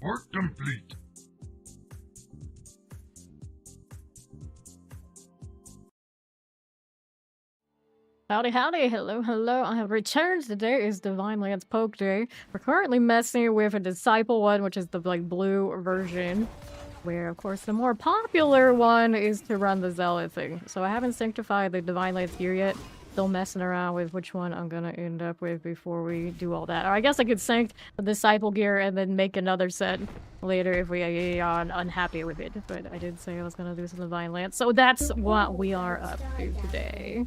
Work complete. Howdy, howdy, hello, hello. I have returned. Today is Divine Lance Poke Day. We're currently messing with a Disciple one, which is the like blue version, where of course the more popular one is to run the Zealot thing. So I haven't sanctified the Divine Lance gear yet. Still messing around with which one I'm gonna end up with before we do all that. Or I guess I could sanct the Disciple gear and then make another set later if we are unhappy with it. But I did say I was gonna do some Divine Lance. So that's what we are up to today.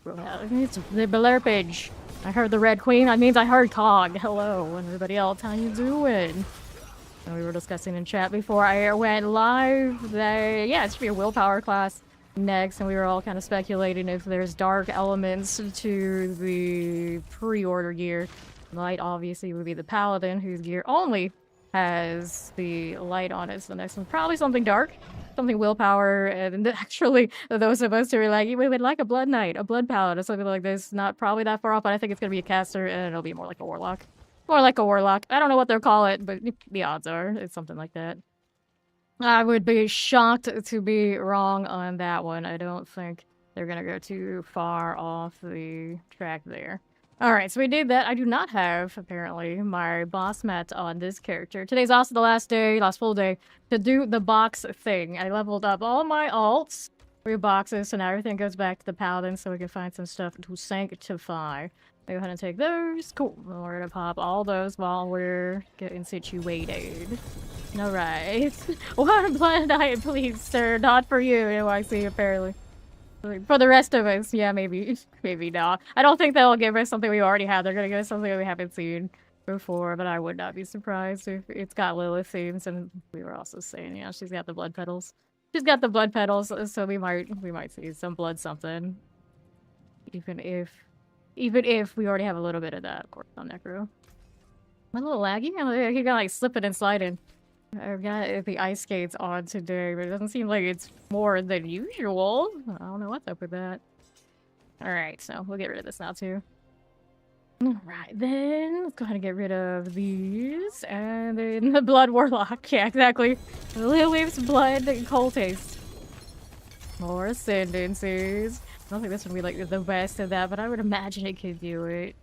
It's the Belerpage. I heard the Red Queen. That means I heard Cog. Hello, everybody else. How you doing? And we were discussing in chat before I went live that, yeah, it should be a willpower class next, and we were all kind of speculating if there's dark elements to the pre-order gear. Light, obviously, would be the Paladin, whose gear only has the light on it. So the next one's probably something dark. Something willpower, and actually, those of us who are like, we would like a Blood Knight, a Blood Paladin, or something like this. Not probably that far off, but I think it's gonna be a caster, and it'll be more like a Warlock. More like a Warlock. I don't know what they'll call it, but the odds are it's something like that. I would be shocked to be wrong on that one. I don't think they're gonna go too far off the track there. Alright, so we did that. I do not have, apparently, my boss mat on this character. Today's also the last day, last full day, to do the box thing. I leveled up all my alts, 3 boxes, so now everything goes back to the Paladin so we can find some stuff to sanctify. Go ahead and take those. Cool. We're gonna pop all those while we're getting situated. Alright. One Blood Knight, please, sir. Not for you, NYC, apparently. For the rest of us, yeah, maybe not. I don't think they'll give us something we already have. They're gonna give us something we haven't seen before, but I would not be surprised if it's got Lilith themes. And we were also saying, yeah, she's got the blood petals. She's got the blood petals, so we might see some blood something. Even if we already have a little bit of that, of course, on Necro. I'm a little laggy. He got like slipping and sliding. I've got the ice skates on today, but it doesn't seem like it's more than usual. I don't know what's up with that. Alright, so we'll get rid of this now too. Alright, then let's go ahead and get rid of these. And then the Blood Warlock. Yeah, exactly. Lilith's Blood Cultist. More Ascendancies. I don't think this would be like the best of that, but I would imagine it could do it.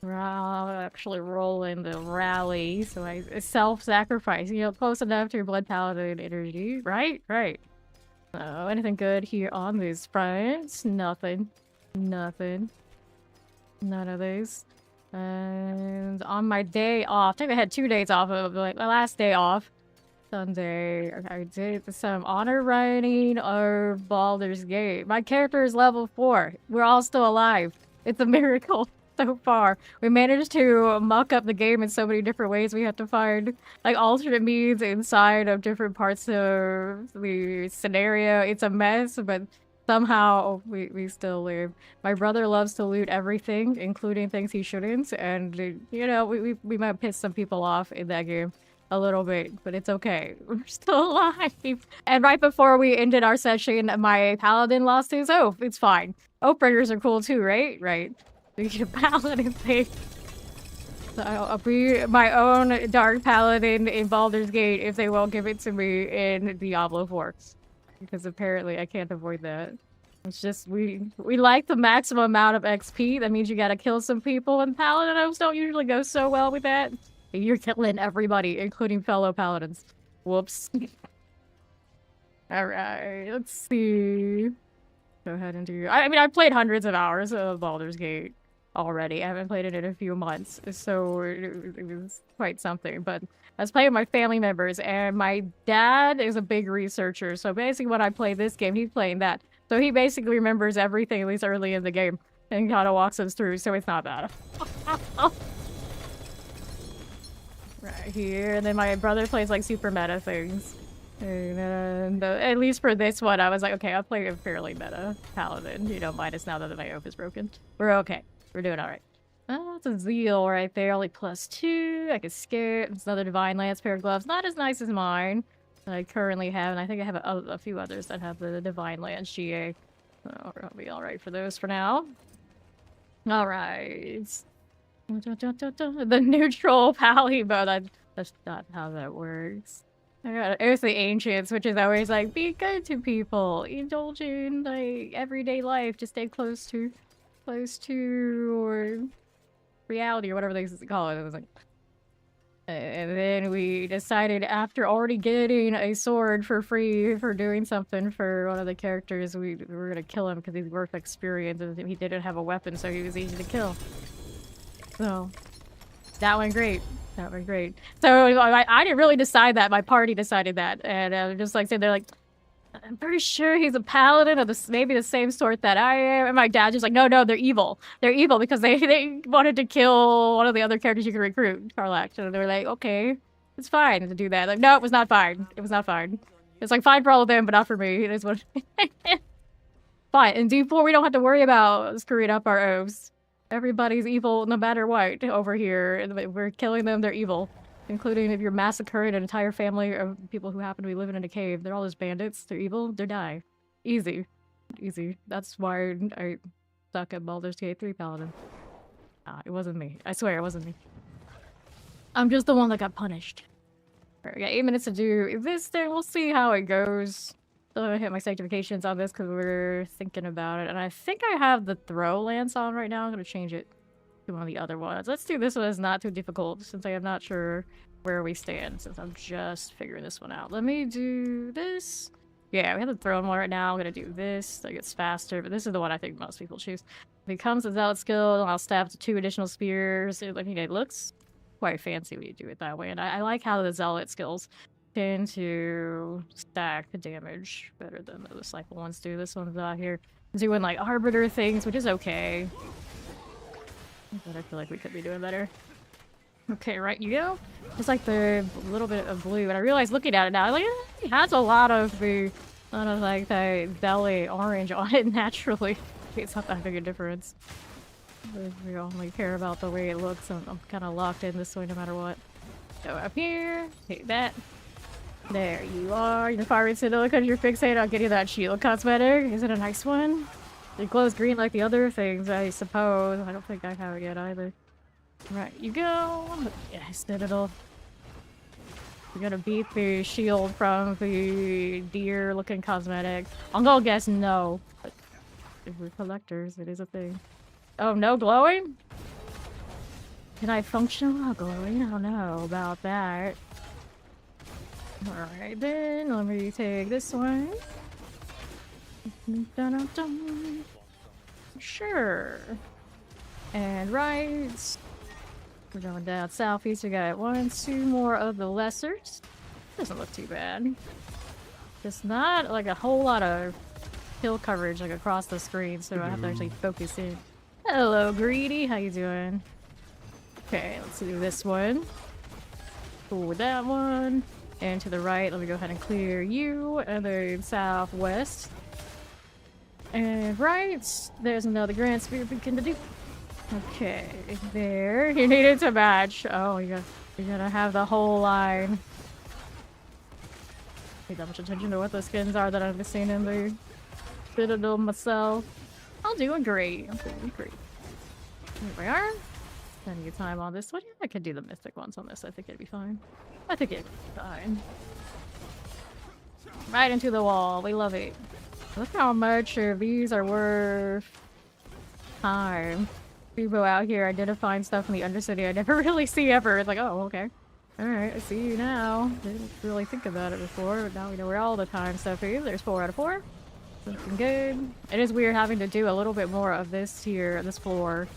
I'll actually roll in the rally, so I self-sacrifice. You know, close enough to your Blood Paladin energy. Right? Right. So, anything good here on these fronts? Nothing. Nothing. None of these. And on my day off, I think I had 2 days off of like my last day off. Sunday, I did some honor writing of Baldur's Gate. My character is level 4. We're all still alive. It's a miracle so far. We managed to muck up the game in so many different ways. We had to find like alternate means inside of different parts of the scenario. It's a mess, but somehow we still live. My brother loves to loot everything, including things he shouldn't, and you know, we might piss some people off in that game. A little bit, but it's okay. We're still alive. And right before we ended our session, my paladin lost his oath. It's fine. Oathbreakers are cool too, right? Right. We get a paladin thing. So I'll be my own dark paladin in Baldur's Gate if they won't give it to me in Diablo 4. Because apparently I can't avoid that. It's just, we like the maximum amount of XP. That means you gotta kill some people, and paladin oaths don't usually go so well with that. You're killing everybody, including fellow paladins. Whoops. Alright, let's see. Go ahead and do... I mean, I've played hundreds of hours of Baldur's Gate already. I haven't played it in a few months, so it was quite something. But I was playing with my family members, and my dad is a big researcher. So basically when I play this game, he's playing that. So he basically remembers everything, at least early in the game, and kind of walks us through, so it's not bad. Right here, and then my brother plays like super meta things. And at least for this one, I was like, okay, I'll play a fairly meta paladin. You know, minus now that my oath is broken. We're okay. We're doing alright. Oh, it's a zeal right there, only +2. I can skip. It's another divine lance pair of gloves. Not as nice as mine that I currently have, and I think I have a few others that have the divine lance GA. So I'll be alright for those for now. Alright. The neutral pally mode. That's not how that works. I got Oath of the Ancients, which is always like, be good to people, indulge in like everyday life, just stay close to or reality or whatever they call it. It was like, and then we decided after already getting a sword for free for doing something for one of the characters, we were gonna kill him because he's worth experience and he didn't have a weapon, so he was easy to kill. So that went great. That went great. So I didn't really decide that. My party decided that, and just like said, they're like, I'm pretty sure he's a paladin of maybe the same sort that I am. And my dad just like, no, they're evil. They're evil because they wanted to kill one of the other characters you can recruit, Karlak. And they were like, okay, it's fine to do that. Like, no, it was not fine. It was not fine. It's like fine for all of them, but not for me. It is what. Fine. In D4, we don't have to worry about screwing up our oaths. Everybody's evil no matter what over here. We're killing them, they're evil. Including if you're massacring an entire family of people who happen to be living in a cave. They're all just bandits, they're evil, they die. Easy. Easy. That's why I suck at Baldur's Gate 3 Paladin. It wasn't me. I swear it wasn't me. I'm just the one that got punished. Alright, we got 8 minutes to do this thing. We'll see how it goes. Still gonna hit my sanctifications on this because we're thinking about it. And I think I have the throw lance on right now. I'm gonna change it to one of the other ones. Let's do this one as not too difficult since I am not sure where we stand since I'm just figuring this one out. Let me do this. Yeah, we have the throw one right now. I'm gonna do this so it gets faster, but this is the one I think most people choose. Becomes a zealot skill, and I'll stab to 2 additional spears. I mean, it looks quite fancy when you do it that way, and I like how the zealot skills tend to stack the damage better than the disciple ones do. This one's out here doing like arbiter things, which is okay. But I feel like we could be doing better. Okay, right you go. Just like the little bit of blue, and I realized looking at it now, like it has a lot of like the belly orange on it naturally. It's not that big a difference. But we only care about the way it looks, and I'm kind of locked in this way no matter what. Go up here, take that. There you are. The pirate said, "Oh, because you're fixated on getting that shield cosmetic. Is it a nice one? It glows green like the other things, I suppose. I don't think I have it yet either." Right, you go. Yes, it'll. We're gonna beat the shield from the deer-looking cosmetic. I'm gonna guess no. But if we're collectors, it is a thing. Oh, no glowing? Can I function while glowing? I don't know about that. Alright then, let me take this one. Dun-dun-dun. Sure. And right. We're going down southeast. We got 1, 2 more of the lessers. Doesn't look too bad. Just not like a whole lot of hill coverage like across the screen, so I have to actually focus in. Hello, Greedy. How you doing? Okay, let's do this one. Cool with that one. And to the right, let me go ahead and clear you. And then southwest. And right, there's another Grand Spear beacon to do. Okay, there. You needed to match. Oh, you're gonna have the whole line. Pay that much attention to what the skins are that I've seen in the Citadel myself. I'm doing great. I'm doing great. Here we are. Spending your time on this one. Yeah, I could do the mythic ones on this. I think it'd be fine. I think it'd be fine. Right into the wall. We love it. Look how much these are worth time. People out here identifying stuff in the Undercity I never really see ever. It's like, oh, okay. Alright, I see you now. Didn't really think about it before, but now we know where all the time stuff is. There's 4 out of 4. Looking good. It is weird having to do a little bit more of this here, this floor,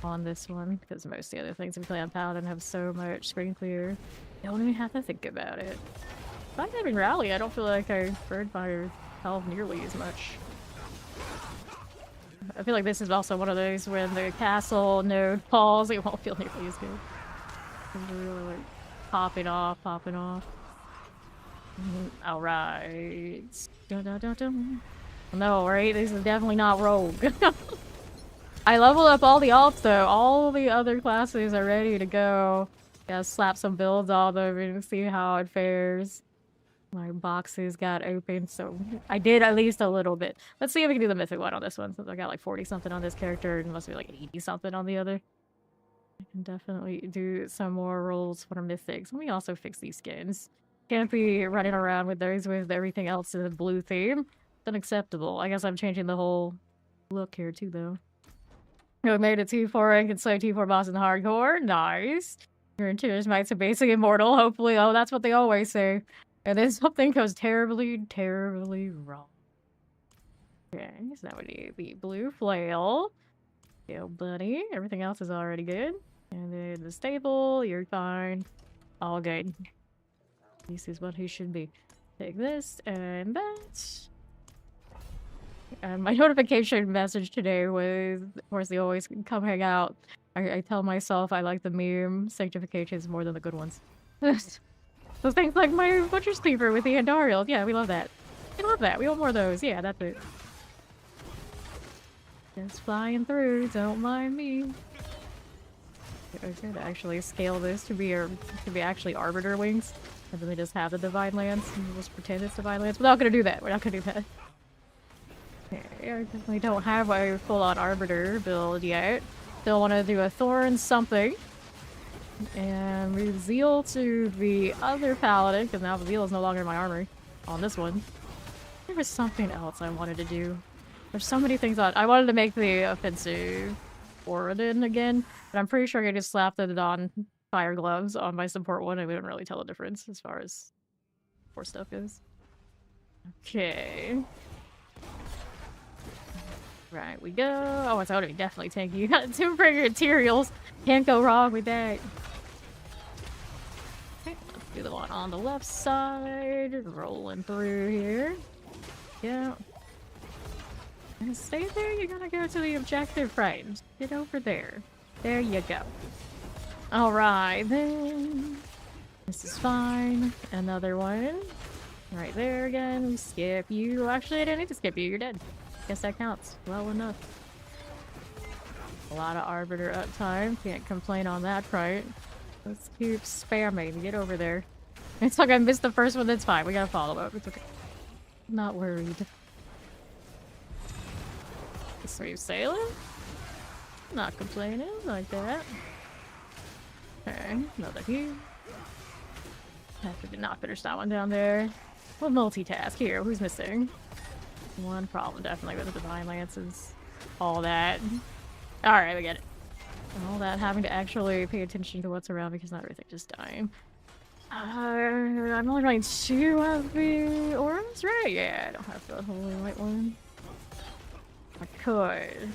on this one, because most of the other things we play on Paladin have so much screen clear. You don't even have to think about it. If I'm having Rally, I don't feel like I burned my health nearly as much. I feel like this is also one of those when the castle node falls, it won't feel nearly as good. It's really like popping off. Alright. No, right? This is definitely not rogue. I leveled up all the alts though. All the other classes are ready to go. Gotta slap some builds on them and see how it fares. My boxes got open, so I did at least a little bit. Let's see if we can do the mythic one on this one, since I got like 40 something on this character and must be like 80 something on the other. I can definitely do some more rolls for mythics. Let me also fix these skins. Can't be running around with those with everything else in the blue theme. It's unacceptable. I guess I'm changing the whole look here too, though. We made a T4 rank and slay T4 boss in hardcore. Nice. Your interiors might be basic immortal, hopefully. Oh, that's what they always say. And then something goes terribly, terribly wrong. Okay, so that would be the blue flail. Yo, buddy. Everything else is already good. And then the stable, you're fine. All good. This is what he should be. Take this and that. And my notification message today was, of course, they always come hang out. I tell myself I like the meme sanctifications more than the good ones. So things like my butcher sleeper with the Andariel. Yeah, we love that. We love that. We want more of those. Yeah, that's it. Just flying through. Don't mind me. I could actually scale this to be actually Arbiter wings. And then we just have the Divine Lance and just pretend it's Divine Lance. We're not gonna do that. We're not gonna do that. Okay, I definitely don't have a full-on Arbiter build yet. Still want to do a Thorn something. And move Zeal to the other Paladin, because now Zeal is no longer in my armory on this one. There was something else I wanted to do. There's so many things I wanted to make the offensive Oradin again, but I'm pretty sure I just slapped it on fire gloves on my support one and we didn't really tell the difference as far as core stuff goes. Okay. Right, we go. Oh, it's going to be definitely tanky. You got 2 bigger materials. Can't go wrong with that. Okay, let's do the one on the left side. Rolling through here. Yeah. And stay there. You're gonna go to the objective frames. Get over there. There you go. Alright, then. This is fine. Another one. Right there again. We skip you. Actually, I didn't need to skip you. You're dead. Guess that counts. Well enough. A lot of Arbiter uptime. Can't complain on that, right? Let's keep spamming. Get over there. It's like I missed the first one, that's fine. We gotta follow up. It's okay. Not worried. Smooth sailing? Not complaining like that. Okay, another here. I did not finish that one down there. We'll multitask here. Who's missing? One problem definitely with the Divine Lances. All that. Alright, we get it. All that having to actually pay attention to what's around because not everything just dying. I'm only running 2 of the orbs, right? Yeah, I don't have the holy white one. I could.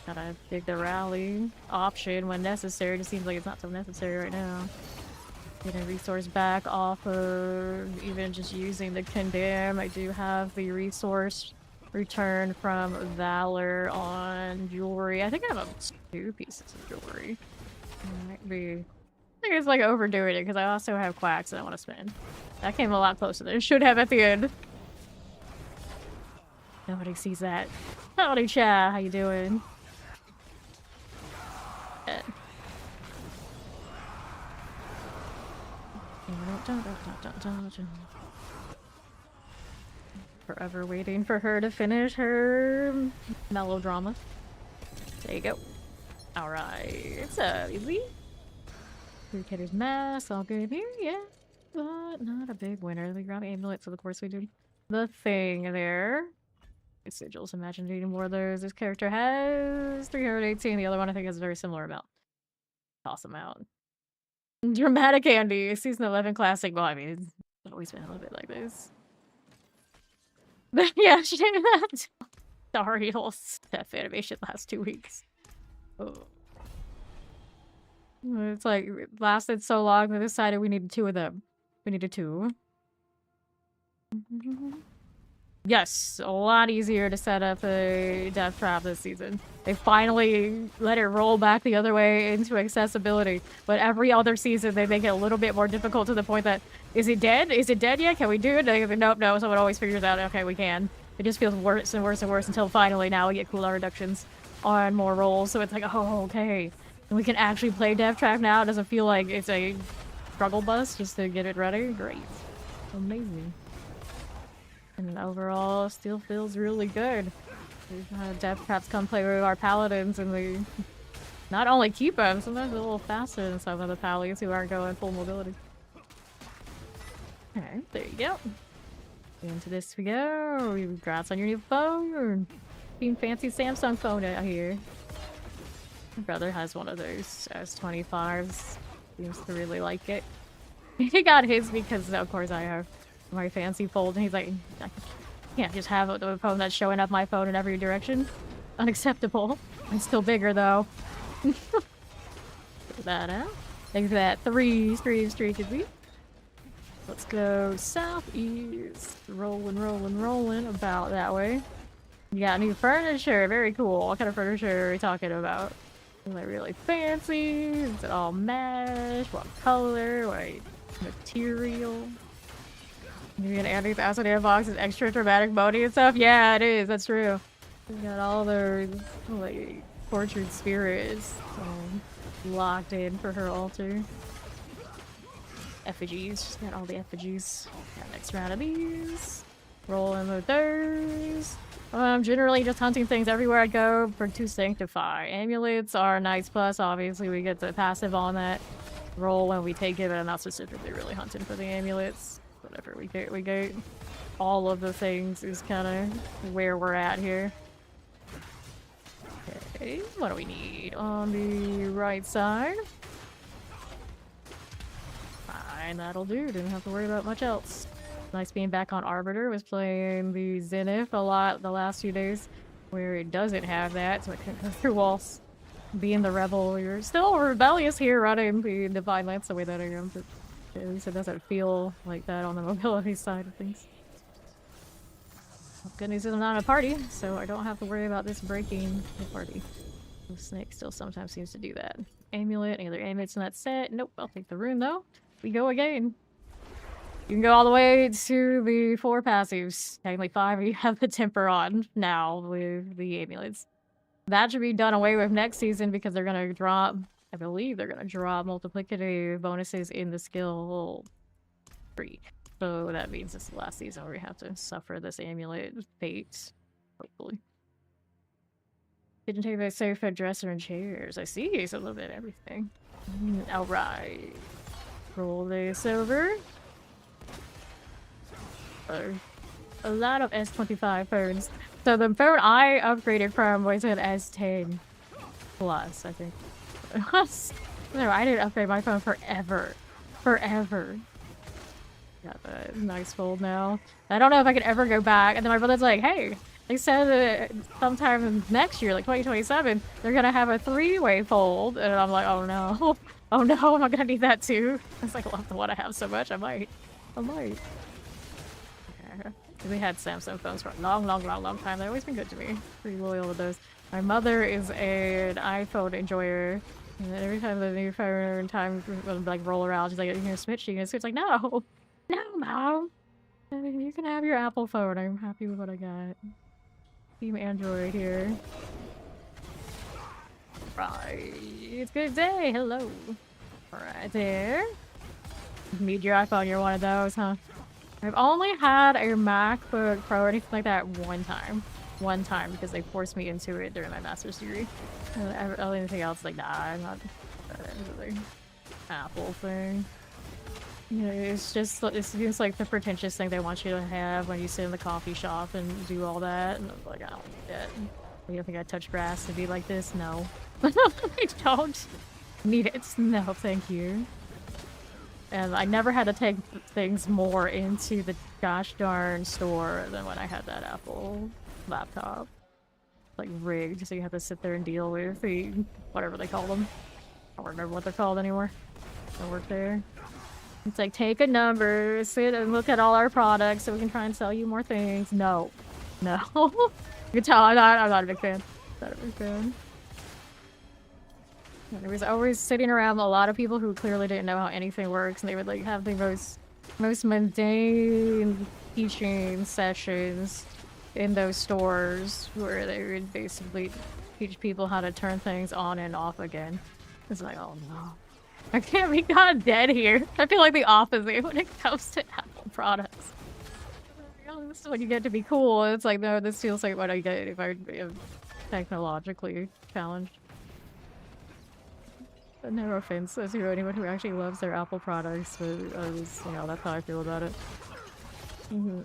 Gotta dig the rally option when necessary. It just seems like it's not so necessary right now. Getting resource back off of even just using the condemn. I do have the resource return from Valor on jewelry. I think I have 2 pieces of jewelry. Might be. I think it's like overdoing it because I also have quacks that I want to spend. That came a lot closer than it should have at the end. Nobody sees that. Howdy, chat. How you doing? Forever waiting for her to finish her melodrama. There you go. Alright. It's easy. Crusader's Mask, all good here, yeah. But not a big winner. We grabbed amulets, so of course we did the thing there. Sigils, imagine needing more of those. This character has 318. The other one I think has a very similar amount. Toss them out. Dramatic Andy, season 11 classic. Well, I mean, it's always been a little bit like this. But yeah, she did that. Sorry, whole Steph animation last 2 weeks. Oh. It's like, it lasted so long, they decided we needed 2 of them. We needed 2. Yes, a lot easier to set up a death trap this season. They finally let it roll back the other way into accessibility. But every other season, they make it a little bit more difficult to the point that, is it dead? Is it dead yet? Can we do it? They go, nope, no. Someone always figures out, okay, we can. It just feels worse and worse and worse until finally now we get cooldown reductions on more rolls. So it's like, oh, okay. And we can actually play death trap now. It doesn't feel like it's a struggle bus just to get it ready. Great. Amazing. And overall, still feels really good. We've had death traps come play with our paladins, and we not only keep them, sometimes a little faster than some of the paladins who aren't going full mobility. Alright, there you go. Into this we go. Congrats on your new phone. Being fancy Samsung phone out here. My brother has one of those S25s. Seems to really like it. He got his because, of course, I have my fancy fold, and he's like, I can't just have a phone that's showing up my phone in every direction. Unacceptable. It's still bigger, though. Get that out. Thanks for that 3 streak to be. Let's go southeast. Rolling about that way. You got new furniture. Very cool. What kind of furniture are we talking about? Is it really fancy? Is it all mesh? What color? What material? Maybe an anti-thousand box is extra dramatic body and stuff? Yeah, it is. That's true. We got all those, like, tortured spirits locked in for her altar. Effigies. Just got all the effigies. Got next round of these. Rolling with those. I'm generally just hunting things everywhere I go to sanctify. Amulets are a nice plus. Obviously, we get the passive on that roll when we take it, but I'm not specifically really hunting for the amulets. Whatever we get all of the things is kind of where we're at here. Okay, what do we need on the right side? Fine, that'll do. Didn't have to worry about much else. Nice being back on Arbiter. Was playing the Zenith a lot the last few days, where it doesn't have that, so I couldn't go through walls. Being the rebel, you're still rebellious here, running the Divine Lance the way that I am, but at least it doesn't feel like that on the mobility side of things. Well, good news is I'm not in a party, so I don't have to worry about this breaking the party. The snake still sometimes seems to do that. Amulet, any other amulets in that set? Nope, I'll take the rune though. We go again. You can go all the way to the 4 passives. Technically 5 if you have the temper on now with the amulets. That should be done away with next season because they're gonna drop I believe they're gonna drop multiplicative bonuses in the skill tree. So that means this is the last season where we have to suffer this amulet fate. Hopefully. Kitchen table, sofa, dresser, and chairs. I see, it's a little bit of everything. Alright. Roll this over. A lot of S25 phones. So the phone I upgraded from was an S10 Plus, I think. No, I didn't upgrade my phone forever. Forever. Got a nice fold now. I don't know if I could ever go back. And then my brother's like, hey, they said that sometime next year, like 2027, they're gonna have a 3-way fold. And I'm like, oh no. Oh no, am I gonna need that too? It's like, I love the one I have so much, I might. Okay. We had Samsung phones for a long time. They've always been good to me. Pretty loyal with those. My mother is an iPhone enjoyer. And every time the new phone time would like roll around, she's like, "You gonna switch? You gonna switch?" Like, no, mom. You can have your Apple phone. I'm happy with what I got. Team Android here. Right, it's good day. Hello. Right there. Need your iPhone. You're one of those, huh? I've only had a MacBook Pro or anything like that one time. One time, because they forced me into it during my master's degree. Anything else, like, nah, I'm not into the Apple thing. You know, it's just, it seems like the pretentious thing they want you to have when you sit in the coffee shop and do all that. And I'm like, I don't need that. You don't think I touch grass to be like this? No. I don't need it. No, thank you. And I never had to take things more into the gosh darn store than when I had that Apple laptop. Like rigged, so you have to sit there and deal with the whatever they call them. I don't remember what they're called anymore. I work there. It's like, take a number, sit and look at all our products so we can try and sell you more things. No. No. You can tell I'm not a big fan. Not a big fan. And there was always sitting around a lot of people who clearly didn't know how anything works, and they would like have the most mundane teaching sessions in those stores where they would basically teach people how to turn things on and off again. It's like, oh no. I can't be god dead here. I feel like the opposite when it comes to Apple products. This is when you get to be cool. It's like, no, this feels like what I get if I'm technologically challenged. But no offense to anyone who actually loves their Apple products, but you know, that's how I feel about it.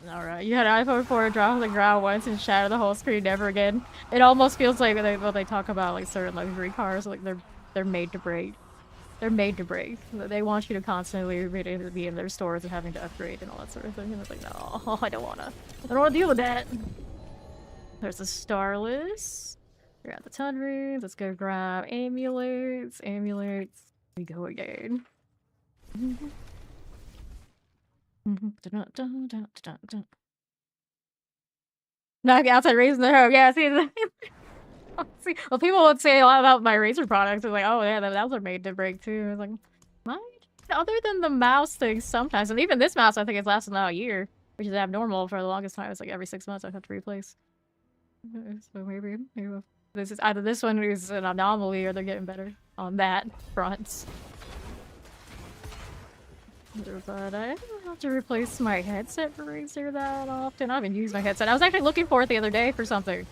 Alright, you had an iPhone 4 drop on the ground once and shatter the whole screen, never again. It almost feels like when they talk about like certain luxury cars, like they're made to break. They're made to break. They want you to constantly be in their stores and having to upgrade and all that sort of thing. And it's like, no, I don't wanna deal with that. There's a Starless. We're at the ton rooms. Let's go grab amulets. Amulets. We go again. Knock outside raising the home. Yeah, see. See, well, people would say a lot about my Razer products. It's like, oh yeah, those are made to break too. It's like, what? Other than the mouse thing, sometimes, and even this mouse, I think it's lasted now a year, which is abnormal for the longest time. It's like every 6 months I have to replace. So maybe this is either this one is an anomaly or they're getting better on that front. But I don't have to replace my headset for Razer that often. I haven't used my headset. I was actually looking for it the other day for something.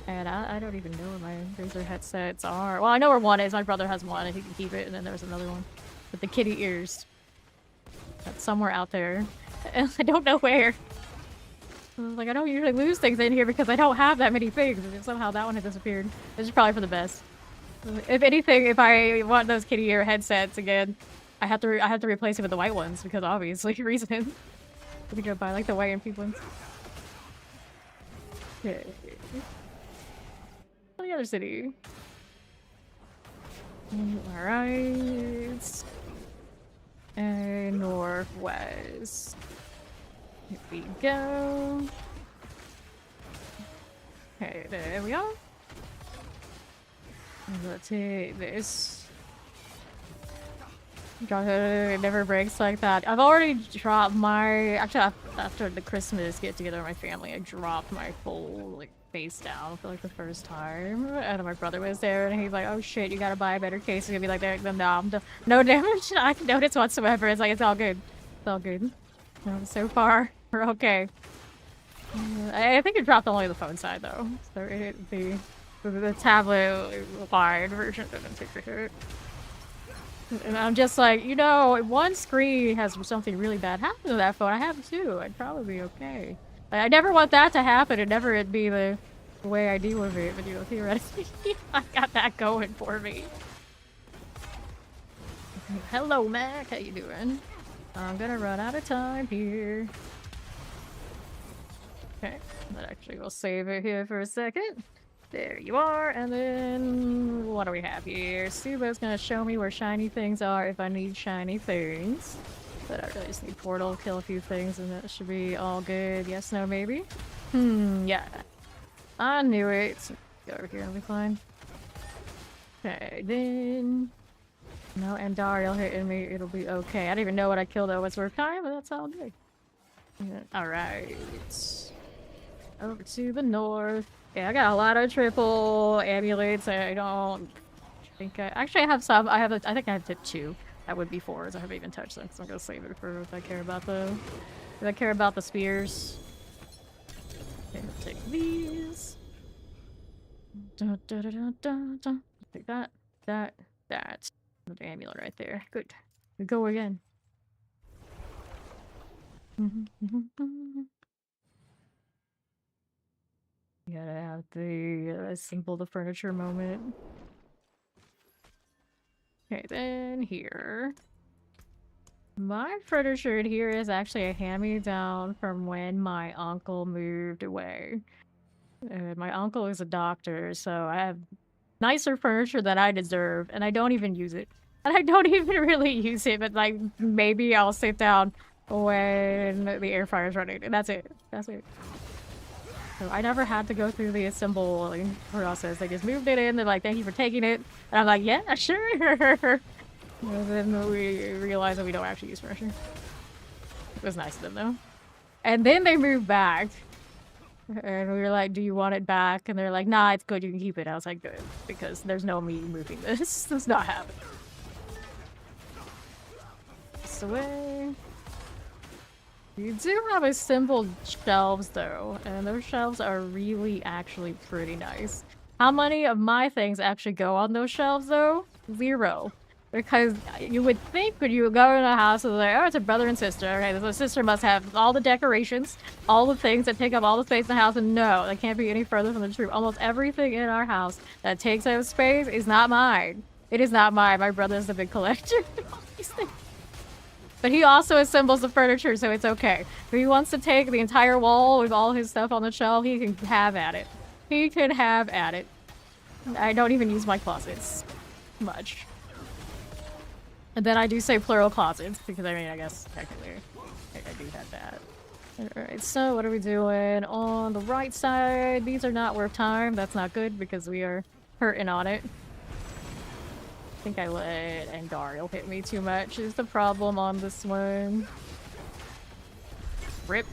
And I don't even know where my Razer headsets are. Well, I know where one is. My brother has one and he can keep it. And then there's another one with the kitty ears. That's somewhere out there. And I don't know where. Like, I don't usually lose things in here because I don't have that many things. And somehow that one has disappeared. This is probably for the best. If anything, if I want those kitty ear headsets again, I have to replace it with the white ones because obviously reason. We go buy like the white and pink ones. Okay. The other city. Alright. And northwest. Here we go. Okay, there we are. Let's take this. God, it never breaks like that. I've already dropped my... Actually, after the Christmas get-together with my family, I dropped my full, like, face down for like the first time. And my brother was there and he's like, oh shit, you gotta buy a better case. He's gonna be like, no damage I can notice whatsoever. It's like, it's all good. It's all good. So far, we're okay. I think it dropped only the phone side though. So the tablet wide version didn't take a hit. And I'm just like, you know, if one screen has something really bad happen to that phone, I have two. I'd probably be okay. Like, I never want that to happen. It'd be the way I deal with it. But, you know, theoretically, I got that going for me. Hello, Mac. How you doing? I'm gonna run out of time here. Okay. But actually, we'll save it here for a second. There you are, and then what do we have here? Subo's gonna show me where shiny things are if I need shiny things. But I really just need portal, kill a few things, and that should be all good. Yes, no, maybe? Yeah. I knew it. Go over here, it'll be fine. Okay, then... No, and Daryl hitting me, it'll be okay. I don't even know what I killed at what's worth time, but that's all good. Yeah. Alright. Over to the north. Yeah, I got a lot of triple amulets. I don't think I... Actually, I have some. I think I have tip 2. That would be 4s. I haven't even touched them, so I'm gonna save it for if I care about the... If I care about the spears. Okay, I'll take these. Dun, dun, dun, dun, dun, dun. Take that. That. Another amulet right there. Good. We go again. You gotta have the assemble the furniture moment. Okay, then here. My furniture in here is actually a hand-me-down from when my uncle moved away. My uncle is a doctor, so I have nicer furniture than I deserve, and I don't even use it. And I don't even really use it, but like, maybe I'll sit down when the air fryer is running, and that's it. That's it. So I never had to go through the assembling process. They just moved it in. They're like, thank you for taking it. And I'm like, yeah, sure. And then we realized that we don't actually use furniture. It was nice of them, though. And then they moved back. And we were like, do you want it back? And they're like, nah, it's good. You can keep it. I was like, good. Because there's no me moving this. That's not happening. This away. You do have assembled shelves, though, and those shelves are really actually pretty nice. How many of my things actually go on those shelves, though? 0. Because you would think when you go in a house, it's like, oh, it's a brother and sister. Okay, the sister must have all the decorations, all the things that take up all the space in the house, and no, that can't be any further from the truth. Almost everything in our house that takes up space is not mine. It is not mine. My brother's the big collector of all these things. But he also assembles the furniture, so it's okay. If he wants to take the entire wall with all his stuff on the shelf, he can have at it. He can have at it. I don't even use my closets much. And then I do say plural closets, because I mean, I guess technically I do have that. Alright, so what are we doing? On the right side, these are not worth time. That's not good, because we are hurting on it. I think I let Andariel hit me too much is the problem on this one. Rip.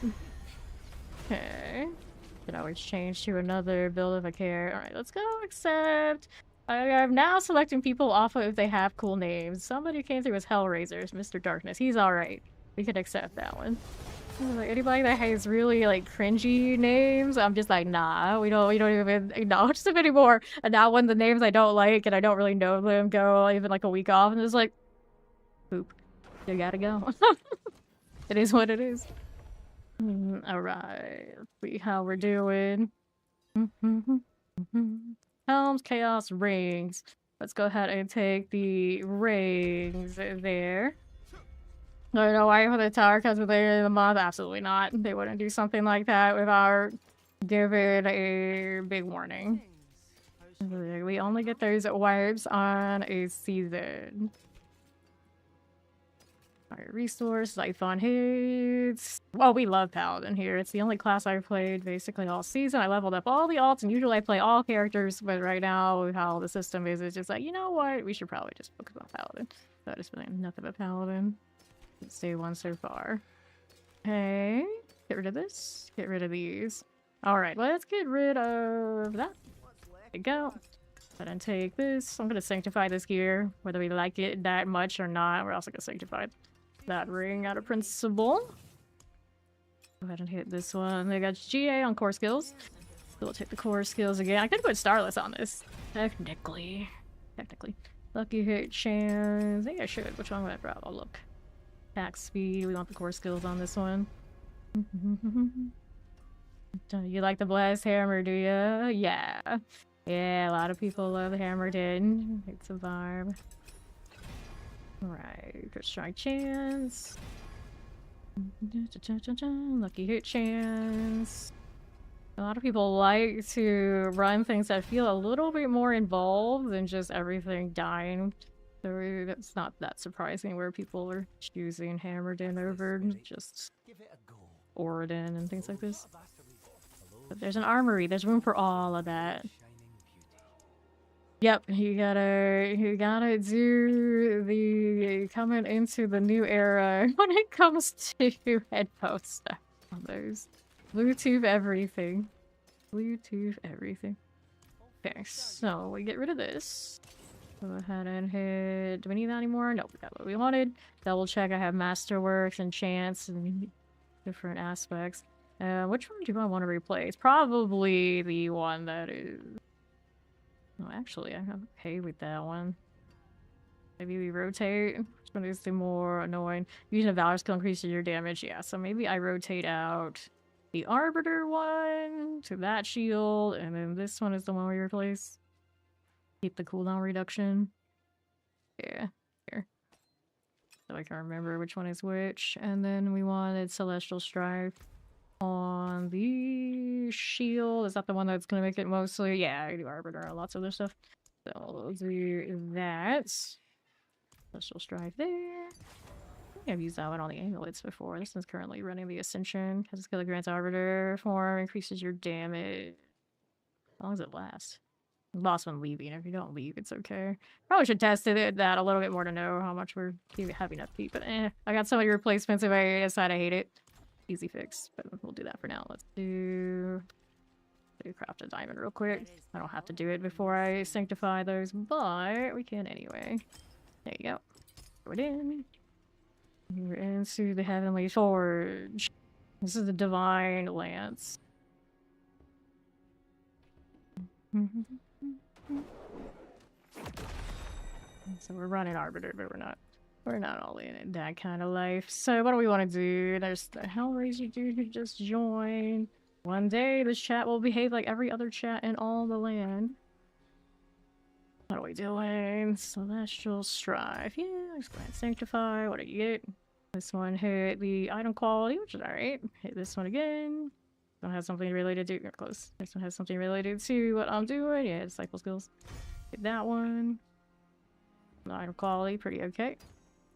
Okay. Can always change to another build if I care. Alright, let's go accept. I'm now selecting people off of if they have cool names. Somebody came through as Hellraisers, Mr. Darkness. He's alright. We can accept that one. Like, anybody that has really like cringy names, I'm just like, nah, we don't even acknowledge them anymore. And now when the names I don't like and I don't really know them go even like a week off, and it's like, poop, you gotta go. It is what it is. Alright, let's see how we're doing. Helms, Chaos, Rings. Let's go ahead and take the rings there. I don't know why for the tower because we're later in the month. Absolutely not. They wouldn't do something like that without giving a big warning. We only get those wipes on a season. Alright, resource, Zython hits. Well, we love Paladin here. It's the only class I've played basically all season. I leveled up all the alts, and usually I play all characters, but right now, with how the system is, it's just like, you know what? We should probably just focus on Paladin. So I just been nothing but Paladin. Let's do one so far. Okay. Get rid of this. Get rid of these. Alright, let's get rid of that. There we go. Go and take this. I'm gonna sanctify this gear, whether we like it that much or not. We're also gonna sanctify that ring out of principle. Go ahead and hit this one. They got GA on core skills. So we'll take the core skills again. I could put Starless on this. Technically. Lucky hit chance. I think I should. Which one would I grab? I'll look. Attack speed. We want the core skills on this one. You like the blast hammer, do ya? Yeah. Yeah, a lot of people love the hammer in. It's a vibe. Alright, first strike chance. Lucky hit chance. A lot of people like to run things that feel a little bit more involved than just everything dying. So that's not that surprising where people are choosing hammered in over just Oridon and things like this. But there's an armory, there's room for all of that. Yep, you gotta do the coming into the new era when it comes to headphone stuff on those. Bluetooth everything. Bluetooth everything. Okay, so we get rid of this. Go ahead and hit... Do we need that anymore? Nope, we got what we wanted. Double check I have Masterworks and Chance and different aspects. Which one do I want to replace? Probably the one that is... Oh, actually, I'm okay with that one. Maybe we rotate. Which one is the more annoying? Using a Valor skill increases your damage. Yeah, so maybe I rotate out the Arbiter one to that shield, and then this one is the one we replace. Keep the cooldown reduction. Yeah, here. So I can remember which one is which. And then we wanted Celestial Strife on the shield. Is that the one that's gonna make it mostly? Yeah, I do Arbiter and lots of other stuff. So we'll do that. Celestial Strife there. I think I've used that one on the amulets before. This one's currently running the Ascension because it's gonna grant Arbiter form, increases your damage. How long does it last? Lost one leaving. If you don't leave, it's okay. Probably should test that a little bit more to know how much we're having upkeep, but I got so many replacements if I decide I hate it. Easy fix, but we'll do that for now. Let's do craft a diamond real quick. I don't have to do it before I sanctify those, but we can anyway. There you go. Throw it in. We're into the Heavenly Forge. This is the Divine Lance. So we're running Arbiter, but we're not all in that kind of life. So what do we want to do? There's the Hellraiser dude who just joined. One day this chat will behave like every other chat in all the land. What are we doing? Celestial Strife. Yeah, let's go ahead and sanctify. What do you get? This one hit the item quality, which is alright. Hit this one again. This one has something related to... You're close. This one has something related to what I'm doing. Yeah, disciple skills. Hit that one. The item quality, pretty okay.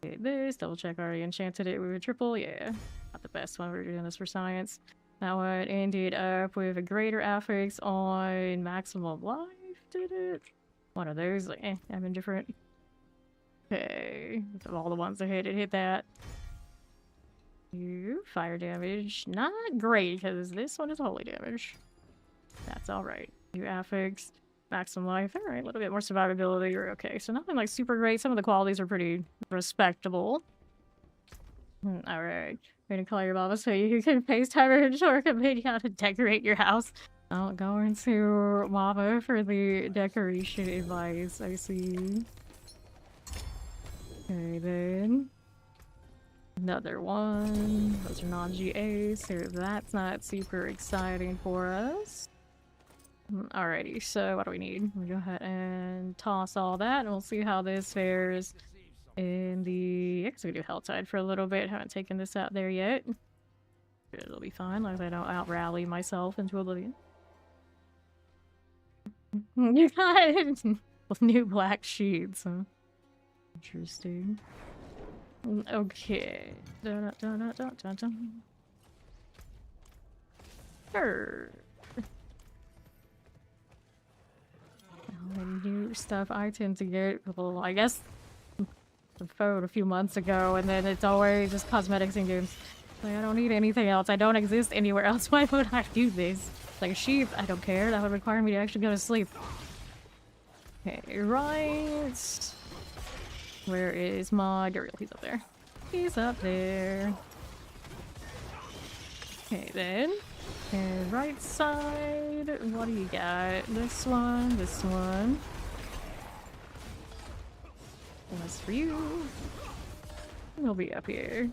Hit this. Double check already enchanted it with a triple. Yeah, not the best one. We're doing this for science. That one ended up with a greater affix on maximum life. Did it? One of those. Like, I'm indifferent. Okay. Of all the ones that hit that. Fire damage. Not great, because this one is holy damage. That's alright. New affix. Maximum life. Alright, a little bit more survivability. You're okay. So nothing like super great. Some of the qualities are pretty respectable. Alright. We're gonna call your mama so you can FaceTime her and show her companion how to decorate your house. I'll go into Mama for the decoration advice. I see. Okay, then. Another one. Those are non-GA, so that's not super exciting for us. Alrighty, so what do we need? We'll go ahead and toss all that, and we'll see how this fares in the... I guess we can do Helltide for a little bit. Haven't taken this out there yet. It'll be fine, as long as I don't out-rally myself into oblivion. You got new black sheets, huh? Interesting. Okay. Sure. New stuff I tend to get, well, I guess the phone a few months ago, and then it's always just cosmetics and games. Like, I don't need anything else. I don't exist anywhere else. Why would I do this? Like a sheep, I don't care. That would require me to actually go to sleep. Okay, right. Where is my Guriel? He's up there. He's up there. Okay, then. And right side. What do you got? This one, this one. And that's for you. He'll be up here.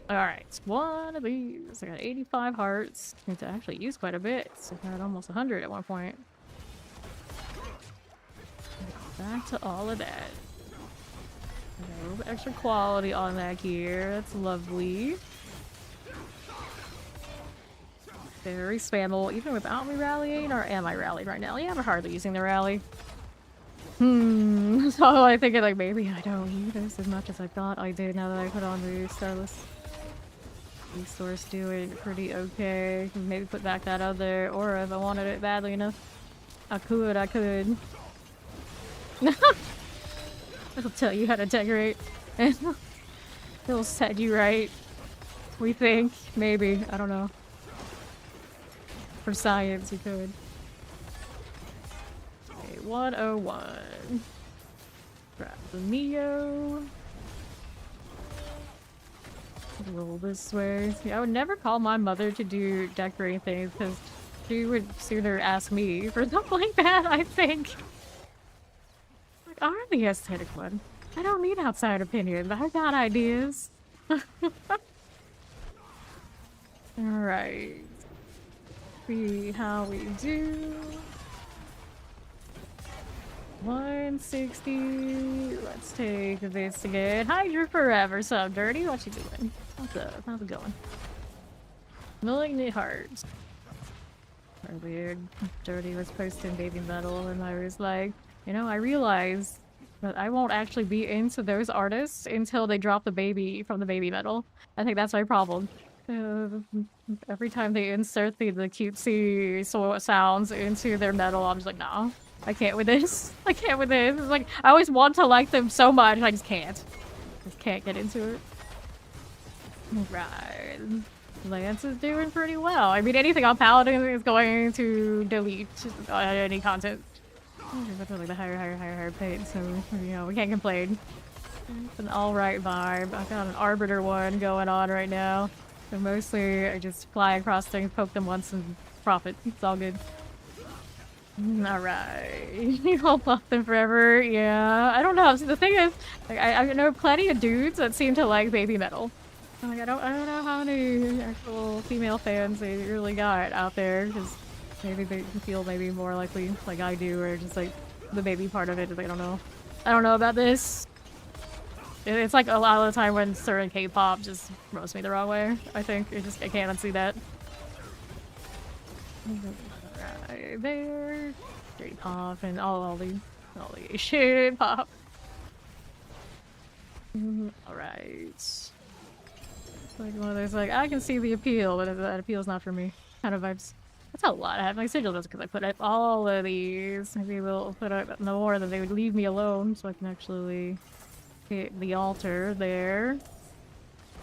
Alright, one of these. I got 85 hearts. Need to actually use quite a bit. So I had almost 100 at one point. Back to all of that. A little bit extra quality on that gear. That's lovely. Very spammable, even without me rallying, or am I rallied right now? Yeah, I'm hardly using the rally. So I think like maybe I don't use this as much as I thought I did now that I put on the Starless Resource. Doing pretty okay. Maybe put back that other aura if I wanted it badly enough. I could. It'll tell you how to decorate. It'll set you right. We think. Maybe. I don't know. For science, you could. Okay, 101. Grab the Neo. Roll this way. See, I would never call my mother to do decorating things because she would sooner ask me for something like that, I think. Like, I'm the aesthetic one. I don't need outside opinions. I got ideas. Alright. See how we do. 160. Let's take this again. Hi, Drew Forever. So dirty. What you doing? What's up? How's it going? Malignant Hearts. Weird. Dirty was posting Baby Metal, and I was like, you know, I realized that I won't actually be into those artists until they drop the baby from the Baby Metal. I think that's my problem. Every time they insert the cutesy sounds into their metal, I'm just like, nah, I can't with this. I can't with this. It's like, I always want to like them so much, I just can't. Just can't get into it. Right. Lance is doing pretty well. I mean, anything on Paladin is going to delete any content. Definitely the higher paid, so, you know, we can't complain. It's an alright vibe. I've got an Arbiter one going on right now. So mostly I just fly across things, poke them once, and profit. It's all good. Alright. You won't buff them forever. Yeah. I don't know. See, the thing is, like, I know plenty of dudes that seem to like Baby Metal. Like, I don't know how many actual female fans they really got out there, because maybe they feel maybe more likely like I do, or just like the baby part of it. Like, I don't know. I don't know about this. It's like a lot of the time when certain K-pop just roast me the wrong way. I think I can't unsee that. Right there, straight pop and all the shit pop. All right. Like one of those like I can see the appeal, but that appeal's not for me kind of vibes. That's a lot I have. My sigil does because I put up all of these. Maybe we'll put up no more than they would leave me alone, so I can actually hit the altar there.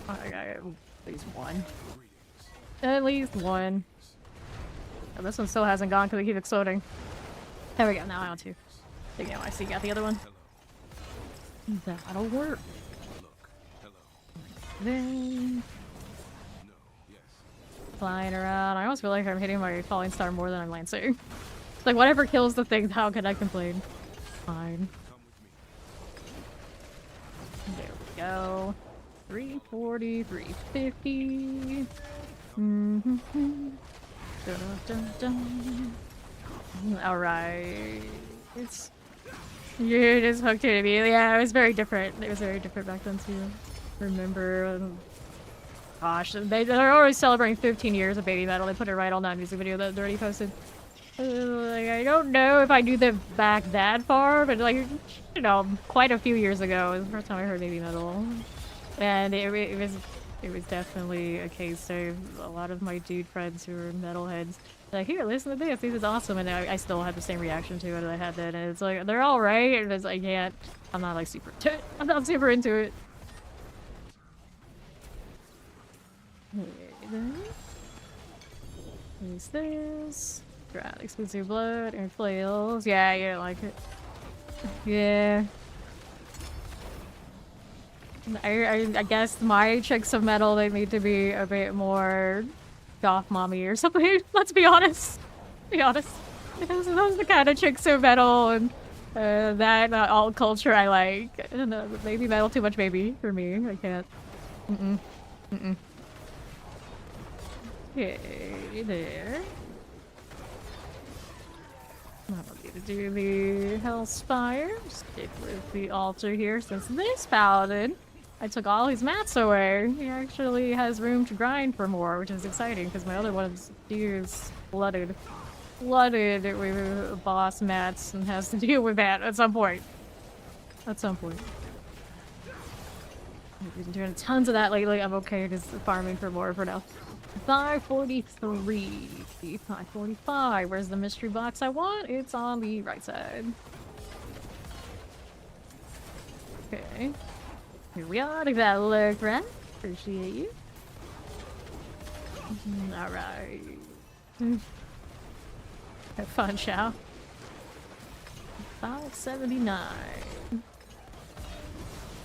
I got at least one. At least one. Oh, this one still hasn't gone because they keep exploding. There we go. Now I want to. There you go. I see. Got the other one. That'll work. Then flying around. I almost feel like I'm hitting my falling star more than I'm lancing. Like whatever kills the thing, how can I complain? Fine. There we go. 340, 350. Dun, dun, dun. Alright. You just hooked it immediately. Yeah, it was very different. It was very different back then too. Remember. Gosh, they're always celebrating 15 years of Baby Metal. They put it right on that music video that Dirty posted. Like, I don't know if I knew them back that far, but like, you know, quite a few years ago was the first time I heard Baby Metal. And it was definitely a case of a lot of my dude friends who were metalheads. Like, here, listen to this. This is awesome. And I still had the same reaction to it that I had then. And it's like, they're all right. And it's like, I'm not like super into it. I'm not super into it. Use this. Grab exclusive blood and flails. Yeah, you don't like it. Yeah. I guess my chicks of metal, they need to be a bit more goth mommy or something. Let's be honest. Be honest. Those are the kind of chicks of metal and that alt culture I like. I don't know, maybe metal too much baby for me. I can't. Okay, there. I'm going to do the Hellspire. Stick with the altar here since this paladin, I took all his mats away. He actually has room to grind for more, which is exciting because my other one's is flooded with boss mats and has to deal with that at some point. At some point. I've been doing tons of that lately. I'm okay just farming for more for now. 543. 545. Where's the mystery box I want? It's on the right side. Okay. Here we are. Look at that look, right? Appreciate you. Alright. Have fun, Chow. 579.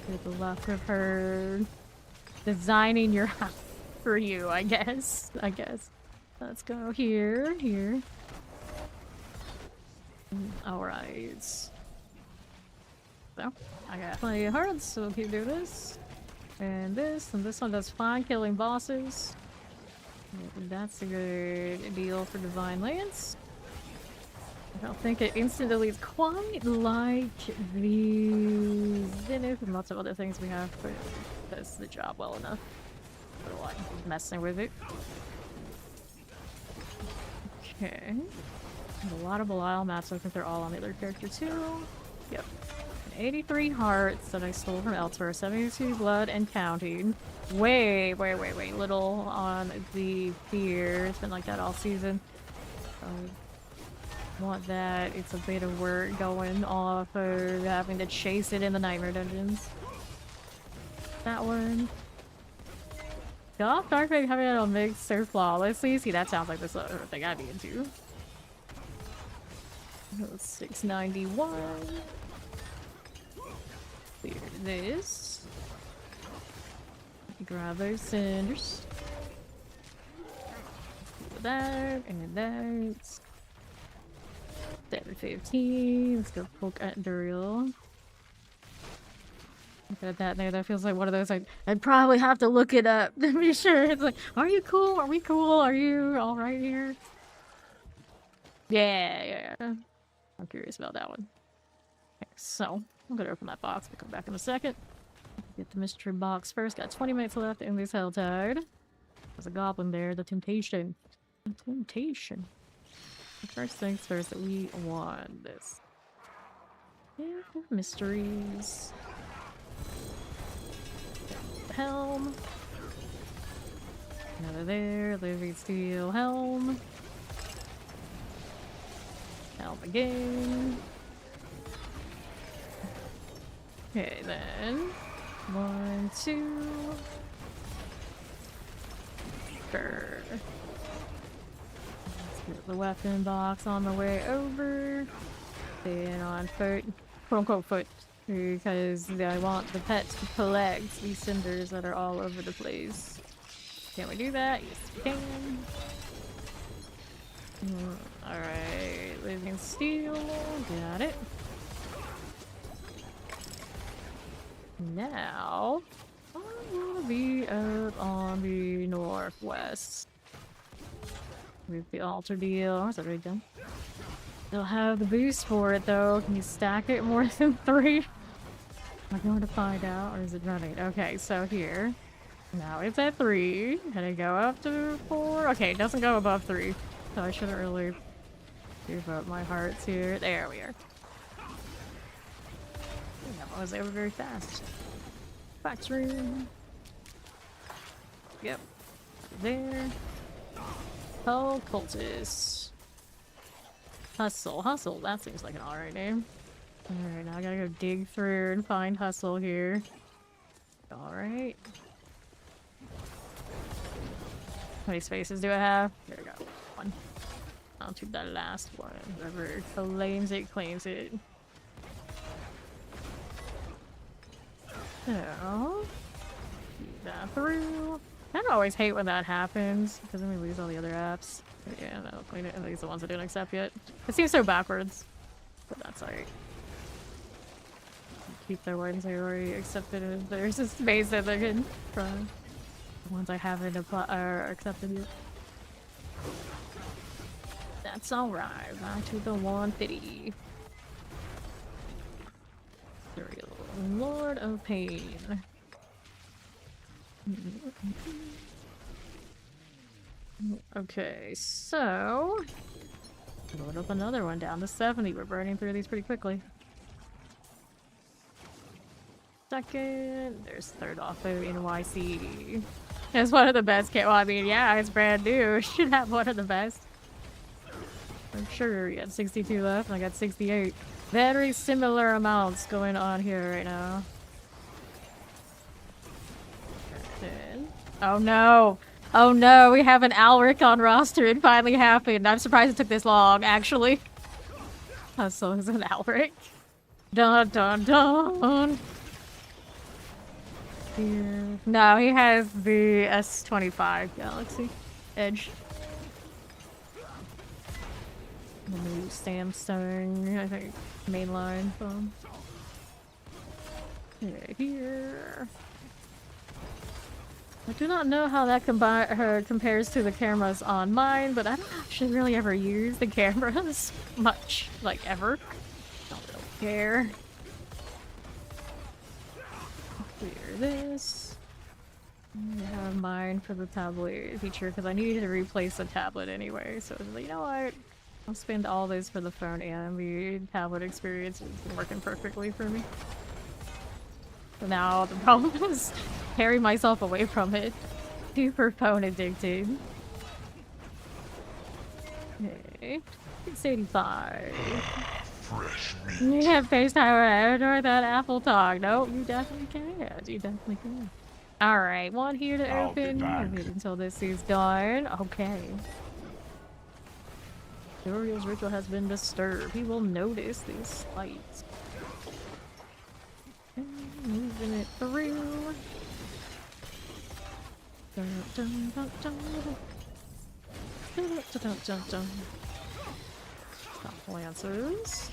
Good luck of her designing your house for you, I guess. Let's go here. Alright. So, I got plenty of hearts, so we'll keep doing this. And this one does fine killing bosses. That's a good deal for Divine Lance. I don't think it instantly deletes quite like the Zenith and lots of other things we have, but it does the job well enough. I don't like messing with it. Okay. And a lot of Belial mats, so I think they're all on the other character too. Yep. 83 hearts that I stole from elsewhere, 72 blood and counting. Way little on the fear. It's been like that all season. Want that. It's a bit of work going off of having to chase it in the nightmare dungeons. That one. Goth Darkfang having it on mixed so flawlessly. See, that sounds like the sort of thing I'd be into. 691. Clear this. Grab those cinders. Do that and that. 715. Let's go poke at Duriel. Look at that there. That feels like one of those. I'd probably have to look it up to be sure. It's like, are you cool? Are we cool? Are you all right here? Yeah. I'm curious about that one. Okay, so I'm gonna open that box. We'll come back in a second. Get the mystery box first. Got 20 minutes left in this Helltide. There's a goblin there. The temptation. First things first, that we want this. Yeah, mysteries. The helm. Another there. Living steel helm. Helm again. Okay, then. 1, 2. Sure. The weapon box on the way over. Staying on foot, quote unquote foot, because I want the pet to collect these cinders that are all over the place. Can we do that? Yes, we can. Alright, living steel. Got it. Now, I want to be up on the northwest. With the altar deal. Is that already done? They'll have the boost for it though. Can you stack it more than 3? Am I going to find out, or is it running? Okay, so here. Now it's at 3. Can it go up to 4? Okay, it doesn't go above 3. So I shouldn't really give up my hearts here. There we are. That was over very fast. Box room. Yep. There. Oh, cultist. Hustle. That seems like an alright name. Alright, now I gotta go dig through and find Hustle here. Alright. How many spaces do I have? There we go. one. I'll do the last one. Whoever claims it, claims it. So, keep that through. I don't always hate when that happens, because then we lose all the other apps. But yeah, that'll clean it. At least the ones that didn't accept yet. It seems so backwards, but that's alright. Keep the ones I already accepted. And there's a space that they can try. The ones I haven't accepted yet. That's alright. Back to the 150. Serial Lord of Pain. Okay, so load up another one down to 70. We're burning through these pretty quickly. Second, there's third off of NYC. It's one of the best. Well, I mean, yeah, it's brand new. Should have one of the best. I'm sure. You got 62 left, and I got 68. Very similar amounts going on here right now. Oh no! Oh no! We have an Alric on roster. It finally happened. I'm surprised it took this long, actually. So it's an Alric. Dun dun dun. Here. No, he has the S25 Galaxy Edge. The new Samsung, I think, mainline phone. Okay, here. I do not know how that compares to the cameras on mine, but I don't actually really ever use the cameras much, like ever. Don't really care. Clear this. I have mine for the tablet feature because I needed to replace the tablet anyway, so I was like, you know what? I'll spend all this for the phone and the tablet experience. It's been working perfectly for me. So now the problem is carry myself away from it. Super phone addicted. Okay. 685. Fresh meat. You have FaceTime or that Apple Talk. Nope, you definitely can. You definitely can. Alright, one here to open. I'll wait until this is done. Okay. Uriel's ritual has been disturbed. He will notice these lights. Moving it through. Dun, dun, dun, dun. Dun, dun, dun, dun, dun. Stop lancers.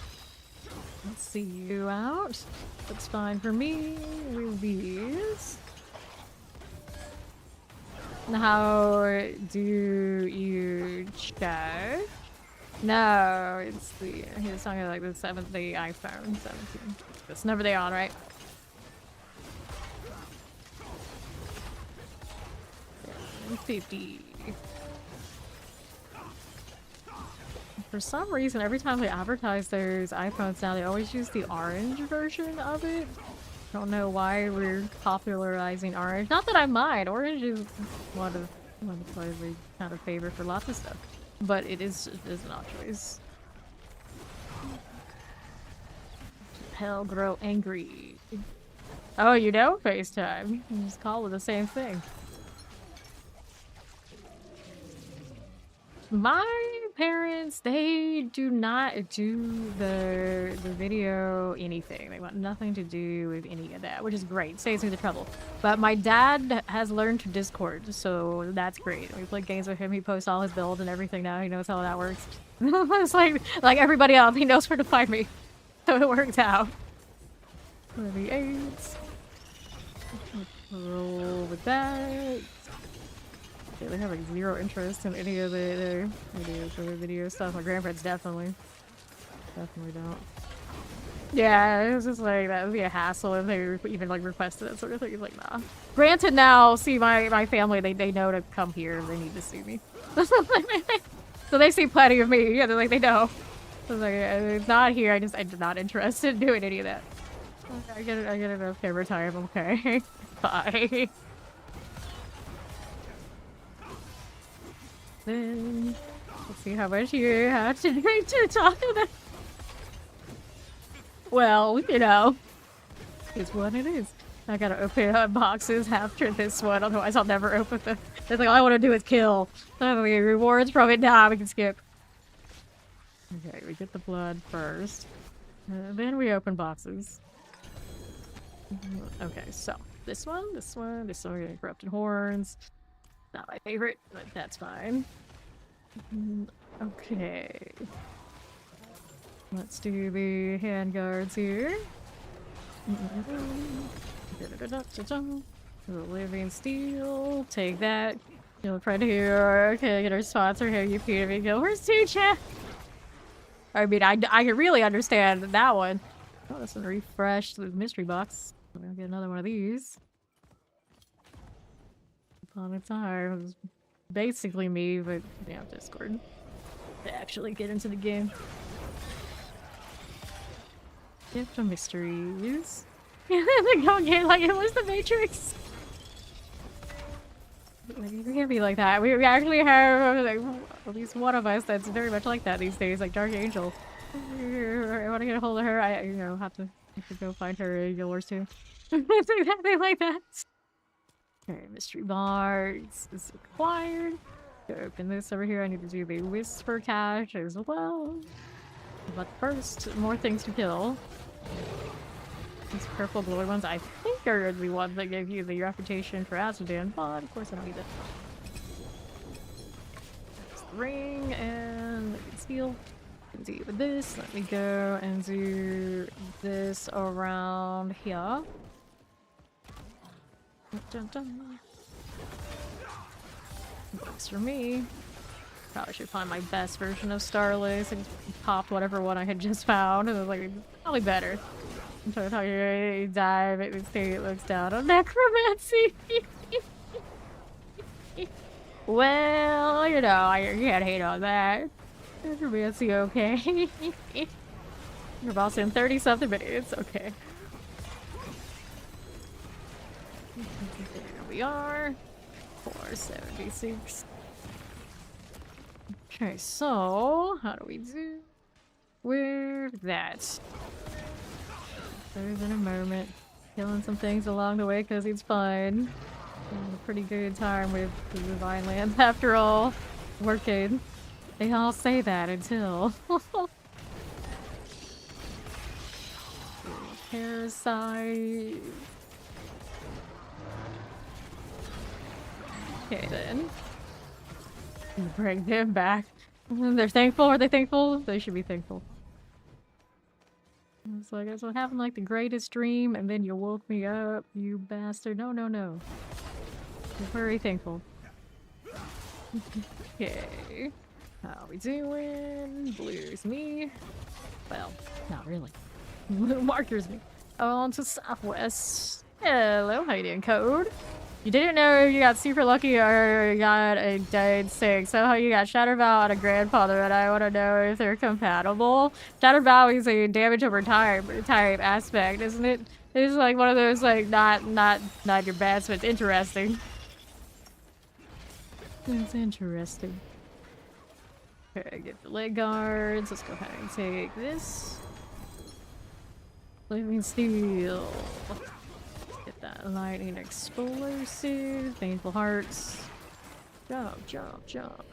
Let's see you out. That's fine for me. With these. How do you check? No, it's the he was talking like the iPhone 17. It's never the on, right? 50. For some reason, every time they advertise those iPhones now, they always use the orange version of it. Don't know why we're popularizing orange. Not that I mind. Orange is one of the colors we kind of favor for lots of stuff. But it is an odd choice. Hell, grow angry. Oh, you know FaceTime. You can just call it the same thing. My parents, they do not do the video anything. They want nothing to do with any of that, which is great. Saves me the trouble. But my dad has learned to Discord, so that's great. We play games with him. He posts all his builds and everything now. He knows how that works. It's like everybody else, he knows where to find me. So it worked out. 38. Roll with that. Yeah, they have like zero interest in any of the video stuff. My grandparents definitely don't. Yeah, it was just like that would be a hassle if they even like requested that sort of thing. It's like nah. Granted, now see my family, they know to come here. They need to see me, so they see plenty of me. Yeah, they're like they know. So it's like it's not here. I'm not interested in doing any of that. I get enough camera time. Okay, bye. Then let's see how much you have to talk about. Well, you know, it's what it is. I gotta open up boxes after this one, otherwise I'll never open them. It's like all I want to do is kill. Rewards from it. Nah, we can skip. Okay, we get the blood first. Then we open boxes. Okay, so this one, we're getting corrupted horns. Not my favorite, but that's fine. Okay. Let's do the handguards here. The living steel. Take that. You'll right here. Okay, get our sponsor here. You Peter go. Where's Tucha? I mean, I can really understand that one. Oh, that's a refresh the mystery box. We're gonna get another one of these. Upon a time. It was basically me, but yeah, Discord. To actually get into the game. Gift of mysteries. The go game like it was the Matrix. Like, you can't be like that. We actually have like, at least one of us that's very much like that these days, like Dark Angel. I want to get a hold of her. I, have to go find her in Guild Wars 2. It's exactly like that. Okay, mystery bars is acquired. Go open this over here. I need to do the whisper cache as well. But first, more things to kill. These purple glowy ones, I think, are the ones that give you the reputation for Azadan, but of course I don't need that. There's the ring and steel. Do with this. Let me go and do this around here. Dun, dun. Works for me. Probably should find my best version of Starlace and popped whatever one I had just found, and it was like probably better. I'm trying to tell you, dive, it looks down on necromancy. Well, you can't hate on that. Necromancy, okay. You're boss in 30-something minutes, okay. Here we are. 476. Okay, so how do we do with that? There's in a moment. Killing some things along the way because it's fun. Having a pretty good time with the Divine Lands after all. Working. They all say that until. Parasite. Okay then. Bring them back. They're thankful. Are they thankful? They should be thankful. It's like, I was having like the greatest dream and then you woke me up, you bastard. No, no, no. You're very thankful. Okay. How we doing? Blue's me. Well, not really. Marker's me. On to Southwest. Hello, how you doing, Code? You didn't know you got super lucky or you got a dead sick. Somehow you got Shattered Bow and a grandfather, and I want to know if they're compatible. Shattered Bow is a damage over time type aspect, isn't it? It's like one of those like not your best, but it's interesting. It's interesting. Okay, get the leg guards. Let's go ahead and take this. Living steel. Get that lightning explosive. Painful hearts. Jump, jump, jump.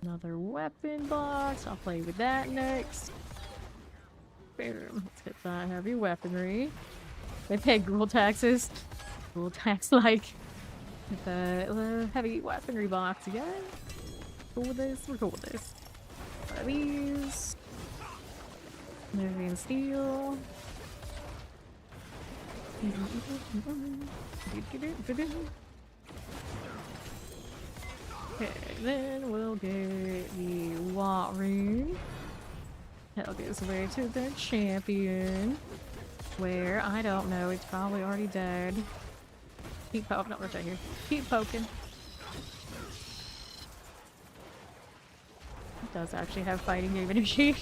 Another weapon box. I'll play with that next. Boom. Let's get that heavy weaponry. They pay ghoul taxes. Ghoul tax like. Get that heavy weaponry box again. Cool with this? We're cool with this. One of these. Living steel. Okay, then we'll get the Watt Rune. That'll get us away to the champion. Where, I don't know, it's probably already dead. Keep poking, no, right here. Keep poking. It does actually have fighting game energy.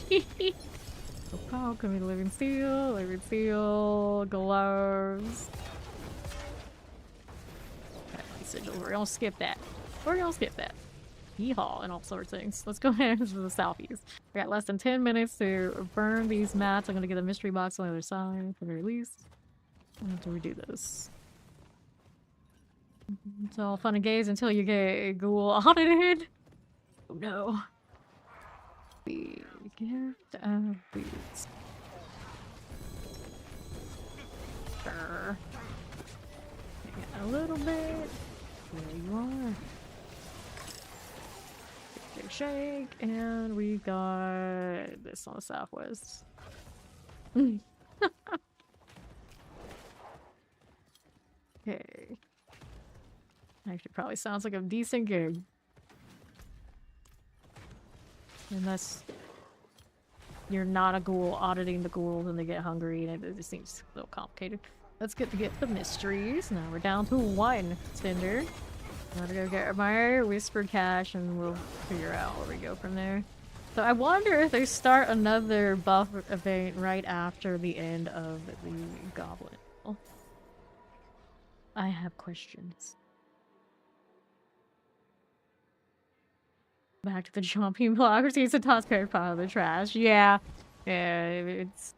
Oh, come in, living steel, gloves. Okay, sigil. We're gonna skip that. Yeehaw and all sorts of things. Let's go ahead to the southeast. We got less than 10 minutes to burn these mats. I'm gonna get a mystery box on the other side, for the very least. I have to redo this. It's all fun and games until you get ghoul audited. Oh no. The gift of boots. Sure. A little bit. There you are. Shake, shake, and we got this on the southwest. Okay. Actually, probably sounds like a decent gig. Unless you're not a ghoul auditing the ghouls and they get hungry and it just seems a little complicated. Let's get the mysteries. Now we're down to 1 cinder. I'm gonna go get my whispered cache and we'll figure out where we go from there. So I wonder if they start another buff event right after the end of the goblin. I have questions. Back to the jumping block. Receives a toss card pile of the trash. Yeah. Yeah, it's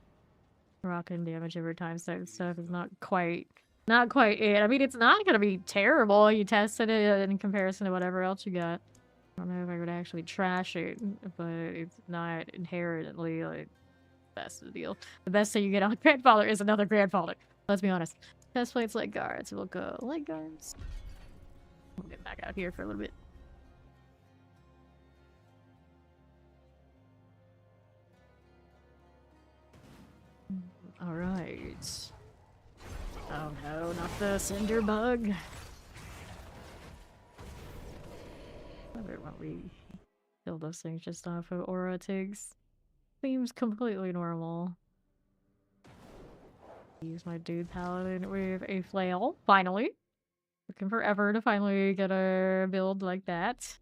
rocking damage every time type stuff is not quite it. I mean, it's not gonna be terrible. You tested it in comparison to whatever else you got. I don't know if I would actually trash it, but it's not inherently like best of the deal. The best thing you get on Grandfather is another Grandfather. Let's be honest. Test plates, leg guards. We'll go leg guards. We'll get back out here for a little bit. All right. Oh no, not the cinder bug. Why don't we kill those things just off of aura tigs? Seems completely normal. Use my dude paladin with a flail. Finally. Looking forever to finally get a build like that.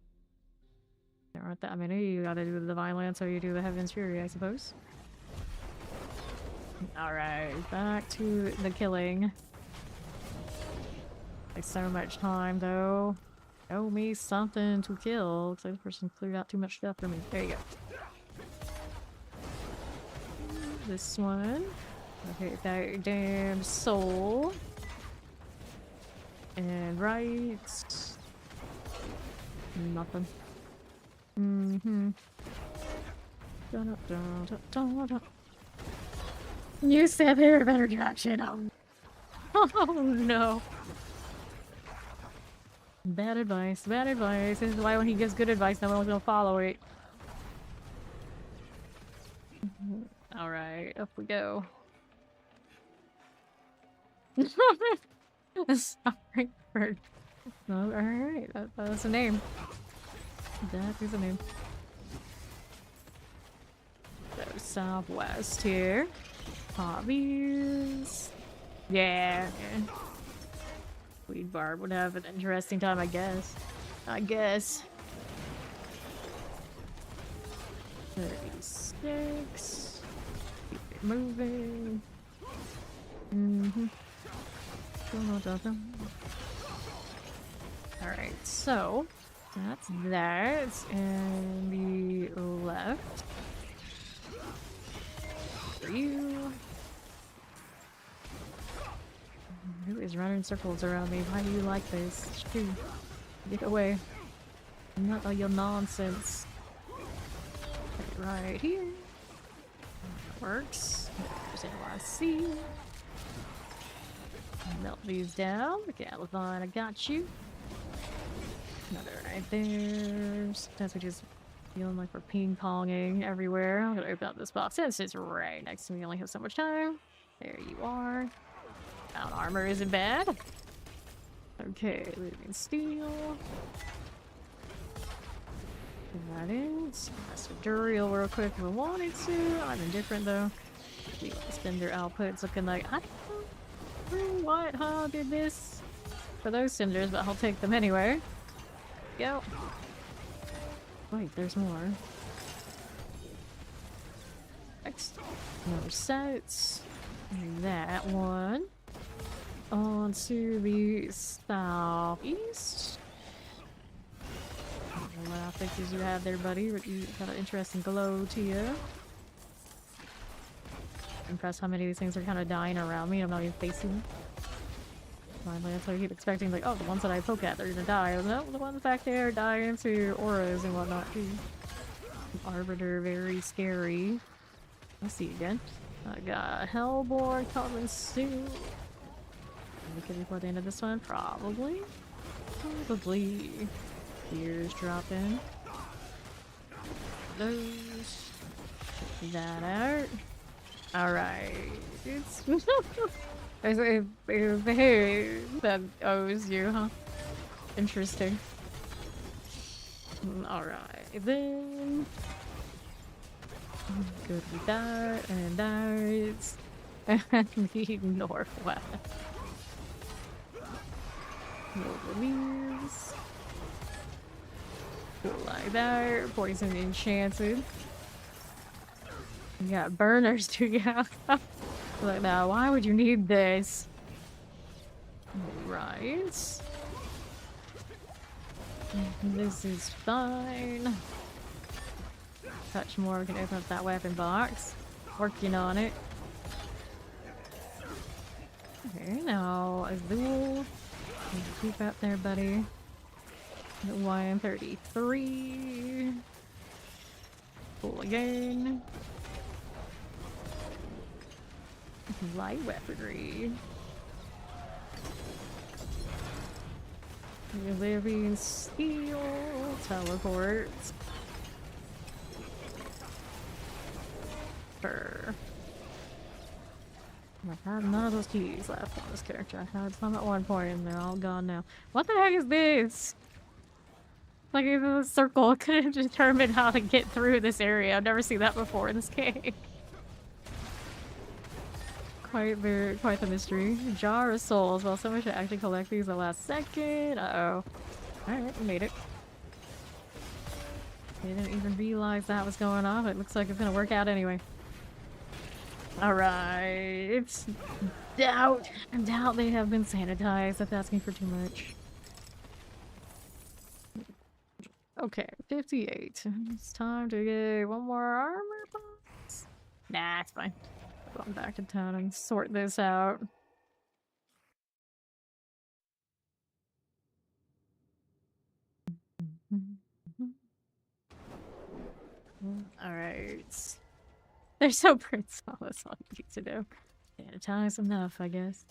There aren't that many. You gotta do the Divine Lance, so you do the Heaven's Fury, I suppose. Alright, back to the killing. Like so much time though. Show me something to kill. Looks like the person cleared out too much stuff for me. There you go. This one. Okay, that damn soul. And right. Nothing. Dun, dun, dun, dun, dun. You said they were better direction. Oh no. Bad advice, bad advice. This is why when he gives good advice, no one's gonna follow it. Alright, up we go. Sorry, bird. No, alright, that's a name. That is a name. So, southwest here. Hobbies. Yeah. Weed Barb would have an interesting time, I guess. 36. Keep it moving. Alright, so that's that. And the left. For you. Who is running circles around me? Why do you like this? Shoo. Get away. Not all your nonsense. Right here. That works. There's NYC. Melt these down. Galathon, I got you. Another right there. Sometimes we just feeling like we're ping-ponging everywhere. I'm gonna open up this box since it's right next to me. I only have so much time. There you are. Down armor isn't bad. Okay, living steel. That is. That's a Duriel real quick if I wanted to. I'm indifferent though. See what the spender output's looking like. I don't know what how did this for those cinders, but I'll take them anyway. Go. Wait, there's more. Next. More sets. That one. On to the southeast. I don't know what pictures you have there, buddy, but you got an interesting glow to you. Impressed how many of these things are kind of dying around me. I'm not even facing them. Finally, that's what I keep expecting, like, oh, the ones that I poke at, they're gonna die. No, the ones back there die into auras and whatnot, too. Arbiter, very scary. Let's see again. I got Hellborn coming soon. Could before the end of this one? Probably. Probably. Gears dropping. Those. Check that out. Alright. It's hey, that owes you, huh? Interesting. Alright, then good with that, and that, and the northwest. Leaves. Like that. Poison enchanted. You got burners too, yeah. Like, now, why would you need this? Right. This is fine. Touch more, we can open up that weapon box. Working on it. Okay, now Azul. Keep up there, buddy. YM33. Pull again. Light weaponry. Living steel. Teleports. Fur. I have none of those keys left on this character. I had some at one point and they're all gone now. What the heck is this? Like if a circle could have determined how to get through this area. I've never seen that before in this game. Quite the mystery. Jar of souls. Well, someone should actually collect these at the last second. Uh-oh. Alright, we made it. Didn't even realize that was going on, but it looks like it's gonna work out anyway. Alright. Doubt they have been sanitized. That's asking for too much. Okay, 58. It's time to get one more armor box. Nah, it's fine. Going back to town and sort this out. Alright. They're so prince. Oh, that's all you need to do. Sanitize enough, I guess.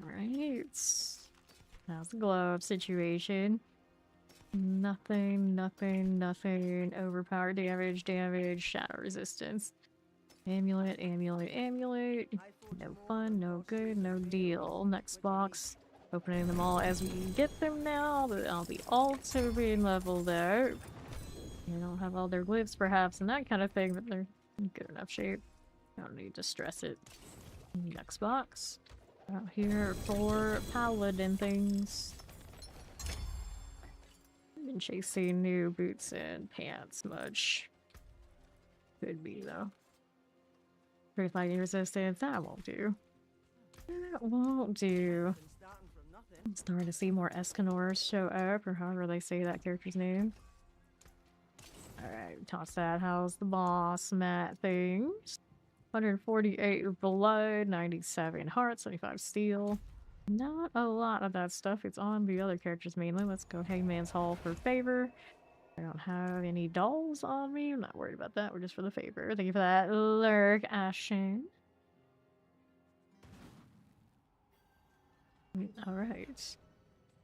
Alright. How's the glove situation? Nothing. Overpower damage, shadow resistance. Amulet. No fun, no good, no deal. Next box. Opening them all as we get them now, but I'll be also being leveled out. They don't have all their glyphs perhaps and that kind of thing, but they're in good enough shape. I don't need to stress it. Next box. Out here for Paladin things. Been chasing new boots and pants much. Could be though. Free fighting resistance, that won't do. That won't do. I'm starting to see more Escanors show up, or however they say that character's name. Alright, toss that. How's the boss mat things? 148 blood, 97 heart, 75 steel. Not a lot of that stuff. It's on the other characters mainly. Let's go Hangman's Hall for favor. I don't have any dolls on me. I'm not worried about that. We're just for the favor. Thank you for that. Lurk Ashen. Alright.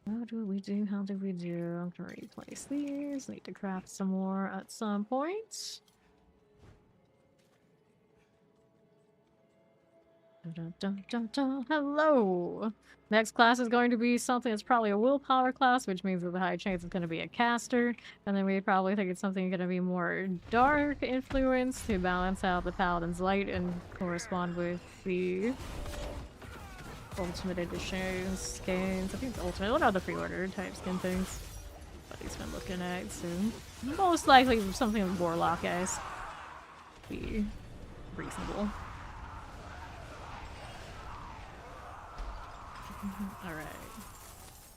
How do we do? I'm gonna replace these. Need to craft some more at some point. Hello! Next class is going to be something that's probably a willpower class, which means that the high chance it's going to be a caster. And then we probably think it's something going to be more dark influence to balance out the paladin's light and correspond with the ultimate edition skins. I think it's ultimate. What other pre-order type skin things? But he's been looking at, so most likely something with Warlock, guys. Be reasonable. Alright.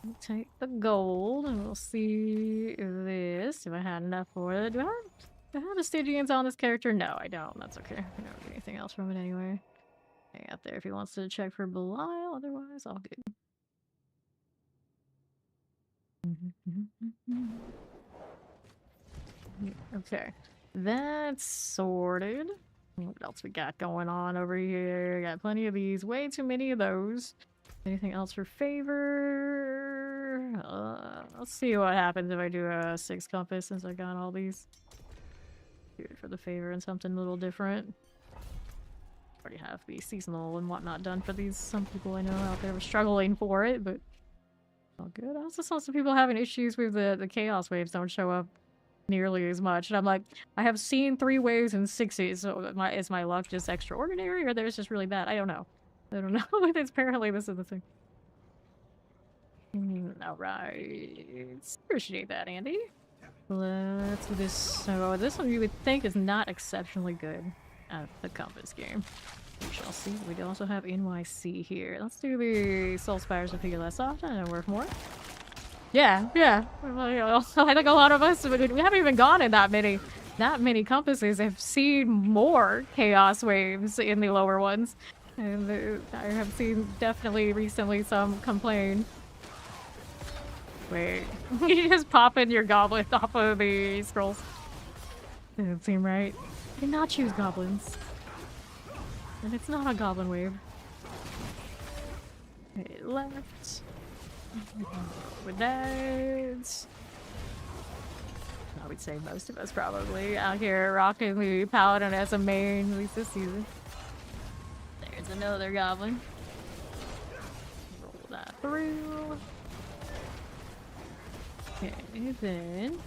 We'll take the gold and we'll see this. If I had enough for it. Do I have the Stygians on this character? No, I don't. That's okay. I don't get anything else from it anyway. Hang out there if he wants to check for Belial, otherwise all good. Okay, that's sorted. What else we got going on over here? Got plenty of these. Way too many of those. Anything else for favor? Let's see what happens if I do a 6 compass since I got all these. Do it for the favor and something a little different. Already have the seasonal and whatnot done for these. Some people I know out there were struggling for it, but all good. I also saw some people having issues with the chaos waves don't show up nearly as much, and I'm like, I have seen 3 waves and 6s, so is my luck just extraordinary, or there's just really bad? I don't know, but it's apparently this is the thing. All right, appreciate that, Andy. Let's do this. So this one you would think is not exceptionally good at the compass game. We shall see. We do also have NYC here. Let's do the Soul Spires and figure less often and work more. Yeah. I think a lot of us, we haven't even gone in that many compasses. I've seen more chaos waves in the lower ones. And I have seen definitely recently some complain. Wait, you just pop in your goblet off of the scrolls. Doesn't seem right. I did not choose goblins. And it's not a goblin wave. Okay, left. With that. I would say most of us probably out here rocking the Paladin as a main, at least this season. There's another goblin. Roll that through. Okay, then.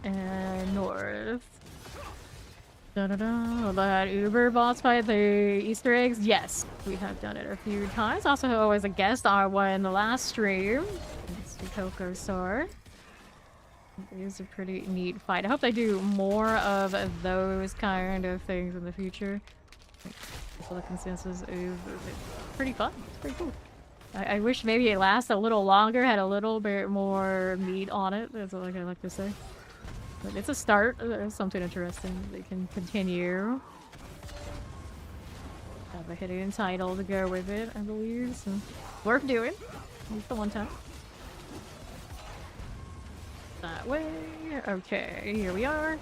And north. That Uber boss fight, the Easter eggs? Yes, we have done it a few times. Also, always a guest on one in the last stream. It's the Coco Star. It is a pretty neat fight. I hope they do more of those kind of things in the future. So the consensus is pretty fun. It's pretty cool. I wish maybe it lasts a little longer, had a little bit more meat on it. That's what I like to say. But it's a start. There's something interesting. They can continue. Have a hidden title to go with it, I believe. So worth doing. At least the one time. That way. Okay, here we are.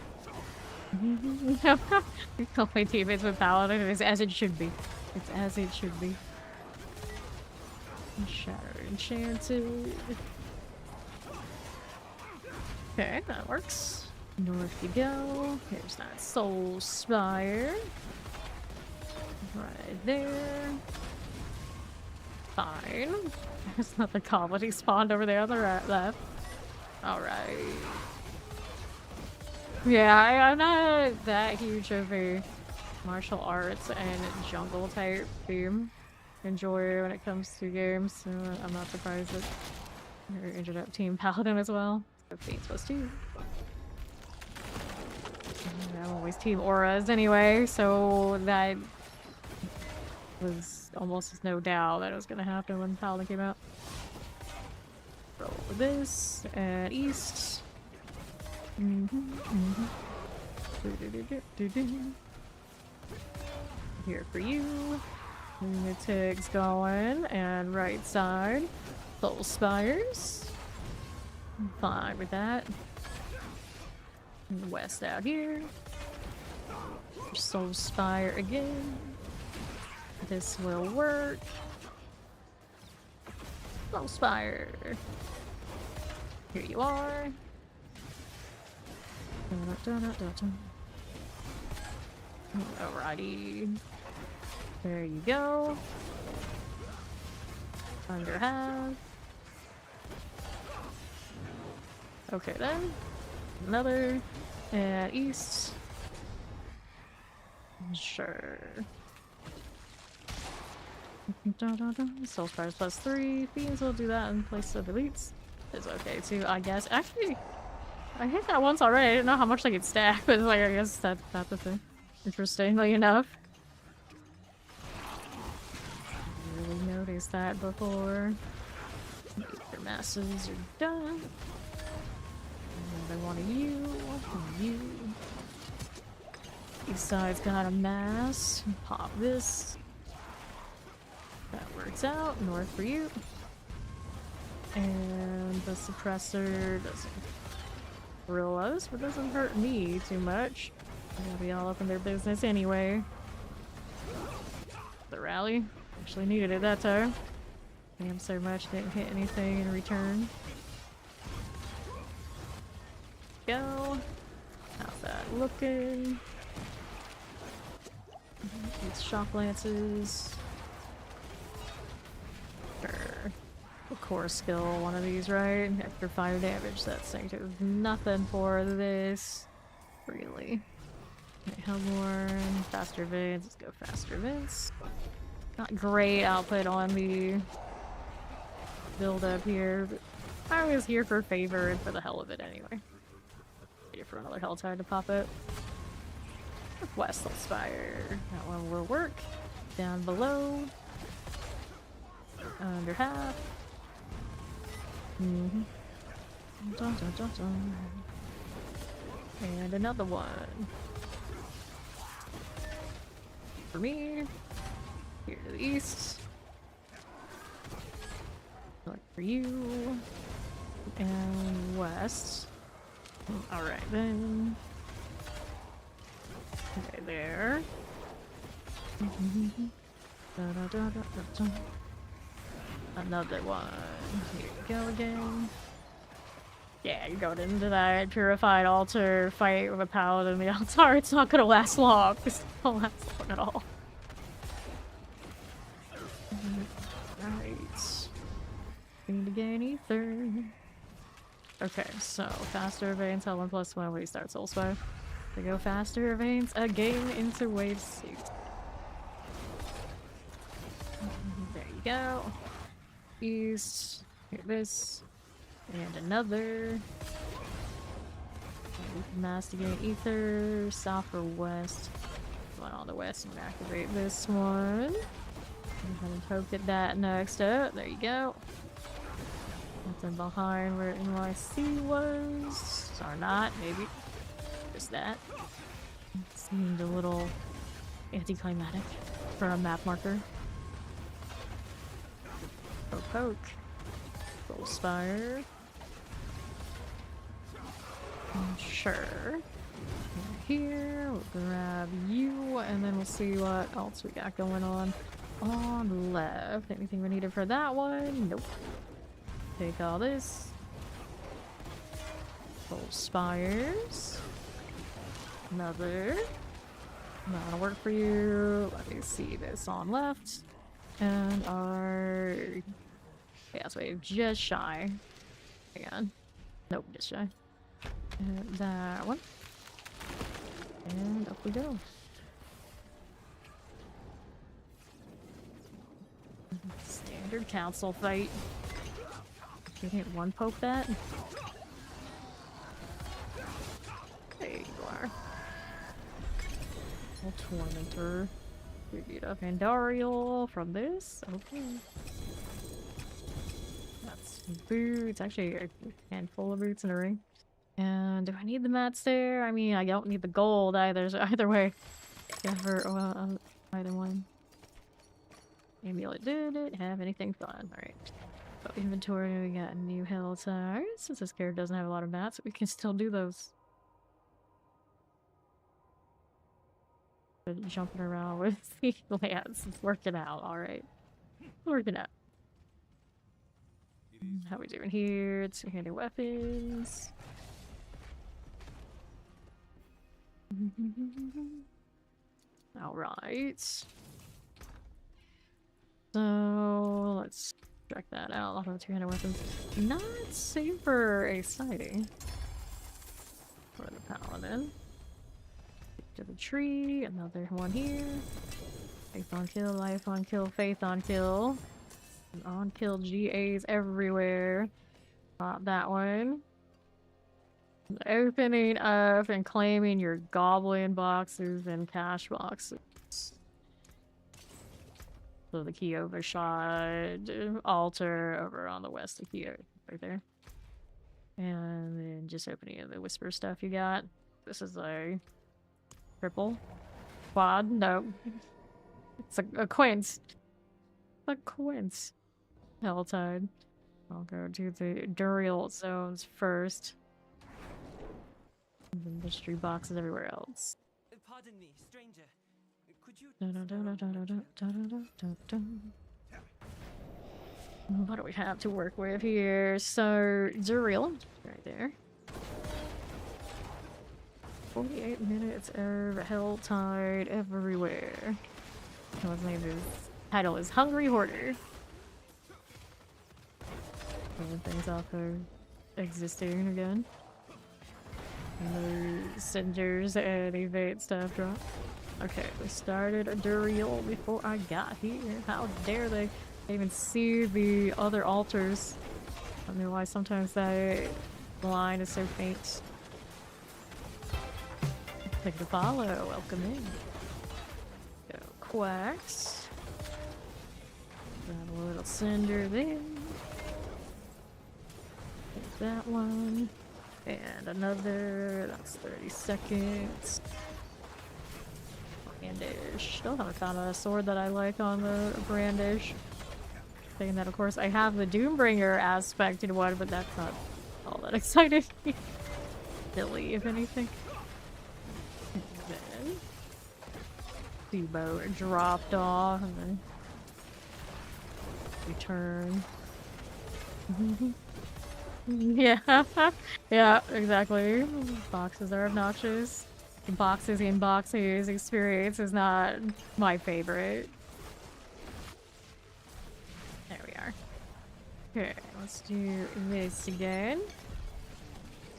I'll play teammates with Paladin. It's as it should be. It's as it should be. Shatter Enchanted. Okay, that works. North you go. Here's that Soul Spire. Right there. Fine. There's another goblin. He spawned over there on the right left. Alright. Yeah, I'm not that huge of a martial arts and jungle type theme enjoyer when it comes to games, so I'm not surprised that I ended up Team Paladin as well. Fate's supposed to. I'm always Team Auras anyway, so that was almost no doubt that it was gonna happen when Paladin came out. Roll with this and east. Here for you. Lunatic's going, and right side. Soul Spires. I'm fine with that. And west out here. Soul Spire again. This will work. Soul Spire. Here you are. Alrighty. There you go. Under half. Okay then. Another. And east. Sure. Soul Spires +3. Fiends will do that in place of elites. It's okay too, I guess. Actually, I hit that once already. I didn't know how much they could stack, but like, I guess that's the thing. Interestingly enough. I really noticed that before. Your masses are done. Another one of you. You. East side's got a mass. Pop this. That works out. North for you. And the suppressor doesn't thrill us, but doesn't hurt me too much. I'm gonna be all up in their business anyway. The rally actually needed it that time. Damn, so much didn't hit anything in return. Go. How's that looking? These shock lances. Sure. The core skill, one of these, right? Extra 5 damage. That thing does nothing for this. Really. Okay, Hellborn, faster Vince. Let's go faster Vince. Not great output on the build up here, but I was here for favor and for the hell of it anyway. Waiting for another Helltide to pop up. Westall Spire. That one will work. Down below. Under half. Dun, dun, dun, dun. And another one. For me. Here to the east. Look for you. And west. Alright then. Okay, there. Another one. Here we go again. Yeah, you're going into that purified altar fight with a paladin in the altar. It's not gonna last long. It's not gonna last long at all. Right. Need to gain ether. Okay, so faster veins, Hell 1+1 when we start Soul Spire. To go faster veins again into wave 6. There you go. East. Hit this. And another. Mastigate ether. South or west. One on the west and activate this one. Go ahead and poke at that next up. There you go. Nothing behind where NYC was. Or not, maybe. Just that. Seemed a little anticlimactic for a map marker. Poke. Soul Spire. Sure. Here, we'll grab you, and then we'll see what else we got going on the left. Anything we needed for that one? Nope. Take all this. Soul Spires. Another. Not gonna work for you. Let me see this on left. And our chaos wave just shy. Hang on. Nope, just shy. And that one. And up we go. Standard council fight. You can't one poke that? There you are. Old Tormentor. We beat up Andariel from this. Okay. That's boots. Actually, a handful of boots in a ring. And do I need the mats there? I mean, I don't need the gold either. So either way, well, either one. Amulet did it. Have anything fun? All right. So inventory. We got a new hell tires. Since this character doesn't have a lot of mats, we can still do those. Jumping around with the lance. It's working out. All right. Working out. How we doing here? Two-handed weapons. All right. So let's check that out. A lot of two-handed weapons. Not super exciting for the paladin. To the tree. Another one here. Faith on kill. Life on kill. Faith on kill. On kill GAs everywhere. Not that one. Opening up and claiming your goblin boxes and cash boxes. So the key overshot altar over on the west, the key right there. And then just opening the whisper stuff you got. This is a triple quad. No, it's a quince. A quince. Helltide. I'll go do the Duriel zones first. And the mystery boxes everywhere else. Pardon me, stranger. Could you What do we have to work with here? So, Duriel, right there. 48 minutes of Hell Tide everywhere. His name is title is Hungry Hoarder. Things off of existing again. And the cinders and evade stuff drop. Okay, we started a Duriel before I got here. How dare they even see the other altars? I don't know why sometimes that line is so faint. Thank you to follow. Welcome in. Go quacks. Got a little cinder there. There's that one. And another. That's 30 seconds. Brandish. Still haven't found a sword that I like on the Brandish. Saying that, of course, I have the Doombringer aspect in one, but that's not all that exciting. Silly, if anything. And then Subo dropped off and then return. Yeah, yeah, exactly. Boxes are obnoxious. Boxes in boxes experience is not my favorite. There we are. Okay, let's do this again.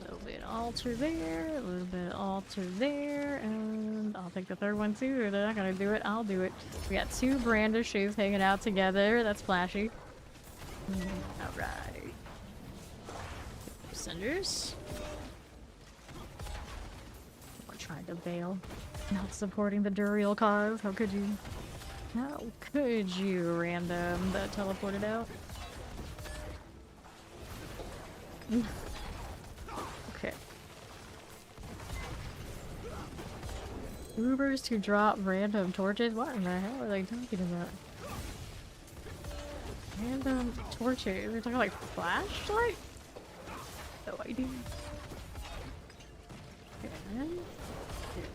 A little bit altar there, a little bit altar there, and I'll take the third one too. They're not gonna do it, I'll do it. We got two brandishes hanging out together. That's flashy. Alright. Cinders. We're trying to bail. Not supporting the Duriel cause. How could you? How could you, random that teleported out? Okay. Ubers to drop random torches? What in the hell are they talking about? Random torches? They're talking like flashlight? No idea. Okay.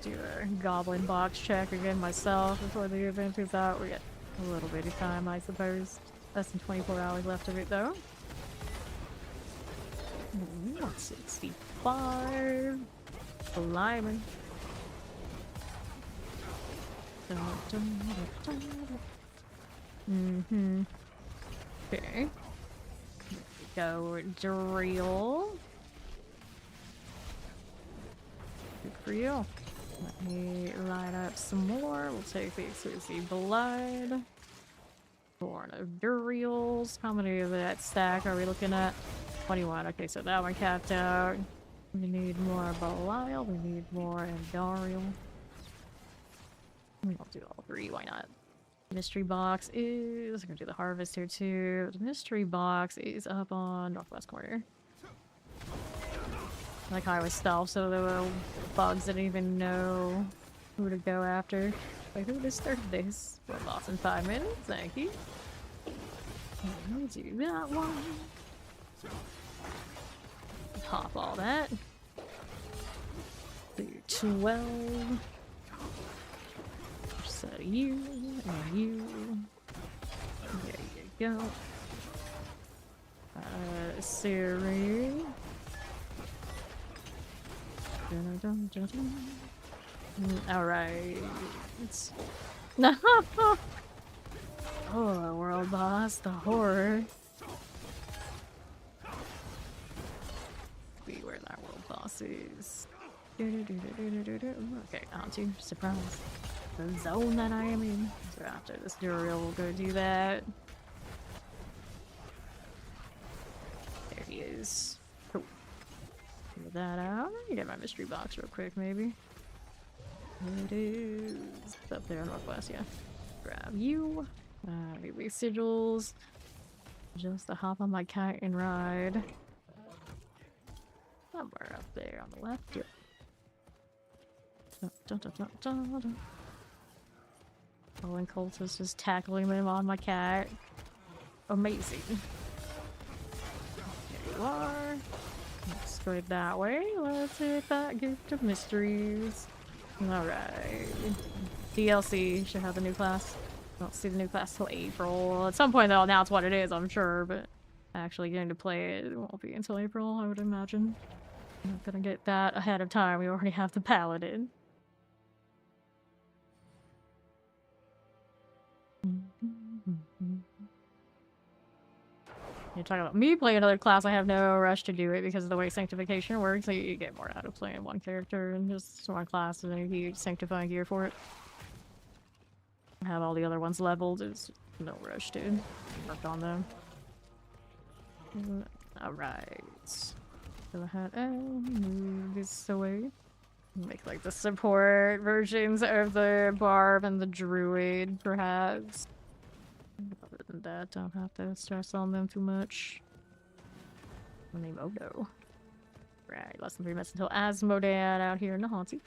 Do a goblin box check again myself before the event is out. We got a little bit of time, I suppose. Less than 24 hours left of it, though. 165. Blimey. Mm-hmm. Okay. Go drill. Good for you. Let me line up some more. We'll take the exclusive blood. Born of Duriels. How many of that stack are we looking at? 21. Okay, so that one capped out. We need more Belial. We need more Andariel. We'll do all three. Why not? Mystery box is... I'm gonna do the harvest here too. The mystery box is up on northwest corner. Like how I was stealth, so the little bugs didn't even know who to go after. Wait, who just started this? Well, boss in 5 minutes. Thank you. Let me do that one. Pop all that. Do 12. So you and you. There you go. Siri. Alright. No! Oh, world boss, the horror. See where that world boss is. Okay, on to surprise. The zone that I am in. So after this Duriel, we'll go do that. There he is. Cool. Get that out. Get my mystery box real quick, maybe. It is up there in northwest, yeah. Grab you. Maybe sigils. Just to hop on my cat and ride. Somewhere up there on the left. Yep. Dun, dun, dun, dun, dun. Fallen cultists just tackling them on my cat. Amazing. you are. Let's go that way. Let's hit that gift of mysteries. Alright. DLC should have the new class. I don't see the new class till April. At some point they'll announce what it is, I'm sure, but actually getting to play it won't be until April, I would imagine. I'm not gonna get that ahead of time. We already have the Paladin. You're talking about me playing another class. I have no rush to do it because of the way sanctification works. You get more out of playing one character and just one class, and then you sanctify gear for it. Have all the other ones leveled. There's no rush to work on them. Alright. Go ahead and move this away. Make like the support versions of the Barb and the Druid, perhaps. Other than that, don't have to stress on them too much. Name Odo. Right, less than 3 minutes until Asmodan out here in the Haunty.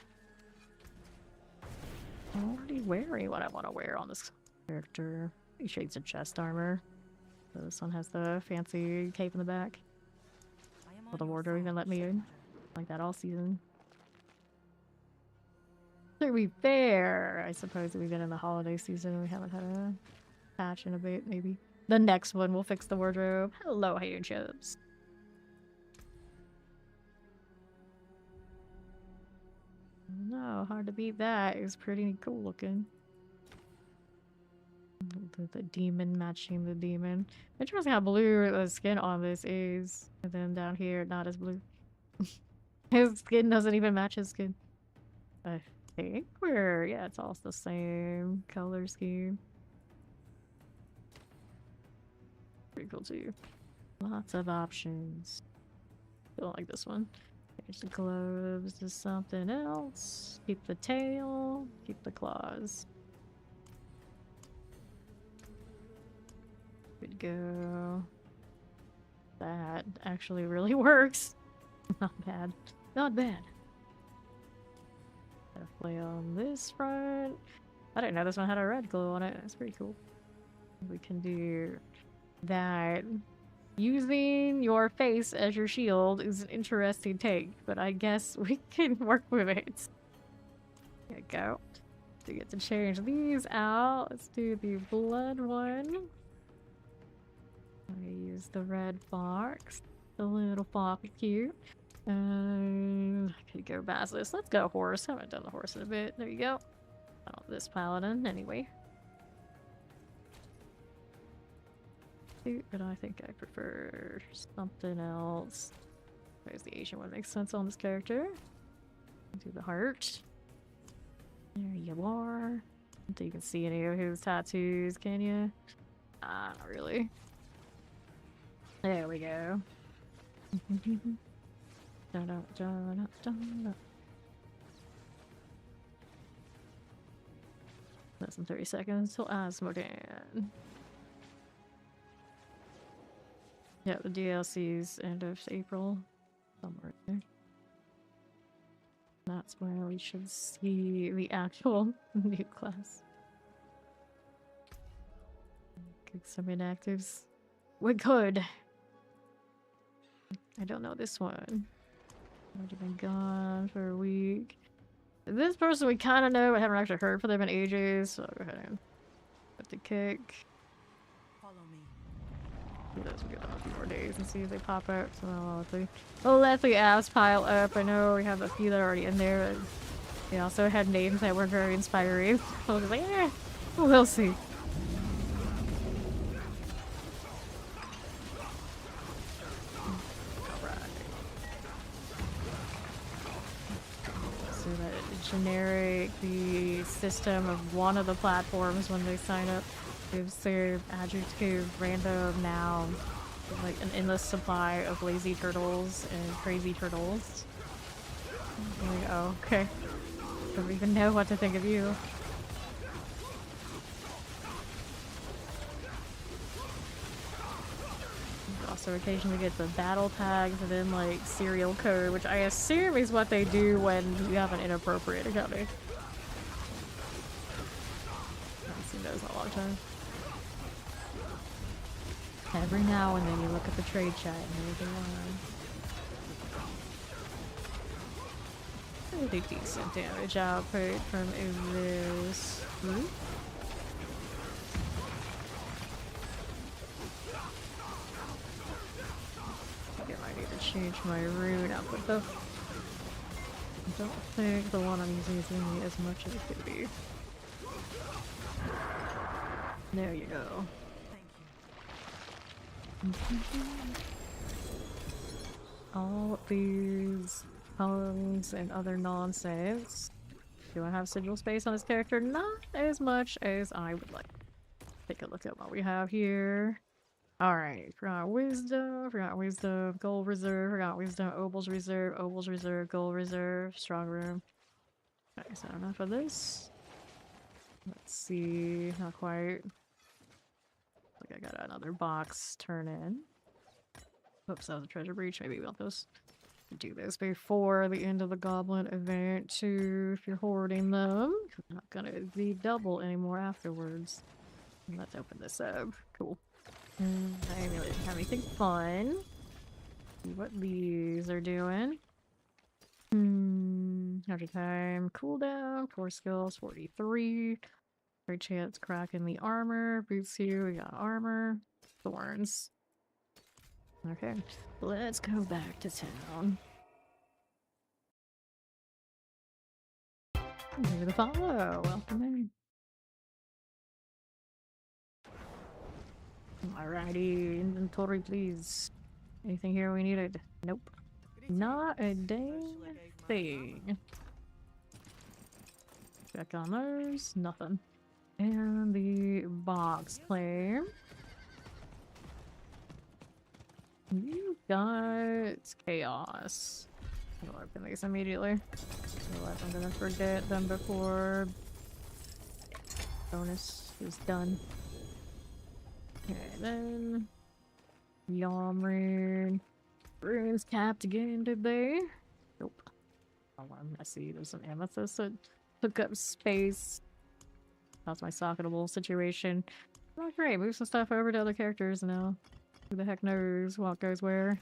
I'm already wearing what I want to wear on this character. He shades of chest armor. So this one has the fancy cape in the back. Will the wardrobe even let me in? Like that all season. To be fair, I suppose we've been in the holiday season. We haven't had a patch in a bit, maybe. The next one will fix the wardrobe. Hello, hater chips. No, hard to beat that. It's pretty cool looking. The demon matching the demon. Interesting how blue the skin on this is. And then down here, not as blue. His skin doesn't even match his skin. I think we're, yeah, it's all the same color scheme. Pretty cool too. Lots of options. Don't like this one. Here's the gloves, do something else. Keep the tail, keep the claws. Good go. That actually really works. Not bad. Not bad. Gotta play on this front. I didn't know this one had a red glow on it. That's pretty cool. We can do that. Using your face as your shield is an interesting take, but I guess we can work with it. There you go. We get to change these out. Let's do the blood one. I use the red fox. The little fox is cute. I could go basilisk. Let's go horse. Haven't done the horse in a bit. There you go. I don't this paladin anyway. But I think I prefer something else. There's the Asian one, makes sense on this character. Do the heart. There you are. I don't think you can see any of his tattoos, can you? Not really. There we go. Less than 30 seconds till Asmodan. Yeah, the DLC's end of April. Somewhere there. That's where we should see the actual new class. Get some inactives. We could. I don't know this one. Already been gone for a week. This person we kind of know, but haven't actually heard from them in ages, so I'll go ahead and put the kick. Follow me. Let's get on a few more days and see if they pop up. So we'll let the apps pile up. I know we have a few that are already in there. And they also had names that weren't very inspiring. I was like, eh, we'll see. So that generic, the system of one of the platforms when they sign up gives their adjective random noun, like an endless supply of lazy turtles and crazy turtles. I'm like, oh, okay. Don't even know what to think of you. You also occasionally get the battle tags and then like serial code, which I assume is what they do when you have an inappropriate accounting. I haven't seen those in a long time. Every now and then you look at the trade chat and there's a line. Pretty decent damage output from this group. I think I might need to change my rune output though. I don't think the one I'm using is giving me as much as it could be. There you go. All these tongues and other nonsense. Do I have sigil space on this character? Not as much as I would like. Take a look at what we have here. Alright, forgot wisdom, gold reserve, forgot wisdom, obels reserve, gold reserve, strong room. Okay, so enough of this. Let's see, not quite. Like I got another box turn in. Oops, that was a treasure breach. Maybe we want those. Do this before the end of the goblin event too, if you're hoarding them. I'm not gonna be double anymore afterwards. Let's open this up. Cool. I really didn't have anything fun. See what these are doing. 100 time cooldown, core skills 43. Great chance cracking the armor. Boots you, we got armor. Thorns. Okay, let's go back to town. Maybe the follow. Welcome in. Alrighty, inventory please. Anything here we needed? Nope. Not a dang thing. Check on those. Nothing. And the box claim. You got chaos. I'll open these immediately. Otherwise I'm gonna forget them before bonus is done. Okay, then Yamrin. Runes capped again, did they? Nope. Oh, I see there's some amethyst that took up space. That's my socketable situation. Oh great, move some stuff over to other characters now. Who the heck knows what goes where?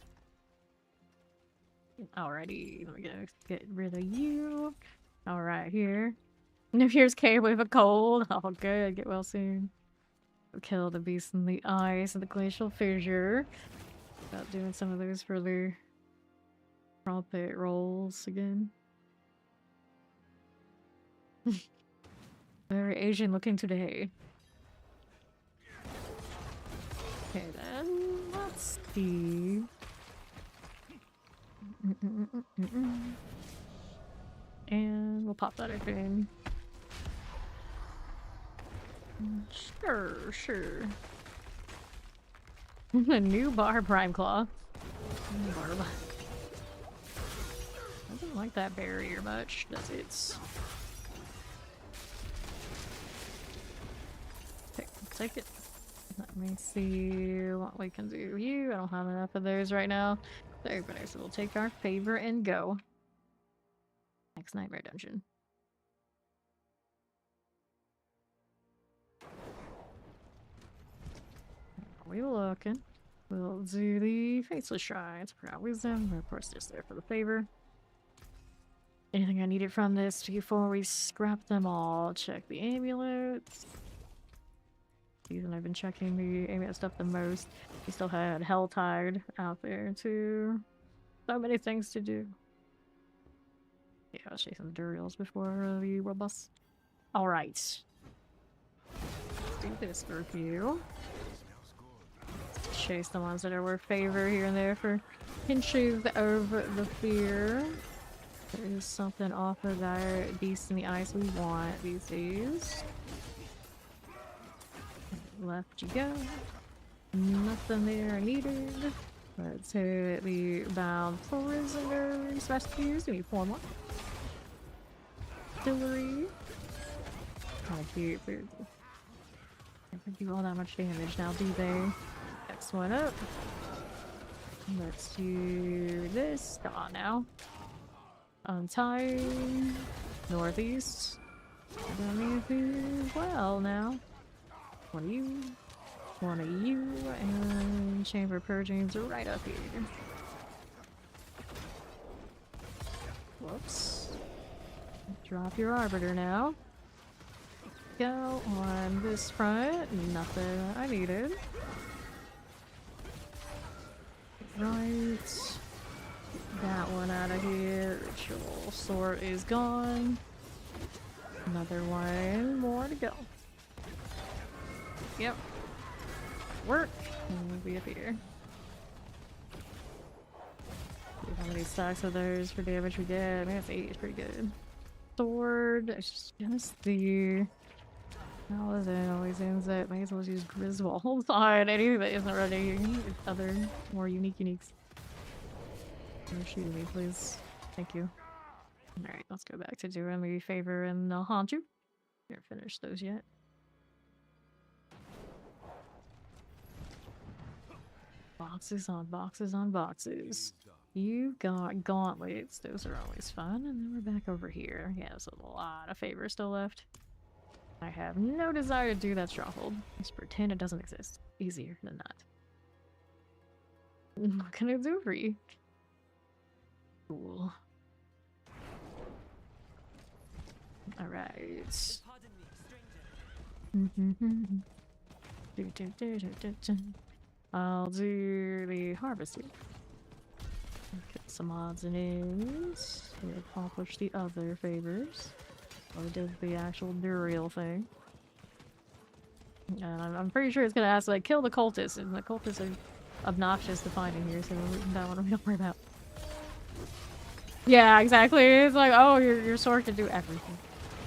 Alrighty, let me get rid of you. Alright, here. And here's Kay with a cold. Oh good, get well soon. We'll kill the beast in the ice and the glacial fissure. About doing some of those for the trumpet rolls again. Very Asian looking today. Okay then, let's see. And we'll pop that open. Sure. A new bar prime claw. Barb. Doesn't like that barrier much, does it? Take it. Let me see what we can do. I don't have enough of those right now. So we'll take our favor and go. Next nightmare dungeon. We looking. We'll do the faceless shrines. Forgot wisdom. Of course, just there for the favor. Anything I needed from this before we scrap them all? Check the amulets. Season I've been checking the amulet stuff the most. We still had Helltide out there too. So many things to do. Yeah, I was chasing the Durials before the world boss. Alright. Let's do this for a few. Chase the ones that are worth favor here and there for pinches of the fear. There is something off of that beast in the ice we want these days. Left you go. Nothing there I needed. Let's hit the bound prisoners rescues. We need 4 more. Artillery. Oh, cute. They don't do all that much damage now, do they? Next one up. Let's do this. Come on now. Untie. Northeast. Let me do well now. What are you? One of you, and chamber purging's right up here. Whoops. Drop your arbiter now. Go on this front. Nothing I needed. Right. That one out of here. Ritual sword is gone. Another one more to go. Yep. Work. And we'll be up here. See how many stacks of those for damage we get. I mean, that's 8. It's pretty good. Sword. It's just the. How is it? Always ends up. Might as well use Griswold on anything that isn't running. Other more uniques. No shooting me, please. Thank you. Alright, let's go back to doing me a favor and I'll haunt you. Haven't finished those yet. Boxes on boxes on boxes. You got gauntlets. Those are always fun. And then we're back over here. Yeah, there's a lot of favors still left. I have no desire to do that stronghold. Just pretend it doesn't exist. Easier than not. What can I do for you? Cool. Alright. I'll do the harvesting. Get some odds and ends. We accomplish the other favors. I did the actual burial thing. And I'm pretty sure it's gonna ask, like, kill the cultists, and the cultists are obnoxious to find in here, so that one we don't worry about. Yeah, exactly. It's like, oh, your sword can do everything.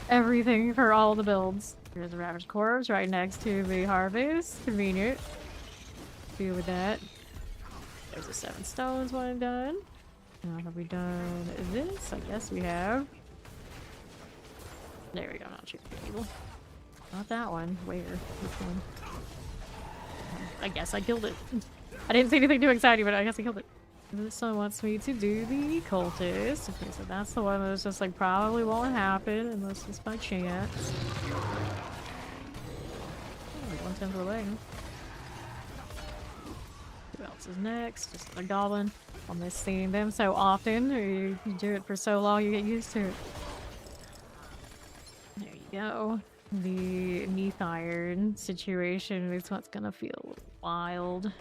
Everything for all the builds. Here's a ravaged corpse right next to the harvest. Convenient. Deal with that. There's the 7 stones one done. Now have we done this? I guess we have. There we go, not shooting people. Not that one. Where? Which one? I guess I killed it. I didn't see anything too exciting, but I guess I killed it. This one wants me to do the cultist. Okay, so that's the one that's just like probably won't happen unless it's by chance. Like 1/10 of the way. Who else is next? Just a goblin. I miss seeing them so often. You do it for so long, you get used to it. There you go. The Neath Iron situation. This one's gonna feel a little wild.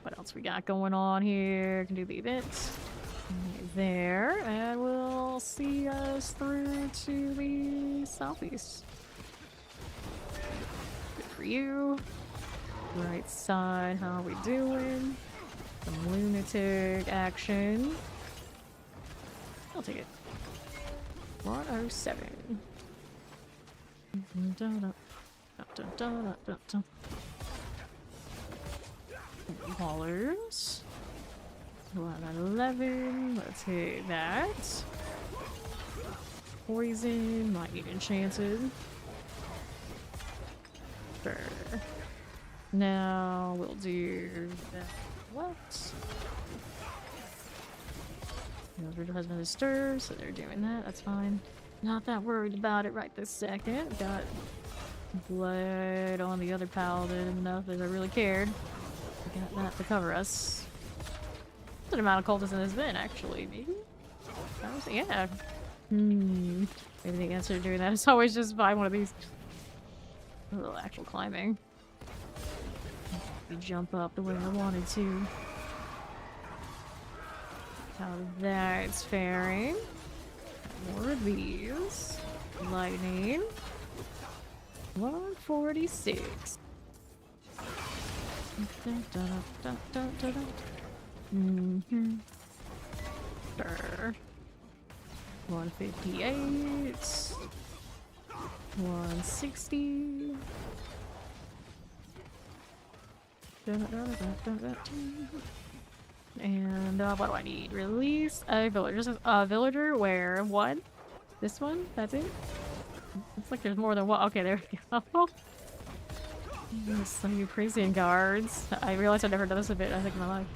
What else we got going on here? Can do the event right there, and we'll see us through to the southeast. Good for you. Right side, how are we doing? Some lunatic action. I'll take it. 107. Haulers. 111. Let's hit that. Poison. Might need enchanted. Sure. Now we'll do that. What? Your husband is stirred, so they're doing that. That's fine. Not that worried about it right this second. Got blood on the other paladin enough that I really cared. Got that to cover us. There's an amount of cultists in this bin, actually. Maybe? Yeah. Maybe the answer to doing that is always just buy one of these. A little actual climbing. Jump up the way I wanted to. How that's faring. More of these. Lightning. 146. Sure. 158. 160. And what do I need? Release a villager. Villager where? One? This one? That's it? Looks like there's more than one. Okay, there we go. There's some new prison guards. I realized I've never done this a bit, I think, in my life.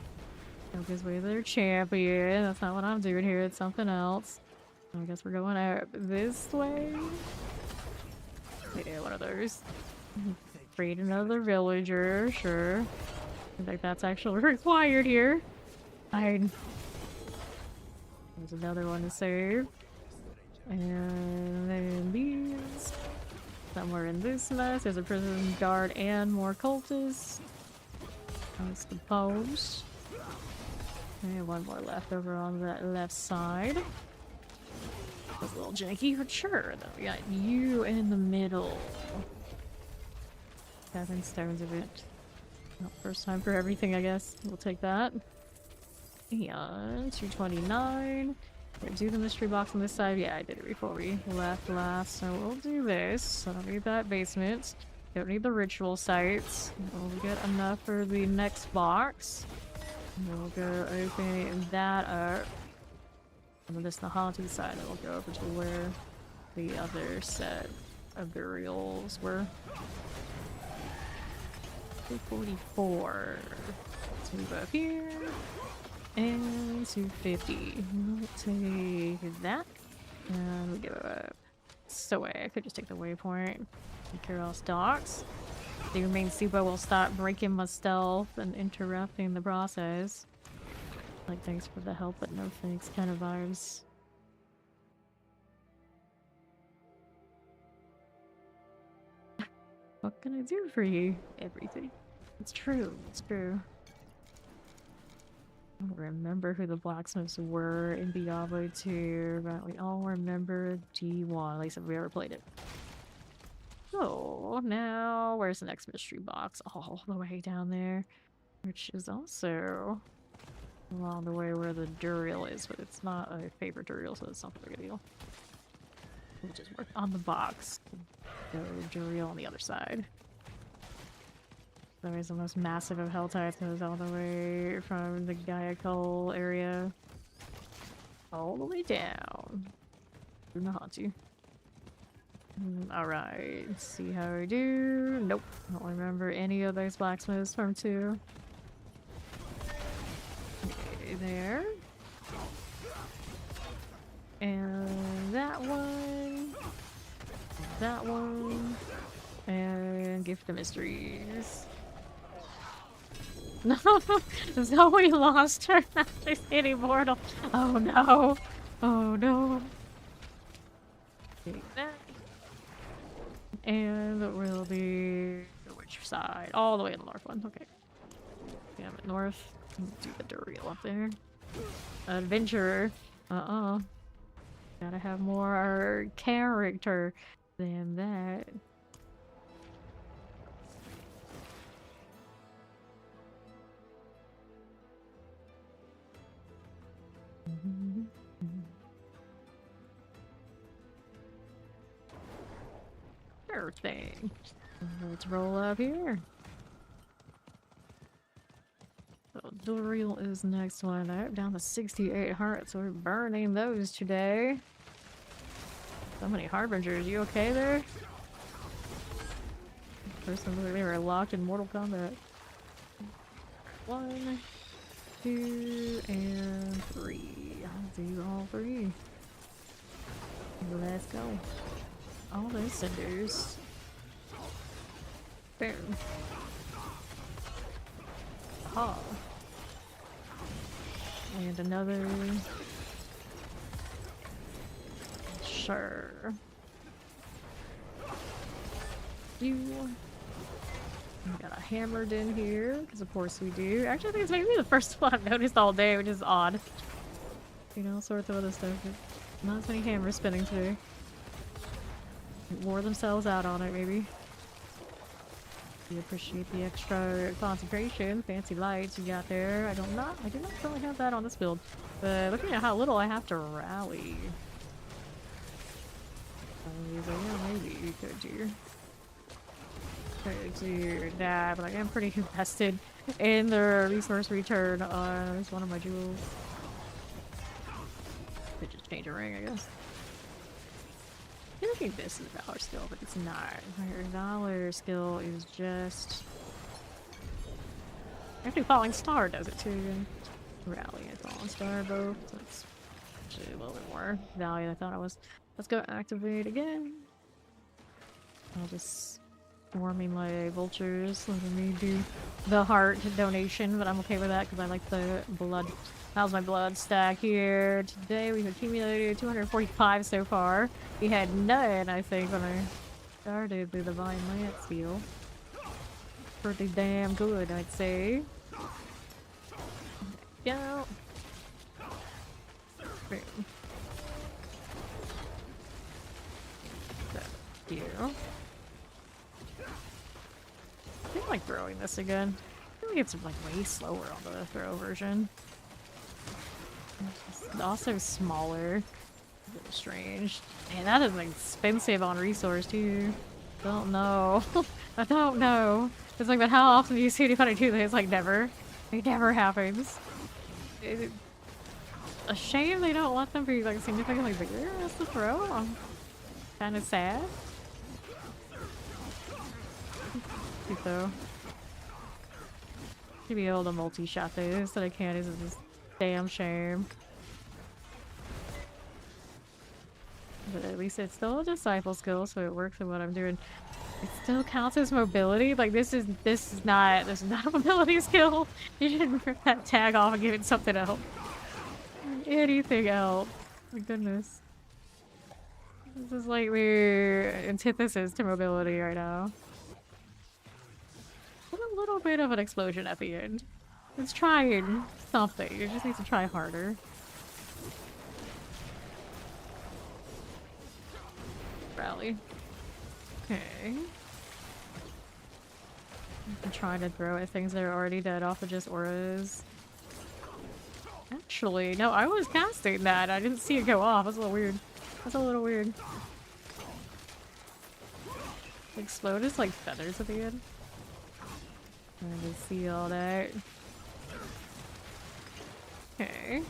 Focus with their champion. That's not what I'm doing here. It's something else. I guess we're going out this way. Yeah, one of those. Create another villager, sure. I think that's actually required here. Fine. There's another one to save. And then these. Somewhere in this mess, there's a prison guard and more cultists. I suppose. And one more left over on that left side. That's a little janky, but sure. Then we got you in the middle. 7 stones of it. Well, first time for everything, I guess. We'll take that. And 229. Do the mystery box on this side. Yeah, I did it before we left last, so we'll do this. I don't need that basement. Don't need the ritual sites. We'll get enough for the next box. We'll go open that up. And then this the haunted side, and we'll go over to where the other set of burials were. 244. Let's move up here. And 250. We'll take that. And we'll give it up. So I could just take the waypoint. Kuros docks. The main Supa will stop breaking my stealth and interrupting the process. Like, thanks for the help, but no thanks kind of vibes. What can I do for you? Everything. It's true. It's true. I don't remember who the blacksmiths were in Diablo 2, but we all remember G1, at least if we ever played it. So, now, where's the next mystery box? All the way down there, which is also along the way where the Duriel is, but it's not a favorite Duriel, so it's not a big deal. We'll just work on the box. The Duriel on the other side. That is the most massive of hell types, goes all the way from the Gaiacol area all the way down to Nahatu. Alright, see how we do. Nope, don't remember any of those blacksmiths from 2. Okay, there. And that one. That one. And Gift of Mysteries. No, Zoe lost her after hitting mortal. Oh no. Oh no. Take that. And we'll be which side? All the way to the north one. Okay. Damn it, north. Do the Duriel up there. Adventurer. Gotta have more character than that. Sure thing. Let's roll up here. So Duriel is next one up, down to 68 hearts. So we're burning those today. So many harbingers. You okay there? Personally, they were locked in Mortal Kombat. 1, 2, and 3. I'll do all 3. Let's go. All those cinders. Boom. Aha. And another. Sure. You. We got a hammered in here, because of course we do. Actually, I think it's maybe the first one I've noticed all day, which is odd. You know, sorts of other stuff, but not as many hammers spinning today. Wore themselves out on it, maybe. We appreciate the extra concentration, fancy lights you got there. I do not really have that on this build. But looking at how little I have to rally. So yeah, maybe you could do. Could do that, but I am pretty invested in the resource return on at least one of my jewels. Could just change a ring, I guess. I think this is Valor skill, but it's not. Her Valor skill is just... Actually, Falling Star does it too. Rally and Falling Star both. So it's actually a little bit more value than I thought it was. Let's go activate again. I'll just swarming like vultures, letting me do the heart donation, but I'm okay with that because I like the blood. How's my blood stack here? Today we've accumulated 245 so far. We had none, I think, when I started the Divine Lance deal. Pretty damn good, I'd say. Yeah. Boom. You. I feel like throwing this again. I feel like it's like way slower on the throw version. It's also smaller. A little strange. Man, that is expensive on resource too. Don't know. I don't know. It's like, but how often do you see anybody do this? Like never. It never happens. A shame they don't let them be like significantly bigger as the throw. I'm kind of sad. Though. To be able to multi-shot those that I can't is a damn shame. But at least it's still a disciple skill, so it works in what I'm doing. It still counts as mobility. Like this is not a mobility skill. You shouldn't rip that tag off and give it something else. Anything else. My goodness. This is like the antithesis to mobility right now. A little bit of an explosion at the end. It's trying something. You just need to try harder. Rally. Okay. I'm trying to throw at things that are already dead off of just auras. Actually, no, I was casting that. I didn't see it go off. That's a little weird. That's a little weird. Explode is like feathers at the end. Trying to see all that. Okay.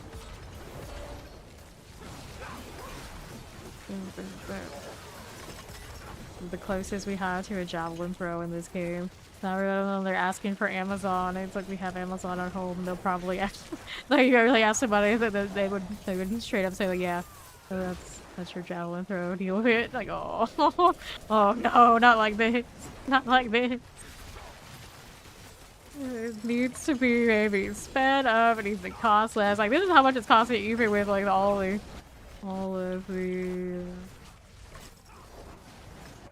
The closest we have to a javelin throw in this game. Now they're asking for Amazon. It's like we have Amazon at home. They'll probably ask, like you really ask somebody that they would straight up say like, yeah, so that's your javelin throw. Deal with it. Like, oh, oh no, not like this, not like this. It needs to be maybe sped up. It needs to cost less. Like this is how much it's costing even with like all of the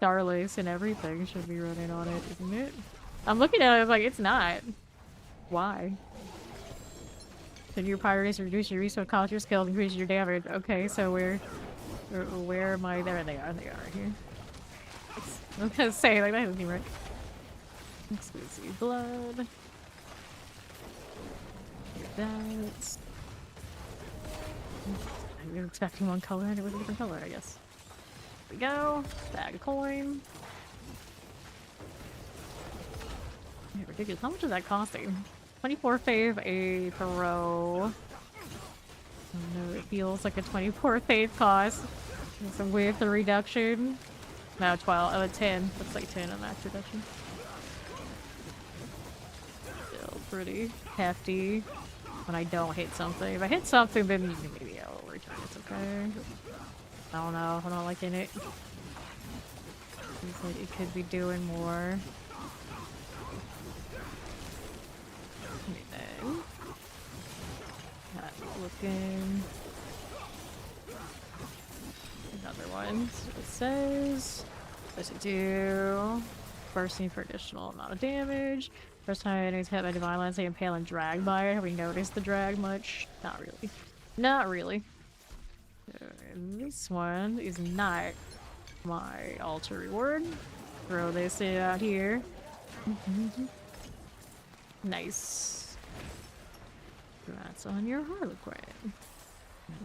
Starlace and everything should be running on it, isn't it? I'm looking at it like it's not. Why? Then your pirates reduce your resource cost, your skill, increase your damage. Okay, so where am I? There they are here. I was gonna say like that doesn't seem right. Exclusive blood. That's. I was expecting one color and it was a different color, I guess. There we go. Bag of coin. Yeah, ridiculous. How much is that costing? 24 fave a throw. Oh no, it feels like a 24 fave cost. It's a width reduction. No, 12. Oh, 10. Looks like 10 on max reduction. Still pretty hefty when I don't hit something. If I hit something, then maybe I'll return. It's okay. I don't know. I'm not liking it. Seems like it could be doing more. Anything. Not looking. Another one. So it says. Does it do? Bursting for additional amount of damage. First time enemies hit by Divine Lance, they impale and drag by it. Have we noticed the drag much? Not really. Not really. This one is not my altar reward. Throw this out here. Nice. That's on your Harlequin.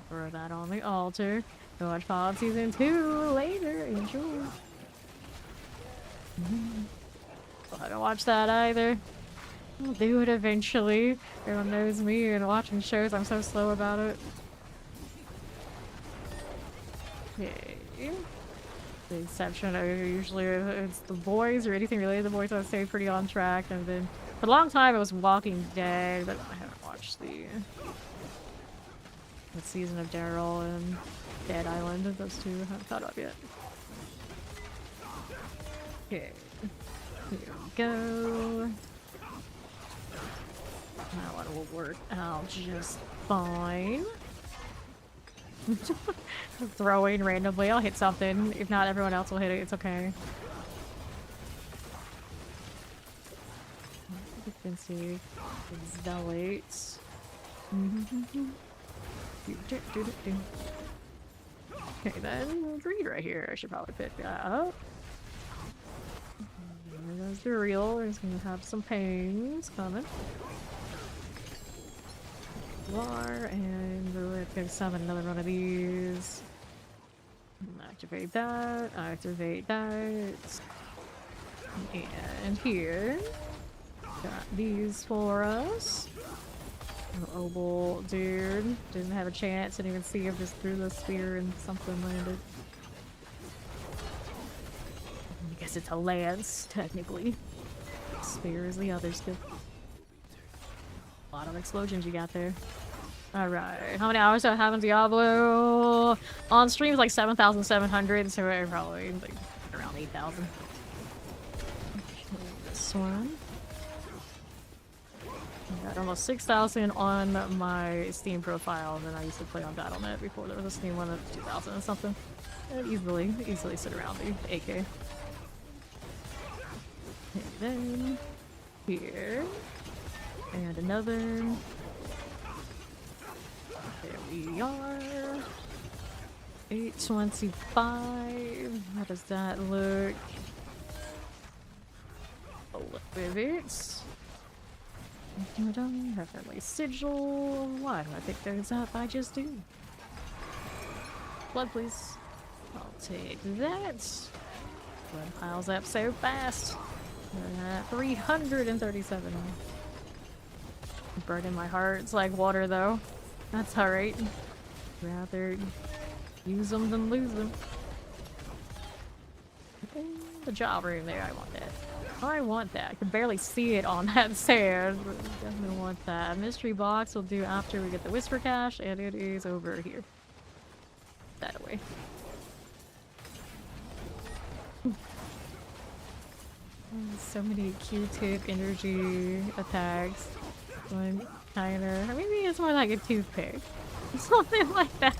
Throw that on the altar. Go watch Fallout Season 2 later. Enjoy. Well, I don't watch that either. I'll do it eventually. Everyone knows me and watching shows, I'm so slow about it. Okay. The exception, usually it's the boys or anything related to the boys, I stay pretty on track. And then for a long time it was Walking Dead, but I haven't watched the season of Daryl and Dead Island. Those two I haven't thought of yet. Okay. Here we go. That one will work out just fine. Throwing randomly, I'll hit something. If not, everyone else will hit it. It's okay. Defensive. Zealots. Okay, then Greed right here. I should probably pick that up. There goes the real. He's gonna have some pains coming. And we're gonna summon another one of these. Activate that. Activate that. And here. Got these for us. Oval dude didn't have a chance. Didn't even see him. Just threw the spear and something landed. I guess it's a lance, technically. Spear is the other skill. A lot of explosions you got there. Alright. How many hours do I have in Diablo? On stream is like 7,700, so I probably like around 8,000. This one. I got almost 6,000 on my Steam profile, and then I used to play on Battle.net before there was a Steam one of 2,000 and something. I'd easily sit around the 8K. And then here. And another. There we are. 825. How does that look? A little bit. Heavenly Sigil. Why do I pick those up? I just do. Blood, please. I'll take that. Blood piles up so fast. We're at 337. Burning my heart. It's like water, though. That's alright. Rather use them than lose them. The job room there. I want that. I want that. I can barely see it on that sand. But definitely want that. Mystery box will do after we get the Whisper Cache, and it is over here. That away. So many Q-tip energy attacks. One kinda. Or maybe it's more like a toothpick. Something like that.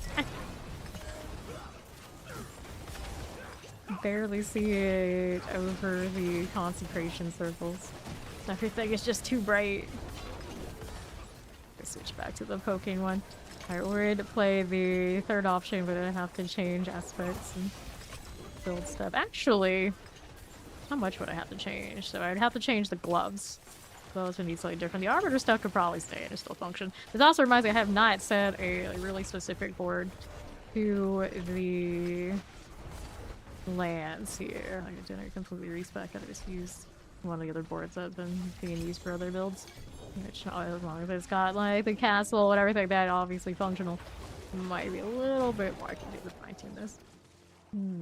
Barely see it over the concentration circles. Everything is just too bright. Let's switch back to the poking one. I would play the third option, but I have to change aspects and build stuff. Actually, how much would I have to change? So I'd have to change the gloves. Those would be slightly different. The arbiter stuff could probably stay and still function. This also reminds me I have not set a really specific board to the lands here. I didn't completely respec. I just used one of the other boards that's been being used for other builds. Which, as long as it's got like the castle and everything like that, obviously functional. Might be a little bit more I can do to fine tune this.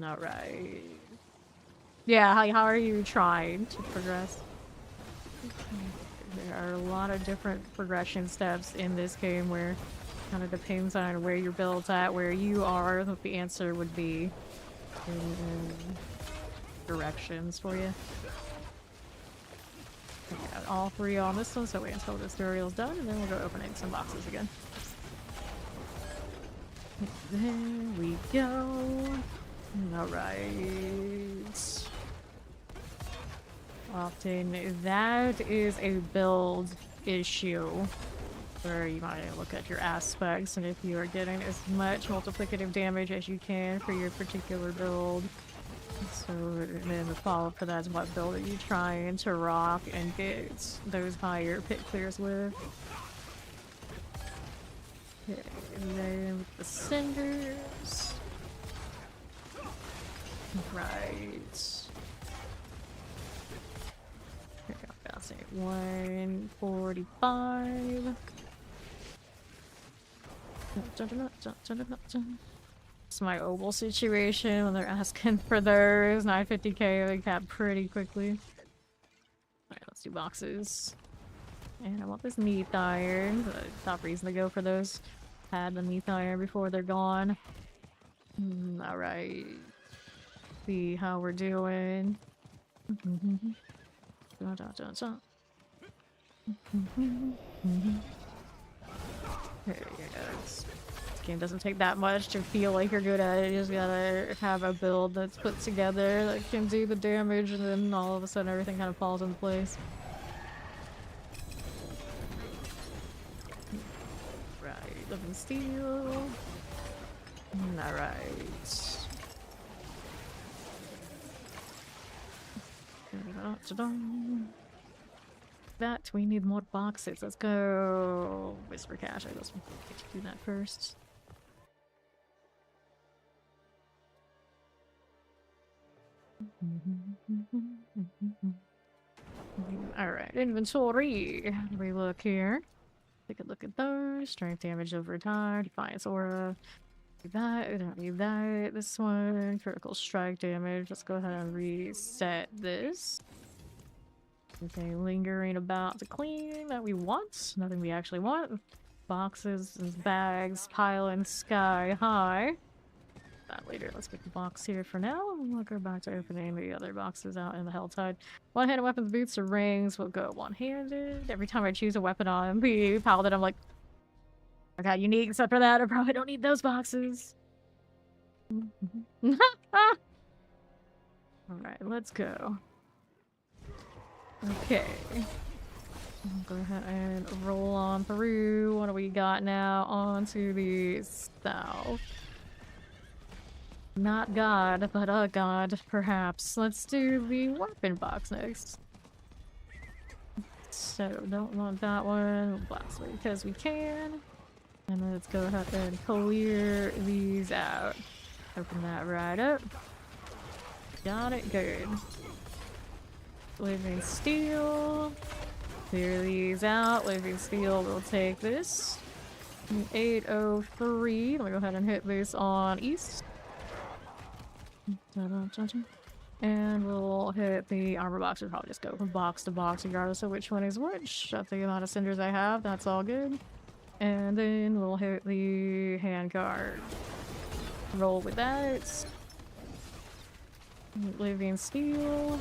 Alright. Yeah, how are you trying to progress? There are a lot of different progression steps in this game where it kind of depends on where your build's at, where you are, what the answer would be in directions for you. I got all three on this one, so wait until this tutorial's done, and then we'll go opening some boxes again. There we go. Alright. Often that is a build issue where you might look at your aspects and if you are getting as much multiplicative damage as you can for your particular build. So then the follow-up for that is what build are you trying to rock and get those higher pit clears with. Okay, and then with the cinders. Right. I'll say 145. It's my oval situation when they're asking for theirs. 950k, they cap pretty quickly. Alright, let's do boxes. And I want this meat iron. Top reason to go for those. Had the meat iron before they're gone. Alright. See how we're doing. Da, da, da, da. Okay, this game doesn't take that much to feel like you're good at it. You just gotta have a build that's put together that can do the damage, and then all of a sudden everything kind of falls into place. Right, living steel. Alright. That we need more boxes. Let's go. Whisper Cache. I guess we'll get to do that first. Alright, inventory. We look here. Take a look at those. Strength damage over time. Defiance aura. Need that. We don't need that. This one. Critical strike damage. Let's go ahead and reset this. Okay, lingering about to clean that we want. Nothing we actually want. Boxes and bags piling sky high. That later. Let's get the box here for now. We'll go back to opening the other boxes out in the Helltide. One-handed weapons, boots, or rings will go one-handed. Every time I choose a weapon on the Paladin, I'm like, I got unique, except for that. I probably don't need those boxes. Alright, let's go. Okay. I'll go ahead and roll on through. What do we got now? On to the south. Not God, but a god, perhaps. Let's do the weapon box next. So, don't want that one. Blast it because we can. And then let's go ahead and clear these out. Open that right up. Got it, good. Living steel. Clear these out. Living steel will take this. 803. Let me go ahead and hit this on east. And we'll hit the armor box. We'll probably just go from box to box regardless of which one is which. Of the amount of cinders I have, that's all good. And then we'll hit the handguard. Roll with that. Living steel.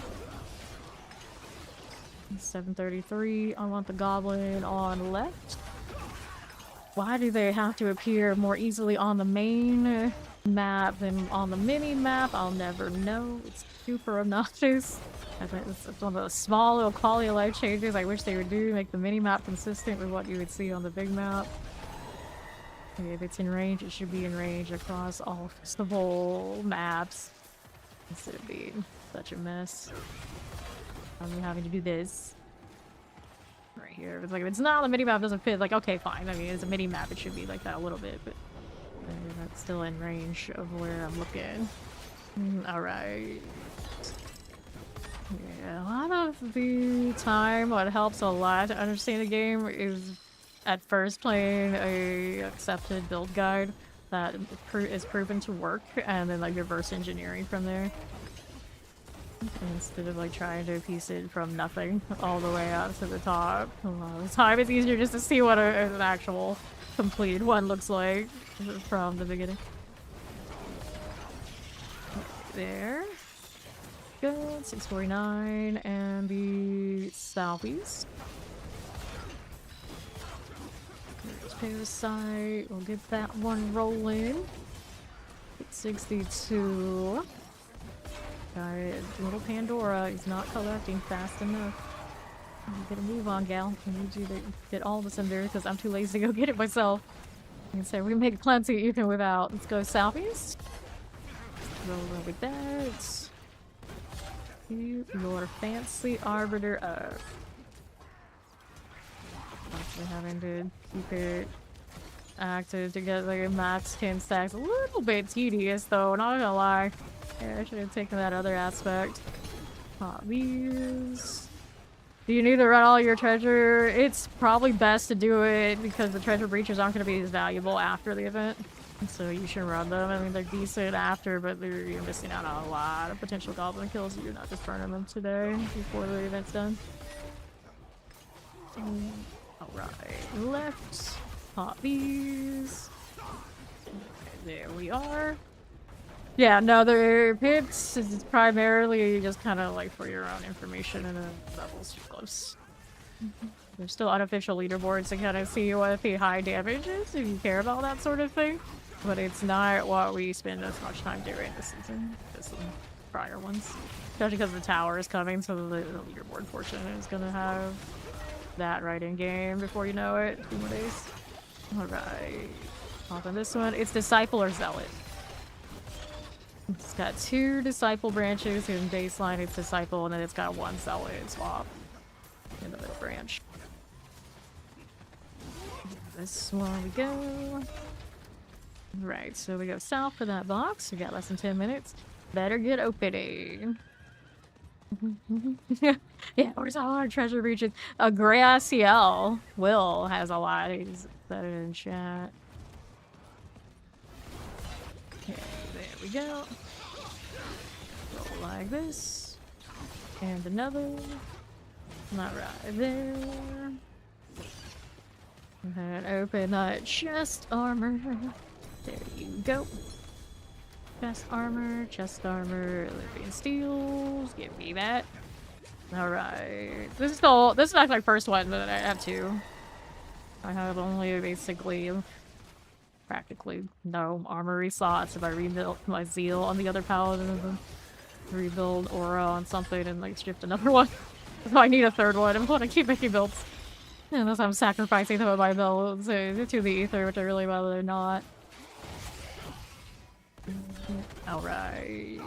733. I want the goblin on left. Why do they have to appear more easily on the main map than on the mini map? I'll never know. It's super obnoxious. I think it's one of those small little quality of life changes I wish they would do to make the mini map consistent with what you would see on the big map. Okay, if it's in range, it should be in range across all the whole maps instead of being such a mess. I'm having to do this right here. It's like if it's not on the mini map, doesn't fit. Like, okay, fine. I mean, it's a mini map. It should be like that a little bit, but that's still in range of where I'm looking. All right. Yeah, a lot of the time, what helps a lot to understand the game is at first playing a accepted build guide that is proven to work, and then like reverse engineering from there. Instead of like trying to piece it from nothing all the way up to the top. A lot of the time it's easier just to see what an actual complete one looks like from the beginning. There. Good. 649 and the southeast. There's Parasite. We'll get that one rolling. 62. Got it. Little Pandora is not collecting fast enough. Get a move on, gal. I need you to get all this in there because I'm too lazy to go get it myself. Like I said, we can make plenty even without. Let's go southeast. Roll over that. Keep your fancy arbiter up. Actually having to keep it active to get like a max 10 stacks. A little bit tedious though, not gonna lie. Yeah, I should have taken that other aspect. These. Do you need to run all your treasure? It's probably best to do it because the treasure breaches aren't going to be as valuable after the event. So you should run them. I mean, they're decent after, but you're missing out on a lot of potential goblin kills if you're not just burning them today before the event's done. Alright, left. Pop these. There we are. Yeah, no, the pits is primarily just kind of like for your own information and levels too close. There's still unofficial leaderboards to kind of see what the high damage is if you care about that sort of thing. But it's not what we spend as much time doing this season as the prior ones. Especially because the tower is coming, so the leaderboard portion is gonna have that right in game before you know it. 2 more days. Alright. Hop on this one. It's Disciple or Zealot. It's got 2 Disciple branches. In baseline, it's Disciple, and then it's got 1 Zealot swap in the middle branch. This one we go. Right, so we go south for that box. We got less than 10 minutes. Better get opening. Yeah, where's all our treasure regions? A Graciel. Will has a lot. He's said it in chat. Okay, there we go. Roll like this. And another. Not right there. And then open that chest armor. There you go. Chest armor, living steels. Give me that. Alright. This is like my first one, but I have 2. I have only basically practically no armory slots if I rebuild my zeal on the other paladin and then rebuild aura on something and like shift another one. So I need a 3rd one. I want to keep making builds. Unless I'm sacrificing some of my builds to the ether, which I really rather not. Alright.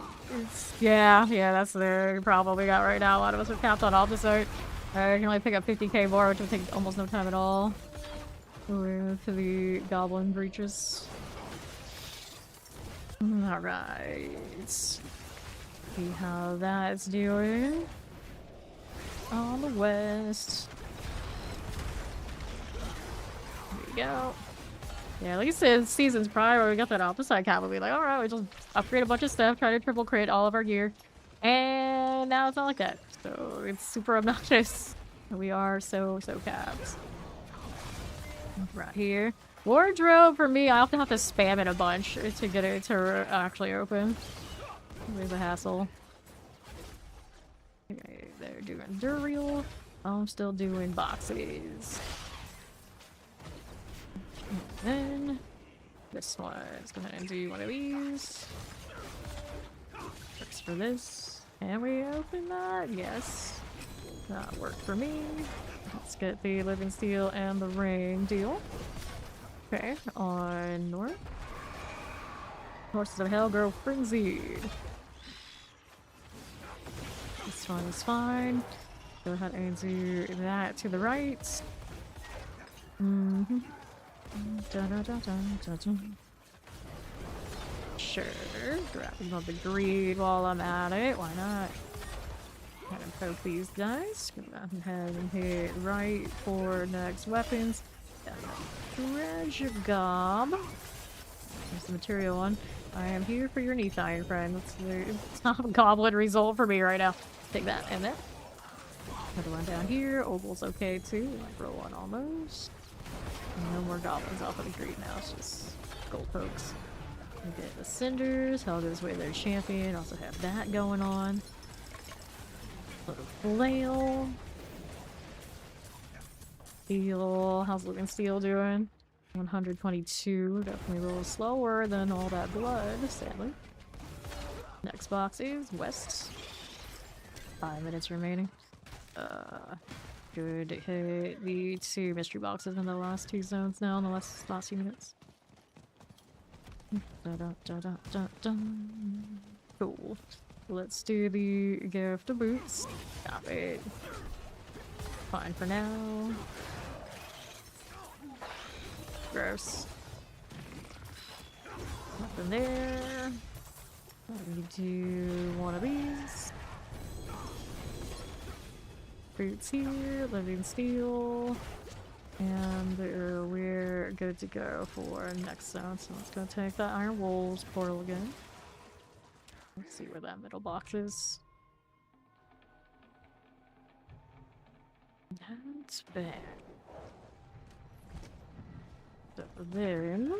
Yeah, that's there. You probably got right now. A lot of us are capped on opposite. I can only pick up 50k more, which would take almost no time at all. Over to the goblin breaches. Alright. See how that's doing. On the west. There we go. Yeah, at least in seasons prior when we got that opposite cap, we'd be like, alright, we just upgrade a bunch of stuff, try to triple crit all of our gear. And now it's not like that. So it's super obnoxious. We are so capped. Right here. Wardrobe for me, I often have to spam it a bunch to get it to actually open. There's a hassle. Okay, they're doing Duriel. I'm still doing boxes. And then this one, let's go ahead and do one of these. Works for this. Can we open that? Yes. That worked for me. Let's get the living steel and the ring deal. Okay, on north. Horses of Hell grow frenzied. This one is fine. Go ahead and do that to the right. Sure. Grabbing all the greed while I'm at it. Why not? Kind of poke these guys. Go ahead and hit right for next weapons. Treasure gob. There's the material one. I am here for your knee iron, friend. That's the top goblin result for me right now. Take that and there. Another one down here. Ogle's okay too. Throw one almost. No more goblins off of the greed now. It's just gold pokes. We get the cinders. Helga's way their champion. Also have that going on. Little flail. Steel. How's Living Steel doing? 122. Definitely a little slower than all that blood, sadly. Next box is west. 5 minutes remaining. Good hit the 2 mystery boxes in the last 2 zones now in the last few minutes. Cool. Let's do the gift of boots. Stop it. Fine for now. Gross. Nothing there. We do one of these. Boots here, living steel. And we're good to go for next zone. So let's go take that Iron Wolves portal again. Let's see where that middle box is. That's bad. So then,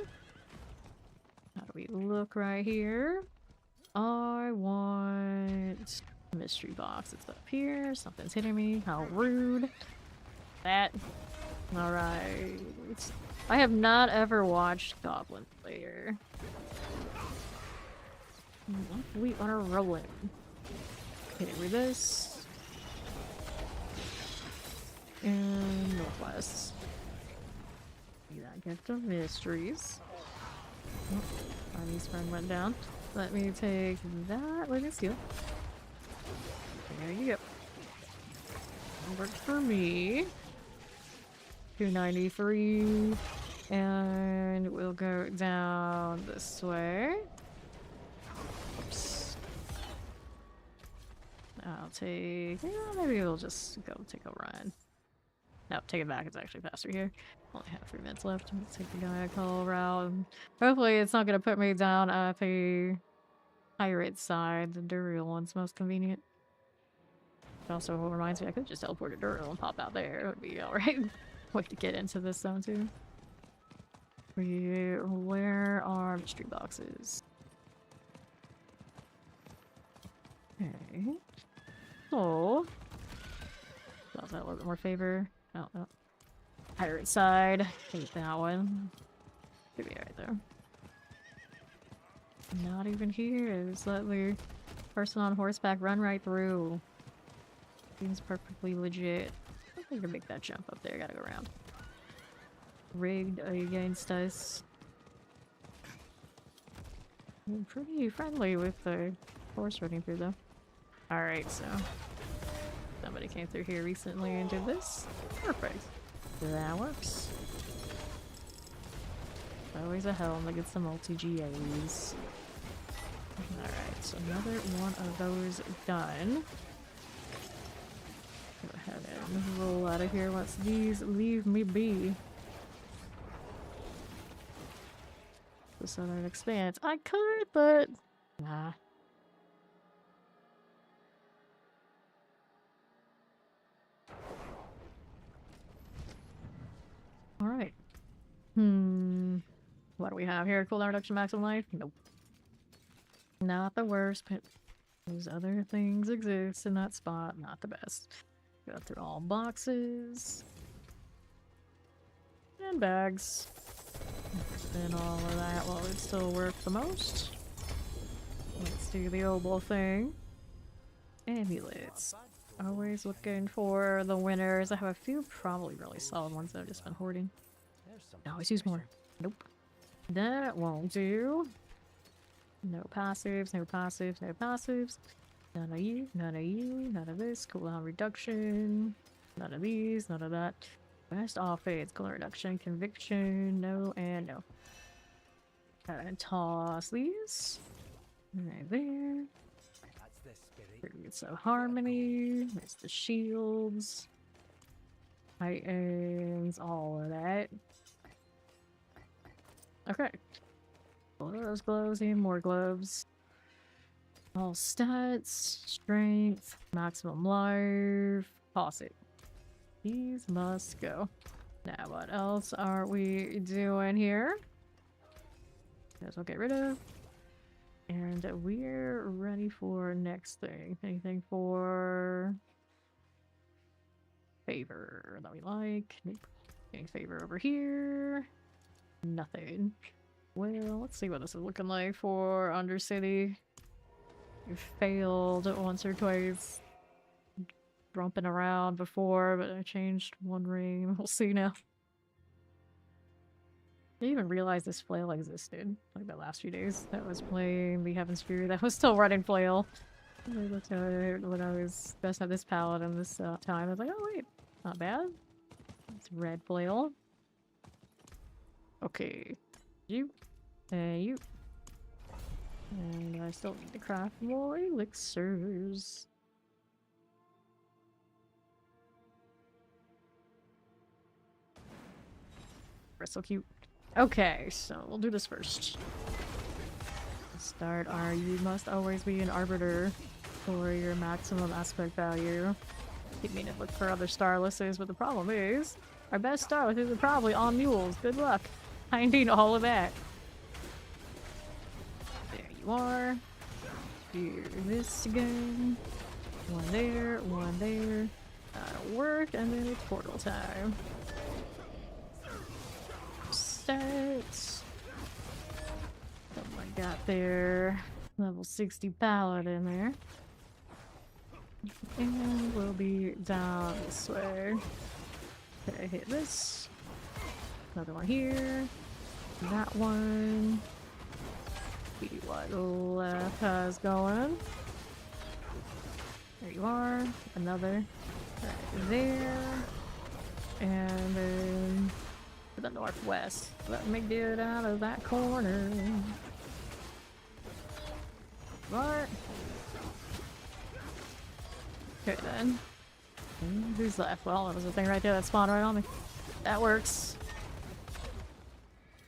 how do we look right here? I want mystery box. It's up here. Something's hitting me. How rude. That. Alright. I have not ever watched Goblin Slayer. We are rolling. Okay, read this. And Northwest. That gift of mysteries. Oh, Army's friend went down. Let me take that. Let me steal. There you go. That worked for me. 293. And we'll go down this way. Oops. I'll take... Yeah, maybe we'll just go take a run. No, take it back. It's actually faster here. Only have 3 minutes left. Let's take the Gaiacol route. Hopefully it's not going to put me down at the pirate side. The Duriel one's most convenient. It also reminds me I could just teleport to Duriel and pop out there. It would be alright. Way to get into this zone too. Where are mystery boxes? Okay. Oh. Does that a little bit more favor? Oh, no. Pirate side. Hate that one. Could be right there. Not even here. Just let the person on horseback run right through. Seems perfectly legit. I think I can make that jump up there. Gotta go around. Rigged against us. I'm pretty friendly with the horse running through though. Alright, so somebody came through here recently and did this. Perfect. That works. Always a helm to get some multi-GAs. Alright, so another one of those done. Go ahead and roll out of here once these leave me be. The Southern Expanse. I could, but nah. Alright. What do we have here? Cooldown reduction, maximum life? Nope. Not the worst, but those other things exist in that spot. Not the best. Go through all boxes. And bags. And all of that while it still works the most. Let's do the obol thing. Amulets. Always looking for the winners. I have a few probably really solid ones that I've just been hoarding. I always use more. Nope. That won't do. No passives, no passives, no passives. None of you, none of you, none of this. Cooldown reduction. None of these, none of that. Best offense, cooldown reduction, conviction, no, and no. Gotta toss these. Right there. So harmony, there's the shields, Titans, all of that. Okay. Those gloves and more gloves. All stats, strength, maximum life, toss it. These must go. Now what else are we doing here? Guess we'll get rid of. And we're ready for next thing. Anything for favor that we like? Nope. Any favor over here? Nothing. Well, let's see what this is looking like for Undercity. We failed once or twice. Romping around before, but I changed one ring. We'll see now. I didn't even realize this flail existed, like the last few days that I was playing the Heaven Spear. That was still running flail. When I was best at this paladin this time, I was like, oh wait, not bad. It's red flail. Okay, you, and you. And I still need to craft more elixirs. We're so cute. Okay, so we'll do this first. Start our you must always be an arbiter for your maximum aspect value. Keep meaning to look for other starlesses, but the problem is our best starlesses are probably on mules. Good luck finding all of that. There you are. do this again. One there, one there. That'll work, and then it's portal time. Starts. Oh my god, there. Level 60 Paladin there. And we'll be down this way. Okay, hit this. Another one here. That one. See what left has going. There you are. Another. Right there. And then to the northwest. Let me get out of that corner. Right. Okay then. Who's left? Well, there was a thing right there that spawned right on me. That works.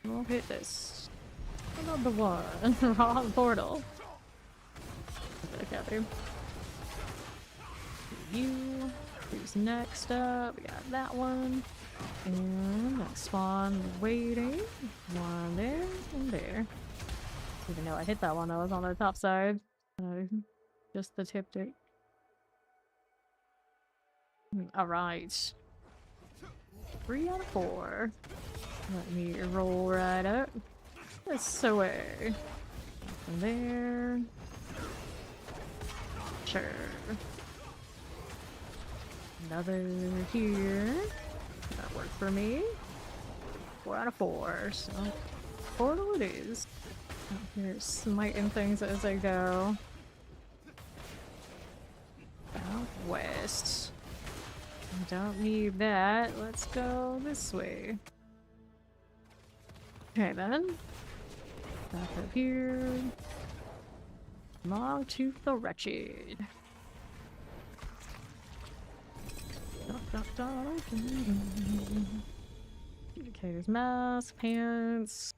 We'll hit this. Another one. Wrong portal. Okay, you. Who's next up? We got that one. And next spawn waiting. One there and there. Even though I hit that one, I was on the top side. Just the tipped it. Alright. 3 out of 4. Let me roll right up. This way. From there. Sure. Another here. That worked for me. 4 out of 4. So portal it is. Out here smiting things as I go. Southwest. Don't need that. Let's go this way. Okay then. Back up here. Long to the wretched. Educator's mask, pants.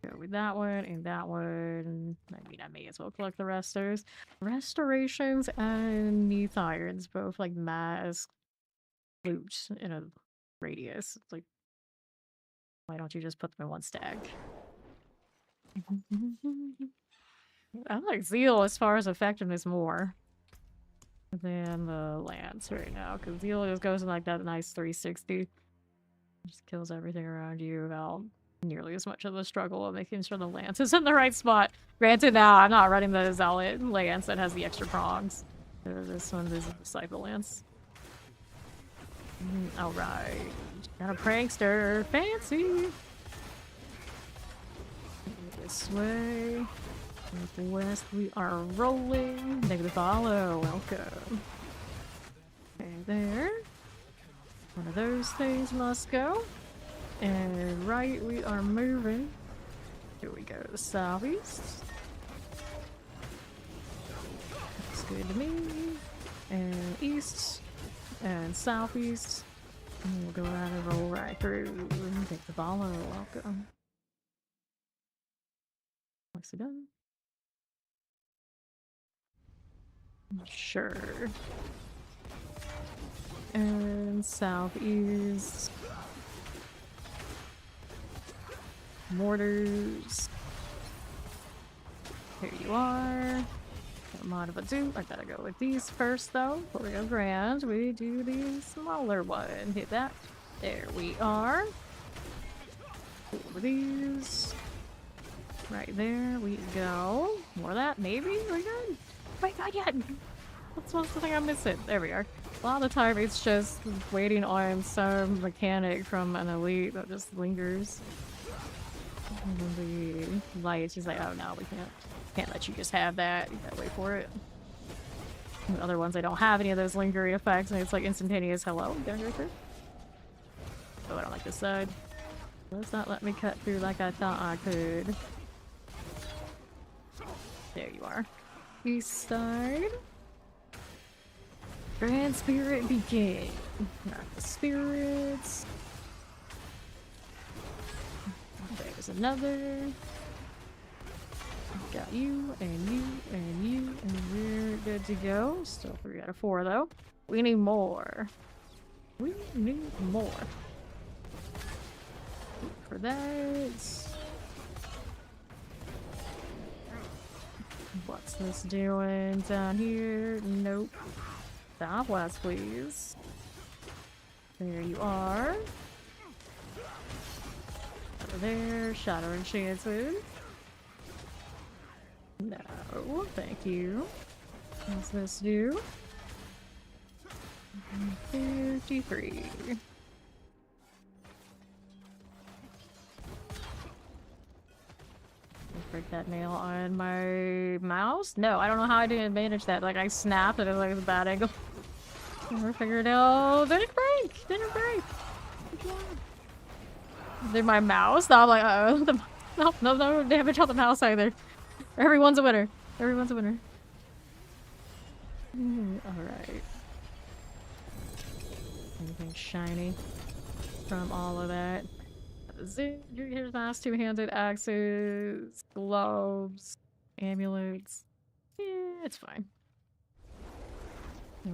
Go with that one and that one. I mean, I may as well collect the restors. Restorations and neath irons, both like mask, loot in a radius. It's like, why don't you just put them in one stack? I like Zeal as far as effectiveness more than the Lance right now, because Zeal just goes in like that nice 360. Just kills everything around you without nearly as much of the struggle of making sure the Lance is in the right spot. Granted, now I'm not running the Zealot Lance that has the extra prongs. This one is a Disciple Lance. Alright. Got a prankster. Fancy! This way. Northwest, we are rolling. Negative follow. Welcome. Okay, there. One of those things must go. And right, we are moving. Here we go. Southeast. Looks good to me. And east. And southeast. And we'll go around and roll right through. Take the follow. Welcome. Nicely done. Sure. And southeast. Mortars. Here you are. Mod of a dupe. I gotta go with these first though. Before we go grand, we do the smaller one. Hit that. There we are. Over these. Right there we go. More of that, maybe? We're good. Oh my god, yeah! That's one thing I'm missing. There we are. A lot of the time it's just waiting on some mechanic from an elite that just lingers. And then the lights is like, oh no, we can't let you just have that. You gotta wait for it. And the other ones, they don't have any of those lingering effects, and it's like instantaneous. Hello, you gotta go through. Oh, I don't like this side. Let's not let me cut through like I thought I could. There you are. East side. Grand Spirit begin. Not the spirits. There's another. Got you, and you, and you, and we're good to go. Still 3 out of 4 though. We need more. We need more. For that. What's this doing down here? Nope. Southwest, please. There you are. Over there, Shadow Enchanted. No, thank you. What's this do? 53. Break that nail on my mouse? No, I don't know how I didn't manage that. Like, I snapped and it was like a bad angle. Never figured it out. Didn't break! Didn't break! Good job. Did my mouse? No, I'm like, uh-oh. No damage on the mouse either. Everyone's a winner. Everyone's a winner. Alright. Anything shiny from all of that? Here's mask, two-handed axes, gloves, amulets. Yeah, it's fine.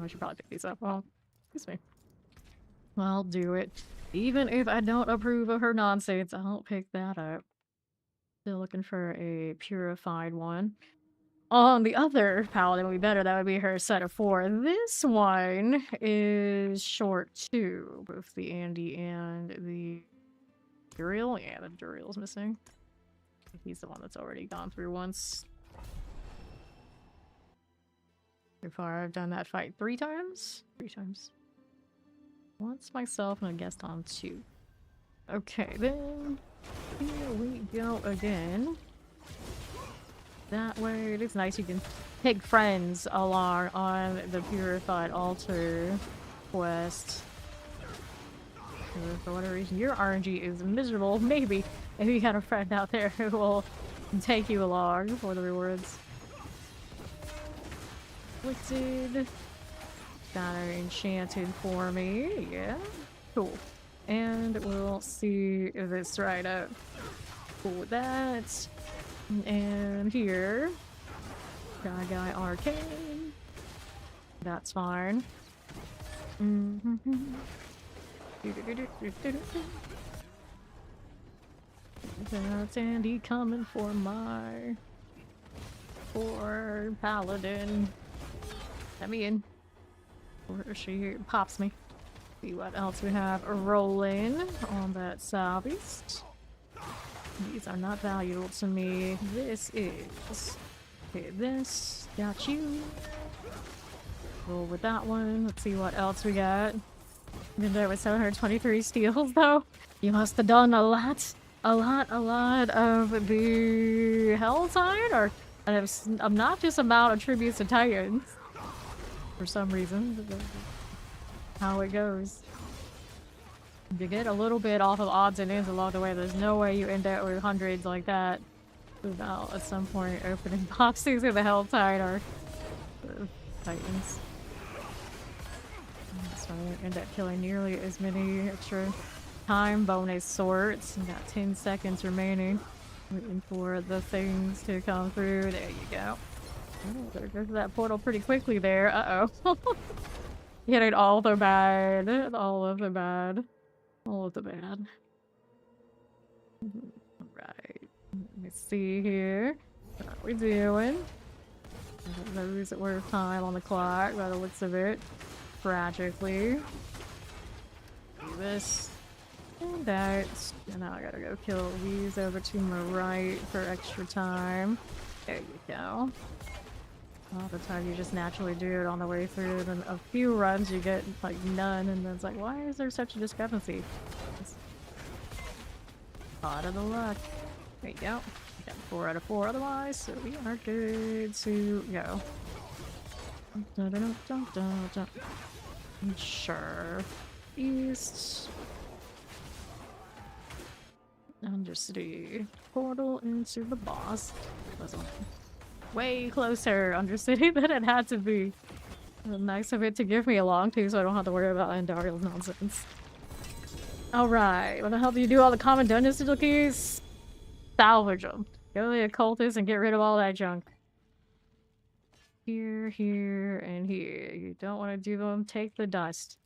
I should probably pick these up. Oh, excuse me. I'll do it. Even if I don't approve of her nonsense, I'll pick that up. Still looking for a purified one. On the other paladin would be better. That would be her set of 4. This one is short too, both the Andy and the Duriel. Yeah, the Duriel's missing. He's the one that's already gone through once. So far, I've done that fight 3 times? 3 times. Once myself and a guest on 2. Okay, then here we go again. That way, it is nice you can take friends along on the Purified Altar quest. For whatever reason, your RNG is miserable. Maybe if you got a friend out there who will take you along for the rewards. Afflicted. Got her enchanted for me. Yeah. Cool. And we'll see this right up. Cool with that. And here. Guy Arcane. That's fine. That's Andy coming for my poor paladin. Let me in. Or she pops me. See what else we have rolling on that southeast. These are not valuable to me. This is. Okay, this. Got you. Roll with that one. Let's see what else we got. Even though it was 723 steals, though. You must have done a lot of the Helltide, or an obnoxious amount of tributes to Titans. For some reason. How it goes. You get a little bit off of odds and ends along the way. There's no way you end up with hundreds like that without at some point opening boxes of the Helltide or Titans. So I end up killing nearly as many extra time bonus swords. You got 10 seconds remaining. Waiting for the things to come through. There you go. Oh, better go to that portal pretty quickly there. Uh-oh. Getting all the bad. All of the bad. All of the bad. Alright. Let me see here. What are we doing? Lose worth time on the clock by the looks of it. Tragically. Do this. And that. And now I gotta go kill these over to my right for extra time. There you go. All the time you just naturally do it on the way through, then a few runs you get like none, and then it's like, why is there such a discrepancy? It's part of the luck. There you go. We got 4 out of 4 otherwise, so we are good to go. Dun, dun, dun, dun, dun. Sure. East. Undercity. Portal into the boss. Wasn't way closer Undercity than it had to be. Nice of it to give me along too, so I don't have to worry about Andariel's nonsense. Alright, what the hell do you do all the common dungeon keys? Salvage them. Go to the occultist and get rid of all that junk. Here, here, and here. You don't want to do them, take the dust.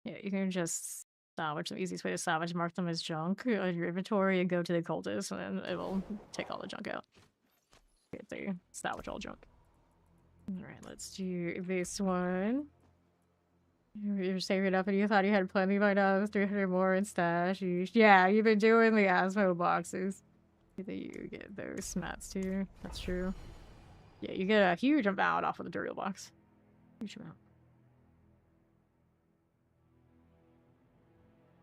Yeah, you can just salvage. The easiest way to salvage, mark them as junk on your inventory and go to the cultist, and then it will take all the junk out. Okay, they salvage all junk. Alright, let's do this one. You're saving up and you thought you had plenty by now, 300 more in stash. Yeah, you've been doing the Asmo boxes. You get those mats too. That's true. Yeah, you get a huge amount off of the Duriel box. Huge amount.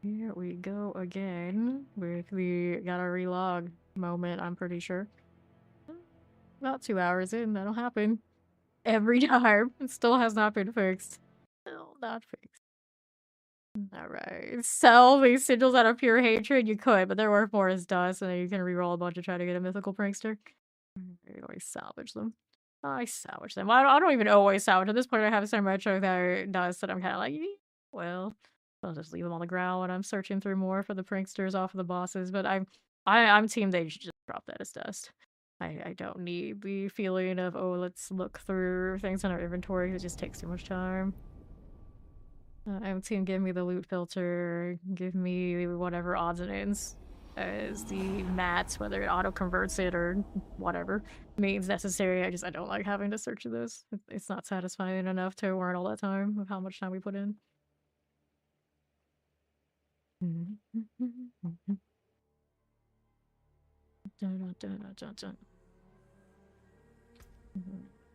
Here we go again with the gotta relog moment, I'm pretty sure. About 2 hours in, that'll happen. Every time. It still has not been fixed. Still not fixed. Alright. Sell these sigils out of pure hatred? You could, but they're worth more as dust, and then you can reroll a bunch to try to get a mythical prankster. I always salvage them. I salvage them. I don't even always salvage. At this point, I have so much of that dust that I'm kind of like, well, I'll just leave them on the ground when I'm searching through more for the pranksters off of the bosses. But I'm team they should just drop that as dust. I don't need the feeling of, oh, let's look through things in our inventory. It just takes too much time. I'm team give me the loot filter, give me whatever odds and ends as the mats, whether it auto-converts it or whatever means necessary. I don't like having to search this. It's not satisfying enough to warrant all that time of how much time we put in.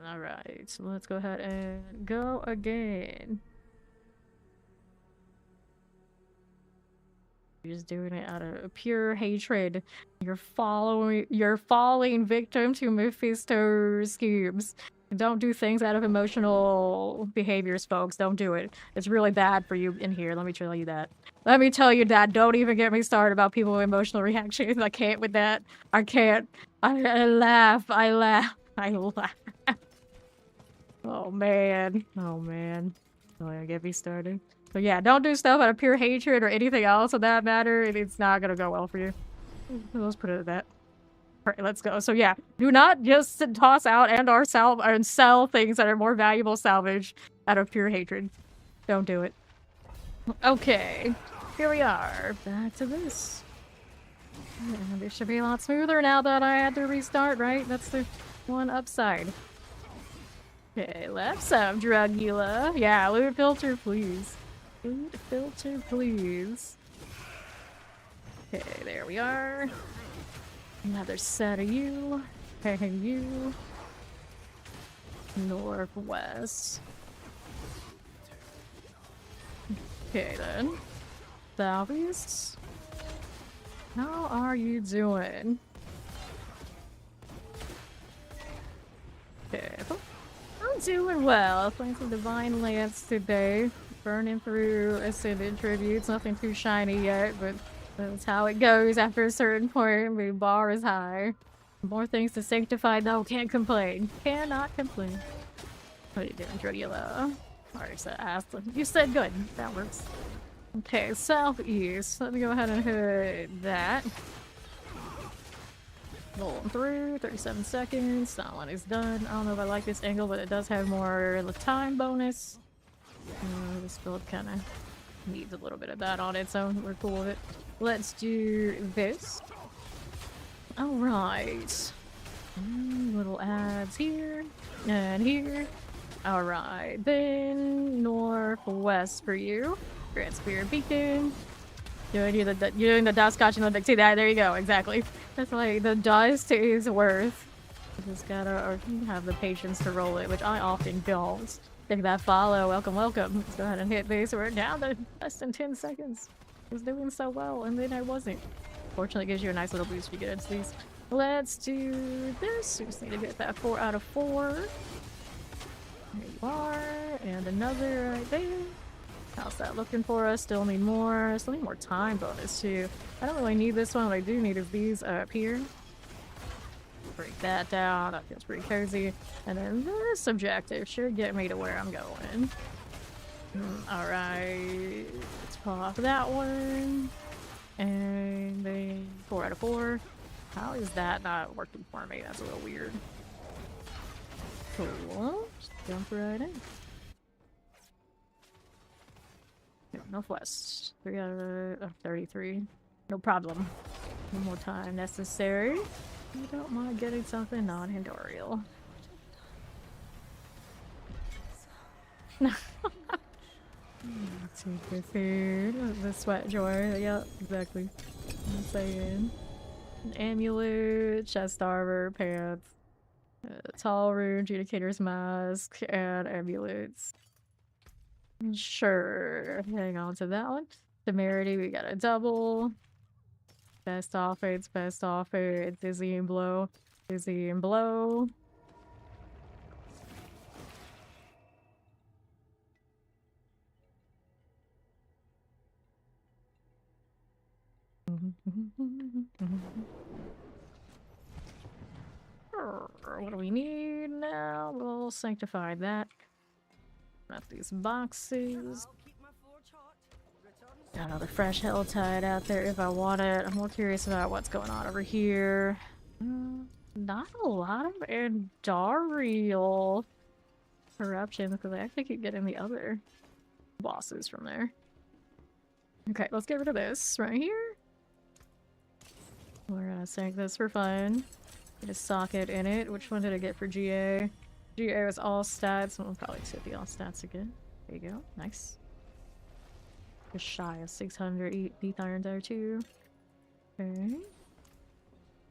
Alright, so let's go ahead and go again. You're just doing it out of pure hatred. You're falling victim to Mephisto's schemes. Don't do things out of emotional behaviors, folks. Don't do it. It's really bad for you in here. Let me tell you that. Let me tell you that. Don't even get me started about people with emotional reactions. I can't with that. I can't. I laugh. I laugh. I laugh. Oh, man. Oh, man. Oh, yeah, get me started. But yeah, don't do stuff out of pure hatred or anything else of that matter. It's not gonna go well for you. Let's put it at that. Alright, let's go. So yeah, do not just toss out and/or sell things that are more valuable salvage out of pure hatred. Don't do it. Okay, here we are. Back to this. And it should be a lot smoother now that I had to restart, right? That's the one upside. Okay, let's have Dragula. Yeah, loot filter, please. Loot filter, please. Okay, there we are. Another set of you. Hey, you. Northwest. Okay, then. Southeast. How are you doing? Okay. I'm doing well. Playing some Divine Lance today. Burning through Ascended Tributes. Nothing too shiny yet, but that's how it goes after a certain point. The bar is high. More things to sanctify, though. Can't complain. Cannot complain. What are you doing, Dragula? Alright, so you said good. That works. Okay, southeast. Let me go ahead and hit that. Rolling through, 37 seconds. That one is done. I don't know if I like this angle, but it does have more time bonus. This build kind of needs a little bit of that on it, so we're cool with it. Let's do this. Alright. Little ads here and here. Alright, then northwest for you. Grand Spirit Beacon. You're doing the dust scotch and the see that there you go, exactly. That's like the dust is worth. You just gotta have the patience to roll it, which I often don't. Take that follow, welcome, welcome. Let's go ahead and hit this. We're down to less than 10 seconds. I was doing so well, and then I wasn't. Fortunately, it gives you a nice little boost if you get into these. Let's do this. We just need to get that 4 out of 4. There you are. And another right there. How's that looking for us? Still need more. Still need more time bonus too. I don't really need this one. What I do need is these up here. Break that down. That feels pretty cozy. And then this objective should get me to where I'm going. Alright. Let's pop that one. And then 4 out of 4. How is that not working for me? That's a little weird. Cool. Just jump right in. Northwest. 3 out of 33. No problem. No more time necessary. You don't mind getting something non-Andorial. Take the food. The sweat joy. Yep, exactly. I'm saying. An amulet, chest armor, pants, tall rune, Judicator's mask, and amulets. Sure, hang on to that one. Temerity, we got a double. Best offense, dizzy and blow, dizzy and blow. What do we need now? We'll sanctify that. Got these boxes. Got another fresh Helltide out there if I want it. I'm more curious about what's going on over here. Not a lot of Andariel corruption because I actually keep getting the other bosses from there. Okay, let's get rid of this right here. We're gonna sank this for fun. Get a socket in it. Which one did I get for GA? GA was all stats. We'll probably set the all stats again. There you go. Nice. Just shy of 600 deep iron there too. Okay.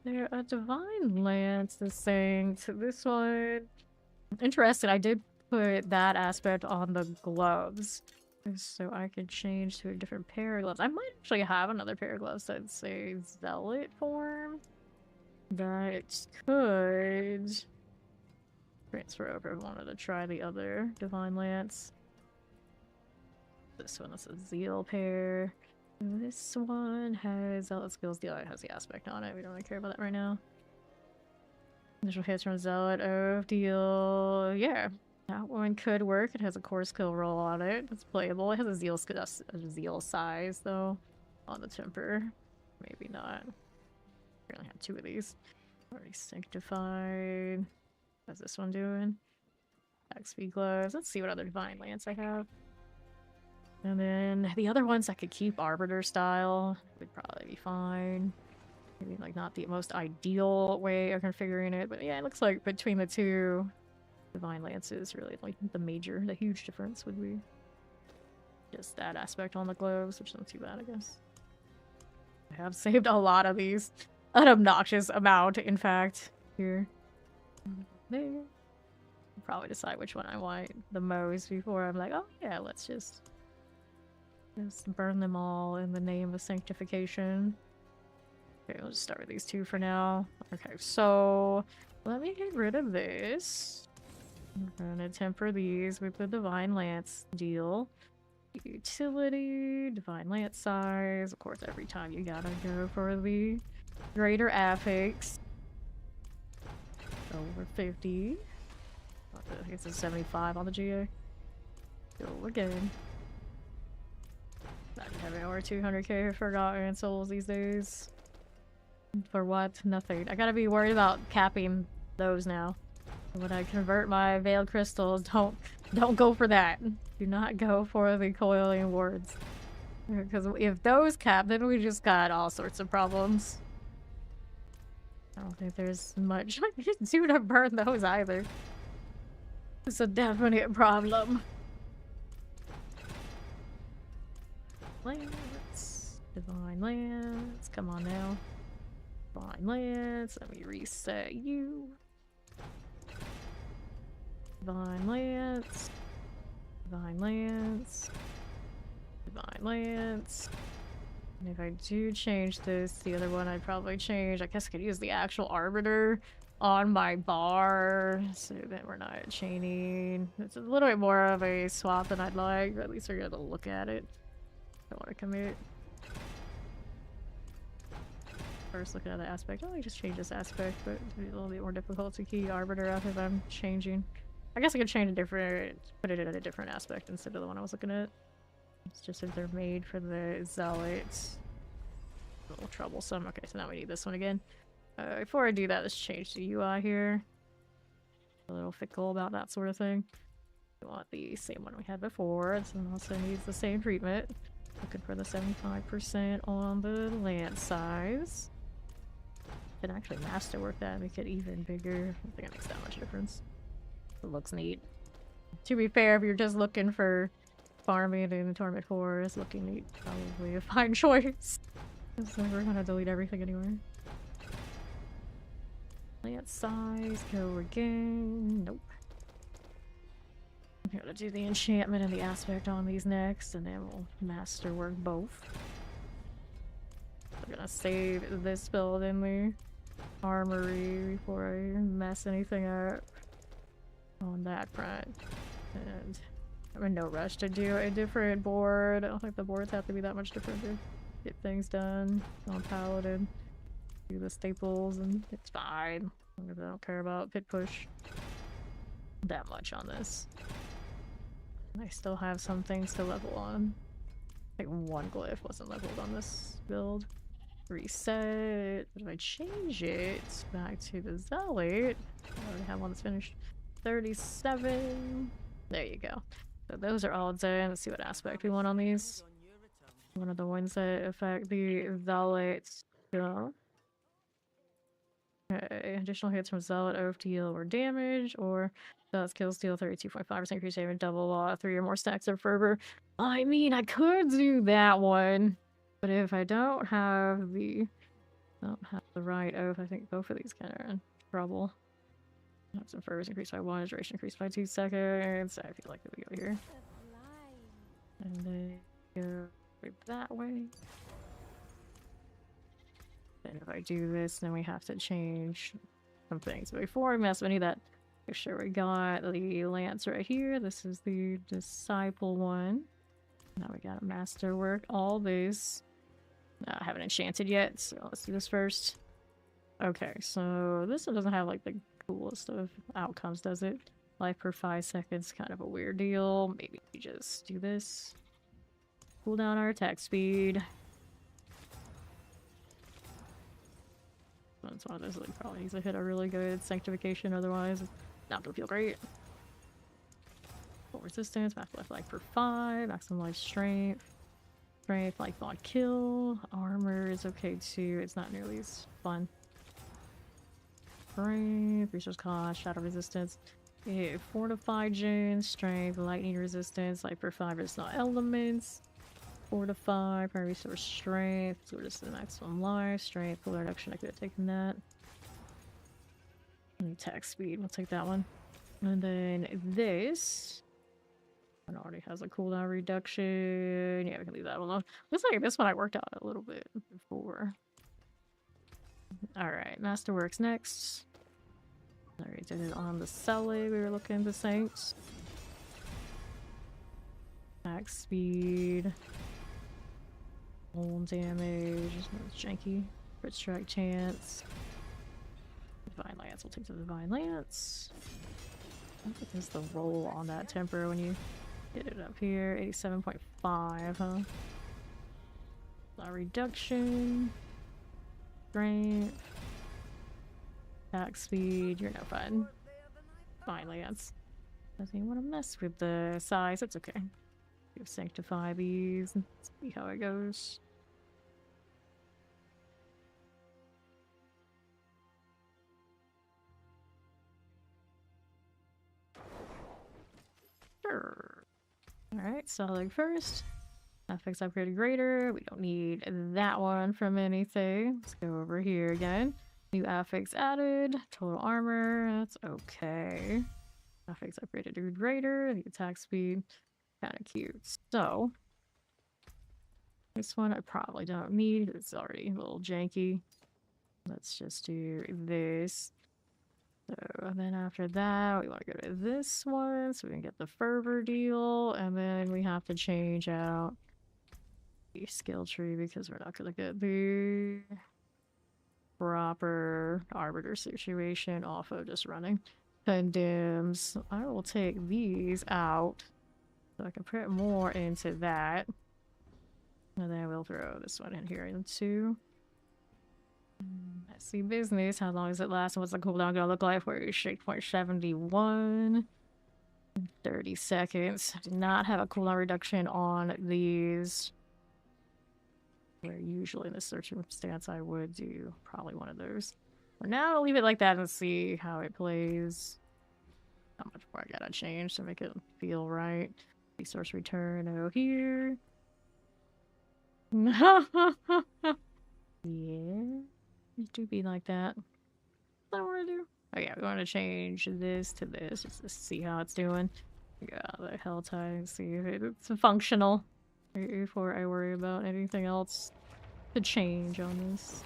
There a divine lance this thing. So this one. Interesting. I did put that aspect on the gloves. So I could change to a different pair of gloves. I might actually have another pair of gloves that say Zealot form. That could transfer over if I wanted to try the other Divine Lance. This one is a Zeal pair. This one has Zealot skills. The other has the aspect on it. We don't really care about that right now. Initial hits from Zealot of deal. Yeah, that one could work. It has a core skill roll on it. It's playable. It has a Zeal size though on the temper. Maybe not. We only have 2 of these. Already sanctified. How's this one doing? XP gloves. Let's see what other Divine Lance I have. And then the other ones I could keep Arbiter style. Would probably be fine. Maybe like not the most ideal way of configuring it, but yeah, it looks like between the 2 Divine Lances, really like the huge difference would be just that aspect on the gloves, which isn't too bad, I guess. I have saved a lot of these. An obnoxious amount, in fact, here. There. I'll probably decide which one I want the most before I'm like, oh yeah, let's just burn them all in the name of sanctification. Okay, we'll just start with these 2 for now. Okay, so let me get rid of this. I'm gonna temper these with the Divine Lance deal. Utility, Divine Lance size. Of course, every time you gotta go for the greater affix. Over 50. It's a 75 on the GA. Still again. Not having over 200k forgotten souls these days. For what? Nothing. I gotta be worried about capping those now. When I convert my Veiled Crystals, don't go for that. Do not go for the coiling wards. Because if those cap, then we just got all sorts of problems. I don't think there's much I can do to burn those either. It's a definite problem. Lance. Divine Lance. Come on now. Divine Lance. Let me reset you. Divine Lance. Divine Lance. Divine Lance. And if I do change this, the other one I'd probably change. I guess I could use the actual Arbiter on my bar so that we're not chaining. It's a little bit more of a swap than I'd like, but at least we're gonna look at it. Don't want to commit. First looking at the aspect. Oh, I just changed this aspect, but it's a little bit more difficult to key Arbiter up if I'm changing. I guess I could change a different, put it in a different aspect instead of the one I was looking at. It's just if they're made for the Zealots. A little troublesome. Okay, so now we need this one again. Before I do that, let's change the UI here. A little fickle about that sort of thing. We want the same one we had before. It also needs the same treatment. Looking for the 75% on the land size. Can actually masterwork that and make it even bigger. I don't think it makes that much difference. It looks neat. To be fair, if you're just looking for farming in the Torment Forest, looking neat, probably a fine choice. So we're gonna delete everything anyway. Plant size, go again. Nope. I'm gonna do the enchantment and the aspect on these next, and then we'll masterwork both. I'm gonna save this build in the armory before I mess anything up on that front. And I'm in no rush to do a different board. I don't think the boards have to be that much different to get things done on Paladin. Do the staples and it's fine. I don't care about pit push that much on this. I still have some things to level on. I think one glyph wasn't leveled on this build. Reset. If I change it back to the Zealot, I already have one that's finished. 37. There you go. So those are all done. Let's see what aspect we want on these. One of the ones that affect the Zealots. Yeah. Okay. Additional hits from Zealot Oath deal or damage, or Zealot's kills deal 32.5% increase damage, double law, 3 or more stacks of fervor. I mean, I could do that one, but if I don't have the right oath, I think both of these kind of are in trouble. Some fervors increased by 1, duration increased by 2 seconds. I feel like we go here. And then go that way. And if I do this, then we have to change some things. But before we mess with any of that, make sure we got the lance right here. This is the disciple one. Now we gotta masterwork all these. I haven't enchanted yet, so let's do this first. Okay, so this one doesn't have like the coolest of outcomes, does it? Life per 5 seconds, kind of a weird deal. Maybe we just do this. Cool down our attack speed. It's one of those that probably needs to hit a really good sanctification, otherwise it's not gonna feel great. Full resistance, maximum life per 5, maximum life strength. Strength, life on kill. Armor is okay too, it's not nearly as fun. Strength, resource cost, shadow resistance. Okay, fortified June, strength, lightning resistance, life per 5 is not elements. Fortify, primary resource strength, so we're just the maximum life, strength, full reduction, I could have taken that. And attack speed, we'll take that one. And then this one already has a cooldown reduction. Yeah, we can leave that one alone. Looks like this one I worked out a little bit before. Alright, Masterworks next. Alright, did it on the Sully, we were looking at the Saints. Attack speed. Roll damage, it's janky. Crit strike chance. Divine Lance, we'll take the Divine Lance. What is the roll on that temper when you get it up here? 87.5, huh? Reduction. Strength. Attack speed, you're no fun. Divine Lance. Doesn't even want to mess with the size, that's okay. Sanctify these and see how it goes. Sure. Alright, solid first. Affix upgraded greater. We don't need that one from anything. Let's go over here again. New affix added. Total armor. That's okay. Affix upgraded to greater. The attack speed. Kind of cute. So, this one I probably don't need. It's already a little janky. Let's just do this. So, and then after that, we want to go to this one so we can get the fervor deal. And then we have to change out the skill tree because we're not going to get the proper arbiter situation off of just running. Condemns. I will take these out. So I can put more into that. And then we'll throw this one in here into messy business. How long does it last? And what's the cooldown gonna look like for 6.71? 30 seconds. I did not have a cooldown reduction on these. Where usually in this circumstance I would do probably one of those. For now, I'll leave it like that and see how it plays. How much more I gotta change to make it feel right. Resource return over here. Yeah, it do be like that. What do I want to do? Oh yeah, we want to change this to this just to see how it's doing. Yeah, the hell tie, see if it's functional before I worry about anything else to change on this.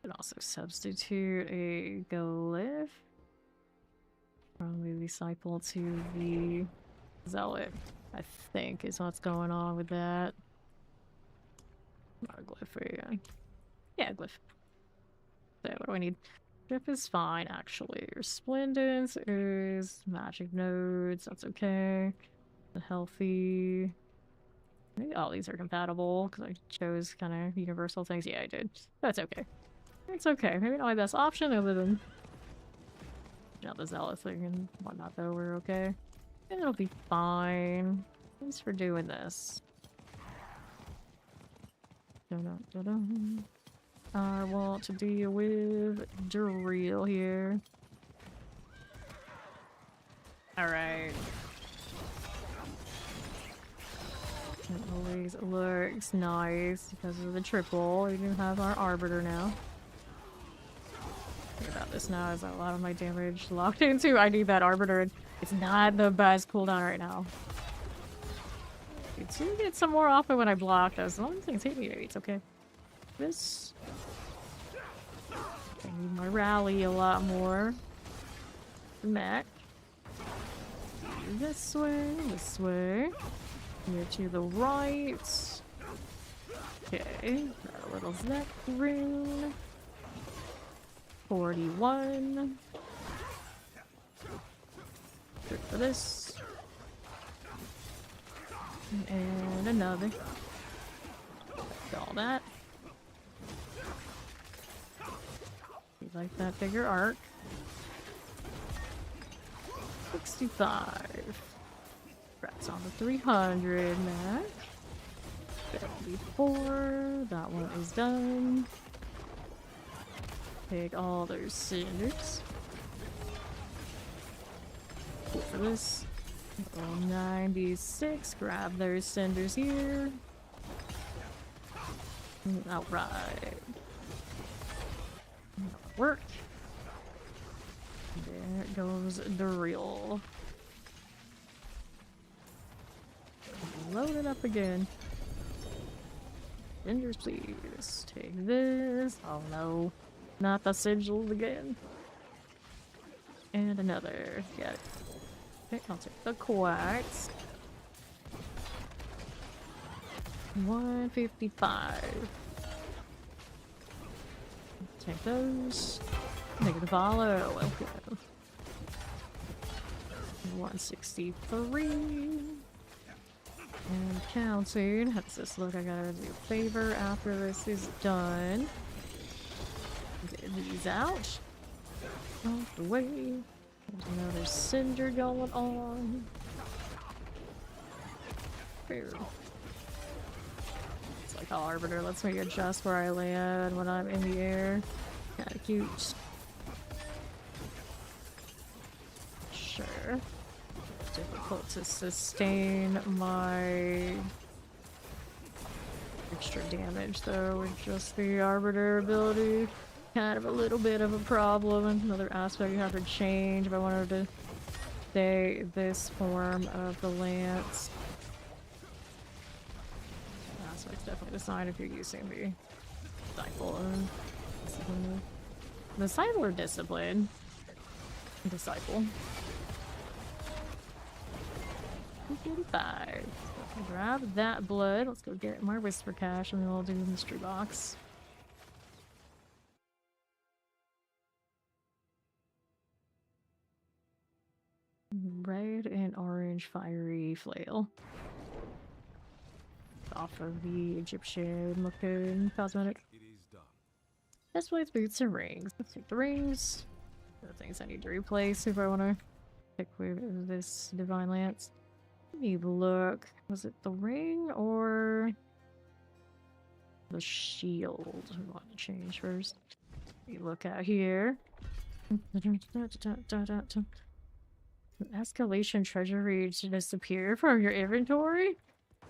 Could also substitute a glyph from the disciple to the zealot, I think is what's going on with that. Not a glyph, yeah. Yeah, glyph. So what do I need? Grip is fine, actually. Resplendence is magic nodes, that's okay. The healthy. Maybe all these are compatible because I chose kind of universal things. Yeah, I did. That's okay. It's okay. Maybe not my best option other than the zealot thing and whatnot, though. We're okay. It'll be fine. Thanks for doing this. Dun-dun-dun-dun. I want to deal with drill here. Alright. It always looks nice because of the triple. We do have our Arbiter now. Think about this now is a lot of my damage locked into. I need that Arbiter. It's not the best cooldown right now. You do get some more often when I block. As long as things hit me, maybe it's okay. This. I need my rally a lot more. Mech. This way, this way. Here to the right. Okay, got a little Zek rune. 41. Good for this. And another. All that. You like that bigger arc. 65. Rats on the 300 Mac. 74. That one is done. Take all those cinders. Cool for this. 96. Grab those cinders here. Alright. Work. There goes the reel. Load it up again. Cinders, please. Take this. Oh no. Not the sigils again. And another. Got it. Okay, I'll take the quartz. 155. Take those. Negative follow. Okay. 163. And counting. How does this look? I gotta do a favor after this is done. Get these out. Off the way. There's another cinder going on. Fair. It's like how Arbiter lets me adjust where I land when I'm in the air. Kinda cute. Sure. Difficult to sustain my extra damage though with just the Arbiter ability. Kind of a little bit of a problem. Another aspect you have to change if I wanted to stay this form of the lance. Aspect's definitely the sign if you're using the disciple. The disciple or discipline? Disciple. 245. Grab that blood. Let's go get my Whisper Cache and then we'll do the mystery box. Red and orange fiery flail. Off of the Egyptian looking cosmetic. It is done. Best way boots and rings. Let's take the rings. The things I need to replace if I want to stick with this Divine Lance. Let me look. Was it the ring or the shield? I want to change first. Let me look out here. Escalation treasury to disappear from your inventory?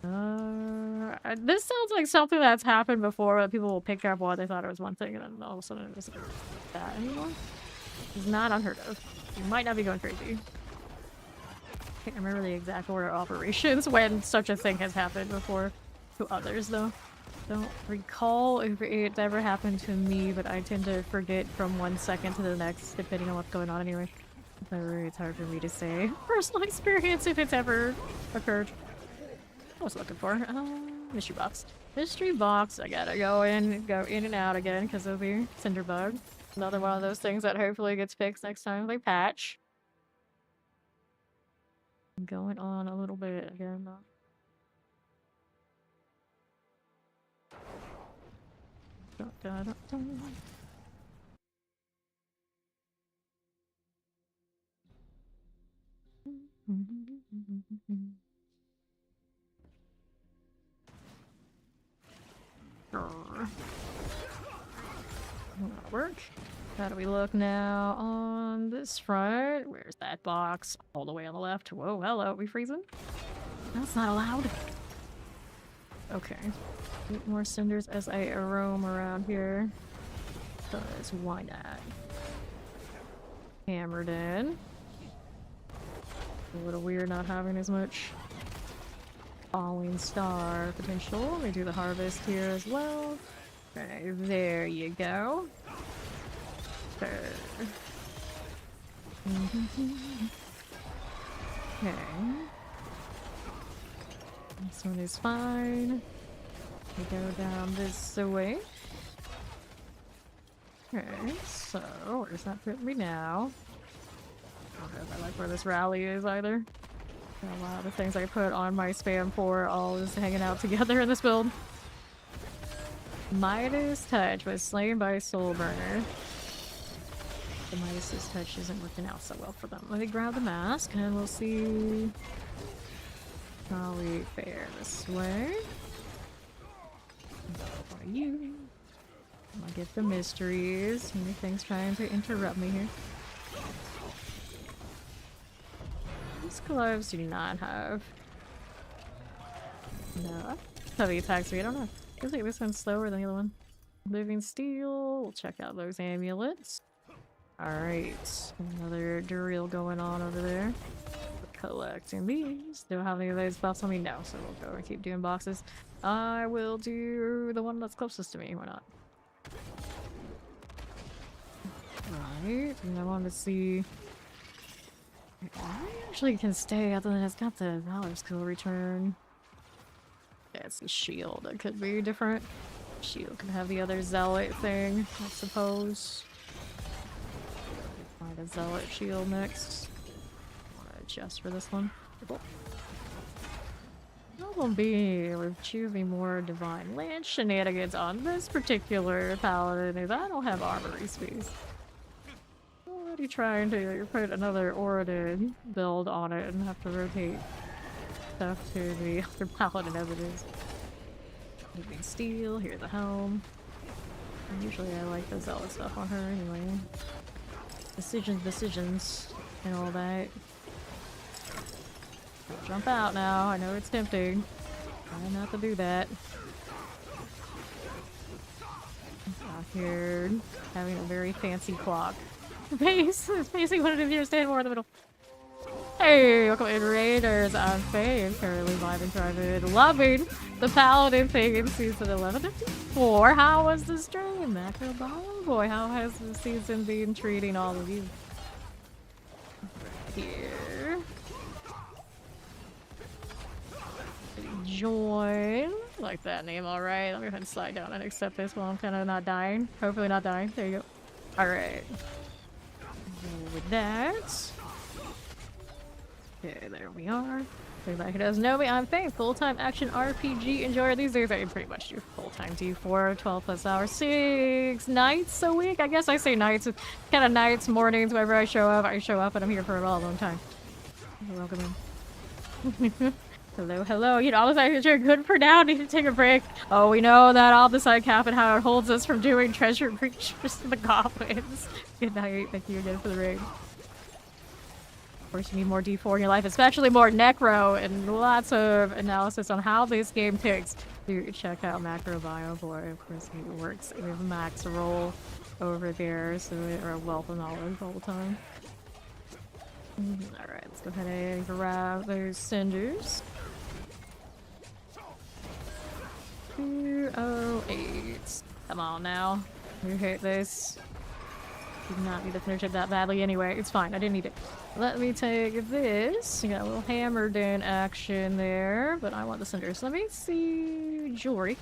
This sounds like something that's happened before, that people will pick up what they thought it was one thing and then all of a sudden it isn't that anymore. It's not unheard of. You might not be going crazy. Can't remember the exact order of operations when such a thing has happened before to others, though. Don't recall if it's ever happened to me, but I tend to forget from 1 second to the next, depending on what's going on anyway. It's hard for me to say. Personal experience if it's ever occurred. What was I looking for? Mystery box. Mystery box. I gotta go in and out again because of the cinder bug. Another one of those things that hopefully gets fixed next time they patch. Going on a little bit again. Dun, dun, dun, dun. Work. How do we look now on this front? Where's that box? All the way on the left. Whoa, hello, we freezing? That's not allowed. Okay. Eat more cinders as I roam around here. Because why not? Hammered in. A little weird not having as much falling star potential. Let me do the harvest here as well. Okay, there you go. Okay. Okay. This one is fine. We go down this way. Okay, so where's that put me now? I don't know if I like where this rally is either. Got a lot of the things I put on my spam for all just hanging out together in this build. Midas Touch was slain by Soulburner. The Midas Touch isn't working out so well for them. Let me grab the mask and we'll see how we fare this way. What are you? I'll get the mysteries. Anything's trying to interrupt me here. These gloves do not have. No. Heavy attack speed, I don't know. Feels like this one's slower than the other one. Living Steel. We'll check out those amulets. Alright. Another drill going on over there. Collecting these. Do I have any of those buffs on me? No, so we'll go and keep doing boxes. I will do the one that's closest to me. Why not? Right. And I wanted to see. I actually can stay other than it's got the Valor Skill return. Yeah, it's the shield that could be different. Shield could have the other zealot thing, I suppose. Find a zealot shield next. I want to adjust for this one. Problem being with choosing more Divine Lance shenanigans on this particular paladin is I don't have armory space. Already trying to put another Oridin build on it and have to rotate stuff to the other paladin as it is. Living Steel, here's the helm. And usually I like the zealot stuff on her anyway. Decisions, and all that. Don't jump out now, I know it's tempting. Try not to do that. Out here, having a very fancy clock. Face! It's facing one of you, stand more in the middle. Hey, welcome in Raiders. I'm Faye, currently live and private, loving the Paladin thing in season 1154. How was the stream? Macro Bomb Boy, how has the season been treating all of you? Here. Join. Like that name, alright. Let me go ahead and slide down and accept this while I'm kind of not dying. Hopefully not dying. There you go. Alright. With that. Okay, there we are. Everybody who doesn't know me, I'm Faith, full-time action RPG enjoyer. These days I pretty much do full-time D4, 12 plus hours, 6 nights a week. I guess I say nights, kind of nights, mornings, whenever I show up and I'm here for a long time. Welcome in. Hello, hello. You know, all the time you're good for now, need to take a break. Oh, we know that all the side cap and how it holds us from doing treasure breaches to the goblins. Good night, thank you again for the ring. Of course, you need more D4 in your life, especially more Necro, and lots of analysis on how this game ticks. Do check out Macro Bio Boy. Of course, he works with Max Roll over there, so we're a wealth of knowledge all the time. Alright, let's go ahead and grab those cinders. 208. Come on now. You hate this. Did not need to finish it that badly anyway. It's fine. I didn't need it. Let me take this. You got a little hammered in action there, but I want the cinders. Let me see jewelry.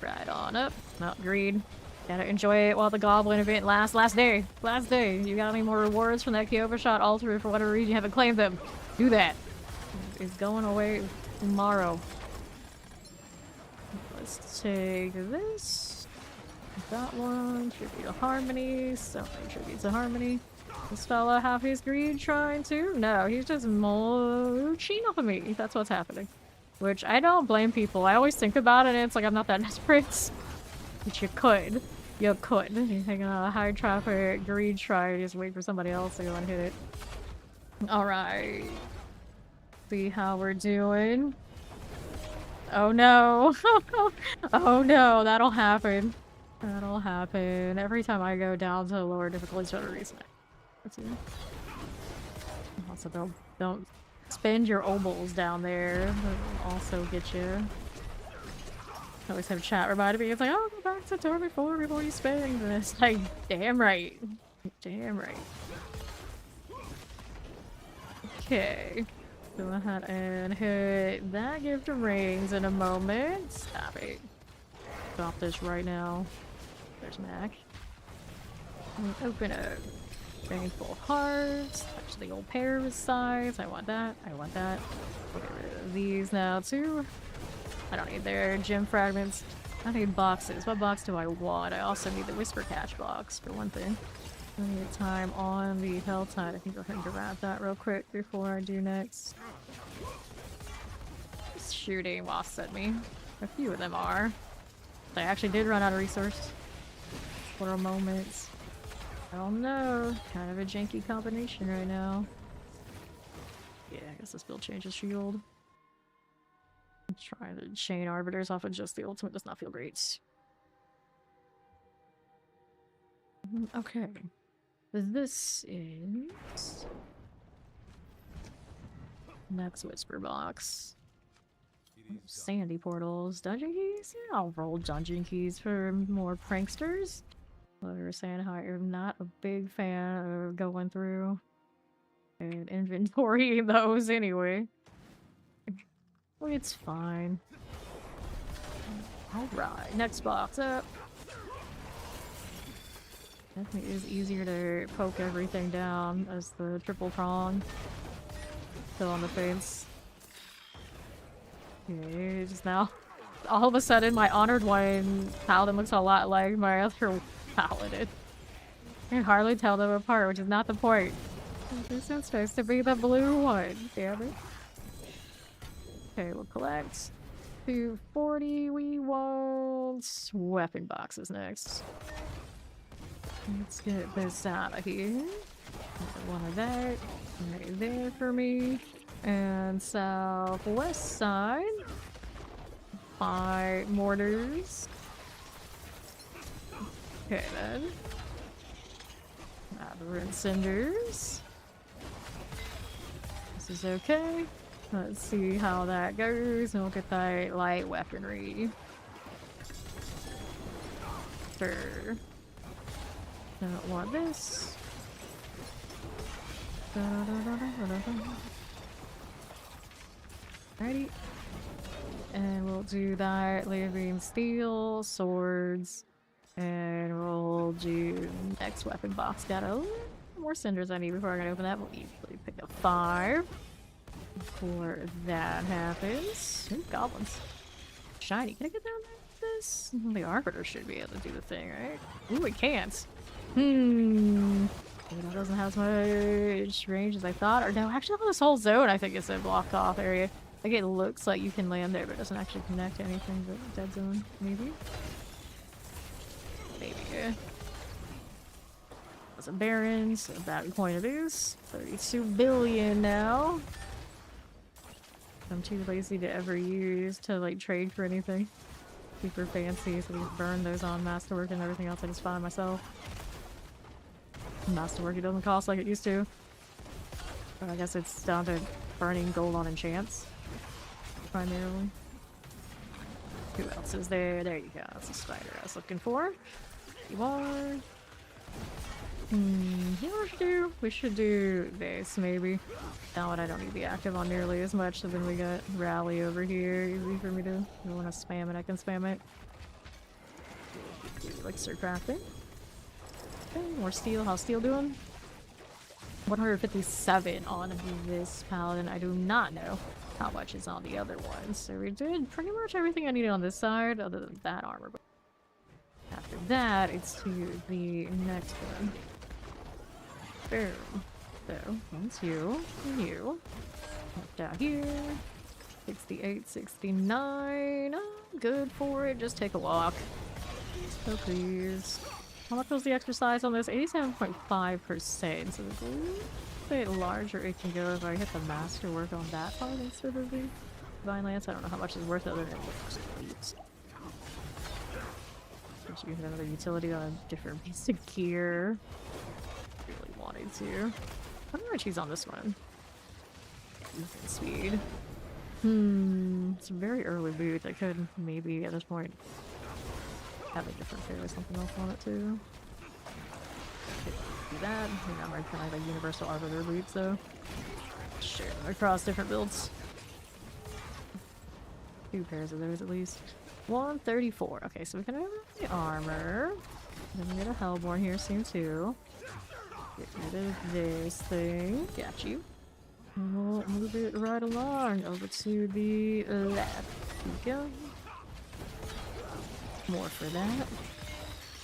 Right on up. Not greed. Gotta enjoy it while the goblin event lasts. Last day. Last day. You got any more rewards from that Kyoba shot altar for whatever reason you haven't claimed them? Do that. It's going away tomorrow. Let's take this. That one. Tribute to Harmony. So many tributes to Harmony. This fella have his greed trying to? No, he's just mooching off of me. That's what's happening. Which I don't blame people. I always think about it and it's like I'm not that desperate. But you could. You could. You're taking a high traffic greed try, just wait for somebody else to go and hit it. Alright. See how we're doing. Oh no. Oh no, that'll happen. That'll happen. Every time I go down to lower difficulty for a reason. Also, don't spend your obols down there. That'll also get you. I always have chat reminding me, it's like, oh, go back to Tour 4 before you spend. And it's like, damn right. Damn right. Okay. Go ahead and hit that gift of rings in a moment. Stop it. Stop this right now. There's Mac. And open up. Thankful hearts. Touch the old pair of sides. I want that. I want that. We'll get rid of these now too. I don't need their gem fragments. I need boxes. What box do I want? I also need the Whisper Catch box for one thing. I need time on the Helltide. I can go ahead and grab that real quick before I do next. This shooting offset me. A few of them are. I actually did run out of resource for a moment. I don't know. Kind of a janky combination right now. Yeah, I guess this build changes shield. Trying to chain arbiters off of just the ultimate does not feel great. Okay. This is next whisper box. Sandy portals. Dungeon keys? Yeah, I'll roll dungeon keys for more pranksters. Well, we were saying how I'm not a big fan of going through and inventorying those anyway. Well, it's fine. Alright, next box up. Definitely is easier to poke everything down as the triple prong. Still on the fence. Okay, just now. All of a sudden, my honored one paladin looks a lot like my other paladin. I can hardly tell them apart, which is not the point. This is supposed to be the blue one, damn it. Okay, we'll collect 240. We want weapon boxes next. Let's get this out of here. One of that. Right there for me. And southwest side. 5 mortars. Okay then. Aberrant cinders. This is okay. Let's see how that goes, and we'll get that light weaponry. Sure. Don't want this. Alrighty. And we'll do that living steel, swords, and we'll do next weapon box. Got a little more cinders I need before I can open that. We'll easily pick up 5. before that happens. Ooh, goblins. Shiny. Can I get down there with this? The Arbiter should be able to do the thing, right? Ooh, it can't. Maybe that doesn't have as much range as I thought. Or no, actually, this whole zone I think is a blocked off area. Like, it looks like you can land there, but it doesn't actually connect to anything but dead zone. Maybe? Maybe. That's a Baron, so battery point it is. 32 billion now. I'm too lazy to ever use to, like, trade for anything super fancy, so we just burn those on Masterwork and everything else I just find myself. Masterwork, it doesn't cost like it used to. But I guess it's down to burning gold on enchants. Primarily. Who else is there? There you go. That's a spider I was looking for. You are. You know what we should do? We should do this, maybe. Now that I don't need to be active on nearly as much, so then we got Rally over here. Easy for me to. If I want to spam it, I can spam it. Elixir crafting. Okay, more steel. How's steel doing? 157 on this Paladin. I do not know how much is on the other ones. So we did pretty much everything I needed on this side, other than that armor. But after that, it's to the next one. Boom. So, that's you, and you. Down here. 68, 69. Oh, good for it. Just take a walk. So please. How much was the exercise on this? 87.5%. So it's a little bit larger it can go if I hit the Masterwork on that part instead of the Divine Lance. I don't know how much is worth it other than it. Just use another utility on a different piece of gear. Really wanted to. How much he's on this one? Movement speed. It's a very early boot. I could maybe at this point have a different pair or something else on it too. Do that. I'm kind of like universal arbiter boots though. Share them across different builds. 2 pairs of those at least. 134. Okay, so we can have the armor. Then we get a Hellborn here soon too. Get rid of this thing. Got you. And we'll move it right along over to the left. Here we go. More for that.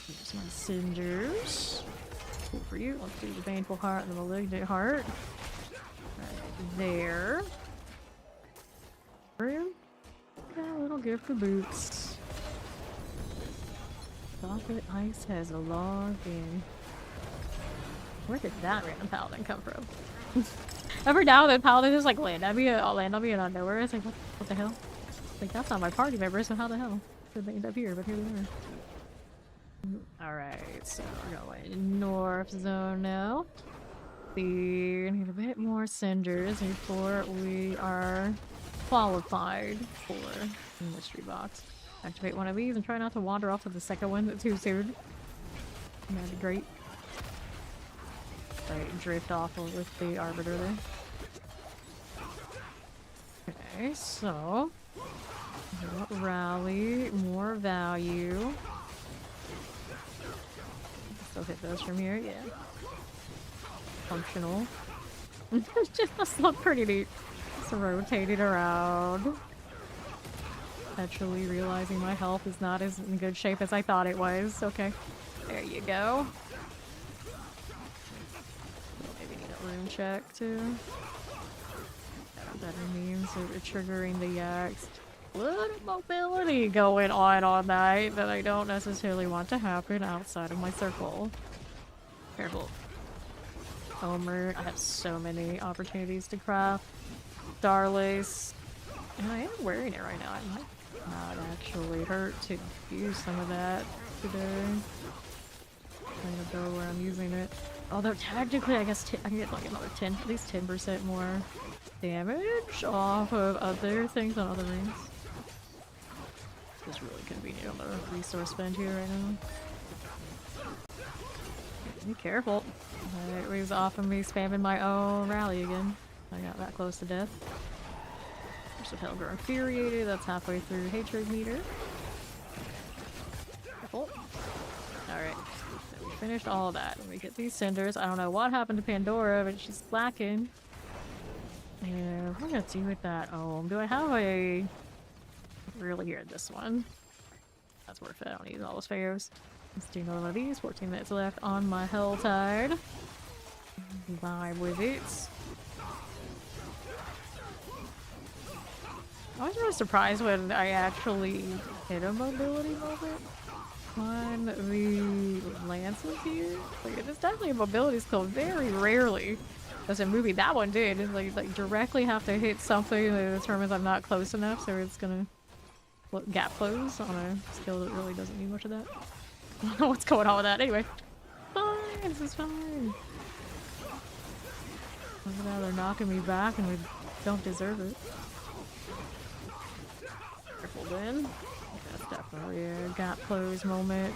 Here's my cinders. Cool for you. Let's do the Baneful Heart and the Malignant Heart. Right there. Room. Got a little gift for boots. Chocolate Ice has logged in. Where did that random Paladin come from? Every now and then Paladin just like land on me and out of nowhere. It's like, what the hell? Like, that's not my party member, so how the hell did they end up here? But here they are. Alright, so we're going north zone now. We need a bit more cinders before we are qualified for the mystery box. Activate one of these and try not to wander off to the second one too soon. That'd be great. Right, drift off with the Arbiter there. Okay, so rally, more value. Still hit those from here, yeah. Functional. Just look pretty neat. Just rotating around. Actually realizing my health is not as in good shape as I thought it was. Okay, there you go. Maybe need a room check too. That means triggering the yaks. Little mobility going on all night that I don't necessarily want to happen outside of my circle. Careful. Homer. I have so many opportunities to craft. Starlace. And I am wearing it right now. It might not actually hurt to use some of that today. Trying to go where I'm using it. Although technically I guess I can get like another 10, at least 10% more damage off of other things on other rings. It's really convenient on the resource spend here right now. Be careful. It was off of me spamming my own rally again. I got that close to death. There's a Helger Infuriated, that's halfway through Hatred Meter. Careful. Alright. So we finished all of that. Let me get these cinders. I don't know what happened to Pandora, but she's slacking. Yeah, what am I gonna do with that? Oh, do I have a... Really here, this one. That's worth it. I don't need all those fails. Let's do another one of these. 14 minutes left on my Hell Tide. Vibe with it. I was really surprised when I actually hit a mobility moment on the lances here. Like, it's definitely a mobility skill. Very rarely does a movie. That one did. It's like directly have to hit something that determines I'm not close enough, so it's gonna gap close on a skill that really doesn't need much of that. I don't know what's going on with that. Anyway, fine. This is fine. Look at how they're knocking me back and we don't deserve it. Careful then. That's definitely a gap close moment.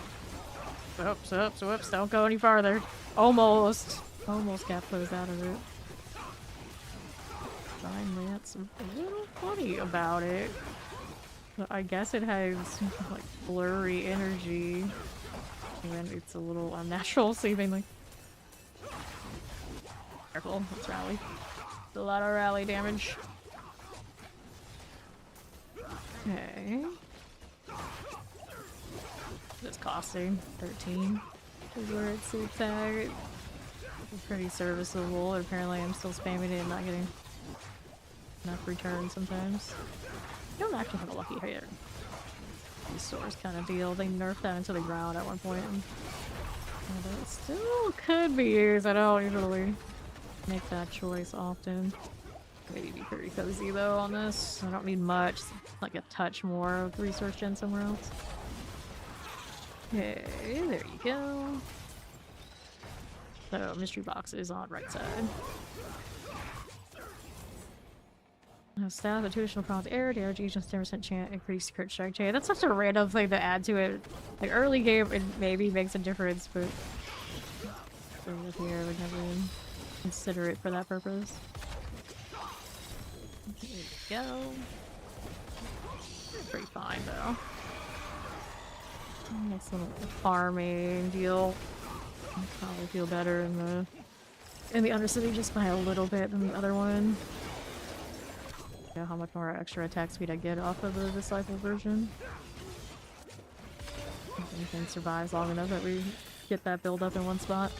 Whoops, whoops, whoops. Don't go any farther. Almost. Almost gap closed out of it. Finally, that's a little funny about it. I guess it has like blurry energy and it's a little unnatural seemingly. Careful, let's rally. A lot of rally damage. Okay. It's costing 13. Is where it's at. It's pretty serviceable. Apparently I'm still spamming it and not getting enough return sometimes. I don't actually have a lucky hit. These stores kind of deal. They nerfed that into the ground at one point. Although it still could be used. I don't usually make that choice often. Maybe be pretty cozy though on this. I don't need much. Like a touch more of resource gen somewhere else. Okay, there you go. So mystery box is on right side. Staff, a traditional prompt error, damage each 10% chance, increased crit strike chain. That's such a random thing to add to it. Like early game, it maybe makes a difference, but here I would never even consider it for that purpose. There you go. Pretty fine though. Nice little farming deal. I'll probably feel better in the Undercity just by a little bit than the other one. How much more extra attack speed I get off of the Disciple version. If anything survives long enough that we get that build up in one spot.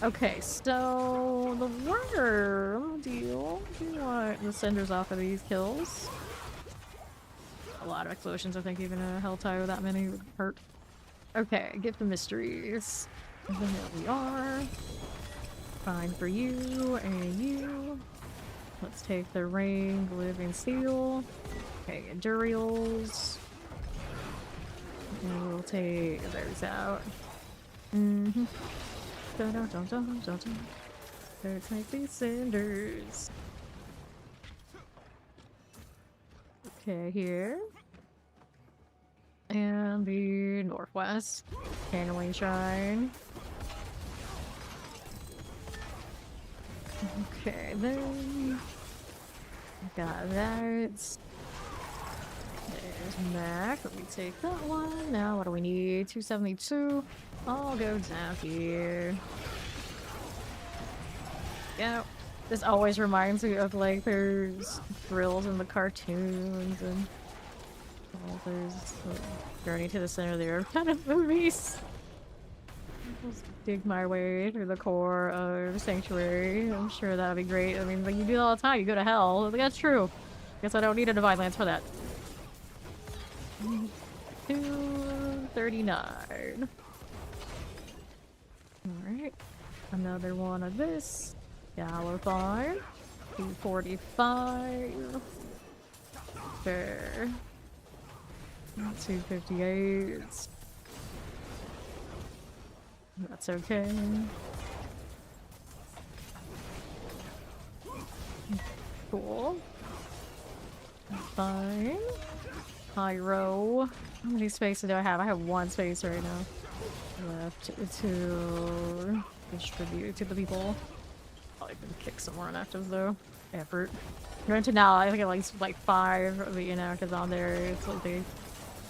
Okay, so the worm deal. Do you want the cinders off of these kills? A lot of explosions, I think even a hell tie with that many would hurt. Okay, get the mysteries. And then there we are. Fine for you and you. Let's take the ring, living steel. Okay, endurials. And we'll take those out. Mm-hmm. Let's take these cinders. Okay, here. And the northwest. Canyon Shrine. Okay, then got that. There's Mac. Let me take that one. Now, what do we need? 272. I'll go down here. Yeah, this always reminds me of like there's drills in the cartoons and all those Journey to the Center of the Earth kind of movies. Just dig my way through the core of Sanctuary. I'm sure that'd be great. I mean, like you do it all the time. You go to hell. Like, that's true. Guess I don't need a Divine Lance for that. 239. Alright. Another one of this. Galify. 245. Fair. 258. That's okay. Cool. Fine. Pyro. How many spaces do I have? I have one space right now left to distribute to the people. Probably can kick some more inactives though. Effort. Granted now I think I like 5 of the inactives on there. It's like they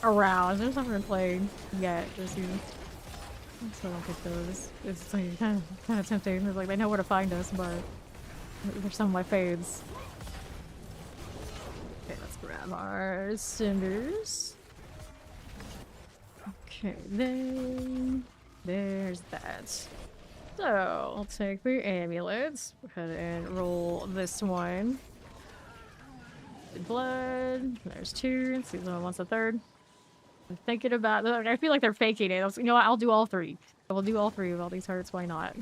around. There's not been played yet this season. So I don't get those. It's like kind of tempting. It's like they know where to find us, but they're some of my faves. Grab our cinders. Okay, then there's that. So I'll take the amulets. Go ahead and roll this one. Blood. There's two. Let's see if someone wants a third. I'm thinking about. I feel like they're faking it. You know what? I'll do all three. I will do all three of all these hearts. Why not?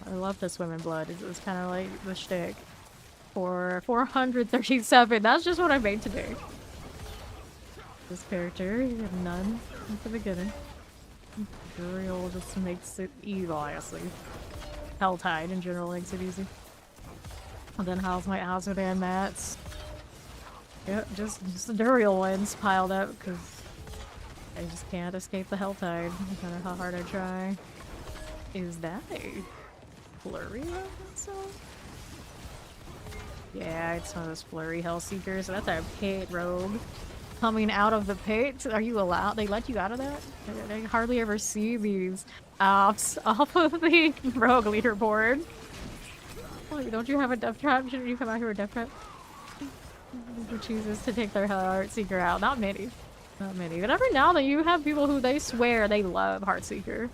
I love to swim in blood. It's kind of like the shtick. For 437. That's just what I made today. This character, you have none at the beginning. Burial just makes it evil, honestly. Helltide in general makes it easy. And then how's my Azodan mats? Yep, just the Duriel ones piled up because I just can't escape the Helltide, no matter how hard I try. Is that a flurry of itself? Yeah, it's one of those flurry Hellseekers. That's a pit rogue. Coming out of the pit? Are you allowed? They let you out of that? I hardly ever see these ops off of the rogue leaderboard. Like, don't you have a death trap? Shouldn't you come out here with a death trap? Who chooses to take their Heartseeker out? Not many. Not many. But every now and then you have people who they swear they love Heartseeker.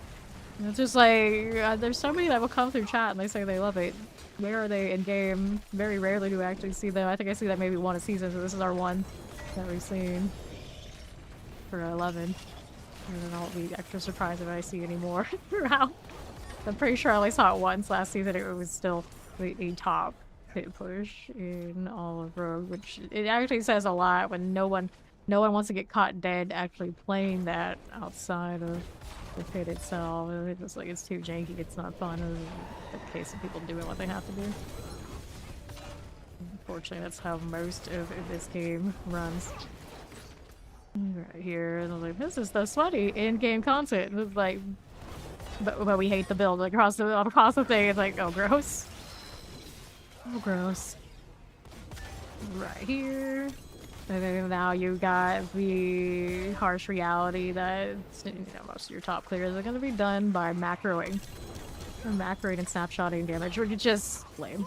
And it's just like, there's so many that will come through chat and they say they love it. Where are they in game? Very rarely do I actually see them. I think I see that maybe one a season, so this is our one that we've seen for 11. And then I'll be extra surprised if I see any more throughout. I'm pretty sure I only saw it once last season. It was still the top hit push in all of Rogue, which it actually says a lot when no one wants to get caught dead actually playing that outside of the pit itself. It's just like it's too janky, it's not fun. In the case of people doing what they have to do. Unfortunately, that's how most of this game runs. Right here, and I'm like, this is the sweaty in-game content. It's like, but we hate the build. Like across the thing, it's like, oh, gross. Oh, gross. Right here. And then now you got the harsh reality that most of your top clears are going to be done by macroing. Or macroing and snapshotting damage, which is just lame.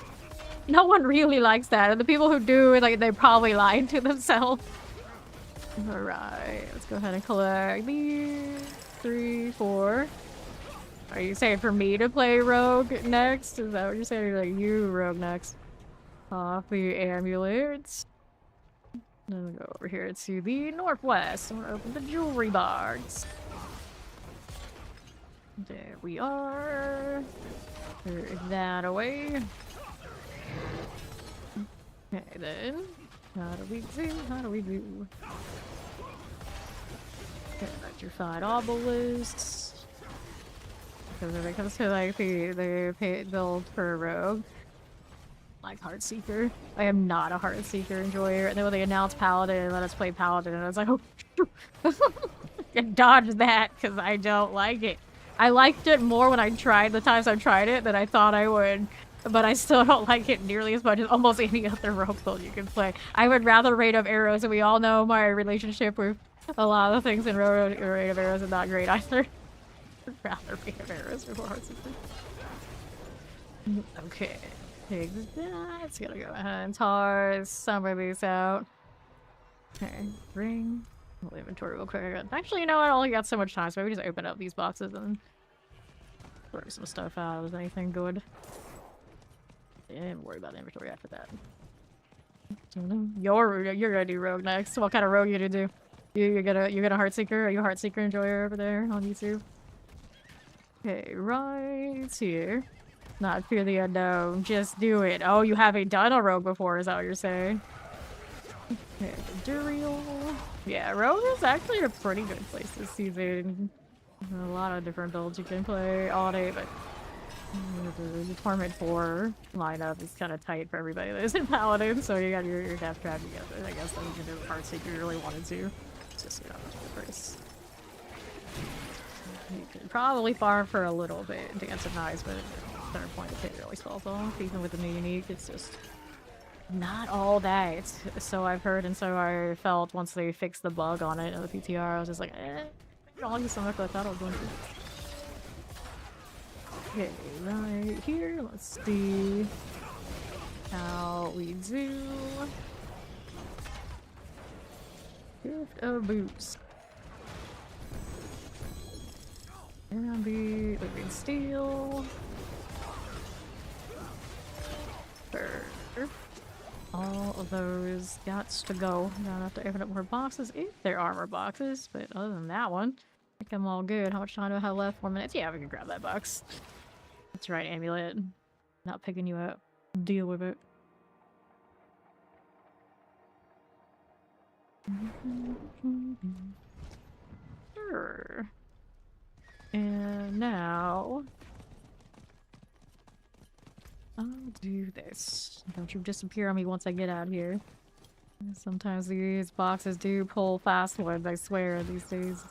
No one really likes that, and the people who do, like, they probably lied to themselves. Alright, let's go ahead and collect these 3, 4. Are you saying for me to play Rogue next? Is that what you're saying? You're like, you Rogue next. Off the amulets. Then we go over here to the northwest. I'm gonna open the jewelry box. There we are. Clear that away. Okay, then. How do we do? How do we do? Okay, electrified obelisks. Because when it comes to like the pit build for a rogue, like Heartseeker, I am not a Heartseeker enjoyer. And then when they announced Paladin and let us play Paladin, and I was like, oh, and dodge that because I don't like it. I liked it more when I tried the times I've tried it than I thought I would. But I still don't like it nearly as much as almost any other rogue build you can play. I would rather Raid of Arrows, and we all know my relationship with a lot of things in Raid of Arrows is not great either. I'd rather Raid of Arrows before Heartseeker. Okay, take that. Gotta go ahead and toss some of these out. Okay, ring. We'll inventory real quick. Actually, you know what? I only got so much time, so maybe just open up these boxes and throw some stuff out. Is anything good? And worry about inventory after that. You're gonna do rogue next. What kind of rogue you gonna do? You're gonna Heartseeker? Are you a Heartseeker enjoyer over there on YouTube? Okay, right here. Not fear the unknown. Just do it. Oh, you haven't done a rogue before, is that what you're saying? Okay, Duriel. Yeah, rogue is actually a pretty good place this season. A lot of different builds you can play all day, but the Torment 4 lineup is kind of tight for everybody that is in Paladin, so you got your death trap together. I guess that you can do the Heartseeker if you really wanted to. It's just, you know, the price. You could probably farm for a little bit to get some knives, but at a point the pit really falls off. Even with the new unique, it's just not all that. So I've heard and so I felt once they fixed the bug on it in the PTR. I was just like, I'll use some of that. That'll go. Okay, right here. Let's see how we do. Gift of boots. And the living steel. All of those gots to go. Now I have to open up more boxes if they're armor boxes, but other than that one, I think I'm all good. How much time do I have left? 4 minutes? Yeah, we can grab that box. That's right, amulet. Not picking you up. Deal with it. Sure. And now I'll do this. Don't you disappear on me once I get out here. Sometimes these boxes do pull fast ones, I swear, these days.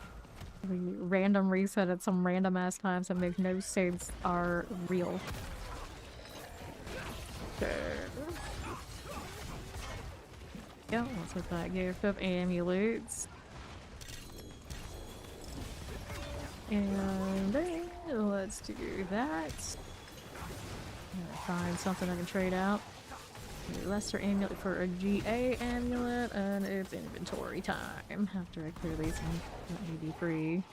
The random reset at some random ass times that make no sense are real. Yeah, let's put that gift of amulets. And then let's do that. Find something I can trade out. A lesser amulet for a GA amulet, and it's inventory time. After I clear these and let me be free.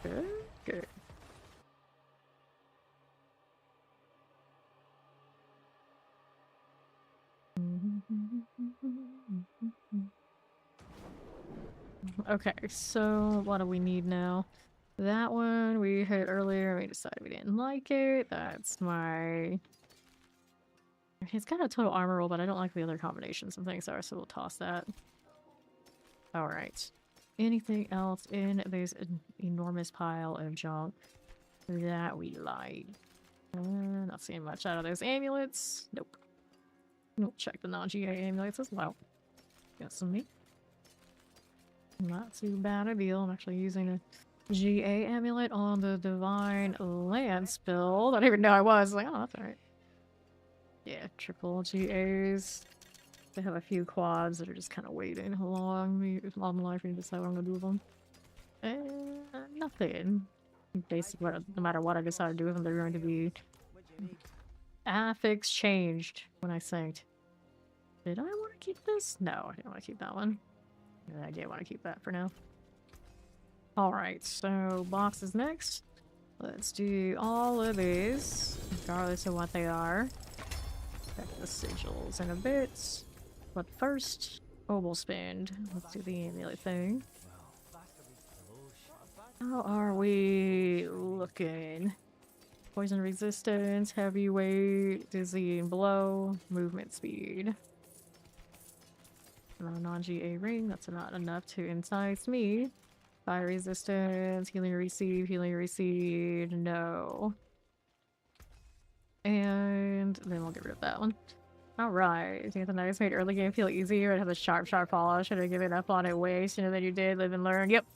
Good, good. Okay, so what do we need now? That one we hit earlier, we decided we didn't like it. That's my... It's got a total armor roll, but I don't like the other combinations and things are, so we'll toss that. Alright. Anything else in this enormous pile of junk that we like? Not seeing much out of those amulets. Nope. We'll check the non-GA amulets as well. Got some meat. Not too bad a deal. I'm actually using a GA amulet on the Divine Lance build. I didn't even know I was. Like, oh, that's alright. Yeah, triple GAs. They have a few quads that are just kind of waiting along the line for me to decide what I'm gonna do with them. And nothing. Basically, no matter what I decide to do with them, they're going to be affix changed when I synced. Did I want to keep this? No, I didn't want to keep that one. I did want to keep that for now. Alright, so boxes next. Let's do all of these, regardless of what they are. Check the sigils in a bit. But first, we'll spend. Let's do the amulet thing. How are we looking? Poison resistance, heavyweight, dizzying blow, movement speed. Non-GA ring, that's not enough to entice me. Fire resistance, healing receive, no. And then we'll get rid of that one. Alright, I think the nice made early game feel easier. It had a sharp polish. Should have given up on it way sooner than you did. Live and learn. Yep.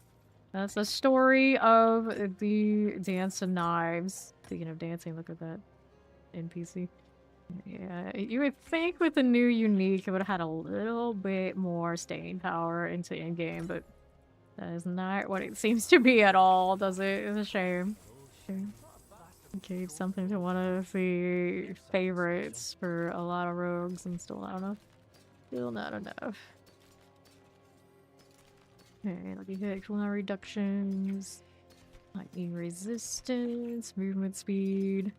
That's the story of the Dance of Knives. Speaking of dancing, look at that NPC. Yeah, you would think with the new unique it would have had a little bit more staying power into in-game, but that is not what it seems to be at all, does it? It's a shame. Gave something to one of the favorites for a lot of rogues and still not enough. Still not enough. Okay, lucky hit, cooldown reductions, lightning resistance, movement speed.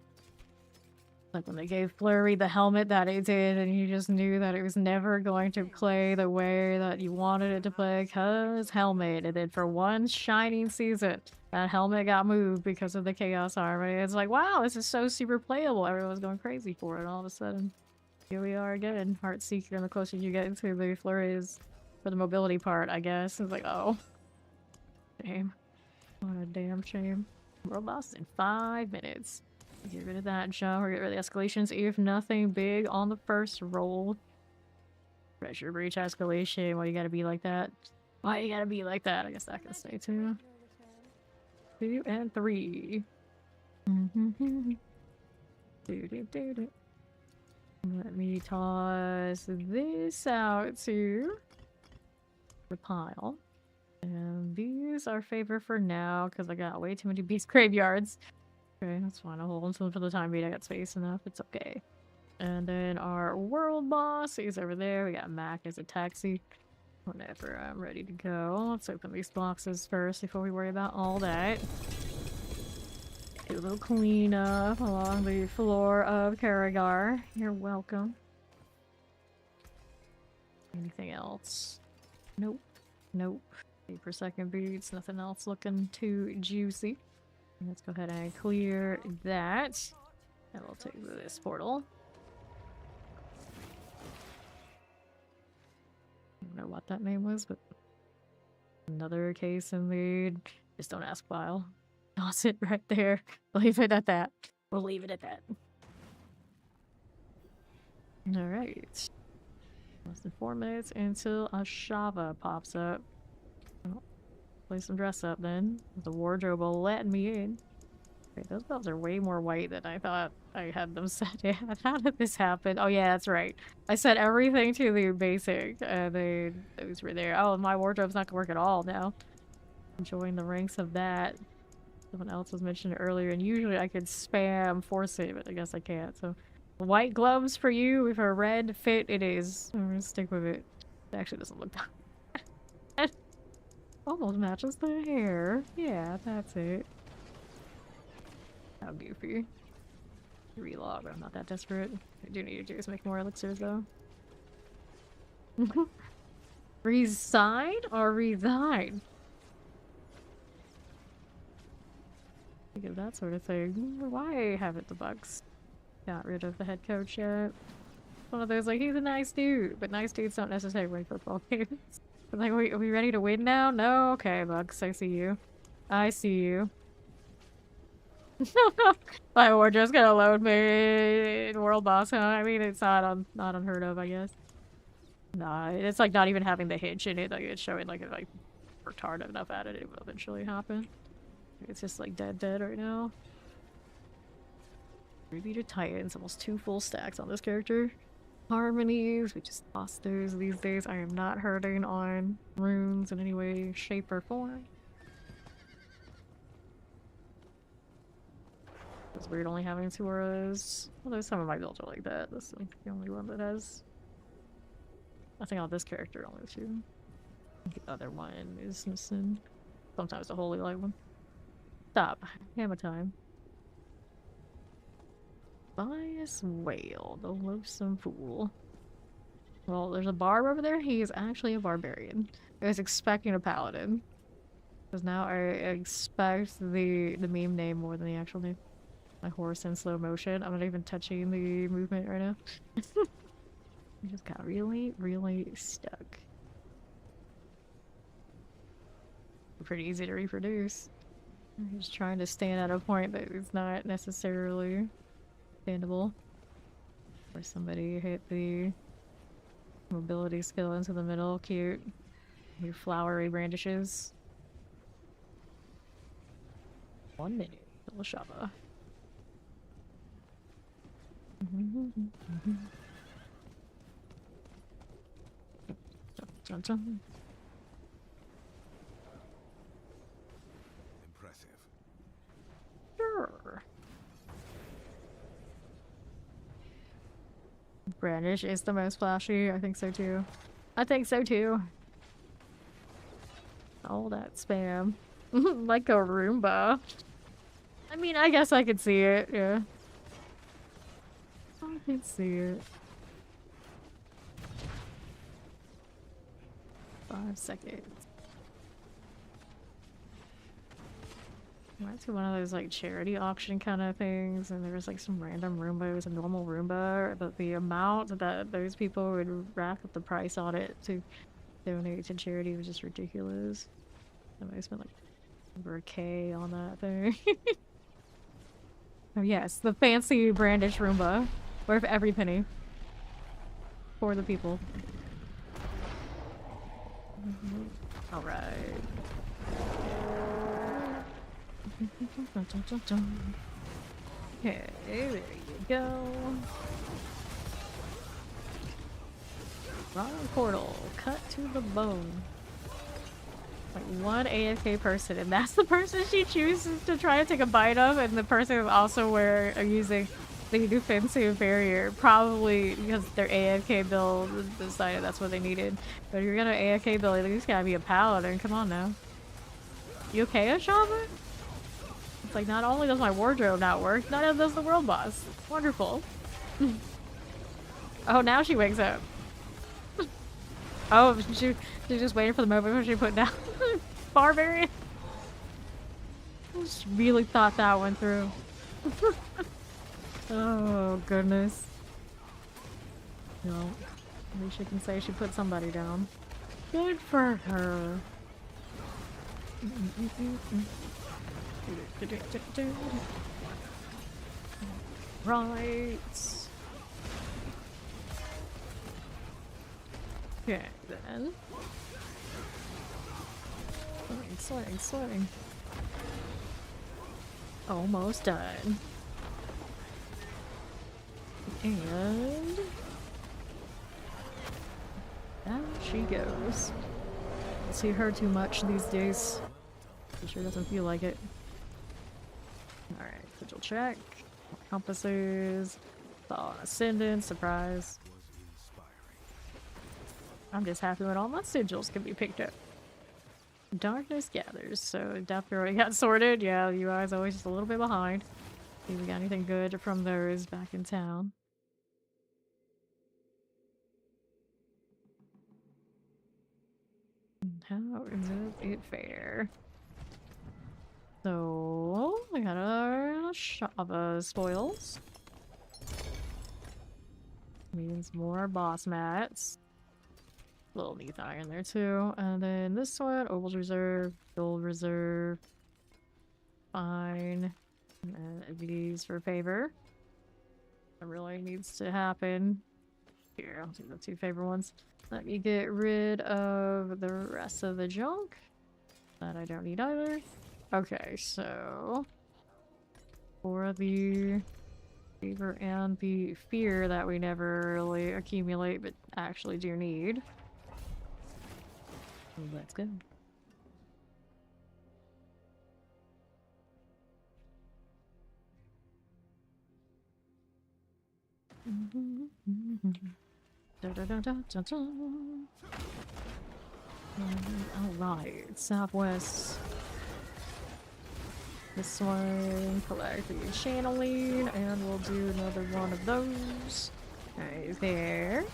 Like when they gave Flurry the helmet that it did, and you just knew that it was never going to play the way that you wanted it to play, cause helmet. And then for one shining season, that helmet got moved because of the Chaos Army. It's like, wow, this is so super playable. Everyone was going crazy for it, and all of a sudden, here we are again. Heartseeker, and the closer you get to the flurries for the mobility part, I guess. It's like, oh. Shame. What a damn shame. World boss in 5 minutes. Get rid of that jump, or get rid of the escalations, if nothing big on the first roll. Pressure breach escalation, why you gotta be like that? Why you gotta be like that? I guess that can stay too. 2 and 3. Let me toss this out to the pile. And these are favor for now, because I got way too many beast graveyards. Okay, that's fine. I'll hold on for the time being. I got space enough. It's okay. And then our world boss is over there. We got Mac as a taxi. Whenever I'm ready to go. Let's open these boxes first before we worry about all that. Do a little cleanup along the floor of Karagar. You're welcome. Anything else? Nope. Nope. 8 per second beats. Nothing else looking too juicy. Let's go ahead and clear that. And we'll take this portal. I don't know what that name was, but another case in the just don't ask file. Toss it right there. Leave it at that. We'll leave it at that. Alright. Less than 4 minutes until a Shava pops up. Well, play some dress up then. The wardrobe will let me in. Okay, those belts are way more white than I thought I had them set in. How did this happen? Oh yeah, that's right. I set everything to the basic. Those were there. Oh, my wardrobe's not gonna work at all now. Enjoying the ranks of that. Someone else was mentioned earlier, and usually I could spam force save it. I guess I can't. So, white gloves for you with a red fit. It is. I'm gonna stick with it. It actually doesn't look that. Almost matches the hair. Yeah, that's it. How goofy. Relog, but I'm not that desperate. I do need to do is make more elixirs though. Resign or resign? Think of that sort of thing. Why haven't the Bucks got rid of the head coach yet? One of those like, he's a nice dude, but nice dudes don't necessarily win football games. Like, wait, are we ready to win now? No? Okay, Bucks, I see you. I see you. My wardrobe's gonna load me in World Boss, huh? I mean, it's not unheard of, I guess. Nah, it's like not even having the hitch in it. Like, it's showing like if I worked hard enough at it, it will eventually happen. It's just like dead right now. Ruby to Titans, almost 2 full stacks on this character. Harmonies, we just lost those these days. I am not hurting on runes in any way, shape, or form. It's weird only having 2 auras. Well, there's some of my builds are like that. This is the only one that has. I think on this character only 2. The other one is missing. Sometimes the holy light one. Stop. Hammer time. Bias Whale, the loathsome fool. Well, there's a barb over there. He is actually a barbarian. I was expecting a paladin. Because now I expect the meme name more than the actual name. My horse in slow motion. I'm not even touching the movement right now. I just got really stuck. Pretty easy to reproduce. I'm just trying to stand at a point that is not necessarily standable. Where somebody hit the mobility skill into the middle. Cute. New flowery brandishes. 1 minute. Little Shava. Impressive. Sure. Brandish is the most flashy. I think so too. I think so too. All that spam. Like a Roomba. I mean, I guess I could see it, yeah. I can see it. 5 seconds. Went to one of those like charity auction kind of things, and there was like some random Roomba. It was a normal Roomba, but the amount that those people would rack up the price on it to donate to charity was just ridiculous. I spent like over a K on that thing. Oh yes, the fancy brandish Roomba. Worth every penny. For the people. Alright. Okay, there you go. Wrong portal. Cut to the bone. Like one AFK person, and that's the person she chooses to try to take a bite of, and the person is also using the defensive barrier, probably because their AFK build decided that's what they needed. But if you're gonna AFK build, at least gotta be a paladin. Come on now. You okay, Ashava? It's like, not only does my wardrobe not work, neither does the world boss. Wonderful. Oh, now she wakes up. Oh, she's just waiting for the moment when she put down Barbarian. She really thought that one through. Oh, goodness. No. At least she can say she put somebody down. Good for her. Right. Okay, then. Swing. Almost done. And down she goes. Don't see her too much these days. She sure doesn't feel like it. Alright, sigil check. Compasses. Saw an ascendant. Surprise. I'm just happy when all my sigils can be picked up. Darkness gathers, so definitely already got sorted. Yeah, UI's always just a little bit behind. See if we got anything good from those back in town. How is it fair? So, we got our Shava spoils. Means more boss mats. Little Nethai in there too. And then this one, Opal's Reserve, Gold Reserve. Fine. And these for favor. That really needs to happen. Here, I'll do the two favor ones. Let me get rid of the rest of the junk. That I don't need either. Okay, so for the favor and the fear that we never really accumulate but actually do need. Let's go. Alright, Southwest. This one, collect the channeling, and we'll do another one of those. Right there.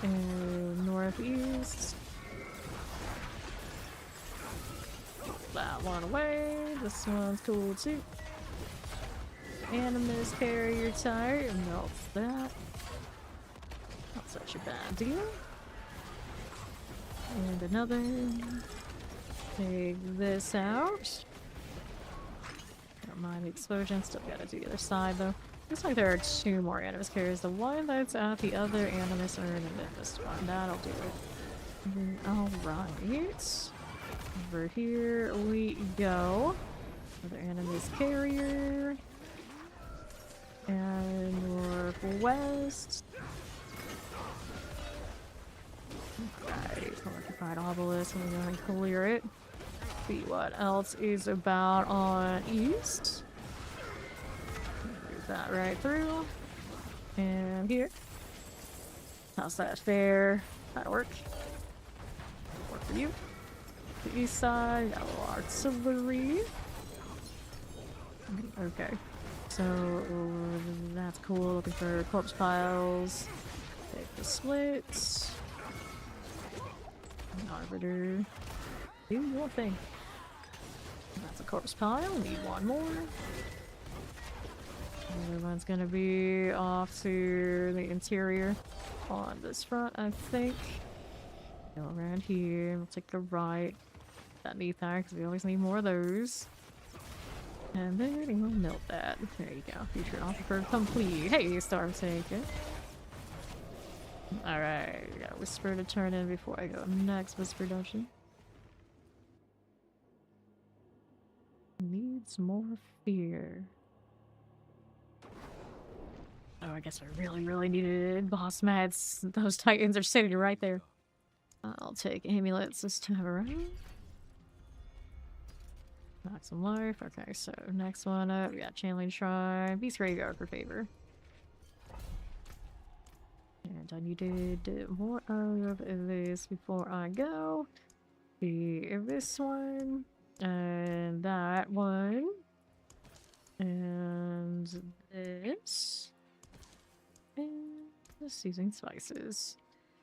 And northeast. That one away. This one's cool too. Animus carrier tire, and melts that. Not such a bad deal. And another. Take this out. Don't mind the explosion, still gotta do the other side though. Looks like there are two more animus carriers. The one that's at the other animus urn, and then this one. That'll do it. Alright. Over here we go. Another animus carrier. And northwest. Right, occupied obelisk. I'm gonna clear it. See what else is about on east. Move that right through. And here. How's that fair? That'll work. Work for you. The east side, got a little artillery. Okay. So that's cool. Looking for corpse piles. Take the splits. Arbiter. Do your thing. That's a corpse pile. Need one more. The other one's gonna be off to the interior on this front, I think. Go around here. We'll take the right. That neath there, because we always need more of those. And then we'll melt that. There you go. Future offer complete. Hey, Star Taker. Alright, we got a Whisper to turn in before I go next Whisper Dungeon. Needs more fear. Oh, I guess I really needed boss mats. Those titans are sitting right there. I'll take amulets this time around. Max some life. Okay, so next one up, we got Channeling Shrine. Beast Graveyard for favor. And I needed more of this before I go. This one. And that one. And this. And the seasoning spices.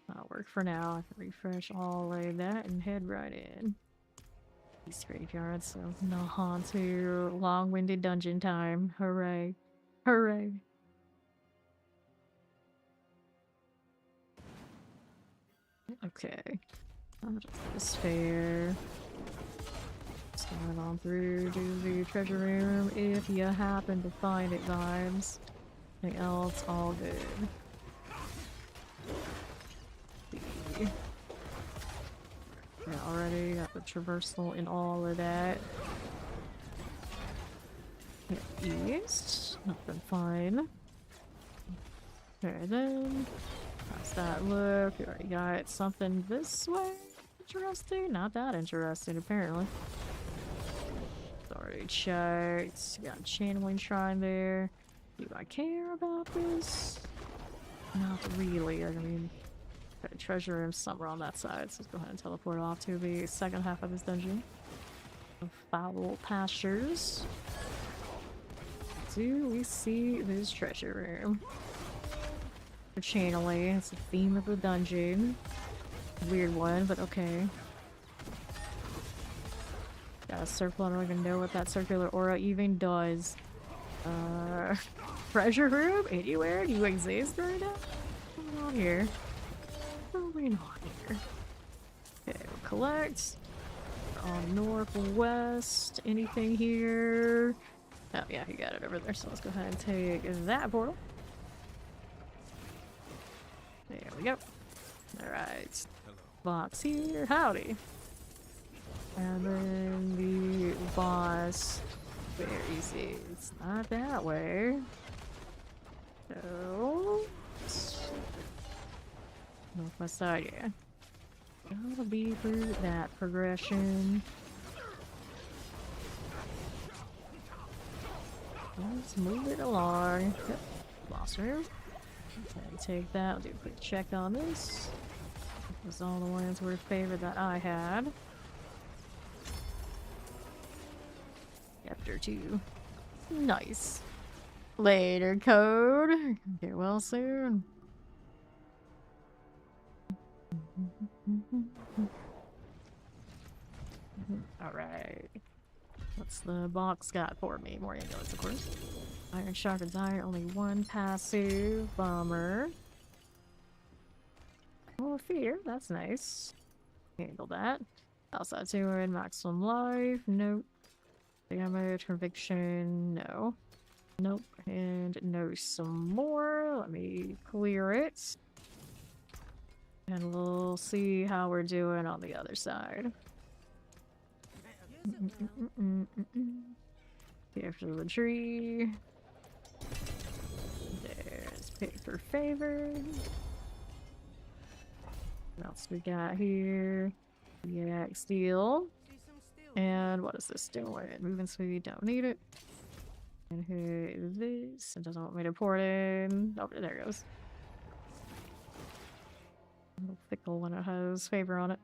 That'll work for now. I can refresh all of that and head right in. Beast Graveyard, so no Hauntu. Long-winded dungeon time. Hooray. Hooray. Okay. This fair. Going on through to the treasure room if you happen to find it, vibes. Anything else, all good. Yeah, already got the traversal and all of that. East, nothing fine. Okay, then. How's that look? We already got something this way. Interesting? Not that interesting, apparently. Already checked. Got a channeling shrine there. Do I care about this? Not really. I mean, got a treasure room somewhere on that side, so let's go ahead and teleport off to the second half of this dungeon. Of foul pastures. Do we see this treasure room? For channeling, it's the theme of the dungeon. Weird one, but okay. Got a circle, I don't even know what that circular aura even does. Treasure room? Anywhere? Do you exist right now? What's going on here? What's going on here? Okay, we'll collect. On northwest. Anything here? Oh yeah, you got it over there, so let's go ahead and take that portal. There we go. Alright. Box here. Howdy. And then the boss. Where is it? It's not that way. So. Northwest side, yeah. Gotta be through that progression. Let's move it along. Yep. Boss room. And take that. I'll do a quick check on this. Was all the ones were favored that I had. Chapter 2. Nice. Later, code. Get well soon. Alright. What's the box got for me? More amulets, of course. Iron sharpens iron, only one passive. Bomber. Oh, fear, that's nice. Handle that. Outside 200, maximum life. Nope. Damage, conviction, no. Nope. And no some more. Let me clear it. And we'll see how we're doing on the other side. After the tree. There's pick for favor. What else we got here? Yeah, steel. And what is this doing? Moving speed, don't need it. And who is this? It doesn't want me to port in. Oh, there it goes. A little fickle when it has favor on it.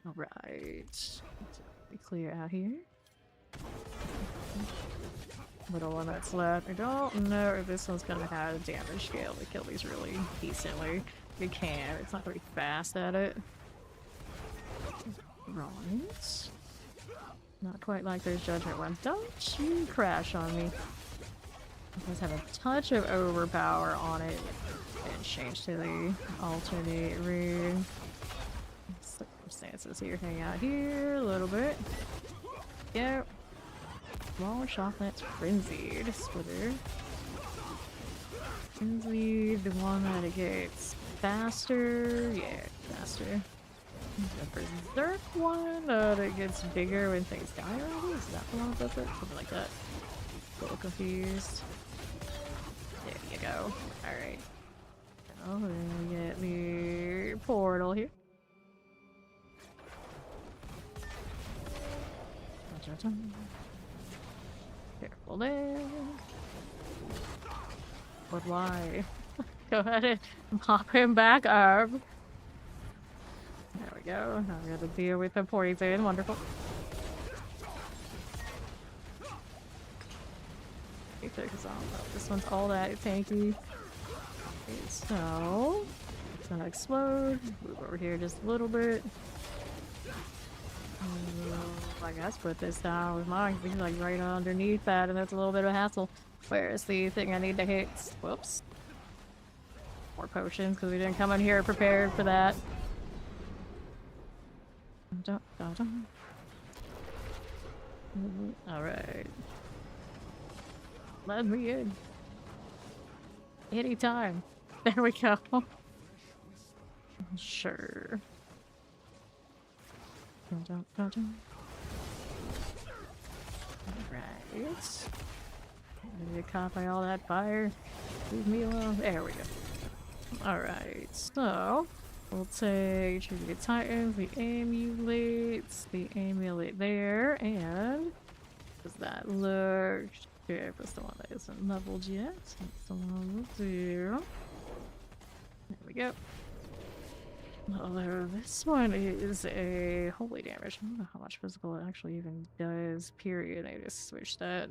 Alright. Be clear out here. Little one that's left. I don't know if this one's gonna have a damage scale to kill these really decently. We can. It's not very fast at it. Right. Not quite like there's Judgment One. Don't you crash on me. It does have a touch of overpower on it. And change to the alternate room. Circumstances here. Hang out here a little bit. Yep. Small chocolate's frenzied. Splitter. Frenzied, the one that it gets faster. Yeah, faster. The berserk one that gets bigger when things die already? Is that the one that does it? Something like that. A little confused. There you go. Alright. then we get the portal here. Careful there. But why? Go ahead and pop him back up. There we go. Now we have to deal with the poison. Wonderful. Focus on. Oh, this one's all that tanky. Okay, so it's gonna explode. Move over here just a little bit. I guess put this down with mine. He's like right underneath that, and that's a little bit of a hassle. Where's the thing I need to hit? Whoops. More potions because we didn't come in here prepared for that. Alright. Let me in. Anytime. There we go. Sure. Alright. Get caught by all that fire. Leave me alone. There we go. Alright, so we'll take the Titans, the amulet there, and does that look? Okay, that's the one that isn't leveled yet. That's the one we'll do. There we go. Although this one is a holy damage. I don't know how much physical it actually even does, period. I just switched that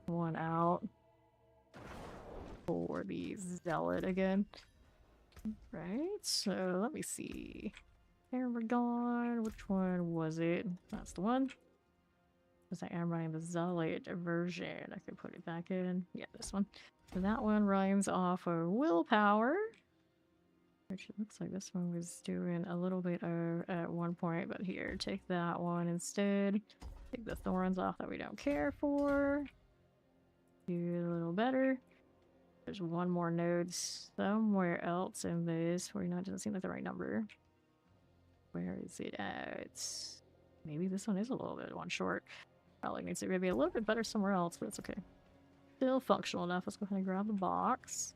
one out for the zealot again. Right, so let me see. There we're gone. Which one was it? That's the one. Because I am running the zealot version. I could put it back in. Yeah, this one. So that one runs off of willpower. Which it looks like this one was doing a little bit at one point, but here, take that one instead. Take the thorns off that we don't care for. Do it a little better. There's one more node somewhere else in this. 49 doesn't seem like the right number. Where is it at? Maybe this one is a little bit one short. Probably needs to be a little bit better somewhere else, but it's okay. Still functional enough. Let's go ahead and grab the box.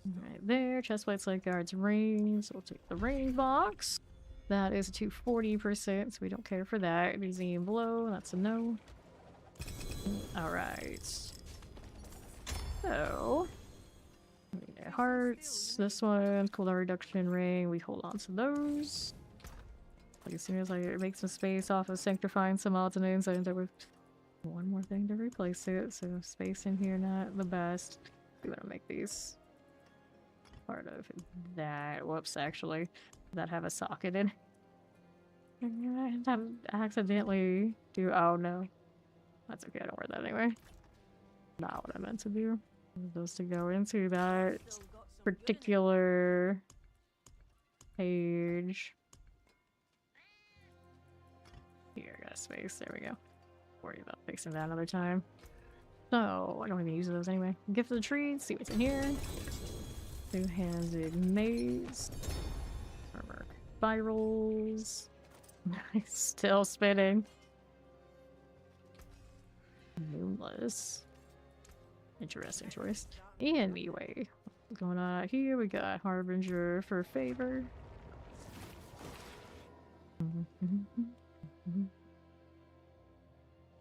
Right there. Chestplate, slate guards, rings. We'll take the ring box. That is to 40%, so we don't care for that. Museum blow. That's a no. Alright. So, hearts, this one, cooldown reduction ring, we hold on to those. Like as soon as I make some space off of sanctifying some alternatives, I end up with one more thing to replace it, so space in here not the best. We want to make these part of that. Whoops, actually, that have a socket in. I accidentally do, oh no. That's okay, I don't wear that anyway. Not what I meant to do. Those to go into that particular page. Here, I got space. There we go. Worry about fixing that another time. So, I don't even use those anyway. Gift of the trees, see what's in here. Two-handed maze. Armor spirals. Still spinning. Moonless. Interesting choice. Anyway, what's going on out here? We got Harbinger for favor.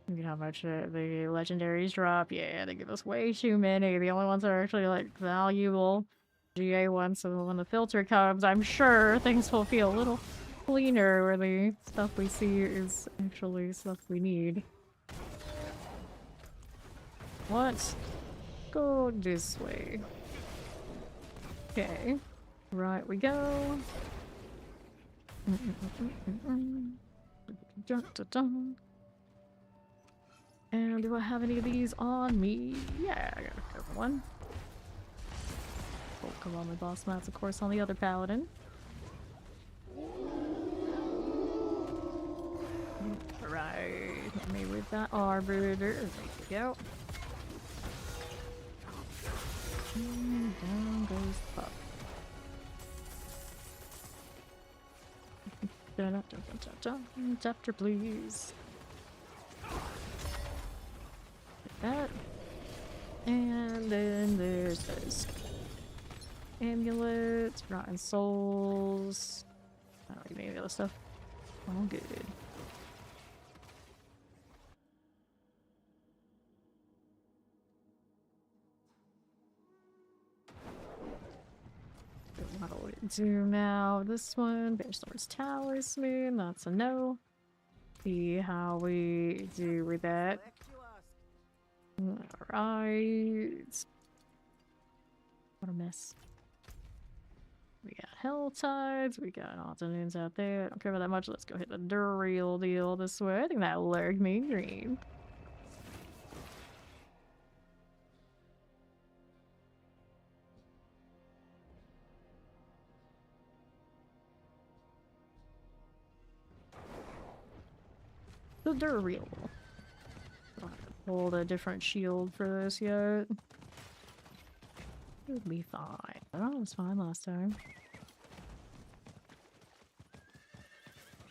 Look at how much the legendaries drop. Yeah, they give us way too many. The only ones that are actually like valuable GA ones. So when the filter comes, I'm sure things will feel a little cleaner where the stuff we see is actually stuff we need. What? Go this way. Okay. Right we go. And do I have any of these on me? Yeah, I got a couple one. Oh, come on, my boss mats, of course, on the other paladin. Alright, hit me with that arbiter. There we go. And down goes the pup. Chapter, please. Like that. And then there's this. Amulets, rotten souls. I don't need any of the other stuff. All good. What do we do now? This one, Bear Swords Talisman, that's a no. See how we do with that. Alright. What a mess. We got Hell Tides, we got Altitudes out there. I don't care about that much. Let's go hit the real deal this way. I think that lured me green. The Durreal. Don't have to hold a different shield for this yet. It'll be fine. Oh, it was fine last time.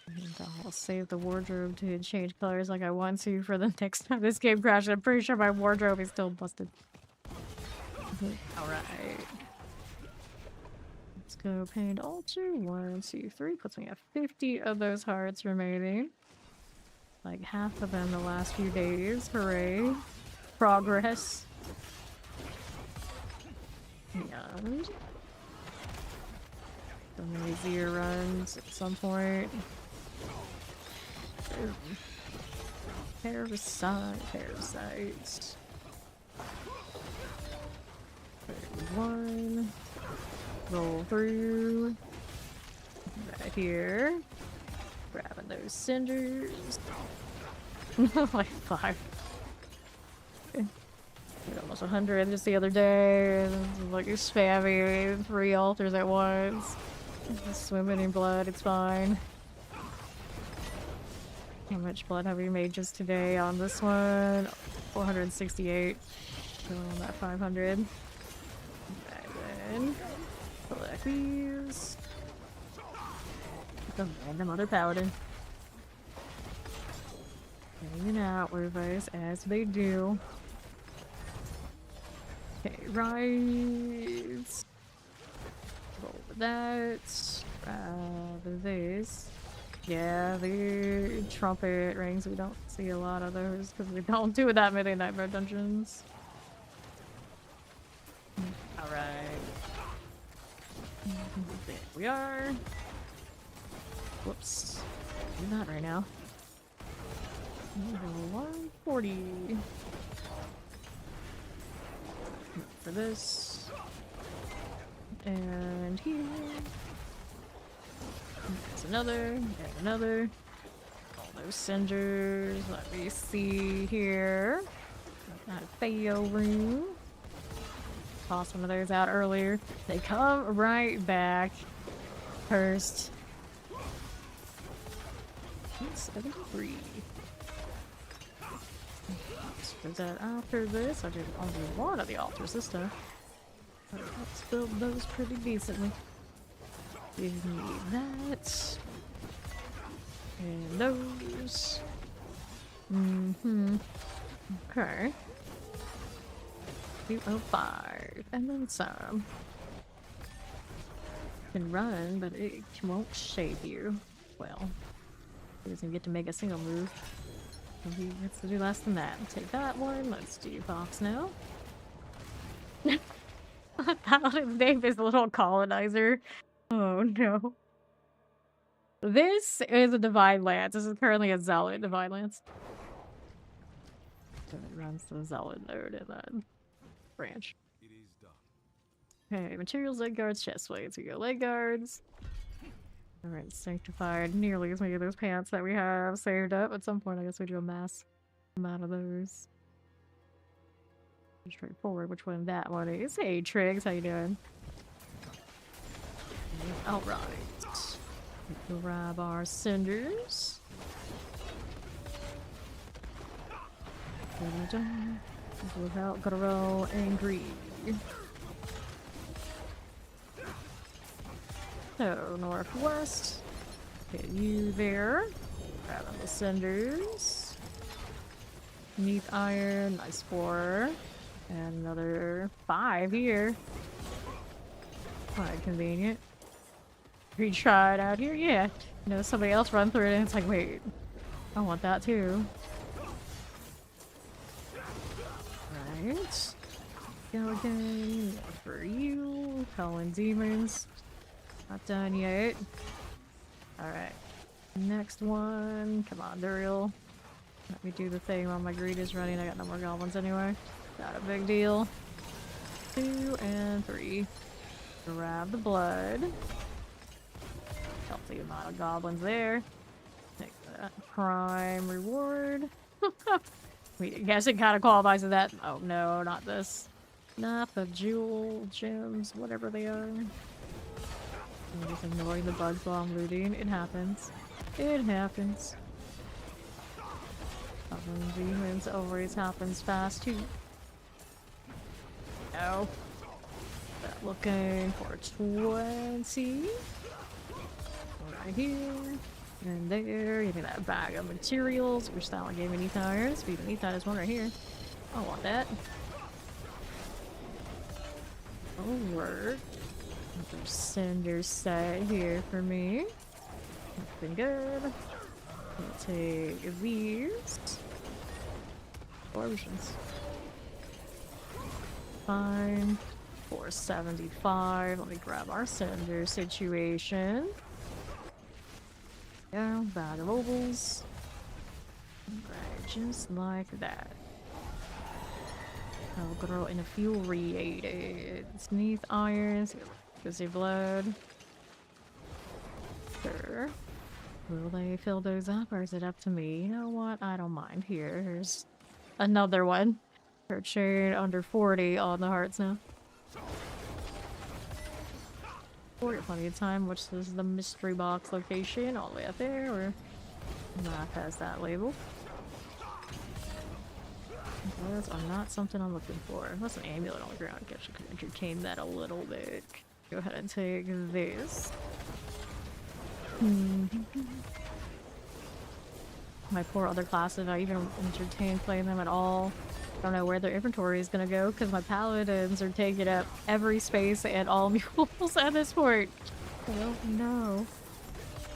And I'll save the wardrobe to change colors like I want to for the next time this game crashes. I'm pretty sure my wardrobe is still busted. Alright. Let's go paint altar. 1, 2, 3. Puts me at 50 of those hearts remaining. Like half of them the last few days. Hooray. Progress. And some easier runs at some point. Parasites. 31. Roll through. Right here. Grabbing those cinders. Like 5. Almost 100 just the other day. Like you're spamming 3 altars at once. Just swimming in blood, it's fine. How much blood have we made just today on this one? 468. Still on that 500. And then collect these. The random other paladin. Hanging out with us as they do. Okay, rise. Roll with that. This. Yeah, the trumpet rings. We don't see a lot of those because we don't do that many nightmare dungeons. Alright. There we are. Whoops. Do that right now. 140. For this. And here. There's another. And another. All those cinders. Let me see here. Got a Theo room. Tossed one of those out earlier. They come right back. First. 73. Is that after this? I did only one of the altars this time. But let's build those pretty decently. Give me that. And those. Okay. 205. And then some. You can run, but it won't save you. Well, he doesn't get to make a single move. He gets to do less than that. Take that one. Let's do Fox now. Paladin's name is Little Colonizer. Oh no. This is a Divine Lance. This is currently a Zealot Divine Lance. So it runs the Zealot node in that branch. It is done. Okay, materials, leg guards, chest plates. We go leg guards. Alright, sanctified. Nearly as many of those pants that we have saved up. At some point, I guess we do a mass amount of those. Straightforward which one that one is. Hey, Triggs, how you doing? Alright. Grab our cinders. Without gotta roll angry. So, northwest. Get you there. Grabbing the cinders. Neat iron, nice 4. And another 5 here. Quite convenient. Retry it out here, yeah. You know, somebody else run through it and it's like, wait, I want that too. Right. Go again. For you. Calling demons. Not done yet. Alright. Next one. Come on, Duriel. Let me do the thing while my greed is running. I got no more goblins anyway. Not a big deal. 2 and 3. Grab the blood. Healthy amount of goblins there. Take that prime reward. I guess it kind of qualifies as that. Oh no, not this. Not the jewel gems, whatever they are. I'm just ignoring the bugs while I'm looting. It happens. It happens. Demons always happens fast too. No. Looking for 20. Right here. And there. Give me that bag of materials. Wish that one gave me knee tires. But even knee tires one right here. I want that. Over. Another cinder set here for me. Nothing good. We'll take these. Potions. Fine. 475. Let me grab our cinder situation. Yeah, bag of ovals. Right, just like that. I'll grow infuriated. Sneath irons. Fizzy blood. Sure. Will they fill those up or is it up to me? You know what? I don't mind. Here's another one. Her chain under 40 on the hearts now. 40, plenty of time, which is the mystery box location all the way up there, or not past that label. Those are not something I'm looking for. Unless an amulet on the ground, I guess I could entertain that a little bit. Go ahead and take this. My poor other classes, I even entertain playing them at all. I don't know where their inventory is gonna go because my paladins are taking up every space and all mules at this point. I don't know.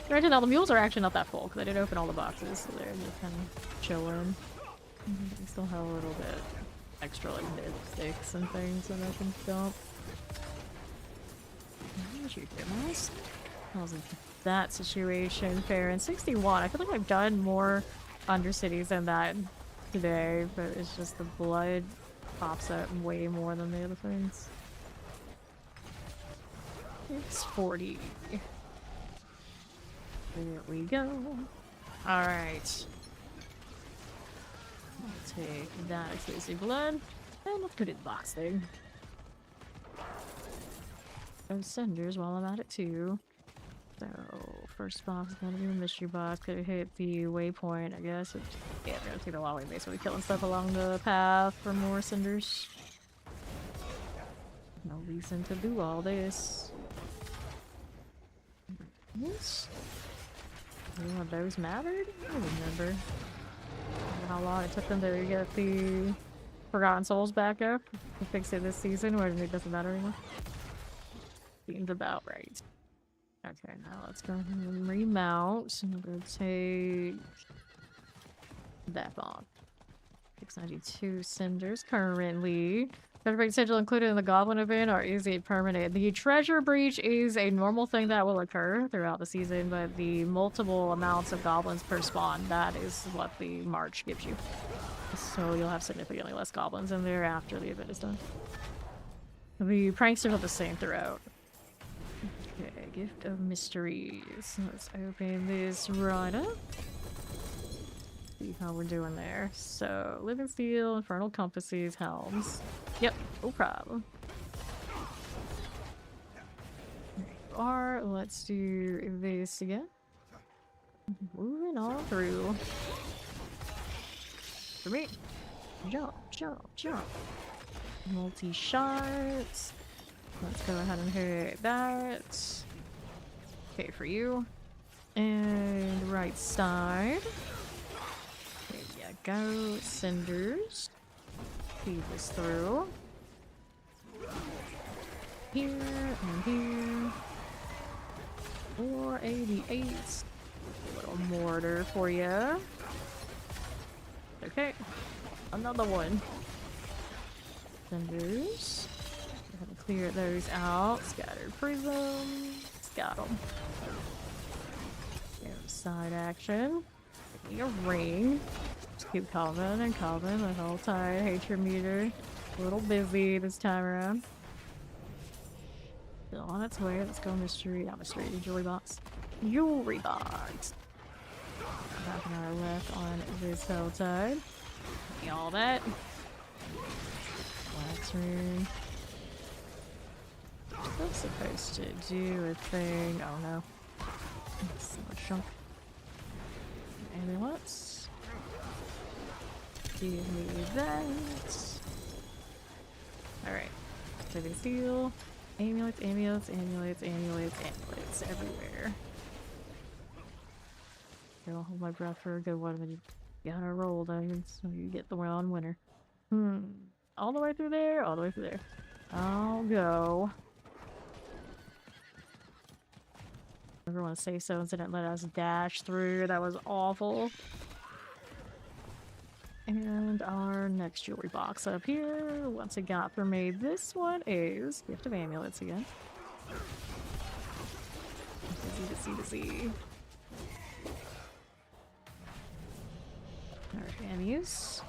Granted, all the mules are actually not that full because I didn't open all the boxes, so they're just kind of chilling. I still have a little bit extra like dead sticks and things that I can dump. How's your goodness? How's that situation fair? And 61, I feel like I've done more Undercities than that today, but it's just the blood pops up way more than the other things. It's 40. There we go. Alright. I'll take that exclusive blood. And let's put it in the box thing. Those cinders while I'm at it too. So, first box is gonna be a mystery box. Could hit the waypoint, I guess. Yeah, we're gonna take the long way, basically killing stuff along the path for more cinders. No reason to do all this. Yes. Any of those mattered? I don't remember. How long it took them to get the Forgotten Souls back up. To fix it this season, or it doesn't matter anymore. Seems about right. Okay, now let's go ahead and remount. I'm gonna take that off. 692 cinders currently. Everybody sigil included in the goblin event, or is it permanent? The treasure breach is a normal thing that will occur throughout the season, but the multiple amounts of goblins per spawn, that is what the march gives you. So you'll have significantly less goblins in there after the event is done. The pranksters are the same throughout. Okay, gift of mysteries. Let's open this right up. See how we're doing there. So, living steel, infernal compasses, helms. Yep, no problem. There you are. Let's do this again. Moving all through. For me. Jump, jump, jump. Multi-shots. Let's go ahead and hit that. Okay, for you. And right side. There you go. Cinders. Feed this through. Here and here. 488. Little mortar for you. Okay. Another one. Cinders. Go ahead and clear those out. Scattered prisms. Got them. Side action. Give me a ring. Just keep calling and calling the whole time. Hatred meter. A little busy this time around. Still on its way. Let's go mystery. Not mystery. Jewelry box. Jewelry box. Half an hour left on this whole time. Give me all that. Wax rune. Still supposed to do a thing. Oh no. So much junk. Amulets. Give me that. Alright. Living steel. Amulets, amulets, amulets, amulets, amulets everywhere. Okay, I'll hold my breath for a good one when you gotta roll then so you get the round winner. All the way through there, all the way through there. I'll go. Everyone say so and didn't let us dash through. That was awful. And our next jewelry box up here. Once it got for me, this one is Gift of Amulets again. Busy. Our amuse.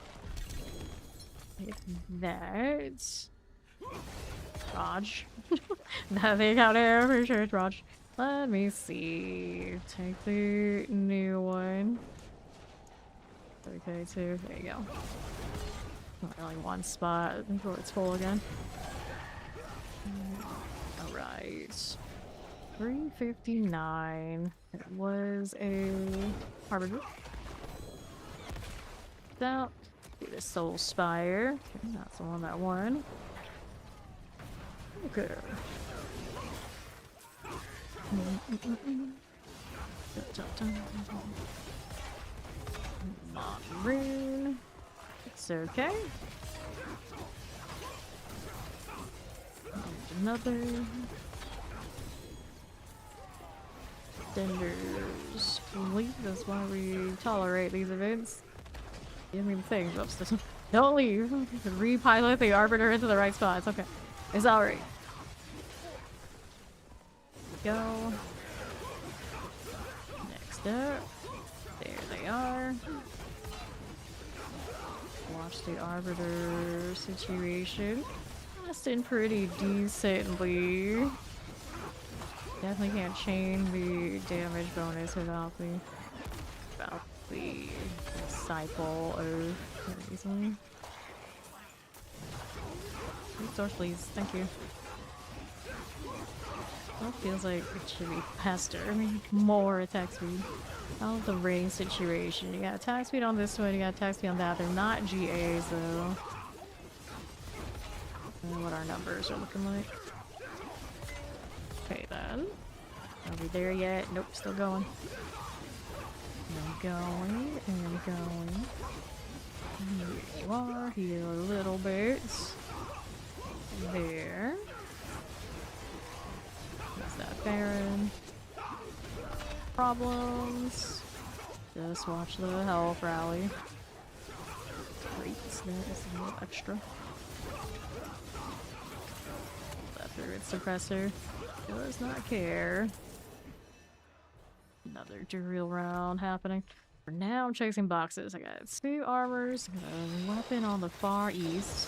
Get that. Raj. Nothing out there for sure, it's Raj. Let me see. Take the new one. Okay, too. There you go. Only one spot before it's full again. Alright. 359. It was a harbinger. Out. Do the Soul Spire. Okay, that's the one that won. Okay. Rune. It's okay. And another. Denders. Leave. That's why we tolerate these events. Give me the things upstairs. Don't leave. You can repilot the Arbiter into the right spot. It's okay. It's alright. Go. Next up. There they are. Watch the Arbiter situation. Lasting pretty decently. Definitely can't chain the damage bonus without the disciple of easily. Resource please, thank you. Well, feels like it should be faster. I mean, more attack speed. How the range situation? You got attack speed on this one, you got attack speed on that. They're not GAs though. What our numbers are looking like. Okay then. Are we there yet? Nope, still going. And going, and going. Here you are, heal a little bit. There. What's that, Baron? Problems. Just watch the health rally. Great, that is a little extra. That through its suppressor. Does not care. Another drill round happening. For now, I'm chasing boxes. I got 2 armors, a weapon on the far east.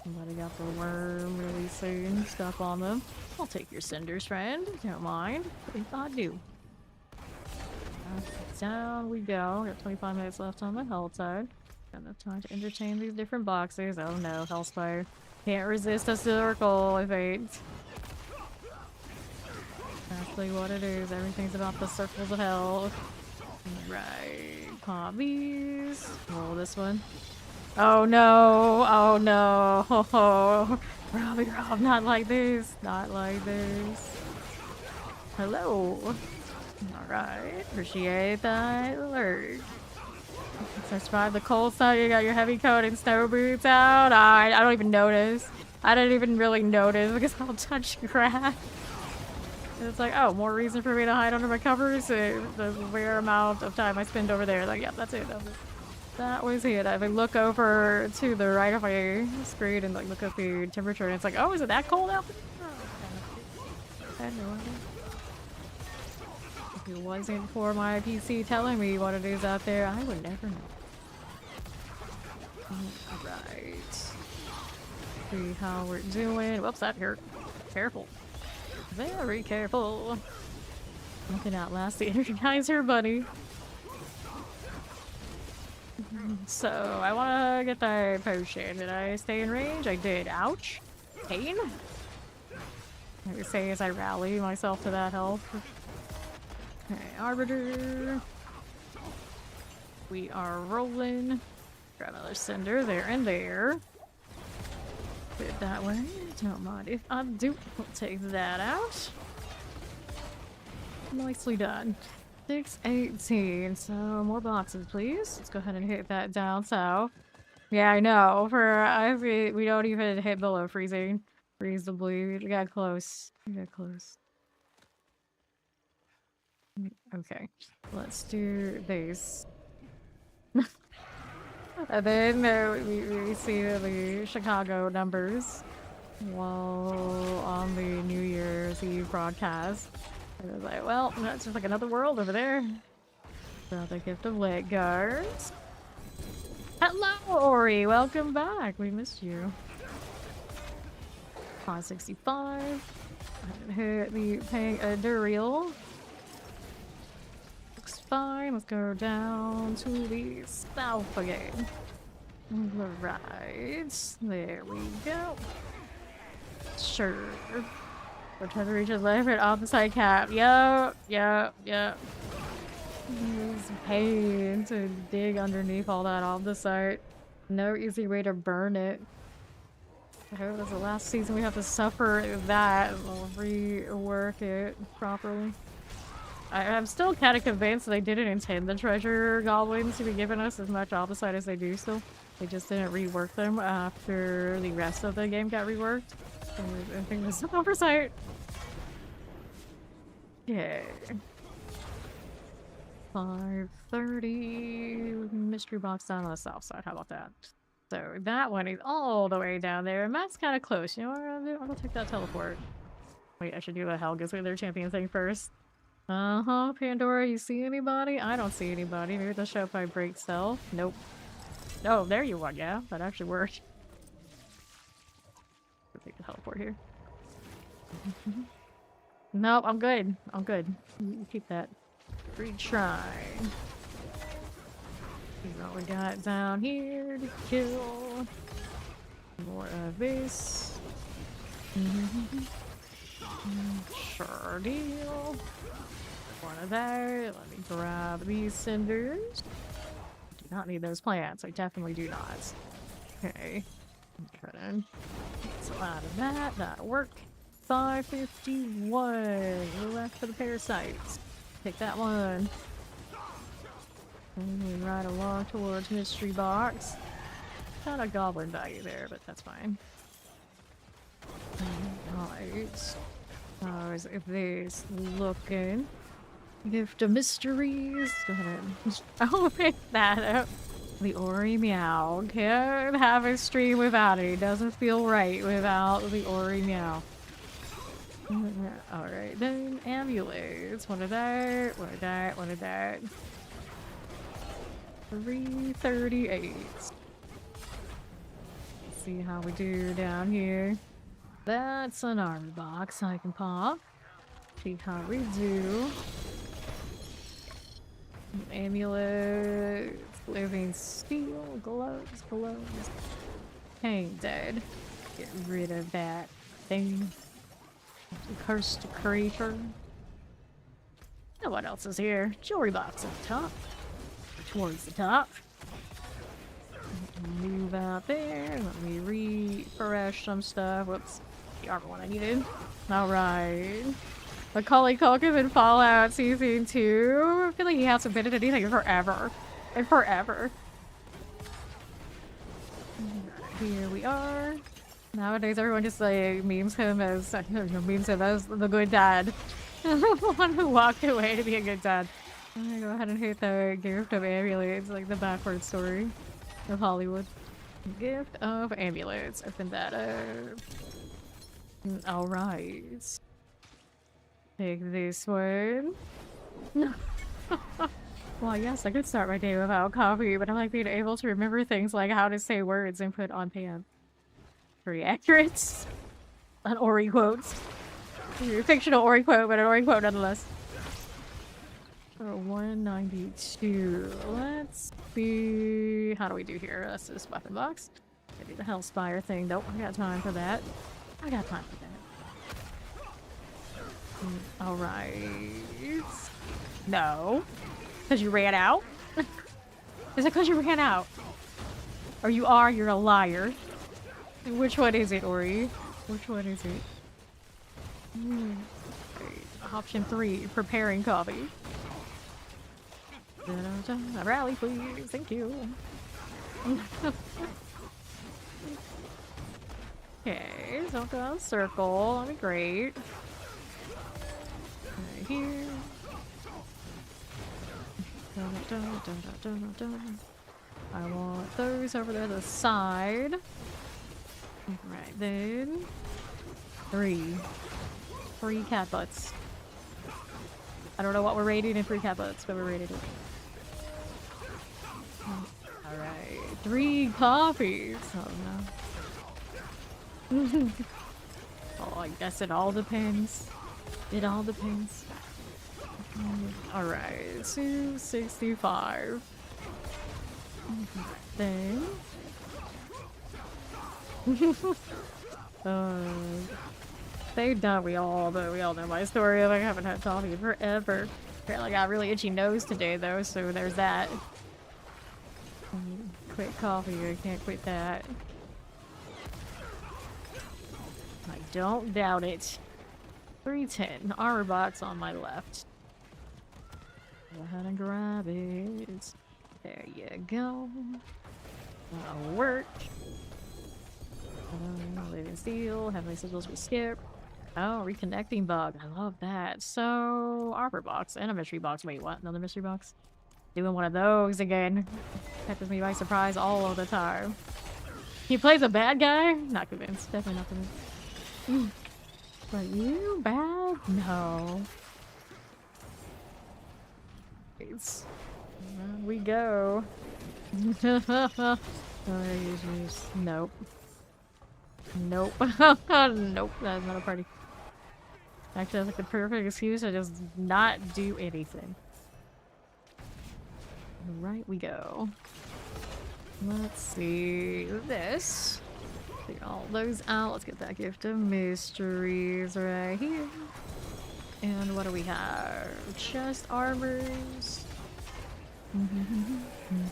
Somebody got the worm releasing stuff on them. I'll take your cinders, friend. Don't mind. If I do. Down we go. Got 25 minutes left on the health side. Got enough time to entertain these different boxes. Oh no, Hellspire. Can't resist a circle of 8. Exactly what it is. Everything's about the circles of hell. Right. Pop these. Roll this one. Oh no! Oh no! Oh, Rob, not like this! Not like this. Hello! Alright, appreciate that alert. Let's survive the cold side. You got your heavy coat and snow boots out. Alright, I don't even notice. I didn't even really notice because I'll touch grass. It's like, oh, more reason for me to hide under my covers. The rare amount of time I spend over there. Like, yeah, that's it. That was it. If I look over to the right of my screen and like look at the temperature, and it's like, oh, is it that cold out there? Oh, I had no idea. If it wasn't for my PC telling me what it is out there, I would never know. Alright. See how we're doing. Whoops, that hurt. Careful. Very careful. Looking outlast the Energizer Bunny. So, I want to get that potion. Did I stay in range? I did. Ouch. Pain? I say as I rally myself to that health. Okay, Arbiter. We are rolling. Grab another cinder there and there. Put it that way. Don't mind if I do. We'll take that out. Nicely done. 618. So more boxes, please. Let's go ahead and hit that down south. Yeah, I know. We don't even hit below freezing. Reasonably, we got close. We got close. Okay, let's do these. And then we see the Chicago numbers while on the New Year's Eve broadcast. And I was like, well, that's just like another world over there. So the gift of leg guards. Hello, Ori. Welcome back. We missed you. 565. I hit the paying a Duriel. Looks fine. Let's go down to the south again. Right. There we go. Sure. We're trying to reach his left and opposite cap. Yep. It's pain to dig underneath all that opposite. No easy way to burn it. I hope that's the last season we have to suffer that. We'll rework it properly. I'm still kind of convinced they didn't intend the treasure goblins to be giving us as much opposite as they do still. They just didn't rework them after the rest of the game got reworked. I think it was an oversight. Yeah. 530 mystery box down on the south side. How about that? So that one is all the way down there, and Matt's kind of close. You know what I'm gonna do? I'm gonna take that teleport. Wait, I should do the Helga's with their champion thing first. Pandora, you see anybody? I don't see anybody. Maybe they'll show up by break stealth. Nope. Oh, there you are. Yeah, that actually worked. I'll take the teleport here. Nope, I'm good. I'm good. You keep that. Retry. See what we got down here to kill. More of this. Sure deal. One of that. Let me grab these cinders. Do not need those plants. I definitely do not. Okay. Try to get some out of that. That'll work. 551. Left for the parasites. Take that one. And right along towards mystery box. Not a goblin value there, but that's fine. Alright. How's this looking? Gift of mysteries. Go ahead and open that up. The Ori Meow. Can't have a stream without it. It doesn't feel right without the Ori Meow. Alright, then amulets. One of that, one of that, one of that. 338. Let's see how we do down here. That's an armor box I can pop. See how we do. Amulets, living steel, gloves. Hang dead. Get rid of that thing. Cursed creature. And what else is here? Jewelry box at the top. Towards the top. Move out there. Let me refresh some stuff. Whoops. The armor one I needed. Alright. Macaulay Culkin in Fallout Season 2. I feel like he hasn't been in anything in forever. And forever. Here we are. Nowadays, everyone just like memes him as the good dad, the one who walked away to be a good dad. I'm gonna go ahead and hit the gift of amulets, like the backward story of Hollywood. Gift of amulets. Open that up. All right. Take this one. Well, yes, I could start my day without coffee, but I like being able to remember things like how to say words and put on pan. Pretty accurate. An Ori quote. A fictional Ori quote, but an Ori quote nonetheless. Oh, 192. Let's see. How do we do here? That's this weapon box. I do the Hellspire thing. Nope, I got time for that. I got time for that. Alright. No. Because you ran out? Is it because you ran out? Or you're a liar. Which one is it, Ori? Which one is it? Option 3, preparing coffee. A rally, please. Thank you. Okay, so I'll go on circle. That'd be great. Right here. I want those over there to the side. Right then. 3 cat butts. I don't know what we're rating in 3 cat butts, but we're rated it. Alright. 3 coffees. Oh no. Oh, I guess it all depends. It all depends. Alright. 265. Then. Thank God we all know my story of I haven't had coffee in forever. Apparently I got a really itchy nose today though, so there's that. Quit coffee, I can't quit that. I don't doubt it. 310, armor box on my left. Go ahead and grab it. There you go. That'll work. Living steel, heavenly sigils we skip. Oh, reconnecting bug. I love that. So, armor box and a mystery box. Wait, what? Another mystery box? Doing one of those again. Catches me by surprise all of the time. He plays a bad guy? Not convinced. Definitely not convinced. But you bad? No. It's... we go. Nope. Nope. Nope, that's not a party. Actually, that's like the perfect excuse to just not do anything. Right we go. Let's see this. Clear all those out. Let's get that gift of mysteries right here. And what do we have? Chest armors.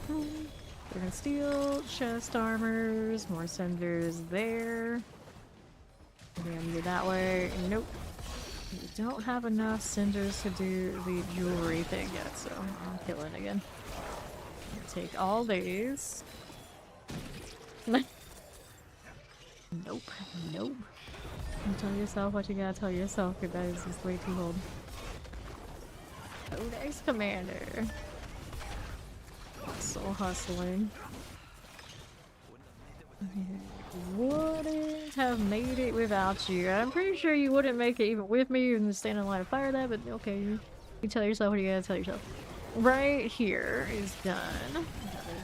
We're gonna steal chest armors, more cinders there. We're gonna do that way. Nope. We don't have enough cinders to do the jewelry thing yet, so I'm killing again. Take all these. Nope. Nope. You tell yourself what you gotta tell yourself, because that is just way too old. Codex Commander. So hustling. Wouldn't have made it without you. I'm pretty sure you wouldn't make it even with me and stand in line of fire that, but okay. You tell yourself what you gotta tell yourself. Right here is done. Go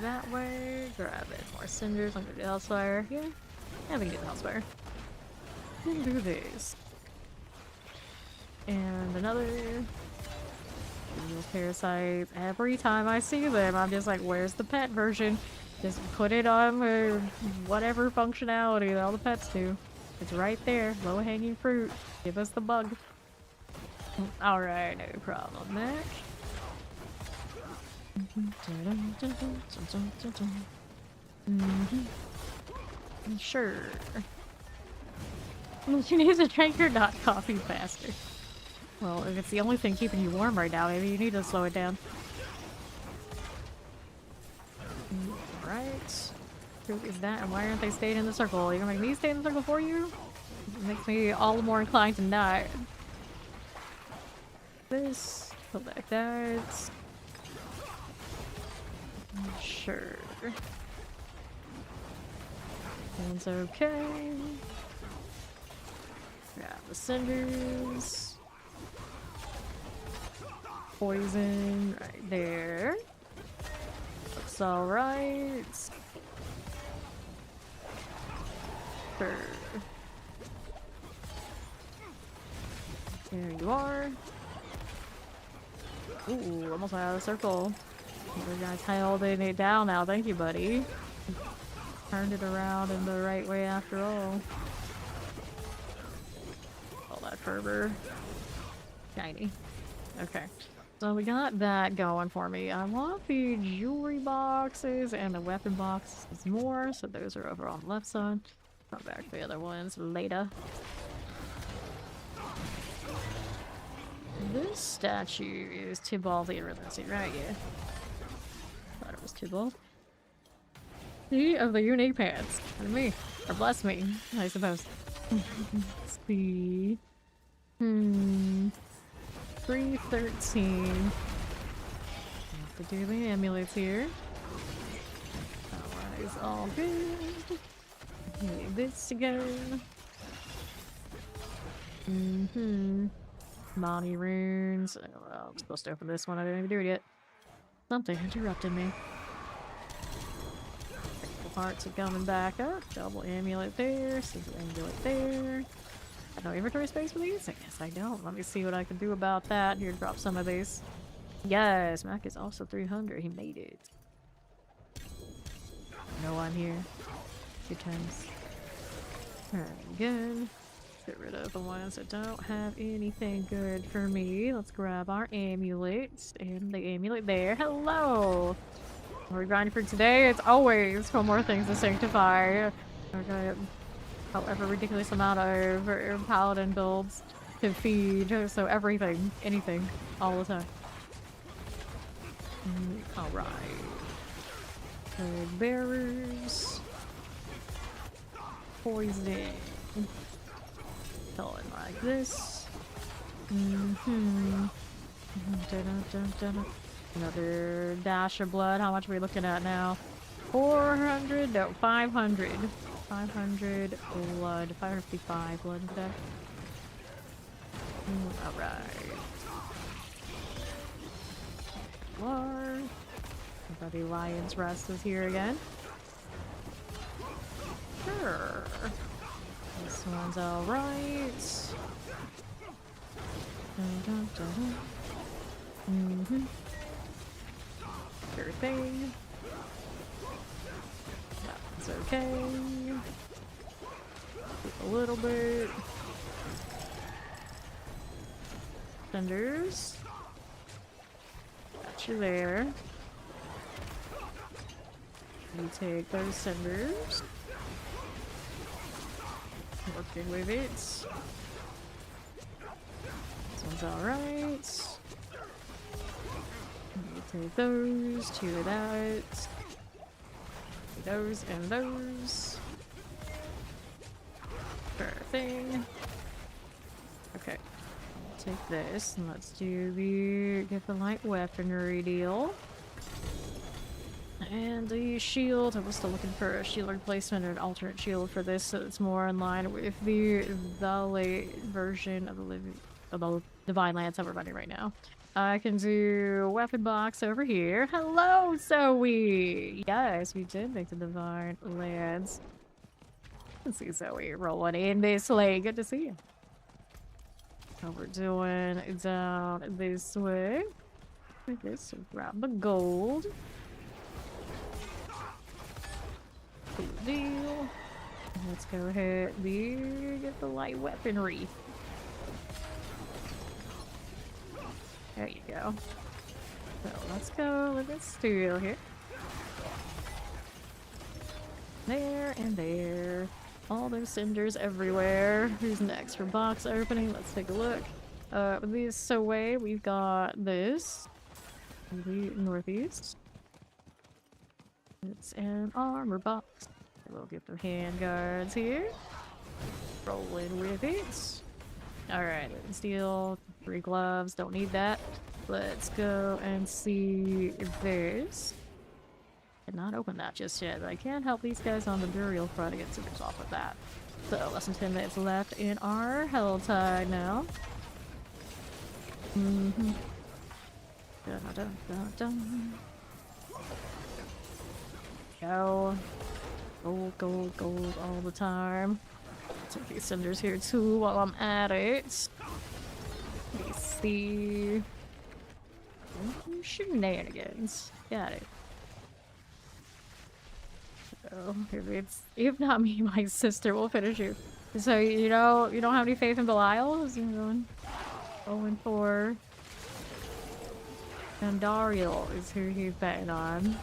that way. Grab it. More cinders. I'm gonna do the Hellspire. Yeah. Yeah, we can do the Hellspire. We can do this. And another. Those parasites. Every time I see them, I'm just like, where's the pet version? Just put it on whatever functionality that all the pets do. It's right there. Low-hanging fruit. Give us the bug. Alright, no problem, Mac. Sure. You need to drink your not coffee faster. Well, if it's the only thing keeping you warm right now, maybe you need to slow it down. Alright. Who is that, and why aren't they staying in the circle? You're gonna make me stay in the circle for you? It makes me all the more inclined to not. This, collect that. Sure. It's okay. Grab the cinders. Poison right there. Looks alright. Sure. There you are. Ooh, almost out of the circle. We're gonna held it down now. Thank you, buddy. Turned it around in the right way after all. All that fervor. Shiny. Okay. So we got that going for me. I want the jewelry boxes and the weapon boxes more. So those are over on the left side. Come back to the other ones later. This statue is Tybalt the Irrelevancy, right? Yeah. Thought it was Tybalt. See of the unique pants. And me. Or bless me, I suppose. Let's see. 313. Have to do the amulets here. Otherwise, all good. Need this to go. Money runes. Oh, well, I'm supposed to open this one. I didn't even do it yet. Something interrupted me. Critical parts are coming back up. Double amulet there. Single amulet there. I no inventory space for these? I guess I don't. Let me see what I can do about that. Here, drop some of these. Yes, Mac is also 300. He made it. No, I'm here. 2 times. Alright, good. Get rid of the ones that don't have anything good for me. Let's grab our amulets and the amulet there. Hello! We're grinding for today. It's always for more things to sanctify. We're gonna however ridiculous amount of paladin builds to feed. So everything, anything, all the time. Alright. Good bearers. Poison. Going like this. Another dash of blood. How much are we looking at now? 400? No, 500. 500 blood. 555 blood today. Alright. War. Buddy Lion's Rest is here again. Sure. This one's alright. Sure thing. That's okay. Keep a little bit. Cinders. Got you there. You take those cinders. Working with it. This one's alright. You take those, 2 of that. Those and those. Sure thing. Okay. Take this and let's do get the light weaponry deal. And the shield, I was still looking for a shield replacement or an alternate shield for this so it's more in line with the late version of the Divine Lance that we're running right now. I can do weapon box over here. Hello, Zoe! Yes, we did make the Divine Lance. Let's see Zoe rolling in this way. Good to see you. How we're doing down this way. Okay, so grab the gold. Good deal. Let's go ahead and get the light weaponry. There you go. So let's go with this steel here. There and there. All those cinders everywhere. Who's next for box opening? Let's take a look. This way we've got this. The northeast. It's an armor box. We'll get the handguards here. Rolling with it. Alright, steel, 3 gloves, don't need that. Let's go and see this. Cannot open that just yet, but I can help these guys on the burial front to get supers off with that. So, less than 10 minutes left in our hell tide now. Mm-hmm. Dun, dun, dun, dun. Go. Gold, gold, gold all the time. Take these cinders here too while I'm at it. Let me see. Shenanigans. Got it. So, if not me, my sister will finish you. So, you don't have any faith in Belial? Is going for Andariel is who he's betting on.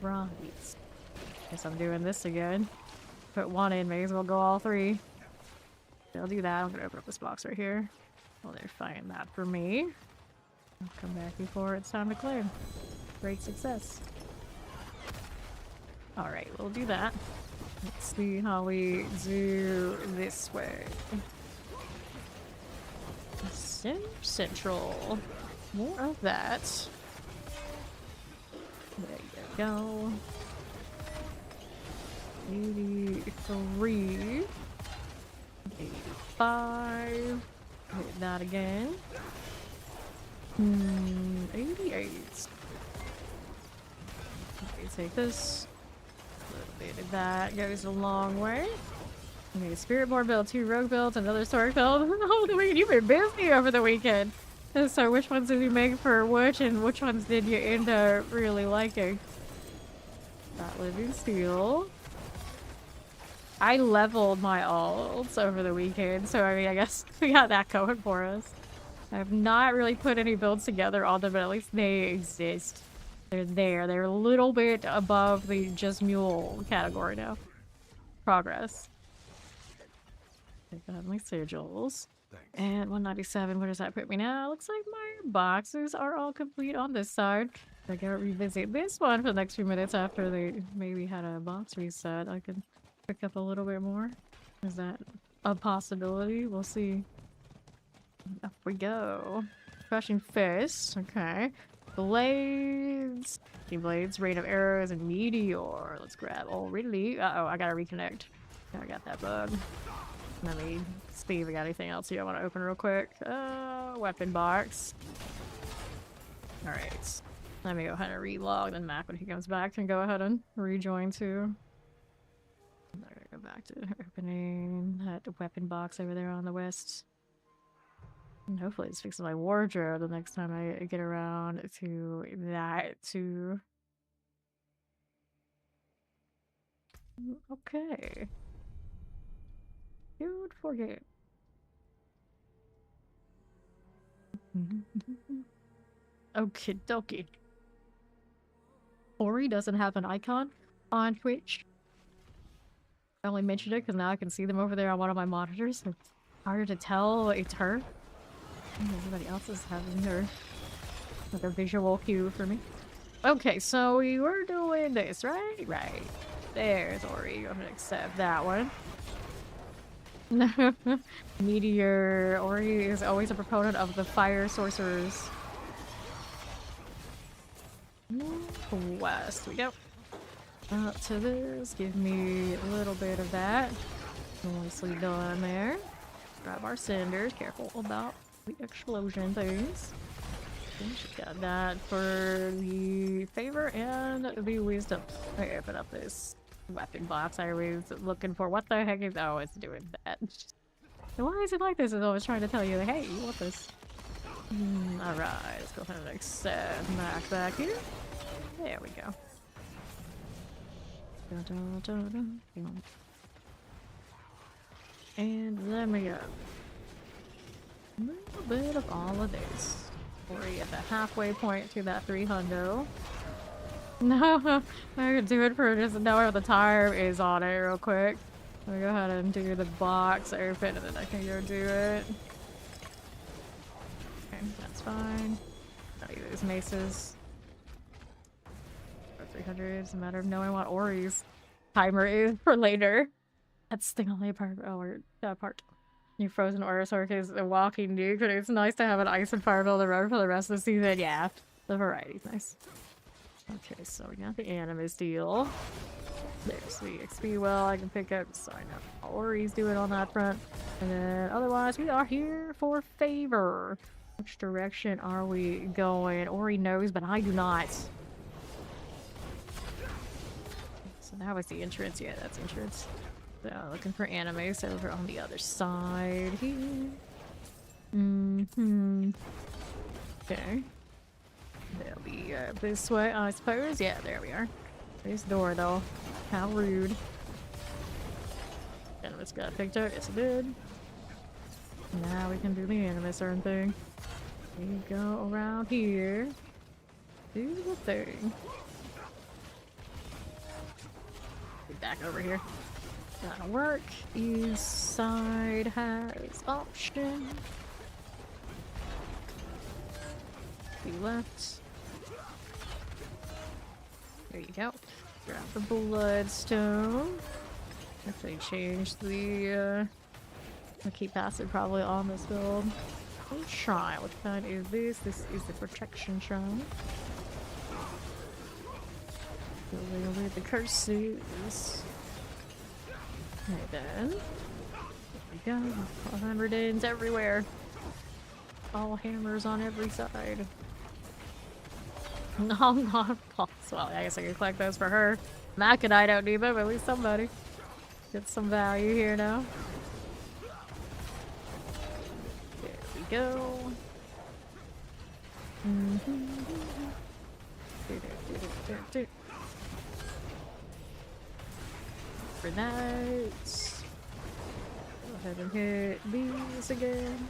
Right. Guess I'm doing this again. Put one in, may as well go all 3. I'll do that. I'm gonna open up this box right here. Well, they're finding that for me. I'll come back before it's time to claim. Great success. Alright, we'll do that. Let's see how we do this way. Central. More of that. There you go. 83. 85. Hit that again. 88. Okay, take this. A little bit of that goes a long way. Okay, spirit board build, 2 rogue builds, another sword build. Oh, you've been busy over the weekend. So which ones did you make for which, and which ones did you end up really liking? That living steel. I leveled my alts over the weekend, so I mean, I guess we got that going for us. I have not really put any builds together on them, but at least they exist. They're there. They're a little bit above the just mule category now. Progress. Take the heavenly sigils. Thanks. And 197, where does that put me now? Looks like my boxes are all complete on this side. I gotta revisit this one for the next few minutes after they maybe had a box reset. I could pick up a little bit more. Is that a possibility? We'll see. Up we go. Crushing Fist. Okay. Blades. Blades, Rain of Arrows, and Meteor. Let's grab. Oh, really? Uh-oh, I gotta reconnect. I got that bug. Let me see if we got anything else here I want to open real quick. Weapon box. Alright. Let me go ahead and relog, then Mac, when he comes back, can go ahead and rejoin too. Alright, go back to opening that weapon box over there on the west. And hopefully it's fixing my wardrobe the next time I get around to that too. Okay. Good for you. Okie dokie. Ori doesn't have an icon on Twitch. I only mentioned it because now I can see them over there on one of my monitors. It's harder to tell it's her. Everybody else is having her like a visual cue for me. Okay, so we were doing this, right? Right. There's Ori. I'm gonna accept that one. Meteor. Ori is always a proponent of the fire sorcerers. West we go. Up to this. Give me a little bit of that. Nicely done there. Grab our cinders. Careful about the explosion things. She got that for the favor and the wisdom. I open up this weapon box I was looking for. What the heck is— oh, it's doing that. Why is it like this? It's always trying to tell you, hey, you want this. Alright, let's go ahead and accept Mac back here. There we go. And let me go. A little bit of all of this. We're at the halfway point to that 300. No, I could do it for just knowing the time is on it real quick. Let me go ahead and do the box open and then I can go do it. Okay, that's fine. I'll use these maces. For 300, it's a matter of knowing what Ori's timer is for later. That's the only part. Oh, or that part. You frozen Orosork is a walking nuke, but it's nice to have an ice and fireball to run for the rest of the season. Yeah, the variety's nice. Okay, so we got the Animus deal. There's the XP well I can pick up, so I know how Ori's doing on that front. And then otherwise, we are here for favor. Which direction are we going? Ori knows, but I do not. So that was the entrance. Yeah, that's entrance. So looking for Animus over on the other side here. Okay. They'll be this way, I suppose. Yeah, there we are. This door, though. How rude. Animus got picked out. Yes, it did. Now we can do the Animus urn thing. We go around here. Do the thing. Get back over here. That'll work. East side has option. Be left. There you go. Grab the bloodstone. Actually change the key passive probably on this build. Shrine. Which kind is this? This is the protection shrine. Building over the curses. Right then. There we go. 100 ends everywhere. All hammers on every side. No, not false. Well, I guess I can collect those for her. Mackinac, I don't need them, but at least somebody. Get some value here now. There we go. For that. Go ahead and hit these again.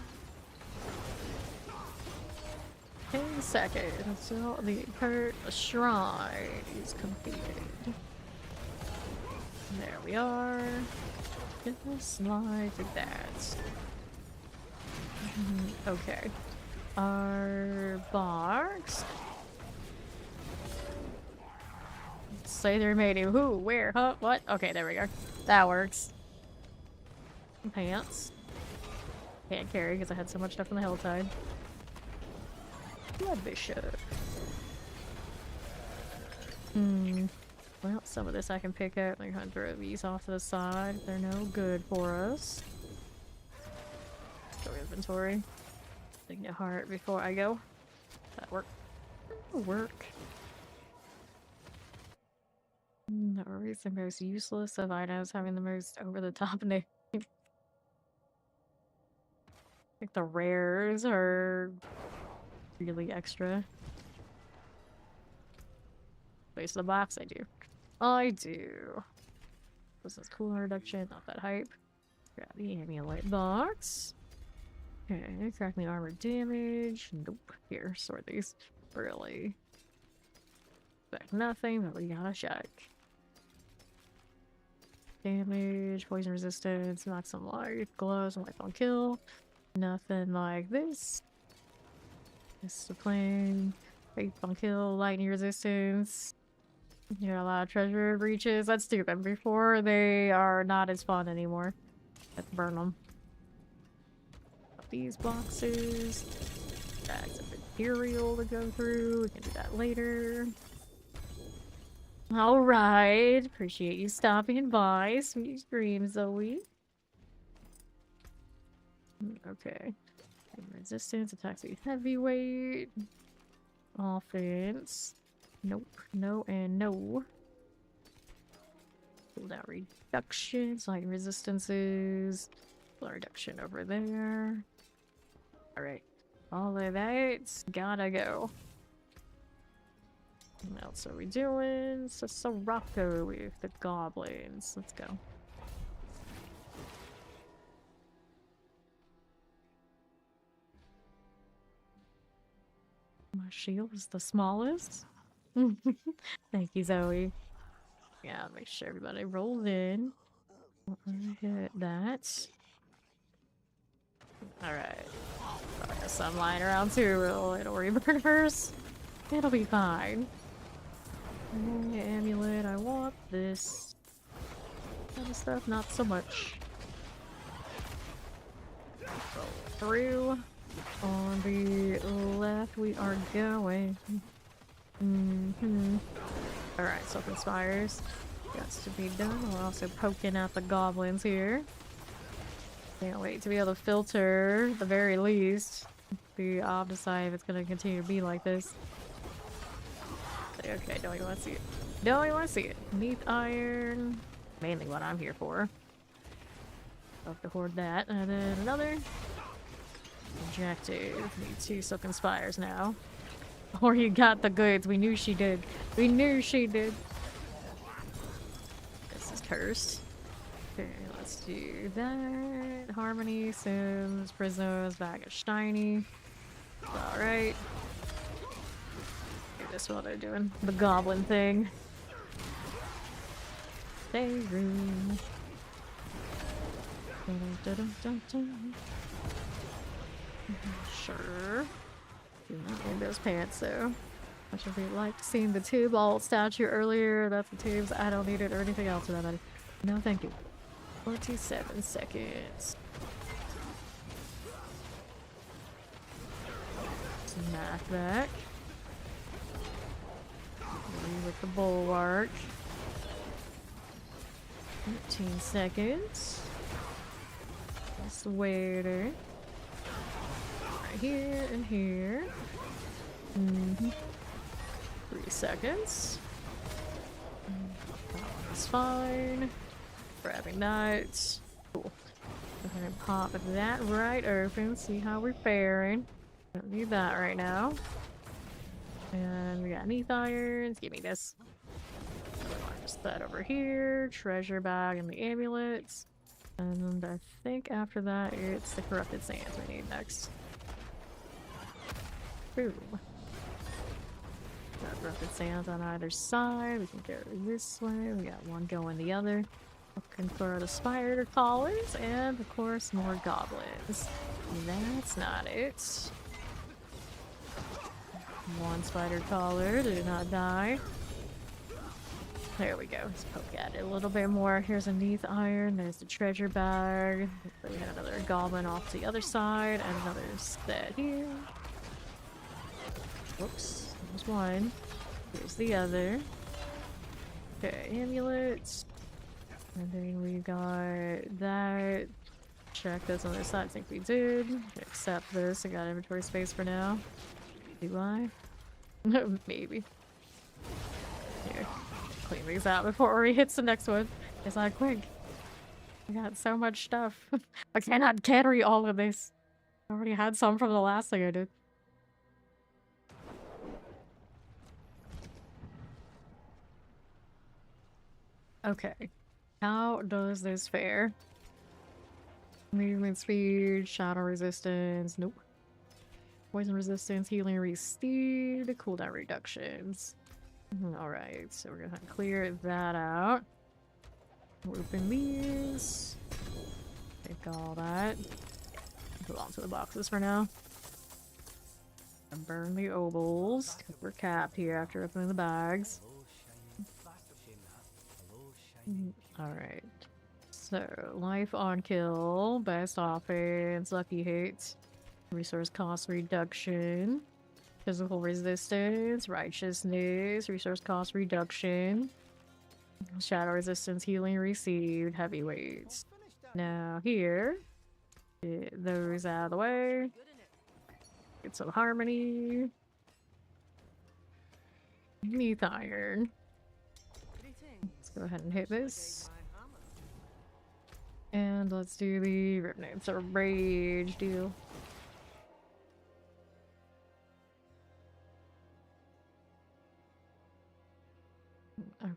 10 seconds. So the shrine is completed. There we are. Just like that. Okay. Our box. Say they're made of who, where, huh, what? Okay, there we go. That works. Pants. Can't carry because I had so much stuff on the hillside. Blood Bishop. Well, some of this I can pick up. I'm gonna throw these off to the side. They're no good for us. Go inventory. Signet heart before I go. That work. That'll work. Or is the most useless of items having the most over-the-top name? Like the rares are really extra. Base of the box, I do. I do. This is cooler reduction, not that hype. Grab the amulet box. Okay, crack me armor damage. Nope. Here, sort these. Really. Back nothing, but we gotta check. Damage, poison resistance, maximum life, gloves, life on kill. Nothing like this. Discipline, faith on kill, lightning resistance. You're allowed treasure breaches. Let's do them before they are not as fun anymore. Let's burn them. These boxes. Bags of material to go through. We can do that later. Alright. Appreciate you stopping by. Sweet dreams, Zoe. Okay. Resistance, attacks with heavyweight. Offense. Nope. No and no. Cooldown reduction. Sliding resistances. Reduction over there. Alright. All of that's gotta go. What else are we doing? Sirocco with the goblins. Let's go. My shield is the smallest. Thank you, Zoe. Yeah, make sure everybody rolls in. Hit that. Alright. I got some lying around too. It'll reburn. It'll be fine. Amulet, I want this. Other stuff, not so much. Roll through. On the left, we are going. Alright, self-inspires. Got to be done. We're also poking at the goblins here. Can't wait to be able to filter, at the very least, the ob decide if it's going to continue to be like this. Okay, don't even want to see it. Don't even want to see it. Neath iron. Mainly what I'm here for. Love to hoard that. And then another. Objective. Need 2 silk inspires now. Or you got the goods. We knew she did. We knew she did. This is cursed. Okay, let's do that. Harmony, Sims, Prisms, bag of shiny. Alright. Do this while they're doing the goblin thing. Stay room. Sure. Do not need those pants though. Much as we liked seeing the tube all statue earlier. That's the tubes. I don't need it or anything else for that matter. No, thank you. 47 seconds. Smack back. With the bulwark. 13 seconds. Just waiter. Right here and here. 3 seconds. That one is fine. Grabbing that. Cool. Go ahead and pop that right open. See how we're faring. Don't need that right now. And we got neath irons. Give me this. Just that over here. Treasure bag and the amulets. And I think after that it's the corrupted sands we need next. Boom. Got corrupted sands on either side. We can go this way. We got one going the other. Looking for the spider collars and of course more goblins. That's not it. One spider collar did not die. There we go. Let's poke at it a little bit more. Here's a neath iron. There's the treasure bag. We had another goblin off to the other side and another set here. Whoops. There's one. Here's the other. Okay, amulets. And then we got that. Check this on the side. I think we did. Accept this. I got inventory space for now. Do I? Maybe. Here. Clean these out before he hits the next one. It's like, quick. I got so much stuff. I cannot carry all of this. I already had some from the last thing I did. Okay. How does this fare? Movement speed, shadow resistance, nope. Poison resistance, healing received, cooldown reductions. Alright, so we're gonna clear that out. Open these. Take all that. Put on to the boxes for now. And burn the obols. We're capped here after opening the bags. Alright. So, life on kill, best offense, lucky hits, resource cost reduction, physical resistance, righteousness, resource cost reduction, shadow resistance, healing received, heavyweights. Now here, get those out of the way, get some harmony, neath iron. Let's go ahead and hit this. And let's do the Revenants of Rage deal.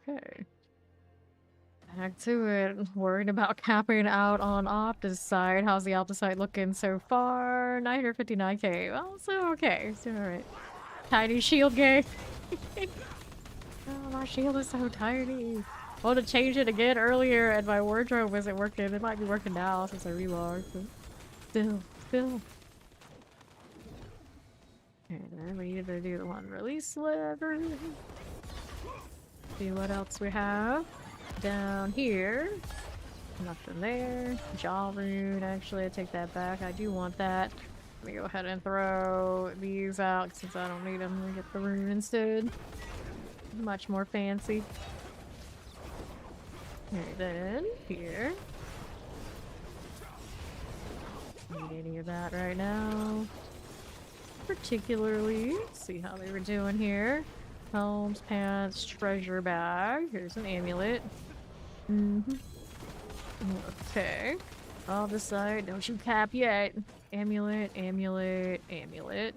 Okay. Back to it. Worried about capping out on Optus side. How's the Optus side looking so far? 959k. Well, so okay. So alright. Tiny shield game. Oh, my shield is so tiny. I wanted to change it again earlier and my wardrobe wasn't working. It might be working now since I relogged. But still. And then we need to do the one release lever. See what else we have. Down here. Nothing there. Jaw rune, actually, I take that back. I do want that. Let me go ahead and throw these out since I don't need them. We get the rune instead. Much more fancy. Okay, then here. Need any of that right now. Particularly, see how they were doing here. Helms, pants, treasure bag. Here's an amulet. Okay. I'll decide. Don't you cap yet. Amulet, amulet, amulet.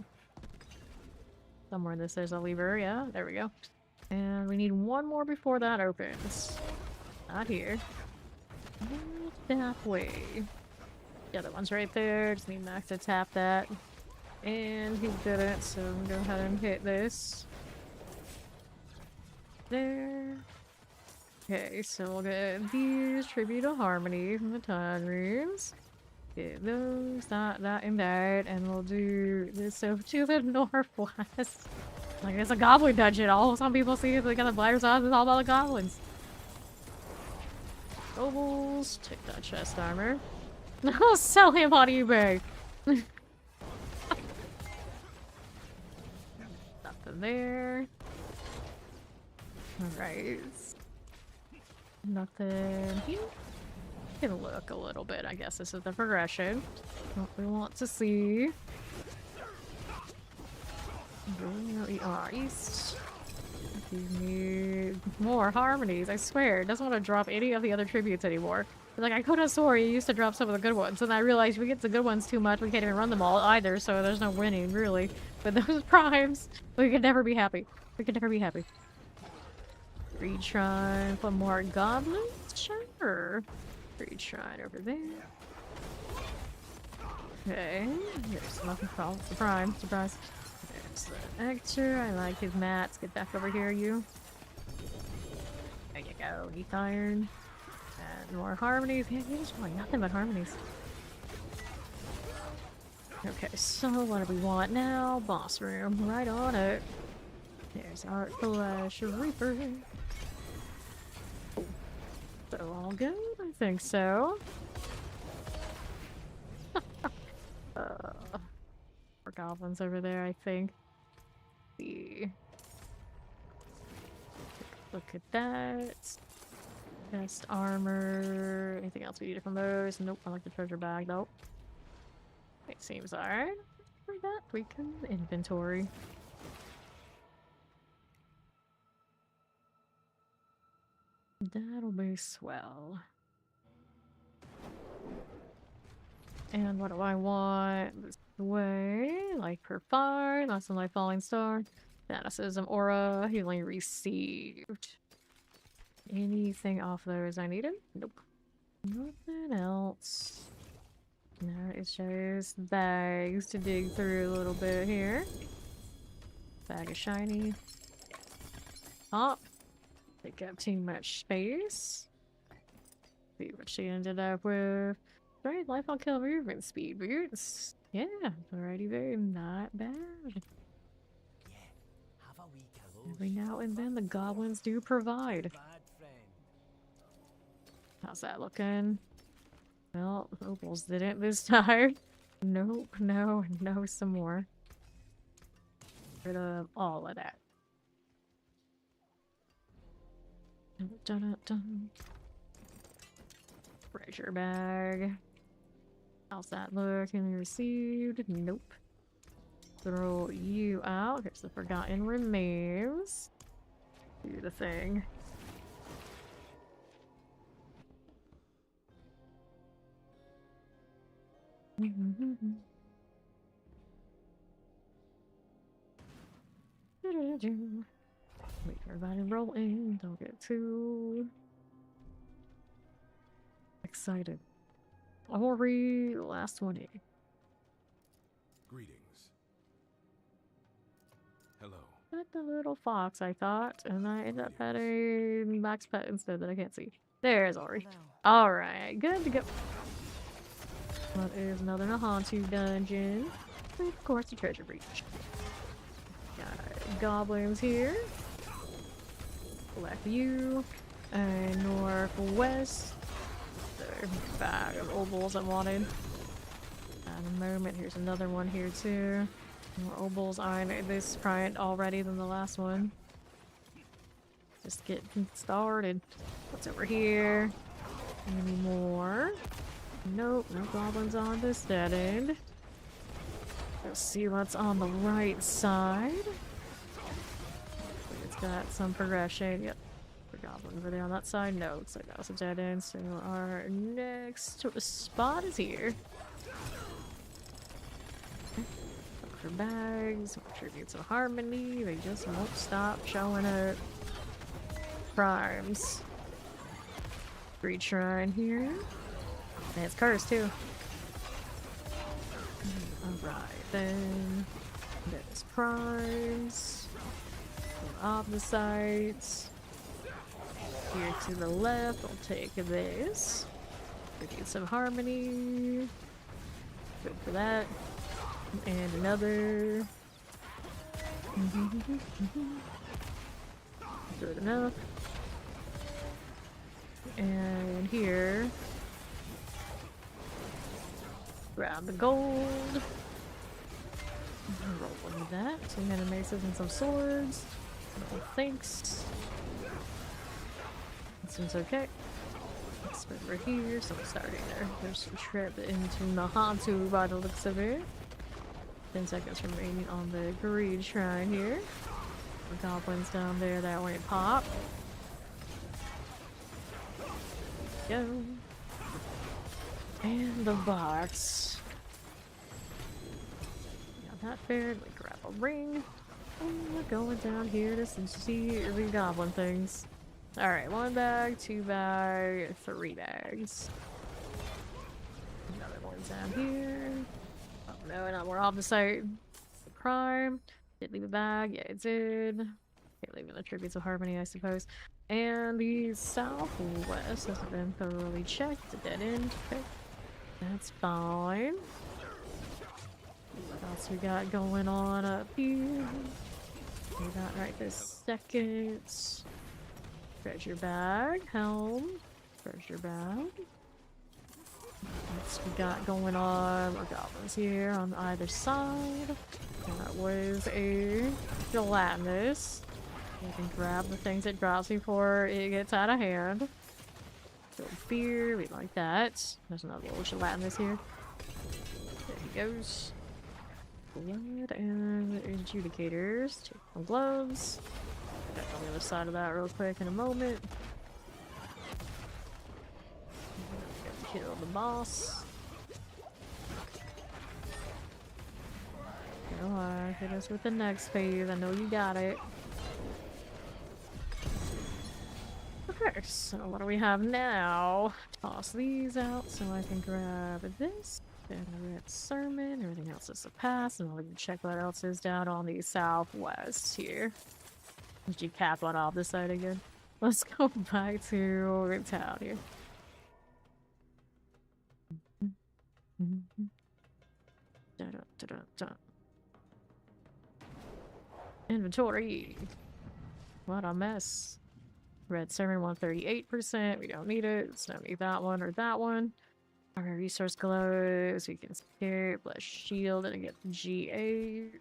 Somewhere in this there's a lever. Yeah, there we go. And we need one more before that opens. Not here. Not that way. The other one's right there. Just need Max to tap that. And he didn't, so I'm gonna go ahead and hit this. There. Okay, so we'll get these Tribute to Harmony from the Time Runes. Get those, that, and that, and we'll do this over to the northwest. Like, it's a goblin dungeon. Some people see it, they got the blighters on, it's all about the goblins. Nobles, take that chest armor. I'll sell him on eBay. Nothing there. Alright. Nothing here. Can look a little bit. I guess this is the progression. What we want to see. East. We need more harmonies. I swear, it doesn't want to drop any of the other tributes anymore. Like, I could have swore you used to drop some of the good ones, and I realized we get the good ones too much. We can't even run them all either, so there's no winning, really. But those primes, we can never be happy. We can never be happy. Reed Shrine for more goblins? Sure. Reed Shrine over there. Okay. There's nothing from the prime. Surprise. There's the Nectar. I like his mats. Get back over here, you. There you go. Heath Iron. And more harmonies. Yeah, here's one. Nothing but harmonies. Okay, so what do we want now? Boss room. Right on it. There's Art Flash Reaper. So all good? I think so. More goblins over there, I think. See. Look at that. Best armor. Anything else we need from those? Nope, I like the treasure bag though. It seems alright. For that, we can inventory. That'll be swell. And what do I want? This way, like per fire. That's my falling star. Fanaticism aura. Healing received. Anything off those I needed? Nope. Nothing else. No, it's just bags to dig through a little bit here. Bag of shiny. Pop. Take up too much space. See what she ended up with. Right, life on kill movement speed boots. Yeah, alrighty, very not bad. Every now and then the goblins do provide. How's that looking? Well, Opals didn't this time. Nope, no, some more. Get rid of all of that. Dun, dun, dun. Treasure bag. How's that looking? Received? Nope. Throw you out. Here's the Forgotten Remains. Do the thing. Wait for everybody to roll in. Don't get too excited. Ori, last one in. Greetings. Hello. At the little fox, I thought, and I ended up at a max pet instead that I can't see. There's Ori. Alright, good to go. That is another Nahantu dungeon. And of course, the treasure breach. Got goblins here. Left view. And northwest. another bag of obols I wanted. At a moment, here's another one here too. More obols on this front already than the last one. Just getting started. What's over here? Any more? Nope, no goblins on this dead end. Let's see what's on the right side. It's got some progression. Yep. For goblins, are they on that side? No, looks like that was a dead end. So our next spot is here. Look for bags, tributes of harmony. They just won't stop showing up. Primes. Greed shrine here. And it's cursed too. Alright, then there's primes. Off the sides. Here to the left, I'll take this. We need some harmony. Good for that. And another. Good enough. And here. Grab the gold. Roll one with that. Some animations and some swords. No thanks. That seems okay. Let's move over here. So starting there. There's a trip into Nahantu by the looks of it. 10 seconds remaining on the greed shrine here. The goblins down there that won't pop. Go. And the box. Got that fair. We grab a ring. And we're going down here to see the goblin things. Alright, 1 bag, 2 bag, 3 bags. Another one's down here. Oh no, not more opposite. The prime. Did leave a bag. Yeah, it did. Okay, leaving the tributes of harmony, I suppose. And the southwest hasn't been thoroughly checked. A dead end. Okay. That's fine. What else we got going on up here? We got right this second. Treasure bag. Helm. Treasure bag. What's we got going on? More goblins here on either side. That was a gelatinous. You can grab the things it drops before it gets out of hand. Filled fear, we like that. There's another little gelatinous here. There he goes. Blood and adjudicators. Take some gloves. Back on the other side of that real quick in a moment. Kill the boss. Go on, hit us with the next phase. I know you got it. Okay, so what do we have now? Toss these out so I can grab this. And a red sermon. Everything else is a pass. And I'll even check what else is down on the southwest here. Did you cap on off this side again? Let's go back to town here. Inventory. What a mess. Red sermon 138%. We don't need it. So don't need that one or that one. Our resource glows. We can skip. Let's shield and get the G8.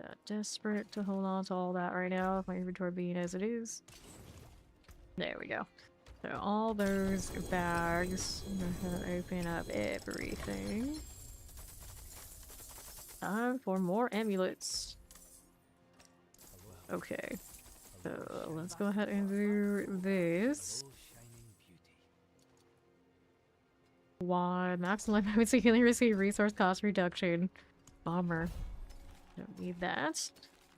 Not desperate to hold on to all that right now. With my inventory being as it is. There we go. So all those bags. I'm gonna open up everything. Time for more amulets. Okay. So let's go ahead and do this. Why? Maximum life moves healing receive resource cost reduction. Bummer. Don't need that.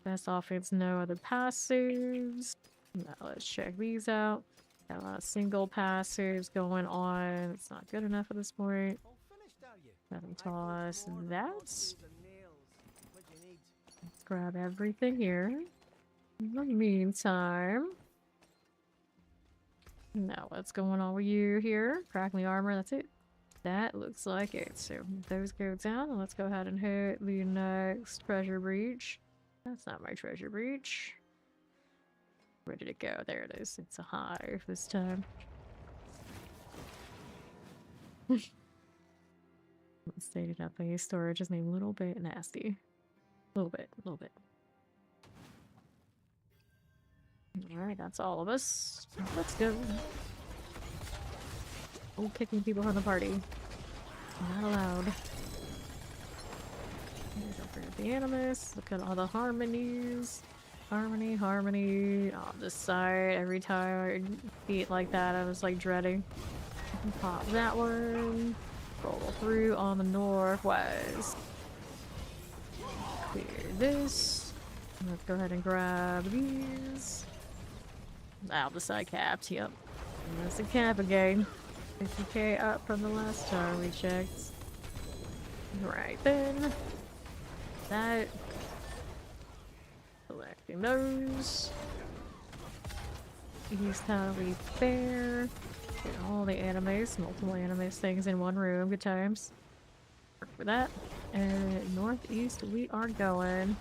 Best offense, no other passives. Now let's check these out. Got a lot of single passives going on. It's not good enough at this point. Let me toss that. Let's grab everything here. In the meantime, now what's going on with you here? Crackling armor, that's it. That looks like it. So those go down, and let's go ahead and hit the next treasure breach. That's not my treasure breach. Where did it go? There it is. It's a hive this time. Stated up a storage is named Little Bit Nasty. Little bit. Alright, that's all of us. Let's go. Oh, kicking people from the party. Not allowed. Don't forget the animus. Look at all the harmonies. Harmony. On this side, every time I beat like that, I was like dreading. Pop that one. Roll through on the northwest. Clear this. Let's go ahead and grab these. Out the side caps, yep. And that's a cap again. 50k up from the last time we checked. Right then. That. Selecting those. East Tally Fair. Get all the animes, multiple animes things in one room. Good times. Work for that. And northeast we are going.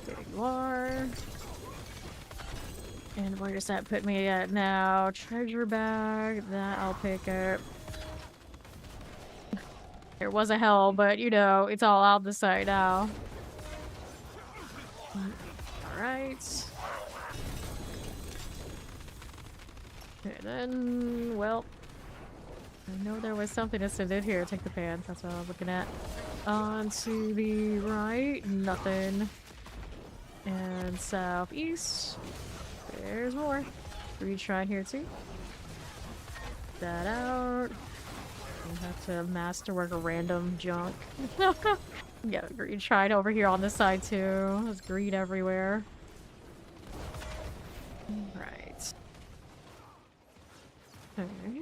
There you are. And where does that put me at now? Treasure bag. That I'll pick up. There was a hell, but you know, it's all out the side now. Alright. Okay, then, well, I know there was something that said it here. Take the pants. That's what I'm looking at. On to the right, nothing. And southeast, there's more. Retry here too. That out. You have to masterwork a random junk. Yeah, greed tried over here on this side too. There's greed everywhere. Right. Okay.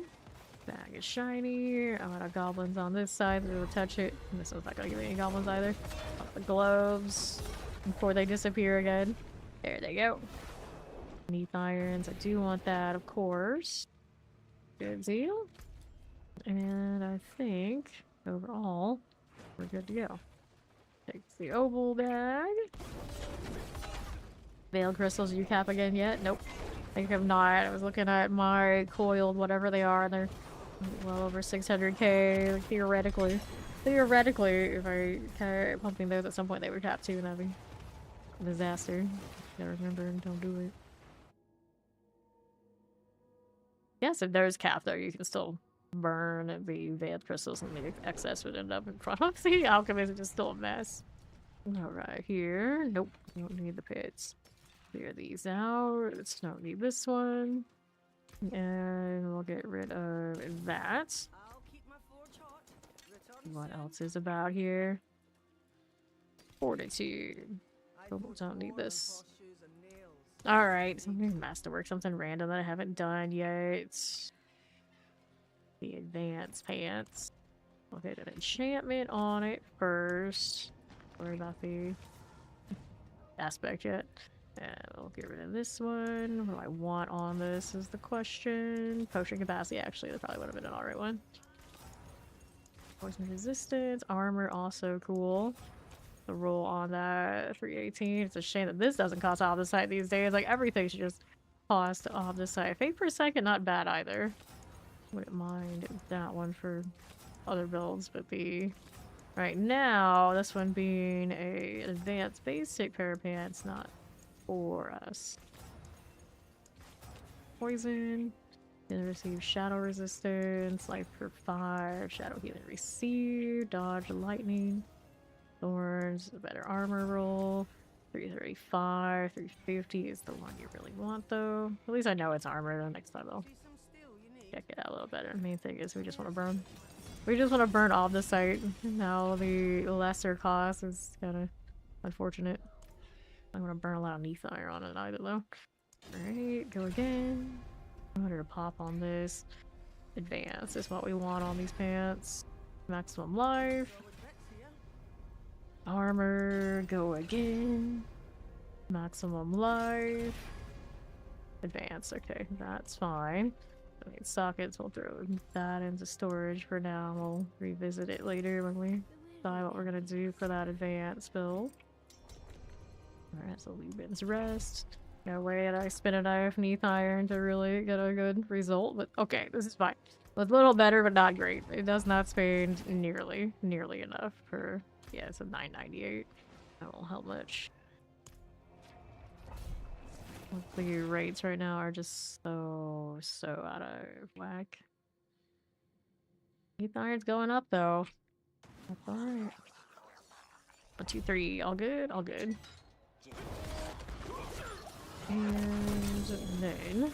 Bag is shiny. I'm out of goblins on this side. We'll touch it. This one's not gonna give me any goblins either. Pop the gloves before they disappear again. There they go. Neath irons. I do want that, of course. Good deal. And I think overall we're good to go. Take the oval bag. Veil crystals, you cap again yet? Nope. I think I'm not. I was looking at my coiled whatever they are, and they're well over 600k. Like, theoretically, if I kept pumping those at some point, they would cap too, and that'd be a disaster. Gotta remember and don't do it. Yes, if there's cap though, you can still burn the veil crystals, and the excess would end up in front of the alchemist. It's just still a mess. Alright, here. Nope, we don't need the pits. Clear these out. Let's not need this one. And we'll get rid of that. What else is about here? Fortitude. Don't need this. Alright, something masterwork, something random that I haven't done yet. The advanced pants. We'll get an enchantment on it first. Worry about the aspect yet. And we'll get rid of this one. What do I want on this is the question. Potion capacity, actually, that probably would have been an alright one. Poison resistance, armor, also cool. The roll on that 318. It's a shame that this doesn't cost off the site these days. Like, everything should just cost off the site. Fate per second, not bad either. Wouldn't mind that one for other builds, but the right now, this one being a advanced basic pair of pants, not for us. Poison. Gonna receive shadow resistance, life for 5, shadow healing received, dodge lightning, thorns, a better armor roll. 335, 350 is the one you really want though. At least I know it's armor, the next time I'll check it out a little better. The main thing is we just want to burn. We just want to burn off the site. Now the lesser cost is kind of unfortunate. I'm gonna burn a lot of Neath iron on it either though. Alright, go again. I wanted to pop on this. Advance is what we want on these pants. Maximum life. Armor, go again. Maximum life. Advance, okay, that's fine. I need sockets, we'll throw that into storage for now. We'll revisit it later when we decide what we're gonna do for that advance build. Alright, so Lubin's rest. No way that I spin a knife Neath iron to really get a good result, but okay, this is fine. Was a little better, but not great. It does not spend nearly enough for, yeah, it's a 998. That won't help much. The rates right now are just so out of whack. Heath iron's going up though. That's alright. 1, 2, 3, all good, all good. And then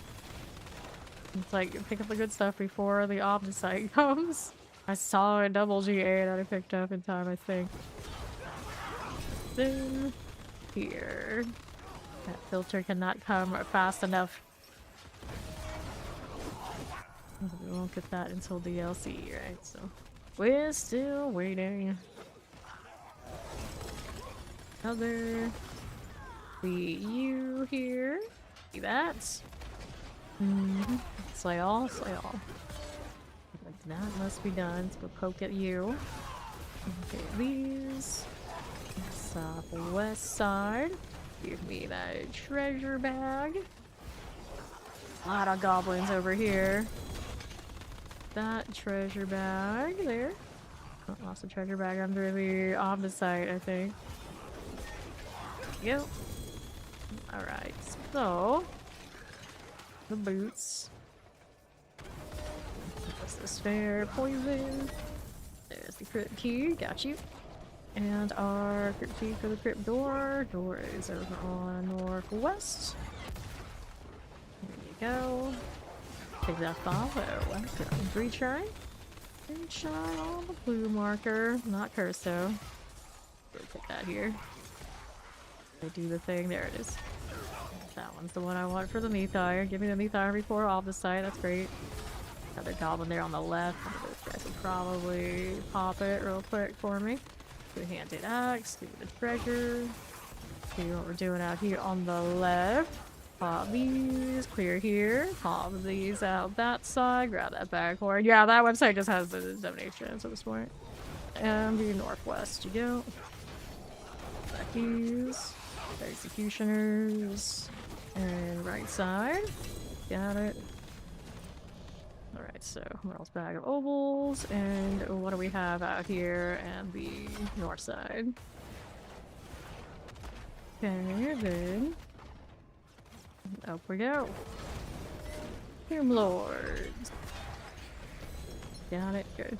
it's like pick up the good stuff before the Omnisite comes. I saw a double GA that I picked up in time, I think. Then here. That filter cannot come fast enough. We won't get that until DLC, right? So we're still waiting. Another you here. See that? Slay all, slay all. That must be done. Let's go poke at you. Okay, these. Southwest side. Give me that treasure bag. A lot of goblins over here. That treasure bag there. Oh, lost a treasure bag under the Omnisite, I think. Yep. Alright, so the boots. What's this fair? Poison. There's the crypt key, got you. And our crypt key for the crypt door. Door is over on northwest. There you go. Take that follow. Welcome. Retry. Retry on the blue marker. Not cursed though. Put that here. They do the thing. There it is. That one's the one I want for the Nethire. Give me the Nethire before off the site. That's great. Another goblin there on the left. Those guys will probably pop it real quick for me. Two-handed axe. Give me the treasure. See what we're doing out here on the left. Pop these. Clear here. Pop these out that side. Grab that bag horn. Yeah, that website just has the donations at this point. And the northwest you go. Back these. Executioners. And right side. Got it. Alright, so Merle's bag of ovals, and what do we have out here and the north side? Okay, then up we go. Tomb Lords. Got it, good.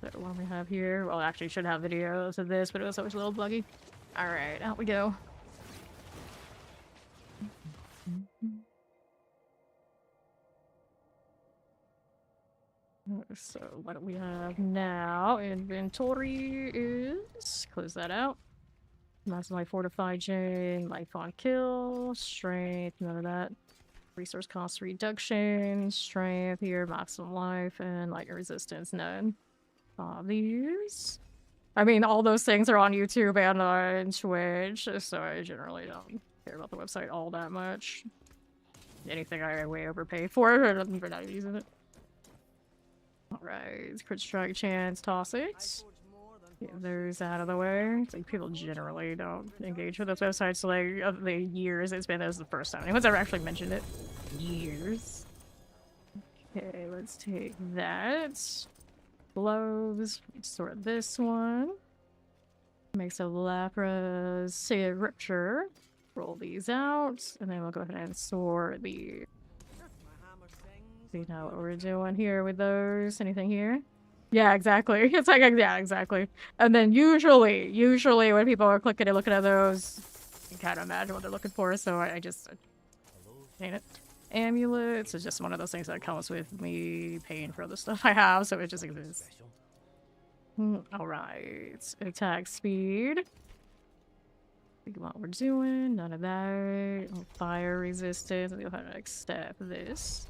So what do we have here? Well, actually should have videos of this, but it was always a little buggy. Alright, out we go. So what do we have now? Inventory is close that out. Maximum fortified chain, life on kill, strength, none of that. Resource cost reduction, strength here, maximum life, and lightning resistance, none. These. I mean, all those things are on YouTube and on Twitch, so I generally don't care about the website all that much. Anything I way overpay for, we're not using it. Alright, crit strike chance, toss it. Get those out of the way. It's like people generally don't engage with those websites, like of the years it's been. This is the first time anyone's ever actually mentioned it. Years. Okay, let's take that. Gloves. Sort this one. Makes a Lapra's Scripture. Roll these out, and then we'll go ahead and sort the. See now what we're doing here with those. Anything here? Yeah, exactly. It's like, yeah, exactly. And then usually when people are clicking and looking at those, you can't imagine what they're looking for, so I just paint it. Amulets is just one of those things that comes with me paying for the stuff I have, so it just exists. Alright. Attack speed. Think what we're doing. None of that. Fire resistance. We'll go ahead and accept this.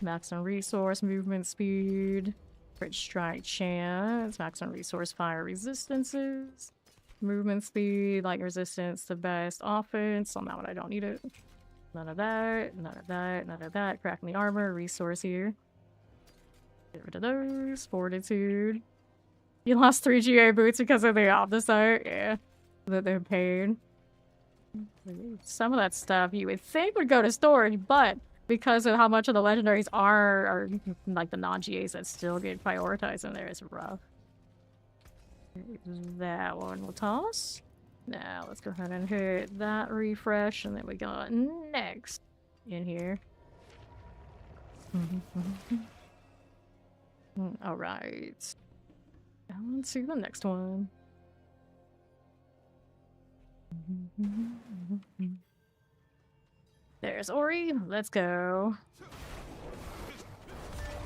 Maximum resource, movement speed, crit strike chance, maximum resource, fire resistances, movement speed, light resistance, the best offense. On that one, I don't need it. None of that, none of that, none of that. Cracking the armor, resource here. Get rid of those. Fortitude. You lost 3 GA boots because of the Omnisite. Yeah. That they're paid. Some of that stuff you would think would go to storage, but because of how much of the legendaries are like the non-GAs that still get prioritized in there. It's rough. That one will toss. Now let's go ahead and hit that refresh, and then we got next in here. All right. On to the next one. There's Ori. Let's go.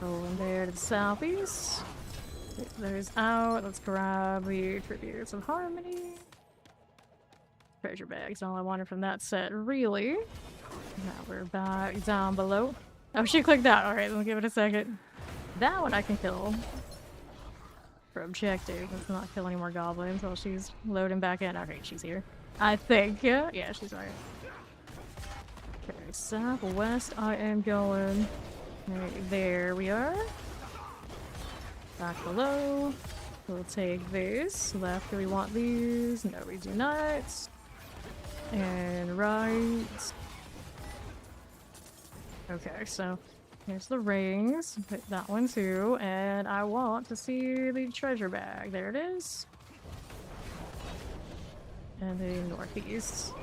Going there to the southeast. There's out. Let's grab the Tributes of Harmony. Treasure bags, all I wanted from that set, really. Now we're back down below. Oh, she clicked out. Alright, let me give it a second. That one I can kill. For objective. Let's not kill any more goblins while she's loading back in. Okay, she's here. I think. Yeah, she's right. Okay, southwest I am going. Right, there we are. Back below. We'll take this. Left, do we want these? No, we do not. And right. Okay, so here's the rings. Put that one too. And I want to see the treasure bag. There it is. And the northeast.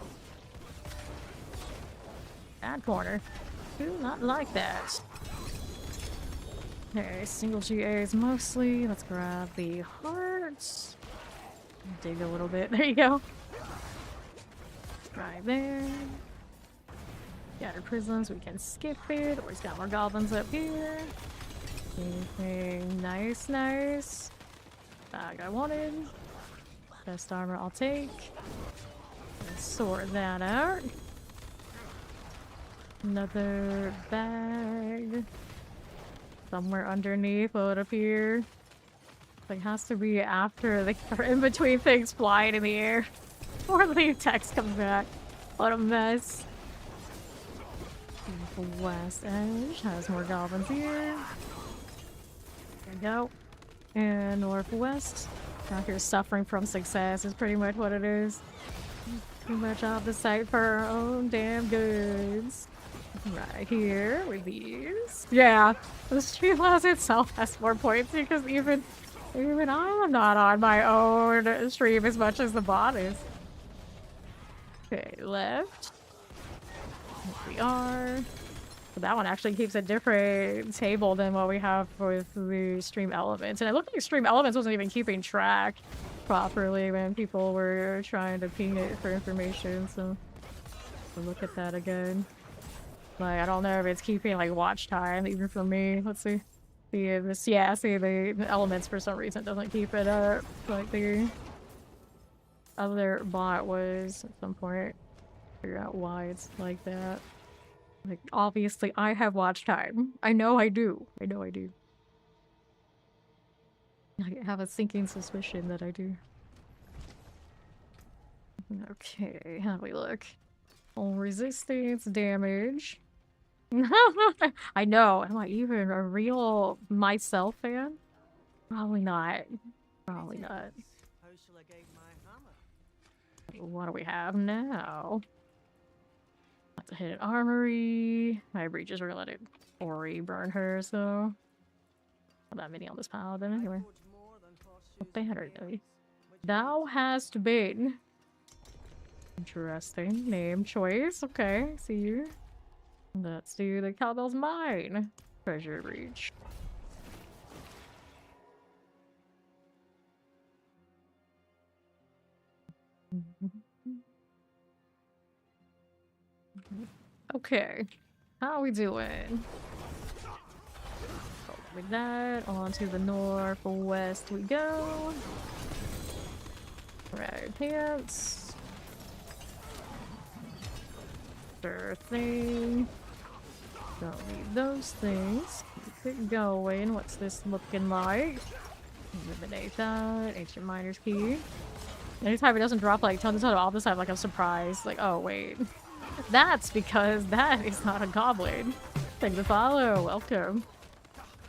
Bad corner. Do not like that. Okay, single GAs mostly. Let's grab the hearts. Dig a little bit. There you go. Right there. Scattered prisons, we can skip it. Or he's got more goblins up here. Anything nice, nice. Bag I wanted. Best armor I'll take. Let's sort that out. Another bag. Somewhere underneath will it appear. Like, has to be after the or in between things flying in the air. Before the text comes back. What a mess. West edge has more goblins here. There we go. And northwest. Out here suffering from success is pretty much what it is. Too much off the site for our own damn goods. Right here with these. Yeah, the Streamlabs itself has more points because even I'm not on my own stream as much as the bot is. Okay, left. Here we are. So that one actually keeps a different table than what we have with the stream elements. And it looked like stream elements wasn't even keeping track properly when people were trying to ping it for information. So we'll look at that again. Like, I don't know if it's keeping like watch time even for me. Let's see. See the elements for some reason doesn't keep it up like the other bot was at some point. Figure out why it's like that. Like, obviously I have watch time. I know I do. I have a sinking suspicion that I do. Okay, how do we look? Full resistance, damage. I know. Am I even a real myself fan? Probably not. Probably not. How shall I guide my hammer? What do we have now? That's a hidden armory. My breaches are gonna let it Ori burn her, so not that many on this paladin anyway. What banner though? Thou hast been. Interesting name choice. Okay, see you. Let's do the Cowbell's Mine. Treasure Reach. Okay, how are we doing? With that, on to the northwest we go. Right pants. Sure thing. Don't need those things. Keep it going. What's this looking like? Eliminate that. Ancient Miner's Key. Anytime it doesn't drop like tons of all this, I'm like, I'm surprised. Like, oh wait. That's because that is not a goblin. Thanks to follow. Welcome.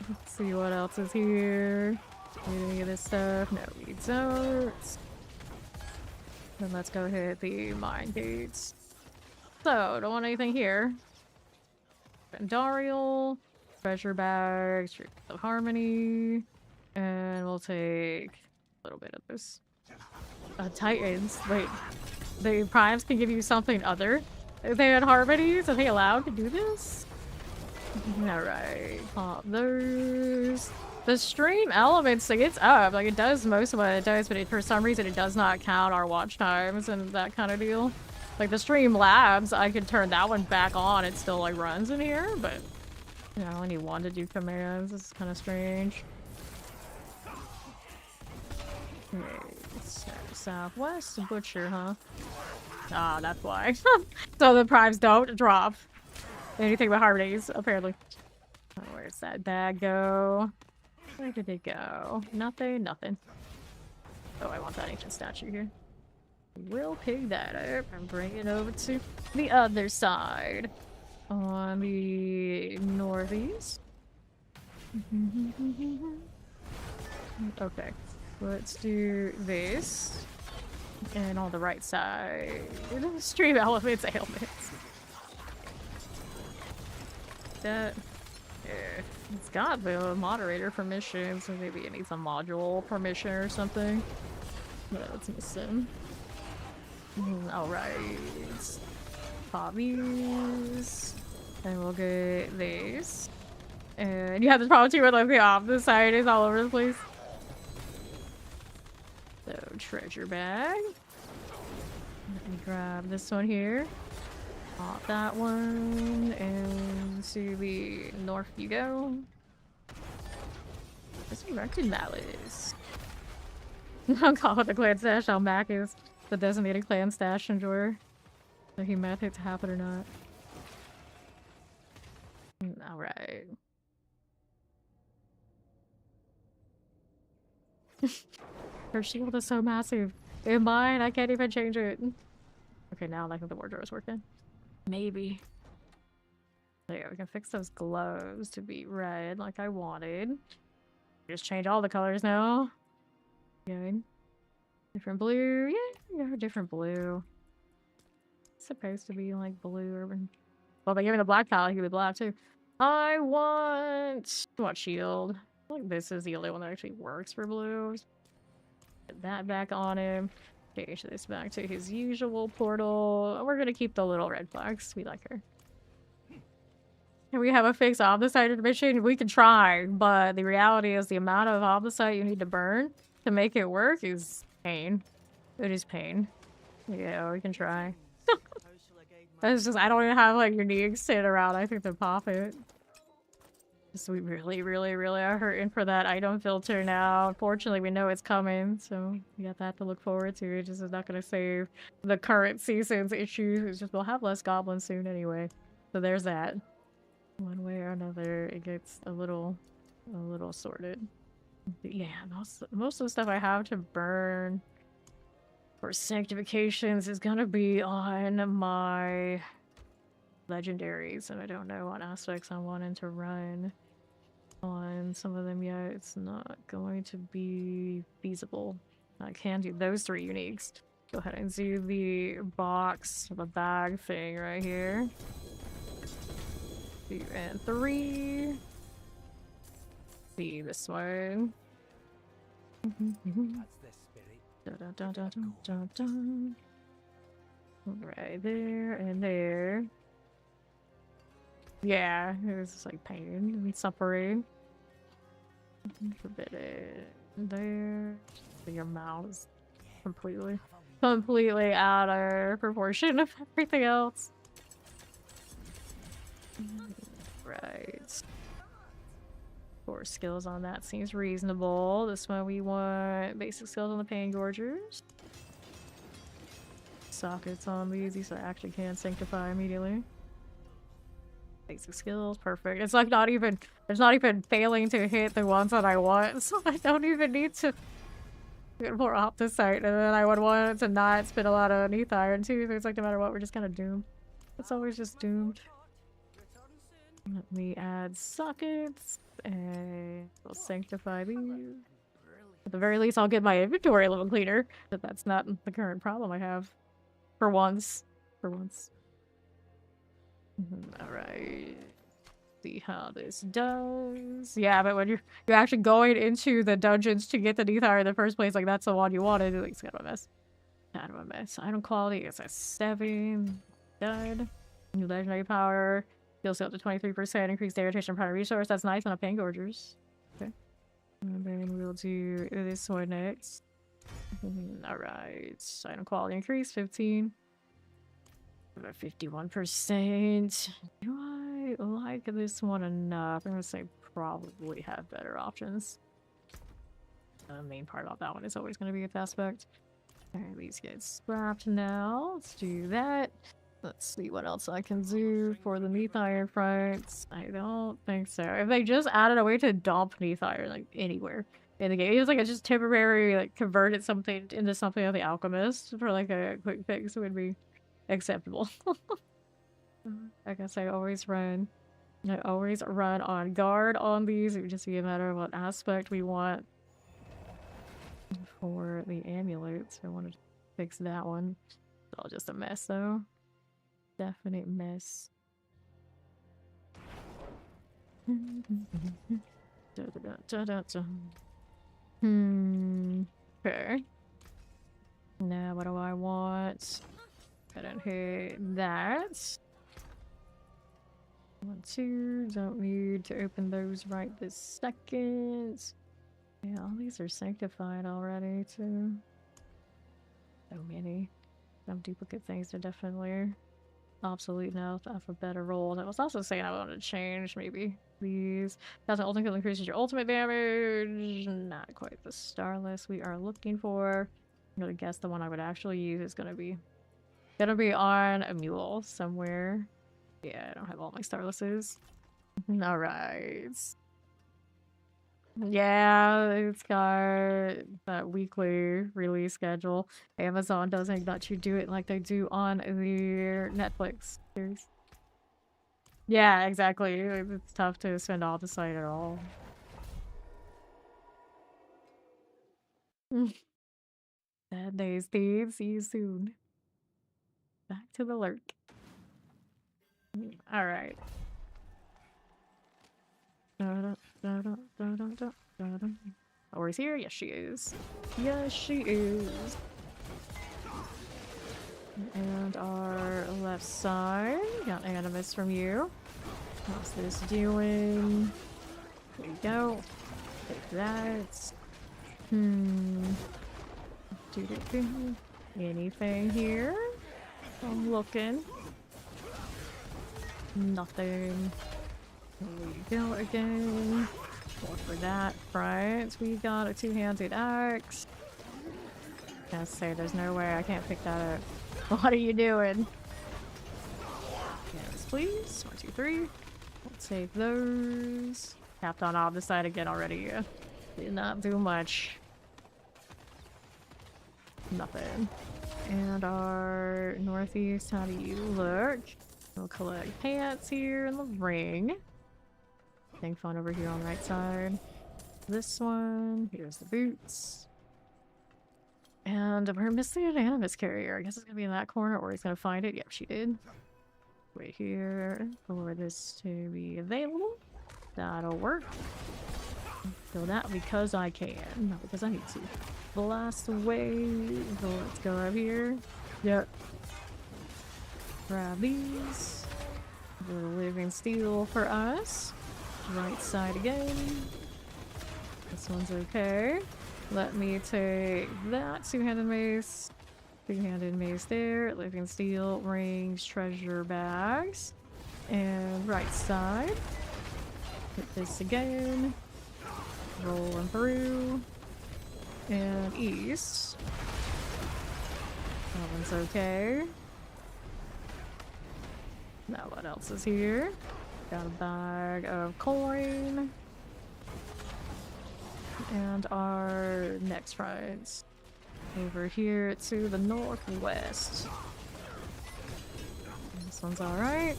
Let's see what else is here. Need any of this stuff? No, we don't. Then let's go hit the mine gates. So, don't want anything here. Andariel, treasure bag, Street of Harmony, and we'll take a little bit of this. Titans. Wait, the primes can give you something other than harmonies? Are they allowed to do this? Alright, pop those. The stream elements, like, it's up. Like, it does most of what it does, but for some reason it does not count our watch times and that kind of deal. Like, the stream labs, I could turn that one back on. It still, like, runs in here, but... You know, I only need one to do commands. This is kind of strange. Okay, Southwest Butcher, huh? Ah, that's why. So the primes don't drop anything but harmonies, apparently. Oh, where's that bag go? Where did it go? Nothing, nothing. Oh, I want that ancient statue here. We'll pick that up and bring it over to the other side. On the northeast. Okay, let's do this. And on the right side, stream elements, ailments. That, it's got the moderator permission, so maybe it needs a module permission or something. That's missing. Alright. Pop these. And we'll get these. And you have this problem too with like the opposite side is all over the place. So, treasure bag. Let me grab this one here. Pop that one. And to the north you go. Resurrected Malice. I'll call it the clan stash. I'll Mac is the designated clan stash enjoyer. So he meant it to happen or not. Alright. Her shield is so massive. In mine, I can't even change it. Okay, now I think the wardrobe is working. Maybe. There, we can fix those gloves to be red like I wanted. Just change all the colors now. Good. Different blue. Yeah, different blue. It's supposed to be like blue or... Well, they gave me the black palette, he would be black too. I want... What shield? I feel like this is the only one that actually works for blues. Put that back on him. Change this back to his usual portal. We're gonna keep the little red flags. We like her. Can we have a fix opposite intermission? We can try, but the reality is the amount of opposite you need to burn to make it work is pain. It is pain. Yeah, we can try. It's just, I don't even have like unique sitting around. I think to pop it. Just we really are hurting for that item filter now. Unfortunately, we know it's coming, so we got that to look forward to. It just is not going to save the current season's issues. It's just we'll have less goblins soon anyway. So there's that. One way or another, it gets a little sorted. But yeah, most of the stuff I have to burn for sanctifications is gonna be on my legendaries, and I don't know what aspects I'm wanting to run on some of them yet. It's not going to be feasible. I can do those 3 uniques. Go ahead and do the box, the bag thing right here. 2 and 3. See this one. Right there and there. Yeah, it was just like pain and suffering. Forbidden there. Your mouth is completely out of proportion of everything else. Right. 4 skills on that seems reasonable. This one we want basic skills on the Pain Gorgers. Sockets on these so I actually can sanctify immediately. Basic skills, perfect. It's like not even failing to hit the ones that I want, so I don't even need to get more Opticite, and then I would want it to not spend a lot of Neath Iron too, so it's like no matter what, we're just kind of doomed. It's always just doomed. Let me add sockets, and we'll sanctify these. At the very least, I'll get my inventory a little cleaner, but that's not the current problem I have. For once. Alright. see how this does. Yeah, but when you're actually going into the dungeons to get the Neathire in the first place, like that's the one you wanted. Like, it's kind of a mess. Kind of a mess. Item quality is a 7. Good. New legendary power. Heals up to 23%. Increased irritation primary resource. That's nice on a pain gorgers. Okay. And then we'll do this one next. Alright. Item quality increase 15. 51%. Do I like this one enough? I'm gonna say probably have better options. The main part about that one is always gonna be its aspect. Alright, these get scrapped now. Let's do that. Let's see what else I can do for the Neathire fronts. I don't think so. If they just added a way to dump Neathire, like, anywhere in the game. It was like I just temporarily, like, converted something into something of the Alchemist for, like, a quick fix would be acceptable. I guess I always run on guard on these. It would just be a matter of what aspect we want for the amulets. I want to fix that one. It's all just a mess though. Definite mess. Okay. Now what do I want? I don't hit that. 1, 2. Don't need to open those right this second. Yeah, all these are sanctified already too. So many. Some duplicate things are definitely obsolete now to have a better roll. I was also saying I wanted to change maybe these. That's an ultimate kill increases your ultimate damage. Not quite the starless we are looking for. I'm gonna guess the one I would actually use is gonna be on a mule somewhere. Yeah, I don't have all my starlesses. Alright. Yeah, it's got that weekly release schedule. Amazon doesn't let you do it like they do on the Netflix series. Yeah, exactly. It's tough to spend all the site at all. Bad days, Steve. See you soon. Back to the lurk. Alright. Ori's here? Yes, she is. Yes, she is. And our left side. Got Animus from you. How's this doing? There you go. Take that. Anything here? I'm looking. Nothing. There we go again. Look for that front. We got a two-handed axe. Gonna say there's no way I can't pick that up. What are you doing? Yes, please. 1, 2, 3. We'll take those. Tapped on off the side again already. Did not do much. Nothing. And our northeast, how do you look? We'll collect pants here in the ring. Thing fun over here on the right side. This one. Here's the boots. And we're missing an Animus carrier. I guess it's gonna be in that corner, or he's gonna find it. Yep, she did. Wait here for this to be available. That'll work. Fill that because I can, not because I need to. Blast away. So let's go up here. Yep. Grab these. The living steel for us. Right side again. This one's okay. Let me take that two-handed mace. Two-handed mace there. Living steel, rings, treasure bags. And right side. Hit this again. Rolling through. And east. That one's okay. Now what else is here? Got a bag of coin. And our next rides over here to the northwest. This one's alright.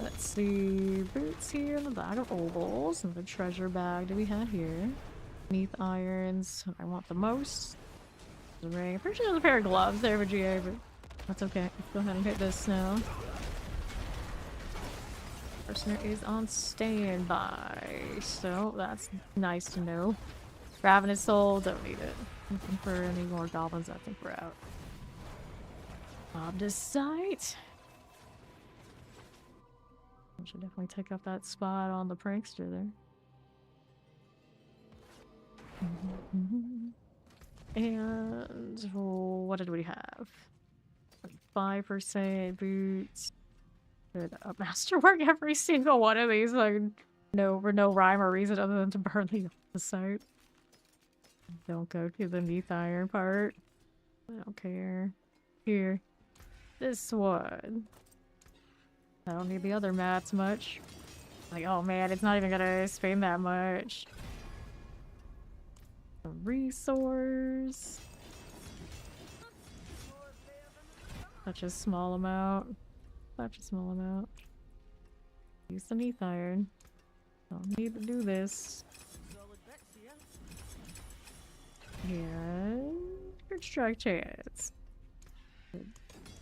Let's see. Boots here, the bag of ovals, and the treasure bag do we have here. Neath irons. I want the most. The ring. I'm pretty sure there's a pair of gloves there for GA, but that's okay. Let's go ahead and hit this now. Prisoner is on standby, so that's nice to know. Ravenous Soul, don't need it. Looking for any more goblins, I think we're out. Mob to sight. I should definitely take up that spot on the prankster there. And what did we have? 5% boots. Good. Masterwork every single one of these, like for no rhyme or reason other than to burn the site. Don't go to the neath iron part. I don't care. Here. This one. I don't need the other mats much. Like, oh man, it's not even gonna spin that much. A resource. Such a small amount. Such a small amount. Use the neath iron. Don't need to do this. And good strike chance.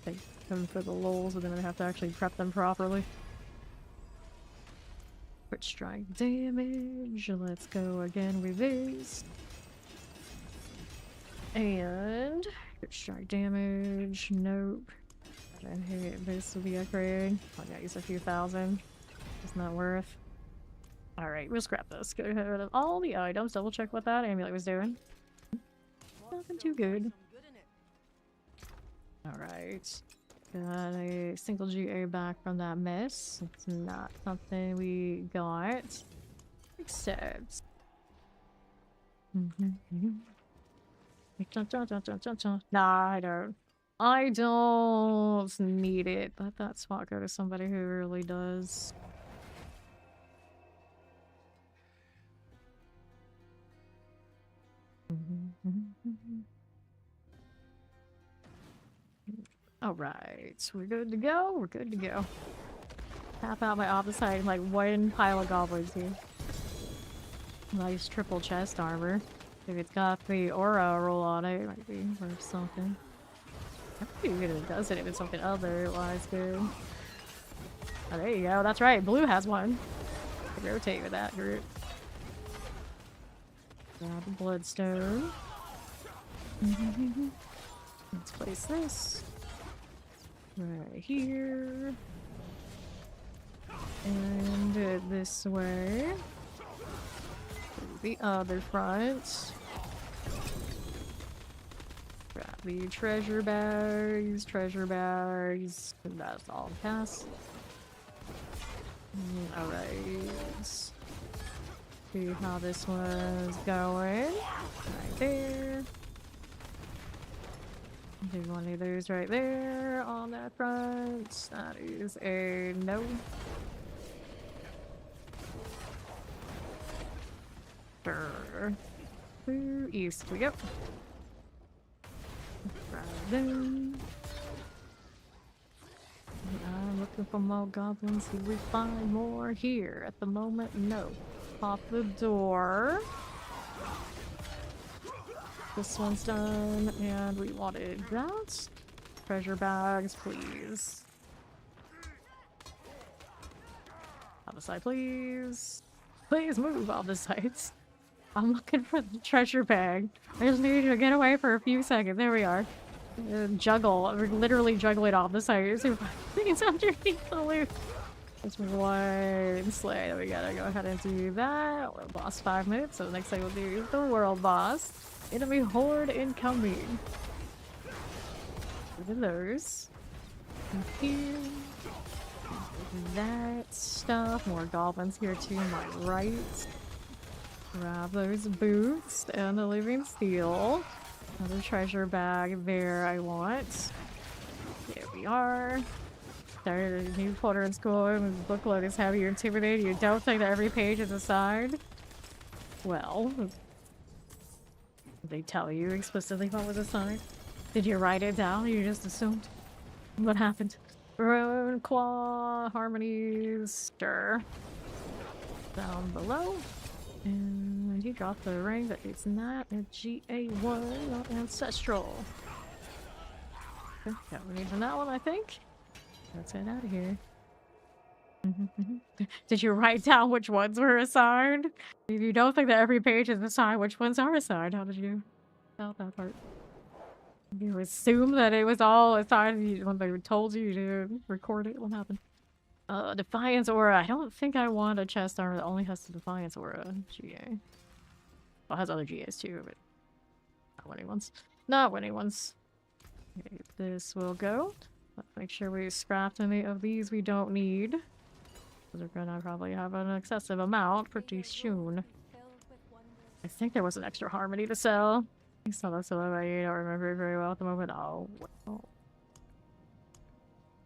Take them for the lulz, and then I have to actually prep them properly. Crit strike damage. Let's go again with this. And crit strike damage. Nope. And hit this will be upgrade. I gotta use a few thousand. It's not worth. Alright, we'll scrap this. Get rid of all the items. Double check what that amulet was doing. Nothing too good. Alright. Got a single GA back from that mess. It's not something we got. Except. Nah, I don't. I don't need it. Let that spot go to somebody who really does. Alright, we're good to go. We're good to go. Tap out my opposite and like one pile of goblins here. Nice triple chest armor. If it's got the aura roll on it, it might be worth something. I think even if it doesn't, if it's something otherwise good. Oh, there you go. That's right. Blue has one. I can rotate with that group. Grab the bloodstone. Let's place this right here. And do it this way. The other front. Grab the treasure bags, and that's all pass. Alright. See how this one's going. Right there. Do one of those right there on that front. That is a no. Sure. East we go. Right there. I'm looking for more goblins. Do we find more here? At the moment, no. Pop the door. This one's done, and we wanted that. Treasure bags, please. On the side, please. Please move on the sides. I'm looking for the treasure bag. I just need to get away for a few seconds. There we are. Juggle. We're literally juggling off the sides. Things underneath the loot. Just one sleigh. There we gotta go ahead and do that. World boss 5 minutes. So the next thing we'll do is the world boss. Enemy horde incoming. Look at those. And here. That stuff. More goblins here to my right. Grab those boots and the living steel. Another treasure bag there I want. Here we are. Started a new quarter in school and the bookload is heavy. You're intimidated. You don't think that every page is a sign? Well, did they tell you explicitly what was a sign? Did you write it down or you just assumed? What happened? Rune, claw, harmonies, stir. Down below. And you drop the ring, but it's not a GA1, not ancestral. Okay, got what we need from that one, I think. Let's head out of here. Did you write down which ones were assigned? You don't think that every page is assigned which ones are assigned. How did you tell that part? You assume that it was all assigned when they told you to record it? What happened? Defiance aura. I don't think I want a chest armor that only has the Defiance aura. GA. Well, it has other GAs too, but not winning ones. Not winning ones. Okay, this will go. Let's make sure we scrapped any of these we don't need. We're gonna probably have an excessive amount pretty soon. I think there was an extra harmony to sell. I saw that silhouette. I don't remember it very well at the moment. Oh, well.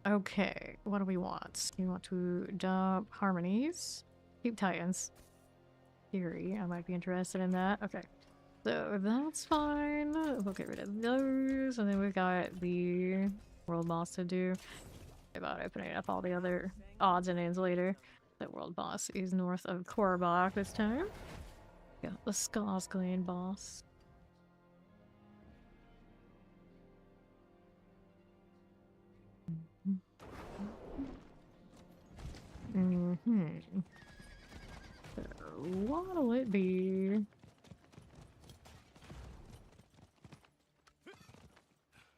Okay, what do we want? We want to dump harmonies. Keep titans. Theory, I might be interested in that. Okay, so that's fine. We'll get rid of those, and then we've got the world boss to do. About opening up all the other odds and ends later. The world boss is north of Korbach this time. Got the Skarsgård boss. So what'll it be?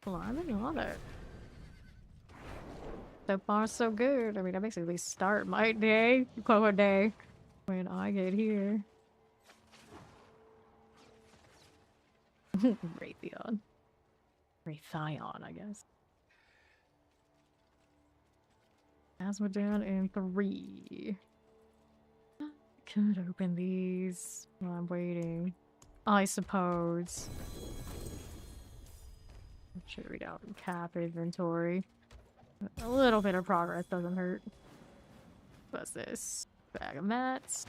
Climbing on it. So far, so good. I mean, I basically start my day, quote day, when I get here. Raytheon. Raytheon, I guess. Asmodean in 3. Could open these while I'm waiting. I suppose. Should read out cap inventory. A little bit of progress doesn't hurt. What's this? Bag of mats.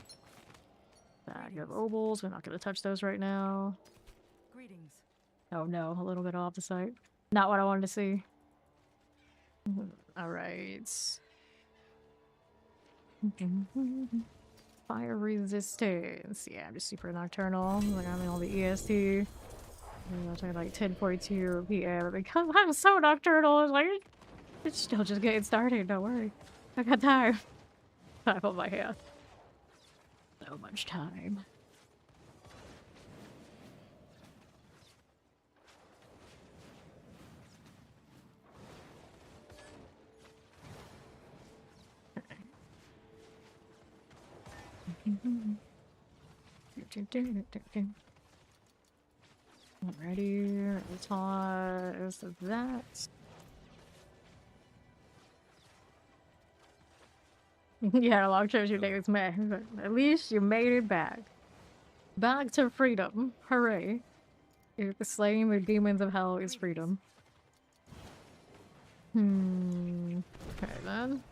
Bag of obols. We're not going to touch those right now. Greetings. Oh no, a little bit off the site. Not what I wanted to see. Alright. Fire resistance. Yeah, I'm just super nocturnal. Like I'm in all the EST. I'll tell you like 10:42 PM. Because I'm so nocturnal, it's like it's still just getting started. Don't worry, I got time. Time on my hands. So much time. Alrighty, let's toss that. Yeah, long trips your day was mad, but at least you made it back. Back to freedom. Hooray. If the slaying the demons of hell is freedom. Okay then.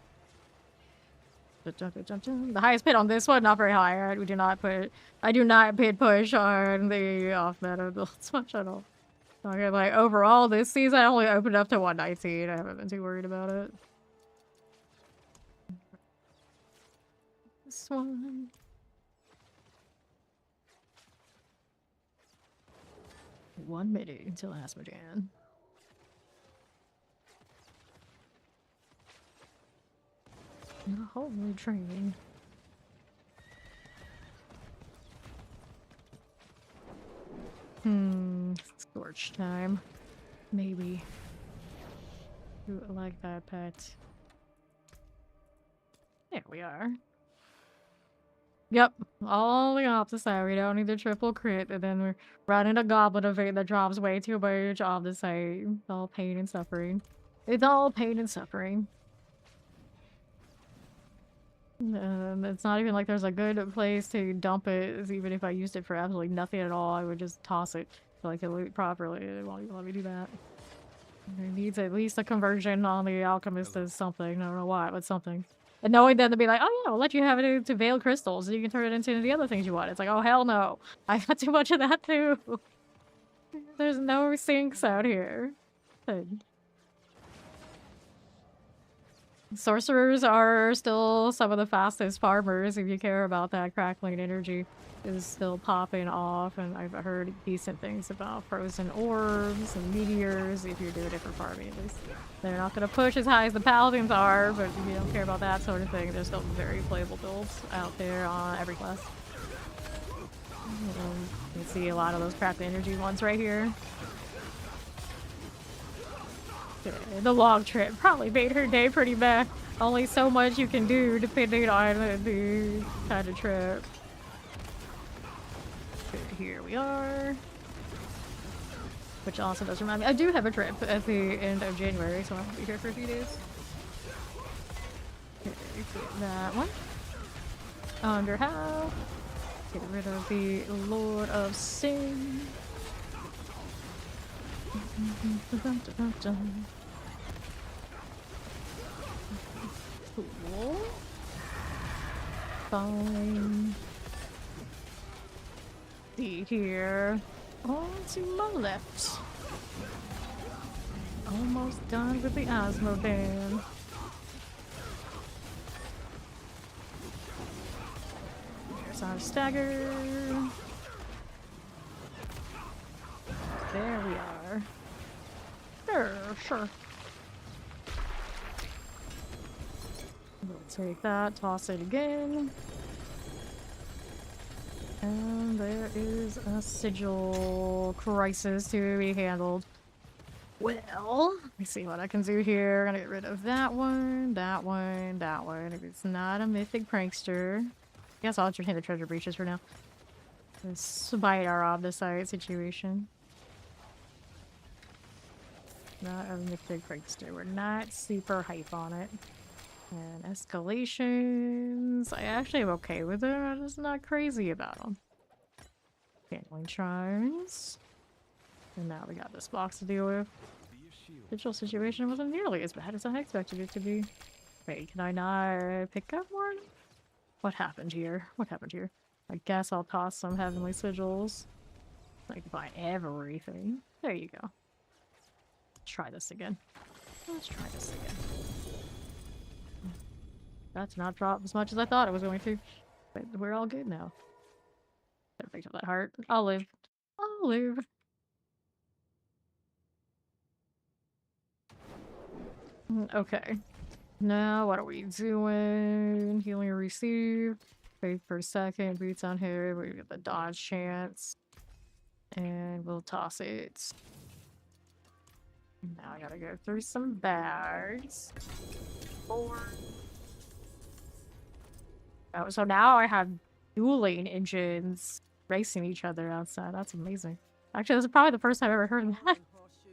The highest pit on this one, not very high. I do not pit push on the off meta builds much at all. Okay, like overall this season I only opened up to 119. I haven't been too worried about it. This one. One minute until Asmodean. The whole new training. Scorch time. Maybe. Ooh, I like that pet. There we are. Yep, all the opposite side. We don't need the triple crit, and then we're running a goblin evade that drops way too much off the site. It's all pain and suffering. It's all pain and suffering. It's not even like there's a good place to dump it. Even if I used it for absolutely nothing at all, I would just toss it so I can loot properly. It won't even let me do that. It needs at least a conversion on the alchemist as something. I don't know why, but something. And knowing them to be like, oh yeah, we'll let you have it to veil crystals and you can turn it into the other things you want. It's like, oh hell no. I got too much of that too. There's no sinks out here. Sorcerers are still some of the fastest farmers if you care about that crackling energy. Is still popping off, and I've heard decent things about frozen orbs and meteors if you're doing it for farming at least. They're not going to push as high as the paladins are, but if you don't care about that sort of thing, there's still very playable builds out there on every class. You can see a lot of those crackling energy ones right here. The long trip probably made her day pretty bad. Only so much you can do depending on the kind of trip. Okay, here we are. Which also does remind me, I do have a trip at the end of January, so I'll be here for a few days. Okay, get that one. Under how? Get rid of the Lord of Sin. Cool. Fine. See here. On to my left. Almost done with the Osmo band. There's our stagger. There we are. Sure. We'll take that, toss it again. And there is a sigil crisis to be handled. Well, let me see what I can do here. I'm gonna get rid of that one, that one, that one. If it's not a mythic prankster, I guess I'll entertain the treasure breaches for now. Despite our omnicide situation. Not a mythic prankster. We're not super hype on it. And escalations, I actually am okay with them. I'm just not crazy about them. Channeling charms. And now we got this box to deal with. Digital situation wasn't nearly as bad as I expected it to be. Wait, can I not pick up one? What happened here? What happened here? I guess I'll toss some heavenly sigils. I can buy everything. There you go. Let's try this again. Let's try this again. That's not drop as much as I thought it was going to. But we're all good now. Better pick up that heart. I'll live. I'll live. Okay. Now what are we doing? Healing received. Wait per second. Boots on here. We get the dodge chance. And we'll toss it. Now I gotta go through some bags. 4. Oh, so now I have dueling engines racing each other outside. That's amazing. Actually, this is probably the first time I've ever heard of that.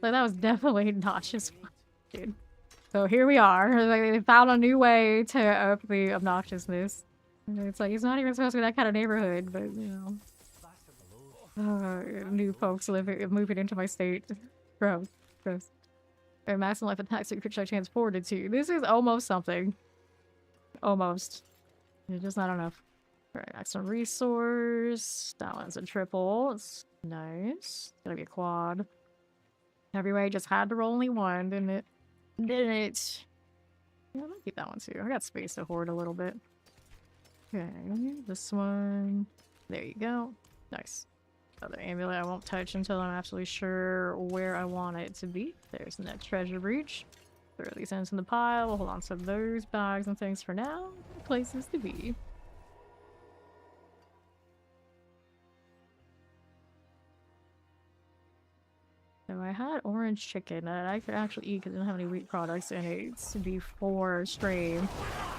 Like, that was definitely not just fun, dude. So here we are. They found a new way to up the obnoxiousness. And it's like, it's not even supposed to be that kind of neighborhood, but, you know. New folks moving into my state. Gross. Gross. And maximum life attacks that you could try transported to. This is almost something. Almost. It's just not enough. Alright, excellent resource. That one's a triple. It's nice. It's gonna be a quad. Everyway, just had to roll only one, didn't it? Didn't it? Yeah, I'll keep that one too. I got space to hoard a little bit. Okay, this one. There you go. Nice. Other amulet I won't touch until I'm absolutely sure where I want it to be. There's the next treasure breach. Throw these into the pile. We'll hold on to those bags and things for now. Places to be. So I had orange chicken that I could actually eat because it didn't have any wheat products in it before stream.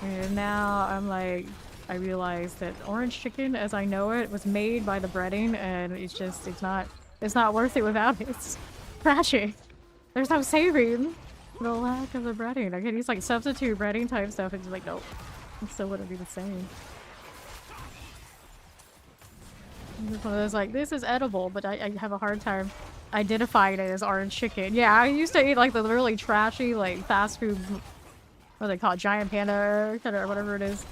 And now I'm like, I realized that orange chicken as I know it was made by the breading and it's not worth it without it. It's trashy. There's no saving the lack of the breading. I could use like substitute breading type stuff and just like, nope. It still wouldn't be the same. This one of those like, this is edible, but I have a hard time identifying it as orange chicken. Yeah, I used to eat like the really trashy like fast food, what do they call it, giant panda or whatever it is,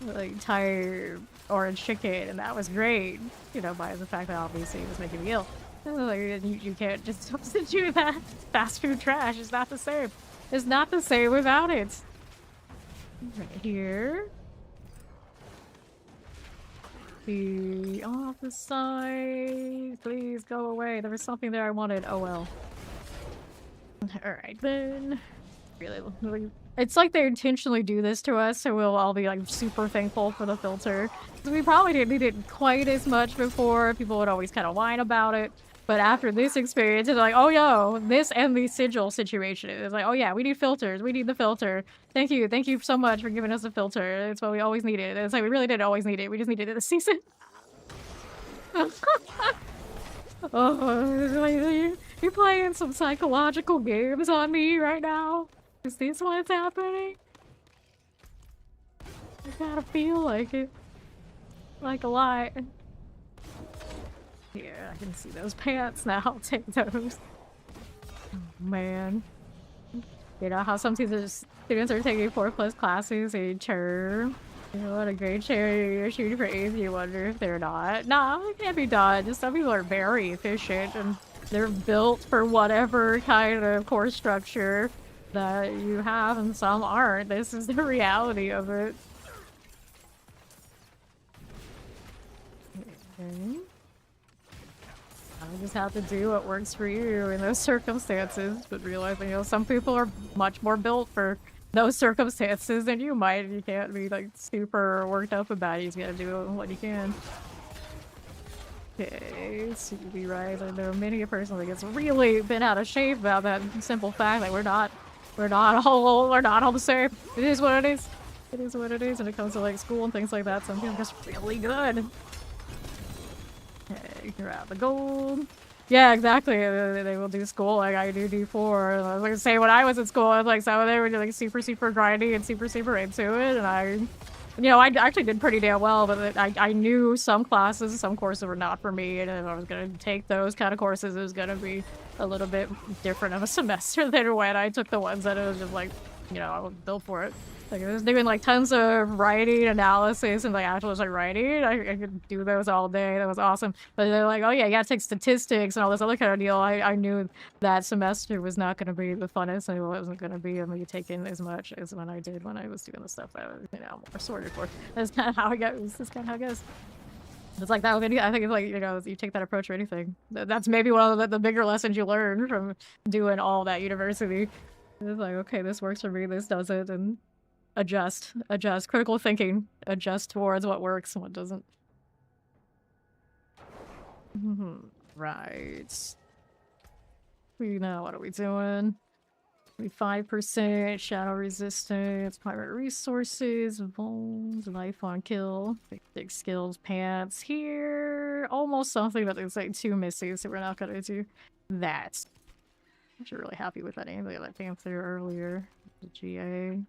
like Thai orange chicken, and that was great, you know, by the fact that obviously it was making me ill. Like, you can't just substitute that fast food trash. It's not the same. It's not the same without it. Right here. The off the side. Please go away. There was something there I wanted. Oh well. Alright then. Really, it's like they intentionally do this to us, so we'll all be like super thankful for the filter. We probably didn't need it quite as much before. People would always kind of whine about it. But after this experience, it's like, oh yo, this and the sigil situation. It's like, oh yeah, we need filters. We need the filter. Thank you so much for giving us a filter. It's what we always needed. It's like we really didn't always need it. We just needed it this season. Oh, you're playing some psychological games on me right now. Is this what's happening? I gotta feel like it. Like a lot. Yeah, I can see those pants now. I'll take those. Oh, man. You know how some students are taking 4+ classes each term? You know what a great cherry you're shooting for A's, you wonder if they're not. Nah, it can't be done. Just some people are very efficient and they're built for whatever kind of course structure that you have, and some aren't. This is the reality of it. Okay. I just have to do what works for you in those circumstances, but realizing, you know, some people are much more built for those circumstances than you might. You can't be like super worked up about it. You just gotta do what you can. Okay, CB Rise. I know many a person that gets really bent out of shape about that simple fact that we're not all the same. It is what it is. It is what it is when it comes to like school and things like that. Some people are just really good. Okay, grab the gold. Yeah, exactly. They will do school like I do D4. I was gonna say when I was in school, I was like, so they were like super grindy and super into it, and I actually did pretty damn well, but I knew some classes, some courses were not for me, and if I was gonna take those kind of courses, it was gonna be a little bit different of a semester than when I took the ones that it was just like, you know, I was built for it. Like, I was doing like tons of writing, analysis, and like actual like writing. I could do those all day. That was awesome. But they're like, oh yeah, you gotta take statistics and all this other kind of deal. I knew that semester was not gonna be the funnest, and it wasn't gonna be me taking as much as when I did when I was doing the stuff that I was, you know, more sorted for. That's kind of how it goes. That's kind of how it goes. It's like that with any, I think it's like, you know, you take that approach for anything. That's maybe one of the bigger lessons you learn from doing all that university. It's like, okay, this works for me, this doesn't, and adjust, critical thinking, adjust towards what works and what doesn't. Right. We know, what are we doing? 5% shadow resistance, pirate resources, bones, life on kill, big skills, pants here. Almost something that looks like 2 misses, so we're not gonna do that. I'm actually really happy with that aim. Look at that panther earlier. The GA.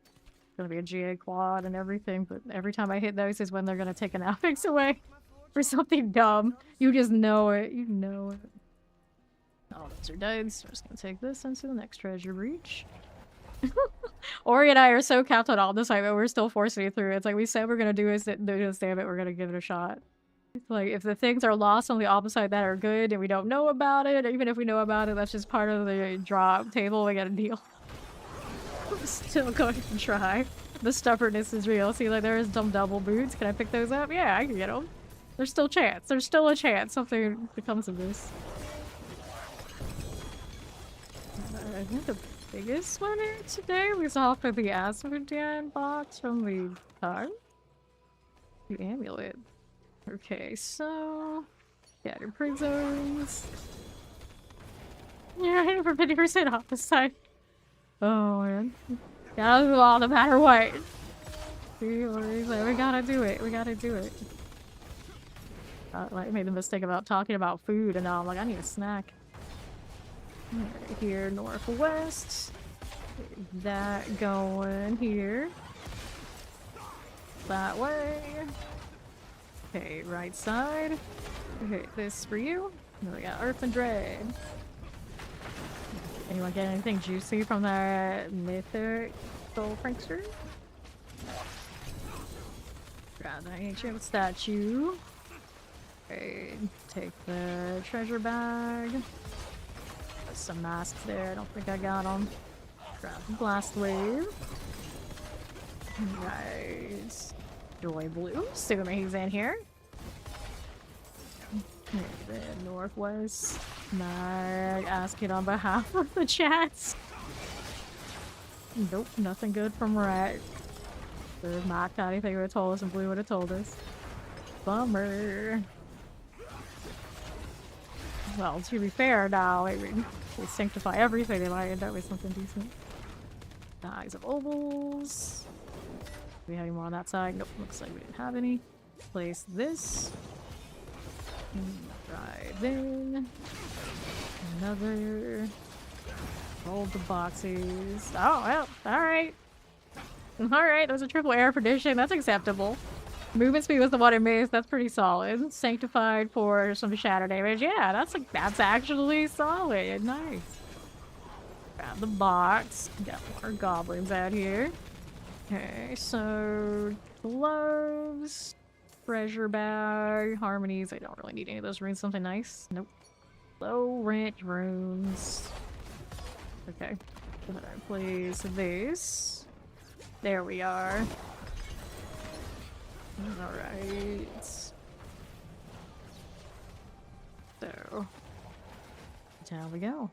Gonna be a GA quad and everything, but every time I hit those is when they're gonna take an affix away for something dumb. You just know it. You know it. Oh, those are dead, so I'm just gonna take this into the next treasure breach. Ori and I are so capped on all this time, but we're still forcing it through. It's like we said we're gonna do this, damn it, we're gonna give it a shot. It's like if the things are lost on the opposite that are good and we don't know about it, or even if we know about it, that's just part of the drop table, we gotta deal. I'm still going to try. The stubbornness is real. See, like, there's some double boots. Can I pick those up? Yeah, I can get them. There's still a chance. There's still a chance something becomes of this. I think the biggest one here today was off of the Asmodean box from the card. The amulet. Okay, so... Scattered prisons. Yeah, for 50% off this time. Oh man. Gotta do all no matter what. See, we gotta do it. We gotta do it. I made the mistake about talking about food and now I'm like, I need a snack. Right here, northwest. That going here. That way. Okay, right side. Okay, this for you. Then we got Earth and Dread. Anyone get anything juicy from that mythic soul prankster? Grab the ancient statue. Okay, take the treasure bag. There's some masks there. I don't think I got them. Grab the blast wave. Right. Joy Blue, assuming he's in here. And then Northwest. Not asking on behalf of the chats. Nope, nothing good from Rat. There's not anything would have told us and Blue would have told us. Bummer. Well, to be fair now, I mean, they sanctify everything, they might end up with something decent. The Eyes of Ovals. Do we have any more on that side? Nope, looks like we didn't have any. Place this. Right then. Another. Hold the boxes. Oh, well, alright. Alright, there's a triple air prediction. That's acceptable. Movement speed was the one it missed. That's pretty solid. Sanctified for some shatter damage. Yeah, that's actually solid. Nice. Grab the box. Got more goblins out here. Okay, so gloves, treasure bag, harmonies. I don't really need any of those runes. Something nice. Nope. Low rent runes. Okay. Place this. There we are. Alright. So, down we go.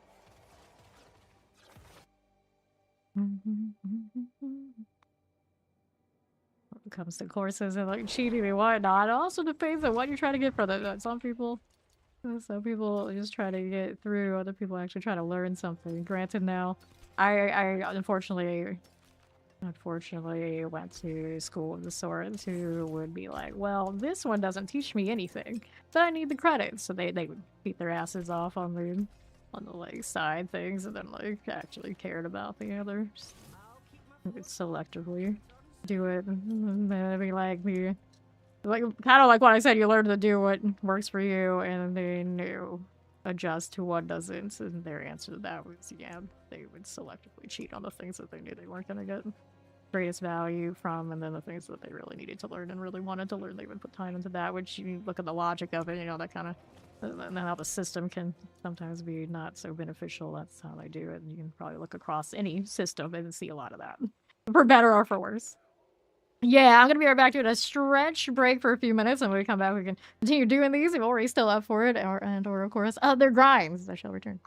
When it comes to courses and like cheating and whatnot, it also depends on what you're trying to get from them. Some people just try to get through, other people actually try to learn something. Granted now, I unfortunately went to school of the sort who would be like, well, this one doesn't teach me anything, but I need the credits. So they would beat their asses off on the like side things and then like actually cared about the others. Would selectively do it. And then be like kind of like what I said, you learn to do what works for you and then you adjust to what doesn't, and their answer to that was yeah, they would selectively cheat on the things that they knew they weren't going to get greatest value from, and then the things that they really needed to learn and really wanted to learn, they would put time into that, which you look at the logic of it, you know, that kind of, and how the system can sometimes be not so beneficial. That's how they do it, and you can probably look across any system and see a lot of that, for better or for worse. Yeah, I'm gonna be right back doing a stretch break for a few minutes, and when we come back, we can continue doing these if Ori's still up for it, or of course, other grinds. I shall return.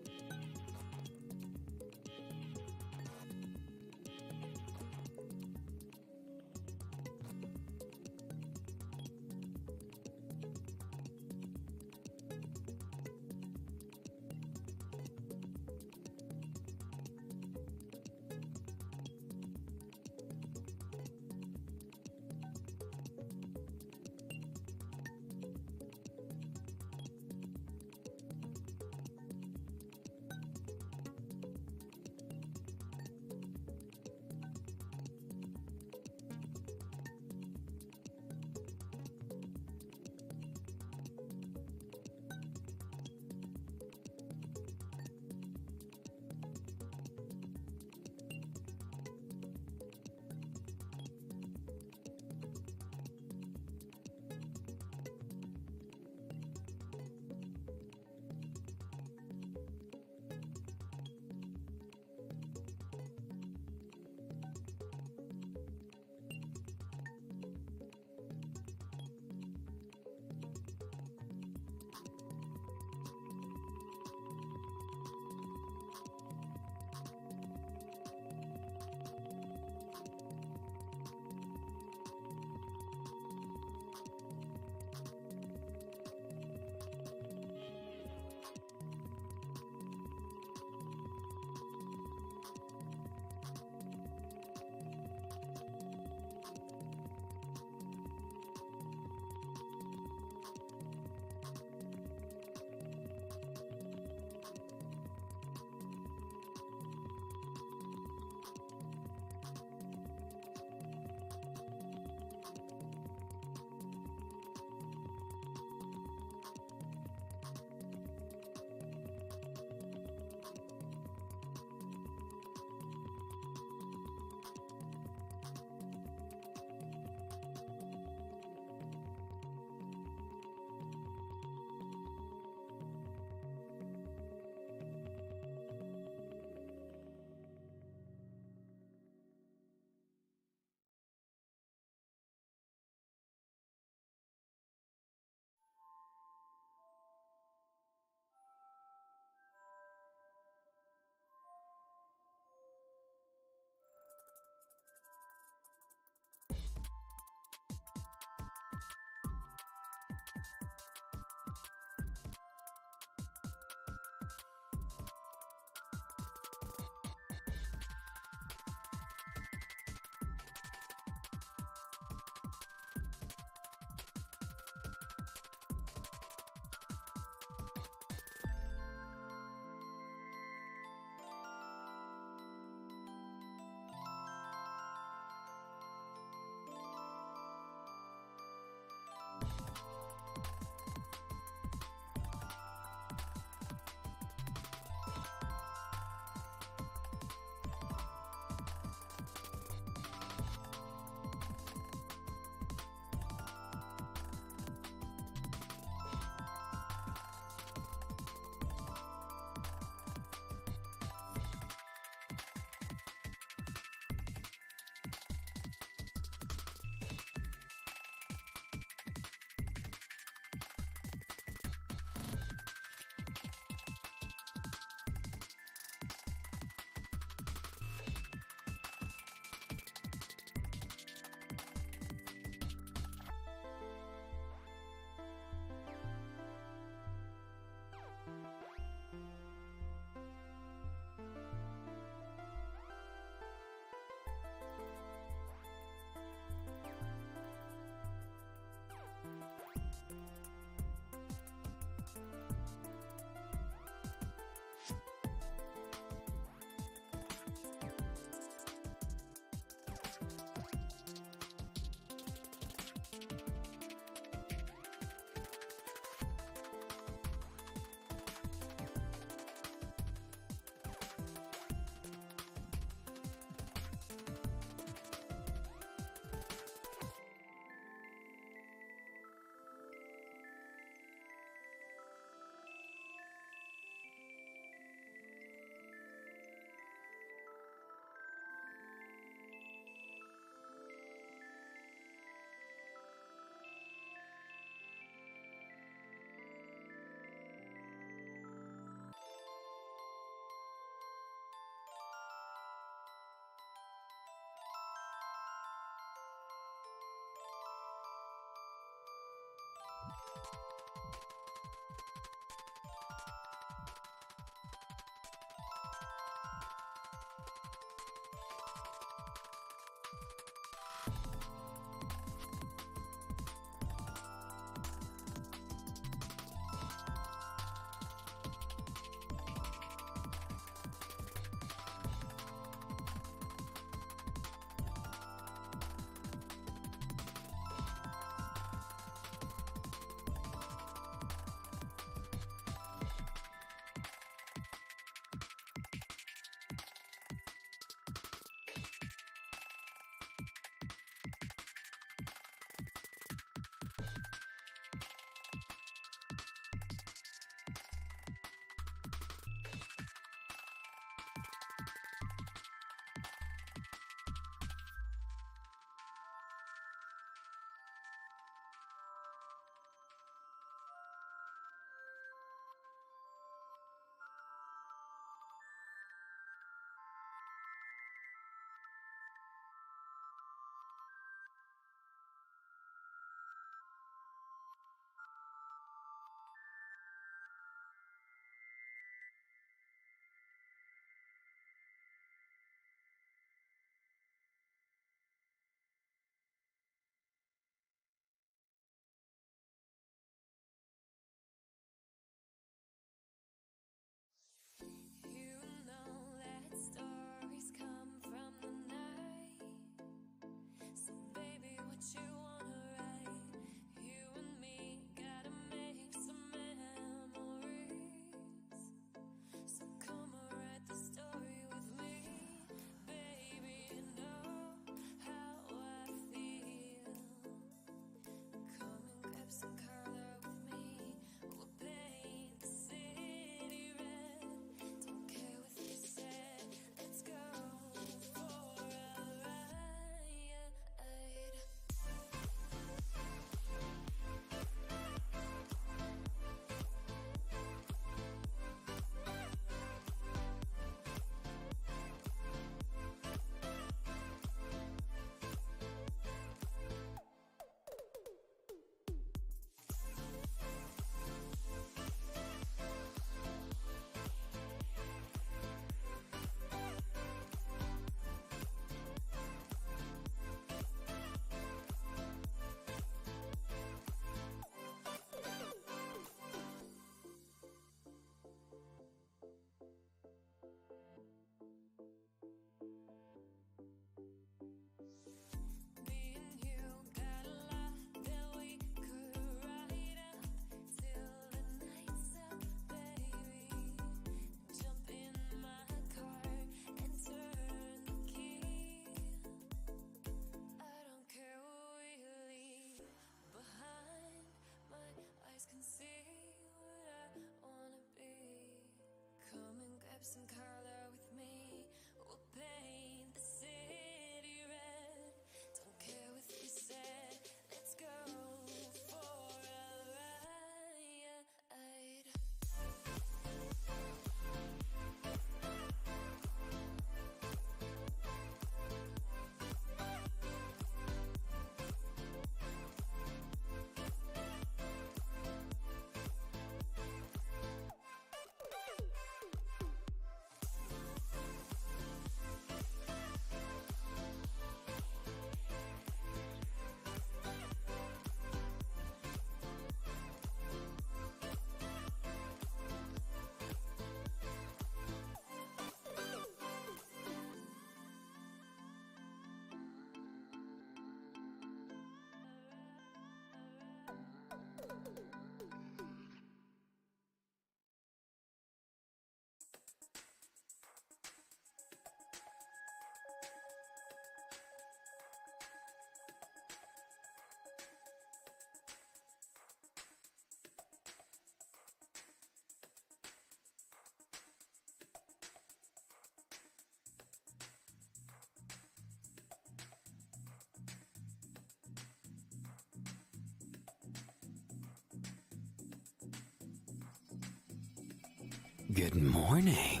Good morning.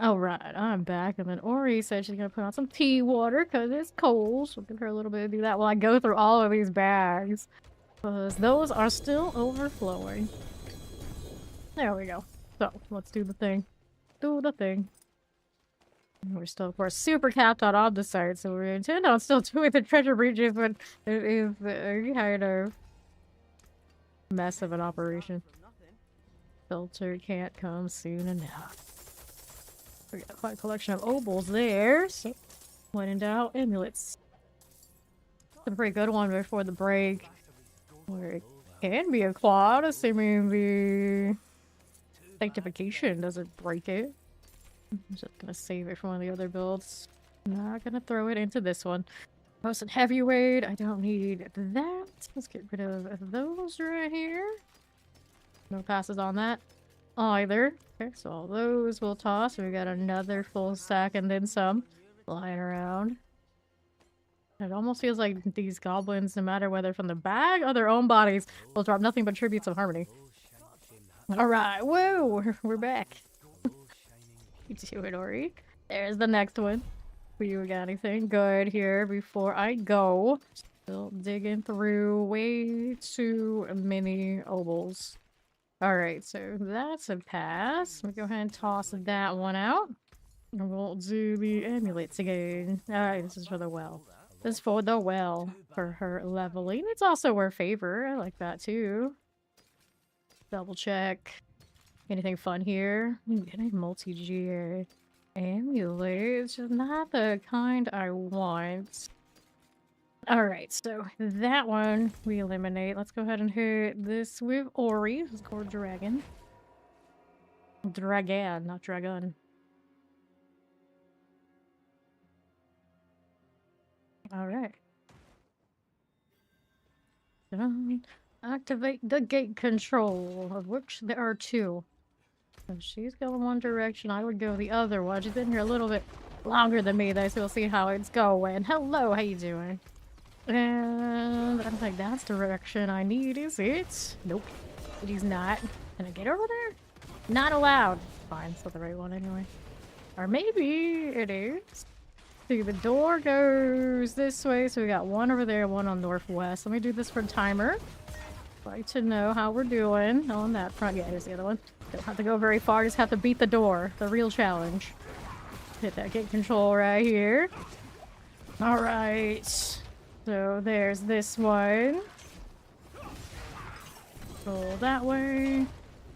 Alright, I'm back, and then Ori said she's gonna put on some tea water because it's cold, so we'll give her a little bit to do that while I go through all of these bags. Because those are still overflowing. There we go. So, let's do the thing. Do the thing. And we're still, of course, super capped out on the site, so we intend on still doing the treasure breaches, but it is a kind of mess of an operation. Filter can't come soon enough. We got quite a collection of obols there, so when in doubt, amulets. A pretty good one before the break, where it can be a quad, assuming the sanctification doesn't break it. I'm just gonna save it for one of the other builds. Not gonna throw it into this one. Post and heavyweight, I don't need that. Let's get rid of those right here. No passes on that either. Okay, so all those we'll toss. We got another full stack and then some lying around. It almost feels like these goblins, no matter whether from the bag or their own bodies, will drop nothing but tributes of harmony. Alright, whoa, we're back. You do it, Ori. There's the next one. You got anything good here before I go? Still digging through way too many obols. Alright, so that's a pass. We'll go ahead and toss that one out. And we'll do the amulets again. Alright, this is for the well. This is for the well. For her leveling. It's also her favor. I like that too. Double check. Anything fun here? Getting multi-gear amulets. Just not the kind I want. Alright, so that one we eliminate. Let's go ahead and hit this with Ori. This is called Dragon. Dragan, not Dragon. Alright. Activate the gate control, of which there are two. So she's going one direction, I would go the other one. She's been here a little bit longer than me though, so we'll see how it's going. Hello, how you doing? And I don't think that's the direction I need, is it? Nope. It is not. Can I get over there? Not allowed. Fine, it's not the right one anyway. Or maybe it is. See, the door goes this way, so we got one over there, one on northwest. Let me do this for timer. Like to know how we're doing on that front. Yeah, here's the other one. Don't have to go very far, just have to beat the door. The real challenge. Hit that gate control right here. Alright. So there's this one. Go that way.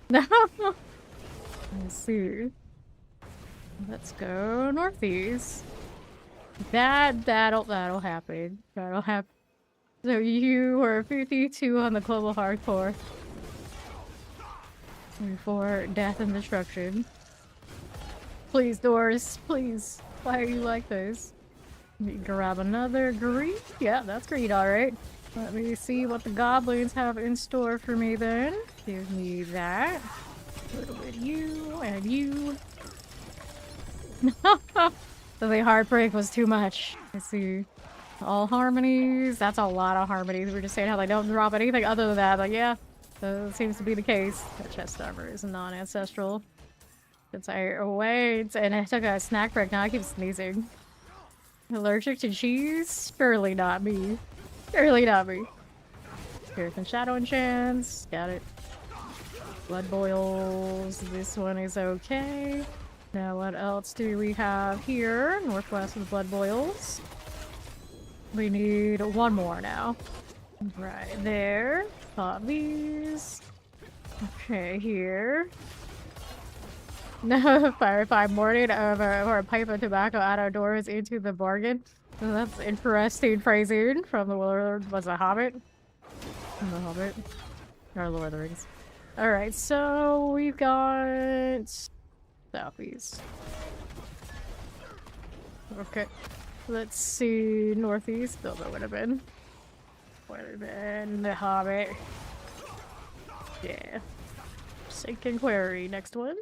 Let's see. Let's go northeast. That'll happen. That'll happen. So you are 52 on the global hardcore. For death and destruction. Please, doors. Please. Why are you like this? Let me grab another greed. Yeah, that's greed, alright. Let me see what the goblins have in store for me then. Give me that. A little bit of you and you. The heartbreak was too much. Let's see. All harmonies. That's a lot of harmonies. We were just saying how they don't drop anything other than that. Like, yeah, that seems to be the case. That chest armor is non-ancestral. Since I wait, and I took a snack break. Now I keep sneezing. Allergic to cheese? Surely not me. Surely not me. Spirit and Shadow enchants. Got it. Blood boils. This one is okay. Now what else do we have here? Northwest of the blood boils. We need one more now. Right there. Pop these. Okay, here. Fire 5 morning of or a pipe of tobacco out our doors into the bargain. So that's interesting phrasing from the Lord. Was a Hobbit? From the Hobbit. Or Lord of the Rings. Alright, so we've got southeast. Okay. Let's see. Northeast. Still that would have been. Would have been the Hobbit. Yeah. Sinking Quarry. Next one.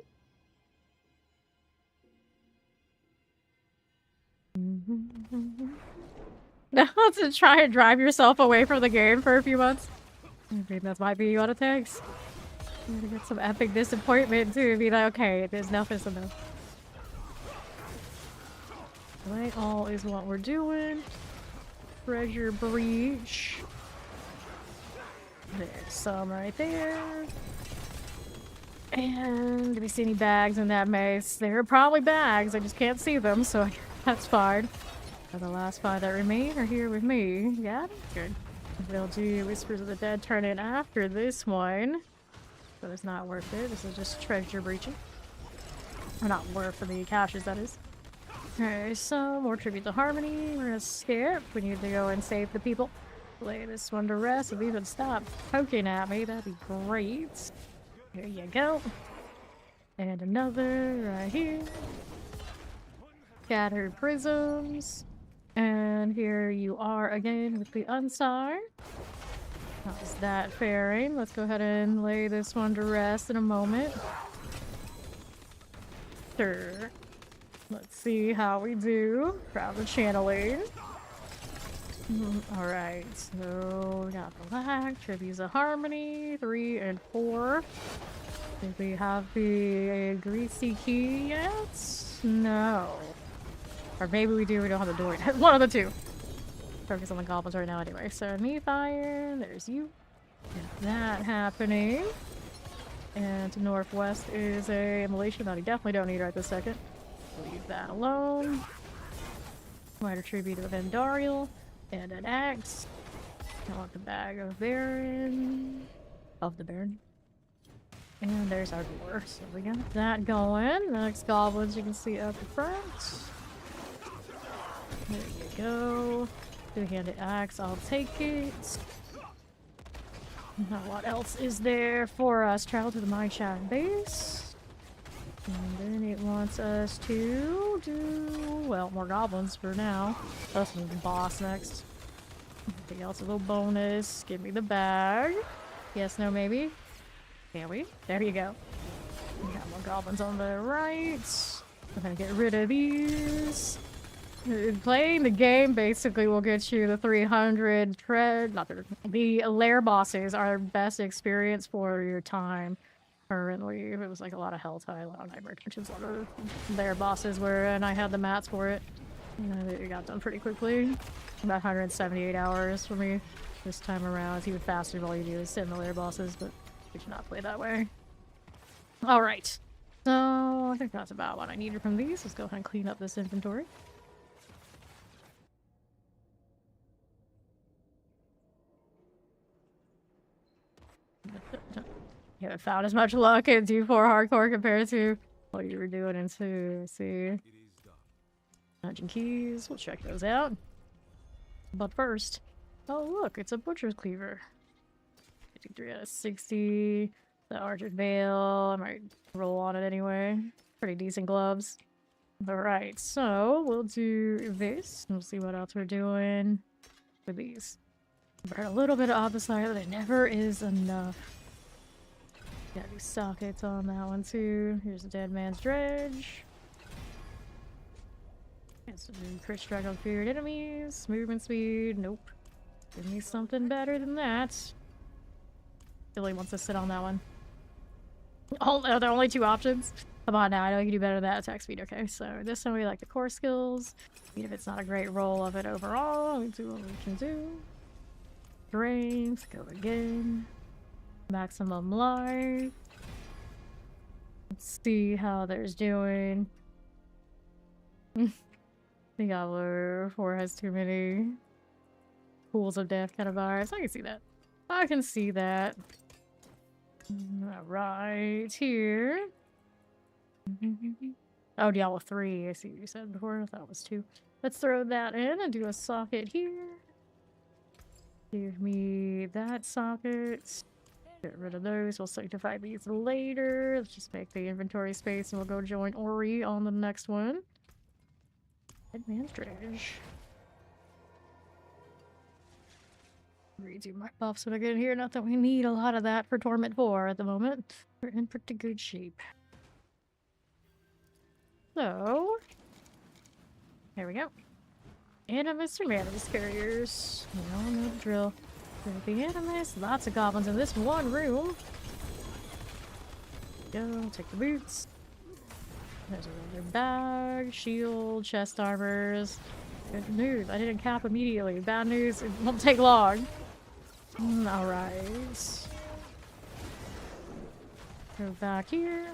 Now to try and drive yourself away from the game for a few months. I mean, that might be what it takes. You gotta get some epic disappointment to be like, okay, there's enough is enough. Right, all is what we're doing. Treasure breach. There's some right there. And do we see any bags in that maze? There are probably bags, I just can't see them, so that's fine. The last 5 that remain are here with me. Yeah, good. We'll do Whispers of the Dead turn in after this one. So it's not worth it. This is just treasure breaching. Or not worth for the caches, that is. Okay, so more tribute to Harmony. We're gonna skip. We need to go and save the people. Lay this one to rest. If you even stop poking at me, that'd be great. There you go. And another right here. Scattered prisms. And here you are again with the Unsire. How's that faring? Let's go ahead and lay this one to rest in a moment. Sure. Let's see how we do. Grab the channeling. Alright, so we got the black, Tributes of Harmony, 3 and 4. Did we have the greasy key yet? No. Or maybe we do, we don't have the door yet. One of the two. Focus on the goblins right now anyway. So Neathire, there's you. Got that happening. And to northwest is a immolation that we definitely don't need right this second. Leave that alone. Minor tribute of Endariel. And an axe. I want the bag of Baron. Of the Baron. And there's our door. So we got that going. Next goblins you can see up the front. There you go. Two-handed axe, I'll take it. Now what else is there for us? Travel to the Mine Shaft base. And then it wants us to do, well, more goblins for now. Let's move the boss next. Anything else? A little bonus. Give me the bag. Yes, no, maybe. Can we? There you go. We got more goblins on the right. I'm gonna get rid of these. Playing the game basically will get you the 300 tread. Not the lair bosses are best experience for your time. currently. It was like a lot of Helltide, a lot of Nightmare Dungeons, a lot of their bosses were, and I had the mats for it. And it got done pretty quickly. About 178 hours for me this time around. It's even faster if all you do is sit in the lair bosses, but we should not play that way. Alright. So, I think that's about what I needed from these. Let's go ahead and clean up this inventory. You haven't found as much luck in D4 Hardcore compared to what you were doing in 2. See. It is done. Dungeon keys. We'll check those out. But first... Oh look, it's a Butcher's Cleaver. 53 out of 60. The Archered Veil. I might roll on it anyway. Pretty decent gloves. Alright, so we'll do this. We'll see what else we're doing with these. Burn a little bit of opposite, but it never is enough. Got these sockets on that one too. Here's a Dead Man's Dredge. It's a crit strike on feared enemies. Movement speed. Nope. Give me something better than that. Billy wants to sit on that one. Oh, there are only 2 options. Come on now, I know you can do better than that. Attack speed, okay. So this one we like the core skills. Even if it's not a great roll of it overall, we do what we can do. Strength, go again. Maximum life. Let's see how there's doing. Diablo 4 has too many pools of death kind of vibes. I can see that. I can see that. Right here. Oh, Diablo 3. I see what you said before. I thought it was 2. Let's throw that in and do a socket here. Give me that socket. Get rid of those. We'll sanctify these later. Let's just make the inventory space and we'll go join Ori on the next one. Dead Man's Dredge. Redo my buffs when I get in here. Not that we need a lot of that for Torment 4 at the moment. We're in pretty good shape. So, there we go. Animus and Animus carriers. You all know the drill. The Animus, lots of goblins in this one room. Go, take the boots. There's another bag, shield, chest armors. Good news, I didn't cap immediately. Bad news, it won't take long. Alright. Go back here.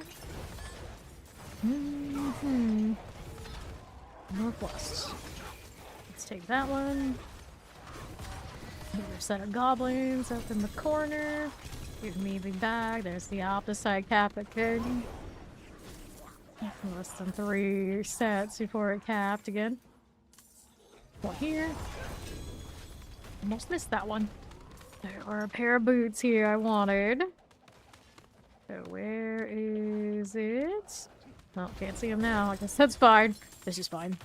Northwest. Let's take that one. Another set of goblins up in the corner. Give me the bag. There's the opposite cap again. Less than 3 sets before it capped again. One here. Almost missed that one. There are a pair of boots here I wanted. So where is it? Oh, can't see them now. I guess that's fine. This is fine.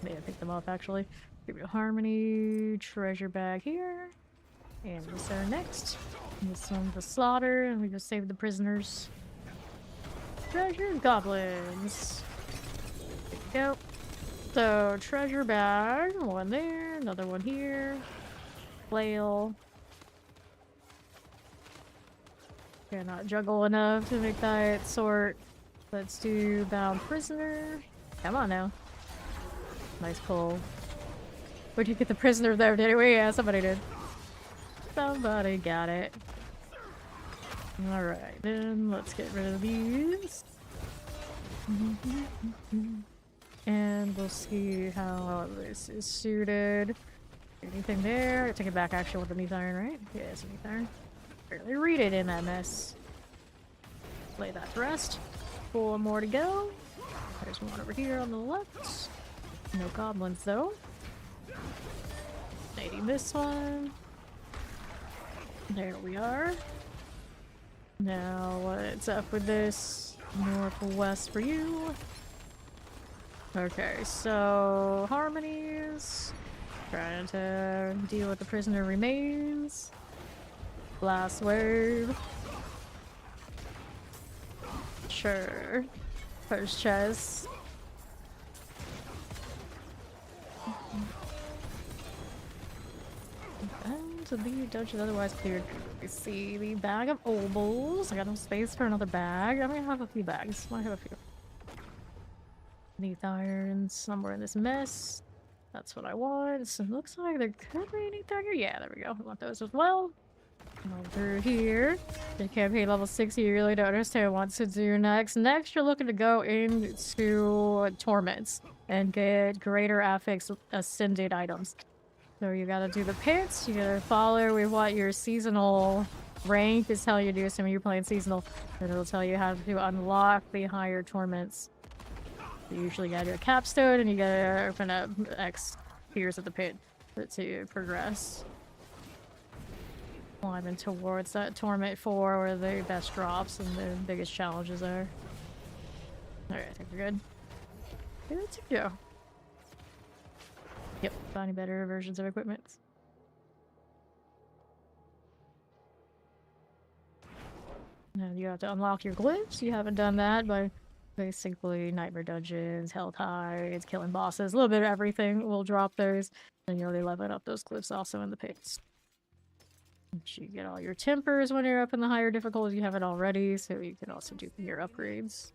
Maybe I picked them up actually. Give me a Harmony treasure bag here. And this are next. This one's the slaughter, and we just saved the prisoners. Treasure goblins. There we go. So, treasure bag. One there, another one here. Flail. Cannot juggle enough to make that sort. Let's do bound prisoner. Come on now. Nice pull. Where'd you get the prisoner there anyway? Yeah, somebody did. Somebody got it. Alright, then let's get rid of these. And we'll see how this is suited. Anything there? Take it back actually with the neath iron, right? Yeah, it's a neath iron. Barely read it in that mess. Lay that to rest. 4 more to go. There's one over here on the left. No goblins though. Maybe this one. There we are. Now, what's up with this? Northwest for you. Okay, so harmonies. Trying to deal with the prisoner remains. Blast wave. Sure. First chest. And the dungeon otherwise cleared. We see the bag of obols. I got no space for another bag. I might have a few bags. Might have a few. Neath irons somewhere in this mess. That's what I want. So it looks like there could be neath iron. Yeah, there we go. I want those as well. Come through here. The campaign level 60, you really don't understand what to do next. Next, you're looking to go into Torments and get greater affix ascended items. So you gotta do the pits, you gotta follow with what your seasonal rank is telling you to do, assuming you're playing seasonal. And it'll tell you how to unlock the higher Torments. You usually gotta do a capstone and you gotta open up X tiers of the pit to progress. Climbing towards that Torment 4 where the best drops and the biggest challenges are. Alright, I think we're good. Good to go. Yep, finding better versions of equipment. Now you have to unlock your glyphs. You haven't done that by basically nightmare dungeons, hell tides, killing bosses, a little bit of everything will drop those. Then you'll be leveling up those glyphs also in the pits. You get all your tempers when you're up in the higher difficulties. You have it already, so you can also do your upgrades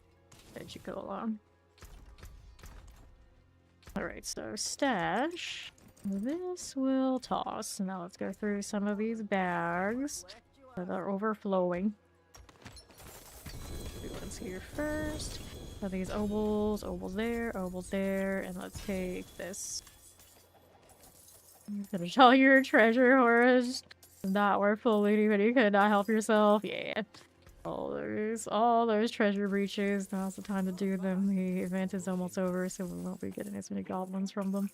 as you go along. Alright, so stash. This will toss. Now let's go through some of these bags that are overflowing. Let's here first. So these obols, obols there, and let's take this. Finish all your treasure horrors. Not worth fully, but you could not help yourself. Yeah. All those treasure breaches. Now's the time to do them. The event is almost over, so we won't be getting as many goblins from them.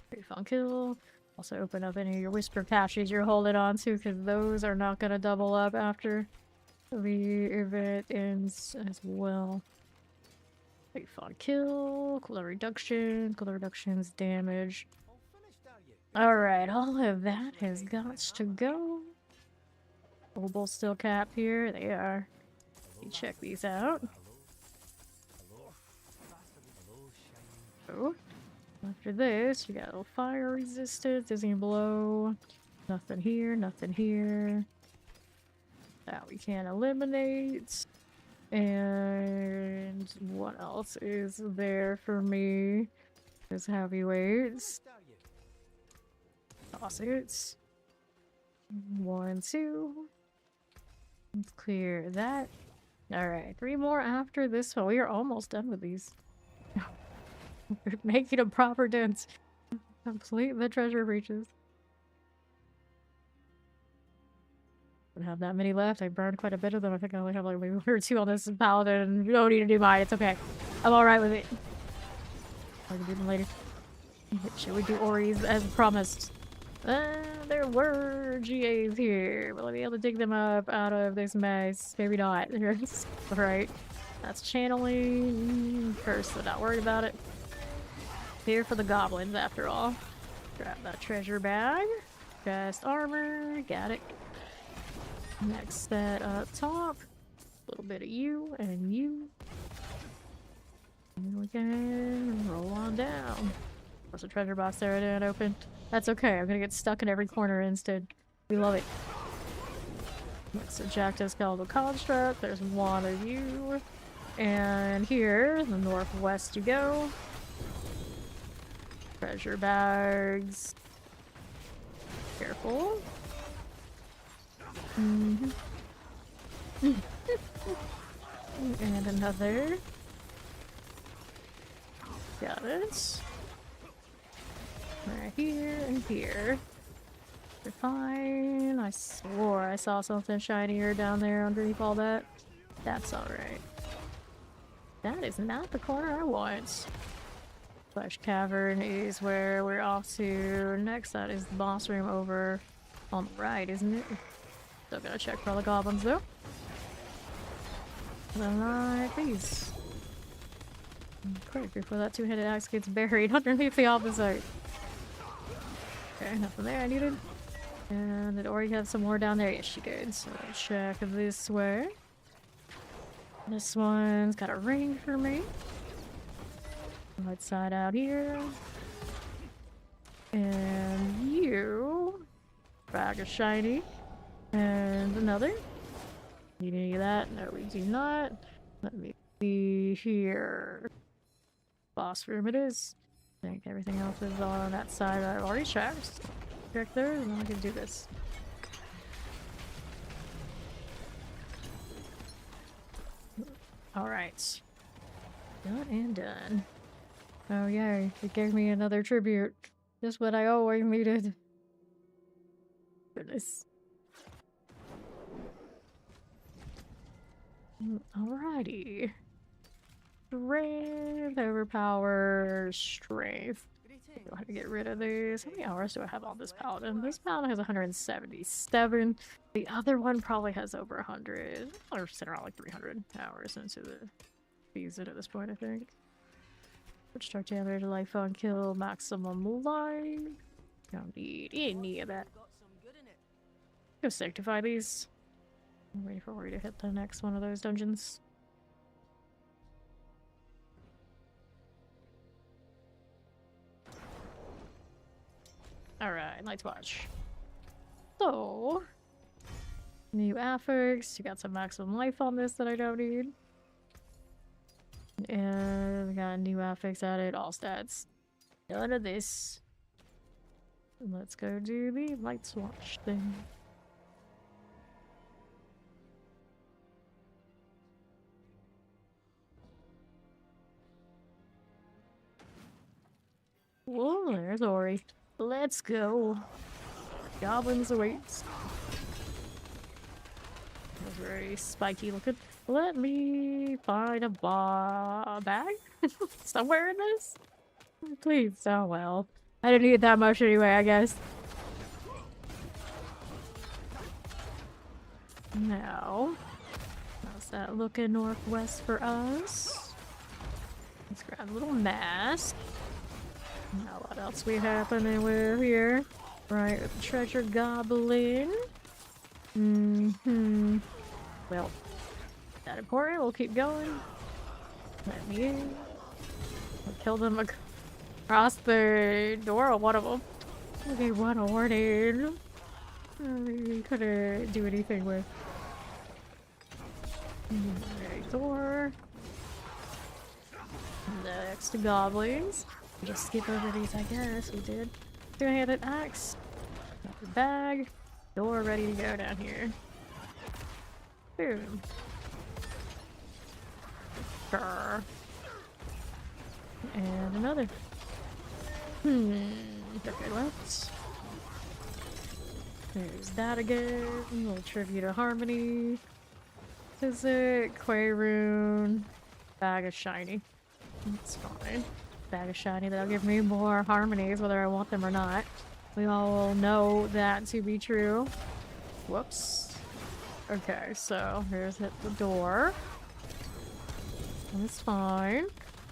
Pretty fun kill. Also open up any of your whisper patches you're holding on to, because those are not going to double up after the event ends as well. Pretty fun kill. Cooler reductions, damage. Alright, all of that has got to go. Obol still capped here. They are. You check these out. Oh. After this, you got a little fire resistance, dizzying blow. Nothing here, nothing here. That we can eliminate. And what else is there for me? There's heavyweights. Lawsuits. 1, 2. Let's clear that. Alright, 3 more after this one. We are almost done with these. We're making a proper dent. Complete the treasure breaches. Don't have that many left. I burned quite a bit of them. I think I only have like maybe 1 or 2 on this Paladin. You don't need to do mine. It's okay. I'm alright with it. I can do them later. Should we do Ori's as promised? There were GAs here. Will I be able to dig them up out of this mess? Maybe not. Alright. That's channeling. First, I'm not worried about it. Here for the goblins, after all. Grab that treasure bag. Chest armor. Got it. Next set up top. A little bit of you and you. And we can roll on down. There's a treasure box there I didn't open. That's okay, I'm gonna get stuck in every corner instead. We love it. Next to Jactus Skeletal Construct, there's 1 of you. And here, the northwest you go. Treasure bags. Careful. And another. Got it. Right here and here. We're fine. I swore I saw something shinier down there underneath all that. That's alright. That is not the corner I want. Flesh Cavern is where we're off to next. That is the boss room over on the right, isn't it? Still gotta check for all the goblins though. Like these. Quick before that 2-headed axe gets buried underneath the opposite. Okay, nothing there I needed. And did Ori have some more down there? Yes, she did. So check this way. This one's got a ring for me. Right side out here. And you. Bag of shiny. And another. Need any of that? No, we do not. Let me see here. Boss room it is. I think everything else is on that side that I've already checked. Check there, and then we can do this. Alright. Done and done. Oh yay, it gave me another tribute. Just what I always needed. Goodness. Alrighty. Strength, overpower, strength. Go ahead and get rid of these. How many hours do I have on this paladin? This paladin has 177. The other one probably has over 100. Or sitting around like 300 hours into the season at this point, I think. Which start damage, life on kill, maximum life. Don't need any of that. Go sanctify these. I'm waiting for Ori to hit the next one of those dungeons. Alright, Night's Watch. So, new affix. You got some maximum life on this that I don't need. And we got a new affix added, all stats. None of this. Let's go do the Night's Watch thing. Whoa, there's Ori. Let's go. Goblins awaits. That was very spiky looking. Let me find a bag somewhere in this. Please. Oh well. I didn't need that much anyway, I guess. Now, how's that looking northwest for us? Let's grab a little mask. Now what else we happening with here? Right, with the treasure goblin. Well, not important. We'll keep going. Let me in. We'll kill them across the door of one of them. Okay, one warning. We couldn't do anything with. Alright, door. Next to goblins. Just skip over these, I guess. We did. Two-handed axe. Got the bag. Door ready to go down here. Boom. Grr. And another. Okay, left. There's that again. A little tribute to Harmony. Physic, Quayrune. Bag of shiny. That's fine. Bag of shiny, that'll give me more harmonies whether I want them or not. We all know that to be true. Whoops. Okay, so here's hit the door. That's fine.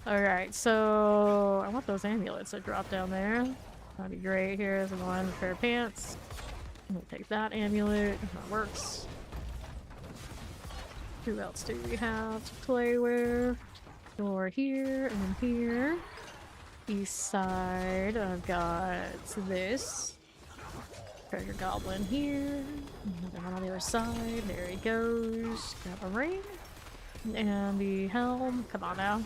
Alright, so I want those amulets that drop down there. That'd be great. Here's one pair of pants. I'm gonna take that amulet. That works. Who else do we have to play with? Door here and here. East side, I've got this. Treasure goblin here. Another one on the other side. There he goes. Grab a ring. And the helm. Come on now.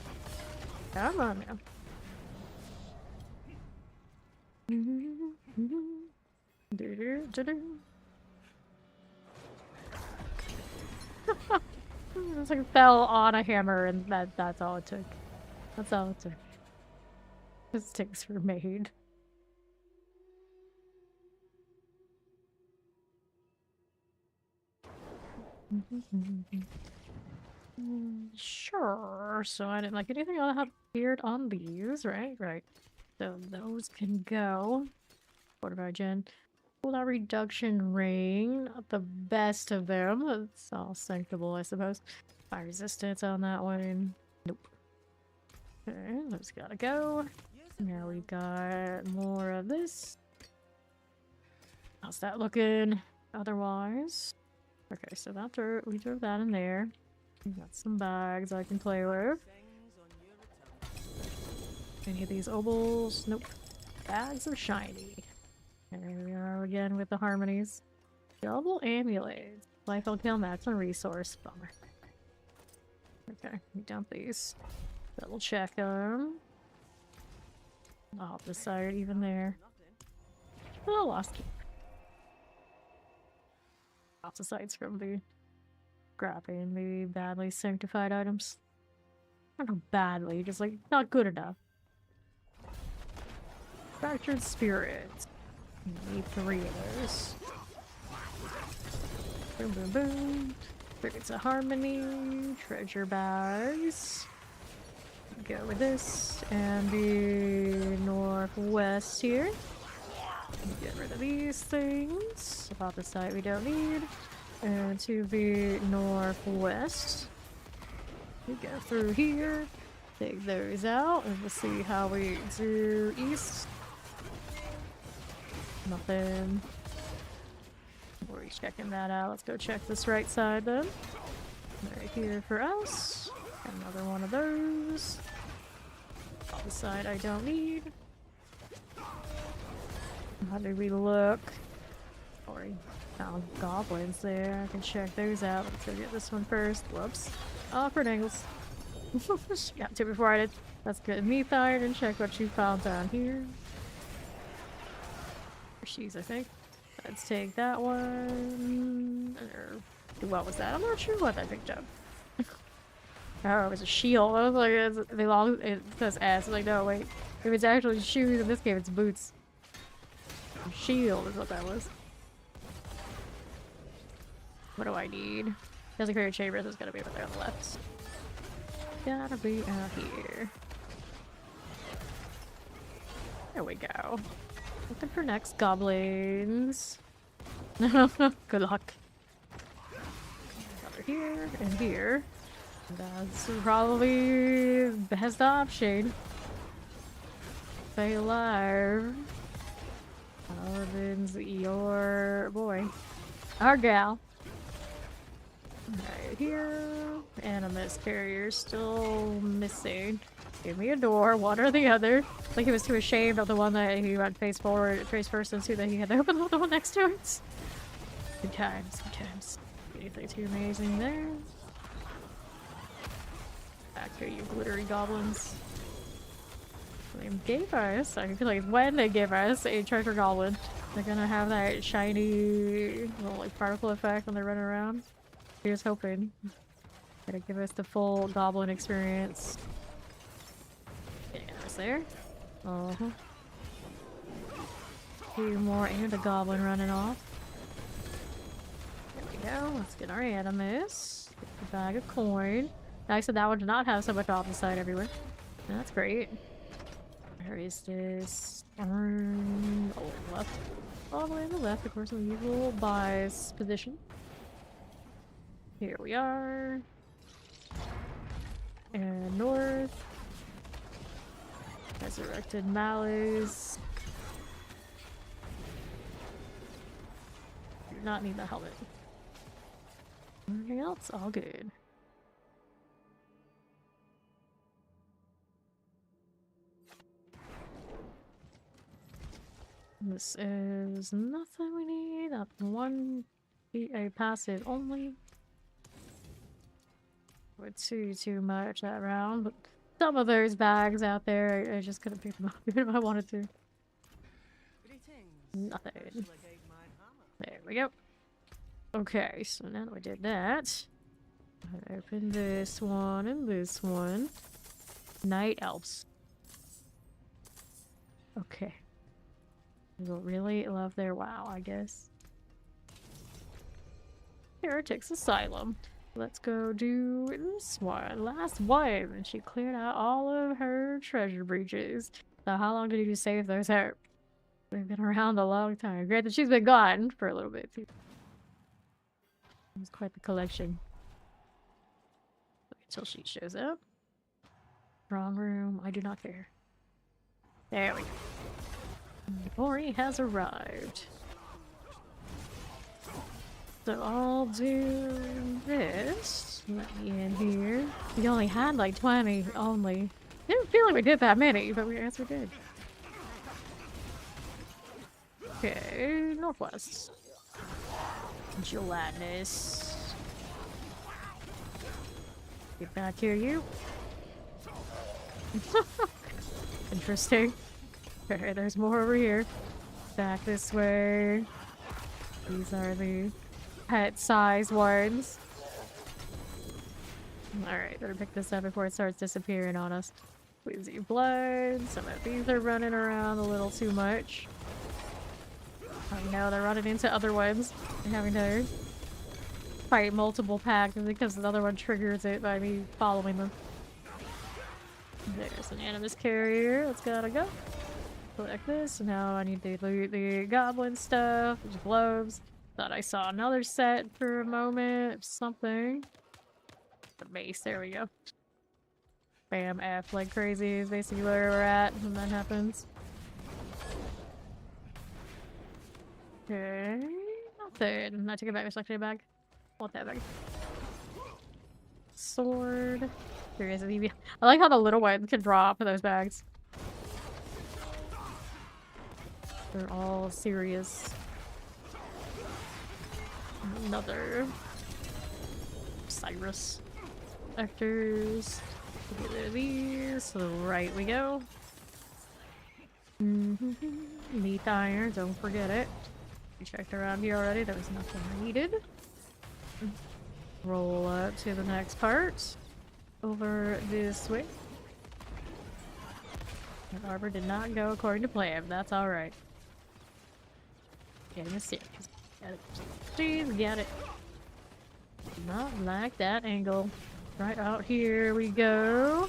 Come on now. It's like fell on a hammer and that's all it took. That's all it took. Mistakes were made. Sure. So I didn't like anything I had appeared on these, right? Right. So those can go. What about Jen? Cooldown reduction ring. Not the best of them. It's all syncable, I suppose. Fire resistance on that one. Nope. Okay, that's gotta go. Now we got more of this. How's that looking otherwise? Okay, so we threw that in there. We got some bags I can play with. Any of these obols? Nope. Bags of shiny. And here we are again with the harmonies. Double amulets. Life will kill maximum resource. Bummer. Okay, we dump these. Double check them. Off the side, even there. Oh, lost key. Off the sides from the grabbing the badly sanctified items. I don't know, badly, just like not good enough. Fractured spirits. Need 3 of those. Boom, boom, boom. Crickets of harmony. Treasure bags. Go with this and the northwest here. Get rid of these things. About the side we don't need. And to the northwest. We go through here. Take those out and we'll see how we do east. Nothing. We're checking that out. Let's go check this right side then. Right here for us. Another one of those. On the side I don't need. How did we look? Or found goblins there. I can check those out. Let's go get this one first. Whoops. Awkward angles. Got to before I did. That's good. Meat iron and check what you found down here. She's, I think. Let's take that one. What was that? I'm not sure what I picked up. Oh, it was a shield. I was like, it says ass. I was like, no, wait. If it's actually shoes, in this game it's boots. Shield is what that was. What do I need? There's a carrier chamber, so it's gotta be over there on the left. Gotta be out here. There we go. Looking for next goblins. Good luck. Over here and here. That's probably the best option. Stay alive. Paladin's your boy. Our gal. Right here. Animus carrier still missing. Give me a door, one or the other. Like he was too ashamed of the one that he went face forward, face first into that he had to open the one next to it. Good times, good times. Anything too amazing there? Back here, you glittery goblins. They gave us, I feel like when they give us a treasure goblin, they're gonna have that shiny little like particle effect when they're running around. Here's hoping. Gonna give us the full goblin experience. Yeah, it's there. Uh-huh. 2 more and a goblin running off. There we go. Let's get our animus. Get the bag of coin. Nice that that one did not have so much off the side everywhere. That's great. Where is this? Oh, left. All the way on the left, of course, in the usual buys position. Here we are. And north. Resurrected Malice. Do not need the helmet. Anything else? All good. This is nothing we need. That one be a passive only. Would too much that round, but some of those bags out there, I just couldn't pick them up even if I wanted to. Nothing. There we go. Okay, so now that we did that, I open this one and this one. Night elves. Okay. People really love their WoW, I guess. Heretics Asylum. Let's go do this one. Last one. And she cleared out all of her treasure breaches. So how long did you save those out? They've been around a long time. Granted, she's been gone for a little bit too. It's quite the collection. Wait until she shows up. Wrong room. I do not care. There we go. Ori has arrived. So I'll do this. Let me in here. We only had like 20 only. Didn't feel like we did that many, but we guess we did. Okay, northwest. Gelatinous. Get back here, you. Interesting. Okay, there's more over here. Back this way. These are the pet-sized ones. Alright, better pick this up before it starts disappearing on us. Queasy blood. Some of these are running around a little too much. Oh no, they're running into other ones. I'm having to fight multiple packs because another one triggers it by me following them. There's an animus carrier. Let's gotta go. Collect this. Now I need to loot the goblin stuff. There's globes. Thought I saw another set for a moment. Something. The base. There we go. Bam, F like crazy is basically where we're at when that happens. Okay. Nothing. I took it back. I selected it back. Want that back. Sword. There is an EV. I like how the little ones can drop in those bags. They're all serious. Another Cyrus. Vectors. Get rid of these. To the right we go. Meat iron, don't forget it. We checked around here already. There was nothing needed. Roll up to the next part. Over this way. That arbor did not go according to plan, but that's alright. Getting a stick. Got it. Please get it. Not like that angle. Right out here we go.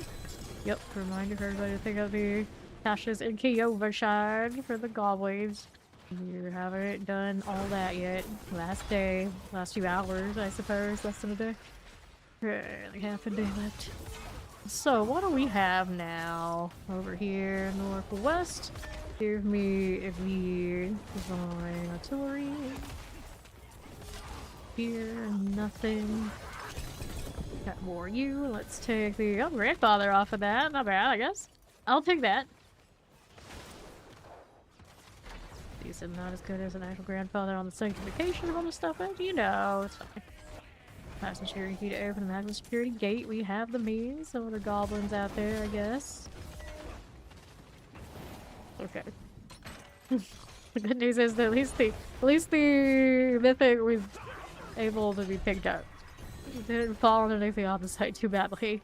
Yep, reminder for everybody to pick up the caches in Kyovashad for the goblins. You haven't done all that yet. Last day. Last few hours, I suppose. Less than a day. Like half a day left. So, what do we have now? Over here, northwest. Give me the design artillery. Here, nothing. Got more you. Let's take the grandfather off of that. Not bad, I guess. I'll take that. Decent, not as good as an actual grandfather on the sanctification of all the stuff, but you know, it's fine. Maximum security key to open the maximum security gate. We have the means. Some of the goblins out there, I guess. Okay. The good news is that at least the mythic was able to be picked up. It didn't fall underneath the opposite too badly.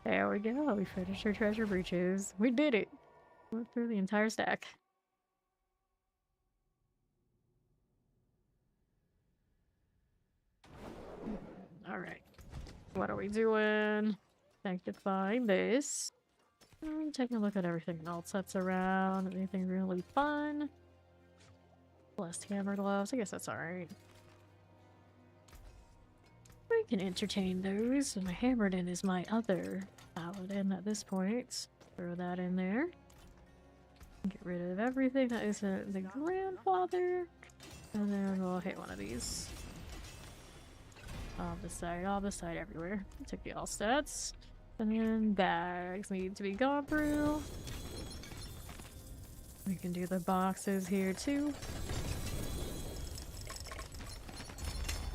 There we go. We finished our treasure breaches. We did it. Went through the entire stack. Alright. What are we doing? Sanctifying this. Taking a look at everything else that's around. Anything really fun? Blessed hammer gloves. I guess that's alright. We can entertain those. My Hammerden is my other Paladin at this point. Throw that in there. Get rid of everything that isn't the grandfather. And then we'll hit one of these. Off the side, everywhere. Take the all stats. And then bags need to be gone through. We can do the boxes here too.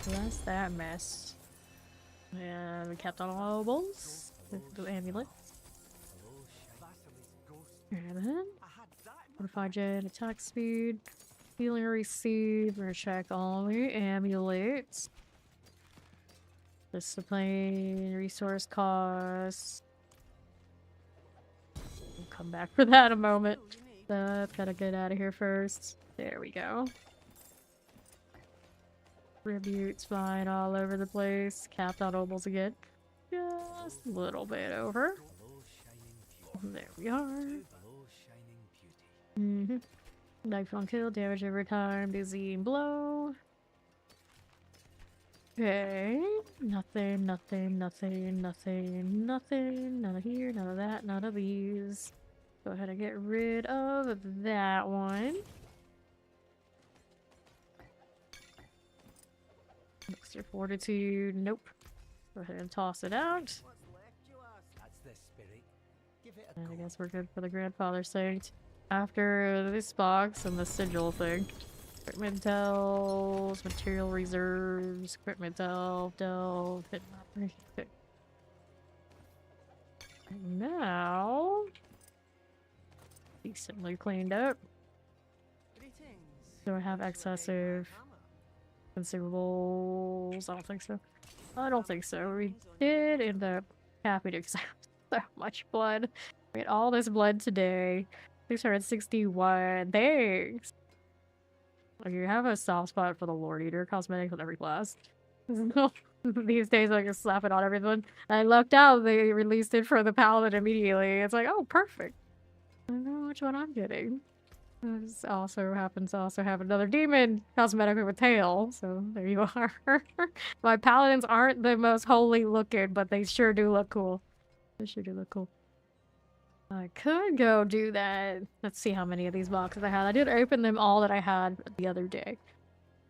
So that's that mess. And we kept on all bowls. The amulets. And then modified jet, attack speed, healing receive. We're gonna check all the amulets. Discipline, resource costs. We'll come back for that in a moment. Gotta get out of here first. There we go. Tributes flying all over the place. Capped on obols again. Just a little bit over. There we are. Knife on kill, damage every time, dizzying blow. Okay. Nothing. None of here, none of that, none of these. Go ahead and get rid of that one. Elixir fortitude, nope. Go ahead and toss it out. And I guess we're good for the grandfather's sake. After this box and the sigil thing. Equipment delves, material reserves, equipment delve, hidden operations. Okay. And now, decently cleaned up. Do I have excessive consumables? I don't think so. I don't think so. We did end up having to accept so much blood. We had all this blood today. 661. Thanks! Like, you have a soft spot for the Lord Eater cosmetics with every class. These days I can slap it on everyone. And I lucked out they released it for the Paladin immediately. It's like, oh, perfect. I know which one I'm getting. This also happens to also have another demon cosmetic with a tail, so there you are. My paladins aren't the most holy looking, but they sure do look cool. They sure do look cool. I could go do that. Let's see how many of these boxes I had. I did open them all that I had the other day.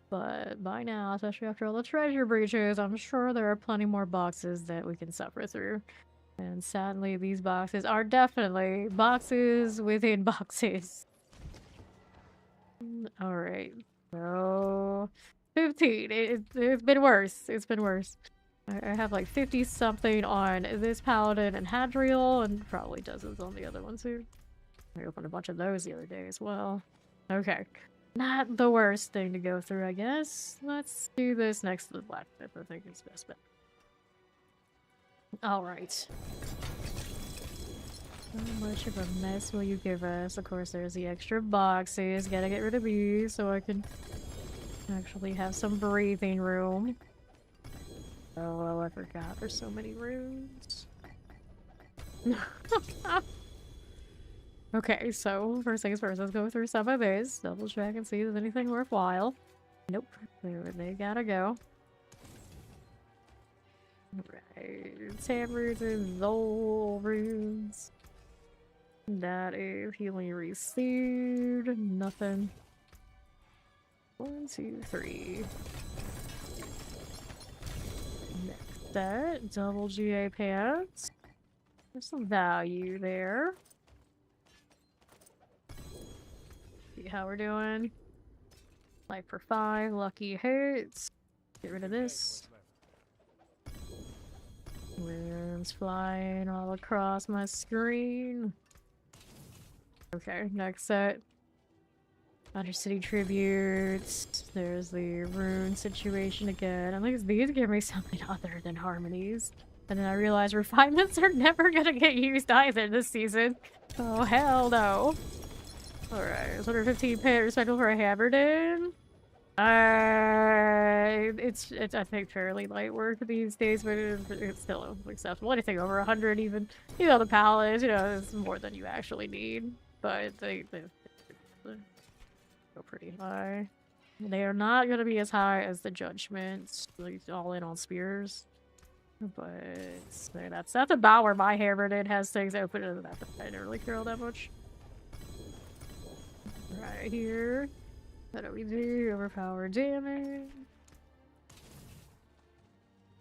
But by now, especially after all the treasure breaches, I'm sure there are plenty more boxes that we can suffer through. And sadly, these boxes are definitely boxes within boxes. Alright, so 15. It's been worse. It's been worse. I have like 50 something on this paladin and Hadriel, and probably dozens on the other one too. I opened a bunch of those the other day as well. Okay, not the worst thing to go through, I guess. Let's do this next to the blacksmith. I think it's best bet. Alright. How much of a mess will you give us? Of course, there's the extra boxes. Gotta get rid of these so I can actually have some breathing room. Oh, I forgot. There's so many rooms. Okay, so first things first, let's go through some of this. Double check and see if there's anything worthwhile. Nope. They gotta go. Right. Tampers and Zol runes. That is healing received. Nothing. 1, 2, 3. Next set. Double GA pants. There's some value there. See how we're doing. Life for 5. Lucky hits. Get rid of this. Worms flying all across my screen. Okay, next set. Undercity tributes. There's the rune situation again. I think these give me something other than harmonies. And then I realized refinements are never gonna get used either this season. Oh, hell no. Alright, 115 pay respectable for a Haberden. It's I think fairly light work these days, but it's still acceptable. Anything over 100 even. You know, the palace, you know, it's more than you actually need. But they go pretty high. They are not going to be as high as the judgments, like all in on spears. But that's about where my Haberden has things open, and that I didn't really care all that much. Right here. What do we do? Overpower damage.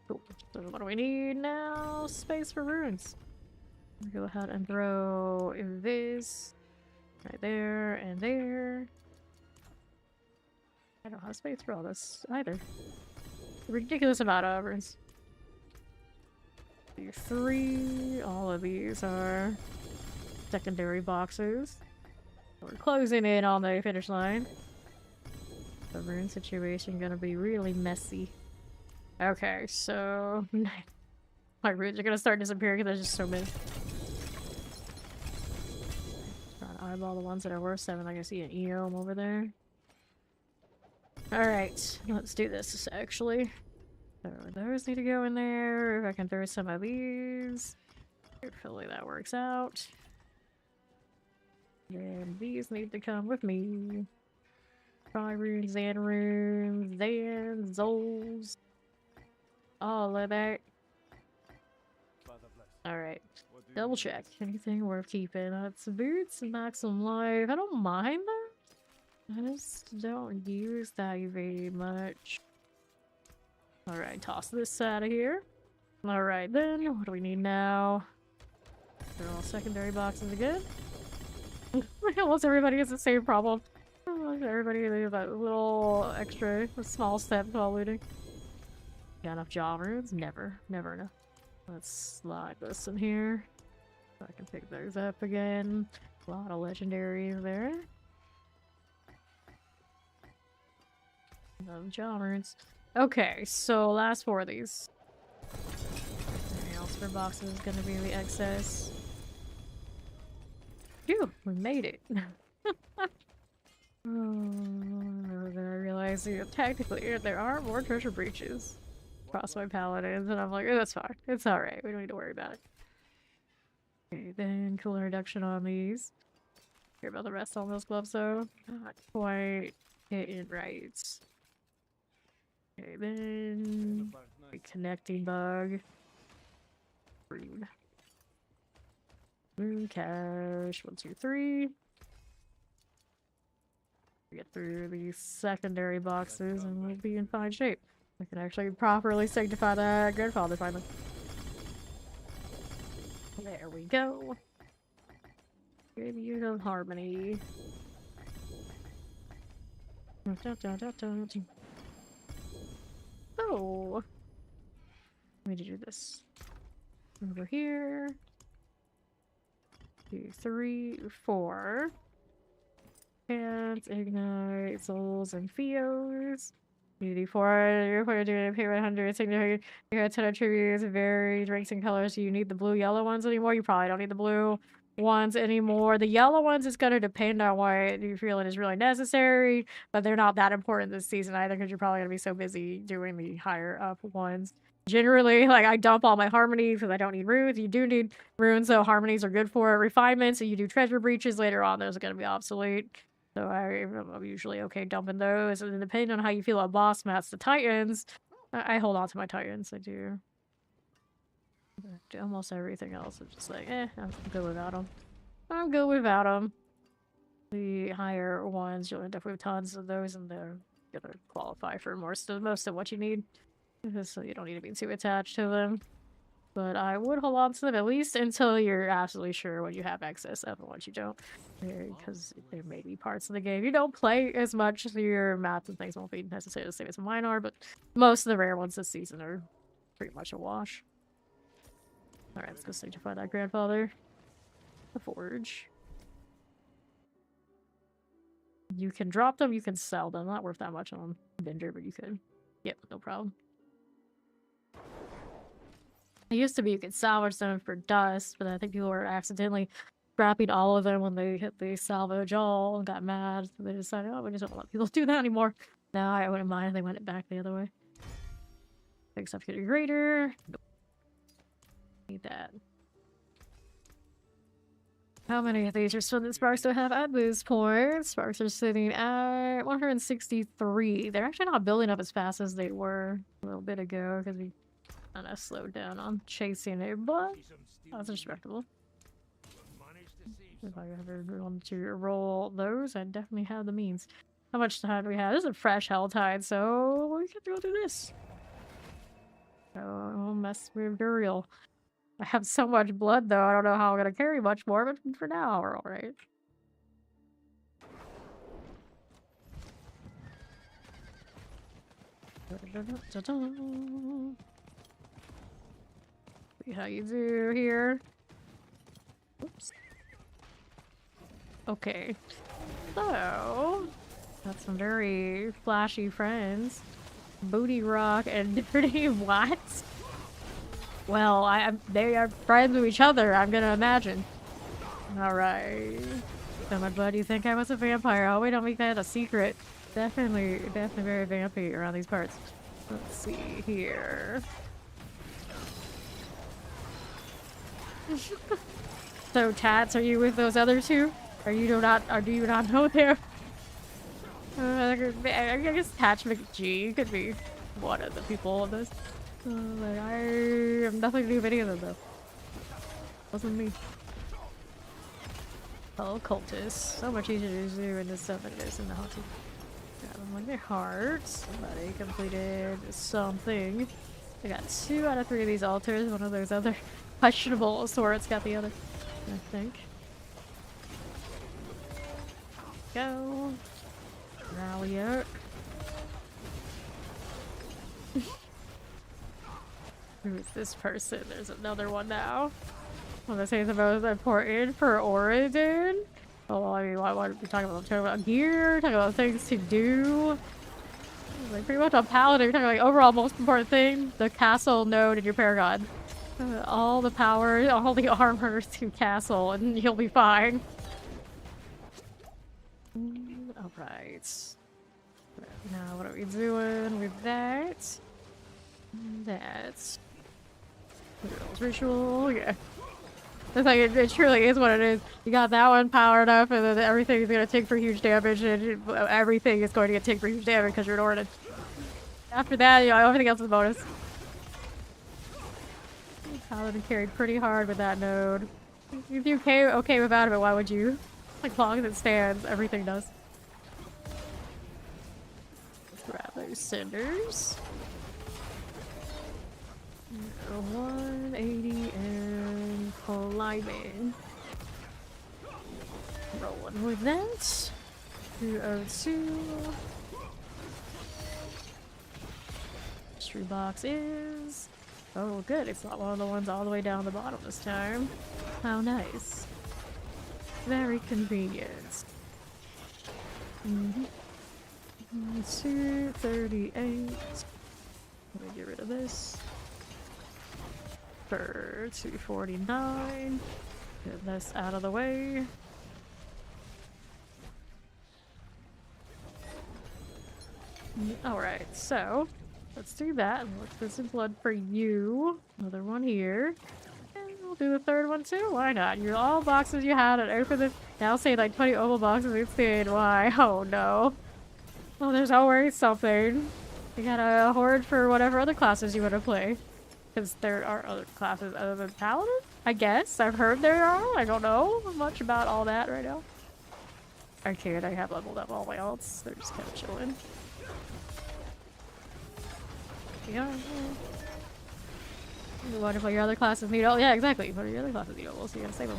Cool. So what do we need now? Space for runes. Go ahead and throw this right there and there. I don't have space for all this either. A ridiculous amount of runes. 3. All of these are secondary boxes. We're closing in on the finish line. The rune situation gonna be really messy. Okay, so my runes are gonna start disappearing because there's just so many. Trying to eyeball the ones that are worth 7. I can see an Eom over there. Alright, let's do this actually. So those need to go in there. If I can throw some of these. Hopefully that works out. And these need to come with me. Try runes, Zan runes, Zan, Zols. All of that. Alright. Double check. Anything worth keeping? That's boots, maximum life. I don't mind that. I just don't use that very much. Alright, toss this out of here. Alright then, what do we need now? They're all secondary boxes again. Almost everybody has the same problem. Everybody leave a little extra small step while looting. Got enough jaw runes? Never. Never enough. Let's slide this in here. So I can pick those up again. A lot of legendaries there. No jaw runes. Okay, so last 4 of these. Anything else for boxes is gonna be the excess. Phew, we made it. Oh, then I realized technically there are more treasure breaches across my paladins, and I'm like, oh, that's fine. It's alright. We don't need to worry about it. Okay, then cooler reduction on these. Care about the rest on those gloves though. Not quite hitting right. Okay, then connecting bug. Rude. Moon cash. 1, 2, 3. Get through these secondary boxes and we'll be in fine shape. I can actually properly sanctify that grandfather finally. There we go. Give you the harmony. Oh, let me do this. Over here. 2, 3, 4. Hands, ignite, souls, and Theos. Unity 4, you're going to do it, pay 100, signify you have 10 attributes, varied ranks and colors. Do you need the blue, yellow ones anymore? You probably don't need the blue ones anymore. The yellow ones is going to depend on what you feel is really necessary, but they're not that important this season either because you're probably going to be so busy doing the higher up ones. Generally, like, I dump all my harmonies because I don't need runes. You do need runes, so harmonies are good for refinement, so you do treasure breaches later on. Those are going to be obsolete. So I'm usually okay dumping those. And then depending on how you feel about boss mats, the titans, I hold on to my titans. I do. Almost everything else is just like, I'm good without them. I'm good without them. The higher ones, you'll end up with tons of those, and they're gonna qualify for most of what you need. So you don't need to be too attached to them. But I would hold on to them at least until you're absolutely sure what you have excess of and what you don't. Because there may be parts of the game you don't play as much, so your maps and things won't be necessarily the same as mine are, but most of the rare ones this season are pretty much a wash. Alright, let's go sanctify that grandfather. The forge. You can drop them, you can sell them. Not worth that much on Vendor, but you could. Yep, no problem. It used to be you could salvage them for dust, but I think people were accidentally scrapping all of them when they hit the salvage all and got mad. So they decided, oh, we just don't let people do that anymore. Now I wouldn't mind if they went it back the other way. Thanks up getting greater. Nope. Need that. How many of these are still that Sparks don't have at this point? Sparks are sitting at 163. They're actually not building up as fast as they were a little bit ago because we kind of slowed down on chasing it, but that's respectable. If I ever wanted to roll those, I'd definitely have the means. How much time do we have? This is a fresh hell tide, so we can go through this. So I'll mess with Duriel. I have so much blood though, I don't know how I'm gonna carry much more, but for now we're alright. See how you do here. Oops. Okay. So, got some very flashy friends. Booty Rock and Dirty what? Well, they are friends with each other, I'm gonna imagine. Alright. So my buddy think I was a vampire. Oh, we don't make that a secret. Definitely very vampy around these parts. Let's see here. So Tats, are you with those other two? Or do you not know them? I guess Tatch McG could be one of the people of this. Like, I have nothing to do with any of them though. Wasn't me. Oh, cultists. So much easier to do in this stuff than it is in the Haunted. Got them like their hearts. Somebody completed something. I got 2 out of 3 of these altars. One of those other questionable swords got the other, I think. Go. Rally out. Who's this person? There's another one now. Well, this is the most important for Origin. Oh, I mean, what are we talking about? Talking about gear, talking about things to do. Like, pretty much on Paladin, we're talking like overall most important thing, the castle node in your Paragon. All the power, all the armor to castle, and you'll be fine. Alright. Now, what are we doing with that? That's... Ritual, yeah. It's like, it truly is what it is. You got that one powered up, and then everything is going to take for huge damage, and everything is going to get taken for huge damage because you're an Ordin. After that, you know, everything else is a bonus. Paladin carried pretty hard with that node. If you're okay without it, why would you? Like, as long as it stands, everything does. Let's grab those cinders. 180 and climbing. Rolling with that. 202. Mystery box is... Oh, good. It's not one of the ones all the way down the bottom this time. How nice. Very convenient. 238. Let me get rid of this. For 249. Get this out of the way. Alright, so let's do that. Let's put some blood for you. Another one here. And we'll do the third one too. Why not? You're all boxes you had and open them. Now say like 20 oval boxes instead. Why? Oh no. Well, there's always something. You got a hoard for whatever other classes you want to play. Because there are other classes other than Paladin? I guess. I've heard there are. I don't know much about all that right now. I can't. I have leveled up all my alts. They're just kind of chilling. Yeah. What if your other classes need all? Yeah, exactly. What are your other classes need all? So you gotta save them.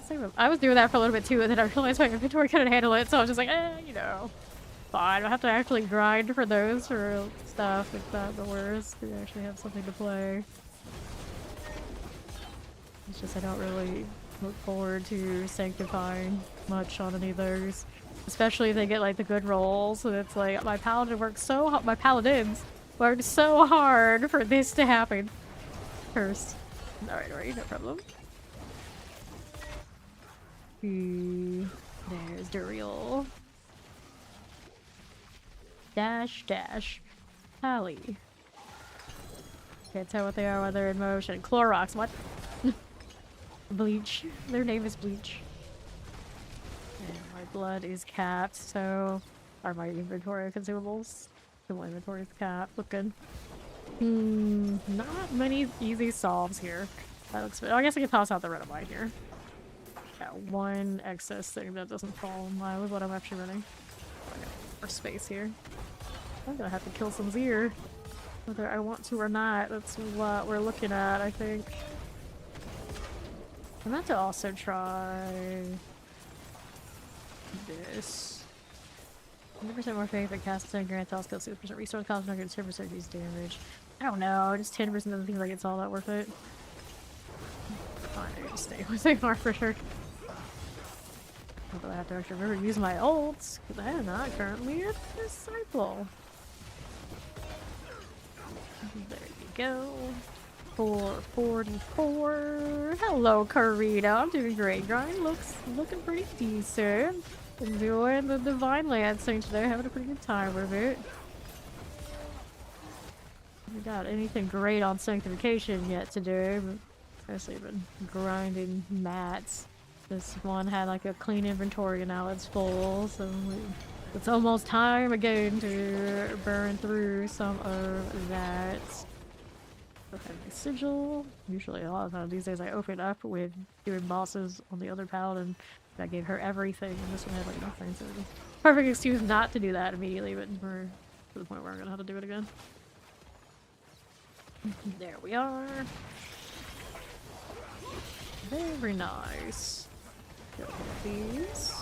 Save them. I was doing that for a little bit too, and then I realized my inventory couldn't handle it, so I was just like, you know. Fine. I have to actually grind for those for stuff. It's not the worst. We actually have something to play. It's just I don't really look forward to sanctifying much on any of those. Especially if they get like the good rolls. And it's like my paladin works so hard. My paladins worked so hard for this to happen. First. Alright, no problem. There's Duriel. Dash. Tally. Can't tell what they are when they're in motion. Clorox, what? Bleach. Their name is Bleach. And my blood is capped, so are my inventory consumables. The inventory is capped. Look good. Not many easy solves here. That looks. Oh, I guess I can toss out the red of mine here. Got one excess thing that doesn't fall in line with what I'm actually running. I got more space here. I'm gonna have to kill some Zir. Whether I want to or not, that's what we're looking at, I think. I meant to also try this. 100% more faith that cast and grants all skills, 6% resource cost, 10% use damage. I don't know, just 10% doesn't seem like it's all that worth it. Fine, I just stay with AR for sure. Although I have to actually remember to use my ults, because I am not currently a disciple. There you go. 444. Hello, Karina. I'm doing great. Grind looking pretty decent. Enjoying the Divine Lancing today. Having a pretty good time with it. Haven't got anything great on Sanctification yet to do, but especially been grinding mats. This one had like a clean inventory and now it's full, so it's almost time again to burn through some of that. Okay, my sigil. Usually a lot of times these days I open up with doing bosses on the other paladin. I gave her everything and this one had like nothing, so perfect excuse not to do that immediately, but we're to the point where I'm gonna have to do it again. There we are. Very nice. Got one of these.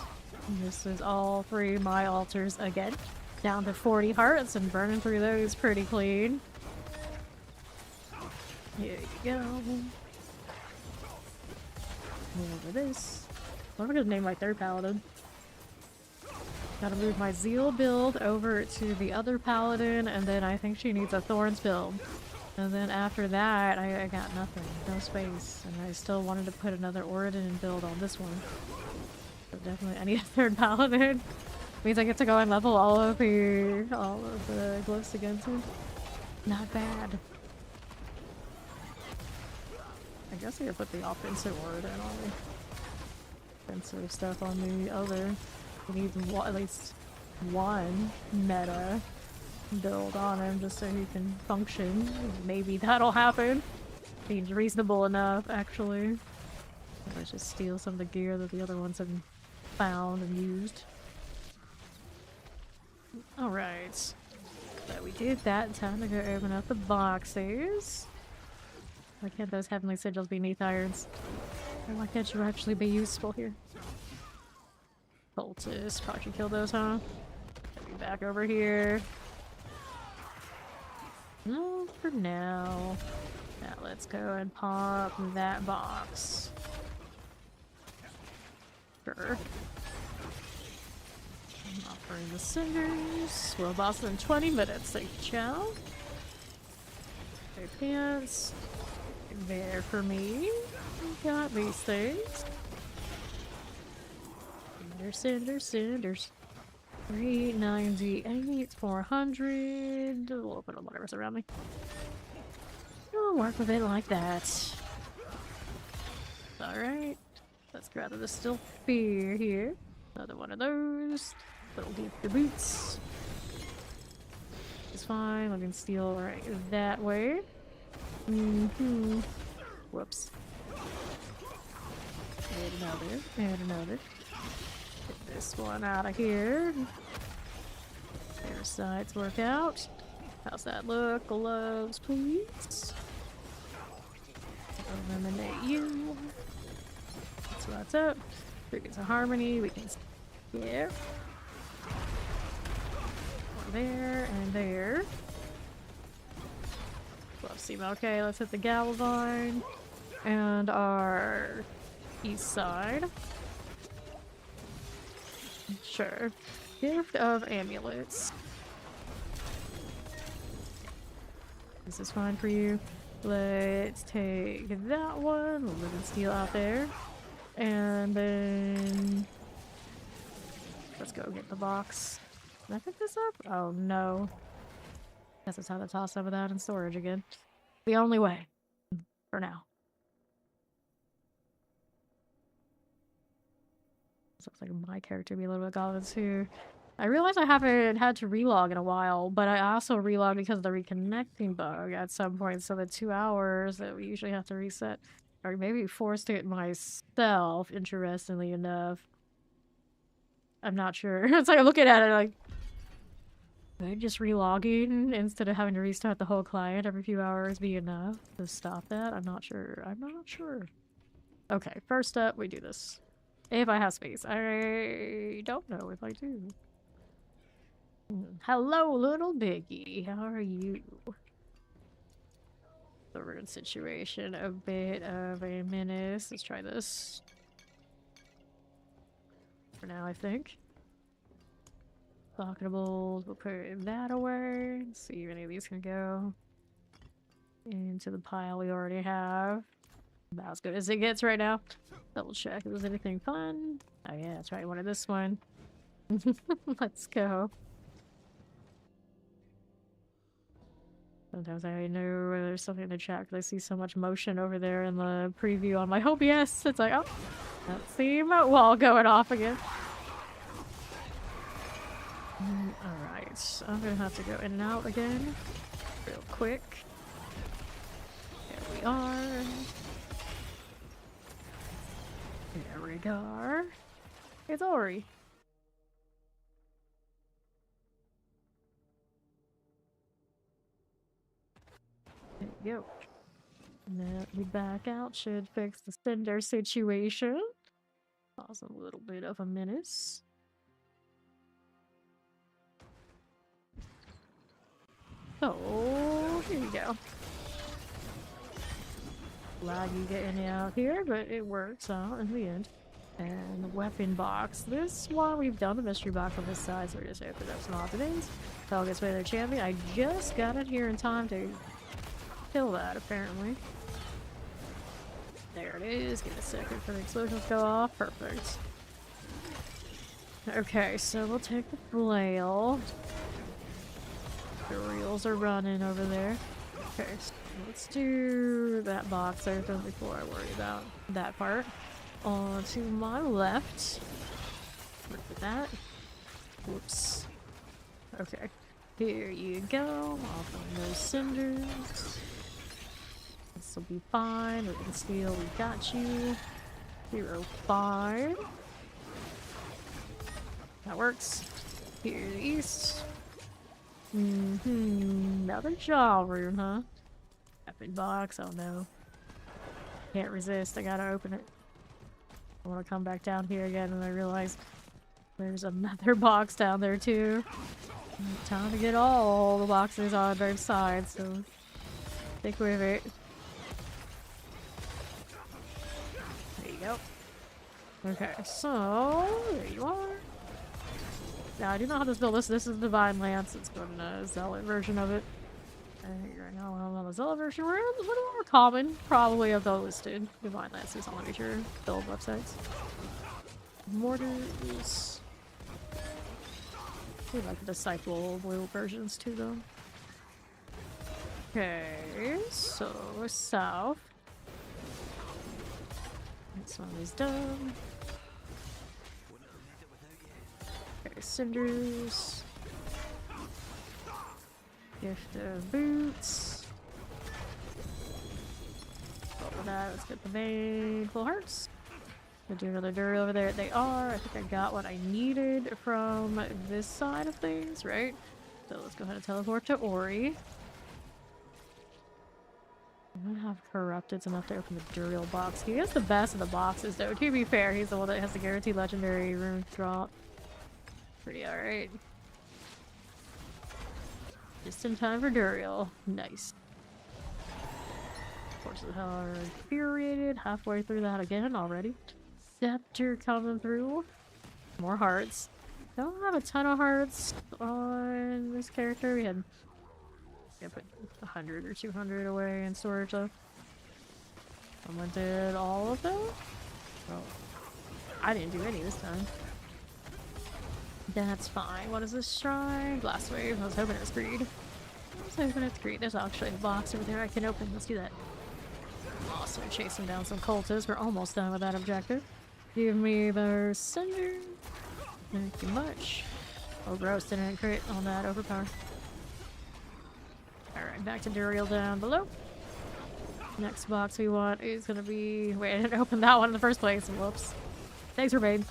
And this is all 3 of my altars again. Down to 40 hearts and burning through those pretty clean. Here you go. Over this. What am I gonna name my 3rd paladin? Gotta move my Zeal build over to the other paladin, and then I think she needs a Thorns build. And then after that, I got nothing. No space. And I still wanted to put another Oridan build on this one. So definitely I need a 3rd paladin. Means I get to go and level all of the glyphs against him. Not bad. I guess I could put the offensive Oridan on me. Offensive stuff on the other. We need at least one meta build on him just so he can function. Maybe that'll happen. Seems reasonable enough, actually. Let's just steal some of the gear that the other ones have found and used. Alright. So we did that. Time to go open up the boxes. Why can't those heavenly sigils be neath irons? Or why can't you actually be useful here? Cultists. Probably should kill those, huh? Be back over here. No, for now. Now let's go and pop that box. Sure. I'm offering the cinders. We'll boss in 20 minutes. Thank you, chow. Their pants. There for me. Got these things. Cinders, cinders. 398, 400. We'll open up whatever's around me. I'll work with it like that. Alright. Let's grab the still fear here. Another one of those. Little deep the boots. It's fine. I can steal right that way. Whoops. And another. And another. Get this one out of here. Parasites work out. How's that look? Gloves, please. Eliminate you. That's what's up. Crickets of Harmony. We can. Yeah. One there and there. Gloves seem okay. Let's hit the Galvine. And our east side. Sure. Gift of amulets. This is fine for you. Let's take that one. We'll live and steal out there. And then let's go get the box. Can I pick this up? Oh no. Guess it's time to toss some of that in storage again. The only way. For now. This looks like my character be a little bit goblins too. I realize I haven't had to relog in a while, but I also relogged because of the reconnecting bug at some point, so the 2 hours that we usually have to reset. Or maybe forced it myself, interestingly enough. I'm not sure. It's like I'm looking at it like, would just relogging instead of having to restart the whole client every few hours be enough to stop that? I'm not sure. I'm not sure. Okay, first up, we do this. If I have space. I don't know if I do. Hello, little Biggie. How are you? The rude situation. A bit of a menace. Let's try this. For now, I think. Pocketables. We'll put that away. Let's see if any of these can go into the pile we already have. About as good as it gets right now. Double check if there's anything fun. Oh yeah, that's right. Wanted this one. Let's go. Sometimes I know there's something in the chat because I see so much motion over there in the preview on my OBS. It's like, oh, that seam wall going off again. Alright, I'm gonna have to go in and out again. Real quick. There we are. There we go. It's Ori. There you go. And then we back out. Should fix the cinder situation. Cause a little bit of a menace. Oh, here you go. Laggy getting out here, but it works out in the end. And the weapon box. This one we've done the mystery box on this side, so we're just open up some odds and ends. That'll get away their champion. I just got it here in time to kill that, apparently. There it is. Give it a second for the explosions to go off. Perfect. Okay, so we'll take the flail. The reels are running over there. Okay, so let's do that box open before I worry about that part. On to my left. Look at that. Whoops. Okay. Here you go. Off on those cinders. This will be fine. We can steal. We got you. 05. That works. Here to the east. Another jaw room, huh? Weapon box. Oh no. Can't resist. I gotta open it. I want to come back down here again, and I realize there's another box down there too. Time to get all the boxes on both sides, so stick with it. There you go. Okay, so there you are. Now I do know how to build this. This is Divine Lance. It's been a Zealot version of it. Right now I'm on the Zealot version. We're a little more common, probably, of the listed Divine Lances on the major build websites. Mortars. We like the Disciple blue versions too, though. Okay, so south. This one is done. Okay, cinders. Gift of boots. Over that, let's get the main full hearts. We'll do another dirt over there. They are. I think I got what I needed from this side of things, right? So let's go ahead and teleport to Ori. I'm gonna have Corrupted's enough to open the Duriel box. He has the best of the boxes, though. To be fair, he's the one that has the guaranteed legendary rune drop. Pretty alright. Just in time for Duriel. Nice. Forces of Hell are infuriated. Halfway through that again already. Scepter coming through. More hearts. Don't have a ton of hearts on this character. We had put 100 or 200 away in storage though. Someone did all of them? Well, I didn't do any this time. That's fine. What is this shrine? Blast wave. I was hoping it was greed. I was hoping it's greed. There's actually a box over there I can open. Let's do that. Also chasing down some cultists. We're almost done with that objective. Give me the cinder. Thank you much. Oh, gross. Didn't crit on that overpower. Alright, back to Duriel down below. Next box we want is gonna be... Wait, I didn't open that one in the first place. Whoops. Thanks for babe.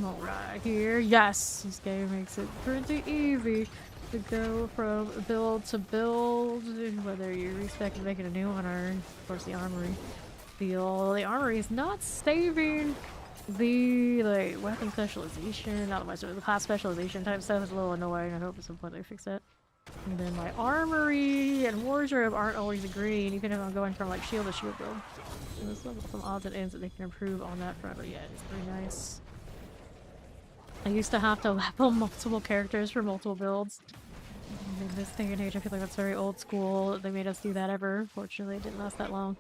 Alright, here. Yes! This game makes it pretty easy to go from build to build, whether you're respecting making a new one or, of course, the armory. The armory is not saving the, like, weapon specialization, not much of the class specialization type stuff is a little annoying. I hope at some point they fix it. And then my armory and wardrobe aren't always green, even if I'm going from, like, shield to shield build. So there's some odds and ends that they can improve on that front, but yeah, it's pretty nice. I used to have to level multiple characters for multiple builds. In this day and age, I feel like that's very old school. They made us do that ever. Fortunately, it didn't last that long.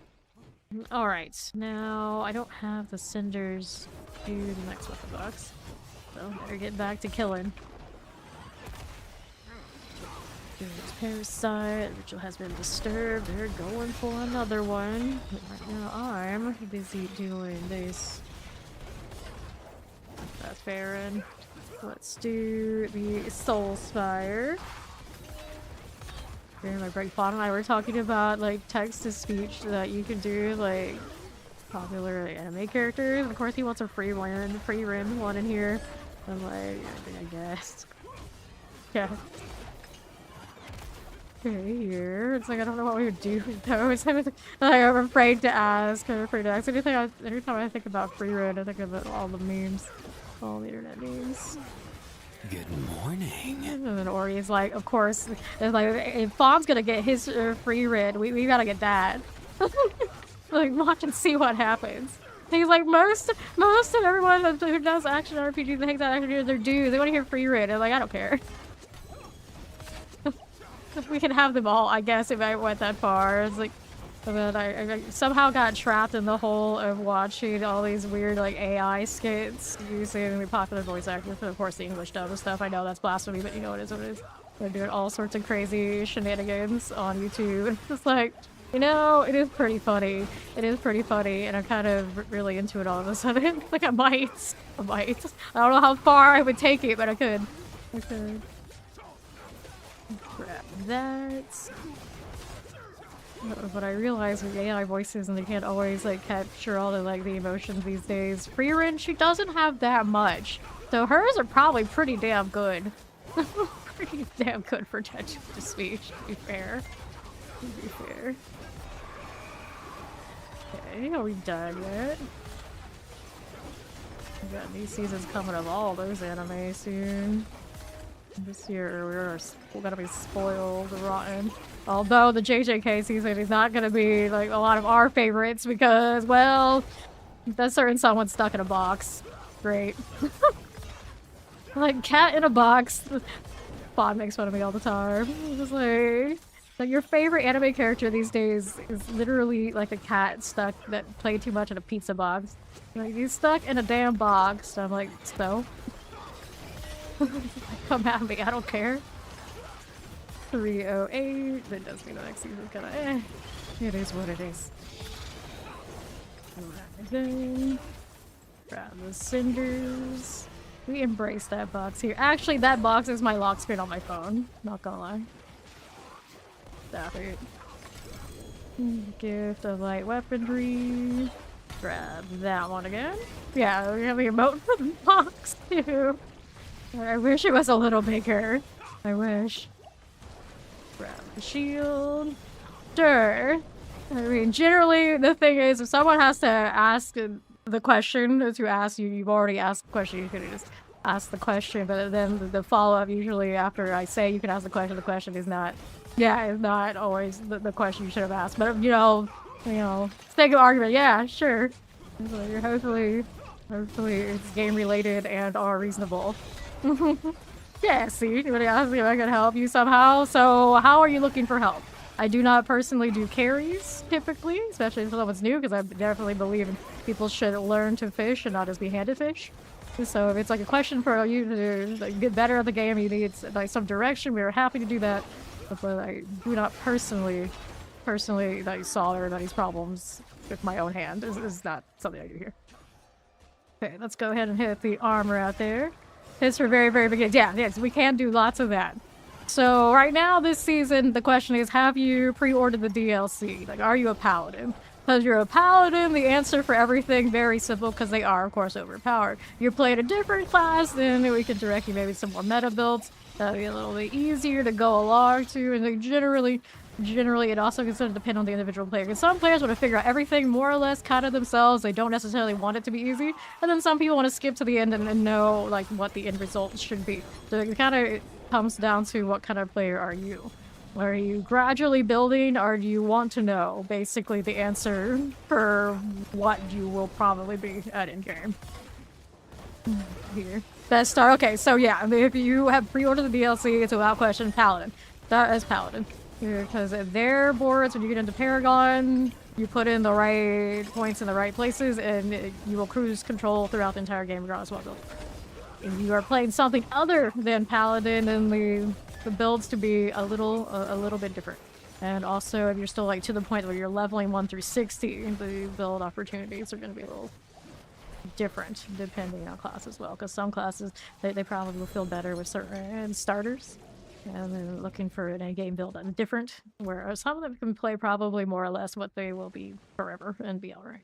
Alright, now I don't have the cinders to the next weapon box. So better get back to killing. Parasite, ritual has been disturbed. They're going for another one. But right now I'm busy doing this. That's Farron. Let's do the Soul Spire. My Breakbot and I were talking about like text-to-speech that you can do like popular anime characters. And of course he wants a free run one in here. I'm like, I guess. Yeah. Okay, here. It's like I don't know what we would do with those. I'm afraid to ask. I'm afraid to ask. Every time I think about free run, I think about all the memes. All the internet memes. Good morning. And then Ori's like, of course, it's like, if Fawn's gonna get his free red, we gotta get that. Like, watch and see what happens. He's like, most of everyone who does action RPGs and hangs out action RPGs, they're dudes. They want to hear free red. I'm like, I don't care. We can have them all, I guess, if I went that far. It's like, but I somehow got trapped in the hole of watching all these weird, like, AI skits using the popular voice actors, and of course the English dub and stuff. I know that's blasphemy, but you know, it is what it is. They're doing all sorts of crazy shenanigans on YouTube. It's like, you know, it is pretty funny. It is pretty funny, and I'm kind of really into it all of a sudden. Like, I might. I don't know how far I would take it, but I could. Grab that. But I realize with AI voices and they can't always like capture all the like the emotions these days. Freerin, she doesn't have that much, so hers are probably pretty damn good. Pretty damn good for text-to-speech, to be fair. Okay, are we done yet? We got new seasons coming of all those anime soon. This year we're gonna be spoiled rotten. Although the JJK season is not gonna be like a lot of our favorites because, well, that certain someone's stuck in a box. Great. Like, cat in a box. Fawn makes fun of me all the time. It's like your favorite anime character these days is literally like a cat stuck that played too much in a pizza box. Like, he's stuck in a damn box. I'm like, so? Come at me, I don't care. 308. That does mean the next season's kinda It is what it is. Alright then. Grab the cinders. We embrace that box here. Actually, that box is my lock screen on my phone. Not gonna lie. Stop it. Gift of light weaponry. Grab that one again. Yeah, we have the emote for the box too. I wish it was a little bigger. I wish. Grab the shield. Sure. I mean, generally, the thing is, if someone has to ask the question to ask you, you've already asked the question, you can just ask the question, but then the follow-up, usually after I say you can ask the question is not, yeah, it's not always the question you should have asked. But, you know, sake of argument, yeah, sure. So hopefully it's game-related and are reasonable. Yeah, see, anybody ask me if I can help you somehow. So how are you looking for help? I do not personally do carries, typically, especially if someone's new, because I definitely believe people should learn to fish and not just be handed fish. So if it's like a question for you to like, get better at the game, you need like some direction, we are happy to do that. But I do not personally like, solve everybody's problems with my own hand. This is not something I do here. Okay, let's go ahead and hit the armor out there. Hits for very, very beginning. Yeah, yes, we can do lots of that. So right now, this season, the question is, have you pre-ordered the DLC? Like, are you a paladin? Because you're a paladin, the answer for everything, very simple, because they are, of course, overpowered. You're playing a different class, then we can direct you maybe some more meta builds. That'll be a little bit easier to go along to, and then generally, it also can sort of depend on the individual player. Because some players want to figure out everything more or less kind of themselves. They don't necessarily want it to be easy. And then some people want to skip to the end and know, like, what the end result should be. So it kind of comes down to what kind of player are you. Are you gradually building, or do you want to know, basically, the answer for what you will probably be at endgame? Here. Best start. Okay, so yeah, if you have pre-ordered the DLC, it's without question Paladin. That is Paladin. Because their boards, when you get into Paragon, you put in the right points in the right places, and you will cruise control throughout the entire game regardless of what build. If you are playing something other than Paladin, then the builds to be a little bit different. And also, if you're still like to the point where you're leveling 1 through 60, the build opportunities are going to be a little different depending on class as well. Because some classes, they probably will feel better with certain starters. And then looking for an in-game build that's different, whereas some of them can play probably more or less what they will be forever and be alright.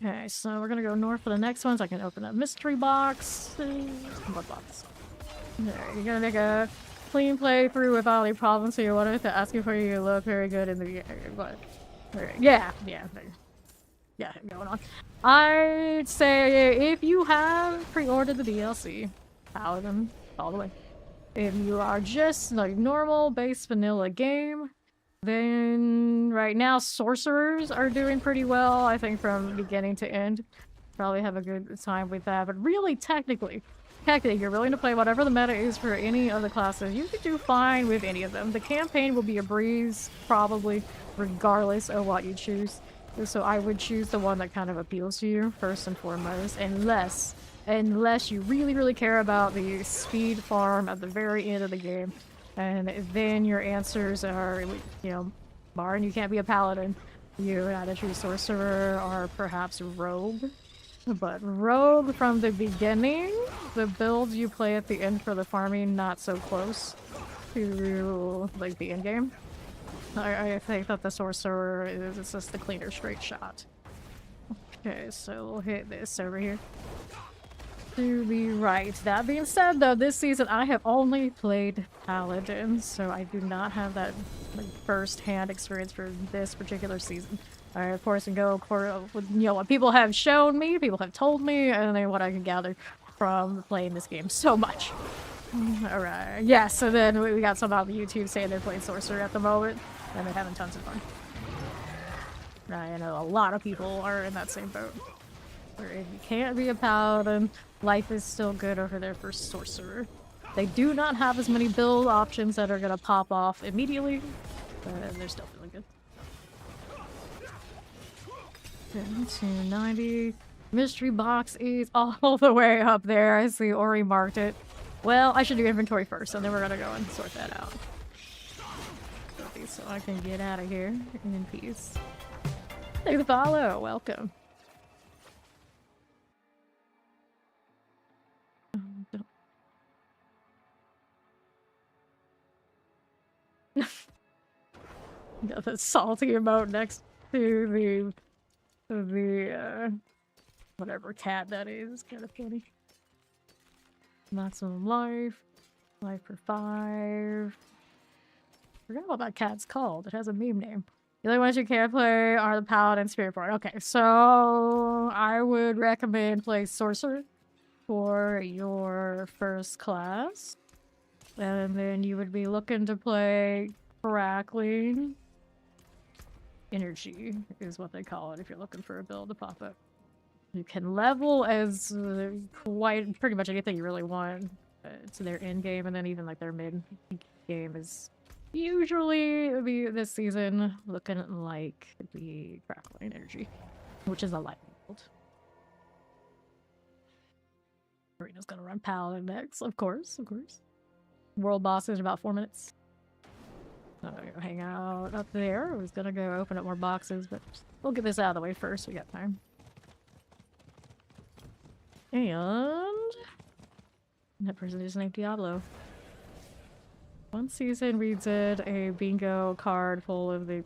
Okay, so we're gonna go north for the next ones. I can open a mystery box. What box? There, you're gonna make a clean playthrough without any problems, so you want to ask you for you look very good in the but yeah, going on. I'd say if you have pre-ordered the DLC, Paladin all the way. If you are just like normal base vanilla game, then right now sorcerers are doing pretty well, I think, from beginning to end. Probably have a good time with that, but really technically, you're willing to play whatever the meta is for any of the classes, you could do fine with any of them. The campaign will be a breeze, probably, regardless of what you choose. So I would choose the one that kind of appeals to you, first and foremost, unless you really, really care about the speed farm at the very end of the game. And then your answers are, you know, barring you can't be a paladin, you either choose sorcerer or perhaps rogue. But rogue from the beginning, the builds you play at the end for the farming, not so close to like the end game. I think that the sorcerer is just the cleaner straight shot. Okay, so we'll hit this over here. To the right. That being said, though, this season I have only played Paladin, so I do not have that like, first-hand experience for this particular season. I, of course, can go with, you know, what people have shown me, people have told me, and then what I can gather from playing this game so much. Alright, yeah, so then we got some on YouTube saying they're playing Sorcerer at the moment, and they're having tons of fun. I know a lot of people are in that same boat. Where if you can't be a paladin, life is still good over there for sorcerer. They do not have as many build options that are gonna pop off immediately, but they're still feeling good. 290. Mystery box is all the way up there. I see Ori marked it. Well, I should do inventory first, and then we're gonna go and sort that out. So I can get out of here in peace. Thanks for the follow. Welcome. Got the salty emote next to the whatever cat that is. Kind of funny. Maximum life. Life for 5. Forgot what that cat's called. It has a meme name. The only ones you can't play are the Paladin Spiritborn. Okay, so I would recommend play Sorcerer for your first class. And then you would be looking to play Crackling Energy is what they call it if you're looking for a build to pop up. You can level as pretty much anything you really want to their end game, and then even like their mid game is usually it would be this season looking like the Crackling Energy, which is a light build. Marina's gonna run Paladin next, of course. World boss is in about 4 minutes. So I'm gonna hang out up there. I was gonna go open up more boxes, but we'll get this out of the way first. We got time. And that person is named Diablo. One season we did a bingo card full of the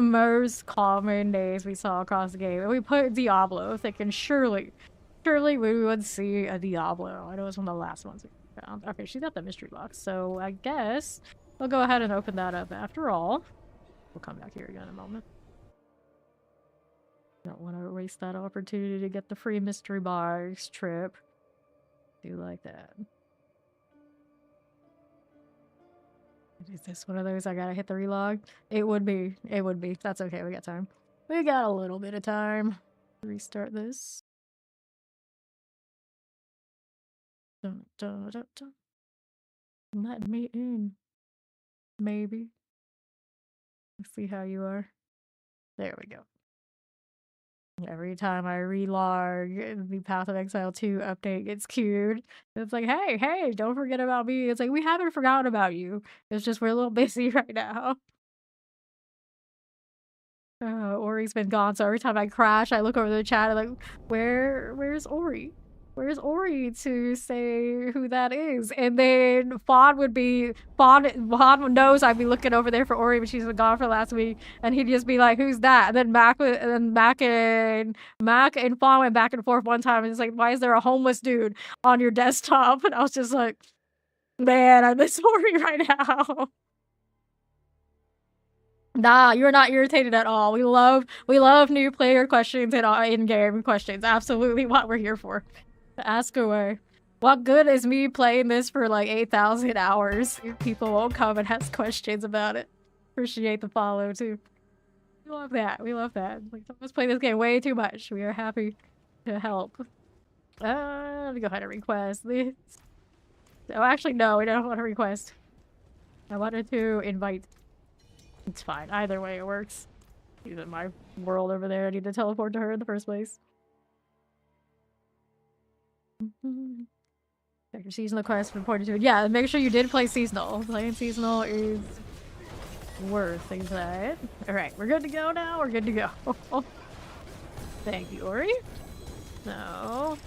most common names we saw across the game. And we put Diablo, thinking surely we would see a Diablo. I know it was one of the last ones we found. Okay, she's got the mystery box, so I guess we'll go ahead and open that up after all. We'll come back here again in a moment. Don't want to waste that opportunity to get the free mystery box trip. Do like that. Is this one of those I gotta hit the relog? It would be. That's okay, we got time. We got a little bit of time. Restart this. Dun, dun, dun, dun. Let me in. Maybe. Let's see how you are. There we go. Every time I relog, the Path of Exile 2 update gets queued. It's like, hey, don't forget about me. It's like, we haven't forgotten about you. It's just we're a little busy right now. Ori's been gone, so every time I crash, I look over the chat and like, where's Ori? Where's Ori to say who that is? And then Fawn knows I'd be looking over there for Ori, but she's been gone for last week, and he'd just be like, "Who's that?" And then Mac and Fawn went back and forth one time, and it's like, "Why is there a homeless dude on your desktop?" And I was just like, "Man, I miss Ori right now." Nah, you're not irritated at all. We love new player questions and in-game questions. Absolutely what we're here for. Ask away. What good is me playing this for like 8,000 hours if people won't come and ask questions about it? Appreciate the follow too. We love that. We love that. Like, someone's playing this game way too much. We are happy to help. Let me go ahead and request this. Oh, actually, no, we don't want to request. I wanted to invite. It's fine. Either way, it works. She's in my world over there. I need to teleport to her in the first place. Check your seasonal quest been pointed to. Yeah, make sure you did play seasonal. Playing seasonal is worth that. Alright, we're good to go now. We're good to go. Thank you, Ori. No.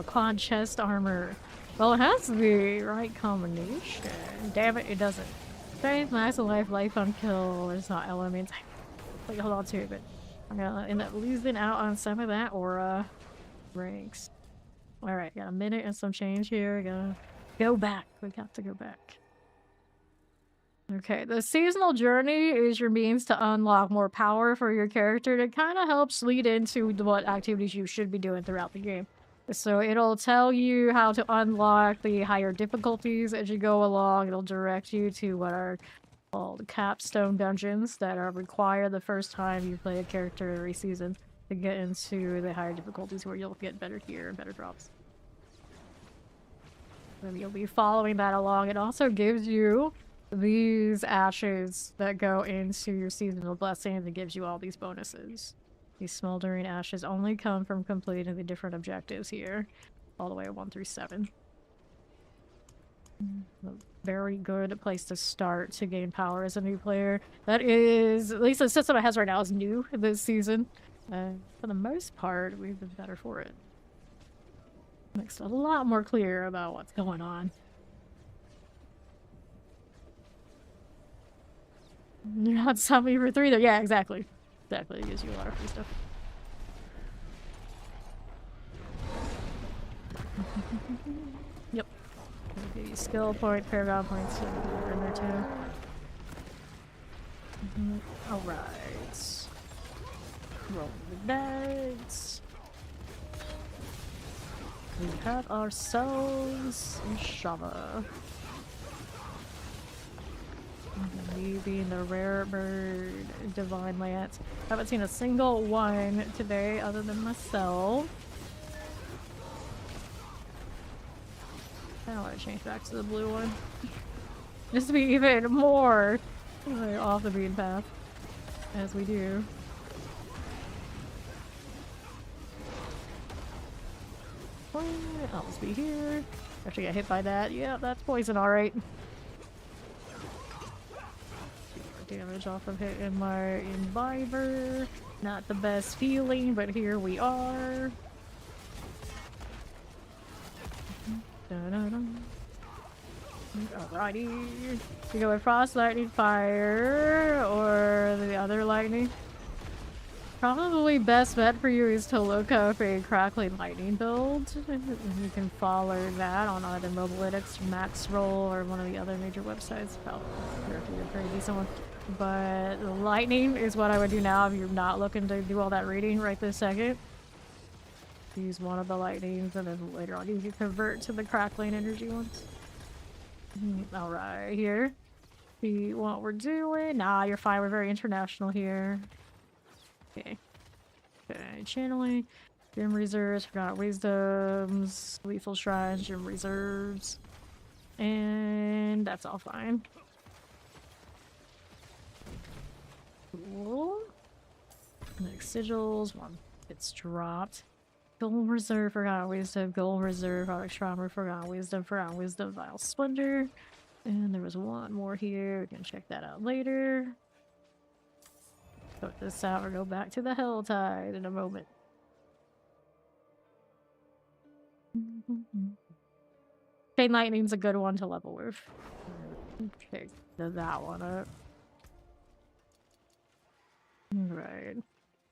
Quad chest armor. Well, it has the right combination. Damn it, it doesn't. Strength, max life, life on kill. There's not elements. Like, hold on to it, but I'm gonna end up losing out on some of that aura ranks. Alright, got a minute and some change here. Gotta go back. We got to go back. Okay, the seasonal journey is your means to unlock more power for your character. That kind of helps lead into what activities you should be doing throughout the game. So it'll tell you how to unlock the higher difficulties as you go along. It'll direct you to what are called capstone dungeons that are required the first time you play a character every season to get into the higher difficulties where you'll get better gear and better drops. And you'll be following that along. It also gives you these ashes that go into your seasonal blessings and gives you all these bonuses. These smoldering ashes only come from completing the different objectives here, all the way 1 through 7. A very good place to start to gain power as a new player. That is, at least the system it has right now is new this season. For the most part, we've been better for it. Makes it a lot more clear about what's going on. You're not summoning for 3 there. Yeah, exactly. Exactly. It gives you a lot of free stuff. Yep. Give you skill point, paragon points, so they're in there too. Alright. Roll the dice. We have ourselves a Shava. Me being the rare bird divine lance. Haven't seen a single one today other than myself. I want to change back to the blue one. Just to be even more off the beaten path. As we do. I'll just be here. Actually got hit by that. Yeah, that's poison, alright. Damage off of hitting my imbiber. Not the best feeling, but here we are. Alrighty. You go with frost, lightning, fire, or the other lightning. Probably best bet for you is to look up a crackling lightning build. You can follow that on either Mobalytics, Max Roll, or one of the other major websites. Probably a pretty decent one. But lightning is what I would do now if you're not looking to do all that reading right this second. Use one of the lightnings, and then later on you can convert to the crackling energy ones. Alright, here. See what we're doing. Nah, you're fine. We're very international here. Okay. Okay, channeling. Gem reserves, forgot wisdoms, lethal shrines, gem reserves. And that's all fine. Cool. Next sigils, one gets dropped. Gold reserve, forgotten wisdom, gold reserve, Onyx Trauma, forgotten wisdom, vile splendor. And there was one more here. We can check that out later. Put this out or go back to the Helltide in a moment. Chain Lightning's a good one to level with. Pick that one up. Right.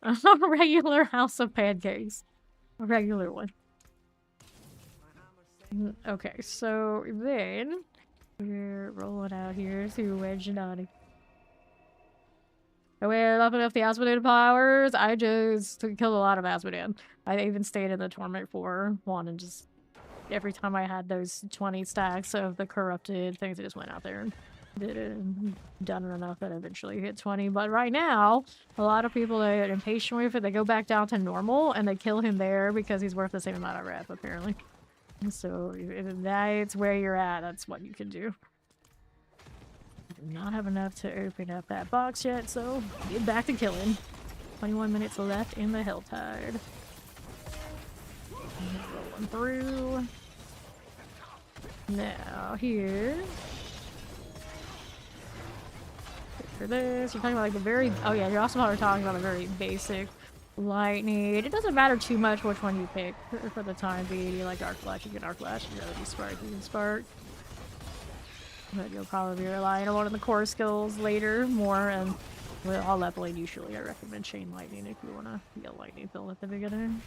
A regular House of Pancakes. A regular one. Okay, so then we're rolling out here to Wedge Naughty. We're leveling up the Asmodean powers. I just killed a lot of Asmodean. I even stayed in the Torment for one and just every time I had those 20 stacks of the corrupted things, I just went out there and did it and done it enough that I eventually hit 20. But right now, a lot of people that are impatient with it, they go back down to normal and they kill him there because he's worth the same amount of rep, apparently. So if that's where you're at, that's what you can do. Do not have enough to open up that box yet, so get back to killing. 21 minutes left in the Helltide. Rolling through. Now here. For this, you're talking about like a very. Oh yeah, you're also talking about a very basic lightning. It doesn't matter too much which one you pick for the time being. You like Arc Flash, you get Arc Flash. You really Spark, you can Spark. But you'll probably be relying on one of the core skills later more, and with all leveling, usually I recommend Chain Lightning if you want to get Lightning Pill at the beginning.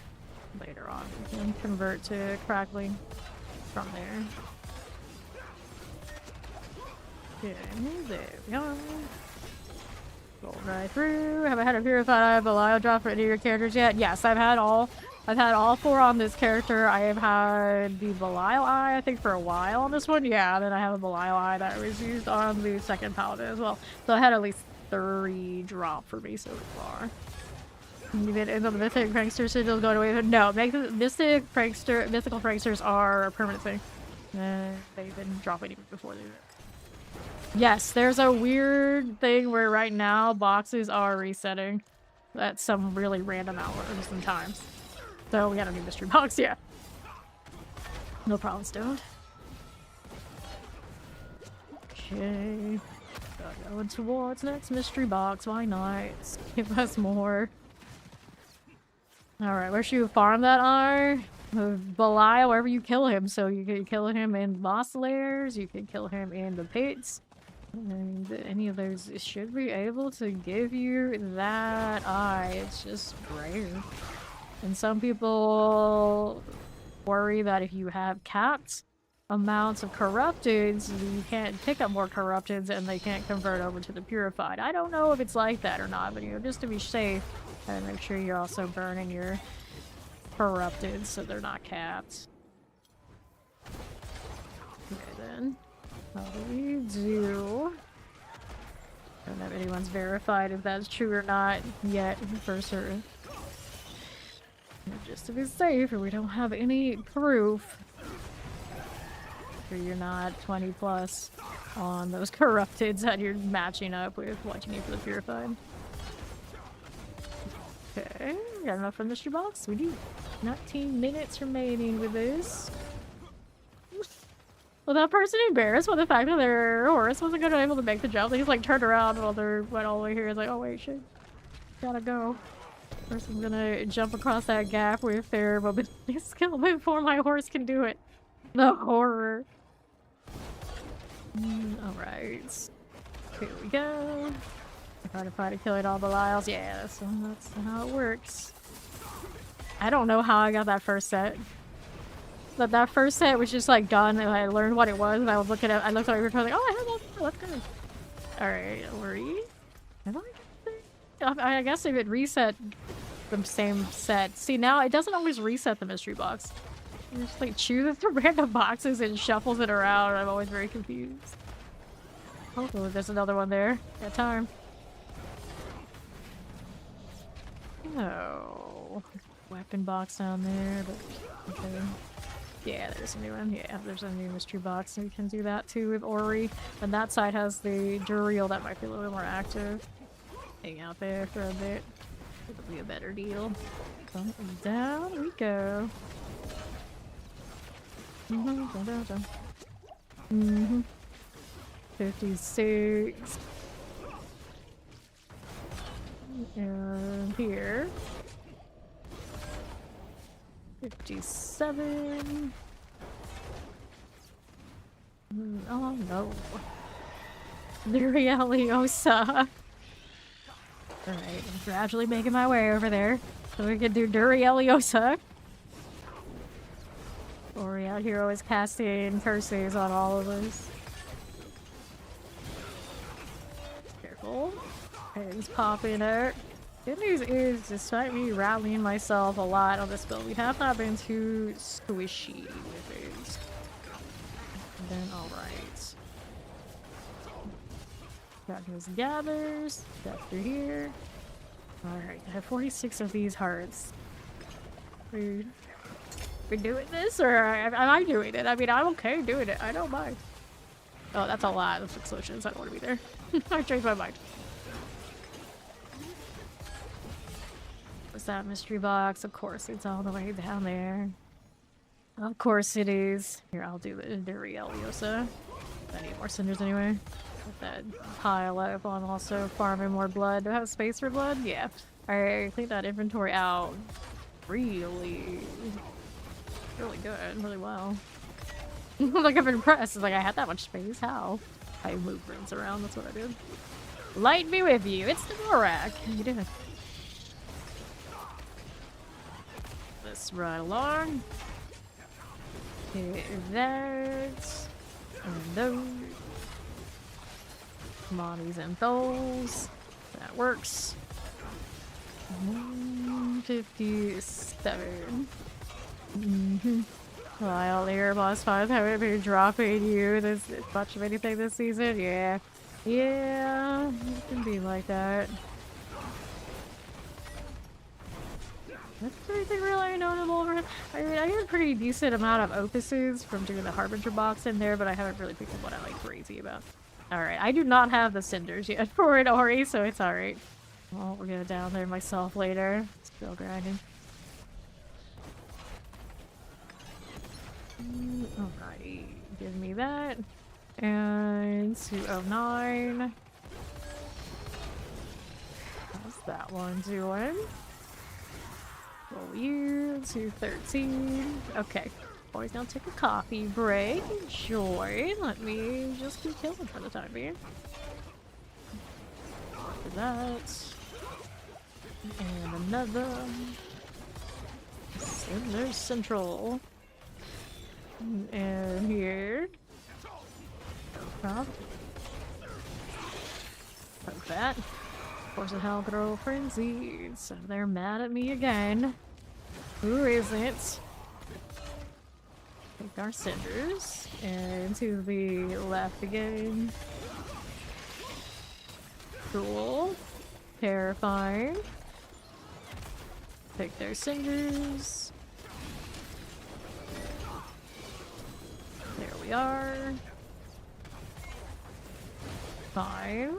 Later on, you can convert to Crackling from there. Okay, there we go. Roll right through. Have I had a Purified Belial drop for any of your characters yet? Yes, I've had all 4 on this character. I have had the Belial Eye, I think, for a while on this one. Yeah, and then I have a Belial Eye that was used on the second Paladin as well. So I had at least 3 drop for me so far. Even in the Mythic Prankster sigil going away. No, mystical Pranksters are a permanent thing. They've been dropping even before they did. Yes, there's a weird thing where right now boxes are resetting at some really random hours and times. So we got a new mystery box, yeah. No problem, Stoned. Okay. Going towards next mystery box. Why not? Give us more. Alright, where should you farm that eye? Belial, wherever you kill him. So you can kill him in boss lairs, you can kill him in the pits. And any of those should be able to give you that eye. It's just rare. And some people worry that if you have capped amounts of corrupteds, you can't pick up more corrupteds and they can't convert over to the purified. I don't know if it's like that or not, but you know, just to be safe, and make sure you're also burning your corrupted so they're not capped. Okay then. How do we do? I don't know if anyone's verified if that's true or not yet for certain. Just to be safe, or we don't have any proof. Or you're not 20 plus on those corrupteds that you're matching up with what you need for the purified. Okay, got enough for the mystery box? We do. 19 minutes remaining with this. Well, that person embarrassed by the fact that their horse wasn't gonna be able to make the jump. They just like turned around while they went all the way here. It's like, oh wait, shit. Gotta go. Person's gonna jump across that gap with their mobility skill before my horse can do it. The horror. Alright. Here we go. Try to fight a killing all Belials. Yeah, that's how it works. I don't know how I got that first set. But that first set was just like done, and I learned what it was, and I was looking at. I looked over, and I was like, "Oh, I have that. Let's go." All right, worry. I guess if it reset the same set. See, now it doesn't always reset the mystery box. You just like choose the random boxes and shuffles it around. I'm always very confused. Hopefully, there's another one there. Got time. Oh, weapon box down there, but okay. Yeah, there's a new one. Yeah, there's a new mystery box. So we can do that too with Ori. And that side has the Duriel that might be a little bit more active. Hang out there for a bit. It'll be a better deal. Down we go. 56. And here. 57. Oh no. Luriosa. Alright, I'm gradually making my way over there. So we can do Durieliosa. Ori out here always casting curses on all of us. Careful. Eggs popping out. Good news is, despite me rallying myself a lot on this build, we have not been too squishy with it. then alright. Got his gathers. Got through here. Alright, I have 46 of these hearts. We're doing this, or am I doing it? I mean, I'm okay doing it. I don't mind. Oh, that's a lot of solutions. I don't want to be there. I changed my mind. What's that mystery box? Of course, it's all the way down there. Of course it is. Here, I'll do the real Yosa. I need more cinders anyway. Let that pile up. I'm also farming more blood. Do I have space for blood? Yeah. Alright, clean that inventory out. Really good. Really well. Like, I'm impressed. It's like, I had that much space. How? I moved rooms around. That's what I did. Light me with you. It's the Norak. How you doing? Let's ride along. Okay, that. And those. Mommies and those. That works. 157. While air boss fights haven't been dropping you this much of anything this season, yeah. Yeah, it can be like that. That's anything really notable over him. I mean, I get a pretty decent amount of opuses from doing the Harbinger box in there, but I haven't really picked up what I like crazy about. Alright, I do not have the cinders yet for it, Ori, so it's alright. Well, we'll go down there myself later. Still grinding. Alright, give me that. And 209. How's that one doing? Roll you, 213. Okay. Boys, now take a coffee break. Enjoy. Let me just keep killing for the time being. After that. And another. Cinder Central. And here. Like that. Force of Hell Grow Frenzied. So they're mad at me again. Who isn't? Take our cinders. And to the left again. Cool. Terrifying. Take their cinders. There we are. Fine.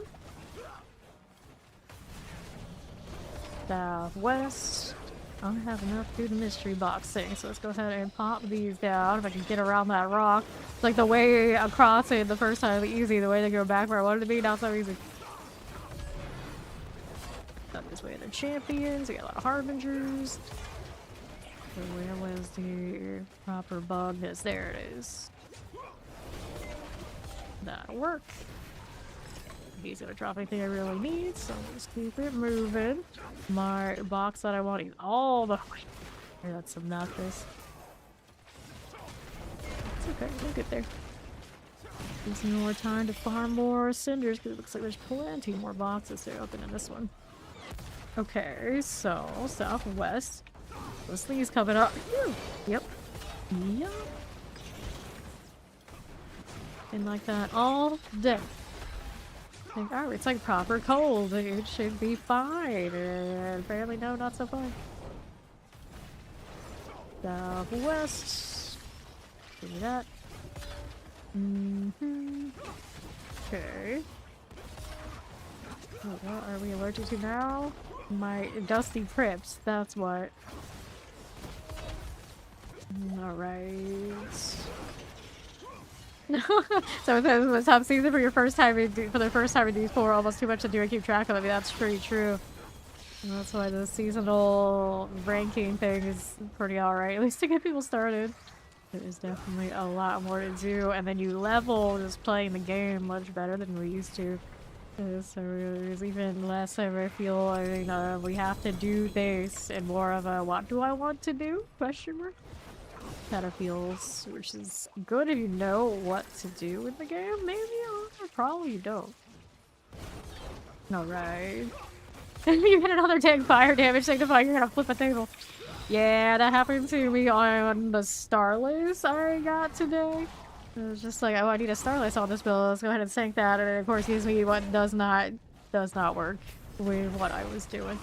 Southwest. I don't have enough to do the mystery box thing, so let's go ahead and pop these down if I can get around that rock. It's like the way across it the first time was easy, the way to go back where I wanted to be, not so easy. Got this way, they're champions, we got a lot of harbingers. So where was the proper bug? Yes, there it is. That'll work. He's gonna drop anything I really need, so I'll just keep it moving. My box that I want is all the way. That's obnoxious. It's okay, we'll get there. Gives me more time to farm more cinders because it looks like there's plenty more boxes to open in this one. Okay, so southwest. This thing is coming up. Yep. Yep. And like that all day. Like, oh, it's like proper cold. It should be fine. Apparently, no, not so fine. Southwest. Give me that. Okay. Oh, what are we allergic to now? My dusty prips. That's what. Alright. So it was top season for your first time in D4, almost too much to do and keep track of. I mean, that's pretty true. And that's why the seasonal ranking thing is pretty alright, at least to get people started. There's definitely a lot more to do, and then you level just playing the game much better than we used to. So there's even less of a feel, I mean, we have to do this, and more of a, what do I want to do? Question mark? Kind of feels, which is good if you know what to do in the game, maybe, or probably you don't. Alright. You get another 10 fire damage signifying you're gonna flip a table. Yeah, that happened to me on the Starless I got today. It was just like, oh, I need a Starless on this build. Let's go ahead and sync that, and it of course gives me what does not work with what I was doing.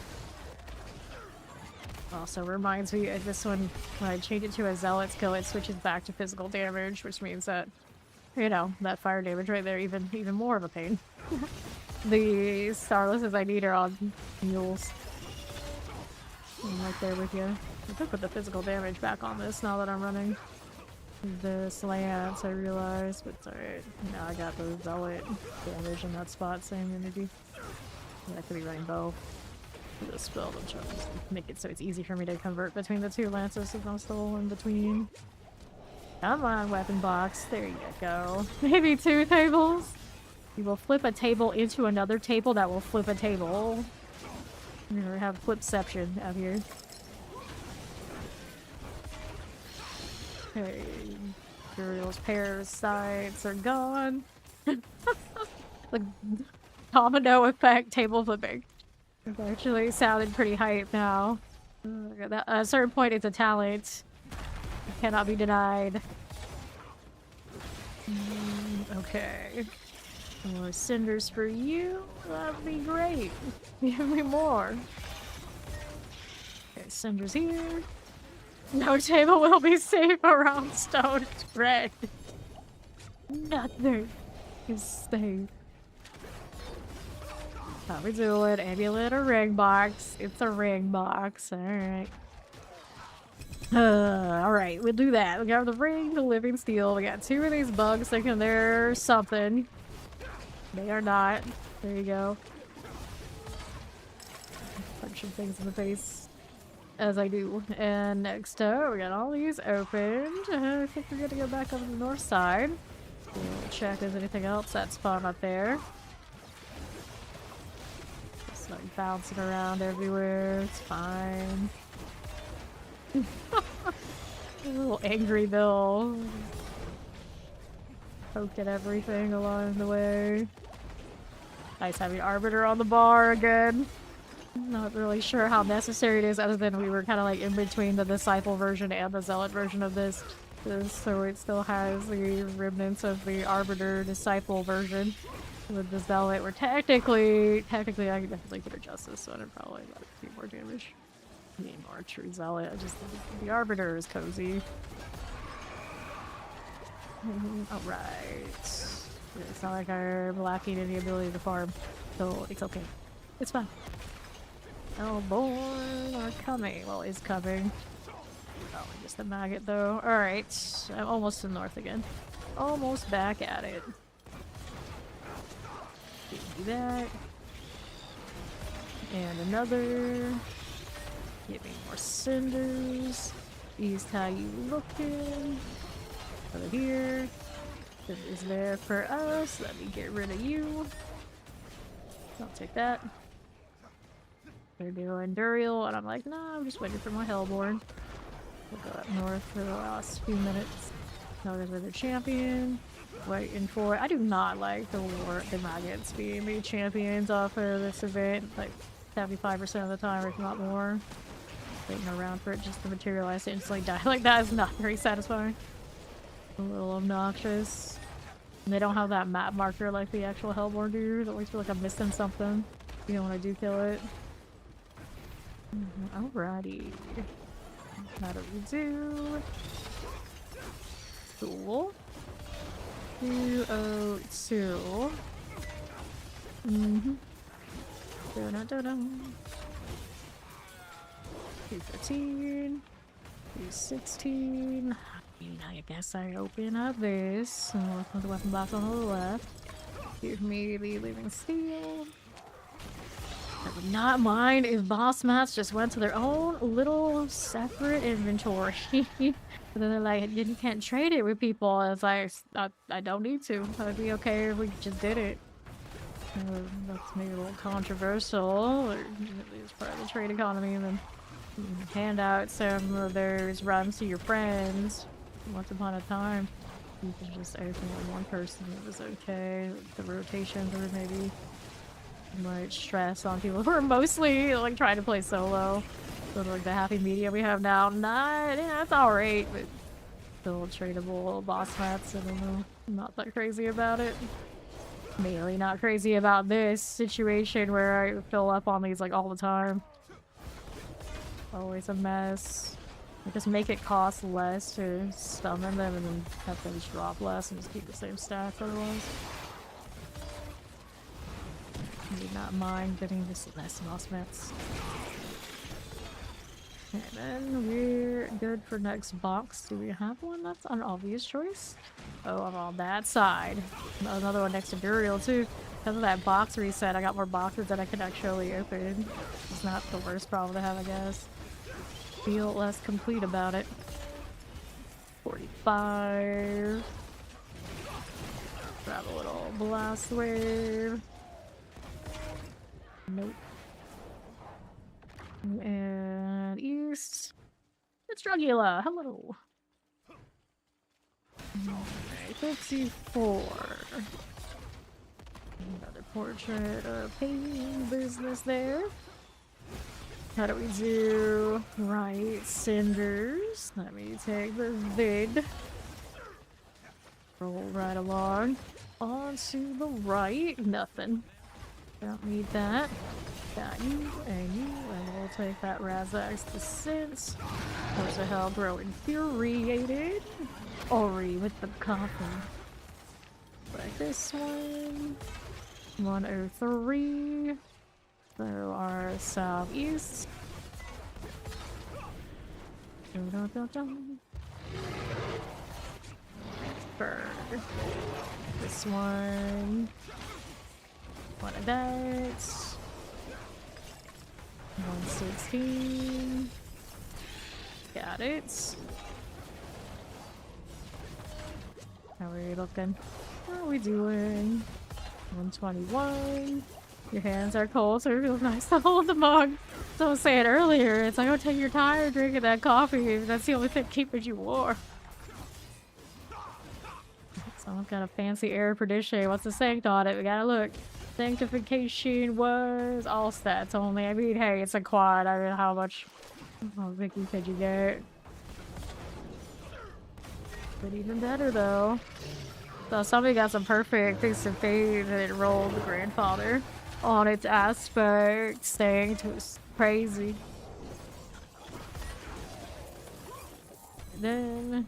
Also reminds me of this one, when I change it to a Zealot skill, it switches back to physical damage, which means that, you know, that fire damage right there, even more of a pain. The Starlesses I need are on mules. I'm right there with you. I could put the physical damage back on this now that I'm running this Lance, I realize, but it's alright. Now I got the Zealot damage in that spot, same energy. Yeah, I could be running both. This build, I'm trying to make it so it's easy for me to convert between the two lances if I'm still in between. Come on, weapon box. There you go. Maybe 2 tables. You will flip a table into another table that will flip a table. We're gonna have flipception out here. Okay. Imperial's parasites are gone. The domino effect table flipping. It's actually sounded pretty hype now. At a certain point, it's a talent. It cannot be denied. Okay. More cinders for you. That'd be great. Give me more. Okay, cinders here. No table will be safe around stone dread. Nothing is safe. How we doing? Amulet or ring box? It's a ring box. Alright. Alright, we'll do that. We got the ring, the living steel. We got 2 of these bugs thinking they're something. They are not. There you go. Punching things in the face. As I do. And next up, we got all these opened. I think we're gonna go back up to the north side. We'll check if there's anything else that's spawned up there. Just like bouncing around everywhere. It's fine. A little angry Bill. Poke at everything along the way. Nice having Arbiter on the bar again. Not really sure how necessary it is, other than we were kind of like in between the Disciple version and the Zealot version of this. So it still has the remnants of the Arbiter Disciple version. With the Zealot, we're technically I could definitely put adjust this, so I'd probably let it do more damage. Need more true Zealot. I just think the Arbiter is cozy. Alright. It's not like I'm lacking any ability to farm, so it's okay. It's fine. Hellborn are coming. Well, is coming. Probably just a maggot though. Alright. I'm almost to the north again. Almost back at it. Do that. And another. Give me more cinders. East how you looking. Over here. This is there for us. Let me get rid of you. I'll take that. They're doing Duriel, and I'm like, nah, I'm just waiting for my Hellborn. We'll go up north for the last few minutes. Now there's another champion. Waiting for. I do not like the maggots being made champions off of this event. Like 75% of the time, if not more. Waiting around for it just to materialize to instantly die. Like, that is not very satisfying. A little obnoxious. And they don't have that map marker like the actual Hellborn do. I always feel like I'm missing something. You know when I do kill it. Alrighty. How do we do? Cool. 202. Dun-dun-dun-dun. 215. 216. I guess I open up this. And with the weapon box on the left. Give me the living steel. I would not mind if boss mats just went to their own little separate inventory. But then they're like, you can't trade it with people. It's like, I don't need to. I'd be okay if we just did it. That's maybe a little controversial. Or it's part of the trade economy. And then hand out some of those runs to your friends. Once upon a time, you can just open with one person. It was okay. The rotations were maybe much stress on people who are mostly like trying to play solo. So like the happy medium we have now, not, yeah, it's alright, but still tradable boss mats. I don't know. I'm not that crazy about it. Mainly not crazy about this situation where I fill up on these like all the time. Always a mess. I just make it cost less to summon them and then have them just drop less and just keep the same stack otherwise. I do not mind getting this nice boss mats. And then we're good for next box. Do we have one that's an obvious choice? Oh, I'm on that side. Another one next to Burial too. Because of that box reset, I got more boxes that I can actually open. It's not the worst problem to have, I guess. Feel less complete about it. 45. Grab a little blast wave. Nope. And east. It's Drugula. Hello. Alright, 54. Another portrait of paying business there. How do we do? Right, cinders. Let me take the vid. Roll right along. On to the right. Nothing. Don't need that. Got you, and we'll take that Razak's Descent. Where's the hell, bro? Infuriated. Ori with the coffin. Like this one. 103. There are southeast. Bird. This one. One of that. 116. Got it. How are we looking? How are we doing? 121. Your hands are cold, so it feels nice to hold the mug. So I was saying earlier, it's like, oh, take your time drinking that coffee. That's the only thing keeping you warm. Someone's got a fancy air perdition. What's the sanct on it? We gotta look. Sanctification was all stats only. I mean, hey, it's a quad. I mean, how much Vicky could you get? But even better, though. So somebody got some perfect things to fade and it rolled the grandfather on its aspect. Saint was crazy. Then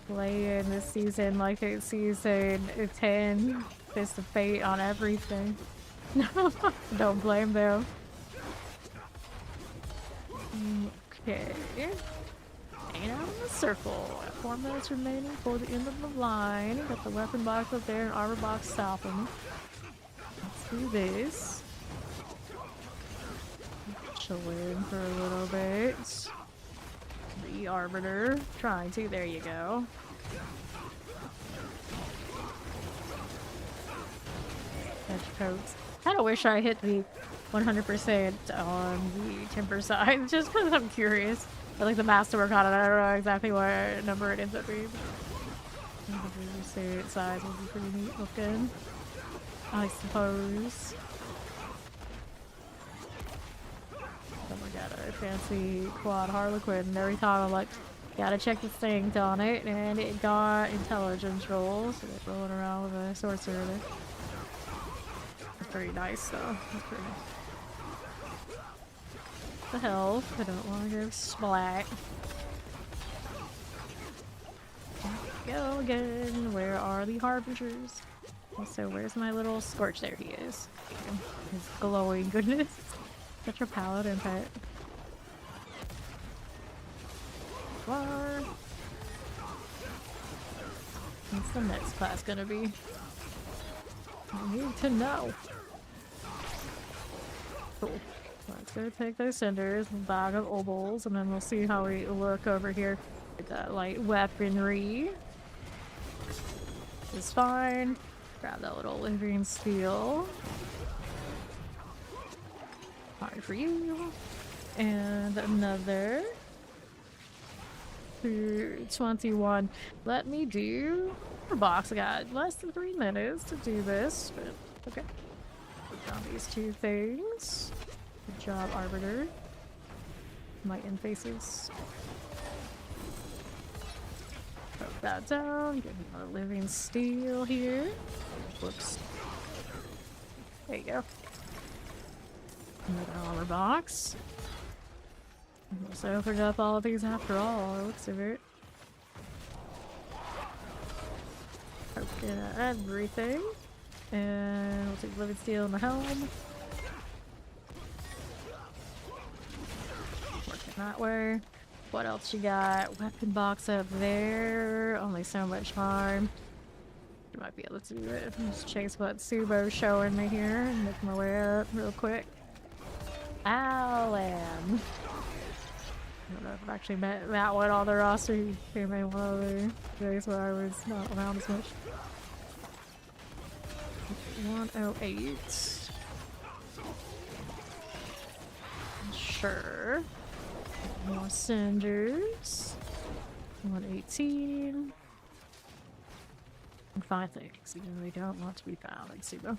play in this season like it's season 10. Fist of Fate on everything. Don't blame them. Okay. Hanging out in the circle. 4 minutes remaining for the end of the line. Got the weapon box up there and armor box south of me. Let's do this. Chill in for a little bit. The Arbiter. Trying to. There you go. Coats. I kinda wish I hit the 100% on the timber side, just because I'm curious. I like the masterwork on it, I don't know exactly what number it ends up being. The suit size would be pretty neat looking, I suppose. Then we got a fancy quad Harlequin, and every time I'm like, gotta check the thing on it, and it got intelligence rolls, so they're rolling around with a sorcerer there. Very nice though. That's pretty nice. The health. I don't want to go splat. Go again. Where are the harbingers? So where's my little Scorch? There he is. His glowing goodness. Such a paladin pet. Far. What's the next class gonna be? I need to know. Cool. Let's go take those cinders, a bag of obols, and then we'll see how we look over here at that light weaponry. It's fine. Grab that little living steel. Hard for you. And another. 21. Let me do a box. I got less than 3 minutes to do this, but okay. Put on these two things. Good job, Arbiter. My end faces. Put that down. Get another living steel here. Whoops. There you go. Another armor box. So I opened up all of these after all, it looks of it. Okay, everything. And we'll take living steel in the helm. Working that way. What else you got? Weapon box up there. Only so much time. You might be able to do it. Just chase what Subo's showing me here and make my way up real quick. Alan. I don't know if I've actually met that one on the roster. He came in one of the days where I was not around as much. 108. Sure. More cinders. 118. And 5 things. You really don't want to be found in Subo.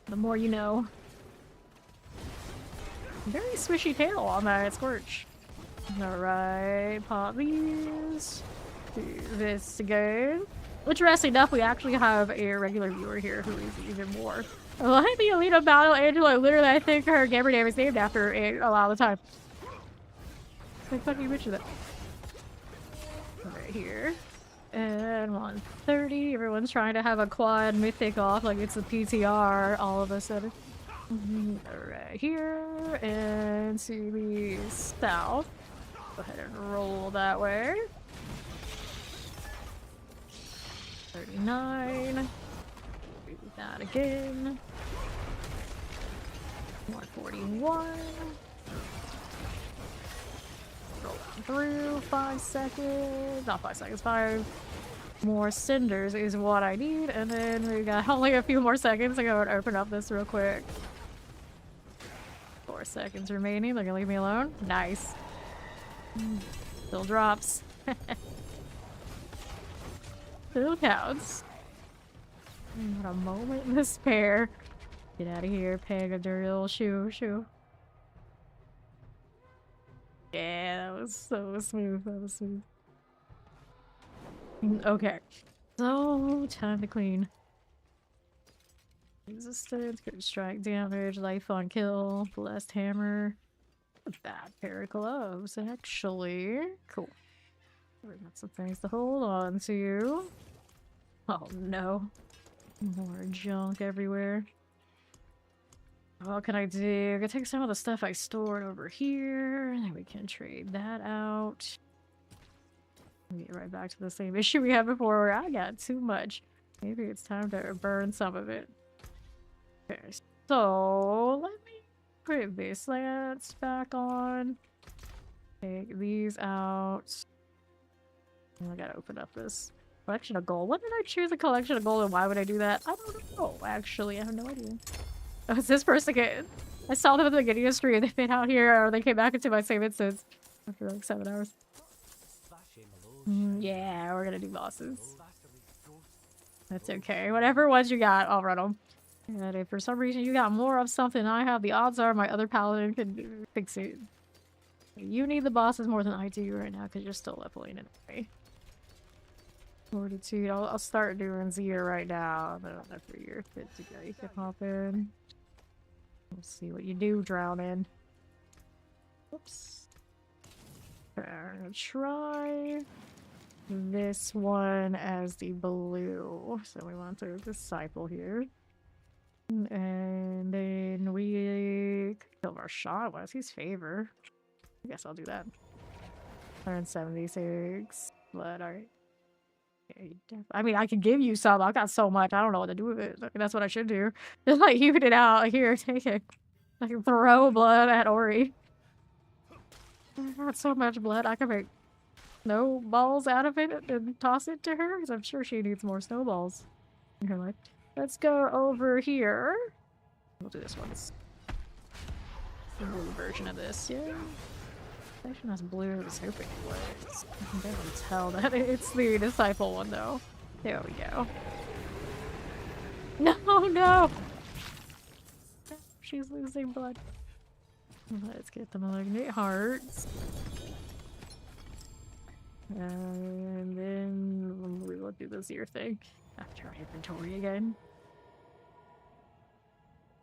The more you know. Very swishy tail on that Scorch. Alright, pop these. Do this again. Interesting enough, we actually have a regular viewer here who is even more. Like the Alita Battle Angela, literally I think her gamer name is named after it a lot of the time. Like fucking mention that. Right here. And 130. Everyone's trying to have a quad mythic off like it's a PTR all of a sudden. Right here. And to the south. Go ahead and roll that way. 39. Do that again. 141. Roll on through. 5 seconds. Not 5 seconds. 5 more cinders is what I need. And then we got only a few more seconds to go and open up this real quick. 4 seconds remaining. They're gonna leave me alone. Nice. Still drops. Still counts. What a moment in despair. Get out of here, peg a dirty little shoe. Yeah, that was so smooth. That was smooth. Okay. So, time to clean. Resistance, good strike damage, life on kill, blessed hammer. A bad pair of gloves, actually. Cool. We got some things to hold on to. Oh no. More junk everywhere. What can I do? I can take some of the stuff I stored over here, and then we can trade that out. Get right back to the same issue we had before where I got too much. Maybe it's time to burn some of it. Okay, so let me put this lance back on. Take these out. I gotta open up this collection of gold. When did I choose a collection of gold and why would I do that? I don't know, actually. I have no idea. Oh, is this person again? I saw them at the beginning of the stream. They've been out here or they came back into my save instance after like 7 hours. Yeah, we're gonna do bosses. That's okay. Whatever ones you got, I'll run them. And if for some reason you got more of something I have, the odds are my other paladin can fix it. You need the bosses more than I do right now because you're still leveling anyway. Fortitude. I'll start doing Zia right now. Then after you're fit to go, you can hop in. We'll see what you do, drown in. Oops. I'm gonna try this one as the blue. So we want to disciple here. And then we kill our shot. What's his favor? I guess I'll do that. 176. But alright. I mean, I can give you some. I've got so much. I don't know what to do with it. That's what I should do. Just like even it out. Like, here, take it. I can throw blood at Ori. I got so much blood. I can make snowballs out of it and toss it to her because I'm sure she needs more snowballs in her life. Let's go over here. We'll do this once. The blue version of this, yeah. Actually, not as blue as I was hoping it was. I can tell that it's the disciple one though. There we go. No, no! She's losing blood. Let's get the malignant hearts. And then do the Zir thing after our inventory again.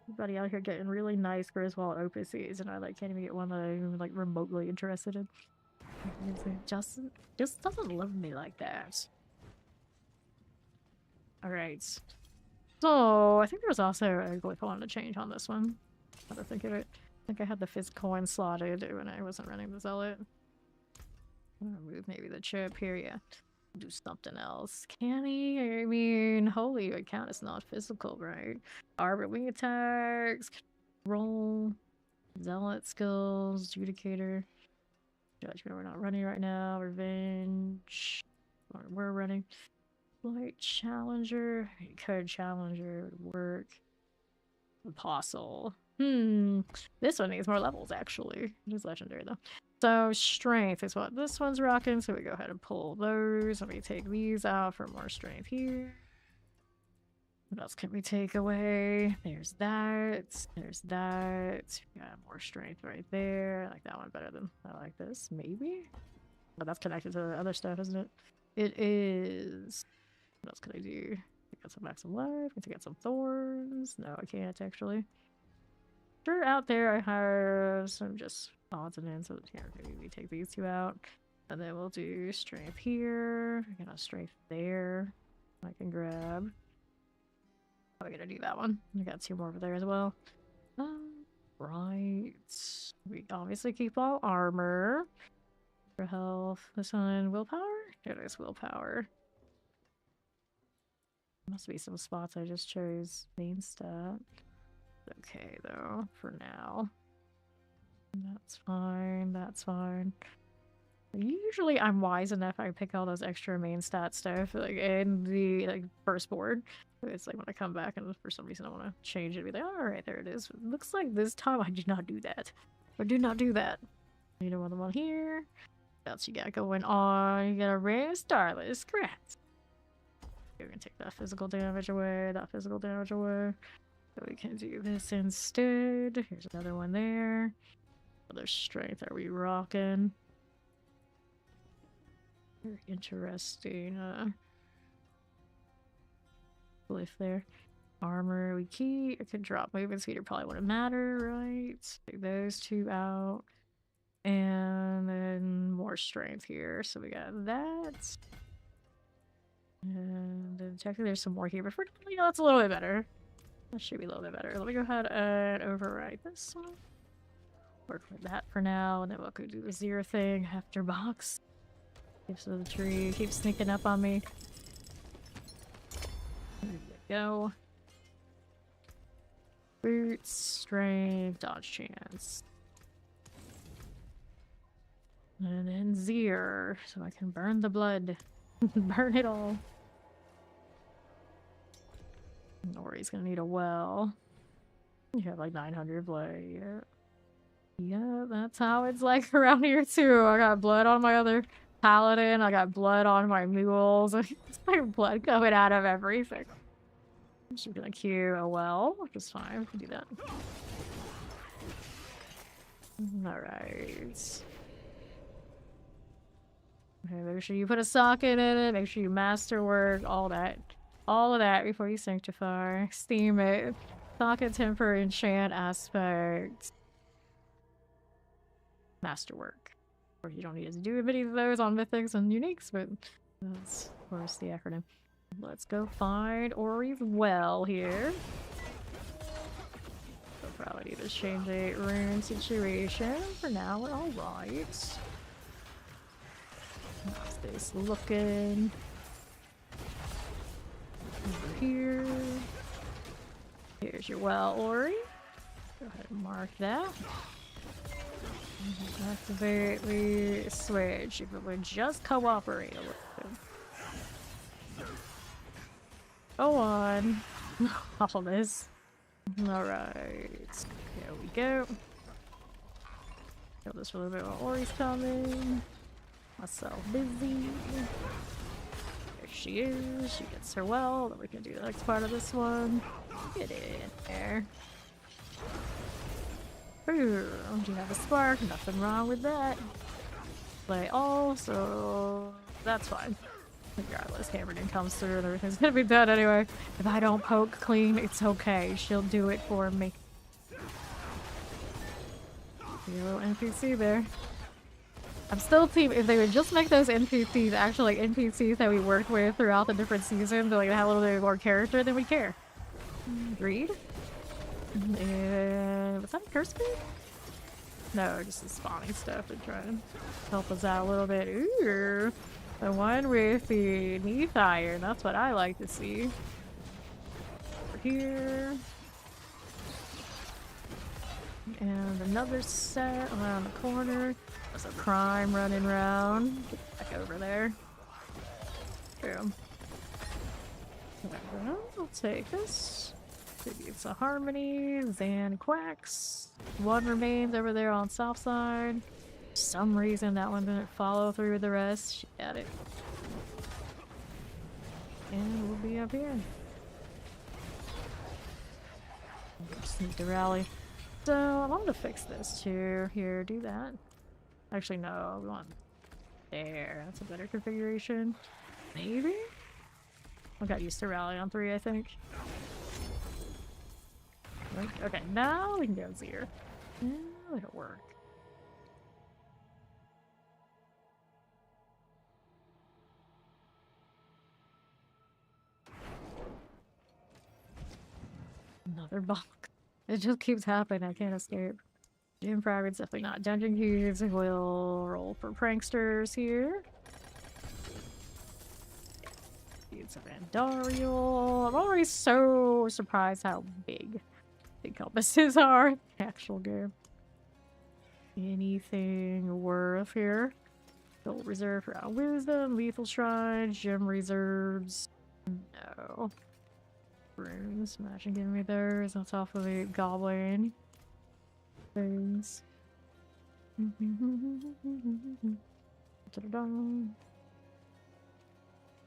Everybody out here getting really nice Griswold OPCs, and I like can't even get one that I'm even like remotely interested in. It just doesn't love me like that. Alright. So I think there was also a glyph I wanted to change on this one. How to think of it. I think I had the fizz coin slotted when I wasn't running the zealot. I'm gonna remove maybe the chip here, yeah. Do something else. Can he? I mean, holy account is not physical, right? Arbor wing attacks, roll, zealot skills, judicator, judgment. We're not running right now. Revenge. We're running. Light challenger. Code challenger would work. Apostle. This one needs more levels actually. It is legendary though. So strength is what this one's rocking, so we go ahead and pull those. Let me take these out for more strength here. What else can we take away? There's that. There's that. Got more strength right there. I like that one better than I like this, maybe? But that's connected to the other stuff, isn't it? It is. What else can I do? I got some max of life. I can get some thorns. No, I can't actually. Sure, out there I have some just odds and ends. So here, maybe we take these two out. And then we'll do strength here. I got a strength there. I can grab. I'm gonna do that one. I got two more over there as well. Right. We obviously keep all armor. For health. This one, willpower? It is willpower. Must be some spots I just chose main stat. Okay, though, for now. That's fine, that's fine. Usually I'm wise enough I pick all those extra main stat stuff like in the first board. It's like when I come back and for some reason I want to change it, be like, alright, there it is. It looks like this time I did not do that. I do not do that. You know what one here? What else you got going on? You got a rare starless scratch. We're gonna take that physical damage away, that physical damage away. So we can do this instead. Here's another one there. Other strength are we rocking? Very interesting glyph there. Armor we keep. I could drop movement speed, it probably wouldn't matter, right? Take those two out. And then more strength here. So we got that. And then technically there's some more here, but for now, that's a little bit better. That should be a little bit better. Let me go ahead and override this one. Work with that for now, and then we'll go do the Zir thing after box. Keeps the tree, keeps sneaking up on me. There we go. Boots, strength, dodge chance. And then Zir, so I can burn the blood. Burn it all. Or he's gonna need a well. You have like 900 blood, yeah. Yeah, that's how it's like around here too. I got blood on my other paladin, I got blood on my mules. It's like blood coming out of everything. I'm just gonna queue a well, which is fine, we can do that. Alright. Okay, make sure you put a socket in it, make sure you masterwork, all that. All of that before you sanctify. Steam it. Socket, temper, enchant, aspect. Masterwork. Or you don't need to do many of those on mythics and uniques, but that's of course the acronym. Let's go find Ori's well here. So probably need to change a rune situation. For now, we're alright. Stay looking. Over here. Here's your well, Ori. Go ahead and mark that. Activate the switch if it would just cooperate a little bit. Go on. All this. Alright. There we go. Kill this for a little bit while Ori's coming. Myself busy. There she is. She gets her well. Then we can do the next part of this one. Get in there. Ooh, do you have a spark? Nothing wrong with that. Play all, so that's fine. Regardless, Cameron comes through and everything's gonna be done anyway. If I don't poke clean, it's okay. She'll do it for me. See a little NPC there. I'm still team if they would just make those NPCs actually like NPCs that we worked with throughout the different seasons, but like have a little bit more character, then we care. Greed? And was that a curse speed? No, just the spawning stuff to try and help us out a little bit. Ooh, the one with the Neath Iron. That's what I like to see. Over here. And another set around the corner. There's a crime running around. Get back over there. Boom. I'll take this. Maybe it's a Harmony, Zan Quacks. One remains over there on south side. For some reason that one didn't follow through with the rest. She got it. And we'll be up here. Just need to rally. So I wanted to fix this too. Here, do that. Actually, no, we want there. That's a better configuration. Maybe? I got used to rally on 3, I think. Okay, now we can go 0. Now it'll work. Another box. It just keeps happening. I can't escape. Gym fragments, definitely not. Dungeon keys. We'll roll for pranksters here. Use of Andariel. I'm already so surprised how big the compasses are in the actual game. Anything worth here? Gold reserve for wisdom, lethal shrine, gem reserves. No. Runes. Imagine giving me those. That's off of the goblin things.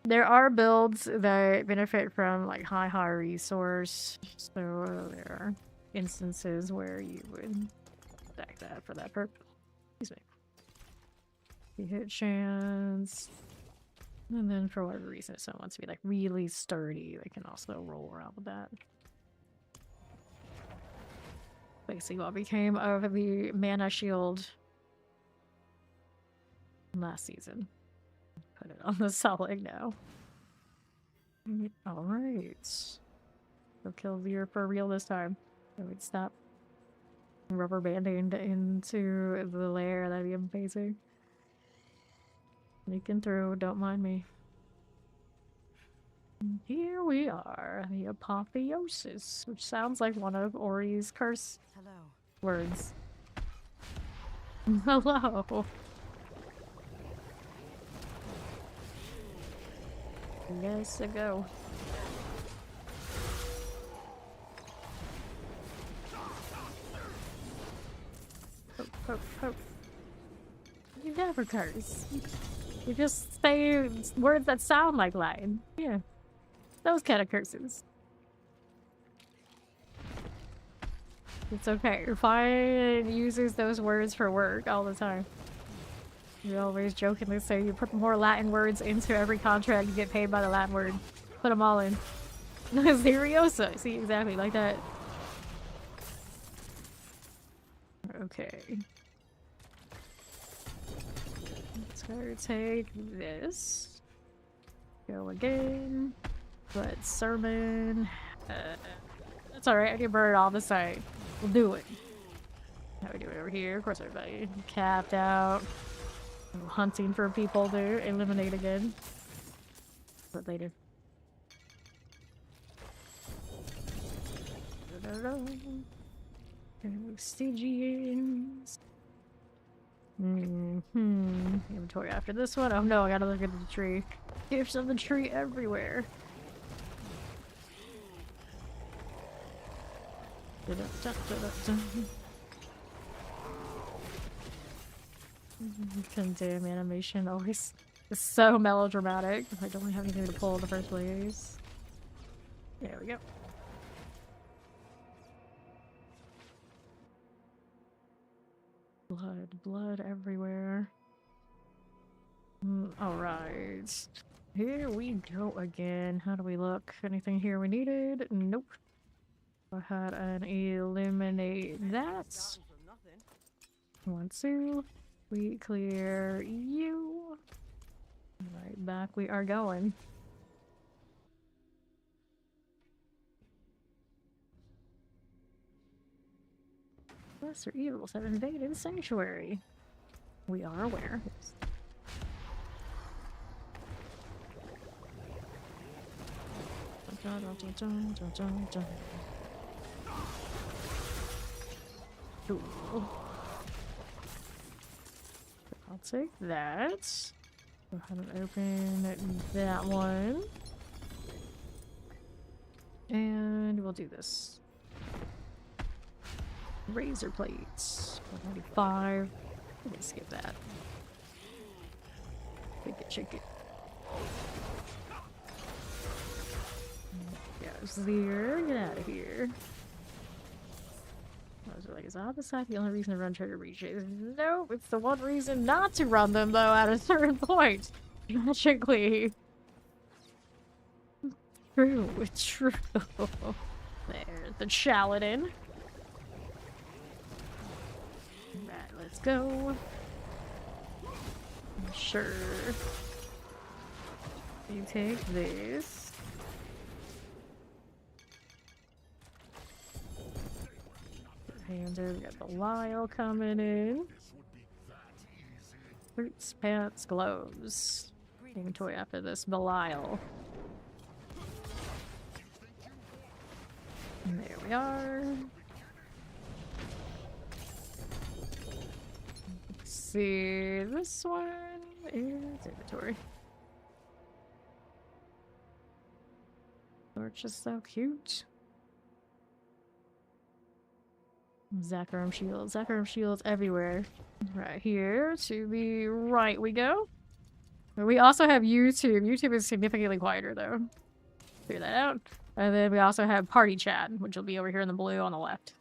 There are builds that benefit from like high resource, so there are instances where you would stack that for that purpose. Excuse me. You hit chance, and then for whatever reason, if someone wants to be like really sturdy, they can also roll around with that. Basically, what became of the mana shield last season. Put it on the solid now. Alright. We'll kill Veer for real this time. So we'd stop rubber banding into the lair. That'd be amazing. Sneaking through, don't mind me. And here we are, the apotheosis, which sounds like one of Ori's curse words. Hello. Yes, a go. Poke, poke, poke. You never curse. You just say words that sound like lying. Yeah. Those kind of curses. It's okay. Ryan uses those words for work all the time. You always jokingly say you put more Latin words into every contract, you get paid by the Latin word. Put them all in. Seriosa. See, exactly like that. Okay. Let's go take this. Go again. But sermon. That's alright, I can burn it on the side. We'll do it. How we do it over here? Of course, everybody capped out. Hunting for people to eliminate again. But later. Stygians. Inventory after this one. Oh no, I gotta look at the tree. Gifts of the tree everywhere. Condemn animation always is so melodramatic. I don't really have anything to pull in the first place. There we go. Blood, blood everywhere. Alright. Here we go again. How do we look? Anything here we needed? Nope. Go ahead and eliminate that. Starting from nothing. 1, 2. We clear you. Right back we are going. Lesser evils have invaded Sanctuary. We are aware. Ooh. I'll take that. Go ahead and open that one. And we'll do this. Razor plates. 195. Let's skip that. Check it. Goes there. Get out of here. I was like, is homicide the only reason to run trigger breaches? No, it's the one reason not to run them, though, at a certain point. Magically. True. There's the Paladin. Right, let's go. Sure. You take this. Hander, we got the Lyle coming in. Boots, pants, gloves. Inventory after this, Belial. And there we are. Let's see, this one is inventory. Torch is so cute. Zachariah shields. Zachariah shields everywhere. Right here to the right we go. We also have YouTube. YouTube is significantly quieter though. Figure that out. And then we also have party chat, which will be over here in the blue on the left.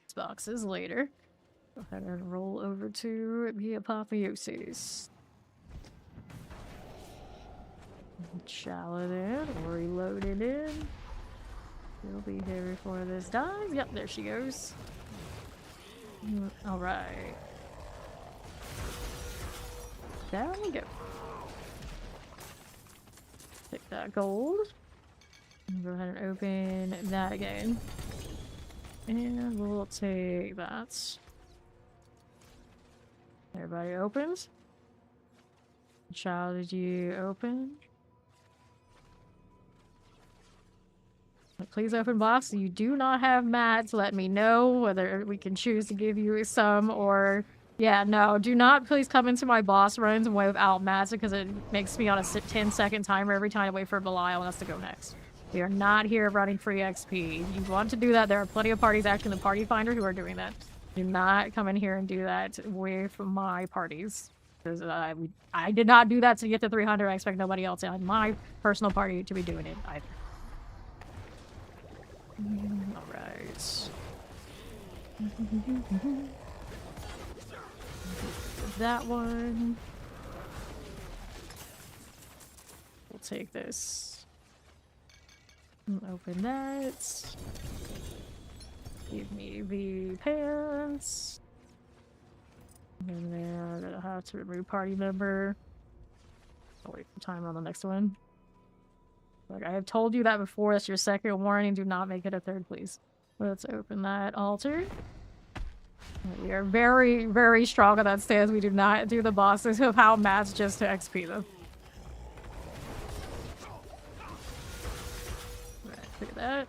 These boxes later. Go ahead and roll over to the apotheosis. Shallot in, reloaded in. She'll be here before this dies. Yep, there she goes. Alright. Down we go. Take that gold. Go ahead and open that again. And we'll take that. Everybody opens. Child, did you open? Please open box. You do not have mats. Let me know whether we can choose to give you some or... Yeah, no. Do not please come into my boss runs without mats because it makes me on a 10-second timer every time I wait for Belial and us to go next. We are not here running free XP. If you want to do that, there are plenty of parties acting the Party Finder who are doing that. Do not come in here and do that with my parties. Because I did not do that to get to 300. I expect nobody else on my personal party to be doing it either. Alright. That one. We'll take this. Open that. Give me the pants. And then I'm gonna have to remove party member. I'll wait for time on the next one. Like I have told you that before, that's your second warning. Do not make it a third, please. Let's open that altar. We are very, very strong on that stance. We do not do the bosses without mats just to XP them. Right, look at that.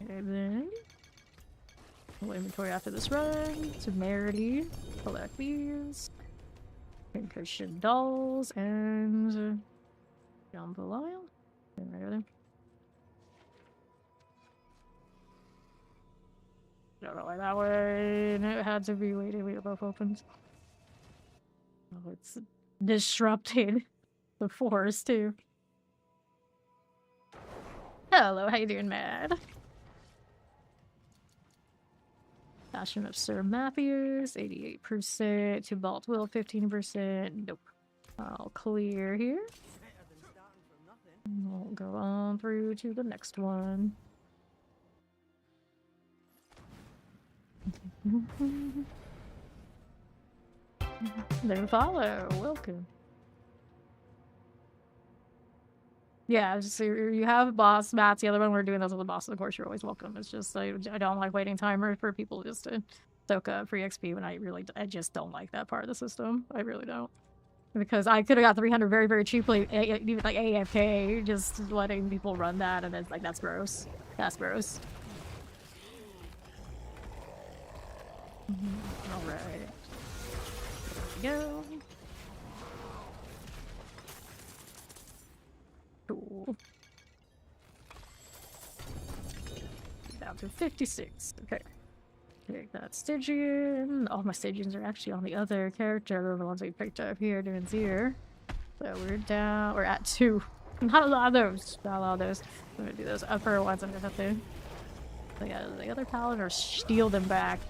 And then we'll inventory after this run. Temerity. Collect these. Concussion dolls and down Belial. And right over there. Don't know why that one. It had to be waiting. We both opened. Oh, it's disrupted the forest too. Hello, how you doing, Mad? Passion of Sir Matthews, 88%. To Balt Will, 15%. Nope. I'll clear here. Better than starting from nothing. We'll go on through to the next one. There follow. Welcome. Yeah, so you have boss mats. The other one we're doing those with the boss. Of course, you're always welcome. It's just I don't like waiting timers for people just to soak up free XP when I just don't like that part of the system. I really don't. Because I could have got 300 very, very cheaply, even like AFK, just letting people run that, and it's like, that's gross. That's gross. Alright. There we go. Cool. Down to 56. Okay. Take that Stygian. All my Stygians are actually on the other character, the ones we picked up here doing Zier. So we're down. We're at 2. Not a lot of those. Not a lot of those. I'm gonna do those upper ones. I'm gonna have to. The other Paladin or steal them back.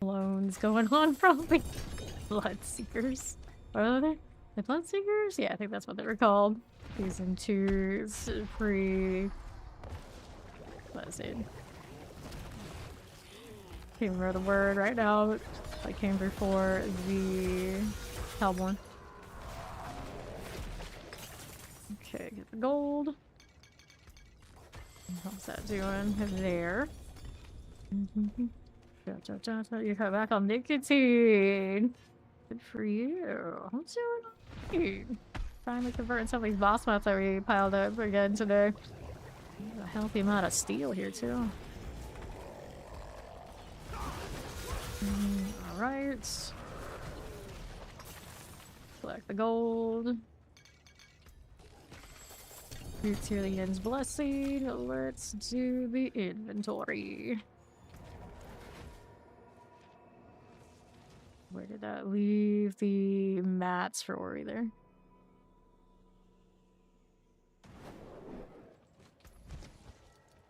Loans going on probably. Bloodseekers. What are they? The Bloodseekers? Yeah, I think that's what they were called. Season 2's free. What is it? Can't remember the word right now. I came before the Hellborn. Okay, get the gold. How's that doing there? You come back on nicotine. Good for you. I'm doing great. Finally converting some of these boss mats that we piled up again today. A healthy amount of steel here too. Alright. Collect the gold. Tyrian's blessing. Let's do the inventory. Where did that leave the mats for Ori there?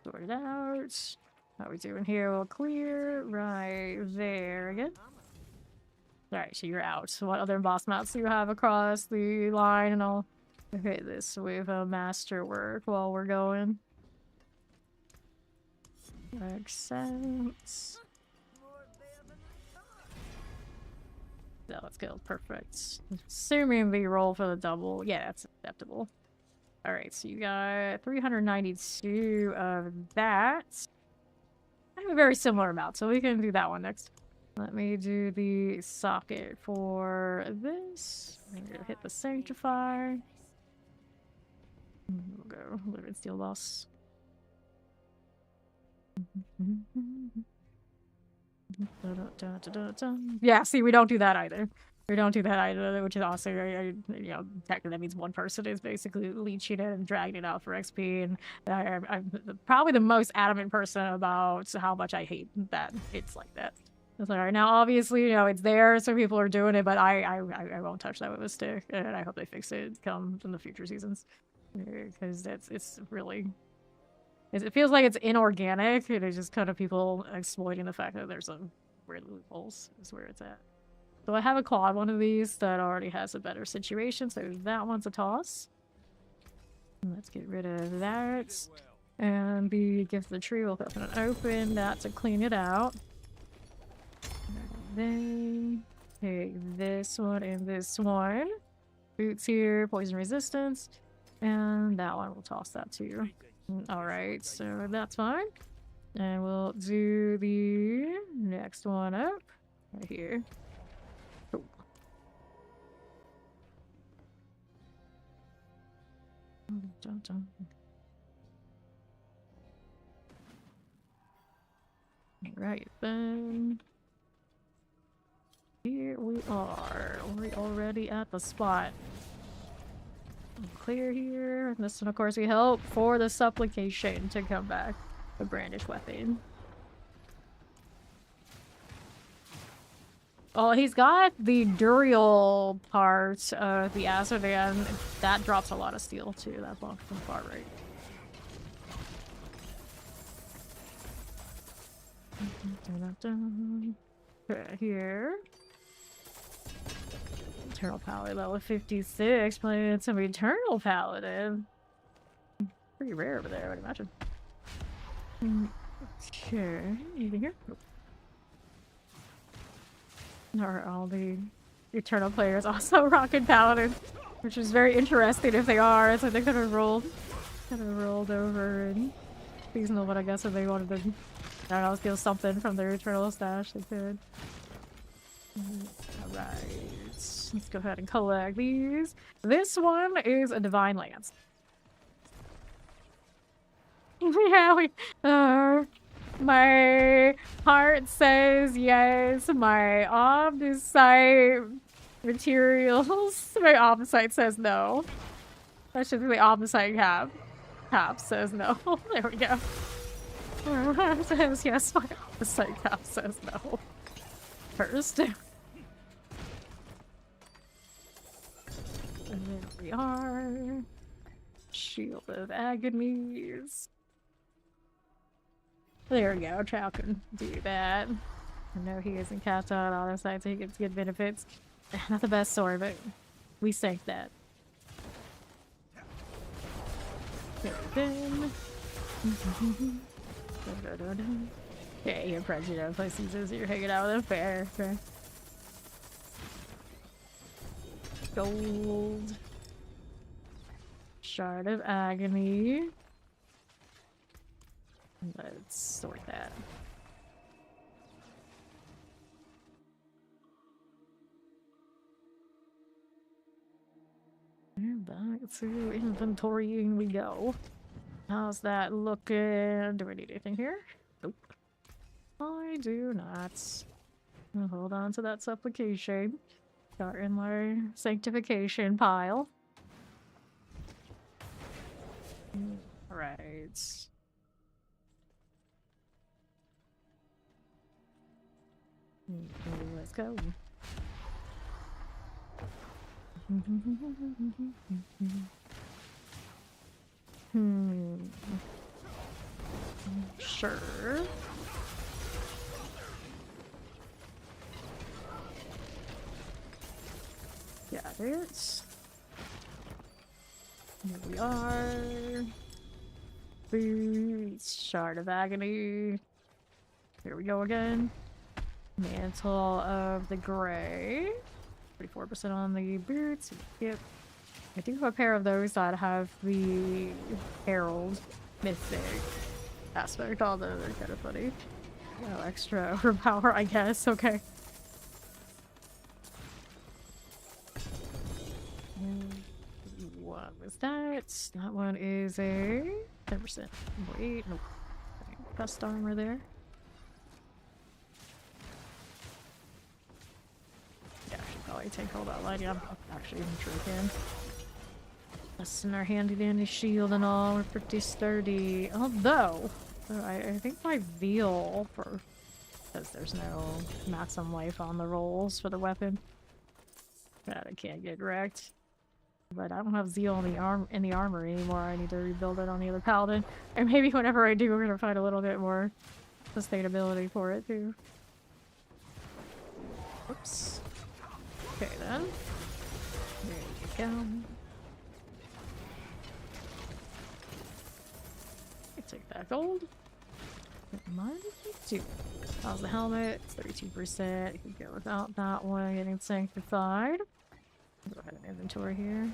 Sort it out. How are we doing here? We'll clear right there again. Alright, so you're out. So what other boss mats do you have across the line and all? Okay, this with a masterwork while we're going. Accent. Yeah, let's go. Perfect. Assuming the roll for the double. Yeah, that's acceptable. Alright, so you got 392 of that. I have a very similar amount, so we can do that one next. Let me do the socket for this. I'm gonna hit the sanctify. We'll go Living Steel Boss. Yeah, see, we don't do that either. We don't do that either, which is awesome. You know, technically that means one person is basically leeching it and dragging it out for XP, and I'm probably the most adamant person about how much I hate that it's like that. It's like, all right, now obviously, you know, it's there, so people are doing it, but I won't touch that with a stick, and I hope they fix it come in the future seasons, because it's really. It feels like it's inorganic, and it's just kind of people exploiting the fact that there's some weird loopholes is where it's at. So I have a quad one of these that already has a better situation, so that one's a toss. Let's get rid of that. And the gift of the tree will open that to clean it out. Then take this one and this one. Boots here, poison resistance. And that one, we'll toss that too. Alright, so that's fine. And we'll do the next one up. Right here. Cool. Dun, dun. Right then. Here we are. We're already at the spot. Clear here. This one, of course, we help for the supplication to come back. A brandish weapon. Oh, he's got the Duriel part of the Azardan. That drops a lot of steel too. That block from far right. Okay, here. Eternal Paladin level 56. Playing some Eternal Paladin. Pretty rare over there, I would imagine. Okay, anything here? Nope. Are all the Eternal players also rocking Paladin? Which is very interesting if they are. So they could have rolled over and seasonal, but I guess if they wanted to, I don't know, steal something from their Eternal stash, they could. Alright, let's go ahead and collect these. This one is a Divine Lance. Yeah, my heart says yes, my Omnisite materials, my Omnisite says no. That should be the Omnisite cap says no. There we go. Says yes, my Omnisite cap says no. First. And there we are. Shield of Agonies. There we go, Chow can do that. I know he isn't cast out on the other side, so he gets good benefits. Not the best sword, but we sank that. Yeah, you're prejudice. Play Caesars, you're hanging out with a fair. Okay. Gold. Shard of Agony. Let's sort that. And back to inventorying we go. How's that looking? Do I need anything here? Nope. I do not. I'll hold on to that supplication. Start in my sanctification pile. Alright. Let's go. Sure. Got it. Here we are. Boots, Shard of Agony. Here we go again. Mantle of the Gray. 34% on the boots. Yep. I do have a pair of those that have the Herald Mythic aspect, although they're kind of funny. No extra overpower, I guess. Okay. What was that? That one is a 10%. Wait, nope. Best armor there. Yeah, I should probably take all that light. Yeah, actually, I'm sure I can. Us in our handy dandy shield and all, we're pretty sturdy. Although, I think my veal for, because there's no maximum life on the rolls for the weapon. That I can't get wrecked. But I don't have Zeal in the armor anymore. I need to rebuild it on the other paladin. And maybe whenever I do, we're gonna find a little bit more sustainability for it too. Oops. Okay then. There you go. Take that gold. Mine too. How's the helmet? It's 32%. You can go without that one. Getting sanctified. Go ahead and inventory here.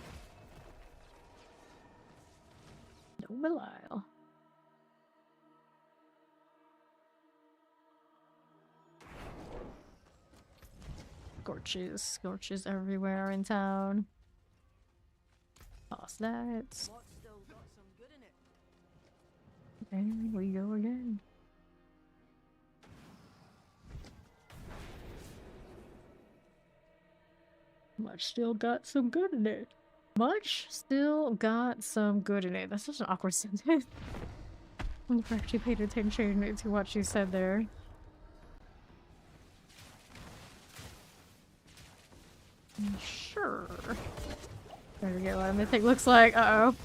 No Belial. Scorches everywhere in town. Toss that. And we go again. Much still got some good in it. Much still got some good in it. That's such an awkward sentence. I never actually paid attention to what she said there. Sure. There we go. What a mythic looks like. Uh-oh.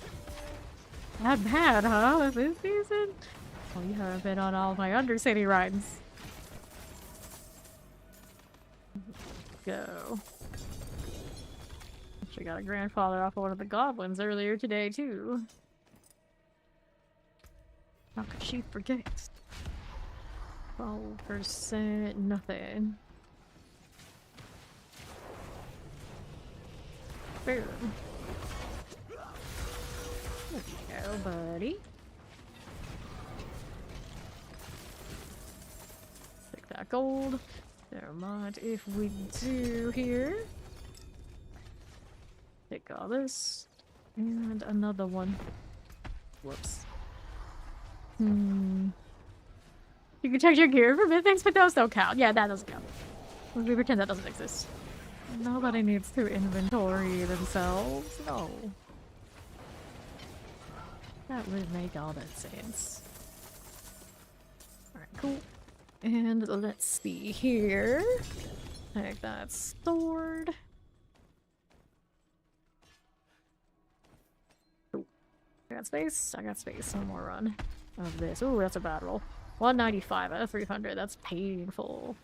Not bad, huh? This season? Well, you haven't been on all my Undercity rides. Go. Actually got a grandfather off of one of the Goblins earlier today, too. How could she forget? 12%, nothing. Boom. There you go, buddy. Take that gold. Never mind if we do here. Take all this. And another one. Whoops. You can check your gear for mythics, but those don't count. Yeah, that doesn't count. We pretend that doesn't exist. Nobody needs to inventory themselves. No. That would make all that sense. Alright, cool. And let's see here. Take that sword. Cool. I got space. I got space. One more run of this. Ooh, that's a bad roll. 195 out of 300. That's painful.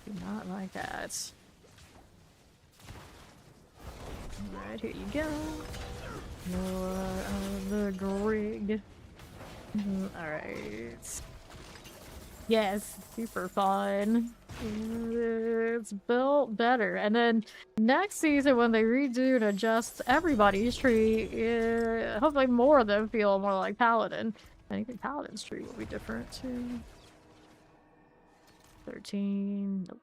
Do not like that. Alright, here you go. More of the grig. Alright. Yes, super fun. It's built better. And then next season, when they redo and adjust everybody's tree, hopefully more of them feel more like Paladin. I think Paladin's tree will be different too. 13. Nope.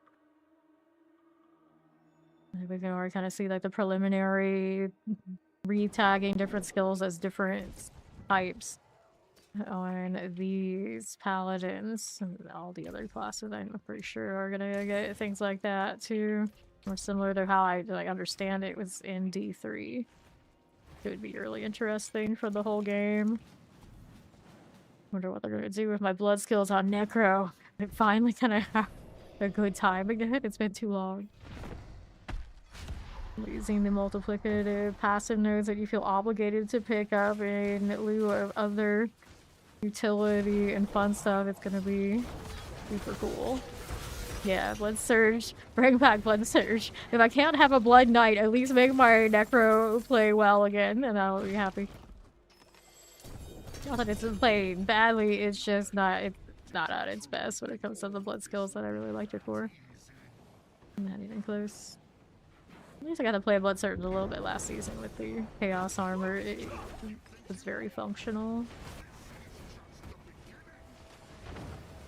We can already kind of see like the preliminary re-tagging different skills as different types on these paladins. And all the other classes, I'm pretty sure, are gonna get things like that too. More similar to how I like understand it was in D3. It would be really interesting for the whole game. Wonder what they're gonna do with my blood skills on Necro. I finally kind of have a good time again. It's been too long. Using the multiplicative passive nodes that you feel obligated to pick up in lieu of other utility and fun stuff. It's gonna be super cool. Yeah, Blood Surge. Bring back Blood Surge. If I can't have a Blood Knight, at least make my Necro play well again, and I'll be happy. Not that it's playing badly, it's just not at its best when it comes to the blood skills that I really liked it for. Not even close. At least I got to play Blood Surge a little bit last season with the Chaos Armor. It was very functional.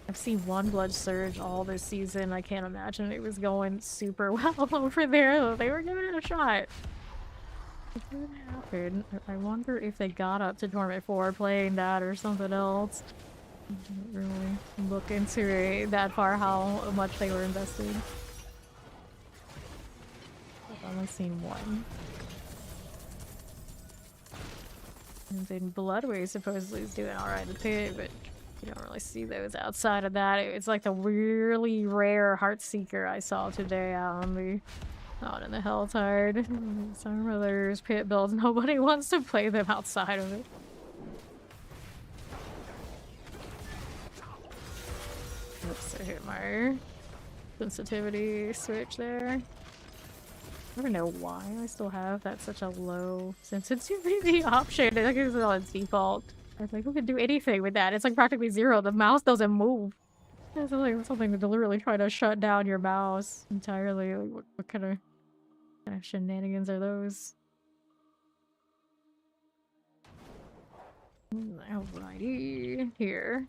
I've seen one Blood Surge all this season. I can't imagine it was going super well over there. They were giving it a shot. What happened? I wonder if they got up to Torment 4 playing that or something else. I didn't really look into it that far how much they were invested. I've only seen one. And then Bloodway supposedly is doing alright in the pit, but you don't really see those outside of that. It's like the really rare Heartseeker I saw today out in the Helltide. Some others pit builds, nobody wants to play them outside of it. Oops, I hit my sensitivity switch there. I don't know why I still have that such a low sensitivity option. I think it's on its default. I was like, who can do anything with that? It's like practically zero. The mouse doesn't move. It's like something to deliberately try to shut down your mouse entirely. Like, what kind of shenanigans are those? Alrighty, here.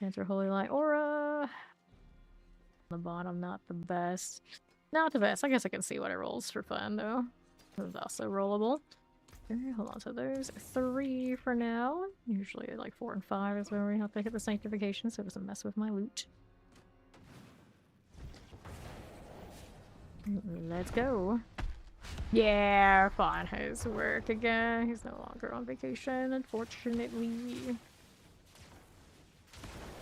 Enter Holy Light Aura. On the bottom, not the best. Not the best. I guess I can see what it rolls for fun, though. It was also rollable. Okay, hold on to those. 3 for now. Usually, like 4 and 5 is where we have to hit the sanctification, so it doesn't mess with my loot. Let's go. Yeah, Fawn has work again. He's no longer on vacation, unfortunately.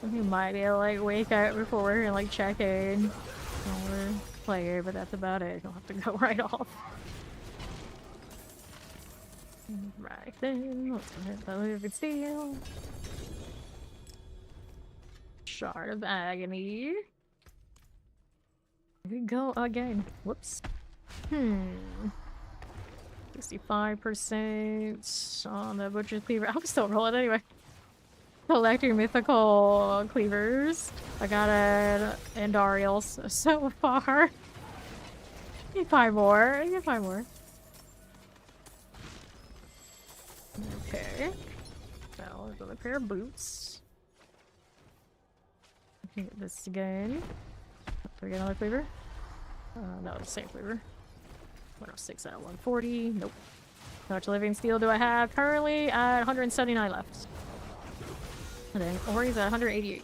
He might be able to like wake up before and like check in. Or player, but that's about it. You'll have to go right off. Right then, let's go hit the living steel. Shard of Agony. Here we go again. Whoops. 65% on the Butcher's Cleaver. I'm still rolling anyway. Collecting mythical cleavers. I got an Andariel so far. Need 5 more. Need 5 more. Okay. Now another pair of boots. Get this again. Do we get another cleaver? No, the same cleaver. 106 out of 140. Nope. How much living steel do I have? Currently at 179 left. And then Ori's at 188.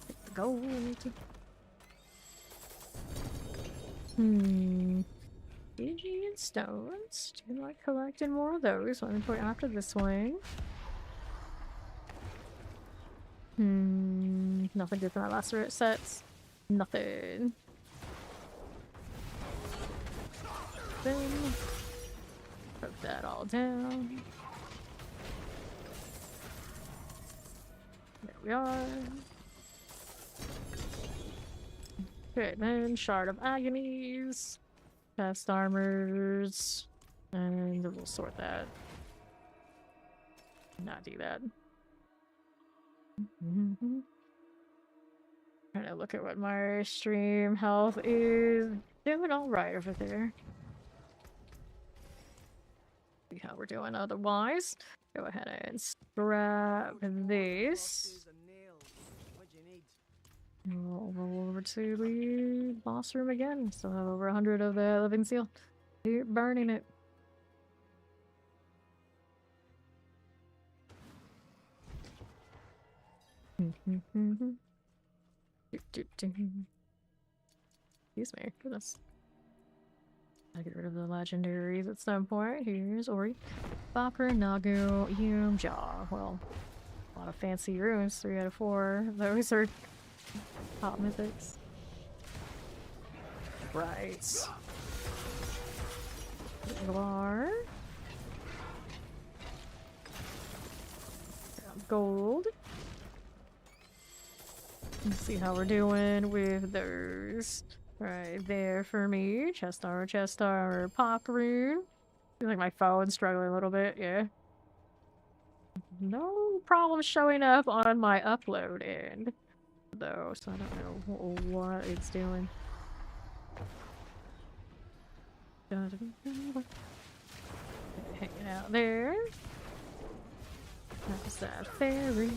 Take the gold. Stygian stones. Do you like collecting more of those? Let me put after this one. Nothing good for my last sets. Nothing. Then put that all down. There we are. Okay, then Shard of Agonies. Chest armors. And we'll sort that. Not do that. Trying to look at what my stream health is. Doing alright over there. See how we're doing otherwise. Go ahead and scrap this. We'll roll over to the boss room again. Still have over 100 of the living seal. Keep burning it. Excuse me, goodness. I'll get rid of the legendaries at some point. Here's Ori. Bakra, Nagu, Yum, Jaw. Well, a lot of fancy runes. 3 out of 4. Those are top mythics. Right. Lar. Gold. Let's see how we're doing with those. Right there for me. Chest armor, pop rune. Seems like my phone's struggling a little bit, yeah. No problem showing up on my upload end, though, so I don't know what it's doing. Hanging out there. That's that fairy.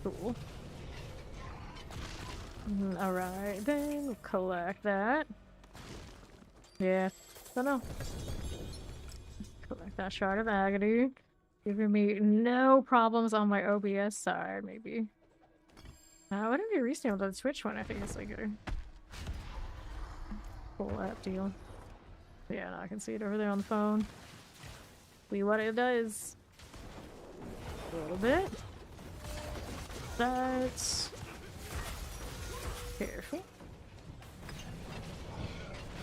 Cool. Alright, then we'll collect that. Yeah, don't know. Collect that Shard of Agony. Giving me no problems on my OBS side, maybe. Wouldn't be reasonable to the Twitch one. I think it's like a full app deal. Yeah, no, I can see it over there on the phone. See what it does. A little bit. That's careful.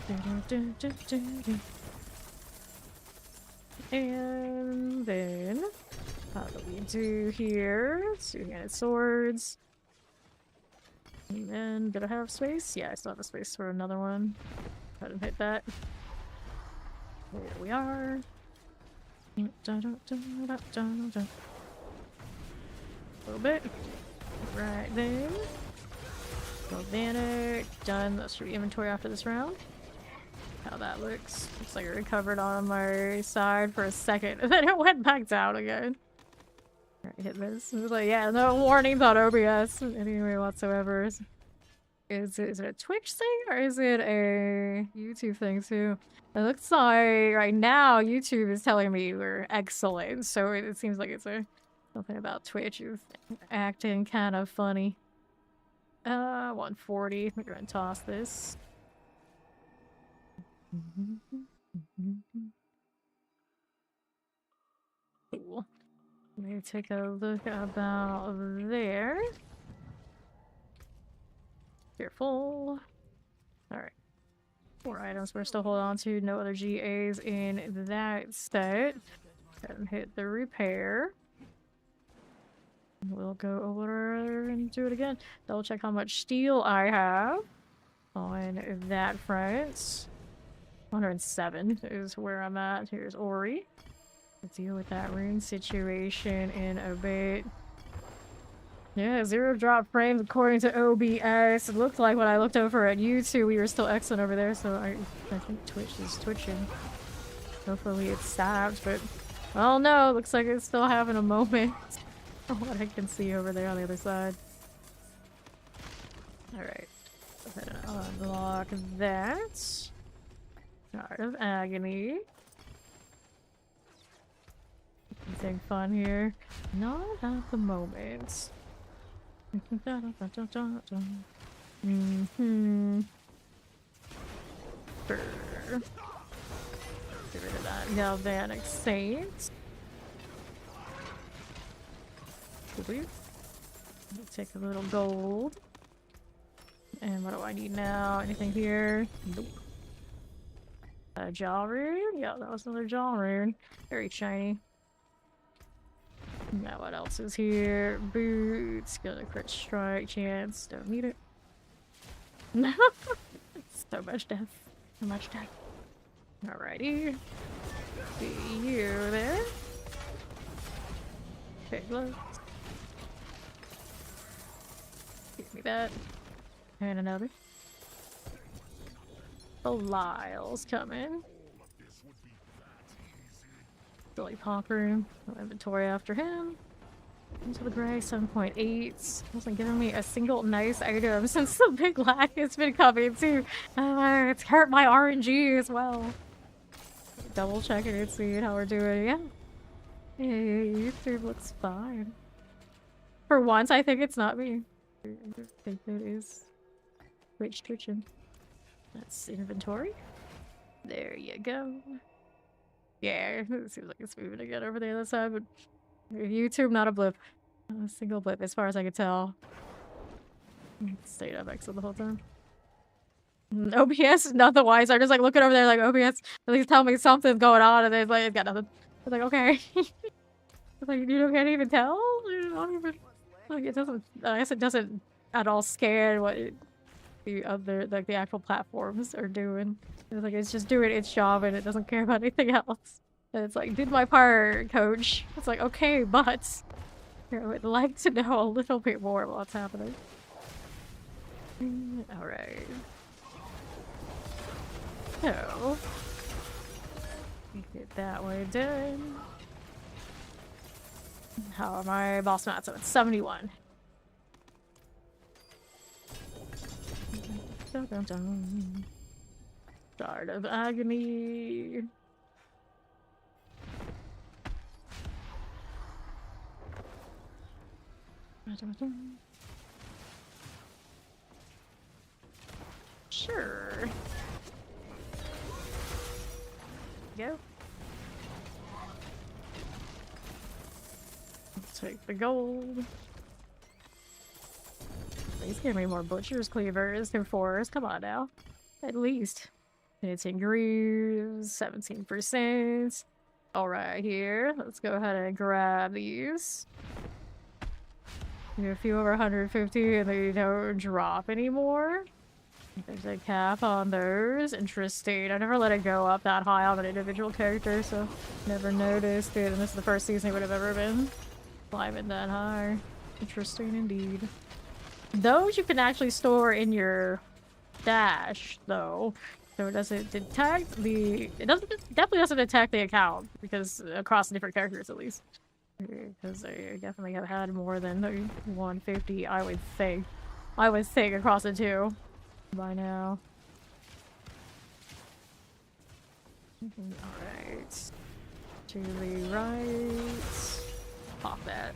And then how do we do here? 2-handed swords. And then did I have space? Yeah, I still have a space for another one. I didn't hit that. There we are. A little bit. Right there. Organic. Done. That should be inventory after this round. How that looks. Looks like it recovered on my side for a second, and then it went back down again. Alright, hit this. It was like, yeah, no warnings on OBS anyway whatsoever. Is it a Twitch thing or is it a YouTube thing too? It looks like right now YouTube is telling me we're excellent, so it seems like it's something about Twitch is acting kind of funny. 140. We're gonna toss this. Cool. Let me take a look about there. Careful. Alright. 4 items we're still holding on to. No other GAs in that set. And hit the repair. We'll go over and do it again. Double check how much steel I have on that front. 107 is where I'm at. Here's Ori. Let's deal with that rune situation in a bit. Yeah, 0 drop frames according to OBS. It looked like when I looked over at YouTube, we were still excellent over there, so I think Twitch is twitching. Hopefully it stopped, but... well, no, looks like it's still having a moment. From what I can see over there on the other side. Alright. Go ahead and unlock that. Art of Agony. Anything fun here? Not at the moment. Brr. Get rid of that galvanic saint. Take a little gold. And what do I need now? Anything here? Nope. A jaw rune? Yeah, that was another jaw rune. Very shiny. Now what else is here? Boots. Got a crit strike chance. Don't need it. No. So much death. So much death. Alrighty. See you there. Okay, gloves. Give me that. And another. Belial's coming. Silly pop room. No inventory after him. Into the gray, 7.8. Hasn't given me a single nice item since the big lag has been coming too. It's hurt my RNG as well. Double checking and seeing how we're doing. Yeah. Hey, YouTube looks fine. For once, I think it's not me. I think it is Twitch twitching. That's inventory. There you go. Yeah, it seems like it's moving again over the other side, but YouTube, not a blip. Not a single blip, as far as I can tell. Stayed up exit the whole time. OBS, not the wise. I'm just like looking over there like, OBS, at least tell me something's going on, and then like, it's got nothing. I was like, okay. Like, you can't even tell? You don't even... like, it doesn't... I guess it doesn't at all scan what the other, like, the actual platforms are doing. It's like, it's just doing its job and it doesn't care about anything else. And it's like, did my part, coach. It's like, okay, but... I would like to know a little bit more about what's happening. Alright. So... get that way done. How are my boss mats? So it's 71. Dun, dun, dun. Start of Agony. Dun, dun, dun. Sure. Go. Take the gold. Please give me more butcher's cleavers and fours. Come on now. At least. 18 grooves, 17%. Alright, here. Let's go ahead and grab these. A few over 150 and they don't drop anymore. There's a cap on those. Interesting. I never let it go up that high on an individual character, so never noticed it. And this is the first season it would have ever been. Climbing that high. Interesting indeed. Those you can actually store in your dash, though. So it doesn't detect the... it definitely doesn't detect the account, because across different characters at least. Because I definitely have had more than 150, I would think. I would think across the two by now. Alright. To the right. Pop that.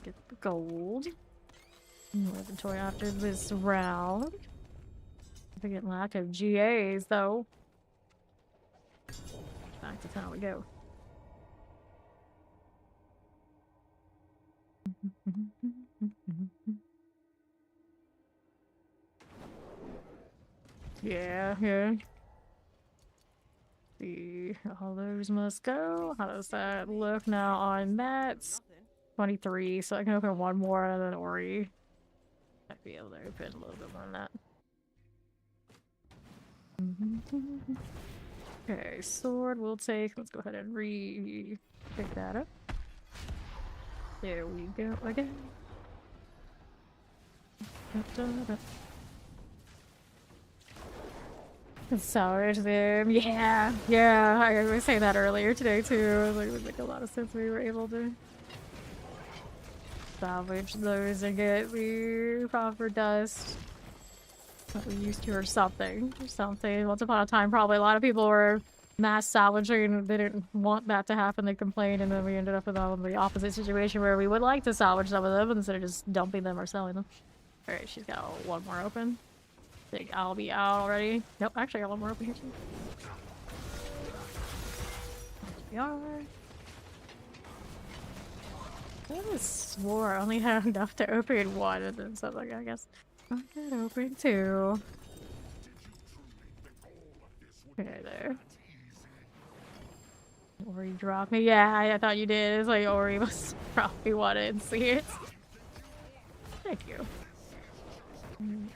Get the gold. No inventory after this round. Significant lack of GAs though. Back to town we go. Yeah, yeah. See, all those must go. How does that look now on Matt's? 23, so I can open one more and then Ori. Might be able to open a little bit more than that. Okay, sword we'll take. Let's go ahead and pick that up. There we go again. Salvage them. Yeah, yeah. I was saying that earlier today too. Like, it would make a lot of sense if we were able to salvage those and get the proper dust that we used to, or something. Once upon a time, probably a lot of people were mass salvaging. They didn't want that to happen. They complained, and then we ended up with all the opposite situation where we would like to salvage some of them instead of just dumping them or selling them. All right, she's got one more open. I think I'll be out already. Nope, actually I got one more open here too. There we are. I just swore I only had enough to open one, and then so like I guess I could open two. Okay, there. Ori dropped me. Yeah, I thought you did. It's like Ori must probably want to see it. Thank you.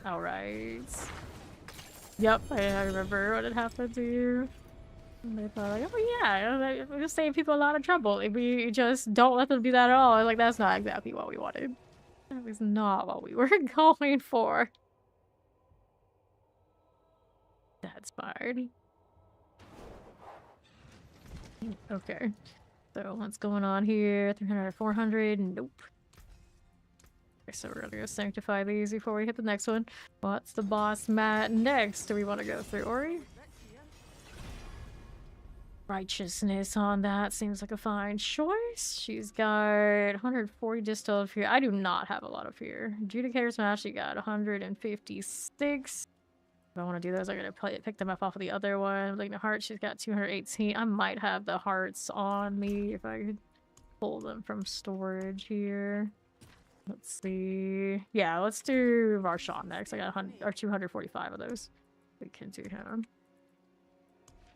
Alright. Yep, I remember what had happened to you. And they thought like, oh yeah, we're just saving people a lot of trouble if we just don't let them do that at all. I was like, that's not exactly what we wanted. That was not what we were going for. That's fine. Okay. So what's going on here? 300, 400? Nope. Okay, so we're gonna go sanctify these before we hit the next one. What's the boss mat next? Do we want to go through Ori? Righteousness on that seems like a fine choice. She's got 140 distilled fear. I do not have a lot of fear. Judicator Smash, she got 156. If I want to do those, I'm going to pick them up off of the other one. Like the heart, she's got 218. I might have the hearts on me if I could pull them from storage here. Let's see. Yeah, let's do Varshan next. I got 245 of those. We can do him.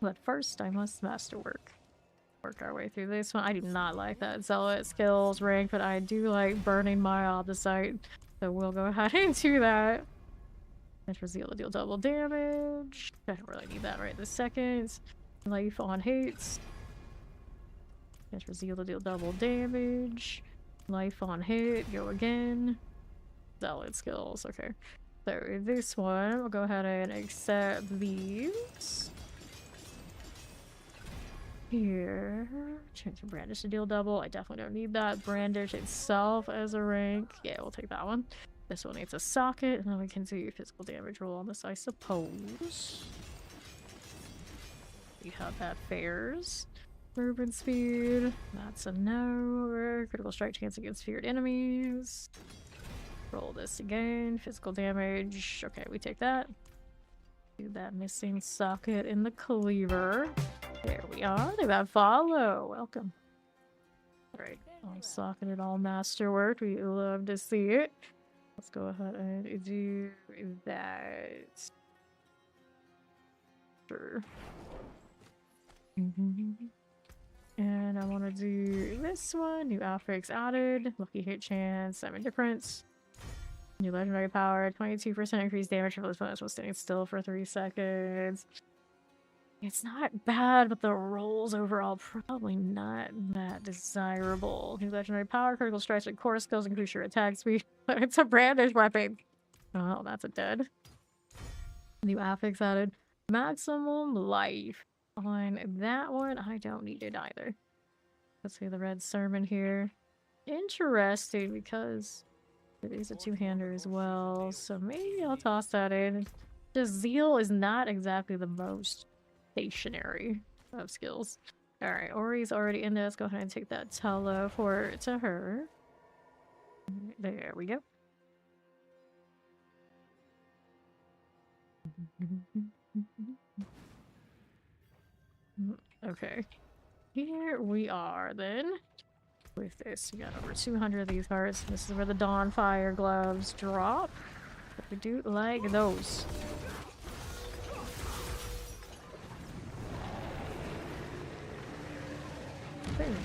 But first, I must masterwork. Work our way through this one. I do not like that Zealot skills rank, but I do like burning my Obdicite. So we'll go ahead and do that. Enter Zeal to deal double damage. I don't really need that right this second. Life on hates. Enter Zeal to deal double damage. Life on hit. Go again. Zealot skills. Okay. So this one, we'll go ahead and accept these. Here. Change from Brandish to deal double. I definitely don't need that. Brandish itself as a rank. Yeah, we'll take that one. This one needs a socket, and then we can do physical damage roll on this, I suppose. See how that fares. Movement speed. That's a no. Critical strike chance against feared enemies. Roll this again. Physical damage. Okay, we take that. Do that missing socket in the cleaver. There we are. They got follow. Welcome. Alright. All socketed, all masterwork. We love to see it. Let's go ahead and do that. Sure. And I want to do this one. New affix added. Lucky hit chance. 7 difference. New legendary power. 22% increased damage for those opponents while standing still for 3 seconds. It's not bad, but the rolls overall probably not that desirable. New legendary power, critical strikes and core skills increase your attack speed. But it's a brandish weapon. Oh, that's a dead. New affix added. Maximum life. On that one, I don't need it either. Let's see the red sermon here. Interesting because it is a two-hander as well. So maybe I'll toss that in. The zeal is not exactly the most stationary of skills. Alright, Ori's already in there. Let's go ahead and take that teleport to her. There we go. Okay. Here we are then. With this, we got over 200 of these hearts. This is where the Dawnfire gloves drop. But we do like those. Boom.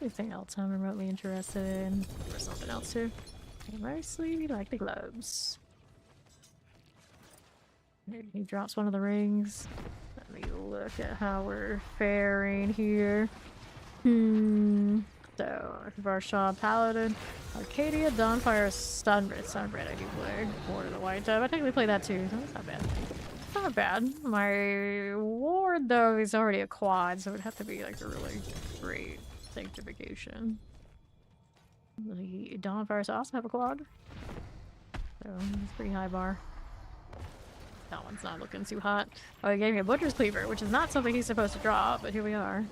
Anything else I'm remotely interested in? Or something else too. I mostly like the gloves. He drops one of the rings. Let me look at how we're faring here. So, Varshaw, Paladin, Arcadia, Dawnfire, Sunbread I do play. Ward of the White Dove. I technically play that too, so that's not bad. Not bad. My ward, though, is already a quad, so it would have to be like a really great sanctification. The Dawnfires also have a quad. So, it's a pretty high bar. That one's not looking too hot. Oh, he gave me a Butcher's Cleaver, which is not something he's supposed to drop, but here we are.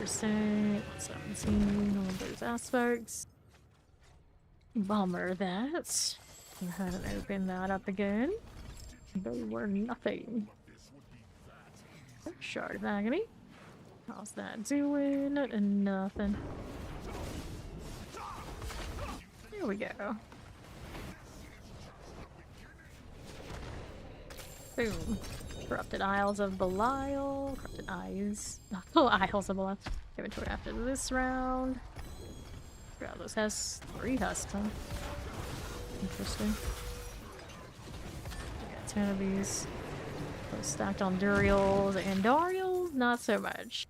Percent 17 on those aspects. Bummer that. Go ahead and open that up again. They were nothing. Shard of Agony. How's that doing? Nothing. There we go. Boom. Corrupted Isles of Belial. Corrupted Eyes. Oh, Isles of Belial. Inventory after this round. Grab those husks. 3 husks, huh? Interesting. We got 10 of these. Those stacked on Duriels and Dariels, not so much.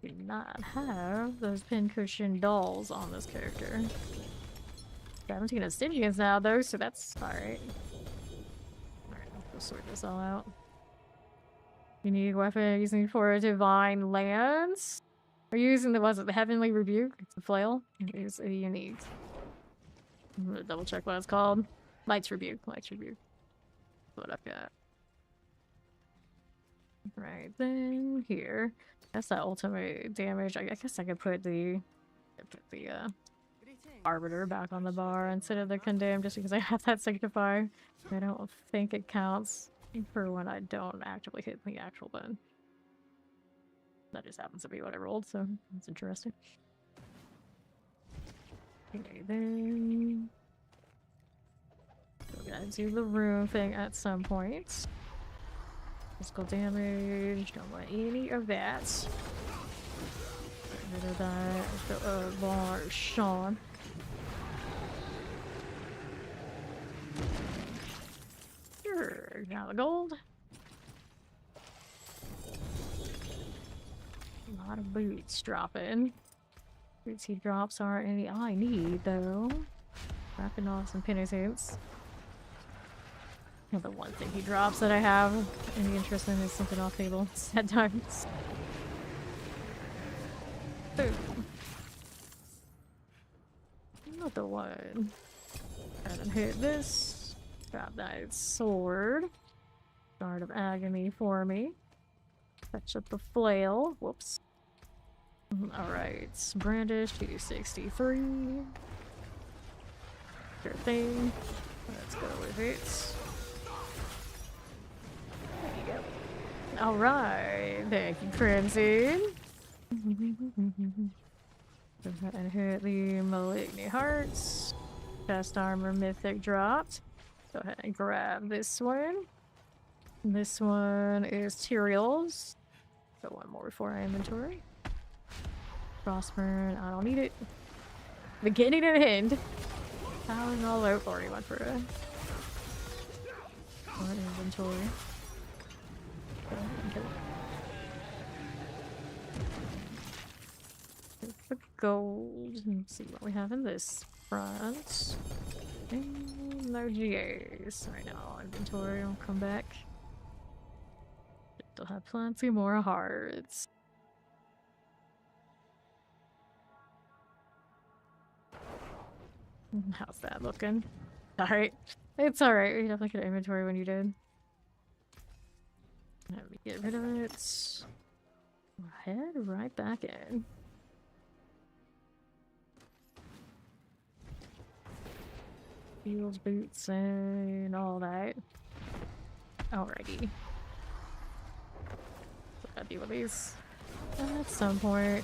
Do not have those pincushion dolls on this character. 17 of Stygians now, though, so that's alright. Alright, let's sort this all out. Unique weapon using for Divine Lance. Are you using the, was it the Heavenly Rebuke? It's a flail. It is a unique. I'm gonna double check what it's called. Light's Rebuke. Light's Rebuke. That's what I've got. Right then, here. That's that ultimate damage. I guess I could put the Arbiter back on the bar instead of the Condemned just because I have that Sanctify. I don't think it counts for when I don't actively hit the actual button. That just happens to be what I rolled, so that's interesting. Okay, then we're gonna do the rune thing at some point. Physical damage, don't want any of that. Get rid of that. Bar Sean. Sure, now the gold. A lot of boots dropping. Boots he drops aren't any I need though. Wrapping off some penny suits. The one thing he drops that I have any interest in is something off table. Sad times. Boom. Another one. And hit this. Grab that sword. Shard of Agony for me. Fetch up the flail. Whoops. Alright. Brandish 263. Sure thing. Let's go with it. There you go. Alright. Thank you, Crimson. Go ahead and hit the Malignant Hearts. Chest Armor Mythic dropped. Go ahead and grab this one. This one is Tyrael's. Got one more before our inventory. Frostburn, I don't need it. Beginning and end. Powering all out. Already went for a inventory. Go ahead and kill it. Take the gold. Let's see what we have in this front. And no GAs. Right now, inventory will come back. Still have plenty more hearts. How's that looking? Alright. It's alright. We definitely could inventory when you did. Let me get rid of it. Head right back in. Heels, boots, and all that. Alrighty. So I gotta deal with these at some point.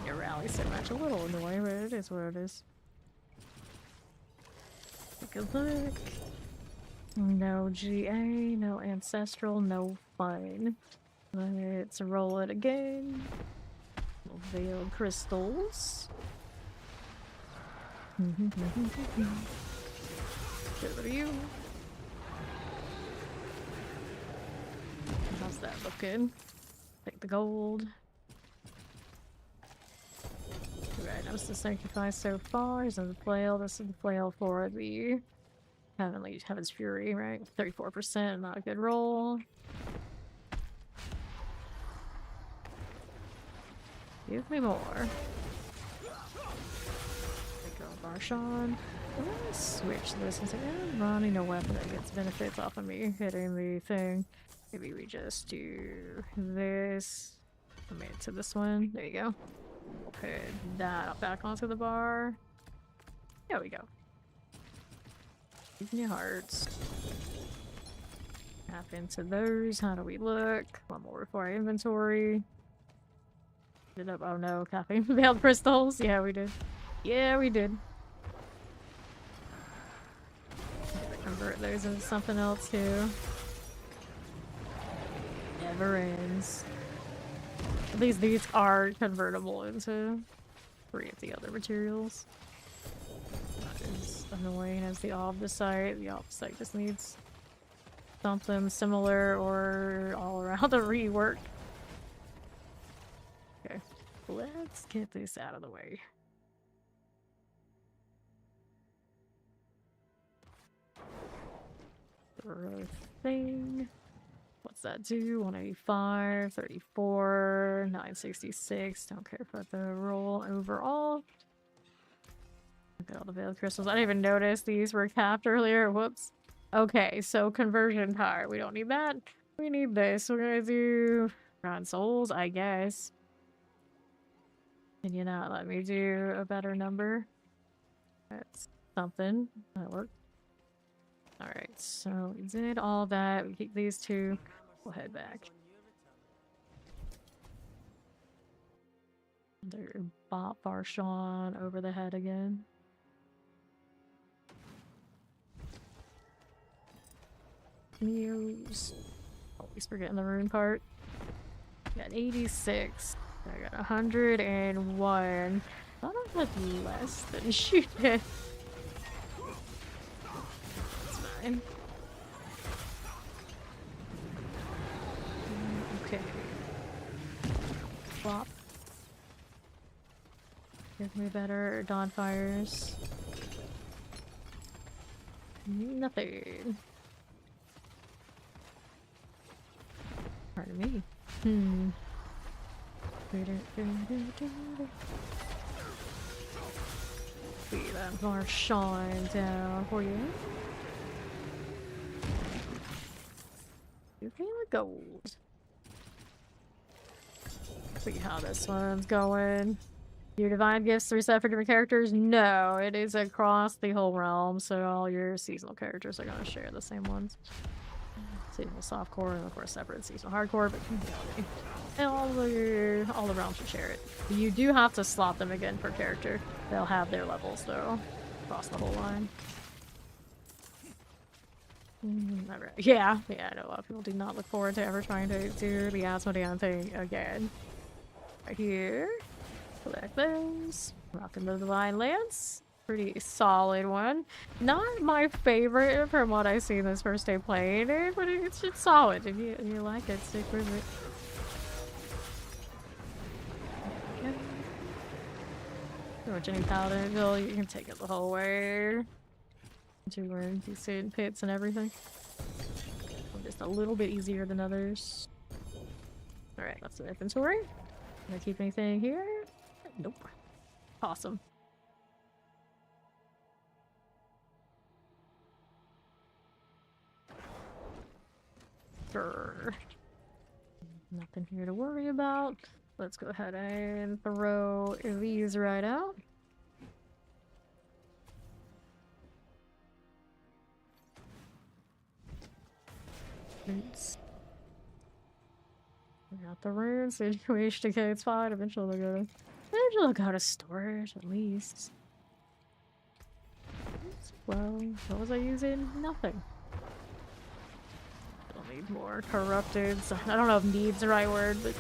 Your rally so much, a little annoying, but it is what it is. Take a look. No GA, no ancestral, no fun. Let's roll it again. Veiled crystals. Good for you. How's that looking? Take the gold. Two items to sacrifice so far. This is the flail. This is the flail for the Heaven's Fury, right? 34%, not a good roll. Give me more. Marshawn. I'm gonna switch this and say, I'm running a weapon that gets benefits off of me hitting the thing. Maybe we just do this. I made it to this one. There you go. Put that back onto the bar. There we go. Give me hearts. Tap into those. How do we look? One more for our inventory. Did up? Oh no, caffeine veiled crystals. Yeah, we did. Yeah, we did. Convert those into something else too. Never ends. At least these are convertible into 3 of the other materials. That is annoying as the opposite. The opposite just needs something similar or all around a rework. Okay, let's get this out of the way. Thing. What's that do? 185, 34, 966. Don't care about the roll overall. Look at all the veiled crystals. I didn't even notice these were capped earlier. Whoops. Okay, so conversion power. We don't need that. We need this. We're gonna do Grand Souls, I guess. Can you not let me do a better number? That's something. That worked. Alright, so we did all that. We keep these 2. We'll head back. Another Bop Barshawn over the head again. News. Always forgetting the rune part. Got 86. I got 101. Thought I had less than she did. Okay. Flop. Give me better Dawnfires. Nothing. Pardon me. Be that Marshawn down for you. Okay, gold. See how this one's going. Your divine gifts reset for different characters? No, it is across the whole realm, so all your seasonal characters are gonna share the same ones. Seasonal softcore and of course separate seasonal hardcore, but and all the realms should share it. You do have to slot them again per character. They'll have their levels though, across the whole line. Alright. Yeah, I know a lot of people do not look forward to ever trying to do the Asmodean thing again. Right here. Collect those. Rocking the Divine Lance. Pretty solid one. Not my favorite from what I see this first day playing it, but it's solid. If you like it, stick with it. Okay. Pretty much any paladin build, you can take it the whole way. We're in decent pits and everything. Just a little bit easier than others. Alright, that's the inventory. Can I keep anything here? Nope. Awesome. Grr. Nothing here to worry about. Let's go ahead and throw these right out. Oops. We got the rune situation. Okay, it's fine. Eventually they'll go to storage at least. Well, what was I using? Nothing. I'll need more corrupted. So I don't know if need's the right word, but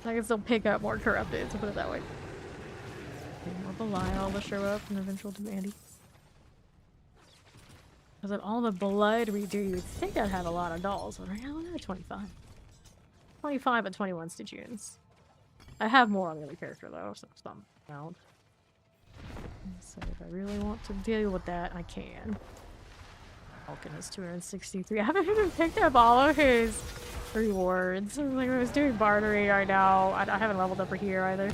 I can still pick up more corrupted, to put it that way. More Belial to show up and eventual Demandy. Because of all the blood we do, you'd think I'd have a lot of dolls, but right now I'm at 25. 25 and 21 Stygians. I have more on the other character though, so some count. So if I really want to deal with that, I can. Vulcan is 263. I haven't even picked up all of his rewards. Like I was doing bartering right now. I haven't leveled up here either.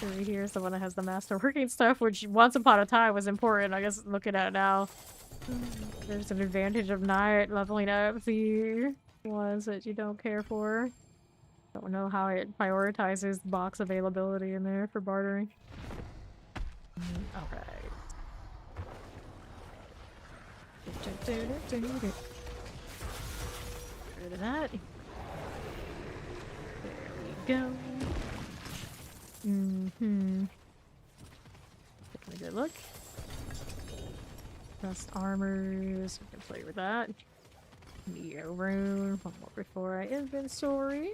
Right here is the one that has the master working stuff, which once upon a time was important. I guess looking at it now, there's an advantage of not leveling up the ones that you don't care for. Don't know how it prioritizes box availability in there for bartering. Alright. Get rid of that. There we go. Taking a good look. Best armors. We can play with that. Neo rune. One more before I inventory.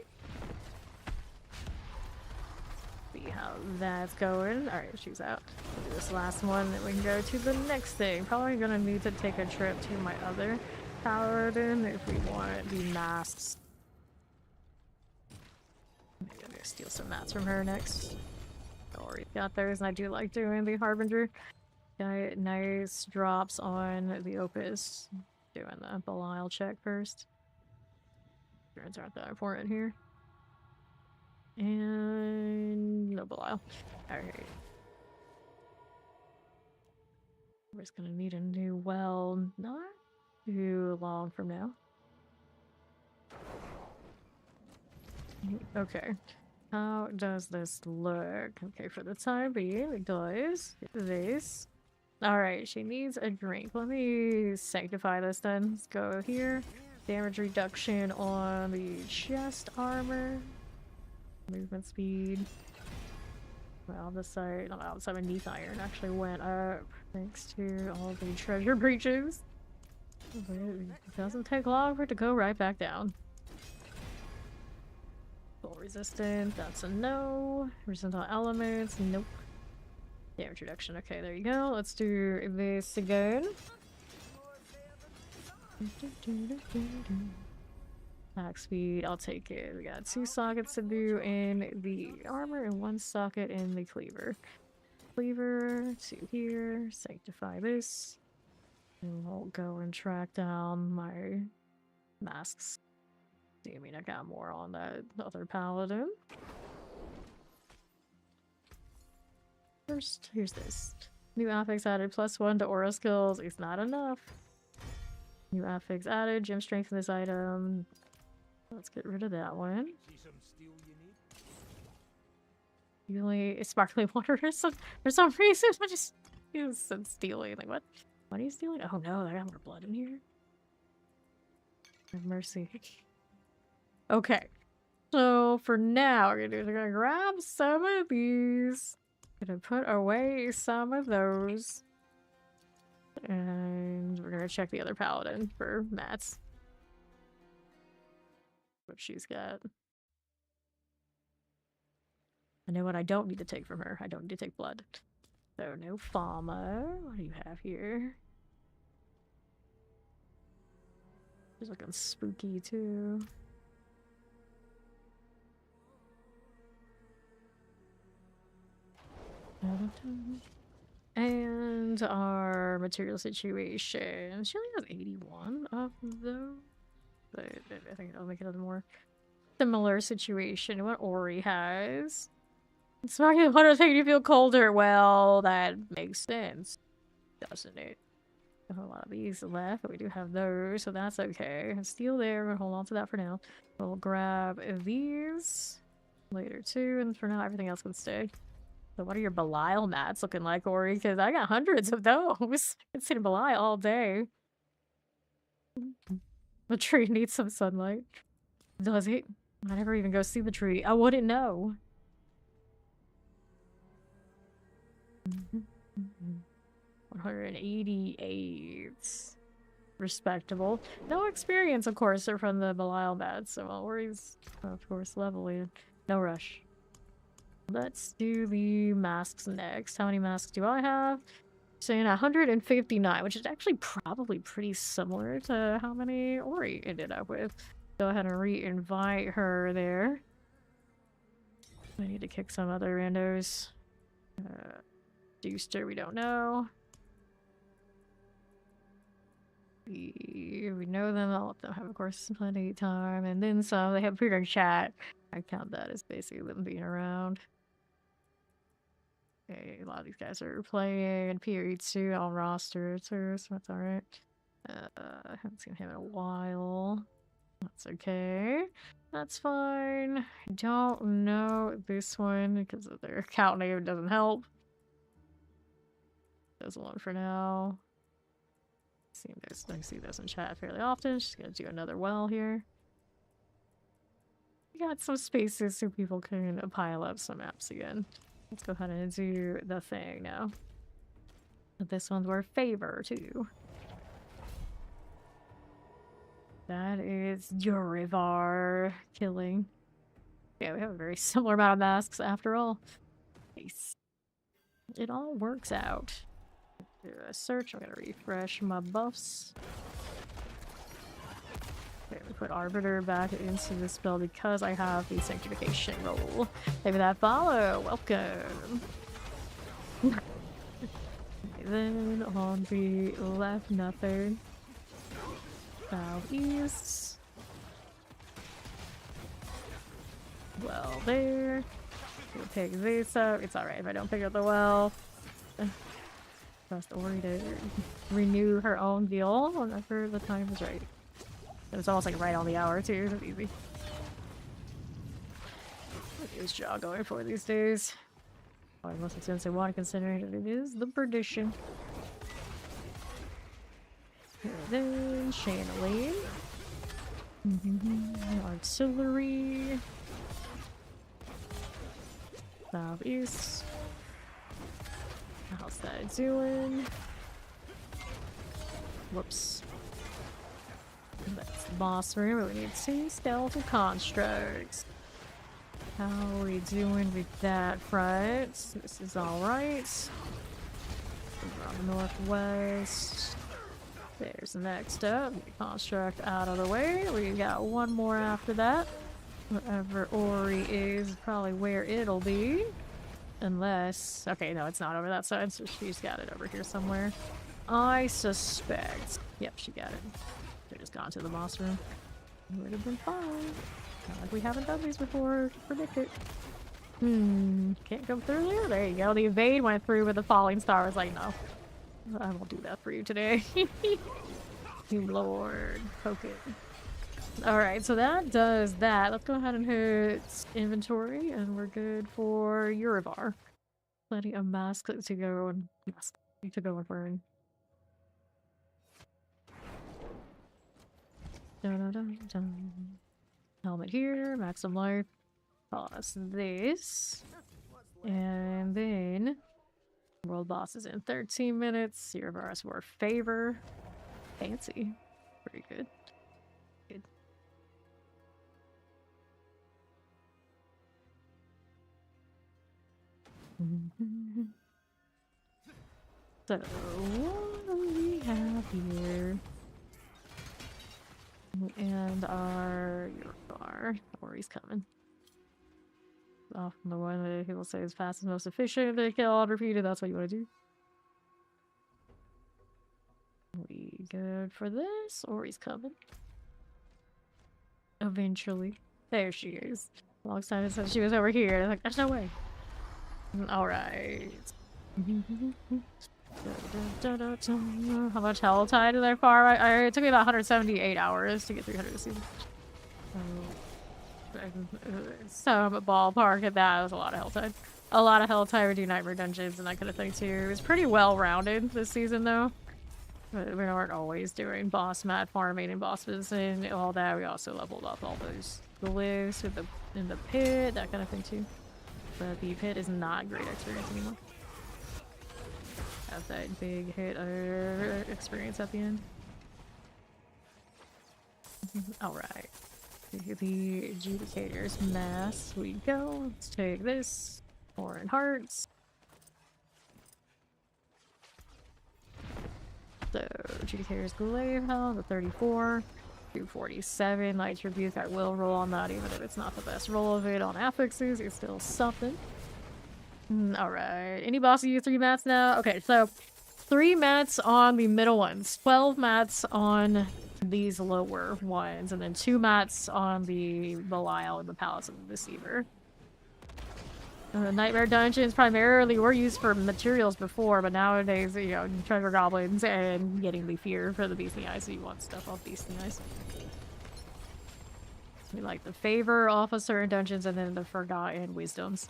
See how that's going. Alright, she's out. We'll do this last one, then we can go to the next thing. Probably gonna need to take a trip to my other paladin if we want the masks. Maybe I'm gonna steal some mats from her next. Already got those, and I do like doing the Harbinger. Got nice drops on the Opus. Doing the Belial check first. Turns aren't that important here. And no Belial. Alright. We're just gonna need a new well not too long from now. Okay. How does this look? Okay, for the time being, it does. This. Alright, she needs a drink. Let me sanctify this then. Let's go here. Damage reduction on the chest armor. Movement speed. Well, the side, no, outside beneath iron actually went up thanks to all the treasure breaches. But it doesn't take long for it to go right back down. Full resistant, that's a no. Resistant on elements, nope. Damage reduction, okay, there you go. Let's do this again. Attack speed, I'll take it. We got 2 sockets to do in the armor and 1 socket in the cleaver. Cleaver to here, sanctify this. And we'll go and track down my masks. I mean, I got more on that other paladin. First, here's this. New affix added +1 to aura skills. It's not enough. New affix added. Gem strength for this item. Let's get rid of that one. See some steel you need? Really, sparkling water for some reason. I just said stealing. Like, what? What are you stealing? Oh no, I got more blood in here. Have mercy. Okay. So for now, we're gonna grab some of these. Gonna put away some of those. And we're gonna check the other paladin for mats. What she's got. I know what I don't need to take from her. I don't need to take blood. So no Fama. What do you have here? She's looking spooky too. And our material situation. She only has 81 of those. But I think I'll make it a more similar situation to what Ori has. Sparking water making you feel colder. Well, that makes sense, doesn't it? We have a lot of these left, but we do have those, so that's okay. Steel there, we're gonna hold on to that for now. We'll grab these. later too, and for now everything else can stay. So what are your Belial mats looking like, Ori? Because I got hundreds of those. It's seen Belial all day. The tree needs some sunlight. Does it? I never even go see the tree. I wouldn't know. 188. Respectable. No experience, of course, are from the Belial mats, so Ori's, of course, leveling. No rush. Let's do the masks next. How many masks do I have? Saying 159, which is actually probably pretty similar to how many Ori ended up with. Go ahead and re-invite her there. I need to kick some other randos. Deuster, we don't know. We know them. All of them have, of course, plenty of time. And then some. They have Peter in chat. I count that as basically them being around. Okay, a lot of these guys are playing, and P300 on roster too, so that's alright. I haven't seen him in a while. That's okay. That's fine. I don't know this one because of their account name doesn't help. There's one for now. I see this in chat fairly often. Just gonna do another well here. We got some spaces so people can pile up some maps again. Let's go ahead and do the thing now. This one's where favor too. That is Yurivar killing. Yeah, we have a very similar amount of masks after all. Nice. It all works out. Do a search. I'm gonna refresh my buffs. Okay, we put Arbiter back into the spell because I have the Sanctification roll. Maybe that follow. Welcome. Then on the left, nothing. Southeast. Well, there. We'll pick this up. It's alright if I don't pick up the well. Trust Ori to renew her own deal whenever the time is right. And it's almost like right on the hour too, so easy. What is Jaw going for these days? Oh, most expensive one considering it is the Perdition. And then Channeling. Artillery. Southeast. How's that doing? Whoops. That's the boss room. We need 2 skeletal constructs. How are we doing with that front? This is alright. Over on the northwest. There's the next up. Get the construct out of the way. We got one more after that. Wherever Ori is probably where it'll be. Unless... Okay, no, it's not over that side, so she's got it over here somewhere. I suspect. Yep, she got it. They just gone to the boss room. It would have been fine. Not like we haven't done these before. Predict it. Can't come through there? There you go. The evade went through, but the falling star was like, no. I won't do that for you today. You lord. Poke it. Alright, so that does that. Let's go ahead and hit inventory, and we're good for Yurivar. Plenty of masks to go and wearing. Helmet here, maximum life. Pause this. And then world boss is in 13 minutes. Yurivar's more favor. Fancy. Pretty good. Good. So, what do we have here? And our Yurivar. Ori's coming. Often the one that people say is fast and most efficient. They kill all repeated. That's what you want to do. We good for this? Ori's coming. Eventually. There she is. Long time since she was over here. I was like, there's no way. Alright. How much hell tide did I farm? It took me about 178 hours to get 300 to see. some ballpark at that. It was a lot of Helltide. A lot of Helltide. We do Nightmare Dungeons and that kind of thing too. It was pretty well rounded this season though. But we aren't always doing boss mat farming and bosses and all that. We also leveled up all those glyphs with in the pit, that kind of thing too. But the pit is not great experience anymore. Have that big hit experience at the end. Alright. The Adjudicator's Mass. We go. Let's take this. Foreign Hearts. So, Adjudicator's Glaive Helm, the 34. 247. Knight's Rebuke. I will roll on that, even if it's not the best roll of it on affixes. It's still something. Alright. Any bosses use 3 mats now? Okay, so 3 mats on the middle ones. 12 mats on these lower ones. And then 2 mats on the Belial and the Palace of the Deceiver. Nightmare Dungeons primarily were used for materials before, but nowadays, you know, treasure goblins and getting the fear for the Beastly Eyes, so you want stuff off Beastly Eyes. We like the Favor off of certain dungeons, and then the Forgotten Wisdoms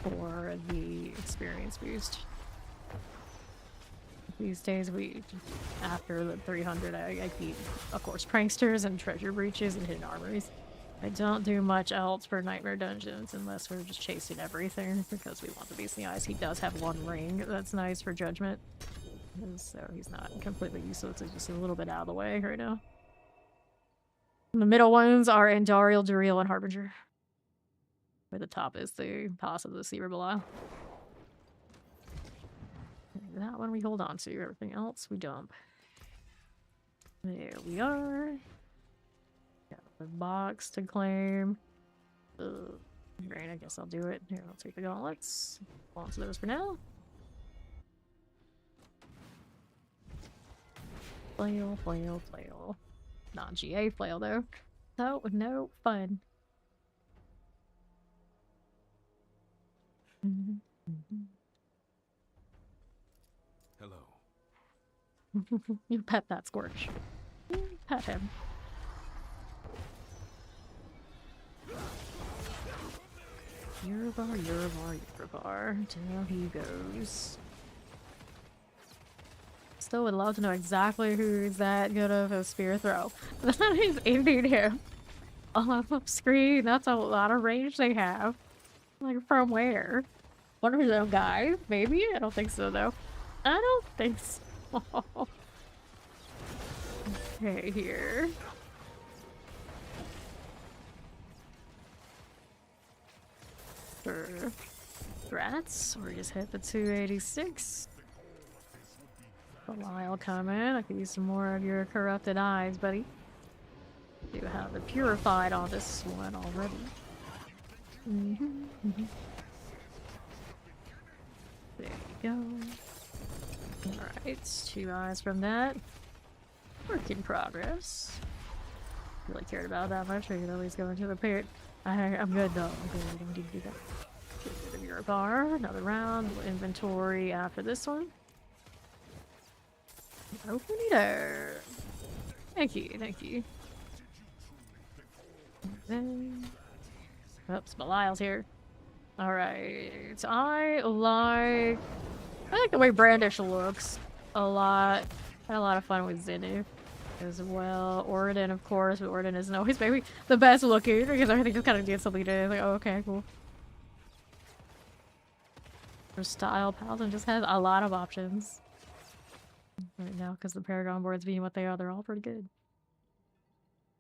for the experience boost. These days, after the 300, I keep, of course, Pranksters and Treasure Breaches and Hidden Armories. I don't do much else for Nightmare Dungeons unless we're just chasing everything because we want the Beastly Eyes. He does have 1 ring that's nice for Judgment, and so he's not completely useless. It's just a little bit out of the way right now. The middle ones are Andariel, Duriel, and Harbinger. Where the top is the Palace of the Deceiver Belial. That one we hold on to. Everything else we dump. There we are. Got the box to claim. Great, I guess I'll do it. Here, I'll take the gauntlets. Hold on to those for now. Flail, flail, flail. Non-GA flail though. So, no fun. Hello. You pet that Scorch. Pet him. Yervar, Yervar, Yervar. Down he goes. Still would love to know exactly who's that good of a spear throw. That is ending him off screen. That's a lot of range they have. Like, from where? One of his own guys? Maybe? I don't think so, though. I don't think so. Okay, here. For rats, or just hit the 286. Belial coming. I could use some more of your corrupted eyes, buddy. Do have the purified on this one already. There you go. Alright, 2 eyes from that. Work in progress. Really cared about that much, I could always go into the pit. I'm good though. I'm good. I don't need to do that. Get rid of your bar. Another round. Inventory after this one. Open it up. Thank you. Thank you. Oops, Belial's here. Alright. I like the way Brandish looks a lot. Had a lot of fun with Zenith as well. Oridan, of course, but Oridan isn't always maybe the best looking because everything just kind of did something to like, oh, okay, cool. For style, Paladin just has a lot of options right now because the Paragon boards being what they are, they're all pretty good.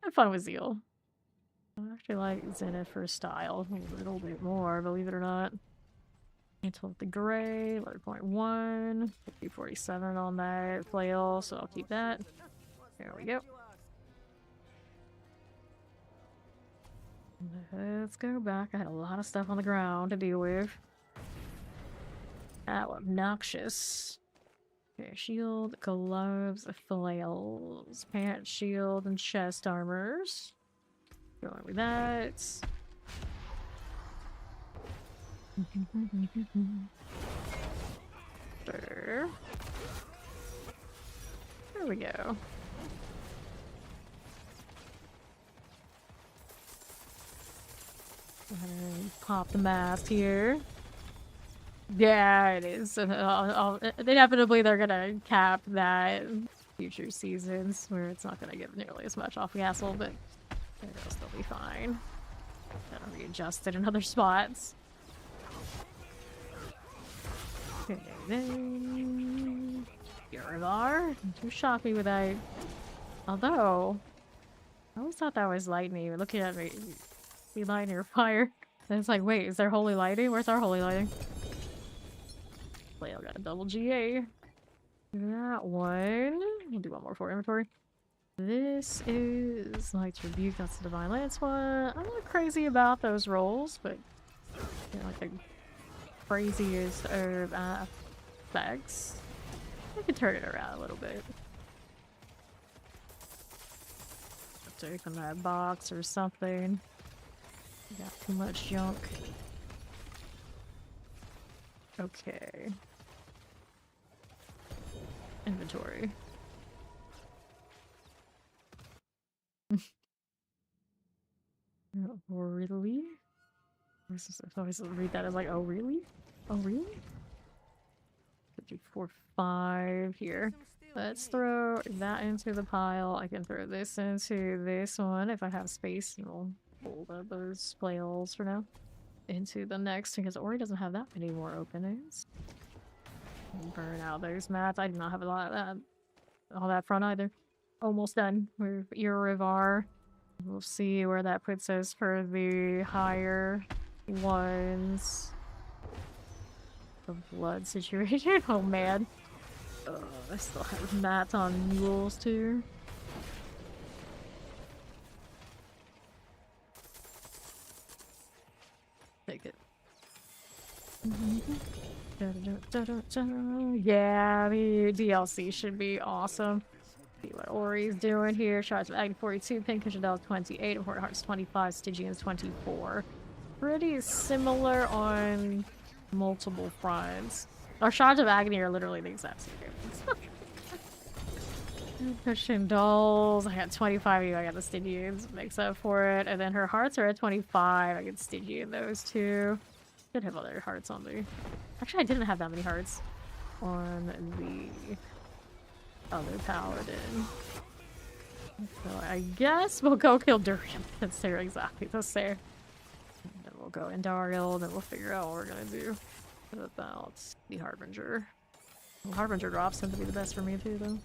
I had fun with Zeal. I actually like Zenith for style a little bit more, believe it or not. Until the gray, 11.1, 247 on that flail, so I'll keep that. There we go. Let's go back. I had a lot of stuff on the ground to deal with. How obnoxious. Okay, shield, gloves, flails, pants, shield, and chest armors. Going with that. There we go. Go ahead and pop the mast here. Yeah, it is. Inevitably, they're gonna cap that future seasons where it's not gonna give nearly as much off castle, but it'll still be fine. Gotta readjust it in other spots. Okay, then Yurivar. Don't you shock me with that. Although, I always thought that was lightning. You're looking at me, see lightning or fire. And it's like, wait, is there holy lighting? Where's our holy lighting? Wait, I got a double GA. That one. We'll do one more for inventory. This is Light's Rebuke. That's the Divine Lance one. I'm not crazy about those rolls, but you know, like the craziest of effects. I can turn it around a little bit. Have to open that box or something. Got too much junk. Okay. Inventory. Really? I always read that as like, oh really? Oh really? 54.5 here. Let's throw that into the pile. I can throw this into this one if I have space, and we'll hold up those flails for now. Into the next, because Ori doesn't have that many more openings. Burn out those mats. I do not have a lot of that. All that front either. Almost done with Yurivar. We'll see where that puts us for the higher ones. The blood situation. Oh man. I still have mats on mules too. Take it. Yeah, the DLC should be awesome. See what Ori's doing here. Shards of Agony 42, Pinkishadel 28, Important Hearts 25, Stygians 24. Pretty similar on multiple fronts. Our Shards of Agony are literally the exact same difference. Pushing dolls. I got 25 of you. I got the Stygians. Makes up for it. And then her hearts are at 25. I get Stygian those two. Did have other hearts on the... Actually, I didn't have that many hearts on the other paladin. So I guess we'll go kill Durian. That's there exactly. That's there. And then we'll go Indariel, and then we'll figure out what we're gonna do about the Harbinger. Well, Harbinger drops tend to be the best for me too, though.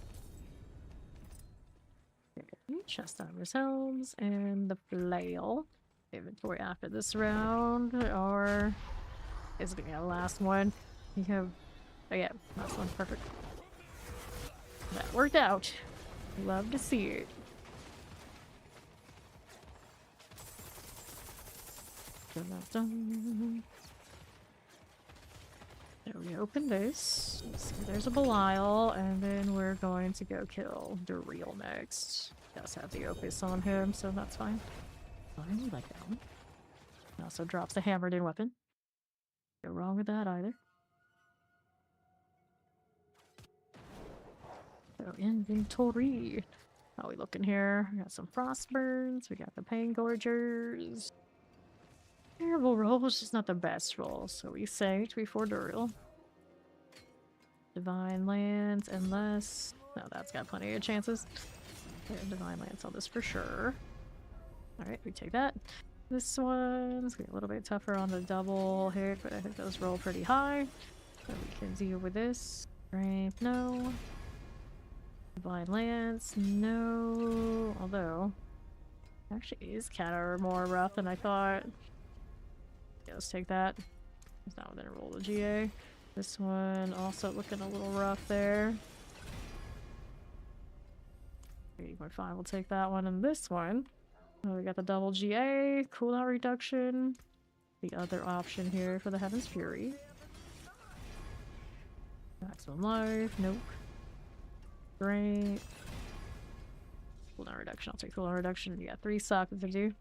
Okay, Chest Armor's Helms and the Flail. Inventory after this round, or is it gonna be the last one? You have, oh yeah, last one, perfect. That worked out. Love to see it. Dun, dun, dun. There we open this. So there's a Belial, and then we're going to go kill Duriel next. Does have the Opus on him, so that's fine. I like that one. It also drops the hammered in weapon. No wrong with that either. So inventory. How we looking here? We got some Frostburns. We got the Pain Gorgers. Terrible roll, it's just not the best roll. So we say before Duriel. Divine Lance, unless... No, that's got plenty of chances. Okay, Divine Lance on this for sure. Alright, we take that. This one's gonna be a little bit tougher on the double hit, but I think those roll pretty high. So we can deal with this. Strength, no. Divine Lance, no. Although, actually is kind of more rough than I thought. Yeah, let's take that. It's not within a roll of GA. This one also looking a little rough there. 80.5, we'll take that one. And this one, oh, we got the double GA, cooldown reduction. The other option here for the Heaven's Fury. Maximum life, nope. Great. Cooldown reduction, I'll take cooldown reduction. You got 3 sockets to do.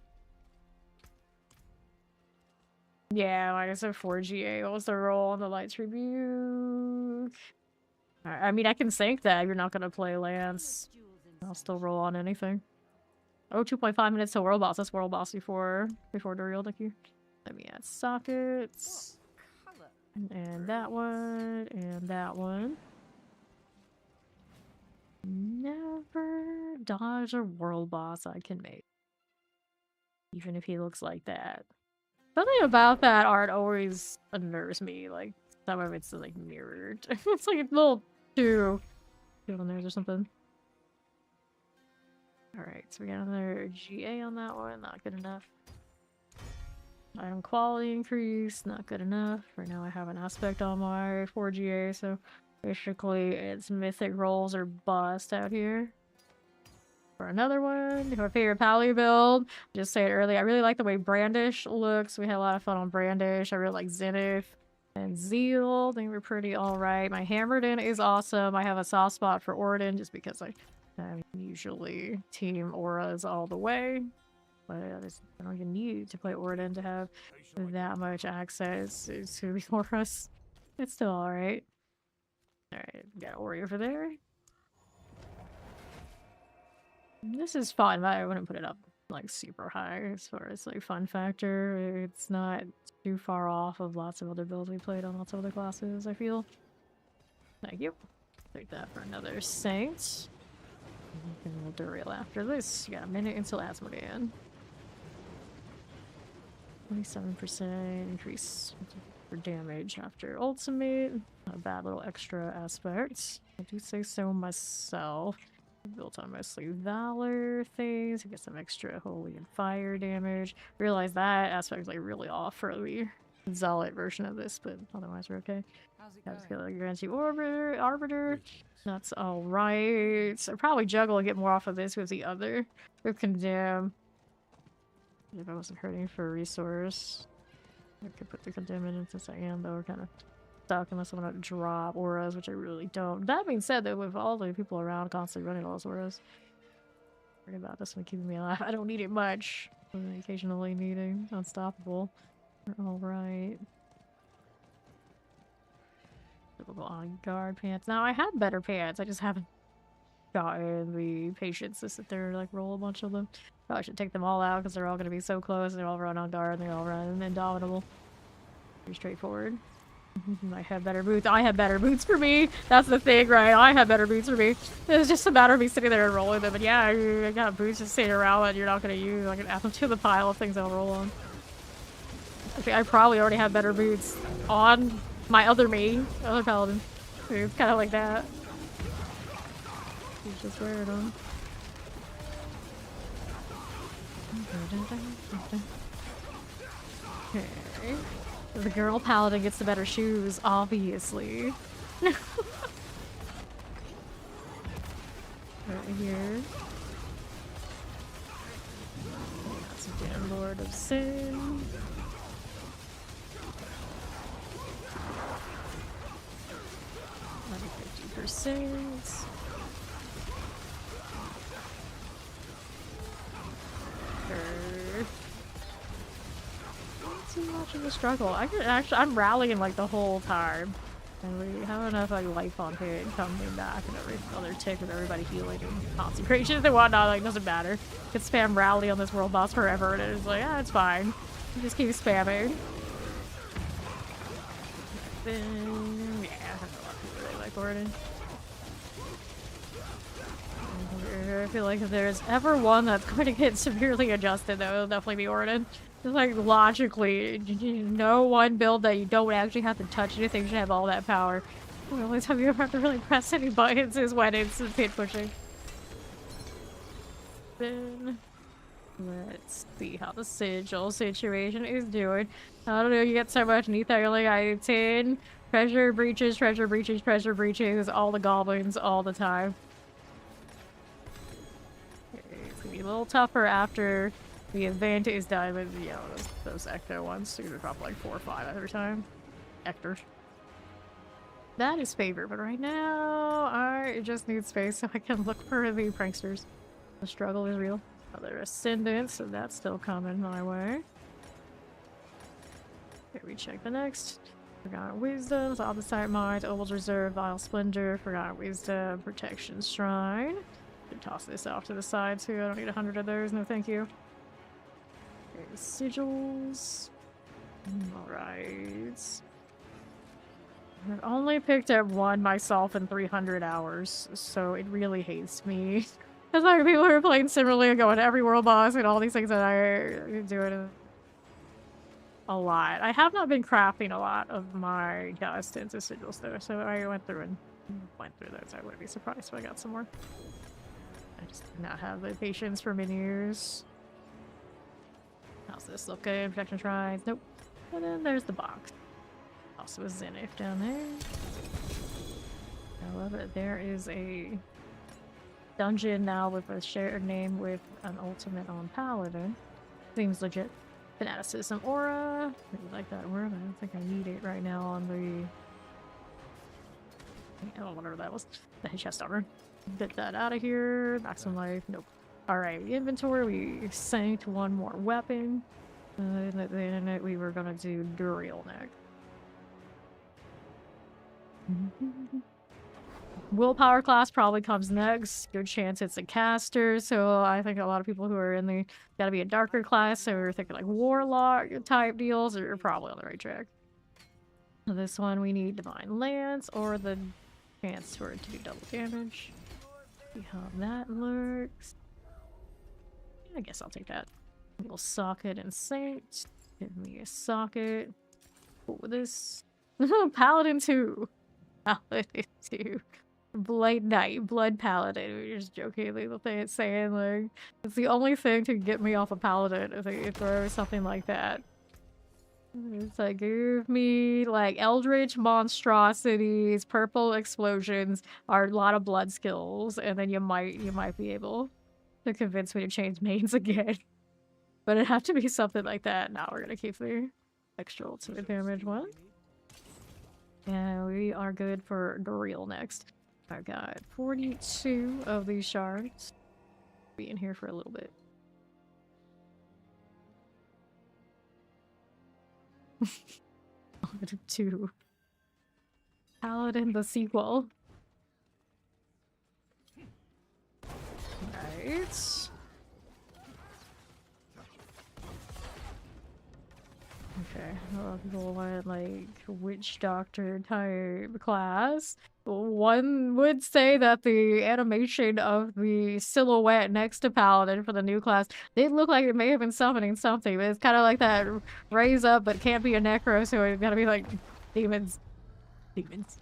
Yeah, like I said, 4GA. What was the roll on the Light's Rebuke? I mean, I can think that you're not gonna play Lance. I'll still roll on anything. Oh, 2.5 minutes to World Boss. That's World Boss before Duriel, thank you. Let me add sockets. Color. And that one, and that one. Never dodge a world boss I can make. Even if he looks like that. Something about that art always unnerves me. Like, some of it's like mirrored. It's like a little too on there or something. Alright, so we got another GA on that one. Not good enough. Item quality increase. Not good enough. Right now I have an aspect on my 4GA, so basically it's mythic rolls or bust out here. For another one, my favorite Pally build. Just say it early. I really like the way Brandish looks. We had a lot of fun on Brandish. I really like Zenith and Zeal. They were pretty alright. My Hammerden is awesome. I have a soft spot for Orden just because I usually team auras all the way. But I don't even need to play Orden to have that much access to the auras. It's still alright. Alright, got Ori over there. This is fun, but I wouldn't put it up like super high as far as like fun factor. It's not too far off of lots of other builds we played on lots of other classes, I feel. Thank you. Take that for another Saint. And we'll derail after this. You got a minute until Asmodean. 27% increase for damage after ultimate. Not a bad little extra aspect. I do say so myself. Built on mostly Valor things. I get some extra Holy and Fire damage. Realize that aspect is like really off for the Zealot version of this, but otherwise we're okay. How's it going? Grants you Arbiter. That's alright. So probably juggle and get more off of this with the other. With Condemn. If I wasn't hurting for a resource. I could put the Condemn in since I am, though. We're kind of stuck unless I want to drop auras, which I really don't. That being said, though, with all the people around constantly running all those auras, worried about this one keeping me alive. I don't need it much. Occasionally needing unstoppable. Alright. Typical on guard pants. Now I had better pants. I just haven't gotten the patience to sit there and like roll a bunch of them. Probably should take them all out because they're all going to be so close. They all run on guard and they all run indomitable. Pretty straightforward. I have better boots. I have better boots for me. That's the thing, right? I have better boots for me. It's just a matter of me sitting there and rolling them. And yeah, I got boots just sitting around that you're not going to use. I can add them to the pile of things I'll roll on. Okay, I probably already have better boots on my other Paladin. It's kind of like that. He's just wearing them. Okay. The girl Paladin gets the better shoes, obviously. Right here. That's a damn Lord of Sin. Another 50%. Too much of a struggle. I'm rallying like the whole time. And we have enough like life on hit coming back and every other tick with everybody healing and consecrations and whatnot. Like, doesn't matter. You can spam rally on this world boss forever and it's like, yeah, it's fine. You just keep spamming. Then, yeah, I have a lot of people really like Orden. I feel like if there's ever one that's going to get severely adjusted, though, it'll definitely be Orden. Just like logically, no one build that you don't actually have to touch anything should have all that power. The only time you ever have to really press any buttons is when it's pit pushing. Then let's see how the sigil situation is doing. I don't know, you get so much neat that you're like, I 10 treasure breaches, all the goblins all the time. It's gonna be a little tougher after the event is done with, you know, those Ecto ones. You're gonna drop like 4 or 5 every time. Ectors. That is favorite, but right now I just need space so I can look for the pranksters. The struggle is real. Other Ascendant, so that's still coming my way. Here we check the next. Forgotten Wisdom, Opposite Mind, Oval's Reserve, Vile Splendor, Forgotten Wisdom, Protection Shrine. Should toss this off to the side too. I don't need 100 of those, no thank you. Okay, sigils. Alright. I've only picked up one myself in 300 hours, so it really hates me. Because like people who are playing similarly and going to every world boss and all these things that I do it a lot. I have not been crafting a lot of my dust into sigils though, so I went through those. I wouldn't be surprised if I got some more. I just did not have the patience for many years. How's this looking? Protection shrines? Nope. And then there's the box. Also a Zenith down there. I love it. There is a dungeon now with a shared name with an ultimate on Paladin. Seems legit. Fanaticism aura. Really like that word. I don't think I need it right now on the... I don't know whatever that was. The chest armor. Get that out of here. Maximum life. Nope. Alright, inventory. We sank one more weapon. And then we were gonna do Duriel next. Willpower class probably comes next. Good chance it's a caster, so I think a lot of people who are in the gotta be a darker class, so we're thinking like warlock type deals are probably on the right track. This one we need Divine Lance or the chance for it to do double damage. See how that looks. I guess I'll take that. Little socket and Saint. Give me a socket. What with this? Paladin 2. Paladin 2. Blade Knight, Blood Paladin. We're just jokingly saying like it's the only thing to get me off a Paladin if they throw something like that. It's like give me like Eldritch monstrosities, purple explosions, are a lot of blood skills, and then you might be able to convince me to change mains again. But it'd have to be something like that. Now we're gonna keep the extra ultimate damage one. And we are good for Duriel next. I got 42 of these shards. Be in here for a little bit. Paladin 2. Paladin the sequel. Right. Okay, a lot of people want like witch doctor type class. One would say that the animation of the silhouette next to Paladin for the new class did look like it may have been summoning something, but it's kind of like that raise up but can't be a necro, so it's gotta be like demons. Demons.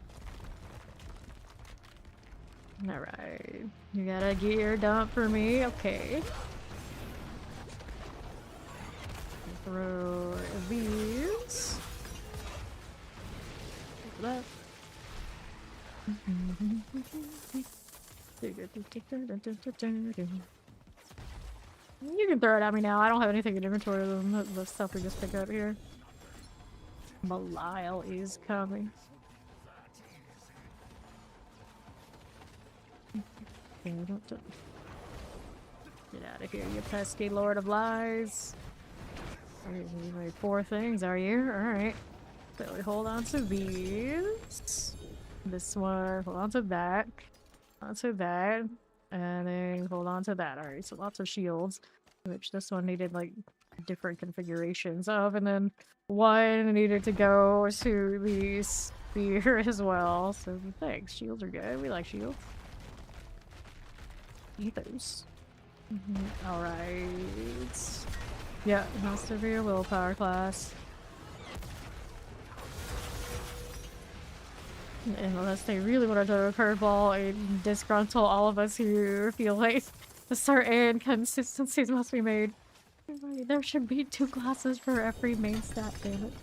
Alright. You got a gear dump for me? Okay. Throw these. Left. You can throw it at me now. I don't have anything in inventory other than the stuff we just picked up here. Belial is coming. Get out of here, you pesky Lord of Lies. Like 4 things, are you? Alright. So we hold on to these. This one, hold on to that. Onto that. And then hold on to that. Alright, so lots of shields. Which this one needed like different configurations of. And then one needed to go to the spear as well. So thanks. Shields are good. We like shields. Ethos. Alright. Yeah, it has to be a willpower class. Unless they really want to throw a curveball and disgruntle all of us who feel like a certain consistencies must be made. There should be 2 classes for every main stat, damn it.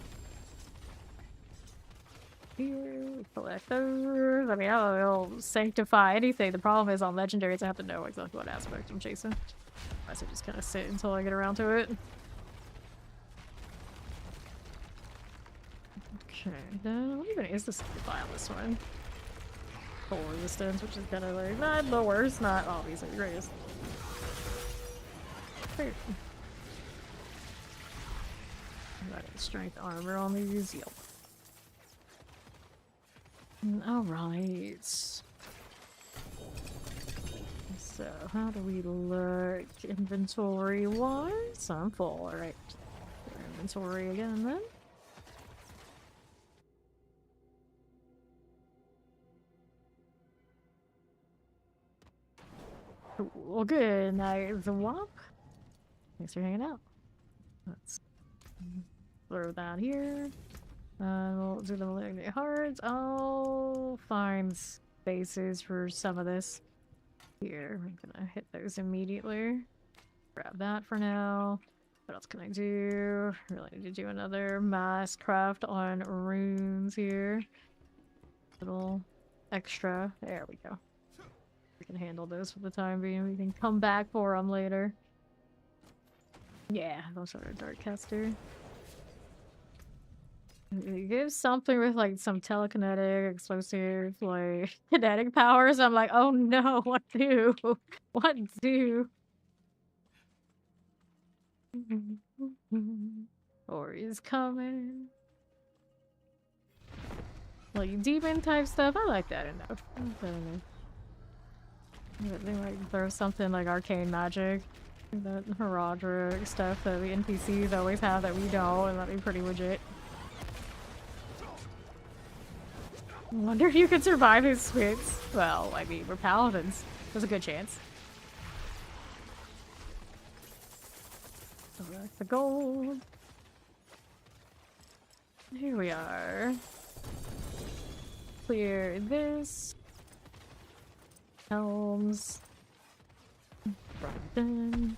Here, we collect those. I mean, I'll sanctify anything. The problem is on legendaries, I have to know exactly what aspect I'm chasing. Otherwise, I just kind of sit until I get around to it. Okay, then what even is the sanctify on this one? Full resistance, which is kind of like not the worst, not obviously the greatest. Got strength armor on these. Yep. Alright. So, how do we look inventory-wise? I'm full, alright. Inventory again then. Well, good night, Zwap. Thanks for hanging out. Let's throw that here. We'll do the malignant hearts. I'll find spaces for some of this. Here, I'm gonna hit those immediately. Grab that for now. What else can I do? Really need to do another mass craft on runes here. Little extra. There we go. We can handle those for the time being. We can come back for them later. Yeah, those are a Darkcaster. It gives something with like some telekinetic, explosive, like kinetic powers. I'm like, oh no, what do? What do? Ori is coming. Like demon type stuff, I like that enough. I like that enough. They might throw something like arcane magic. That Herodric stuff that the NPCs always have that we don't, and that'd be pretty legit. I wonder if you could survive his swings. Well, I mean, we're paladins. There's a good chance. So that's the gold. Here we are. Clear this. Helms. Done.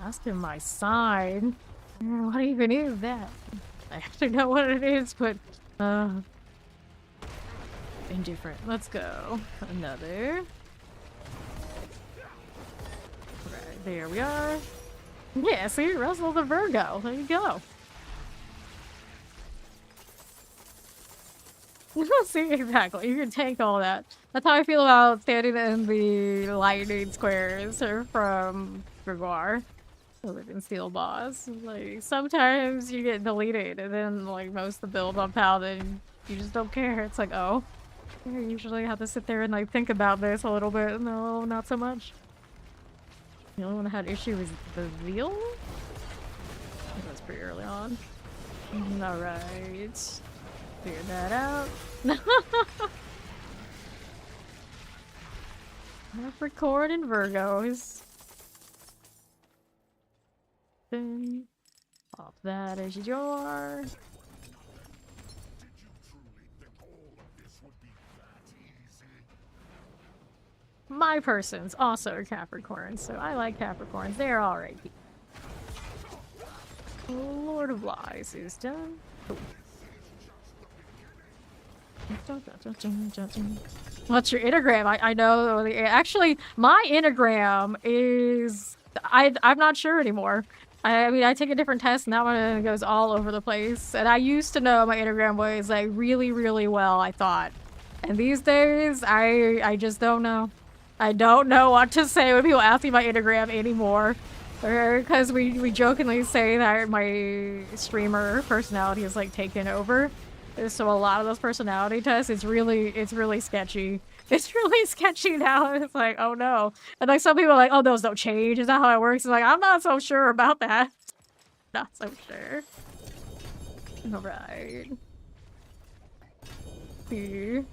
Ask him my sign. What even is that? I actually know what it is, but indifferent. Let's go. Another. Right, there we are. Yeah, see, Russell the Virgo. There you go. See, exactly. You can tank all that. That's how I feel about standing in the lightning squares from Gregoire. The Living Steel boss. Like, sometimes you get deleted, and then, like, most of the build on Paladin, you just don't care. It's like, oh. I usually have to sit there and, like, think about this a little bit. No, not so much. The only one I had issue was the Veal? I think that's pretty early on. Alright. Figure that out. Capricorn and Virgos. Then pop that as you are. My person's also a Capricorn, so I like Capricorns. They're alright. Lord of Lies is done. Cool. What's your enneagram? I know. Actually, my enneagram is... I'm not sure anymore. I mean, I take a different test and that one goes all over the place. And I used to know my enneagram was like really, really well, I thought. And these days, I just don't know. I don't know what to say when people ask me my enneagram anymore. Because we jokingly say that my streamer personality is like taken over. So a lot of those personality tests, it's really sketchy. It's really sketchy now. It's like, oh no. And like some people are like, oh, those don't change. Is that how it works? It's like, I'm not so sure about that. Not so sure. Alright. See.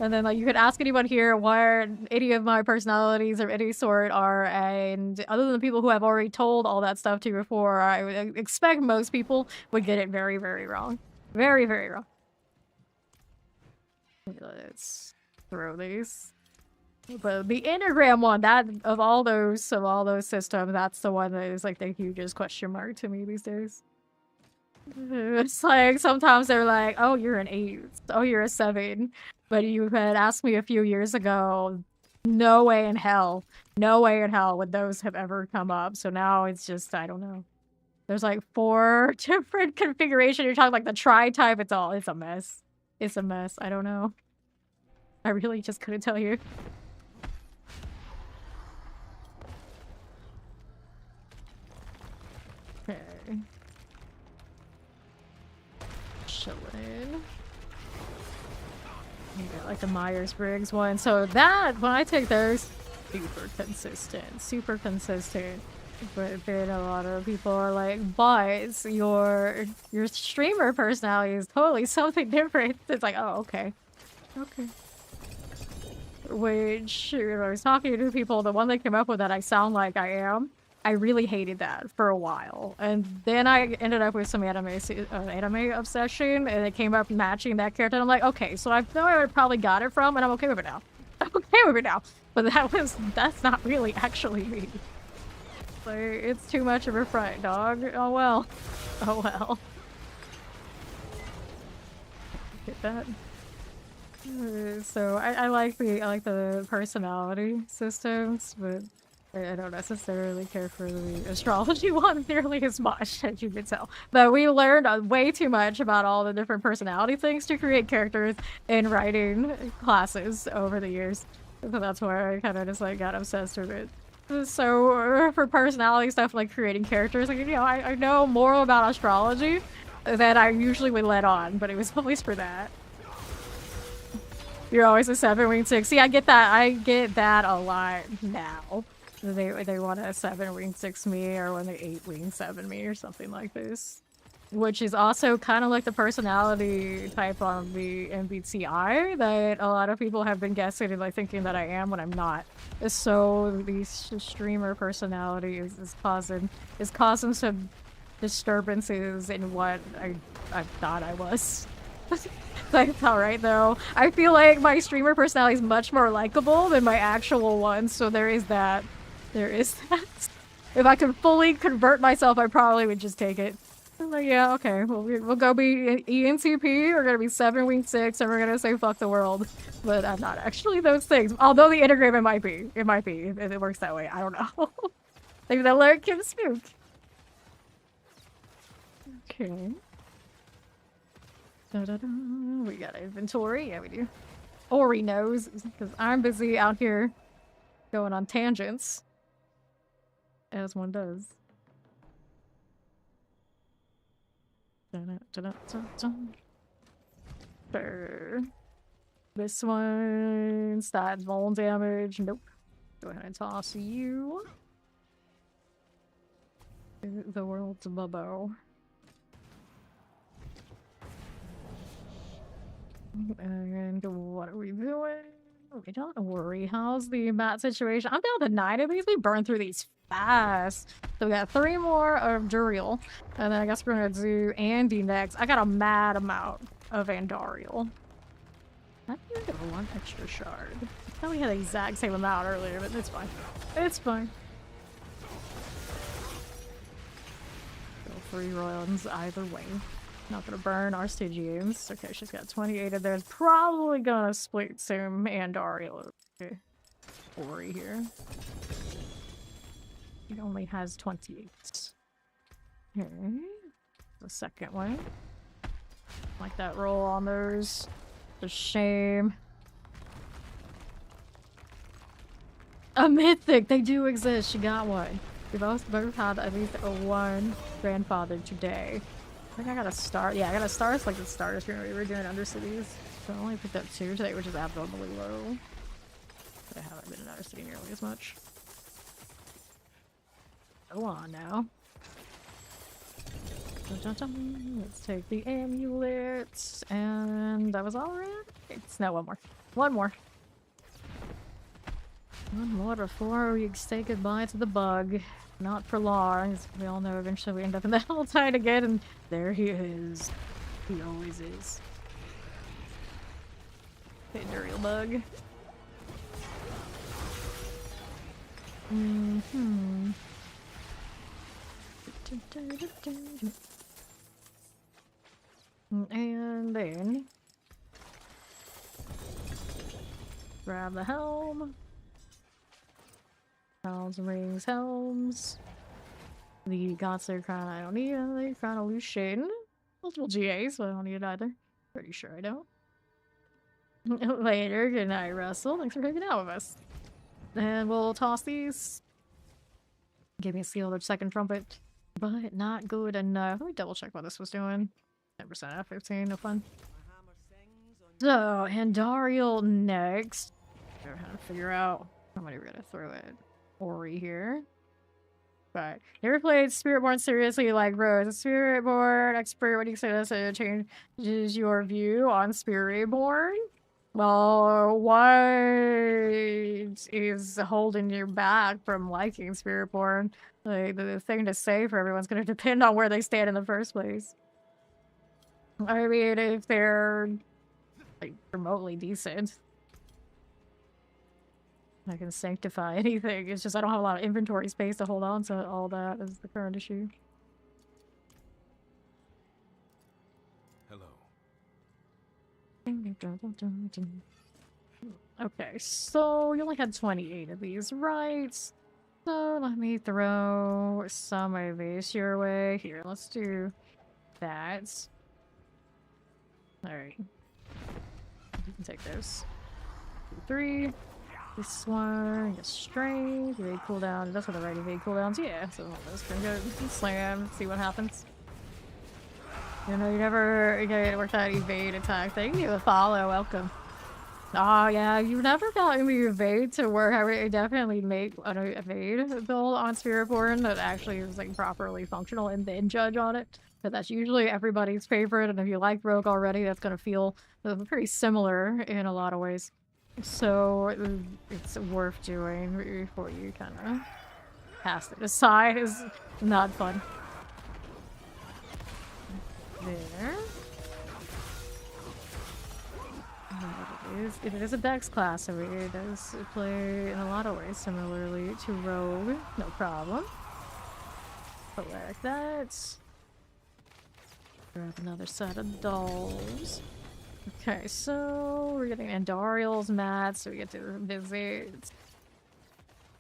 And then like you could ask anyone here what any of my personalities of any sort are, and other than the people who I've already told all that stuff to before, I would expect most people would get it very, very wrong. Very, very wrong. Let's throw these. But the Enneagram one, that of all those systems, that's the one that is like the hugest question mark to me these days. It's like sometimes they're like, oh, you're an 8. Oh, you're a 7. But you had asked me a few years ago, no way in hell. No way in hell would those have ever come up. So now it's just, I don't know. There's like 4 different configurations. You're talking like the tri-type. It's a mess. It's a mess. I don't know. I really just couldn't tell you. Okay. Chillin'. Yeah, like the Myers-Briggs one. So that, when I take those, super consistent. Super consistent. But then a lot of people are like, but your streamer personality is totally something different. It's like, oh, okay. Okay. which I was talking to people, the one that came up with that I sound like I am, I really hated that for a while. And then I ended up with some anime obsession, and it came up matching that character. And I'm like, okay, so I know I probably got it from, and I'm okay with it now. I'm okay with it now. But that's not really actually me. Like, it's too much of a front, dog. Oh well. Oh well. Get that. So I like the personality systems, but I don't necessarily care for the astrology one nearly as much, as you can tell. But we learned way too much about all the different personality things to create characters in writing classes over the years. So that's why I kind of just like got obsessed with it. So for personality stuff like creating characters, like, you know, I know more about astrology than I usually would let on, but it was always for that. You're always a 7-wing 6. See, I get that a lot now. They want to 7-wing 6 me, or when they 8-wing 7 me, or something like this. Which is also kind of like the personality type on the MBTI that a lot of people have been guessing and like thinking that I am when I'm not. So the streamer personality is causing some disturbances in what I thought I was. That's alright though. I feel like my streamer personality is much more likable than my actual one, so there is that. There is that. If I could fully convert myself, I probably would just take it. I'm like, yeah, okay, well, we'll go be ENTP, we're gonna be 7-wing 6, and we're gonna say fuck the world. But I'm not actually those things. Although the Enneagram it might be. It might be, if it works that way. I don't know. Maybe the alert can spook. Okay. We got inventory. Yeah, we do. Ori knows, because I'm busy out here going on tangents. As one does. This one stats vuln damage. Nope. Go ahead and toss you. The world's bubbo. And what are we doing? We don't worry. How's the mat situation? I'm down to 9 of these. We burned through these fast. So we got 3 more of Duriel. And then I guess we're gonna do Andy next. I got a mad amount of Andariel. I think I have 1 extra shard. I thought we had the exact same amount earlier, but it's fine. It's fine. Go 3 runs either way. Not gonna burn our Stygians. Okay, she's got 28 of theirs. Probably gonna split some Andariel. Okay. Ori here. He only has 28. Okay. The second one. Like that roll on those. It's a shame. A mythic! They do exist. She got one. We both had at least one grandfather today. I think I got a star. Yeah, I got a star. It's like the stars we were doing Undercities. So I only picked up 2 today, which is abnormally low. But I haven't been in Undercity nearly as much. Go on now. Let's take the amulets. And that was all right. It's no, one more. One more. One more before we say goodbye to the bug. Not for long, as we all know eventually we end up in the Helltide again, and there he is. He always is. Okay, Duriel bug. And then grab the helm. Helms, rings, helms. The Godslayer crown I don't need. The crown of Lucian. Multiple GAs, so I don't need it either. Pretty sure I don't. Later, good night, Russell. Thanks for hanging out with us. And we'll toss these. Give me a seal of second trumpet. But not good enough. Let me double check what this was doing. 10% F15, no fun. So, Andariel next. We're gonna figure out how many we're gonna throw at Ori here. But never played Spiritborn seriously like Rose. A Spiritborn expert, what do you say this changes your view on Spiritborn? Well, what is holding you back from liking Spiritborn? Like, the thing to say for everyone's gonna depend on where they stand in the first place. I mean, if they're, like, remotely decent, I can sanctify anything. It's just I don't have a lot of inventory space to hold on to all that is the current issue. Hello. Okay, so you only had 28 of these, right? So let me throw some of these your way. Here, let's do that. Alright. You can take those. 3. This one, get strength, evade cooldown. That's what the right evade cooldowns. Yeah, so let's go slam, see what happens. You know, you never get work that evade attack thing. You follow, welcome. Oh yeah, you've never gotten the evade to work. I would definitely make an evade build on Spiritborn that actually is like properly functional and then judge on it. But that's usually everybody's favorite, and if you like Rogue already, that's gonna feel pretty similar in a lot of ways. So it's worth doing before you kind of cast it aside. Is not fun. There. It is a dex class, so it does play in a lot of ways similarly to Rogue. No problem. Collect that. Grab another set of dolls. Okay, so we're getting Andariel's mat, so we get to visit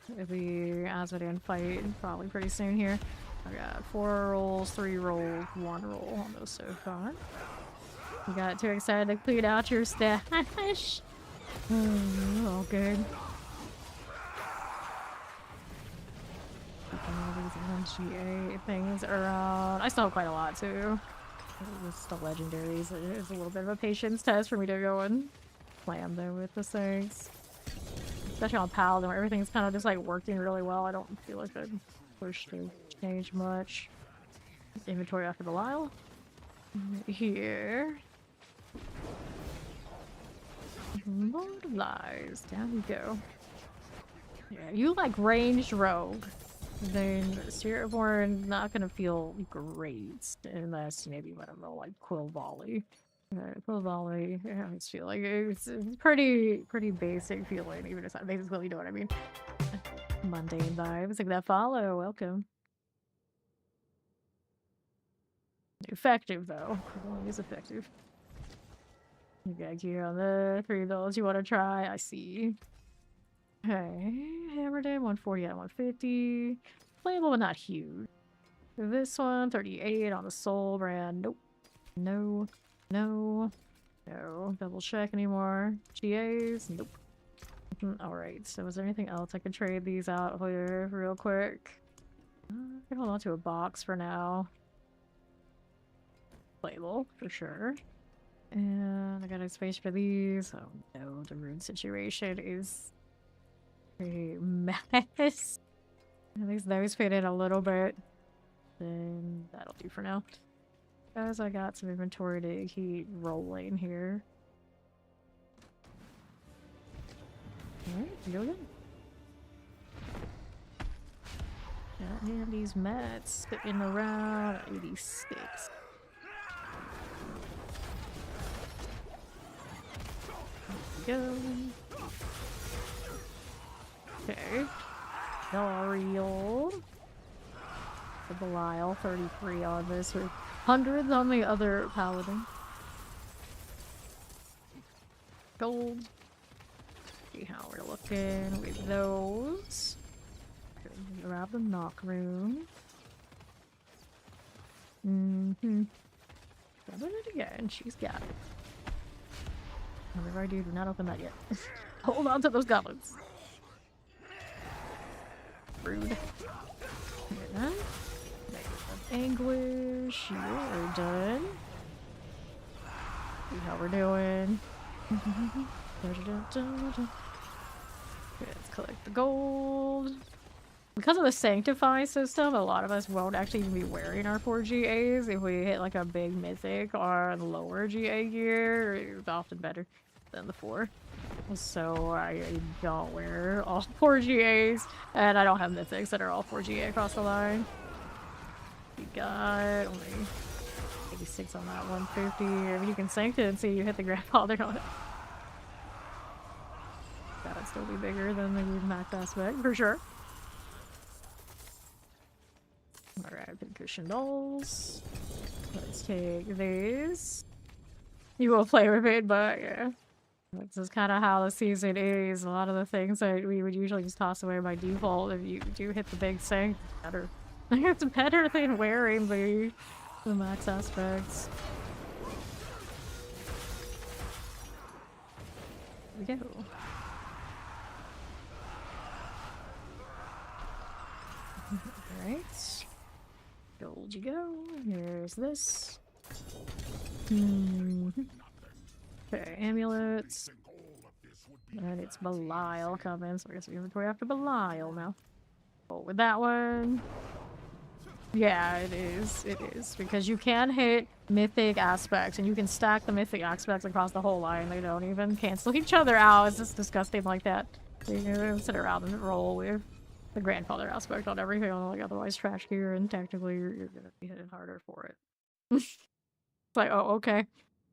the Asmodean fight probably pretty soon here. I got 4 rolls, 3 rolls, 1 roll on those so far. You got too excited to clean out your stash. All good. All these MGA things around. I still have quite a lot too. It's the legendaries. It's a little bit of a patience test for me to go and slam them with the things. Especially on Paladin where everything's kind of just like working really well. I don't feel like I'm pushed to change much. Inventory after the while. Here. Lord of Lies. Down you go. Yeah, you like ranged rogue. Then Spiritborn not gonna feel great unless maybe you want to roll like Quill Volley. Quill Volley, yeah, I just feel like it's pretty basic feeling, even if it's not basic skill, you know what I mean? Mundane vibes, like that follow, welcome. Effective though, is effective. You got gear on the 3 of those you want to try, I see. Okay, hammered in 140 out of 150. Playable but not huge. This one, 38 on the Soul brand. Nope. No. No. No. Double check anymore. GAs? Nope. Alright, so is there anything else I can trade these out here real quick? I can hold on to a box for now. Playable, for sure. And I got a space for these. Oh no, the rune situation is a mess. At least those fit in a little bit. Then that'll do for now. Guys, I got some inventory to keep rolling here. Alright, go again. Got these mats sitting around 86. Go. Okay. Ariel. The Belial, 33 on this with hundreds on the other Paladin. Gold. See how we're looking with those. Grab the knock room. Grabbing it again. She's got it. Whatever I do not open that yet. Hold on to those goblins. Rude. Yeah. Anguish. You're done. See how we're doing. Let's collect the gold. Because of the Sanctify system, a lot of us won't actually even be wearing our 4 GAs. If we hit like a big mythic or lower GA gear, it's often better. than the 4. So I don't wear all 4 GAs, and I don't have mythics that are all 4 GA across the line. You got only 86 on that 150. If you can sync it and see you hit the grandfather on it. That'd still be bigger than the max aspect, for sure. Alright, big cushion dolls. Let's take these. You will play with it, but yeah. This is kind of how the season is. A lot of the things that we would usually just toss away by default, if you do hit the big sync, better. It's better than wearing the max aspects. Here we go. Alright. Gold you go. Here's this. Okay, amulets. And it's Belial coming, so I guess we inventory after Belial now. Oh, with that one. Yeah, it is. It is. Because you can hit mythic aspects, and you can stack the mythic aspects across the whole line. They don't even cancel each other out. It's just disgusting like that. So you can sit around and roll with the grandfather aspect on everything, like otherwise trash gear, and technically you're gonna be hitting harder for it. It's like, oh, okay.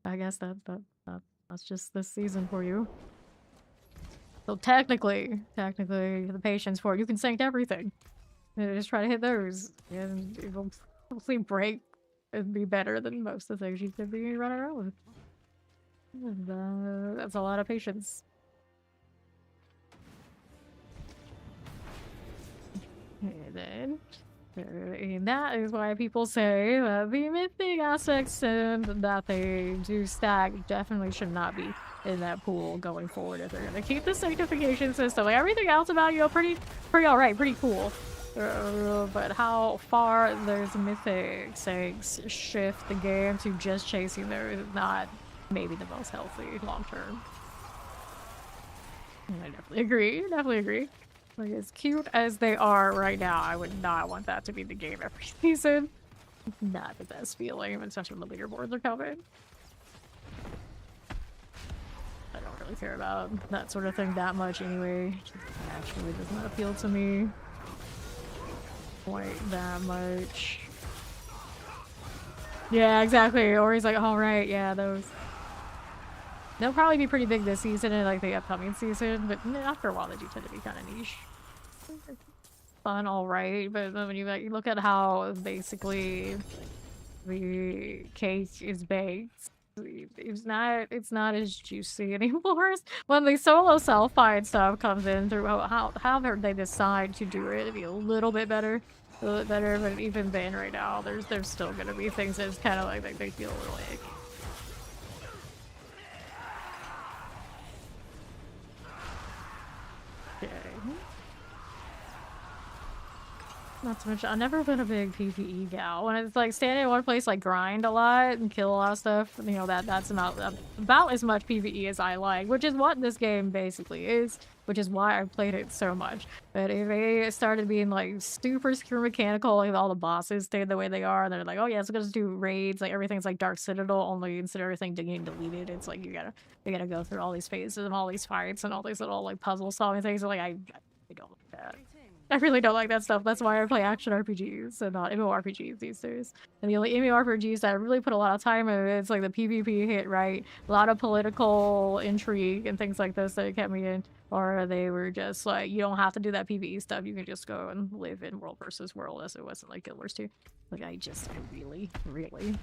I guess that's just this season for you. So technically, the patience for it, you can sync everything. And just try to hit those, and it will hopefully break and be better than most of the things you could be running around with. And, that's a lot of patience. And then, and that is why people say that the mythic aspects and that they do stack definitely should not be in that pool going forward if they're gonna keep the sanctification system. Like everything else about you, pretty alright, pretty cool. But how far those mythic sanks shift the game to just chasing those is not maybe the most healthy long term. And I definitely agree. Like, as cute as they are right now, I would not want that to be the game every season. Not the best feeling, especially when the leaderboards are coming. I don't really care about that sort of thing that much anyway. It actually does not appeal to me quite that much. Yeah, exactly. Or he's like, all right, yeah, those. They'll probably be pretty big this season and like the upcoming season, but after a while they do tend to be kind of niche. Fun, all right, but then when you like look at how basically the cake is baked, it's not as juicy anymore. When the solo self-find stuff comes in through how they decide to do it, it'd be a little bit better. But even then, right now, there's still gonna be things that's kind of like they feel a little icky. Okay. Not so much. I've never been a big PvE gal. When it's like standing in one place, like grind a lot and kill a lot of stuff, you know, that's about as much PvE as I like, which is what this game basically is, which is why I played it so much. But if they started being like super mechanical, like all the bosses stay the way they are, and they're like, oh yeah, so let's do raids, like everything's like Dark Citadel, only instead of everything getting deleted, it's like you gotta go through all these phases and all these fights and all these little like puzzle solving things. Like I don't like that. I really don't like that stuff. That's why I play action RPGs and not MMORPGs these days. And the only MMORPGs that I really put a lot of time in, it's like the PvP hit right, a lot of political intrigue and things like this that kept me in. Or they were just like, you don't have to do that PvE stuff. You can just go and live in world versus world, as it wasn't like Guild Wars 2. Like I really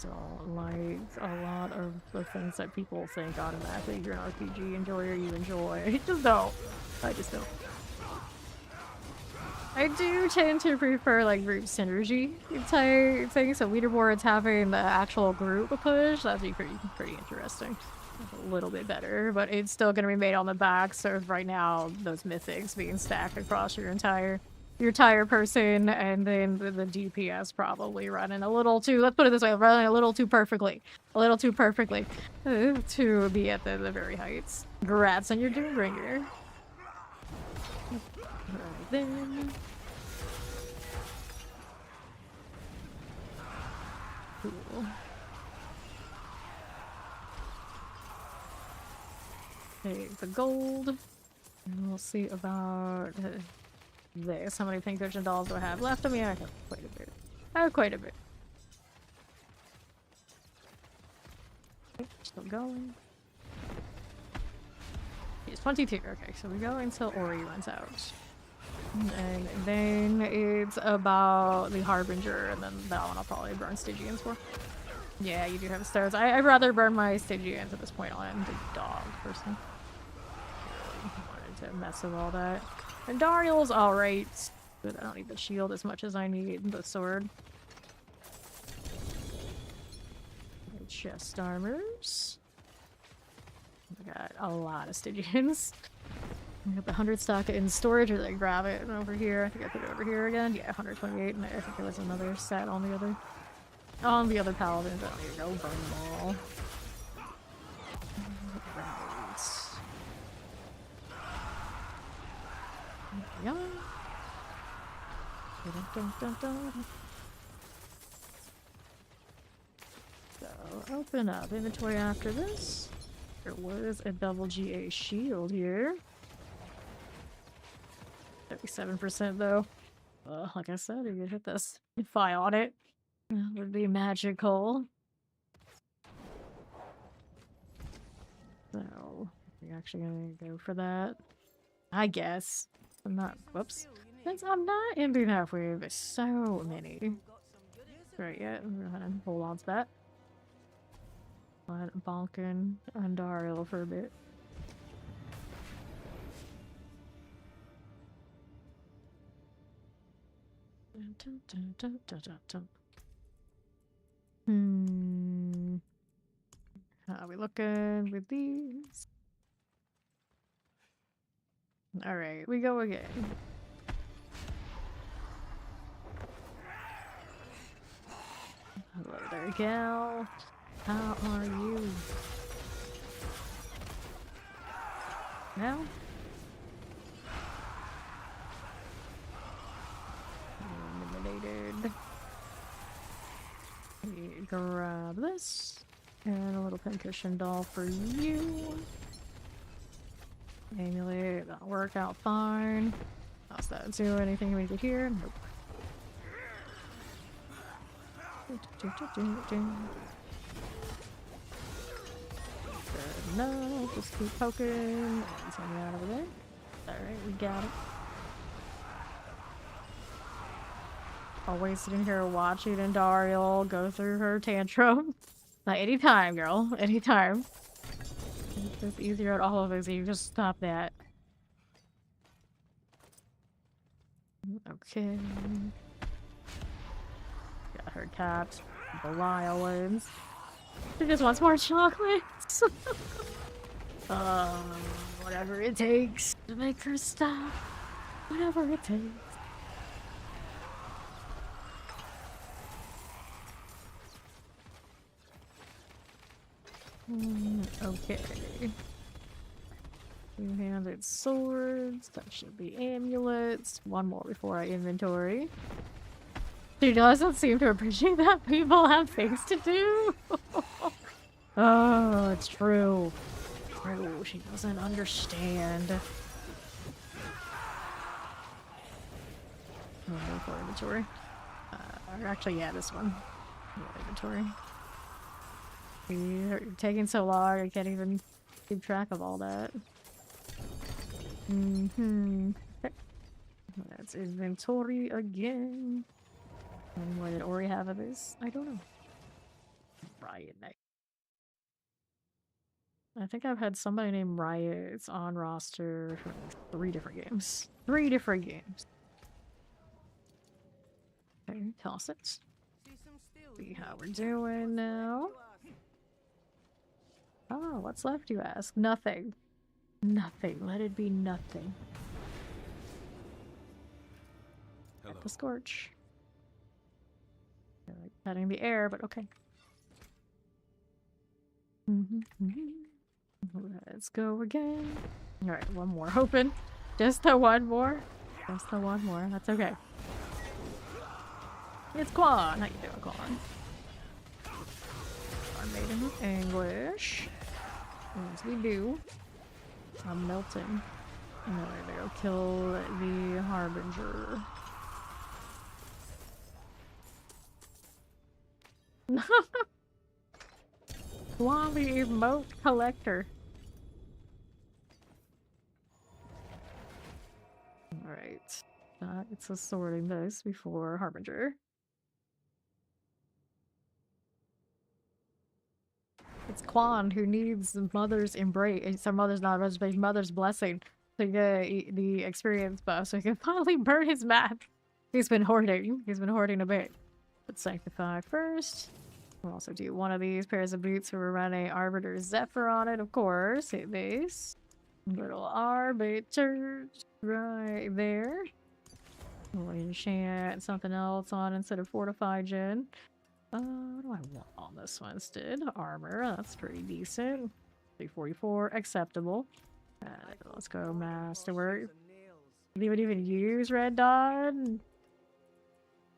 don't like a lot of the things that people think automatically you're an RPG enjoyer, you enjoy. I just don't. I do tend to prefer like group synergy type things, so leaderboards having the actual group push, that'd be pretty interesting. A little bit better, but it's still gonna be made on the backs of right now those mythics being stacked across your entire person, and then the DPS probably running a little too, let's put it this way, running a little too perfectly to be at the very heights. Congrats on your Doombringer. Right then. Cool. take the gold. And we'll see about this. How many P300 dolls do I have left of me? I have quite a bit. I have quite a bit. Okay, still going. It's 22. Okay, so we go until Ori runs out. And then it's about the Harbinger, and then that one I'll probably burn Stygians for. Yeah, you do have stones. I'd rather burn my Stygians at this point on the dog person. Wanted to mess with all that. And Dariel's alright, but I don't need the shield as much as I need the sword. Chest armors. I got a lot of Stygians. I got the 100 stock in storage, or did I grab it over here? I think I put it over here again. Yeah, 128, and I think there was another set on the other paladins. I don't need to go burn them all. Right. Yeah. Dun, dun, dun, dun. So, open up inventory after this. There was a double GA shield here. 37% though. Like I said, you could hit this fire on it. That would be magical. So, we're actually gonna go for that. I guess. I'm not. Whoops. Since I'm not ending up with so many. Right, yeah, we're gonna hold on to that. Bonkin and Dariel for a bit. How are we looking with these? Alright, we go again. Hello there, gal. How are you? Now? Eliminated. Grab this. And a little pincushion doll for you. Amulet, that'll work out fine. How's that do anything we need here? Nope. No, just keep poking. Something out over there. Alright, we got it. Always sitting here watching and Dariel go through her tantrum. Like, anytime, girl. Anytime. It's just easier at all of us. You just stop that. Okay. Got her cat. Belial wins. She just wants more chocolates. Whatever it takes to make her stop. Whatever it takes. Okay. Two-handed swords. That should be amulets. One more before I inventory. She doesn't seem to appreciate that people have things to do. Oh, it's true. True. She doesn't understand. Oh, for inventory. Actually, yeah, this one. Inventory. You're taking so long, I can't even keep track of all that. Okay. That's inventory again. And what did Ori have of this? I don't know. Riot Knight. I think I've had somebody named Riot on roster for 3 different games. 3 different games. Okay, toss it. See how we're doing now. Oh, what's left, you ask? Nothing. Nothing. Let it be nothing. Hello. The Scorch. Like cutting the air, but okay. Let's go again. Alright, one more. Hoping. Just the one more. Just the one more. That's okay. It's Quan. How you doing, Quan? Our maiden with Anguish. As we do. I'm melting. And then we're gonna go kill the Harbinger. Lobby emote collector. Alright. It's a sorting this before Harbinger. It's Quan who needs mother's embrace. It's our mother's not mother's blessing to get the experience buff so he can finally burn his map. He's been hoarding. He's been hoarding a bit. Let's sanctify first. We'll also do one of these pairs of boots so we're running Arbiter Zephyr on it, of course. Hit this. Little Arbiter right there. We'll enchant something else on instead of Fortified Gen. What do I want on this one instead? Armor, that's pretty decent. 344, acceptable. Let's go Masterwork. Did even use Red Dot?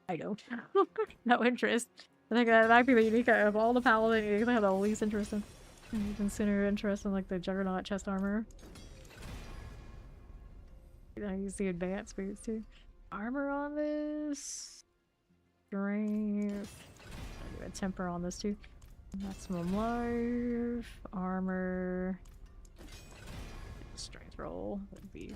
I don't. No interest. I think that might be the unique of all the Paladin. I have the least interest in. You consider interest in like the Juggernaut chest armor. I use the advanced boots too. Armor on this. Strength. I'll do a temper on this too. Maximum life. Armor. Strength roll would be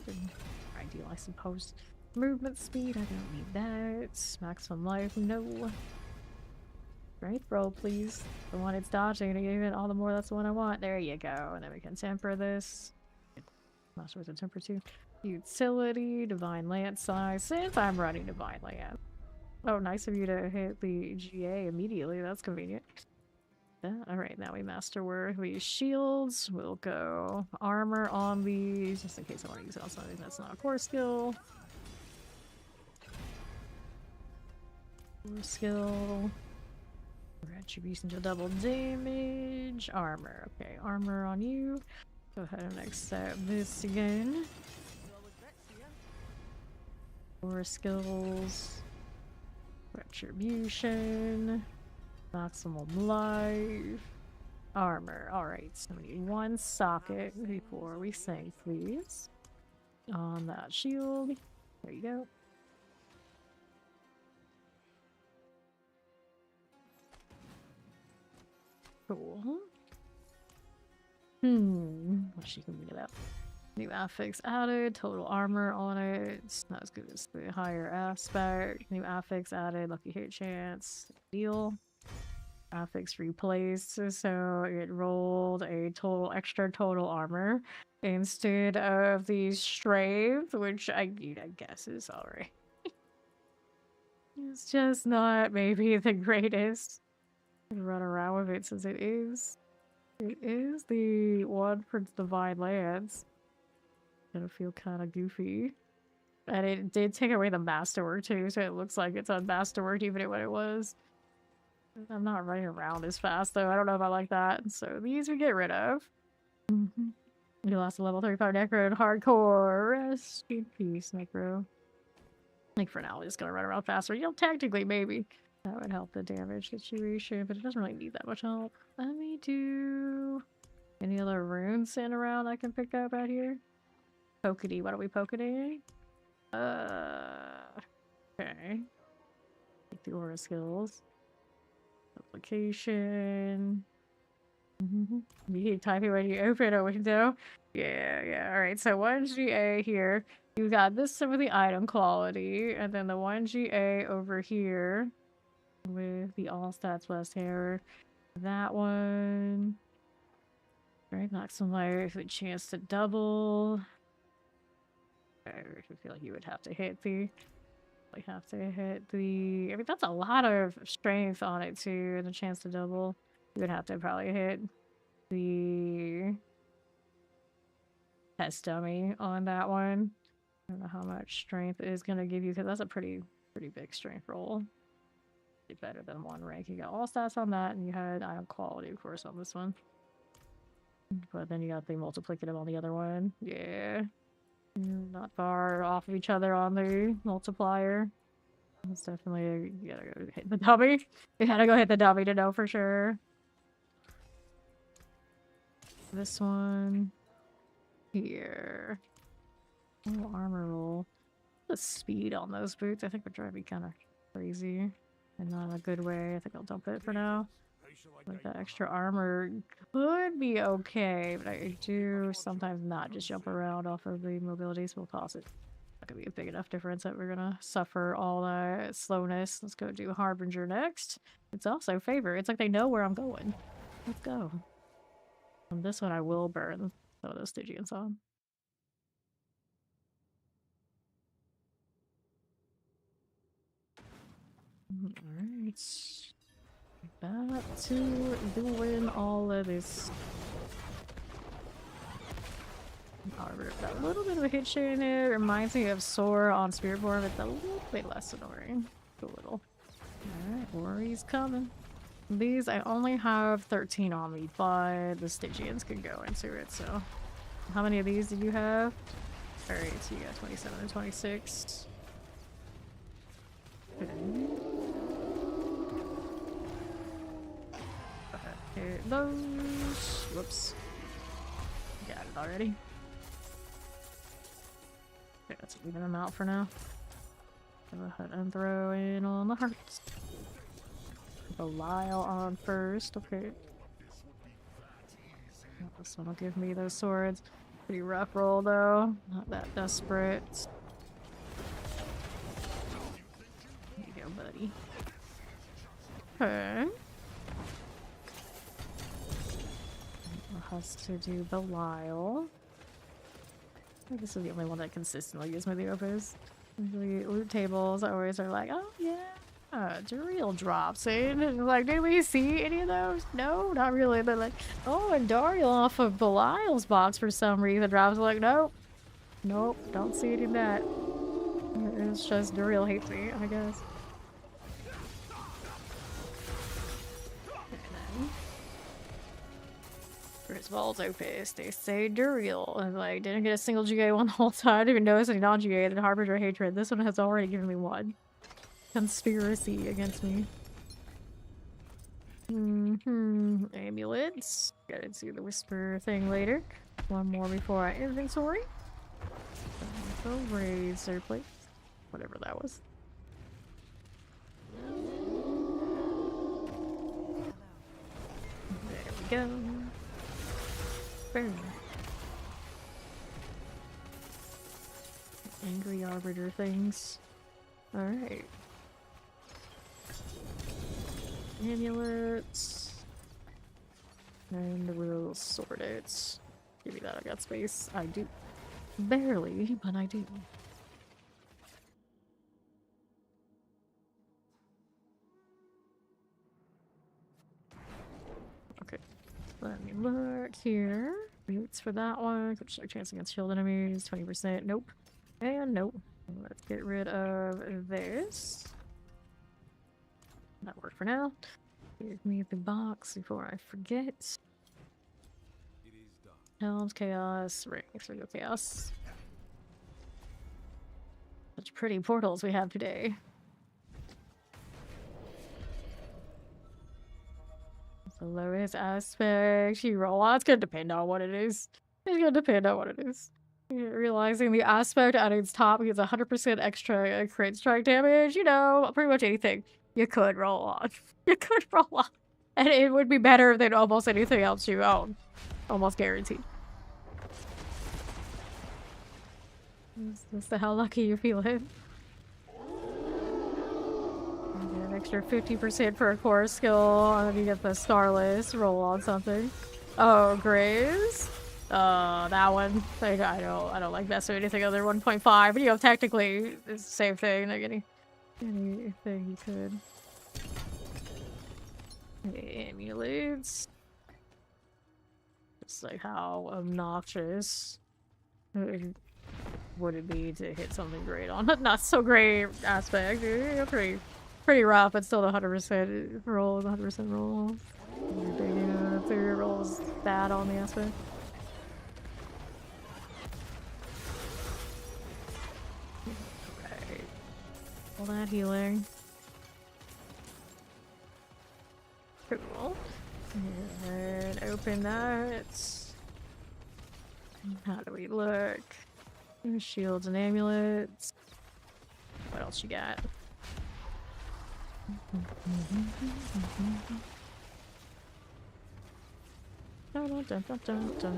ideal, I suppose. Movement speed, I don't need that. Maximum life, no. Strength roll, please. The one it's dodging, and even all the more, that's the one I want. There you go. And then we can temper this. Master with a temper too. Utility, Divine Lance size. Since I'm running Divine Lance. Oh, nice of you to hit the GA immediately. That's convenient. Alright, now we masterwork these shields. We'll go armor on these, just in case I want to use it on something that's not a core skill. Core skill. Retribution to double damage. Armor. Okay, armor on you. Go ahead and accept this again. Core skills. Retribution. Maximum life. Armor. Alright, so we need one socket before we sink, please. On that shield. There you go. Cool. What she can read about? New affix added, total armor on it. It's not as good as the higher aspect. New affix added, lucky hit chance. Deal. Affix replaced, so it rolled a total extra total armor instead of the strength, which I guess is alright. It's just not maybe the greatest. Run around with it since it is. It is the one for Divine Lance. Gonna feel kind of goofy. And it did take away the masterwork too, so it looks like it's on masterwork even when it was. I'm not running around as fast though. I don't know if I like that. So these we get rid of. You lost a level 35 Necro and Hardcore. Rest in peace, Necro. I think for now we're just gonna run around faster. You know, technically maybe. That would help the damage situation, but it doesn't really need that much help. Let me do... Any other runes sitting around I can pick up out here? Pokety. Why don't we pokety? Okay. Take the aura skills. Application. You keep typing when you open a window. Yeah. Alright, so 1GA here. You got this for the item quality, and then the 1GA over here with the all stats west hair. That one. Right, maximum life, a chance to double. I feel like you would have to hit the. I mean, that's a lot of strength on it too, and a chance to double. You would have to probably hit the test dummy on that one. I don't know how much strength it is gonna give you, because that's a pretty big strength roll. Be better than one rank. You got all stats on that, and you had item quality, of course, on this one. But then you got the multiplicative on the other one. Yeah. Not far off of each other on the multiplier. It's definitely, you gotta go hit the dummy. You gotta go hit the dummy to know for sure. This one. here. Oh, armor roll. The speed on those boots, I think would drive me kind of crazy. And not in a good way. I think I'll dump it for now. Like that extra armor could be okay, but I do sometimes not just jump around off of the mobility, so we'll toss it. Not gonna be a big enough difference that we're gonna suffer all that slowness. Let's go do Harbinger next. It's also favor. It's like they know where I'm going. Let's go. On this one I will burn some of those Stygians on. Alright. Back to doing all of this. However, that little bit of a hit shade in it reminds me of Soar on Spiritborn, but it's a little bit less annoying. A little. Alright, Worry's coming. These, I only have 13 on me, but the Stygians can go into it, so. How many of these did you have? Alright, so you got 27 and 26. Okay. Hit those. Whoops. Got it already. Okay, let's even them out for now. Go ahead and throw in on the hearts. Belial on first, okay. This one will give me those swords. Pretty rough roll though. Not that desperate. There you go, buddy. Okay. Has to do Belial. I think this is the only one that consistently uses my Leopes. Usually loot tables always are like, oh yeah, Duriel drops in. Like, did we see any of those? No, not really. But like, oh, and Dariel off of Belial's box for some reason drops. Like, nope, nope, don't see any of that. It's just Duriel hates me, I guess. First of all, it's Opus. They say Duriel. And like, didn't get a single GA one the whole time. I didn't even notice any non-GA. Then Harbinger Hatred. This one has already given me one. Conspiracy against me. Amulets. Gotta do the whisper thing later. One more before I inventory. So razor plate. Whatever that was. There we go. Boom. Angry arbiter things. Alright. Amulets. And we'll sort it. Give me that, I got space. I do. Barely, but I do. Okay. Let me look here. Boots for that one. Could check chance against shield enemies. 20%. Nope. And nope. Let's get rid of this. That worked for now. Give me the box before I forget. It is done. Helms, chaos, rings for go chaos. Such pretty portals we have today. The lowest aspect you roll on. It's gonna depend on what it is. It's gonna depend on what it is. Realizing the aspect at its top gets 100% extra crit strike damage, you know, pretty much anything you could roll on. You could roll on. And it would be better than almost anything else you own. Almost guaranteed. Is this the how lucky you feel it? An extra 50% for a core skill, and then you get the Starless roll on something. Oh, Graves? That one. Like, I don't like messing with anything other 1.5, but you know, technically it's the same thing, like anything you could. Amulets. Just like how obnoxious would it be to hit something great on not so great aspect. Pretty rough, but still the 100% roll is 100% roll. The roll is bad on the aspect. Right. All that healing. Cool. And open that. How do we look? Shields and amulets. What else you got? Dun, dun, dun, dun, dun, dun.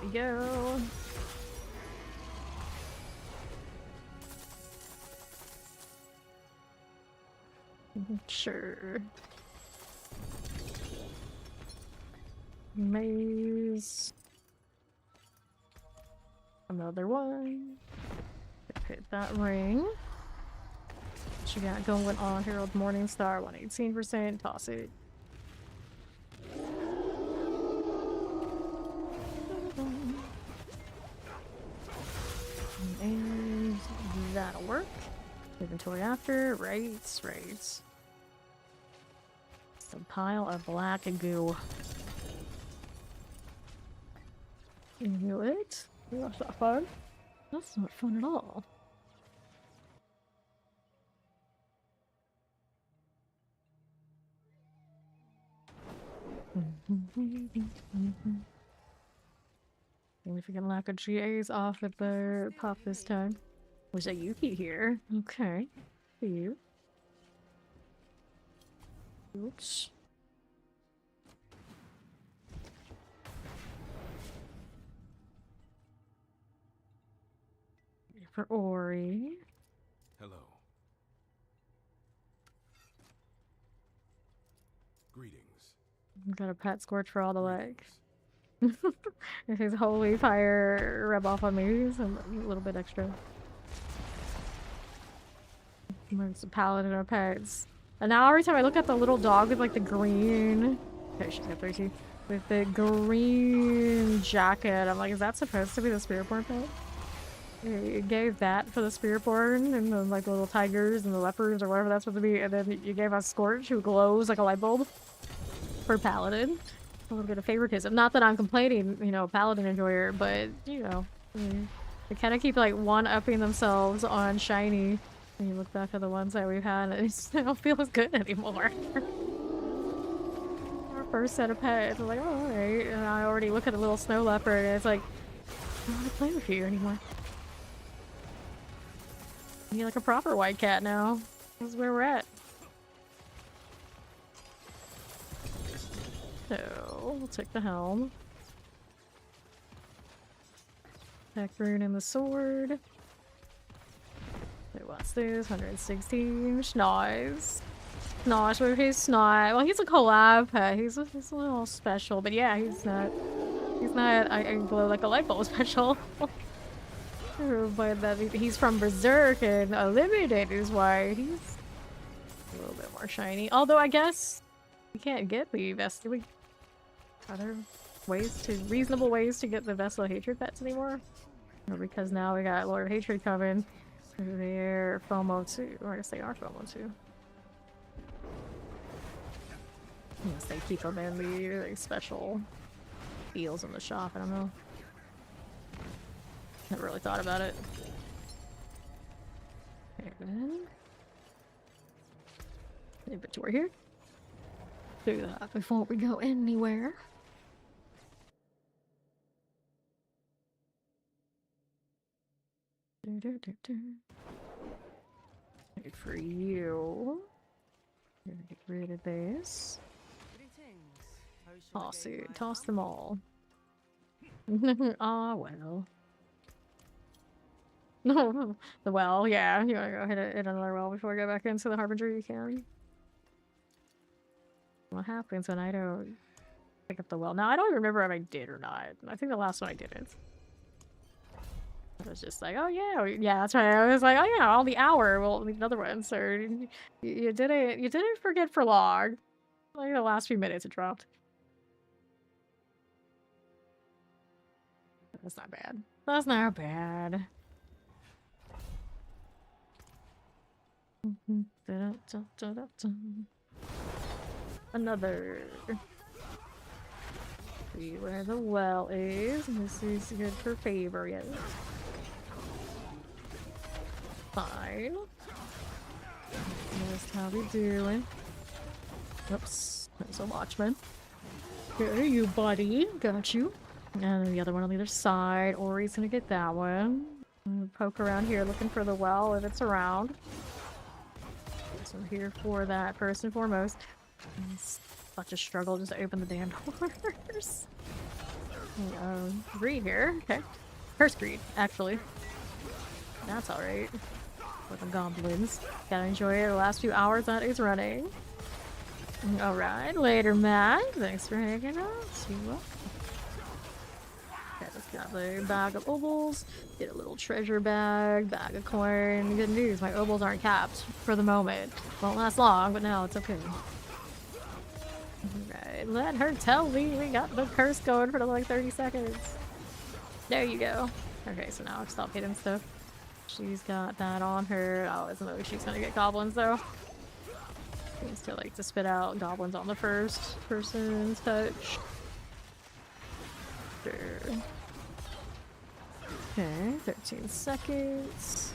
There we go. Sure. Maze. Another one. Hit that ring. What you got going on? Herald Morningstar, 118%. Toss it. And that'll work. Inventory after. Right. Some pile of black goo. Amulet? That's not fun. That's not fun at all. Significant lack of GAs off at the pop this time. Was a Yuki here? Okay. See you. Oops. For Ori. Hello. Greetings. Got a pet scorch for all the legs. His holy fire rub off on me. So a little bit extra. There's a paladin of pets. And now every time I look at the little dog with like the green... Okay, she's got 3 teeth. With the green jacket, I'm like, is that supposed to be the Spiritborn pet? You gave that for the Spiritborn and then like the little tigers and the leopards or whatever that's supposed to be, and then you gave us Scorch who glows like a light bulb for Paladin. A little bit of favoritism. Not that I'm complaining, you know, Paladin enjoyer, but you know, they kind of keep like one-upping themselves on shiny. When you look back at the ones that we've had, it just don't feel as good anymore. Our first set of pets, I'm like, oh, alright. And I already look at a little snow leopard and it's like, I don't want to play with you anymore. I need like a proper white cat now. This is where we're at. So, we'll take the helm. Tech rune and the sword. Wait, what's this? 116. Schnoz. Schnoz with his snot. Well, he's a collab pet. He's a little special, but yeah, he's not I glow like a light bulb special. But that he's from Berserk and Limited is why he's a little bit more shiny. Although I guess you can't get the Vestal. Other ways to reasonable ways to get the Vestal Hatred pets anymore. Or because now we got Lord of Hatred coming. They're FOMO too. Or I guess they are FOMO too. Unless they keep them in the like, special deals in the shop. I don't know. Never really thought about it. And inventory here. Do that before we go anywhere. Wait for you. Gonna get rid of this. Toss it. Toss them all. Ah, well. No, the well, yeah. You wanna go hit another well before we go back into the Harbinger? You can. What happens when I don't pick up the well? Now, I don't even remember if I did or not. I think the last one I didn't. I was just like, oh yeah, that's right. I was like, oh yeah, all the hour. We'll need another one. So you didn't forget for long. Like the last few minutes it dropped. That's not bad. That's not bad. Another. See where the well is. This is good for favor, yes. Fine. Just how we doing. Oops. There's a watchman. Okay, you buddy. Got you. And the other one on the other side. Ori's gonna get that one. I'm gonna poke around here looking for the well if it's around. So I'm here for that first and foremost. It's such a struggle just to open the damn doors. Greed here. Okay. Curse greed, actually. That's alright. With the goblins. Gotta enjoy the last few hours that is running. Alright, later, Matt. Thanks for hanging out. See you welcome. Okay, let's got the bag of obols. Get a little treasure bag, bag of corn. Good news, my obols aren't capped for the moment. Won't last long, but now it's okay. Alright, let her tell me we got the curse going for like 30 seconds. There you go. Okay, so now I'll stop hitting stuff. She's got that on her. Oh, isn't that she's gonna get goblins though? Seems to like to spit out goblins on the first person's touch. Sure. Okay, 13 seconds.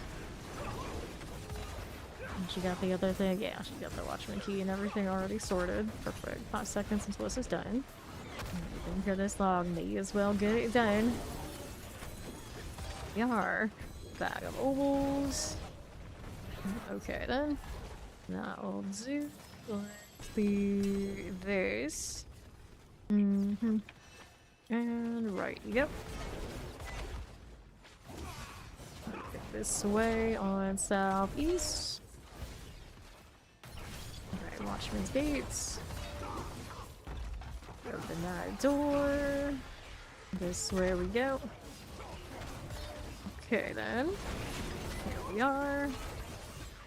And she got the other thing. Yeah, she got the watchman key and everything already sorted. Perfect. 5 seconds until this is done. We've been here this long. May as well get it done. Yar. Bag of obols. Okay then. That will do. Let's be this. And right, yep. Get this way on southeast. Alright, watchman's gates. Open that door. This way we go. Okay then. Here we are.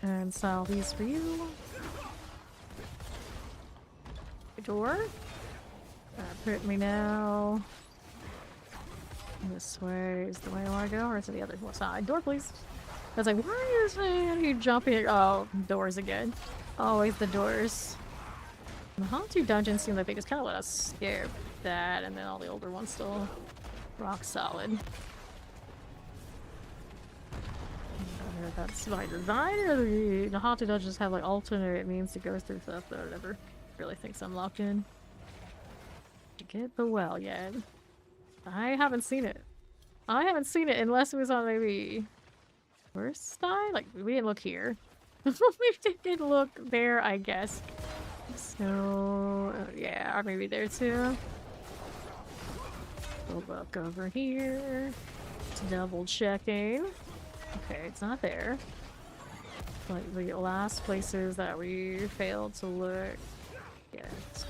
And southeast for you. Door. Put me now. This way is the way I want to go, or is it the other side? Door, please. I was like, why is he jumping? Oh, doors again. Always the doors. The Haunted dungeons seem like they just kind of let us skip that, and then all the older ones still rock solid. That's by design, or the Haunted dungeons have like alternate means to go through stuff that I never really thinks I'm locked in. To get the well yet. I haven't seen it. I haven't seen it unless it was on maybe first side? Like, we didn't look here. We didn't look there, I guess. So, yeah, or maybe there too. We'll look over here. Double checking. Okay, it's not there. Like the last places that we failed to look yet.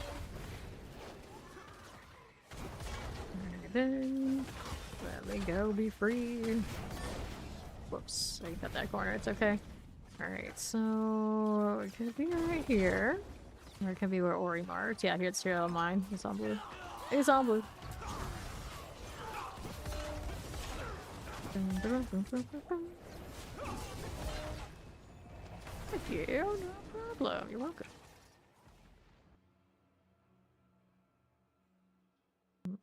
Then let me go be free. Whoops, I cut that corner, it's okay. Alright, so it could be right here. Or it could be where Ori marked. Yeah, here it's straight out of mine. It's on blue. It's on blue. Thank you, no problem. You're welcome.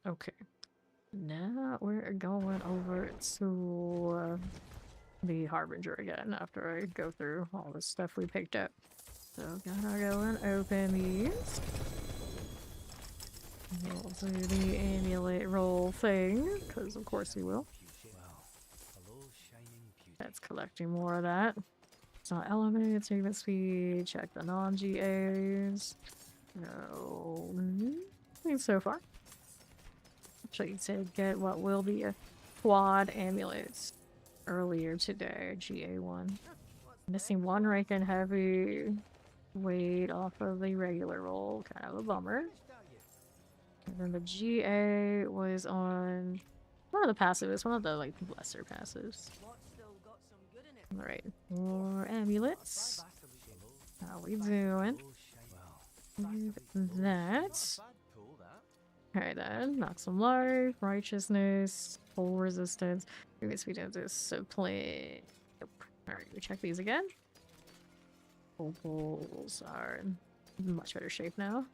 Okay. Now we're going over to the Harbinger again after I go through all the stuff we picked up. So gotta go and open these. We'll do the amulet roll thing, because of course we will. That's collecting more of that. It's not elements, movement speed, check the non-GAs. No. Nothing so far. Actually, you did get what will be a quad amulet earlier today, GA1. Missing one rank and heavy weight off of the regular roll, kind of a bummer. And then the GA was on one of the passives, one of the like lesser passives. Alright, more amulets. How we doing? That. Alright then, knock some life, righteousness, full resistance. Maybe we do discipline. Nope. Alright, we check these again. Opals are in much better shape now.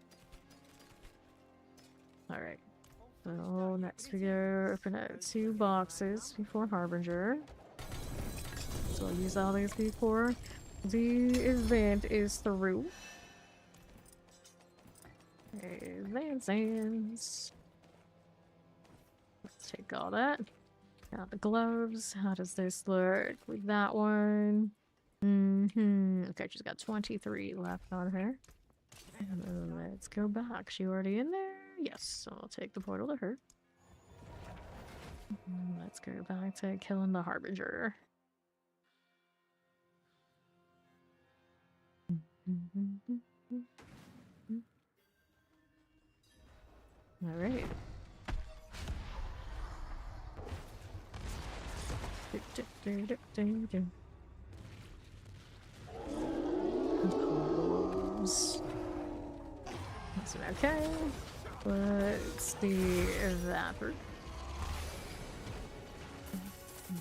Alright. So next we go open up 2 boxes before Harbinger. So I'll use all these before the event is through. Advances. Let's take all that. Got the gloves. How does this look with that one? Okay, she's got 23 left on her. Let's go back. She already in there? Yes, so I'll take the portal to her. Let's go back to killing the Harbinger. Alright. That's okay. Let's do that for.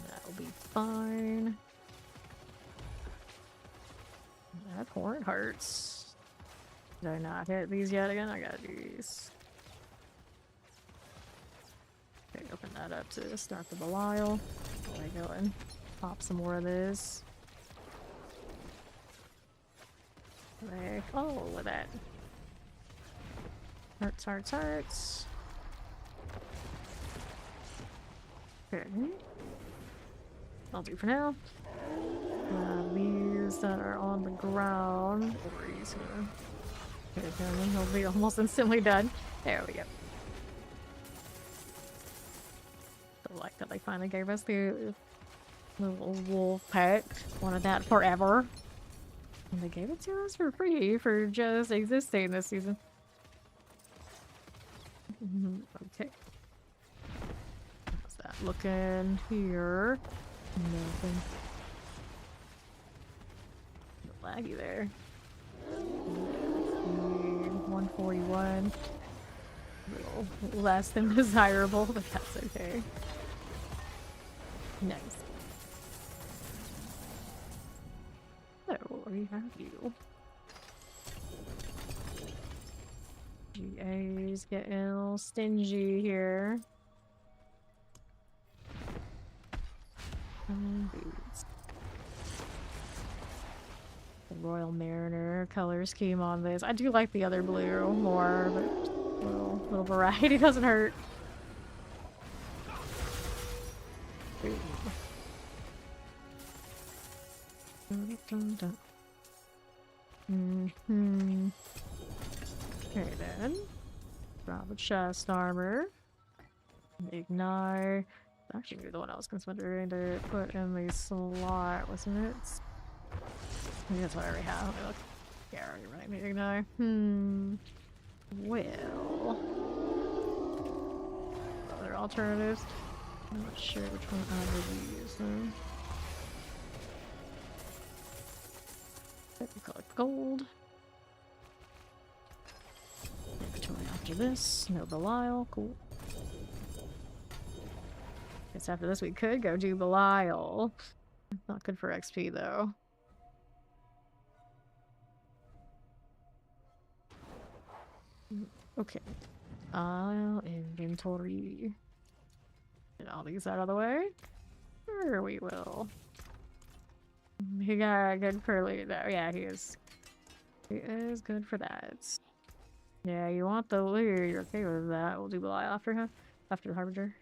That'll be fine. That horn hurts. Did I not hit these yet again? I got these. Okay, open that up to start the Belial. There we go and pop some more of this. Like, oh, look at that. Hearts, hearts, hearts. Okay. I'll do for now. These that are on the ground. Or he's gonna hit him and he'll be almost instantly done. There we go. I like that they finally gave us the little wolf pet. Wanted that forever. And they gave it to us for free for just existing this season. Okay. How's that looking here? Nothing. Laggy there. 141. A little less than desirable, but that's okay. Nice. So, we have you. GA's getting a little stingy here. Boots. The Royal Mariner color scheme on this. I do like the other blue more, but little variety doesn't hurt. Okay then. Drop a chest armor. Ignite. Actually, the one I was considering to put in the slot, wasn't it? I think that's what I already have. Let me look. Yeah, I already right. Ignite. Well. Other alternatives. I'm not sure which one I would use though. Let me collect gold. After this, no Belial. Cool. Guess after this we could go do Belial. Not good for XP though. Okay. I'll inventory. Get all these out of the way. Sure, we will. He got a good curly though. Yeah, he is. He is good for that. Yeah, you want the lure, you're okay with that. We'll do Belial after him. After the Harbinger.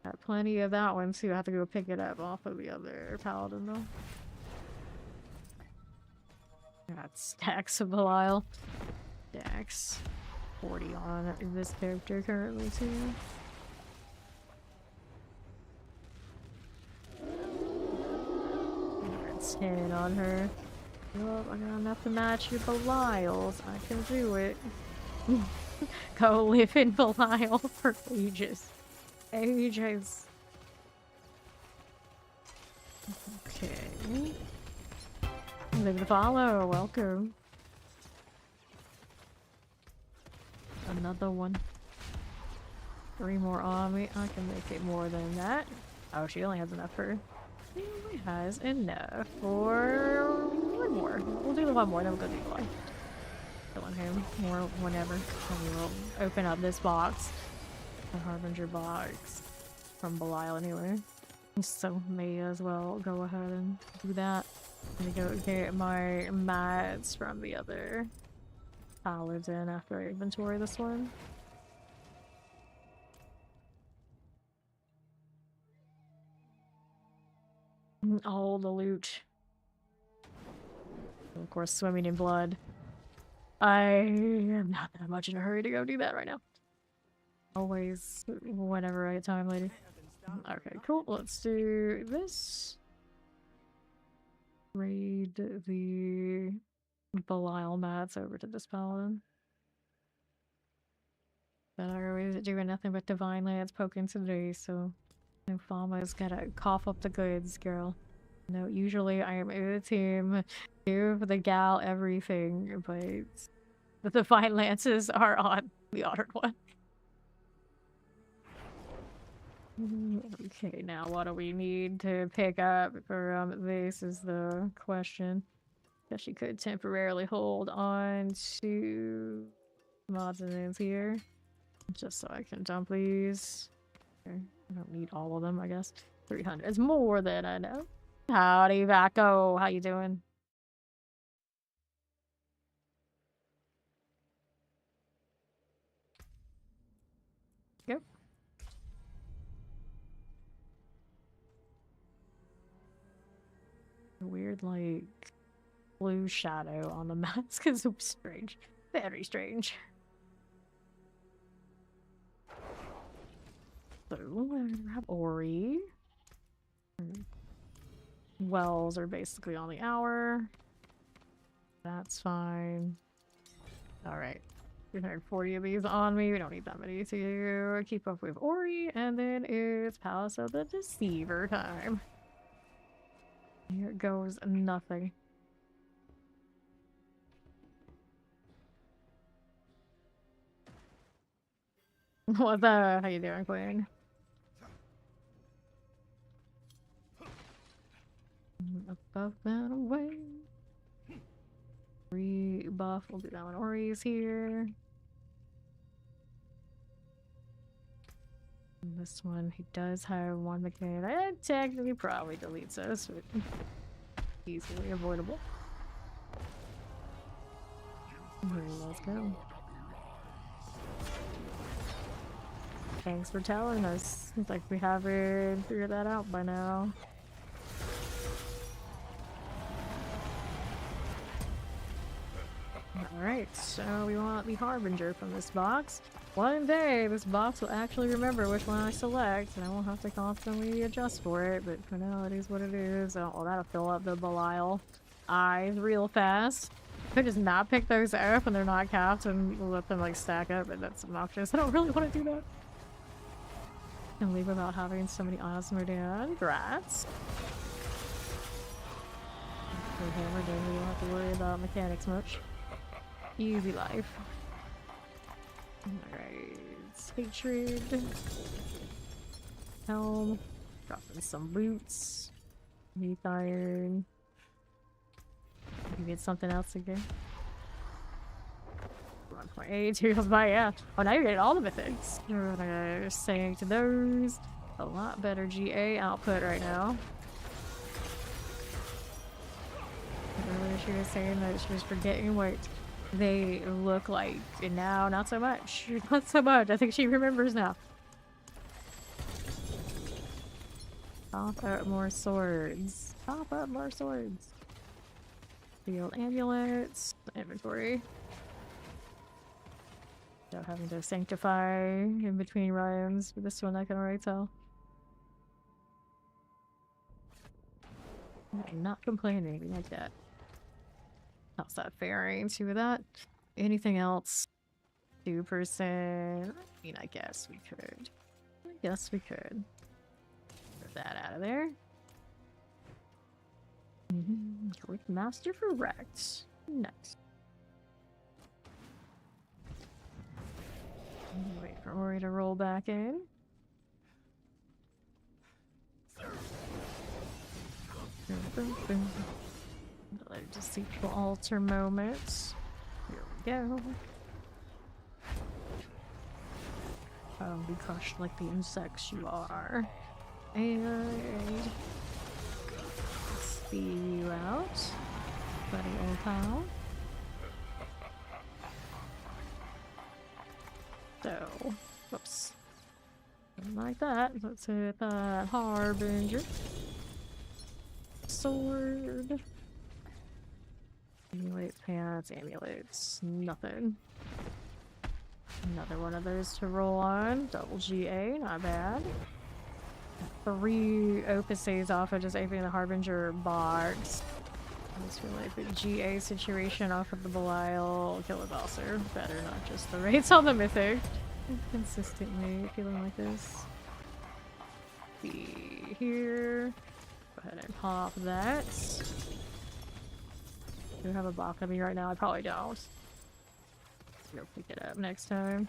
Got plenty of that one too. I have to go pick it up off of the other Paladin though. Got stacks of Belial. Stacks. 40 on this character currently too. That's 10 on her. Well, I got enough to match your Belials. I can do it. Go live in Belial for ages. Ages. Okay. Live to follow. Welcome. Another one. 3 more on me. I can make it more than that. Oh, she only has enough for... She only has enough for... 1 more. We'll do the 1 more, then we'll go do the one. Killing him. More whenever. And we will open up this box. The Harbinger box. From Belial anyway. So may as well go ahead and do that. Let me go get my mats from the other Paladin after I inventory this one. All the loot. And of course, swimming in blood. I am not that much in a hurry to go do that right now. Always, whenever I get time later. Okay, cool. Let's do this. Raid the Belial mats over to this paladin. But I always doing nothing but divine lands poking today, so no Fama's gotta cough up the goods, girl. No, usually I am in the team, give the gal everything, but the divine lances are on the honored one. Okay, now what do we need to pick up for this is the question. Guess she could temporarily hold on to mods and ends here. Just so I can dump these. Okay, I don't need all of them, I guess. 300 is more than I know. Howdy, Vaco. How you doing? Yep. Weird, like, blue shadow on the mask is strange. Very strange. So, I have Ori. Wells are basically on the hour. That's fine. Alright. 340 of these on me. We don't need that many to keep up with Ori. And then it's Palace of the Deceiver time. Here goes nothing. What's up? How you doing, Queen? Above that away. Rebuff. We'll do that when Ori's here. And this one, he does have one mechanic. I technically probably deletes this, but easily avoidable. Okay, let's go. Thanks for telling us. Seems like we haven't figured that out by now. Alright, so we want the Harbinger from this box. One day, this box will actually remember which one I select, and I won't have to constantly adjust for it, but for now, it is what it is. Oh, that'll fill up the Belial eyes real fast. Could just not pick those up when they're not capped and let them, like, stack up, but that's obnoxious. I don't really want to do that. And leave without having so many Osmodian. Grats. Okay, hammer, then we don't have to worry about mechanics much. Easy life. Alright, hatred. Helm. Dropping some boots. Neath iron. You get something else again. 1.8 to buy, yeah. Oh, now you're getting all the mythics. You're saying to those. A lot better GA output right now. Earlier she was saying that she was forgetting what they look like, and now not so much. Not so much. I think she remembers now. Pop up more swords. Pop up more swords. Field amulets. Inventory. Without having to sanctify in between runs. But this one I can already tell. I'm not complaining like that. How's that faring to that? Anything else? 2%. I mean, I guess we could. I guess we could. Get that out of there. Quick master for Rex. Nice. Wait for Ori to roll back in. Boom, boom. Let it deceitful altar moments. Here we go. Oh, be crushed like the insects you are. And speed you out, buddy old pal. So, whoops. Something like that. Let's hit that Harbinger. Sword. Amulet, pants, amulets. Nothing. Another one of those to roll on. Double GA, not bad. 3 opuses off of just opening the Harbinger box. I just feel like the GA situation off of the Belial kill it also. Better not just the rates on the Mythic. Consistently feeling like this. Be here. Go ahead and pop that. Do I have a block on me right now? I probably don't. Go pick it up next time.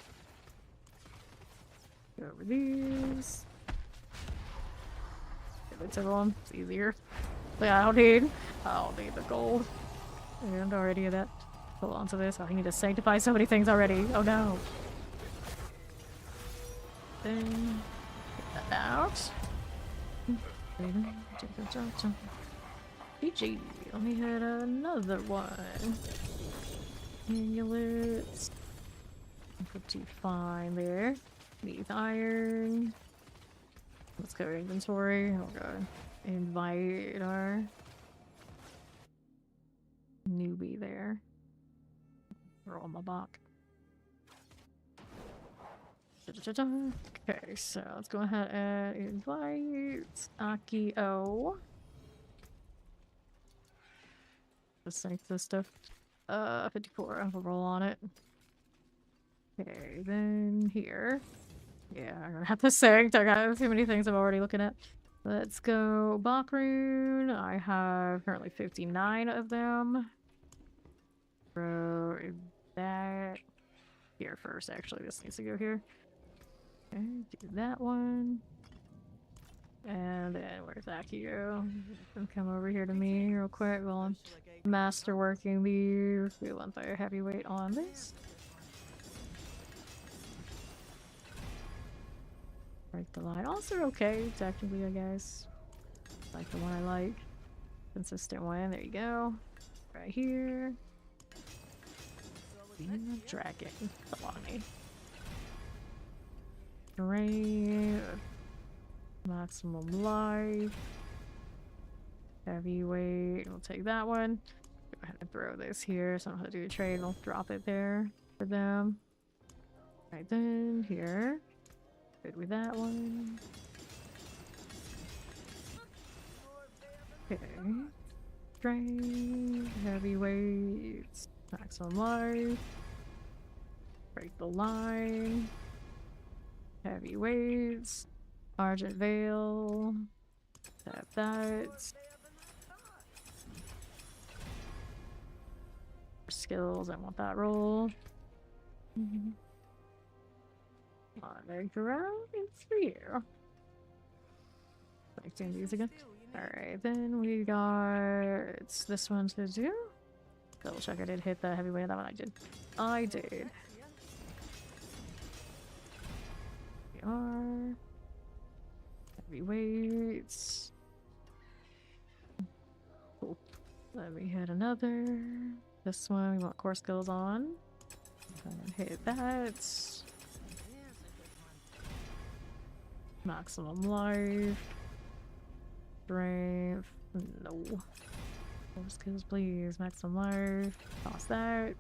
Go over these. Give it to them. It's easier. But I don't need the gold. And already of that. Hold on to this. I need to sanctify so many things already. Oh no. Then get that out. GG. Let me hit another one. Amulets. Pretty fine there. Needs iron. Let's go inventory. Oh god. Invite our newbie there. Roll my block. Okay, so let's go ahead and invite Akio. Let's sync this stuff. 54. I'll roll on it. Okay, then here. Yeah, I'm gonna have to sync. I got too many things I'm already looking at. Let's go Bakrune. I have currently 59 of them. Throw that here first, actually. This needs to go here. Okay, do that one. And then where's Akio? Come over here to me real quick while I'm masterworking these. We want the heavyweight on this. Break the line. Also okay, technically, I guess. Like the one I like. Consistent one. There you go. Right here. Dragon. Come on me. Drain. Maximum life. Heavyweight. We'll take that one. Go ahead and throw this here. So I don't have to do a trade. I'll drop it there for them. Right then, here. Good with that one. Okay. Drain. Heavyweights. Maximum life. Break the line. Heavyweights. Argent Veil. Tap that. Skills, I want that roll. On ground, it's for you. Like doing these again. Alright, then we got this one to do. Double check I did hit the heavyweight. That one I did. I did. We are heavyweights. Cool. Let me hit another. This one we want core skills on. And hit that. Maximum life. Strength. No. Core skills, please. Maximum life. Toss that.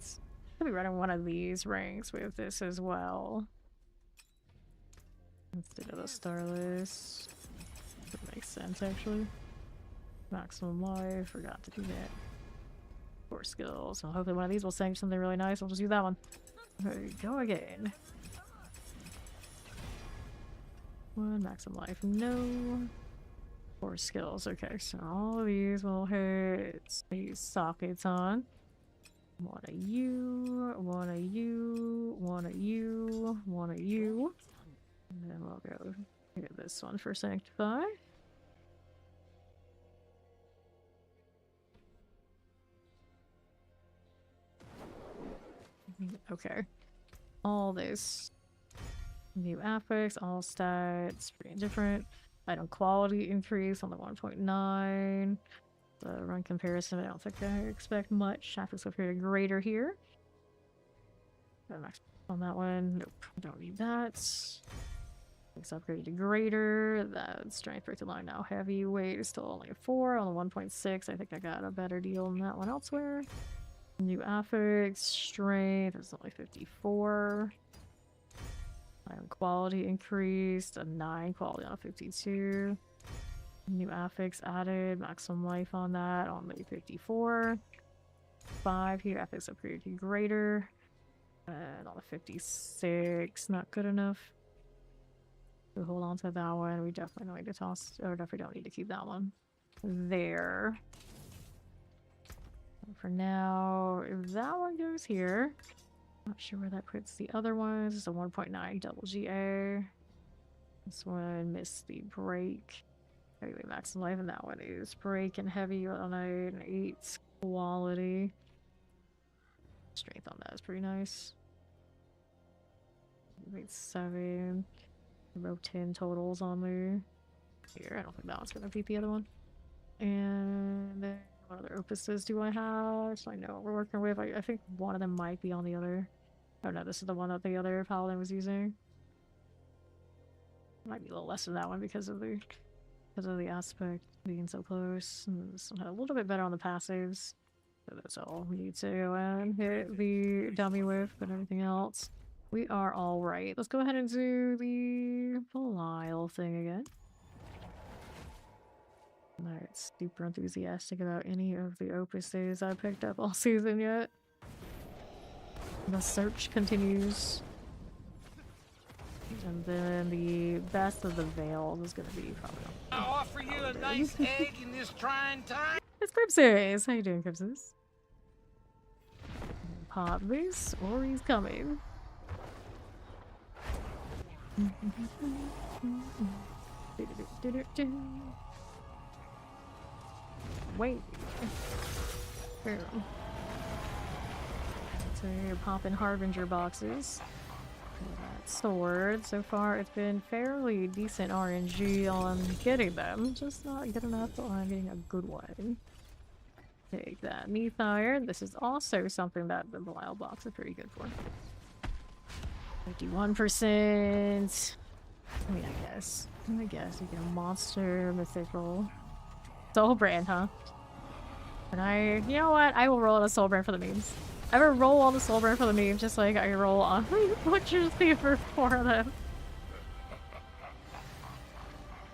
I'll be running one of these ranks with this as well. Instead of the Starless. That makes sense, actually. Maximum life. Forgot to do that. Core skills. So hopefully one of these will sing something really nice. I'll just use that one. There we go again. One maximum life. No. Core skills. Okay, so all of these will hit these sockets on. One of you. One of you. One of you. One of you. And then we'll go hit this one for Sanctify. Okay. All this. New affix, all stats, pretty different. Item quality increase on the 1.9. The run comparison, I don't think I expect much. Affix appear greater here. On that one, nope, don't need that. Let's upgrade to greater. That strength break the line now. Heavyweight is still only a 4 on the 1.6. I think I got a better deal than that one elsewhere. New affix, strength is only 54. Iron quality increased, a 9 quality on a 52. New affix added, maximum life on that, only 54. 5 here, affix upgraded to greater. And on a 56, not good enough. We hold on to that one. We definitely don't need to toss, or definitely don't need to keep that one there. And for now, if that one goes here, not sure where that puts the other ones. It's a 1.9 double GA. This one missed the break. Anyway, max life, and that one is break and heavy on an 8 quality. Strength on that is pretty nice. Wait, 7. About 10 totals on there. Here, I don't think that one's gonna beat the other one. And then what other opuses do I have? So I know what we're working with. I think one of them might be on the other. Oh no, this is the one that the other Paladin was using. Might be a little less than that one because of the aspect being so close. And this one had a little bit better on the passives. So that's all we need to hit the dummy with, but everything else we are all right. Let's go ahead and do the Belial thing again. I'm not super enthusiastic about any of the opuses I picked up all season yet. The search continues. And then the best of the veils is gonna be probably I offer you a nice egg in this trying time. It's Cripsis! How you doing, Cripsis? Pop this, or he's coming. Wait. So you're popping Harbinger boxes. That sword. So far it's been fairly decent RNG on getting them, just not good enough on getting a good one. Take that Neath Iron. This is also something that the Belial box is pretty good for. 51%. I mean, I guess you get a monster, mythical. Soul brand, huh? And you know what? I will roll on a soul brand for the memes. I will roll on the soul brand for the memes, just like I roll on Butcher's Fever for them.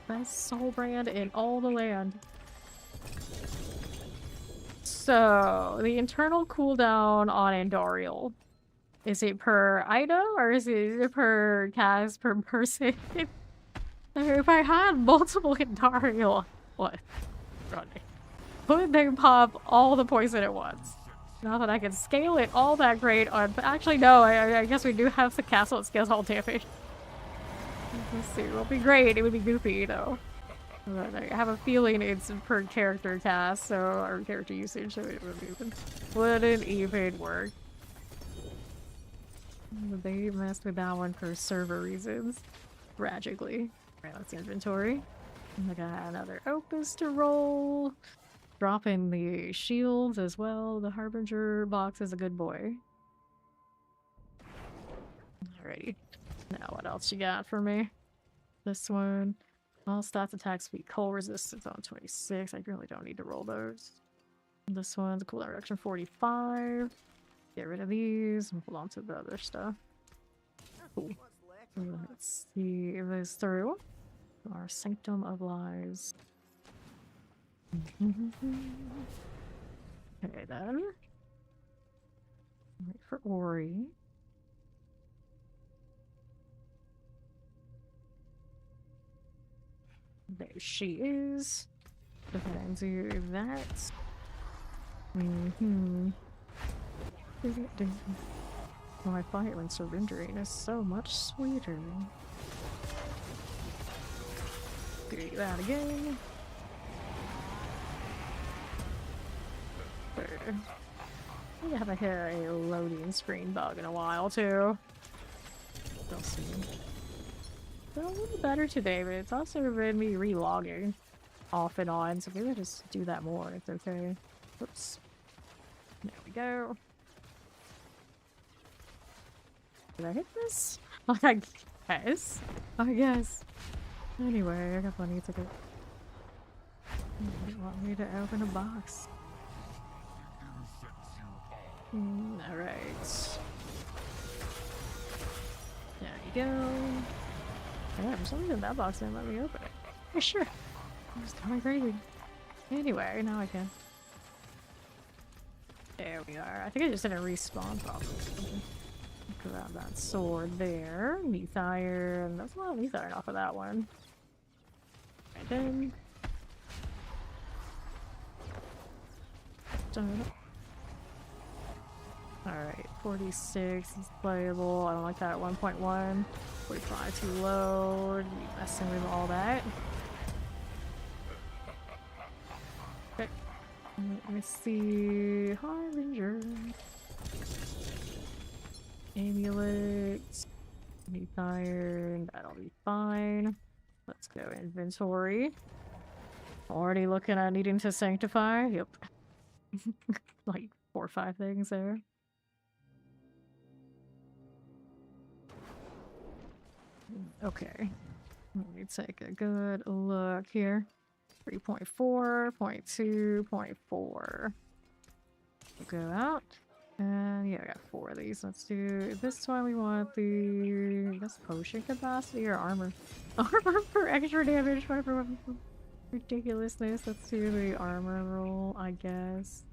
Best soul brand in all the land. So, the internal cooldown on Andariel. Is it per item or is it per cast per person? If I had multiple Andariel, what? Running. Would they pop all the poison at once? Not that I can scale it all that great on, but actually no, I guess we do have the castle that scales all damage. Let's see, it would be great, it would be goofy, you know. But I have a feeling it's per character cast, so, or character usage, so it wouldn't even work. They messed with that one for server reasons. Tragically. Alright, let's inventory. I got another opus to roll. Dropping the shields as well. The Harbinger box is a good boy. Alrighty. Now what else you got for me? This one. All stats, attack speed, cold resistance on 26. I really don't need to roll those. This one's a cooldown reduction 45. Get rid of these and hold on to the other stuff. Cool. Let's see this through. Our Sanctum of Lies. Okay then. Wait for Ori. There she is. Go ahead and do that. Oh, I find it when surrendering is so much sweeter. Do that again. There. I haven't hit a loading screen bug in a while too. We'll see. Feel a little better today, but it's also been me re-logging off and on, so maybe I'll just do that more. It's okay. Oops. There we go. Did I hit this? Like, I guess. I guess. Anyway, I got plenty of tickets. You want me to open a box? Alright. There you go. Yeah, for some reason that box didn't let me open it. Yeah, sure. I was going crazy. Anyway, now I can. There we are. I think I just did a respawn probably. Grab that sword there. Neath iron. That's a lot of neath iron off of that one. Right then. Done. Alright, 46 is playable. I don't like that at 1.1. 45 too low. Be messing with all that. Okay. Let me see. Harbinger. Amulet. Neath iron. That'll be fine. Let's go inventory. Already looking at needing to sanctify. Yep. Like 4 or 5 things there. Okay. Let me take a good look here. 3.4, 0.2, 0.4. Go out. And yeah, I got 4 of these. Let's do this one. We want the, I guess, potion capacity or armor. Armor for extra damage. Whatever. Ridiculousness. Let's do the armor roll, I guess.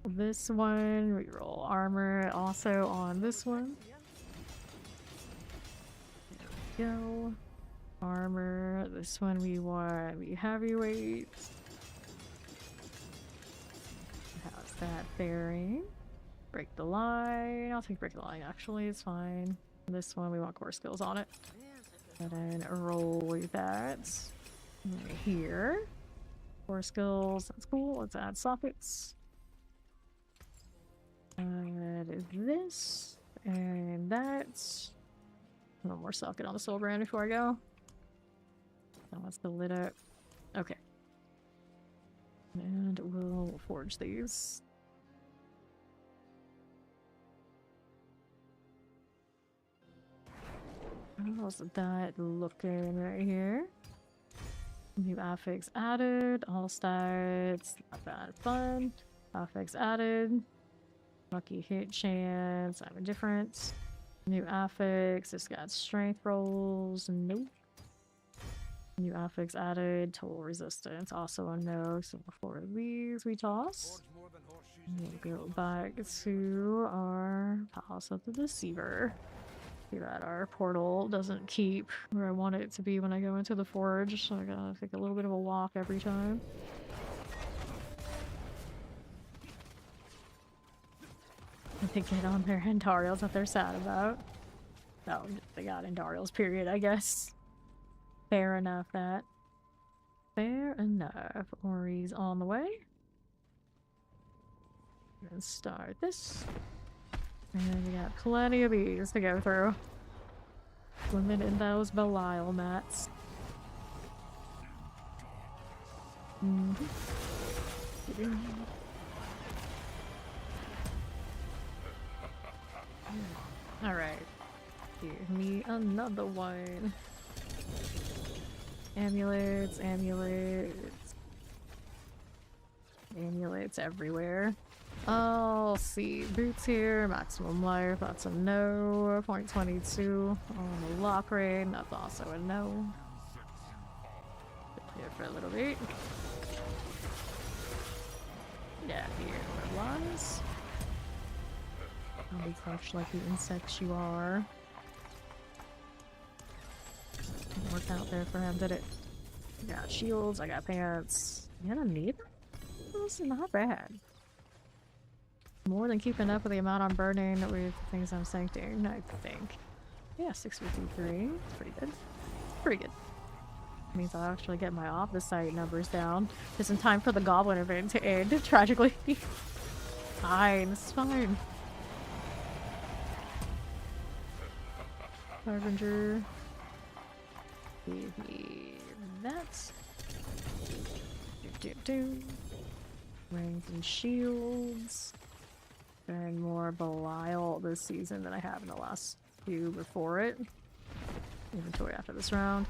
This one, we roll armor also on this one. There we go. Armor. This one we want the heavyweight. How's that faring? Break the line. I'll take break the line actually, it's fine. This one we want core skills on it. And then roll with that. Right here. Core skills, that's cool. Let's add sockets. Add this and that. One more socket on the soul brand before I go. That one's still lit up. Okay. And we'll forge these. How's that looking right here? New affix added. All stats. Not bad. Fun. Affix added. Lucky hit chance. I'm indifferent. New affix. It's got strength rolls. Nope. New affix added. Total resistance. Also a no. So before these we toss. We'll go back to our Palace of the Deceiver. See that our portal doesn't keep where I want it to be when I go into the forge, so I gotta take a little bit of a walk every time. They get on their Endarials that they're sad about. Oh, they got Endarials, period, I guess. Fair enough, that. Fair enough. Ori's on the way. Let's start this. And we got plenty of these to go through. Swimming in those Belial mats. Alright. Give me another one. Amulets, amulets. Amulets everywhere. I'll see. Boots here, maximum life, that's a no. 0.22 on the lock raid, that's also a no. Sit here for a little bit. Yeah, here it was. I'll be crushed like the insects you are. Didn't work out there for him, did it? I got shields, I got pants. You gonna need them? This is not bad. More than keeping up with the amount I'm burning with the things I'm sancting, I think. Yeah, 653. It's pretty good. Pretty good. Means I'll actually get my opposite numbers down. Just in time for the Goblin event to end, tragically. Fine, it's fine. Harbinger. Give me that. Rings and shields. And more Belial this season than I have in the last few before it. Inventory after this round.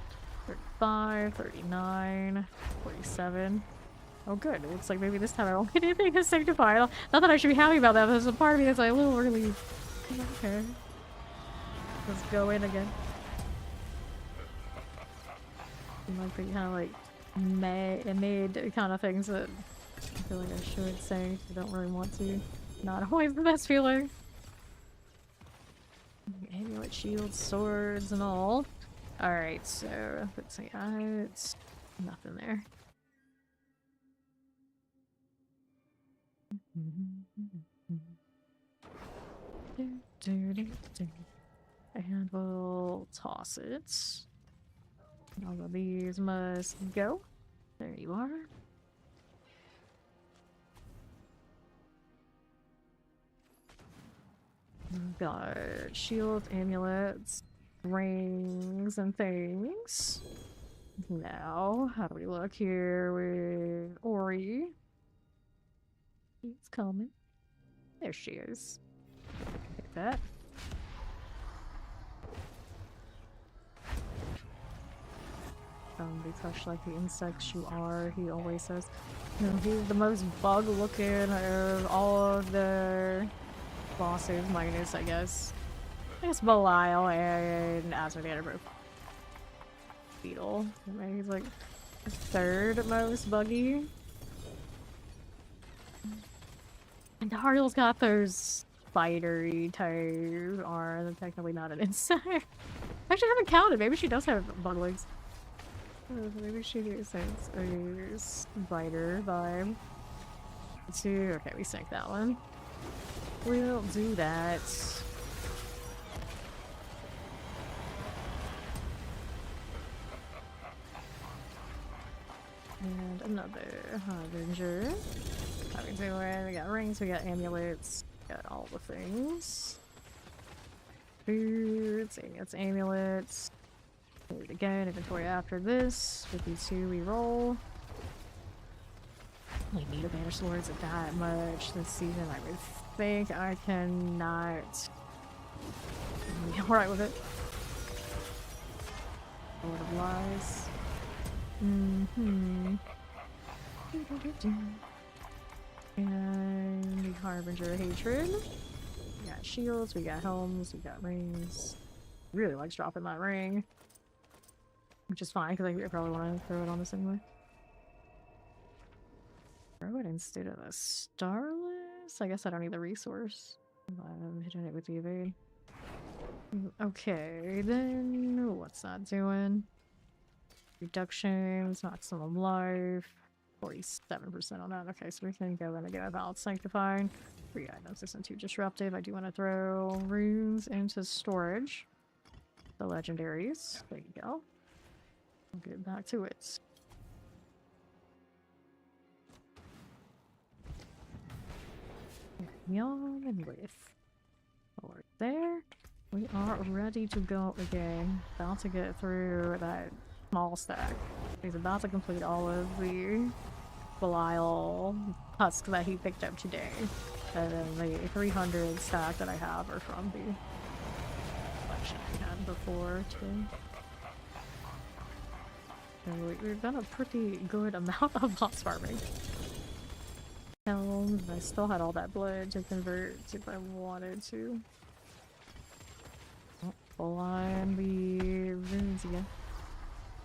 35, 39, 47. Oh good, it looks like maybe this time I won't get anything to sanctify. Not that I should be happy about that, but there's a part of me that's like a little really... Okay. Let's go in again. Like the kind of like made kind of things that I feel like I should say. I don't really want to. Not always the best feeling. Amulet, shields, swords, and all. Alright, so let's see. It's nothing there. And we'll toss it. All of these must go. There you are. We've got shields, amulets, rings, and things. Now, how do we look here with Ori? She's coming. There she is. Get that. Don't be touched like the insects you are, he always says. You know, he's the most bug looking of all of the bosses, minus, I guess Belial and Asmodeus both Beetle. Maybe he's like the third most buggy. And Dario's got those spidery type arms. Technically not an insect. I actually haven't counted. Maybe she does have bug legs. Maybe she does a spider vibe. Okay, we sank that one. We'll do that. And another Harbinger. How we doing? We got rings, we got amulets, we got all the things. Boots, amulets. Do it again, inventory after this. 52 we roll. Only need a banner swords at that much this season. I would think I cannot be alright with it. Lord of Lies. And the Harbinger of Hatred. We got shields, we got helms, we got rings. Really likes dropping that ring. Which is fine, because I probably want to throw it on this anyway. Throw it instead of a Starless? I guess I don't need the resource. I'm hitting it with the evade. Okay, then what's that doing? Reductions, maximum life. 47% on that. Okay, so we can go in and get a Valid Sanctifying. 3 items isn't too disruptive. I do want to throw runes into storage. The legendaries. There you go. I'll get back to it. Young and with. Over there. We are ready to go again. About to get through that small stack. He's about to complete all of the Belial husks that he picked up today. And then the 300 stack that I have are from the collection we had before too. So we've done a pretty good amount of boss farming. I still had all that blood to convert if I wanted to. Oh, full on the runes again.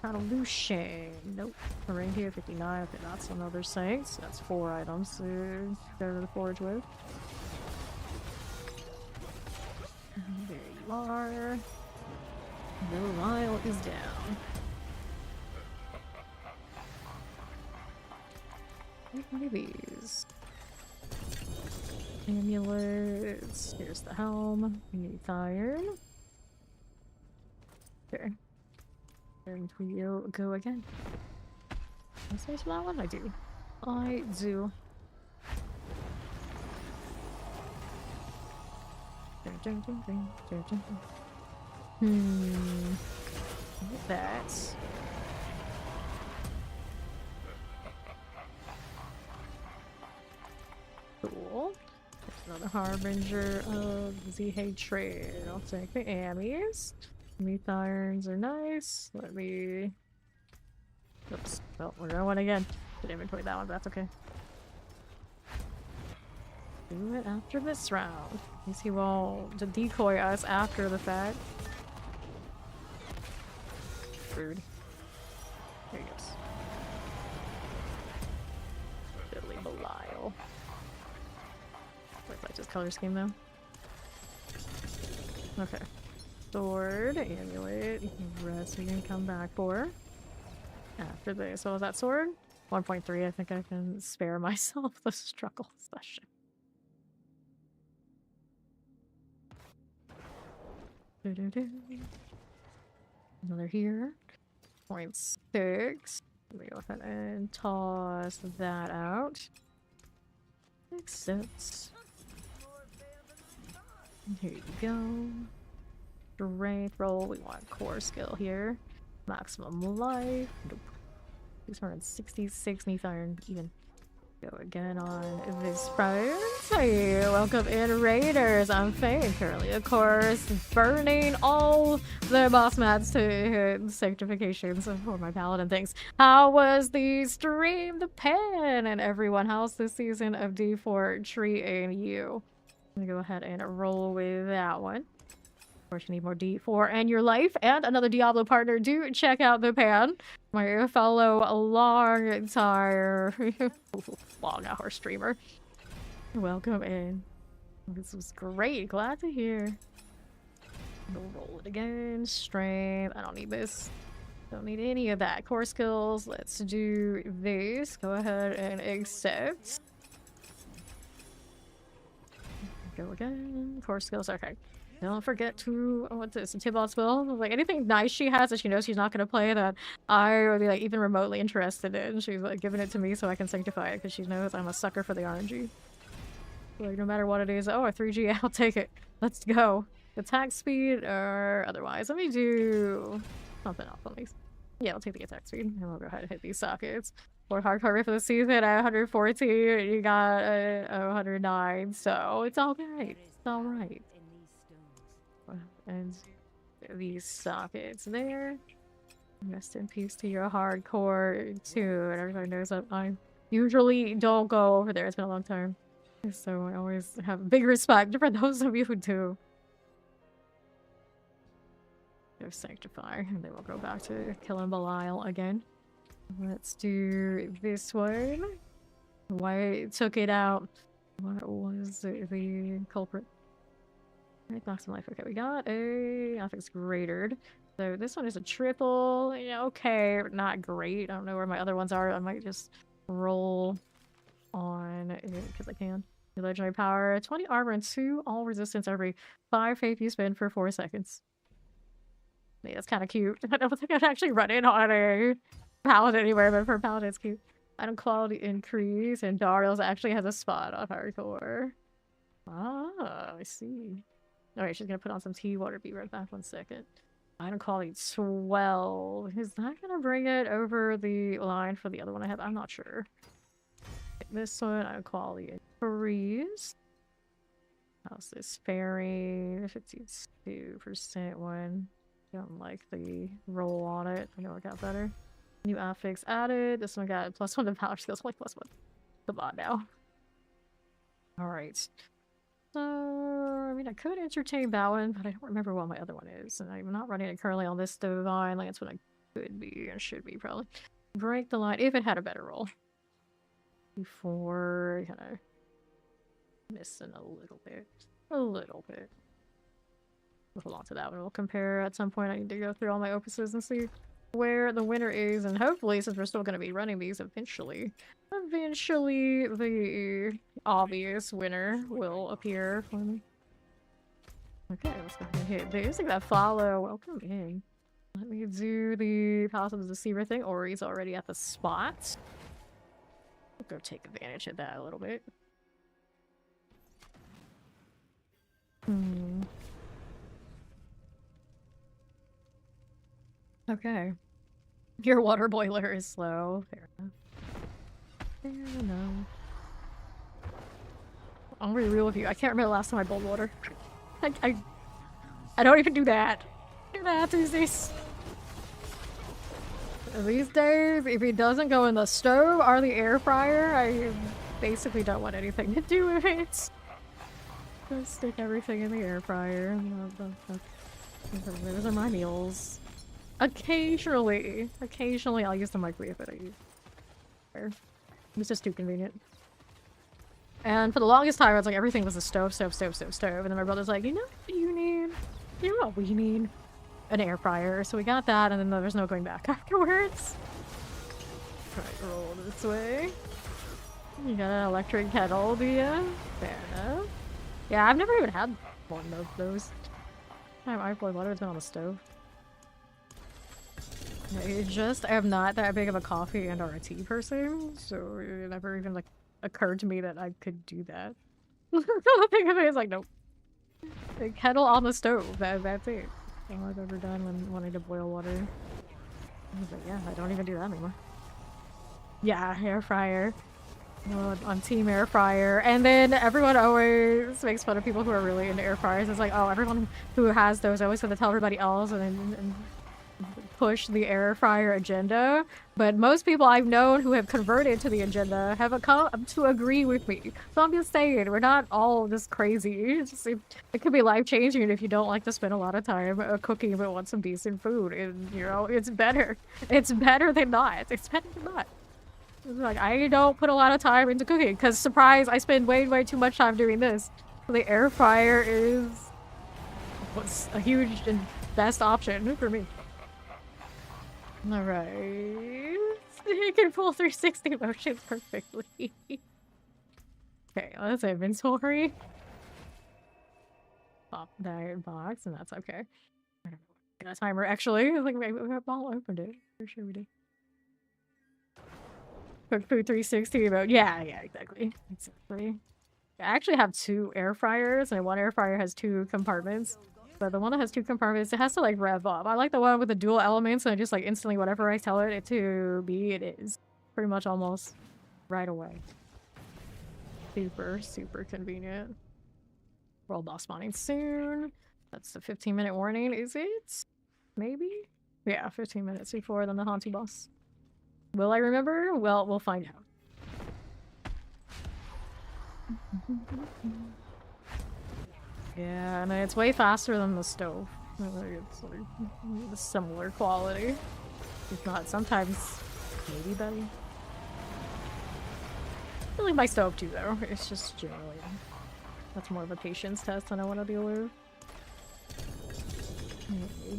Revolution. Nope. Right here, 59. Okay, that's another site. So that's 4 items to go to the forge with. And there you are. The Lyle is down. What are these? Amulets. Here's the helm. We need iron. Okay. And we'll go again. Can I space for that one? I do. I do. Look at that. Cool. Another harbinger of the hatred. I'll take the Ammies. Meat irons are nice. Let me. Oops. Well, we're going again. Did inventory that one, but that's okay. Do it after this round. At least he won't decoy us after the fact. Rude. There he goes. Billy Belial. Wait, like just color scheme though. Okay. Sword, amulet, rest we can come back for. After this, what was that sword? 1.3, I think I can spare myself the struggle session. Another here. 0.6. Let me go ahead and toss that out. Accept. Here you go. Strength roll. We want core skill here. Maximum life. Nope. 666 Neath Iron. Even. Go again on this prize. Hey, welcome in, Raiders. I'm Faye, currently, of course, burning all the boss mats to hit sanctifications for my Paladin things. How was the stream, the pen, and everyone? How's this season of D4 treating you? I'm gonna go ahead and roll with that one. Of course, you need more D4 and your life, and another Diablo partner. Do check out the pan. My fellow long hour streamer. Welcome in. This was great. Glad to hear. We'll roll it again. Strength. I don't need this. Don't need any of that. Core skills. Let's do this. Go ahead and accept. Go again. Core skills. Okay. Don't forget to, what's this, a Tibalt spell? Like, anything nice she has that she knows she's not going to play that I would be, like, even remotely interested in. She's, like, giving it to me so I can sanctify it, because she knows I'm a sucker for the RNG. Like, no matter what it is, oh, a 3G, I'll take it. Let's go. Attack speed, or otherwise. Let me do something else on these. Yeah, I'll take the attack speed, and we'll go ahead and hit these sockets. For hardcore for the season at 114, you got 109, so it's alright. It's alright. And these sockets there. Rest in peace to your hardcore too. And everybody knows that I usually don't go over there. It's been a long time. So I always have big respect for those of you who do. Go sanctify. And then we'll go back to killing Belial again. Let's do this one. Why took it out? What was the culprit? Maximum life. Okay, we got a affix greater. So this one is a triple. Yeah, okay, not great. I don't know where my other ones are. I might just roll on it because I can. Legendary power, 20 armor and 2 all resistance every 5 faith you spend for 4 seconds. Yeah, that's kind of cute. I don't think I'd actually run in on a paladin anywhere, but for a paladin it's cute. Item quality increase, and Darius actually has a spot on hardcore. Ah, I see. Alright, she's gonna put on some tea water. Be right back 1 second. Item quality 12. Is that gonna bring it over the line for the other one I have? I'm not sure. This one, item quality increase. How's this fairy? 52% one. Don't like the roll on it. I know it got better. New affix added. This one got +1 to power skills. Like +1. Come on now. Alright. So, I mean, I could entertain that one, but I don't remember what my other one is. And I'm not running it currently on this divine. Like, that's what I could be and should be, probably. Break the line, if it had a better roll. Before, kind of missing a little bit. A little bit. We'll hold on to that one. We'll compare at some point. I need to go through all my opuses and see where the winner is. And hopefully, since we're still going to be running these eventually, the obvious winner will appear for me. Okay, let's go ahead and hit this. Like that follow. Welcome in. Let me do the Palace of the Deceiver thing. Ori's already at the spot. We'll go take advantage of that a little bit. Okay. Your water boiler is slow. Fair enough. Fair enough. I'm gonna be real with you. I can't remember the last time I boiled water. I don't even do that. Do that these days. These days, if it doesn't go in the stove or the air fryer, I basically don't want anything to do with it. Just stick everything in the air fryer. Those are my meals. Occasionally I'll use the microwave, but I use fire. It's just too convenient. And for the longest time, it's like everything was a stove. And then my brother's like, you know what you need? You know what we need? An air fryer. So we got that, and then there was no going back afterwards. Right, roll this way. You got an electric kettle, do ya? Fair enough. Yeah, I've never even had one of those. I've boiled water, it's been on the stove. I am not that big of a coffee and or a tea person, so it never even like occurred to me that I could do that. The thing of it is like, nope. The kettle on the stove, that's it. All I've ever done when wanting to boil water. But yeah, I don't even do that anymore. Yeah, air fryer. On team air fryer. And then everyone always makes fun of people who are really into air fryers. It's like, oh, everyone who has those always gonna tell everybody else and push the air fryer agenda. But most people I've known who have converted to the agenda have come to agree with me. So I'm just saying, we're not all just crazy. It could be life-changing if you don't like to spend a lot of time cooking but want some decent food. And, you know, it's better. It's better than not. It's better than not. Like, I don't put a lot of time into cooking, because, surprise, I spend way too much time doing this. The air fryer is what's a huge and best option for me. Alright. You can pull 360 motions perfectly. Okay, let's inventory. Pop diet box, and that's okay. Got a timer, actually. Like, maybe we all opened it. For sure we did. Cook food 360 mode. Yeah, exactly. I actually have 2 air fryers, and one air fryer has 2 compartments. But the one that has 2 compartments, it has to like rev up. I like the one with the dual elements, and just like instantly whatever I tell it to be, it is. Pretty much almost right away. Super convenient. World boss spawning soon. That's the 15-minute warning, is it? Maybe? Yeah, 15 minutes before then the Haunty boss. Will I remember? Well, we'll find out. Yeah, and it's way faster than the stove. It's like a similar quality. If not, sometimes maybe better. I like my stove too, though. It's just generally that's more of a patience test than I want to deal with.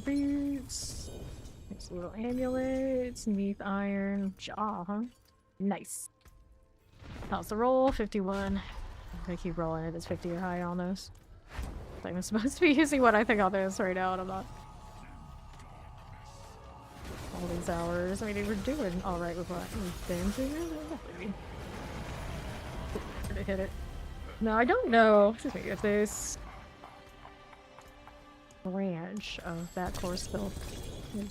Boots. There's little amulets, neath iron, jaw, huh? Nice. How's the roll? 51. I'm gonna keep rolling if it's 50 or high on those. I'm supposed to be using what I think on this right now, and I'm not. All these hours. I mean, we're doing alright with what we've been doing. To hit it. No, I don't know. Excuse me, if this branch of that course build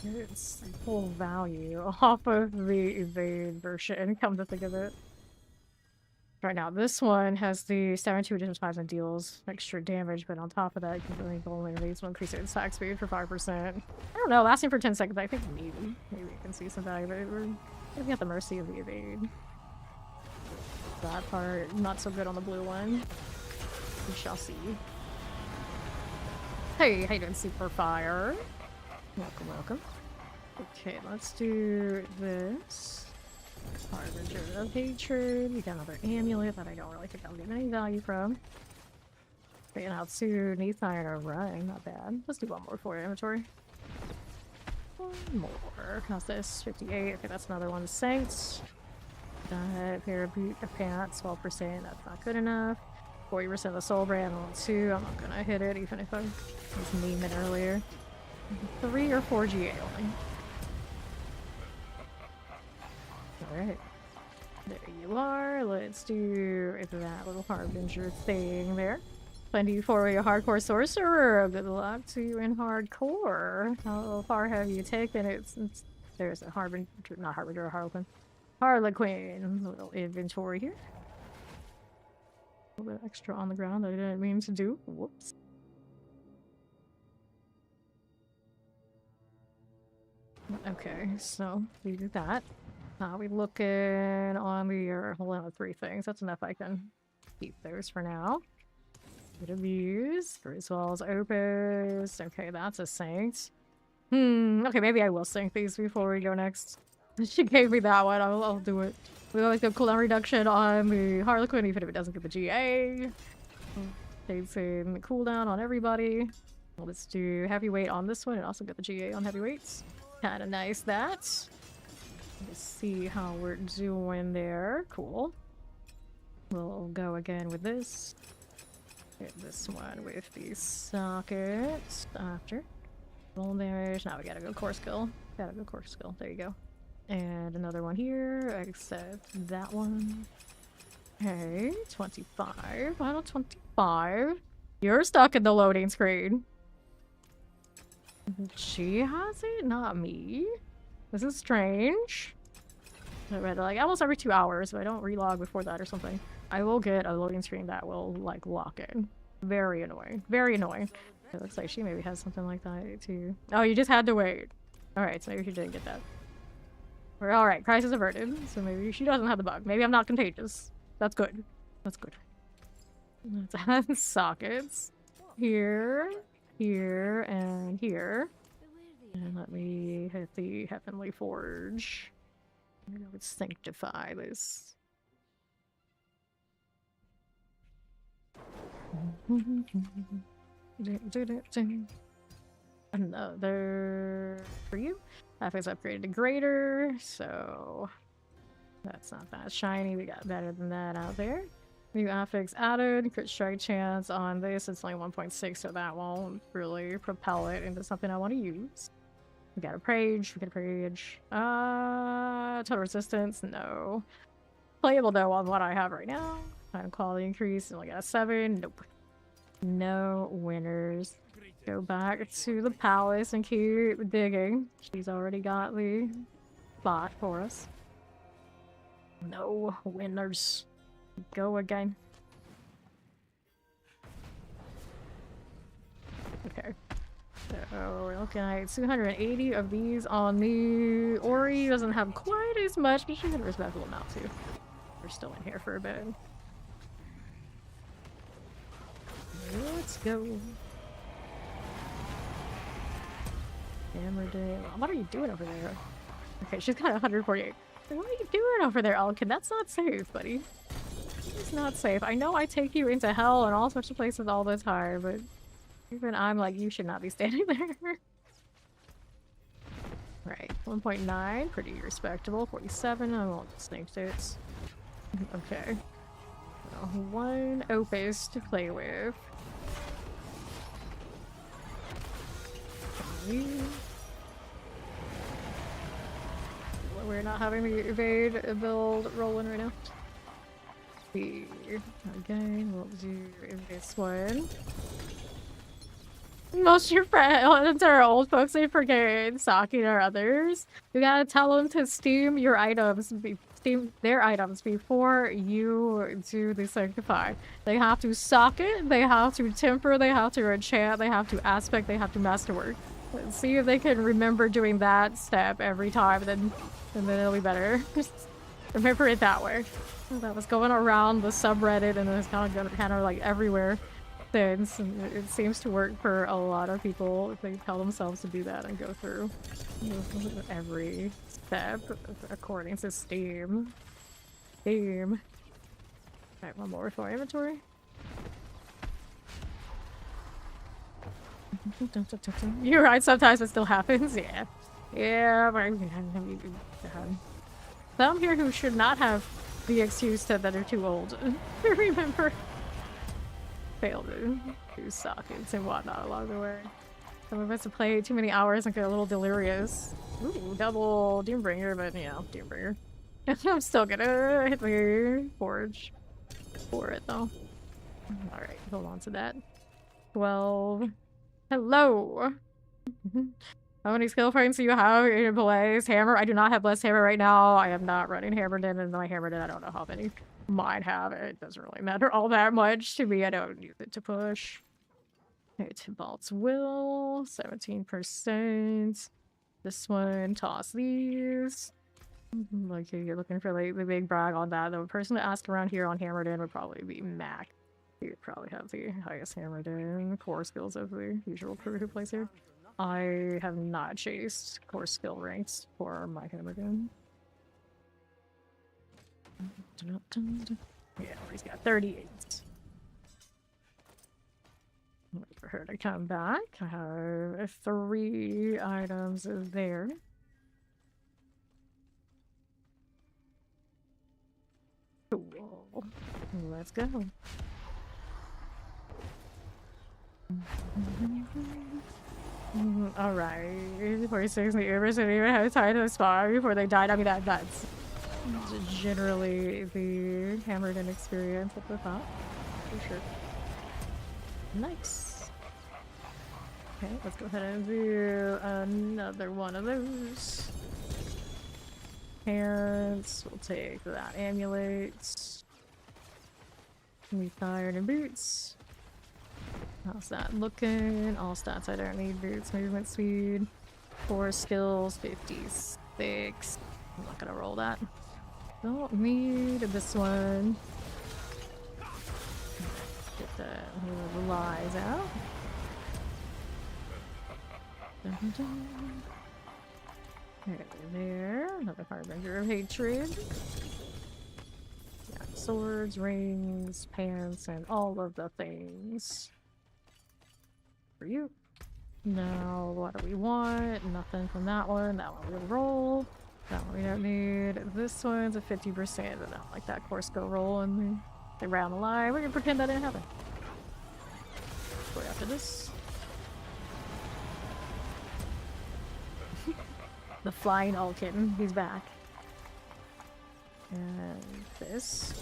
its full value off of the evade version, come to think of it. Right now, this one has the 72 additional times and deals extra damage, but on top of that, you can really only these will increase its attack speed for 5%. I don't know, lasting for 10 seconds, I think maybe you can see some value, but we're gonna be at the mercy of the evade. That part, not so good on the blue one. We shall see. Hey, how you doing, Super Fire? Welcome. Okay, let's do this. Harbinger of Hatred. We got another amulet that I don't really think I'll get any value from. Picking out soon. Neath iron or run. Not bad. Let's do one more for inventory. One more. How's this? 58. Okay, that's another one. Saints. Pair of boot pants. 12%. That's not good enough. 40% of the soul brand on 2. I'm not gonna hit it even if I was memeing earlier. 3 or 4 GA only. Alright. There you are. Let's do that little Harbinger thing there. Plenty for a hardcore sorcerer. Good luck to you in hardcore. How far have you taken it since there's a Harbinger, not Harbinger, Harlequin. Harlequin. Little inventory here. A little bit extra on the ground that I didn't mean to do. Whoops. Okay, so we do that. Now we looking on the hold on, 3 things. That's enough. I can keep those for now. Bit of these, as well as opus. Okay, that's a saint. Okay, maybe I will sync these before we go next. She gave me that one. I'll do it. We like the cooldown reduction on the Harlequin, even if it doesn't get the GA. Takes in the cooldown on everybody. Let's do heavyweight on this one and also get the GA on heavyweights. Kind of nice that. Let's see how we're doing there. Cool. We'll go again with this. Hit this one with the sockets after. Roll damage. Now we gotta go core skill. Gotta go core skill. There you go. And another one here, except that one. Okay, 25. Final 25. You're stuck in the loading screen. She has it, not me. This is strange. I read it like almost every 2 hours, but I don't relog before that or something. I will get a loading screen that will like lock in. Very annoying. Very annoying. It looks like she maybe has something like that too. Oh, you just had to wait. Alright, so maybe she didn't get that. We're alright, crisis averted. So maybe she doesn't have the bug. Maybe I'm not contagious. That's good. That's good. Let's add sockets. Here, here, and here. And let me hit the Heavenly Forge. Let's sanctify this. Another for you. Affix upgraded to greater, so that's not that shiny. We got better than that out there. New affix added. Crit strike chance on this. It's only 1.6, so that won't really propel it into something I want to use. We got a Prage. We got a Prage. Total resistance. No. Playable though on what I have right now. Time quality increase. Only got a 7. Nope. No winners. Go back to the palace and keep digging. She's already got the spot for us. No winners. Go again. Okay. So we're looking at 280 of these on the Ori. Doesn't have quite as much, but she had a respectable amount too. We're still in here for a bit. Let's go. Hammer day. What are you doing over there? Okay, she's got 148. What are you doing over there, Elkin? That's not safe, buddy. It's not safe. I know I take you into hell and all sorts of places all the time, but even I'm like, you should not be standing there. Right, 1.9, pretty respectable. 47, I won't snake suits. Okay. So, 1 opus to play with. We're not having the evade build rolling right now. Again, we'll do this one. Most of your friends are old folks, they forget Saki or others. You gotta tell them to steam your items, steam their items before you do the sanctify. They have to socket, they have to temper, they have to enchant, they have to aspect, they have to masterwork. Let's see if they can remember doing that step every time, and then it'll be better. Just remember it that way. That was going around the subreddit and it's kind of like everywhere since, and it seems to work for a lot of people if they tell themselves to do that and go through every step according to Steam. Alright, one more for inventory. You're right, sometimes it still happens, yeah. Yeah, but some here who should not have the excuse that they're too old. Remember? Failed to do sockets and whatnot along the way. Some of us have played too many hours and get a little delirious. Ooh, double Doombringer, but you know, Doombringer. I'm still gonna hit the forge for it though. Alright, hold on to that. 12. Hello! How many skill points do you have in place? Hammer? I do not have blessed hammer right now. I am not running hammered in my hammered in. I don't know how many. Might have it. Doesn't really matter all that much to me. I don't use it to push. Okay, Tibalt's Will, 17%. This one, toss these. Like, you're looking for like the big brag on that. The person to ask around here on Hammered In would probably be Mac. He would probably have the highest Hammered In core skills of the usual crew who plays here. I have not chased core skill ranks for my Hammered In. Yeah, he's got 38. Wait for her to come back. I have 3 items there. Cool. Let's go. Alright. 46 in the Ubers didn't even have time to spawn before they died. I mean, that's generally the Hammered In experience with the thought. For sure. Nice. Okay, let's go ahead and do another one of those. Pants. We'll take that amulet. We've iron and boots. How's that looking? All stats I don't need. Boots, movement speed. 4 skills, 56. I'm not gonna roll that. Don't need this one. Get the lies out. Dun, dun. There, another Harbinger of Hatred. Yeah, swords, rings, pants, and all of the things. For you. Now, what do we want? Nothing from that one. That one we'll roll. That one we don't need. This one's a 50%. I don't like that course go roll and they round the line. We're gonna pretend that didn't happen. Go after this. The flying old kitten, he's back. And this.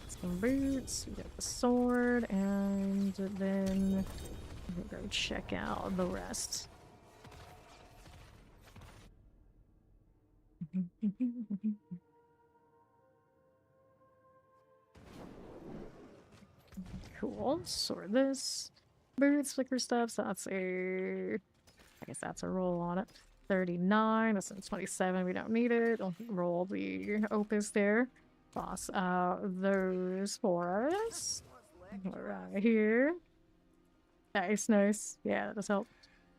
Some boots, we got the sword, and then we'll go check out the rest. Cool, sort this. Boots, flicker stuff, so that's I guess that's a roll on it. 39, that's 27, we don't need it. I'll roll the opus there. Toss out those for us. Right here. Nice, nice. Yeah, that does help.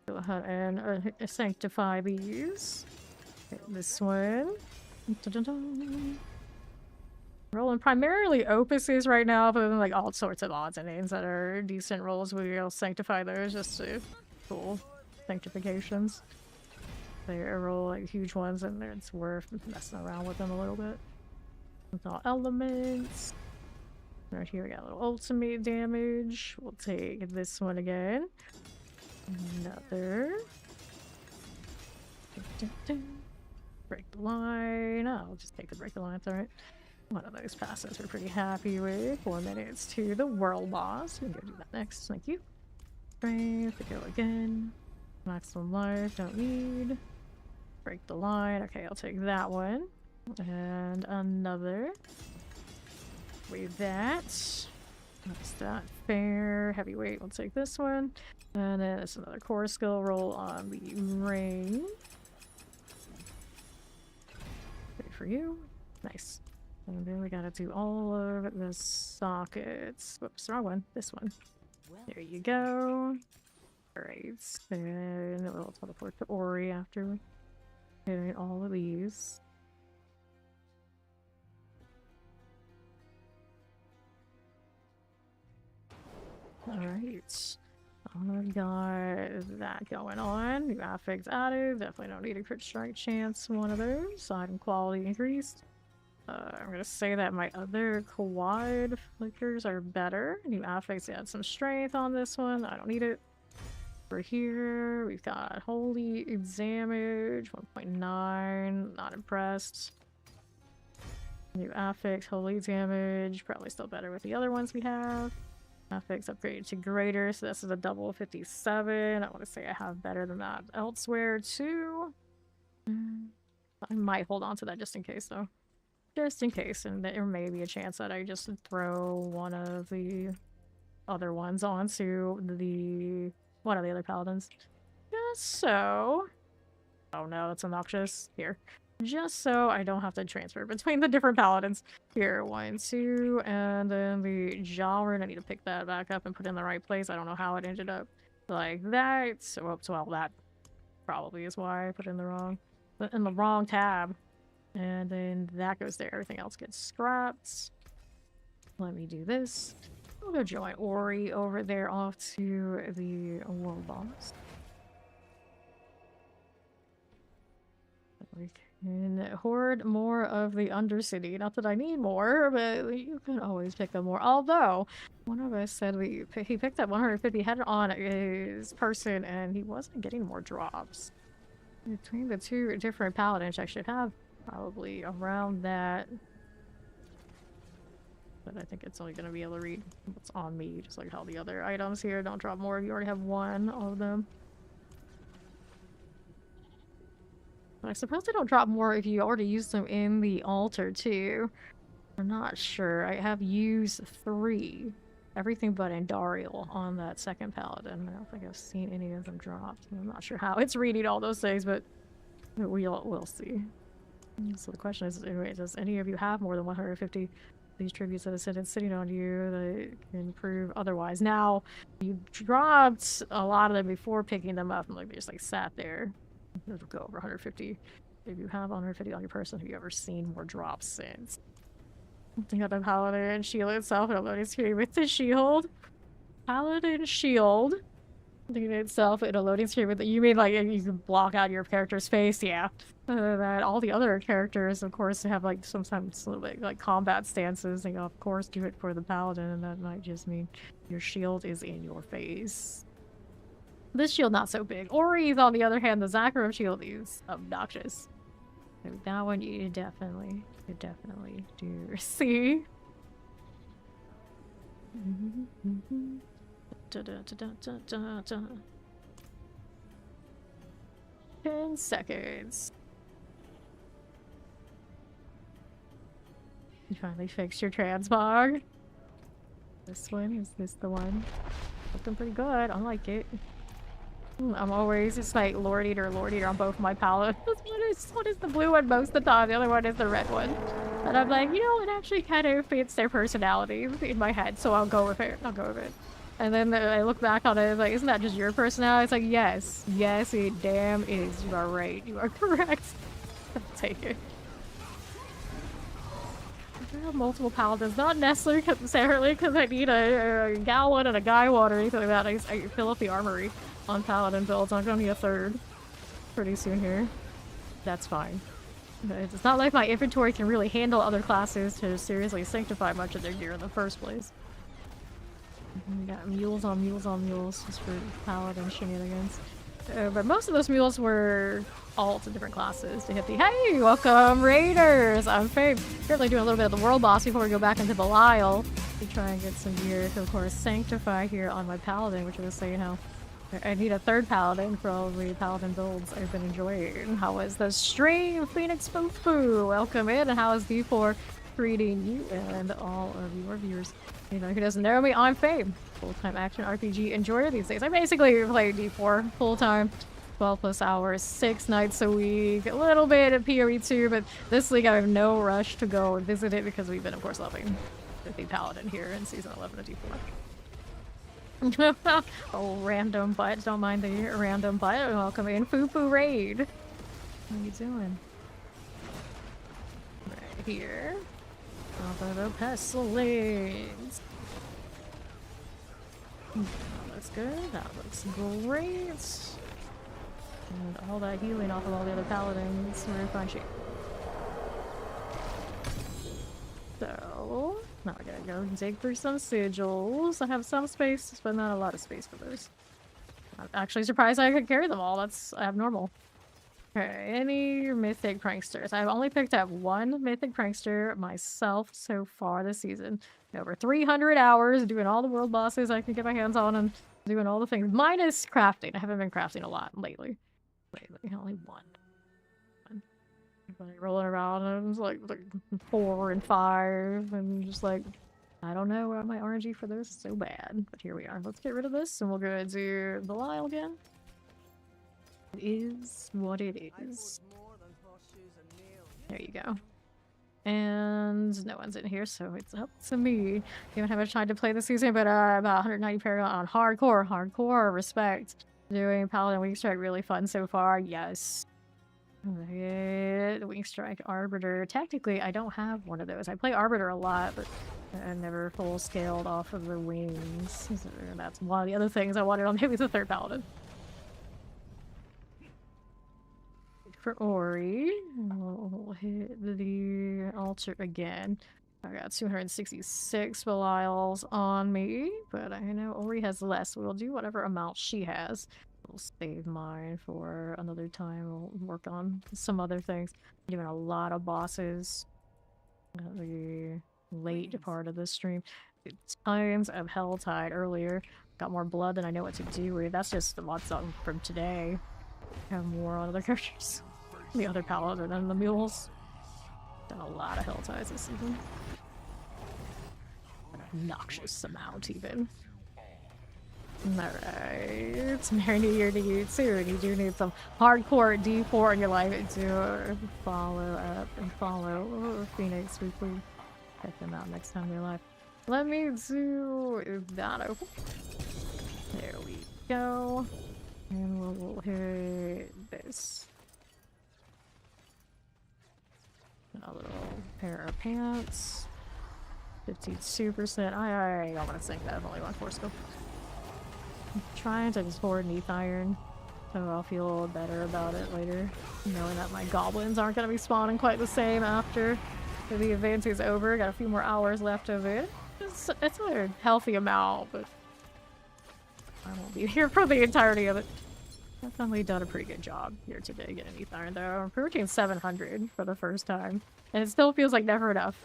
Go ahead and sanctify these. Okay, this one. Dun-dun-dun. Rolling primarily opuses right now, but then like all sorts of odds and ends that are decent rolls. We'll sanctify those just to cool sanctifications. They roll like huge ones, and it's worth messing around with them a little bit. With all elements. Right here we got a little ultimate damage. We'll take this one again. Another. Break the line. Oh, I'll just take the break the line, it's alright. One of those passes we're pretty happy with. 4 minutes to the world boss. We can go do that next. Thank you. Strength, to go again. Maximum life, don't need. Break the line. Okay, I'll take that one. And another. With that. That's that. Fair. Heavyweight. We'll take this one. And then it's another core skill roll on the ring. Wait for you. Nice. And then we gotta do all of the sockets. Whoops, wrong one. This one. There you go. Alright. And we'll teleport to Ori after doing all of these. Alright. I've got that going on. New affix added. Definitely don't need a crit strike chance. One of those. Item quality increased. I'm gonna say that my other quad flickers are better. New affix add some strength on this one. I don't need it. Over here, we've got holy damage 1.9. Not impressed. New affix, holy damage. Probably still better with the other ones we have. Affix upgraded to greater, so this is a double 57. I want to say I have better than that elsewhere too. I might hold on to that just in case though. Just in case, and there may be a chance that I just throw one of the other ones onto one of the other paladins. Just so... Oh no, that's obnoxious. Here. Just so I don't have to transfer between the different paladins. Here, 1, 2, and then the Jawrin. I need to pick that back up and put it in the right place. I don't know how it ended up like that. So, well, that probably is why I put it in the wrong tab. And then that goes there. Everything else gets scrapped. Let me do this. I'll go join Ori over there off to the world boss. We can hoard more of the Undercity. Not that I need more, but you can always pick up more. Although, one of us said he picked up 150 head on his person and he wasn't getting more drops. Between the two different paladins, I should have probably around that. But I think it's only going to be able to read what's on me, just like how the other items here don't drop more if you already have one of them. But I suppose they don't drop more if you already used them in the altar too. I'm not sure. I have used 3. Everything but Andariel on that second paladin. I don't think I've seen any of them dropped. I'm not sure how it's reading all those things, but we'll see. So the question is, anyway, does any of you have more than 150 these tributes that are sitting on you that can prove otherwise? Now, you dropped a lot of them before picking them up, and like they just like sat there. It'll go over 150. If you have 150 on your person, have you ever seen more drops since? You got the Paladin shield itself, and loading screen with the shield. Paladin shield. In itself in a loading screen with you mean like you can block out your character's face? Yeah. That all the other characters, of course, have like sometimes a little bit like combat stances. They of course do it for the Paladin, and that might just mean your shield is in your face. This shield not so big. Ori's, on the other hand, the Zakharov shield is obnoxious. So that one you definitely do see. 10 seconds. You finally fixed your transmog. This one, is this the one? Looking pretty good. I like it. I'm always just like Lord Eater on both my paladins. One is the blue one most of the time, the other one is the red one. And I'm like, you know, it actually kind of fits their personality in my head, so I'll go with it. And then I look back on it, like, isn't that just your personality? It's like, yes, it damn is. You are right. You are correct. I'll take it. I have multiple paladins, not necessarily because I need a gal one and a guy one or anything like that. I fill up the armory on paladin builds. I'm gonna need a 3rd pretty soon here. That's fine. It's not like my inventory can really handle other classes to seriously sanctify much of their gear in the first place. We got mules on mules just for paladin shenanigans. But most of those mules were all to different classes to hit the— Hey, welcome Raiders! I'm Faye. Currently doing a little bit of the world boss before we go back into Belial to try and get some gear to, of course, sanctify here on my paladin, which I was saying how I need a 3rd paladin for all the paladin builds I've been enjoying. How was the stream, Phoenix Foo? Welcome in, and how is D4 treating you and all of your viewers? You know, who doesn't know me, I'm Faye. Full-time action RPG enjoyer these days. I basically play D4 full-time, 12+ hours, 6 nights a week, a little bit of PoE too, but this league I have no rush to go and visit it because we've been, of course, loving the Paladin here in Season 11 of D4. Oh, random butt. Don't mind the random butt. Welcome in, Foo Raid. How you doing? Right here. Top of the pestilence. That looks good. That looks great. And all that healing off of all the other paladins. We're in fine shape. So, now I gotta go dig through some sigils. I have some space, but not a lot of space for those. I'm actually surprised I could carry them all. That's abnormal. Okay, any mythic pranksters? I've only picked up 1 mythic prankster myself so far this season. Over 300 hours doing all the world bosses I can get my hands on and doing all the things. Minus crafting. I haven't been crafting a lot lately. Only 1. Like, rolling around and it's like 4 and 5 and just like, I don't know why my RNG for this is so bad. But here we are. Let's get rid of this and we'll go do Belial again. It is what it is. There you go. And no one's in here, so it's up to me. Haven't had much time to play this season, but about 190 Paragon on hardcore. Hardcore, respect. Doing Paladin Wing Strike really fun so far. Yes. The Wing Strike Arbiter. Tactically, I don't have one of those. I play Arbiter a lot, but I never full scaled off of the wings. So that's one of the other things I wanted on maybe the third Paladin. For Ori, we'll hit the altar again. I got 266 Belials on me, but I know Ori has less. We'll do whatever amount she has. We'll save mine for another time. We'll work on some other things. Doing a lot of bosses. The late part of the stream. Tons of Helltide earlier. Got more blood than I know what to do with. That's just a lot from today. Have more on other characters. The other Paladin and the mules. Done a lot of Helltides this season. An obnoxious amount, even. Alright. Merry New Year to you too, and you do need some hardcore D4 in your life to follow up and follow Phoenix Weekly. Check them out next time you're live. Let me do that open. There we go. And we'll hit this. A little pair of pants. 52%. I don't want to sink that. I've only got 4 scope. I'm trying to just hoard Neath Iron, so I'll feel better about it later. Knowing that my goblins aren't going to be spawning quite the same after the event is over. Got a few more hours left of it. It's a healthy amount, but I won't be here for the entirety of it. Definitely done a pretty good job here today getting Neath Iron though. I'm approaching 700 for the first time. And it still feels like never enough.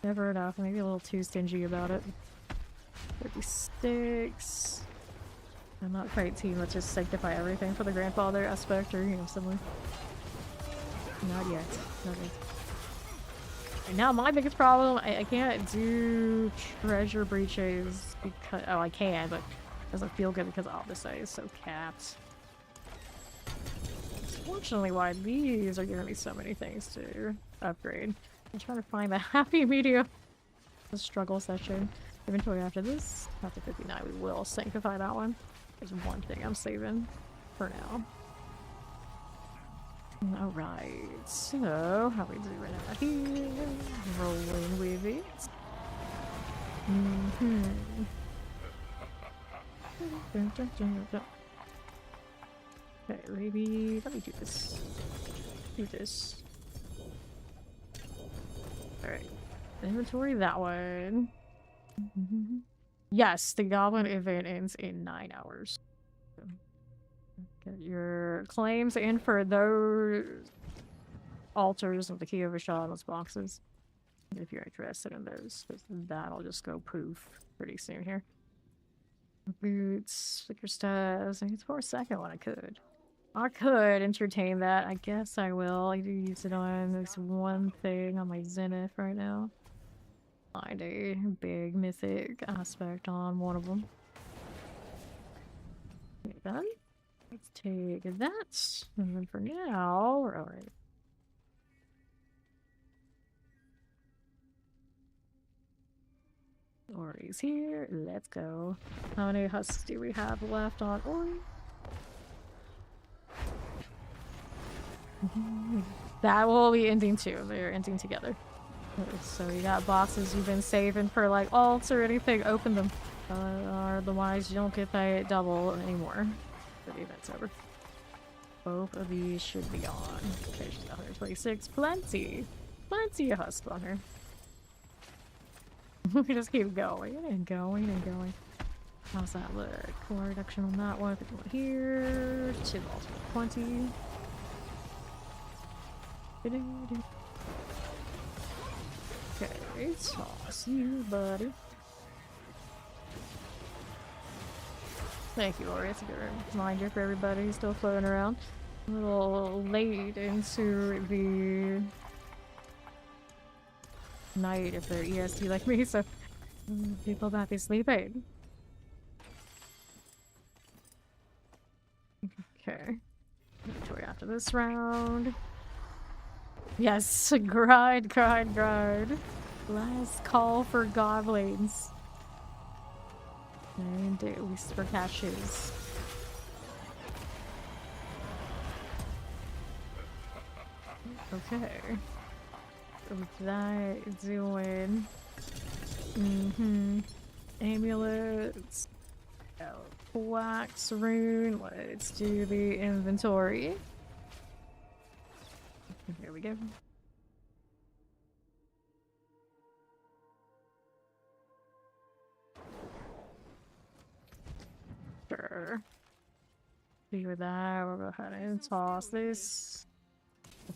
Never enough. Maybe a little too stingy about it. 56. I'm not quite team. Let's just sanctify everything for the grandfather aspect or, you know, similar. Not yet. Not yet. And now my biggest problem, I can't do treasure breaches because, oh I can, but it doesn't feel good because Odyssey is so capped. Unfortunately, why these are giving me so many things to upgrade. I'm trying to find the happy medium. The struggle session. Inventory after this. After 59, we will sanctify that one. There's one thing I'm saving for now. Alright, so how we doing out here? Rolling with it. Okay, maybe let me do this. Do this. Alright. Inventory that one. Yes, the goblin event ends in 9 hours. Get your claims in for those altars of the Key of Vashon, those boxes. If you're interested in those, that'll just go poof pretty soon here. Boots, sticker stats. I need for a second one. I could entertain that. I guess I will. I do use it on this one thing on my Zenith right now. Find a big mythic aspect on one of them. Okay, done. Let's take that. And then for now, we're alright. Ori's here. Let's go. How many husks do we have left on Ori? That will be ending too. They're ending together. So you got boxes you've been saving for like alts or anything. Open them. Otherwise you don't get paid double anymore. The event's over. Both of these should be on. Okay, she's got 126. Plenty. Plenty of husk on her. We just keep going and going and going. How's that look? Core reduction on that one. 51 here. 2 ultimate 20. Okay, toss you, buddy. Thank you, Ori. It's a good reminder for everybody who's still floating around. A little late into the night if they're EST like me, so people might be sleeping. Okay. Inventory after this round. Yes, grind, grind, grind. Last call for goblins. And at least for caches. Okay. What's that doing? Amulets. Wax rune. Let's do the inventory. Here we go. Sure. See with that, we'll go ahead and toss this.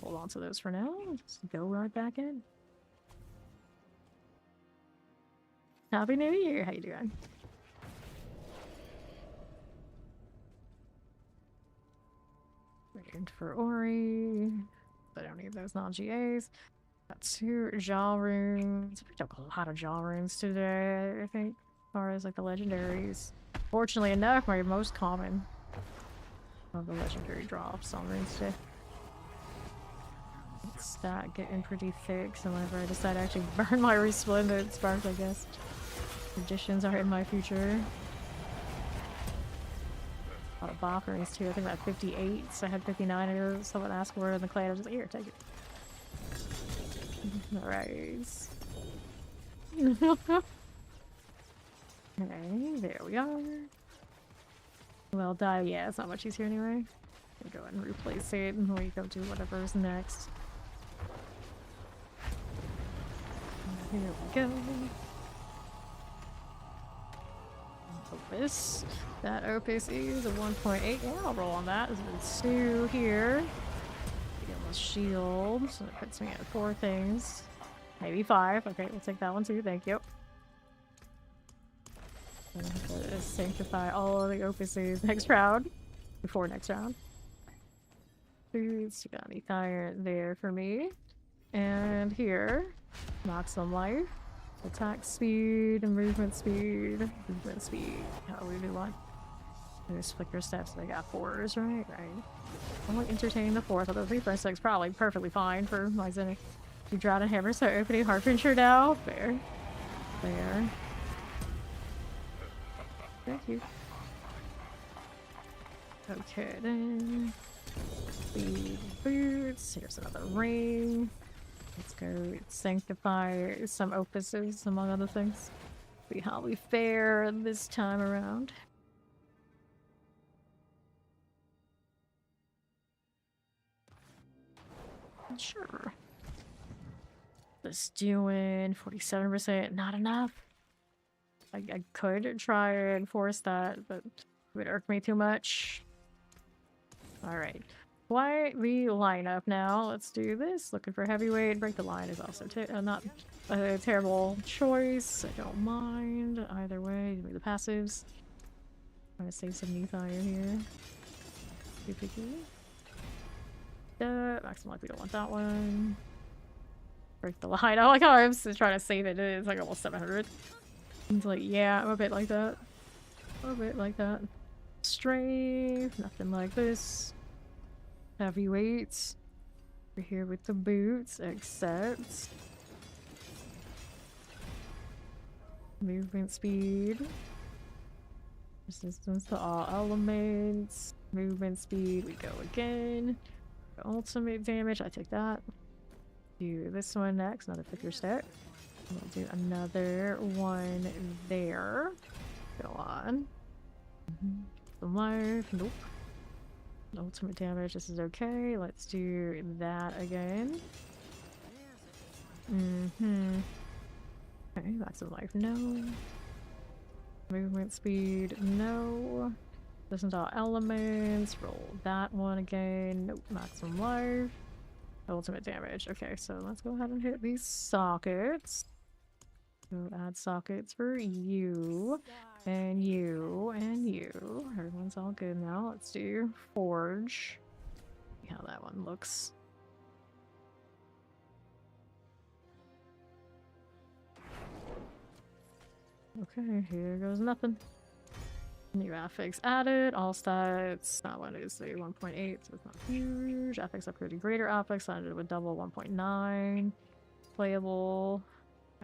We'll hold on to those for now. Just go right back in. Happy New Year! How you doing? Waiting for Ori. I don't need those non-GAs. Got 2 jaw runes. We took a lot of jaw runes today, I think. As far as like the legendaries. Fortunately enough, my most common of the legendary drops on runes today. It's that getting pretty thick, so whenever I decide to actually burn my resplendent spark, I guess. Traditions are in my future. A lot of boppers too. I think I had 58, so I had 59 of those. Someone asked for it in the clan. I was just like, here, take it. Alright. Okay, there we are. Well, die. Yeah, it's not much easier anyway. I'll go ahead and replace it, and we go do whatever's next. Here we go. Opus. That Opus is a 1.8. Yeah, I'll roll on that. There's 2 here. Shield. So that puts me at 4 things. Maybe 5. Okay, we'll take that one too. Thank you. I'm gonna sanctify all of the Opuses next round. Before next round. Foods. You got any fire there for me. And here. Maximum life. Attack speed and movement speed. Movement speed. How do we do one? There's flicker steps. They got 4s, right? Right. Only entertaining the 4th, although 3 first 6 probably perfectly fine for my Zenith. You draw a hammer, so opening Harbinger now. Fair. Fair. Thank you. Okay, then. Speed boots. Here's another ring. Let's go sanctify some Opuses, among other things. See how we fare this time around. Sure. Just doing 47%, not enough. I could try and force that, but it would irk me too much. Alright. Why the lineup now? Let's do this. Looking for heavyweight. Break the line is also not a terrible choice. I don't mind. Either way, give me the passives. Trying to save some knee fire here. Be picky. Maximum life, we don't want that one. Break the line. I like how I'm just trying to save it. It's like almost 700. It's like, yeah, I'm a bit like that. A bit like that. Strength, nothing like this. Heavyweights. We're here with the boots, except movement speed. Resistance to all elements. Movement speed, we go again. Ultimate damage, I take that. Do this one next, another figure step. We'll do another one there. Go on. The life, nope. Ultimate damage, this is okay. Let's do that again. Okay, maximum life, no. Movement speed, no. Listen to all elements, roll that one again. Nope, maximum life. Ultimate damage. Okay, so let's go ahead and hit these sockets. Go add sockets for you, and you, and you. Everyone's all good now. Let's do Forge. See how that one looks. Okay, here goes nothing. New affix added, all stats. That one is a 1.8, so it's not huge. Affix upgraded greater affix, added with double 1.9. Playable.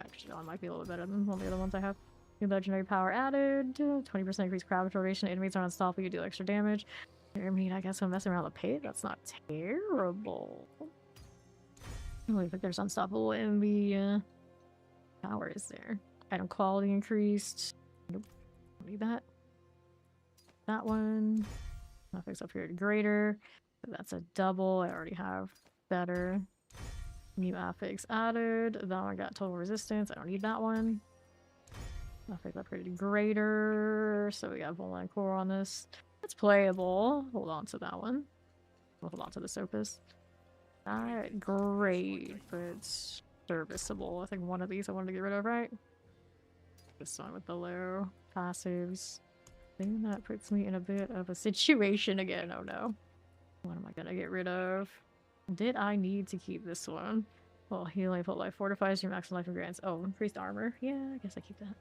Actually, that one might be a little bit better than one of the other ones I have. New legendary power added. 20% increased crowd duration. Enemies are unstoppable, you do extra damage. I mean, I guess I'm messing around with pit. That's not terrible. I don't think there's unstoppable in the power, is there? Item quality increased. Nope. Don't need that. That one. Affix up here to greater. But that's a double. I already have better. New affix added. That one got total resistance. I don't need that one. Affix upgraded to greater. So we got Volant Core on this. It's playable. Hold on to that one. We'll hold on to this opus. Not great, but it's serviceable. I think one of these I wanted to get rid of, right? This one with the low passives. I think that puts me in a bit of a situation again. Oh no. What am I gonna get rid of? Did I need to keep this one? Well, healing full life fortifies your maximum life and grants. Oh, increased armor. Yeah, I guess I keep that.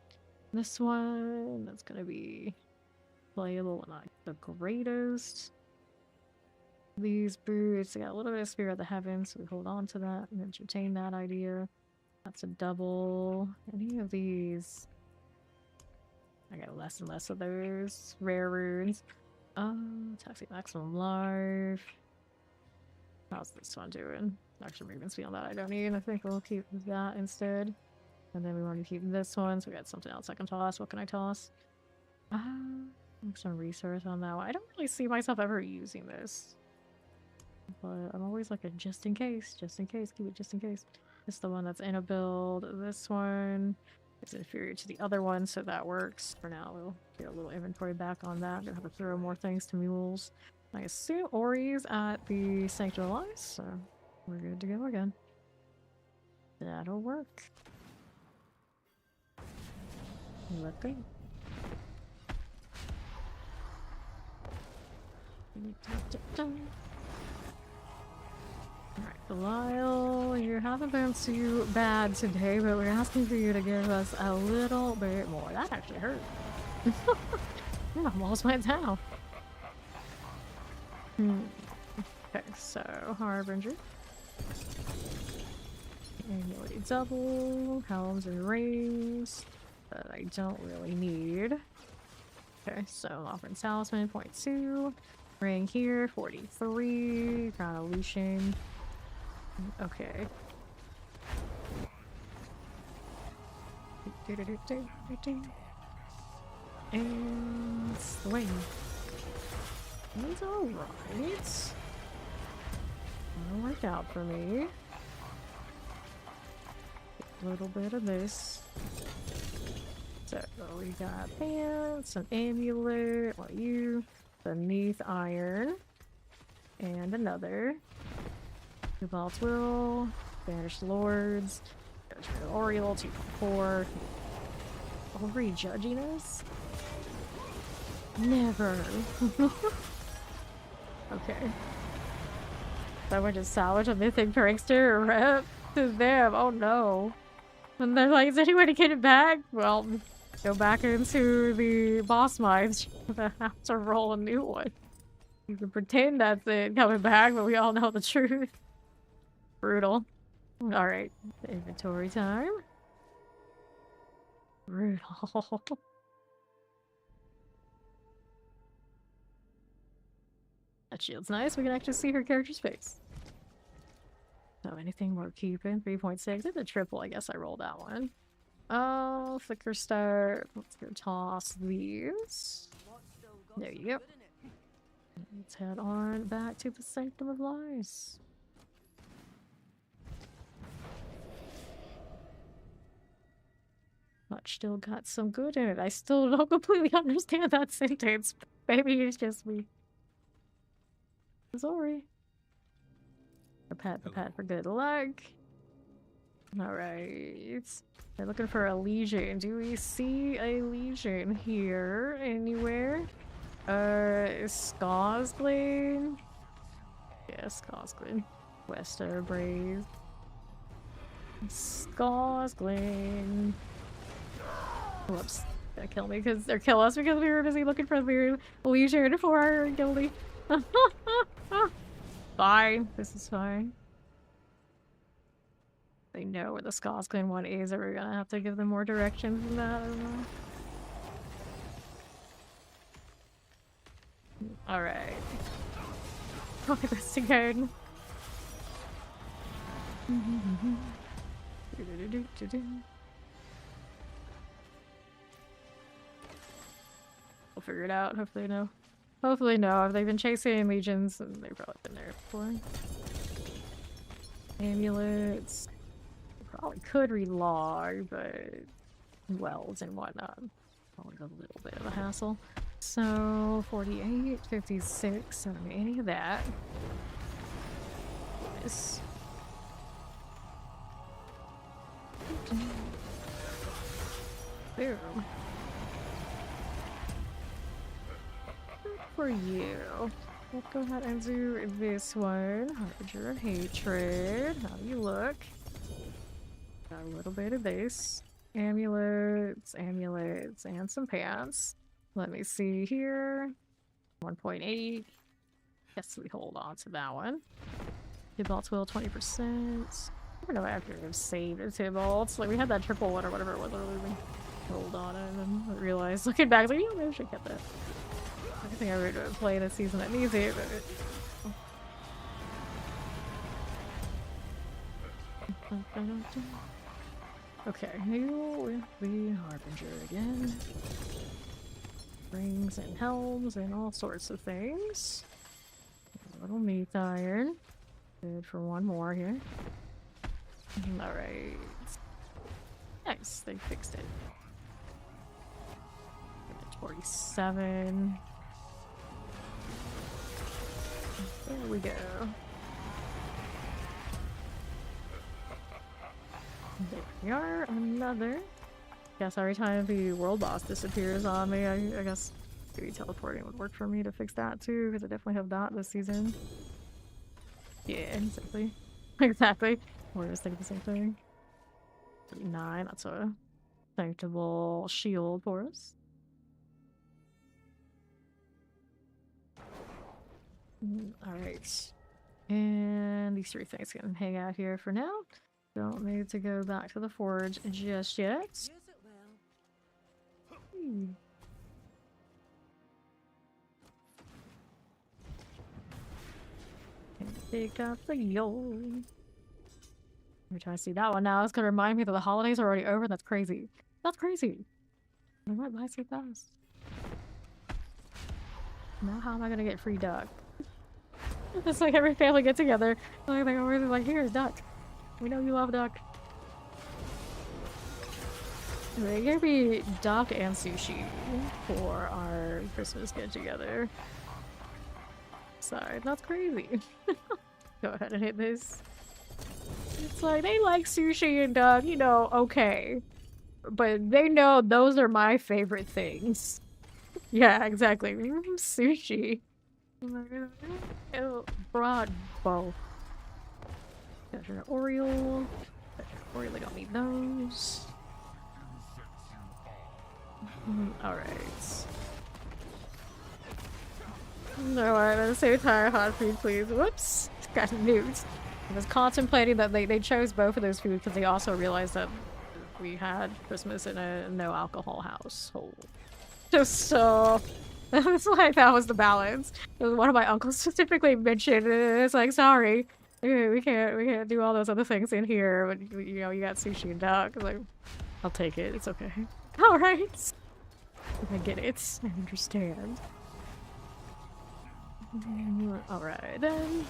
This one, that's gonna be playable and not the greatest. These boots, I got a little bit of Spirit of the Heavens, so we hold on to that and entertain that idea. That's a double. Any of these? I got less and less of those rare runes. Taxi maximum life. How's this one doing? Actually, movement speed on that I don't need. I think we'll keep that instead. And then we want to keep this one, so we got something else I can toss. What can I toss? Some resource on that one. I don't really see myself ever using this. But I'm always like a just in case, keep it just in case. This is the one that's in a build. This one is inferior to the other one, so that works. For now, we'll get a little inventory back on that. Gonna have to throw more things to mules. I assume Ori's at the Sanctum of Lies, so we're good to go again. That'll work. Let go. Alright, Belial, you haven't been too bad today, but we're asking for you to give us a little bit more. That actually hurt. I almost went down. Okay, so Harbinger. Annuity double, helms and rings that I don't really need. Okay, so offering talisman, 0.2. Ring here, 43. Crown of Lucian. Okay. And swing. That's alright. That'll work out for me. A little bit of this. So we got pants, an amulet, what you, beneath iron, and another. Cobalt's Will, Banished Lords, Oriole 2.4. Already judging us? Never. Okay. So I went to salvage a mythic prankster rep to them. Oh no. And they're like, is there any way to get it back? Well, go back into the boss mines. I have to roll a new one. You can pretend that's it coming back, but we all know the truth. Brutal. Alright. Inventory time. Brutal. That shield's nice. We can actually see her character's face. So anything we're keeping? 3.6. It's a triple. I guess I rolled that one. Oh, Flicker Start. Let's go toss these. There you go. Let's head on back to the Sanctum of Lies. But still got some good in it. I still don't completely understand that sentence. Maybe it's just me. Sorry. The pet for good luck. Alright. They're looking for a legion. Do we see a legion here anywhere? Skosglade? Yeah, Skosglade. Wester Brave. Skosglade. Whoops. Gonna kill me because or kill us because we were busy looking for the legion for our guildie. Fine. This is fine. They know where the Scotland one is, or we're gonna have to give them more directions than that. I don't know. Alright. Look at this again. We'll figure it out. Hopefully no. Hopefully no. If they've been chasing legions, they've probably been there before. Amulets. Probably could relog, but wells and whatnot. Always a little bit of a hassle. So 48, 56, so any of that. Nice. Boom. For you. Let's go ahead and do this one. Harbinger of Hatred. How do you look? Got a little bit of this. Amulets, amulets, and some pants. Let me see here. 1.8. Guess we hold on to that one. Tibalt's will 20%. I don't know after I've saved a Tibalt's. Like we had that triple one or whatever it was earlier. We hold on it and then realized looking back, like, yeah, maybe I should get that. I think I would play this season that needs it, but okay, new with the Harbinger again. Rings and helms and all sorts of things. A little meat iron. Good for one more here. Alright. Nice, they fixed it. 47. There we go. There we are, another. Guess every time the world boss disappears on me, I guess maybe teleporting would work for me to fix that too, because I definitely have that this season. Yeah, exactly. Exactly. We're just thinking the same thing. 39, that's a sanctable shield for us. Alright. And these three things can hang out here for now. Don't need to go back to the forge just yet. Yes, it will. And pick up the gold. Every time I see that one now, it's gonna remind me that the holidays are already over. That's crazy. That's crazy. I went by so fast. Now how am I gonna get free duck? It's like every family get together. Like they always like, here's duck. We know you love duck. They gave me duck and sushi for our Christmas get together. Sorry, that's crazy. Go ahead and hit this. It's like they like sushi and duck, you know, okay. But they know those are my favorite things. Yeah, exactly. Sushi. Oh, broad bow. Got your Oriole. Oriole, I don't need those. Alright. No, at the same time, hot food, please. Whoops! Got nuked. I was contemplating that they chose both of those foods because they also realized that we had Christmas in a no alcohol household. Just so. It's like that was the balance. One of my uncles specifically mentioned it's like, sorry, we can't do all those other things in here, but you know, you got sushi and duck. Like, I'll take it, it's okay. Alright. I get it. I understand. Alright then.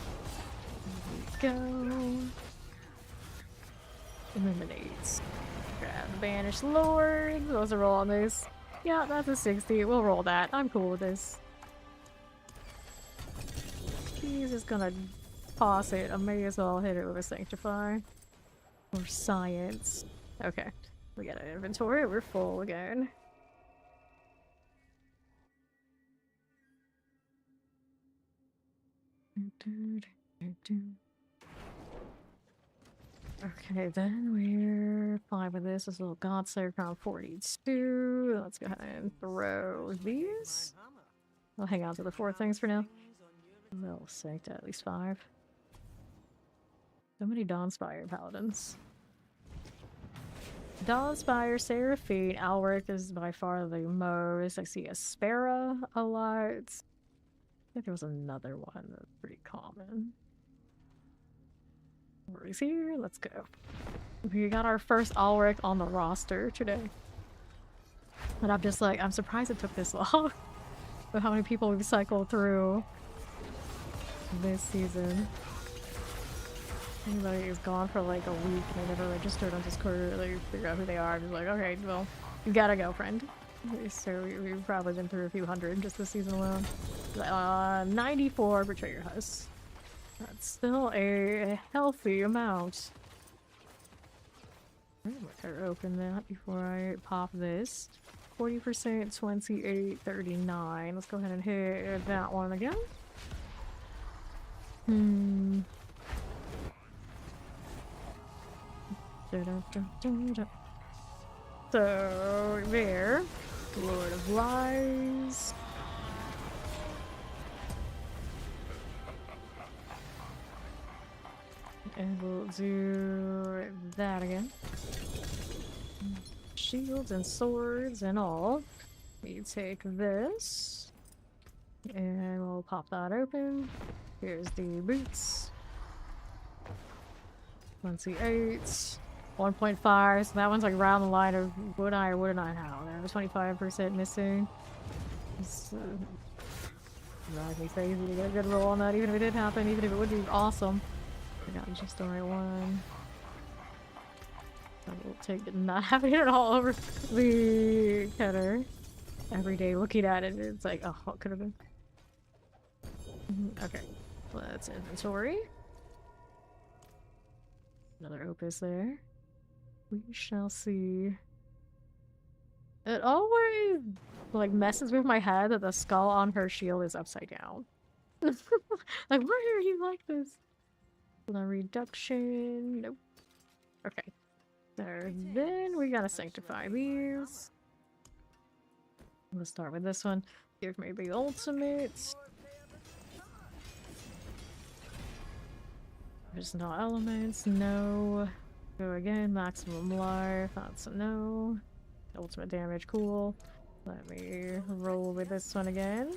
Here we go. Eliminates. Grab Banished Lord. Those are roll on this. Yeah, that's a 60. We'll roll that. I'm cool with this. He's just gonna toss it. I may as well hit it with a Sanctify. Or Science. Okay. We got an inventory. We're full again. Okay, then we're fine with this. This little God Slayer crown 42. Let's go ahead and throw these. I'll hang on to the 4 things for now. We'll sink to at least 5. So many Dawnspire Paladins. Dawnspire, Seraphine, Alric is by far the most. I see Aspera a lot. I think there was another one that's pretty common. Where is here? Let's go. We got our first Alric on the roster today. And I'm just like, I'm surprised it took this long. But how many people we've cycled through this season. Anybody who's gone for like a week and they never registered on Discord or they figure out who they are, I'm just like, okay, well, you gotta go, friend. So we've probably been through a few hundred just this season alone. 94 Betrayer Husk. That's still a healthy amount. I'm gonna open that before I pop this. 40%, 28, 39. Let's go ahead and hit that one again. So, there. Lord of Lies. And we'll do that again. Shields and swords and all. We take this. And we'll pop that open. Here's the boots. 28. 1.5. So that one's like around the line of would I or wouldn't I have. There was 25% missing. Drives me crazy to get a good roll on that, even if it did happen, even if it would be awesome. I got just the right one. I will take it not having it all over the header. Every day looking at it, it's like, oh, what could have been? Okay, let's inventory. Another opus there. We shall see. It always like messes with my head that the skull on her shield is upside down. Like, why are you like this? The reduction. Nope. Okay. So then we gotta sanctify these. Let's start with this one. Give me the ultimate. There's no elements, no. Go again, maximum life, that's a no. Ultimate damage, cool. Let me roll with this one again.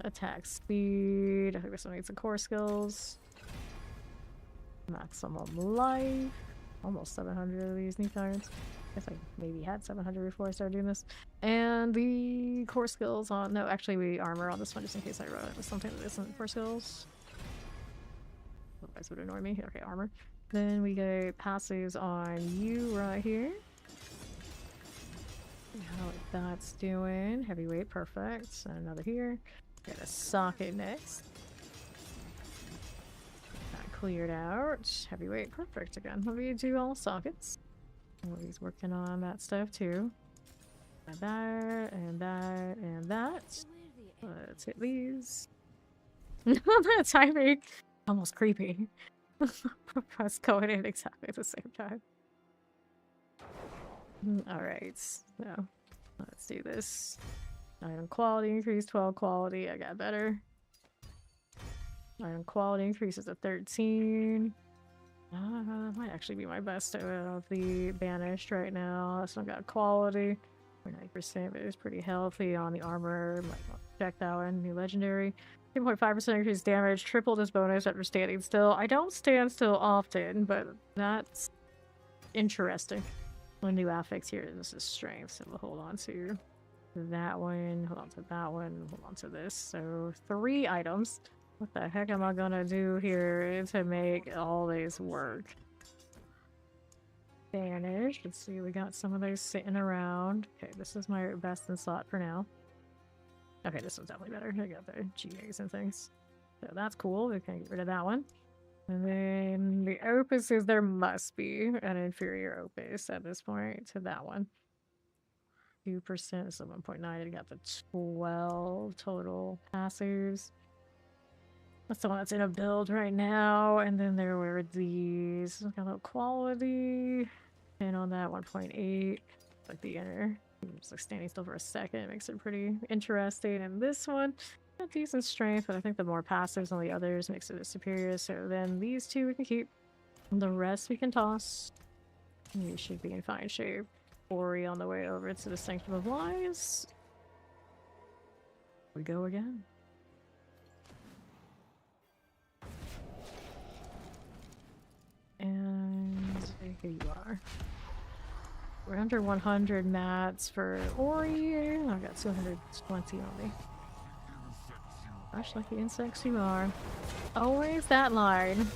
Attack speed, I think this one needs some core skills. Maximum life. Almost 700 of these new cards. I guess I maybe had 700 before I started doing this. And the core skills on, no, actually we armor on this one just in case I wrote it with something that isn't core skills. Otherwise it would annoy me. Okay, armor. Then we get passives on you right here. See how that's doing. Heavyweight, perfect. And another here. Get a socket next. That cleared out. Heavyweight, perfect again. Let me do all sockets. He's working on that stuff too. And that, and that, and that. Let's hit these. That timing. Almost creepy. Us going in exactly at the same time. Alright, so let's do this. Item quality increase, 12 quality, I got better. Item quality increases to 13. Might actually be my best of the banished right now. This one got quality. 9%, but it was pretty healthy on the armor. Might want to check that one. New legendary. 2.5% increased damage, tripled his bonus after standing still. I don't stand still often, but that's interesting. One new affix here. This is strength, so we'll hold on to that one, hold on to that one, hold on to this. So 3 items. What the heck am I gonna do here to make all these work? Banish. Let's see, we got some of those sitting around. Okay, this is my best in slot for now. Okay, this one's definitely better. I got the GAs and things. So that's cool. We can get rid of that one. And then the opuses, there must be an inferior opus at this point to that one. 2%, so 1.9. I got the 12 total passives. That's the one that's in a build right now. And then there were these. Got a little quality. And on that, 1.8. Like the inner. Just like standing still for a second. It makes it pretty interesting. And this one, got decent strength, but I think the more passives on the others makes it superior. So then these two we can keep. The rest we can toss. We should be in fine shape. Ori on the way over to the Sanctum of Lies. We go again. And here you are. We're under 100 mats for Ori. I've got 220 on me. Gosh, like the insects you are. Always that line.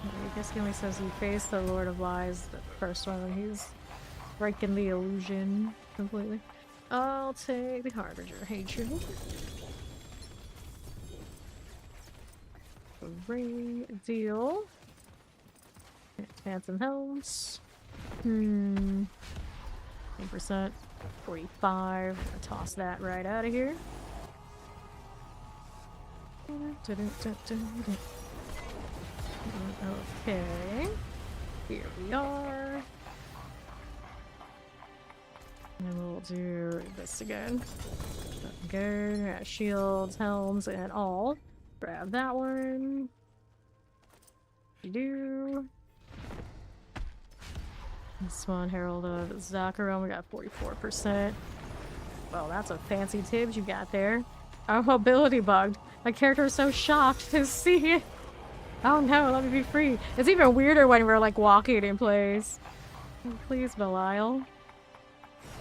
I guess he only says you face the Lord of Lies, the first one when he's breaking the illusion completely. I'll take the Harbinger Hatred. Great deal. Phantom Helms. 10%. 45. Toss that right out of here. Okay. Here we are. And we'll do this again. Good. Shields, helms, and all. Grab that one. Do. This one, Herald of Zakharon, we got 44%. Well, that's a fancy Tibbs you got there. Our mobility bugged. My character is so shocked to see it. Oh no, let me be free. It's even weirder when we're like walking in place. Oh, please, Belial.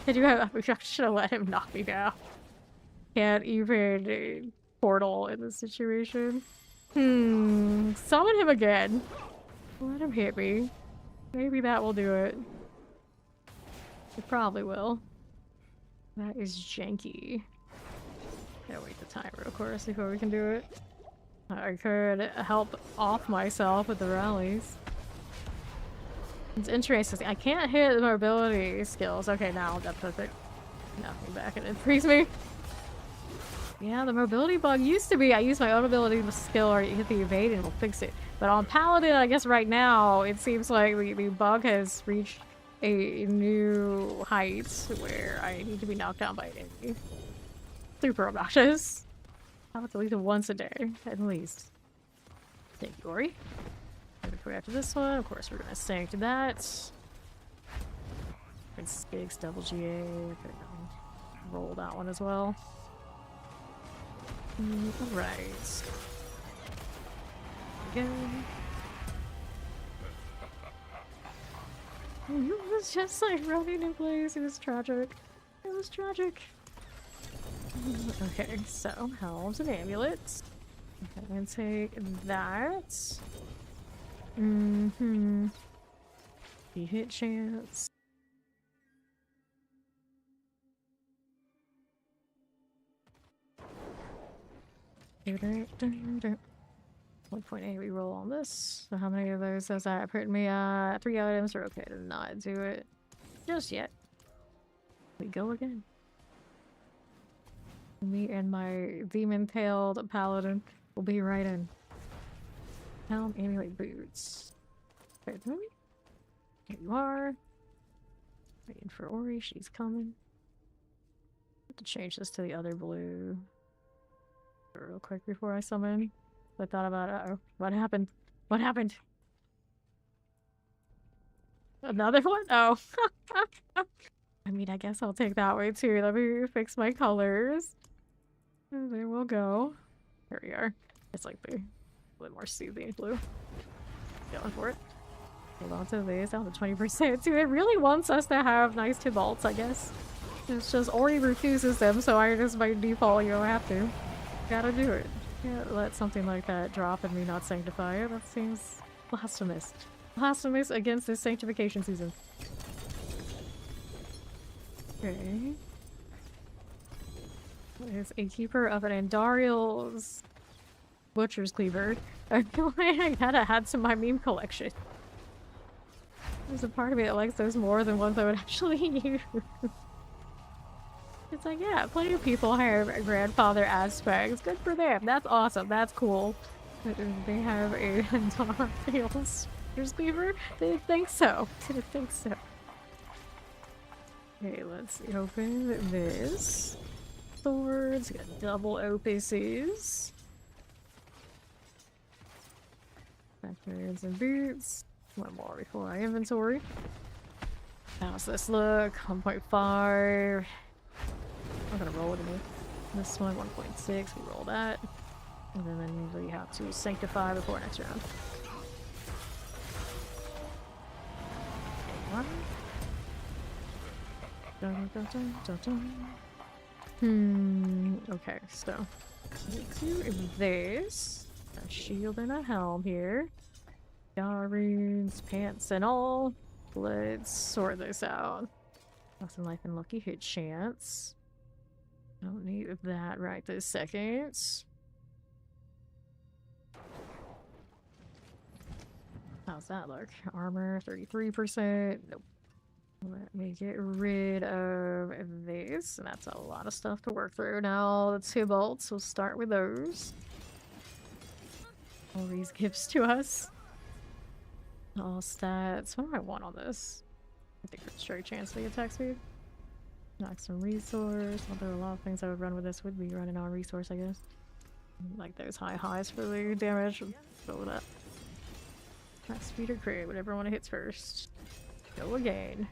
Did you have? I should have let him knock me down. Can't even portal in this situation. Summon him again. Let him hit me. Maybe that will do it. It probably will. That is janky. Gotta wait the timer, of course, before we can do it. I could help off myself with the rallies. It's interesting. I can't hit the mobility skills. Okay, now that's perfect. Knock me back and it frees me. Yeah, the mobility bug used to be I use my own ability skill or hit the evade and it'll fix it. But on Paladin, I guess right now, it seems like the bug has reached a new height where I need to be knocked down by an enemy. Super obnoxious. I have to leave it once a day, at least. Thank you, Ori. And before after this one, of course, we're gonna sank that. Prince Gigs, double GA. Roll that one as well. Alright. Again. It was just like running in place. It was tragic. It was tragic. Okay, so helms and amulets. Okay, I'm gonna take that. The hit chance. 1.8 we roll on this. So how many of those does that put me at? 3 items are okay to not do it just yet. We go again. Me and my demon-tailed paladin will be right in. Helm, amulet, boots. Okay, here you are. Waiting for Ori, she's coming. Have to change this to the other blue real quick before I summon. I thought about it. What happened? What happened? Another one? Oh. I mean, I guess I'll take that way too. Let me fix my colors. And there we'll go. There we are. It's like the a little more soothing blue. Going for it. Hold on to these down to 20% too. It really wants us to have nice Tibalts, I guess. It's just Ori refuses them, so I just by default you don't have to. Gotta do it. Can't let something like that drop and me not sanctify it. That seems blasphemous. Blasphemous against this sanctification season. Okay. Is a keeper of an Andariel's butcher's cleaver. I feel like I gotta add to my meme collection. There's a part of me that likes those more than ones I would actually use. It's like, yeah, plenty of people have grandfather aspects. Good for them. That's awesome. That's cool. They have a tail spears beaver? Didn't think so. Didn't think so. Okay, let's open this. Swords, got double OPCs. Backwards and boots. One more before my inventory. How's this look? 1.5. I'm gonna roll with it. This one, 1.6. We roll that. And then usually you have to sanctify before next round. Okay, dun, dun, dun, dun, dun. Okay, so let's do this. A shield and a helm here. Runes, pants and all. Let's sort this out. Nothing life and lucky hit chance. Don't need that right this second. How's that look? Armor 33%. Nope. Let me get rid of this. And that's a lot of stuff to work through. Now the 2 bolts. We'll start with those. All these gifts to us. All stats. What do I want on this? I think it's straight chance the attack speed. Knock some resource. Although a lot of things I would run with this would be running on resource, I guess. Like those high highs for the damage. Go with that. Attack speed or crit, whatever one hits first. Go again.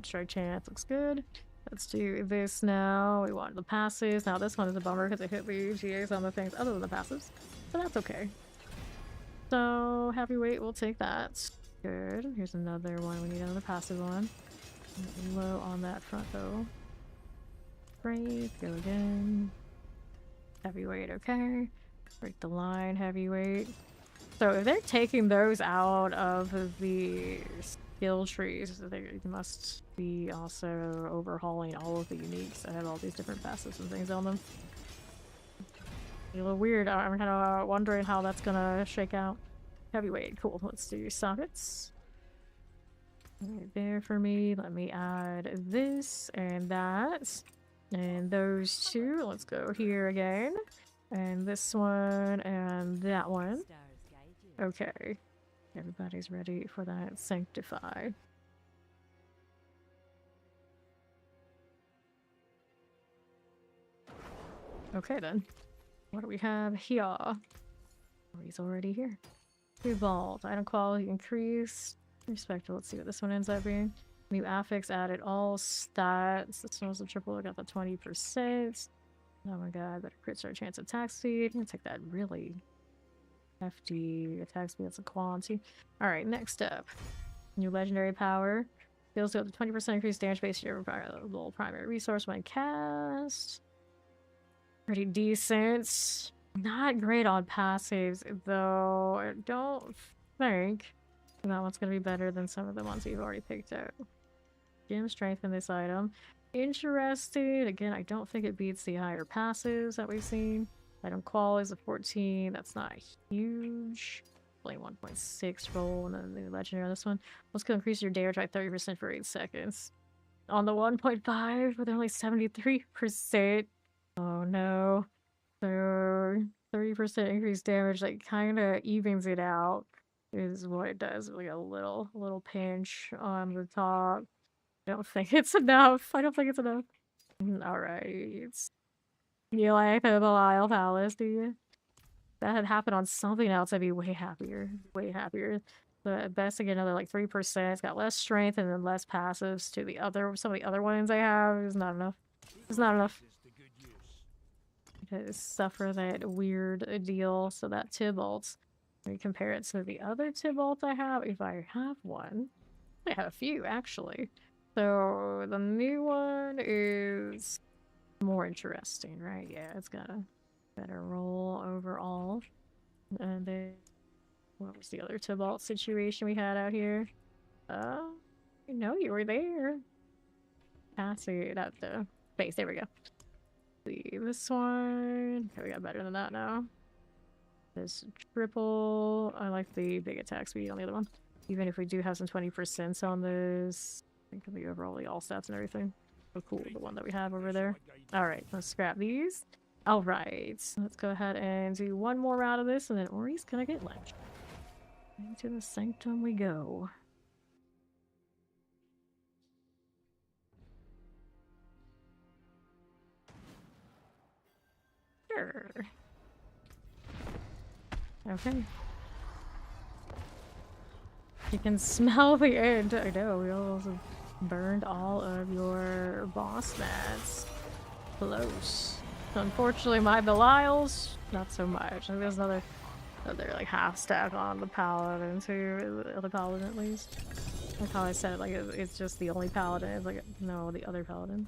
Strike chance looks good. Let's do this now. We want the passives. Now this one is a bummer because it hit the GAs on the things other than the passives. But that's okay. So heavyweight, we'll take that. Good. Here's another one. We need another passive one. Low on that front though. Brave. Go again. Heavyweight, okay. Break the line, heavyweight. So if they're taking those out of the skill trees, they must be also overhauling all of the uniques that have all these different passives and things on them. A little weird. I'm kind of wondering how that's gonna shake out. Heavyweight, cool. Let's do sockets. Right there for me. Let me add this and that. And those 2. Let's go here again. And this one and that one. Okay. Everybody's ready for that sanctify. Okay then. What do we have here? Oh, he's already here. 2 vault. Item quality increased. Respectful. Let's see what this one ends up being. New affix added all stats. This one was a triple. I got the 20%. Oh my god, better crit start chance attack speed. I'm gonna take that really hefty attack speed. That's a quality. Alright, next up. New legendary power. Deals with a 20% increased damage based on your primary resource when cast. Pretty decent. Not great on passives, though. I don't think that one's gonna be better than some of the ones we've already picked out. Gem strength in this item. Interesting. Again, I don't think it beats the higher passives that we've seen. Item quality is a 14. That's not huge. Only 1.6 roll, and then the legendary on this one. Let's go increase your damage by 30% for 8 seconds. On the 1.5 with only 73%. Oh no. So 30% increased damage, like, kind of evens it out. Is what it does. Like a little pinch on the top. I don't think it's enough. I don't think it's enough. Alright. You like the Belial Palace, do you? That had happened on something else, I'd be way happier. Way happier. But at best, I get another like 3%. It's got less strength and then less passives to some of the other ones I have. It's not enough. It's not enough. To suffer that weird deal. So that Tybalt. Let me compare it to the other Tybalt I have, if I have one. I have a few, actually. So the new one is more interesting, right? Yeah, it's got a better roll overall. And then, what was the other Tybalt situation we had out here? I know you were there. Passing at the base. There we go. See this one. Okay, we got better than that now. This triple. I like the big attack speed on the other one. Even if we do have some 20% on this, I think it'll be overall the all stats and everything. Oh, cool, the one that we have over there. Alright, let's scrap these. Alright, let's go ahead and do one more round of this, and then Ori's gonna get lunch. Into the sanctum we go. Sure. Okay. You can smell the end. I know, we almost burned all of your boss mats. Close. Unfortunately, my Belials, not so much. I think there's another like half stack on the Paladin too. The Paladin at least. Like how I said it, like it's just the only Paladin. It's like, no, the other Paladin.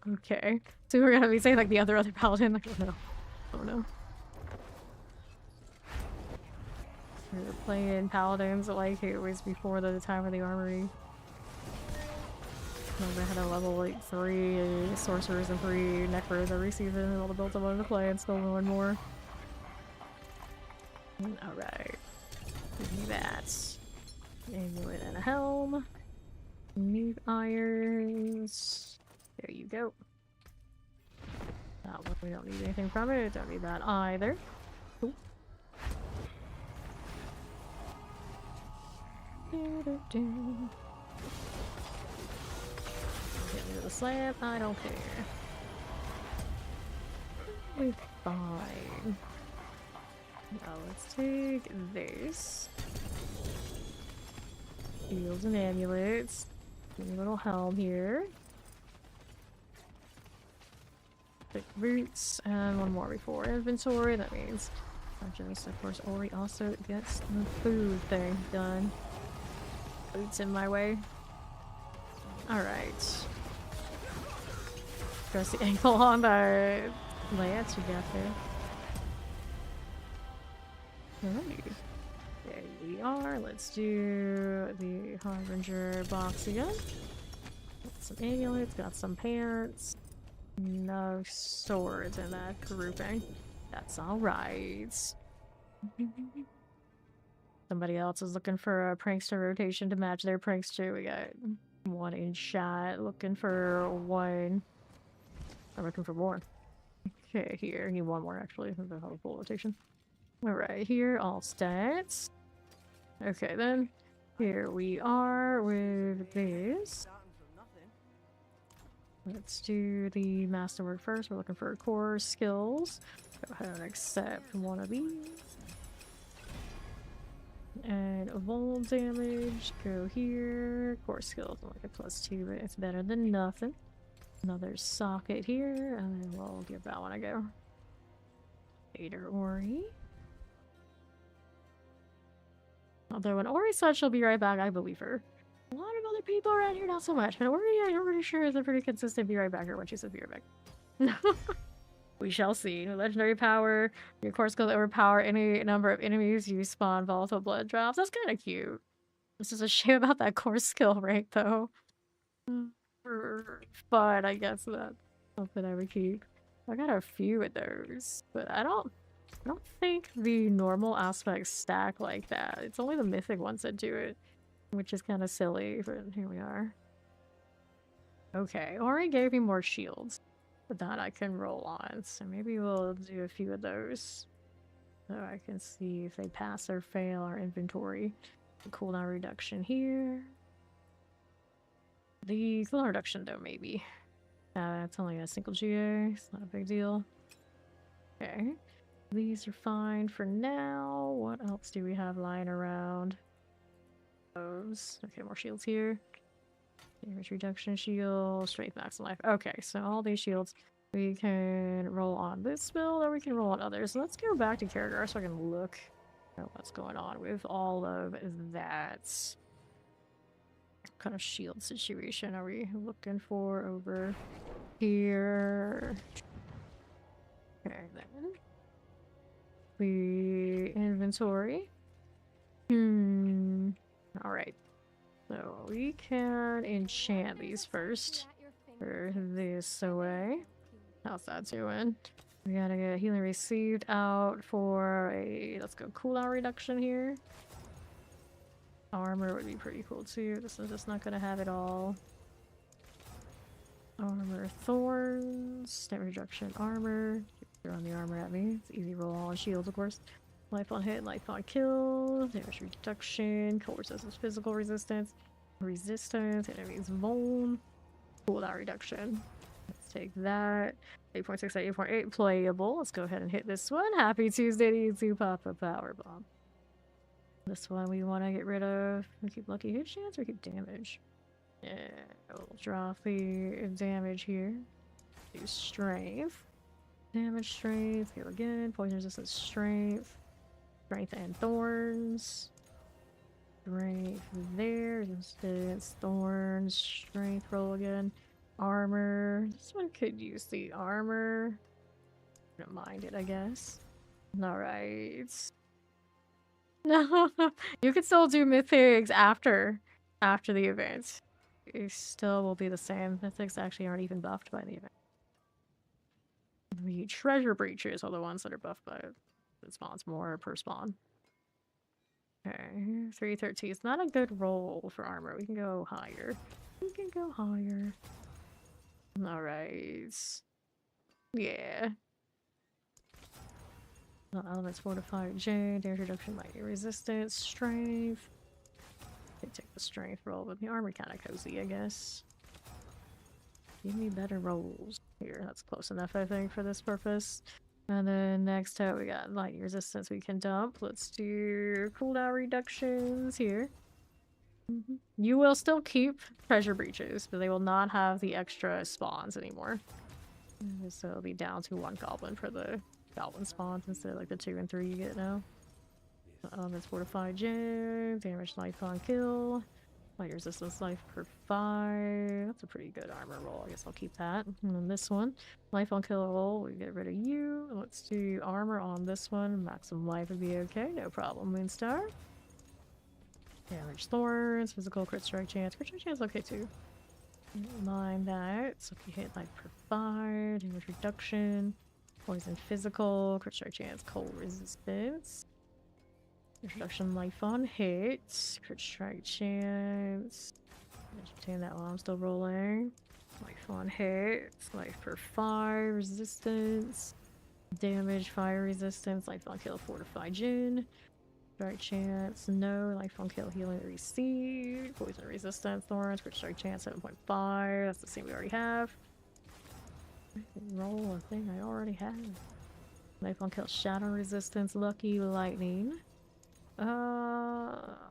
Okay. So we're gonna be saying like the other Paladin. Like, oh no. Oh no. We were playing Paladins like it was before the time of the armory. I had a level like 3 sorcerers and 3 necros every season, and all the builds I wanted to play, and still more and more. Alright. Give me that. Amulet and a helm. New irons. There you go. That one, we don't need anything from it. Don't need that either. Ooh. Get me to the slab. I don't care. We're fine. Now let's take this. Shields and amulets. Give me a little helm here. Pick boots, and one more before inventory. That means just, of course, Ori also gets the food thing done. Boots in my way. Alright. Press the ankle on the lance you got there. Alright. There we are. Let's do the Harbinger box again. Got some amulets, got some pants. No swords in that grouping. That's alright. Somebody else is looking for a prankster rotation to match their prankster. We got one in shot, looking for one. I'm looking for more. Okay, here. I need one more actually. The whole full rotation. Alright, here, all stats. Okay, then. Here we are with this. Let's do the masterwork first. We're looking for core skills. Go ahead and accept one of these. And vol damage, go here. Core skills, I'm like a +2, but it's better than nothing. Another socket here, and then we'll give that one a go. Vader Ori. Although when Ori said she'll be right back, I believe her. A lot of other people around here, not so much, but Ori, I'm pretty sure is a pretty consistent be right backer when she says be right back. We shall see. Legendary power. Your core skill that overpower any number of enemies. You spawn volatile blood drops. That's kind of cute. This is a shame about that core skill rate, though. But I guess that's something I would keep. I got a few of those, but I don't think the normal aspects stack like that. It's only the mythic ones that do it, which is kind of silly, but here we are. Okay, Ori gave me more shields that I can roll on, so maybe we'll do a few of those so I can see if they pass or fail our inventory. The cooldown reduction here. The cooldown reduction though, maybe. It's only a single GA, it's not a big deal. Okay, these are fine for now. What else do we have lying around? Those. Okay, more shields here. Damage reduction shield, strength max life. Okay, so all these shields we can roll on this build or we can roll on others. So let's go back to character so I can look at what's going on with all of that. What kind of shield situation are we looking for over here? Okay, then. The inventory. Alright. So we can enchant these first for this away. How's that doing? We gotta get healing received out for a, let's go cooldown reduction here. Armor would be pretty cool too. This is just not gonna have it all. Armor thorns, damage reduction armor. Throw on the armor at me. It's easy roll on shields, of course. Life on hit, life on kill, damage reduction, cold resistance, physical resistance, enemies vuln, cooldown reduction. Let's take that. 8.6 out 8.8 playable. Let's go ahead and hit this one. Happy Tuesday to you too, Papa Power Bomb. This one we want to get rid of. We keep lucky hit chance or keep damage? Yeah, we'll drop the damage here. Do strength. Damage, strength, heal again, poison resistance, strength. Strength and thorns. Strength there, resistance, thorns, strength, roll again. Armor. This one could use the armor. Don't mind it, I guess. Alright. No, you can still do mythics after the event. It still will be the same. Mythics actually aren't even buffed by the event. The treasure breaches are the ones that are buffed by it. It spawns more per spawn. Okay, 313 is not a good roll for armor. We can go higher. We can go higher. Alright. Yeah. Elements fortified J, damage reduction, lightning resistance, strength. I take the strength roll, but the armor kind of cozy, I guess. Give me better rolls. Here, that's close enough, I think, for this purpose. And then next up, we got lightning resistance we can dump. Let's do cooldown reductions here. You will still keep treasure breaches, but they will not have the extra spawns anymore. So it'll be down to 1 goblin for the goblin spawns instead of like the 2 and 3 you get now. Elements fortified gem, damage life on kill, light resistance life per 5. That's a pretty good armor roll. I guess I'll keep that. And then this one, life on kill roll, we get rid of you. Let's do armor on this one. Maximum life would be okay, no problem. Moonstar. Damage thorns, physical crit strike chance. Crit strike chance okay too. Don't mind that. So if you hit life per 5, damage reduction. Poison physical, crit strike chance, cold resistance. Introduction life on hit, crit strike chance. Retain that while I'm still rolling. Life on hit, life per 5, resistance. Damage, fire resistance, life on kill, fortified gin. Strike chance, no. Life on kill, healing received. Poison resistance, thorns, crit strike chance, 7.5. That's the same we already have. Roll a thing I already have. Life on kill, shadow resistance, lucky lightning.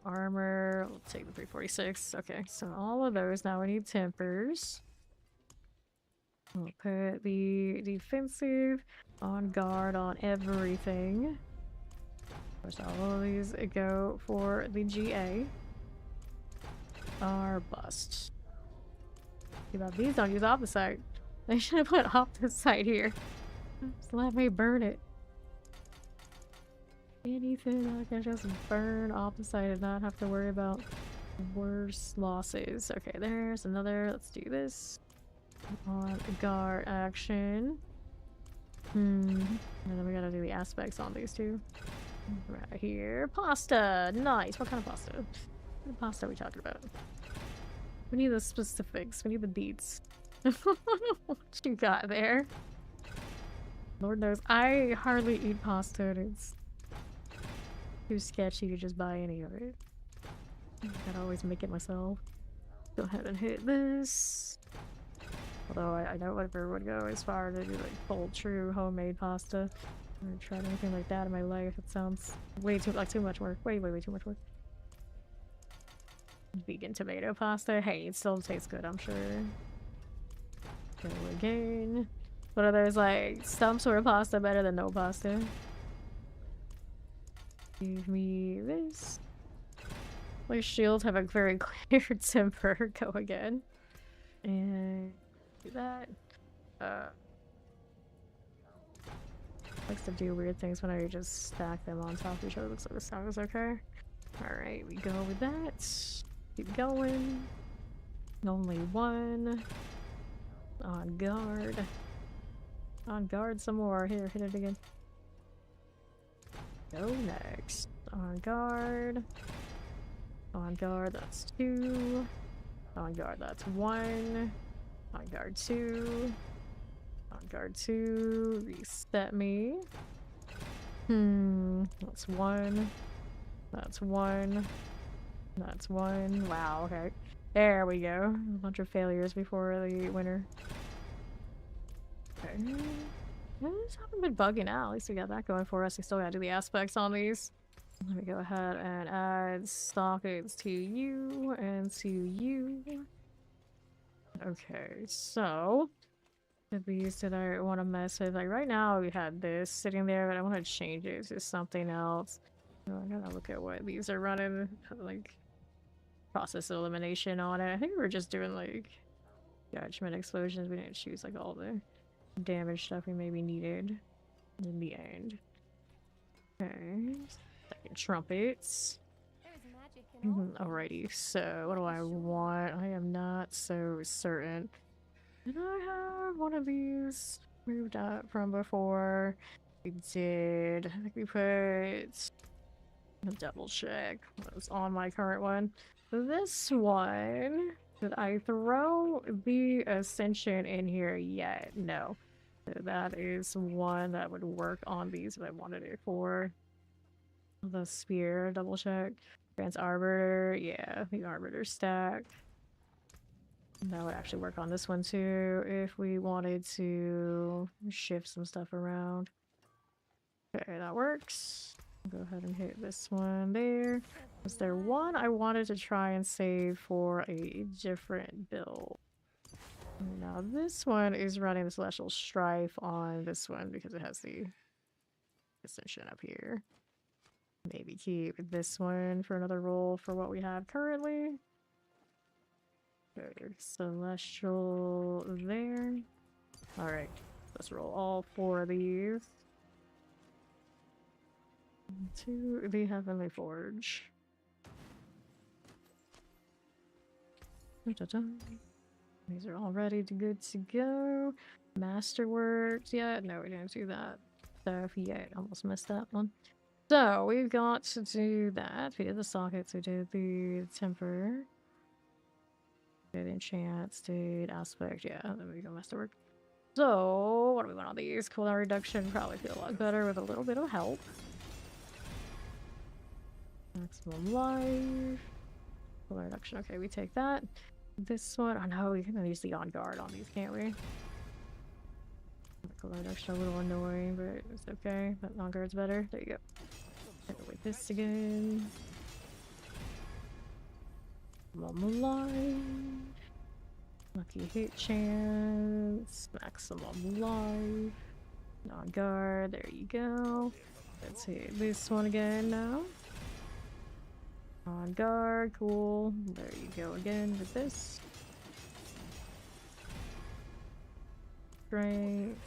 Armor. We'll take the 346. Okay, so all of those now we need tempers. We'll put the defensive on guard on everything. Of course, all of these go for the GA. Are bust. Too bad these don't use opposite. They should have put opposite here. Just let me burn it. Anything I can just burn opposite and not have to worry about worse losses. Okay, there's another. Let's do this. On guard action. And then we gotta do the aspects on these two. Right here. Pasta! Nice! What kind of pasta? What kind of pasta are we talking about? We need the specifics. We need the beats. What you got there? Lord knows. I hardly eat pasta. It's too sketchy to just buy any of it. Gotta always make it myself. Go ahead and hit this. Although I know whatever would go as far to do like full true homemade pasta. I've never tried anything like that in my life. It sounds way too much work. Way too much work. Vegan tomato pasta. Hey, it still tastes good, I'm sure. Go again. What are those, like some sort of pasta better than no pasta? Give me this. My shields have a very clear temper. Go again. And do that. Likes to do weird things when I just stack them on top of each other. Looks like the sound is okay. Alright, we go with that. Keep going. Only one. On guard. On guard some more. Here, hit it again. Go next. On guard. On guard, that's 2. On guard, that's 1. On guard 2. On guard 2. Reset me. That's 1. That's 1. That's 1. Wow, okay. There we go. A bunch of failures before the winner. Okay. This haven't been bugging out. At least we got that going for us. We still gotta do the aspects on these. Let me go ahead and add sockets to you and to you. Okay, so these that I want to mess with, like right now we had this sitting there, but I want to change it to something else. So I gotta look at what these are running, like process elimination on it. I think we were just doing like judgment explosions. We didn't choose like all the damage stuff we maybe needed in the end. Okay, second trumpets. Alrighty, so what do I want? I am not so certain. Did I have one of these moved up from before? We did. I think we put a double check what was on my current one. This one, did I throw the Ascension in here yet? No. So that is one that would work on these if I wanted it for. The spear, double check. Advanced Arbiter, yeah, the Arbiter stack. That would actually work on this one too if we wanted to shift some stuff around. Okay, that works. Go ahead and hit this one there. Was there one I wanted to try and save for a different build? Now this one is running the Celestial Strife on this one because it has the Ascension up here. Maybe keep this one for another roll for what we have currently. Okay, Celestial there. Alright, let's roll all 4 of these. To the Heavenly Forge. These are all ready to good to go. Masterworks yet? No, we didn't do that stuff yet. Almost missed that one. So we've got to do that. We did the sockets, we did the temper. Did enchants, did aspect, yeah, there we go, masterwork. So, what do we want on these? Cooldown reduction, probably feel a lot better with a little bit of help. Maximum life. Cooldown reduction, okay, we take that. This one, oh no, we can use the on guard on these, can't we? Cooldown reduction a little annoying, but it's okay. That on guard's better. There you go. With this again. Maximum life. Lucky hit chance. Maximum life. On guard. There you go. Let's hit this one again now. On guard. Cool. There you go again with this. Strength.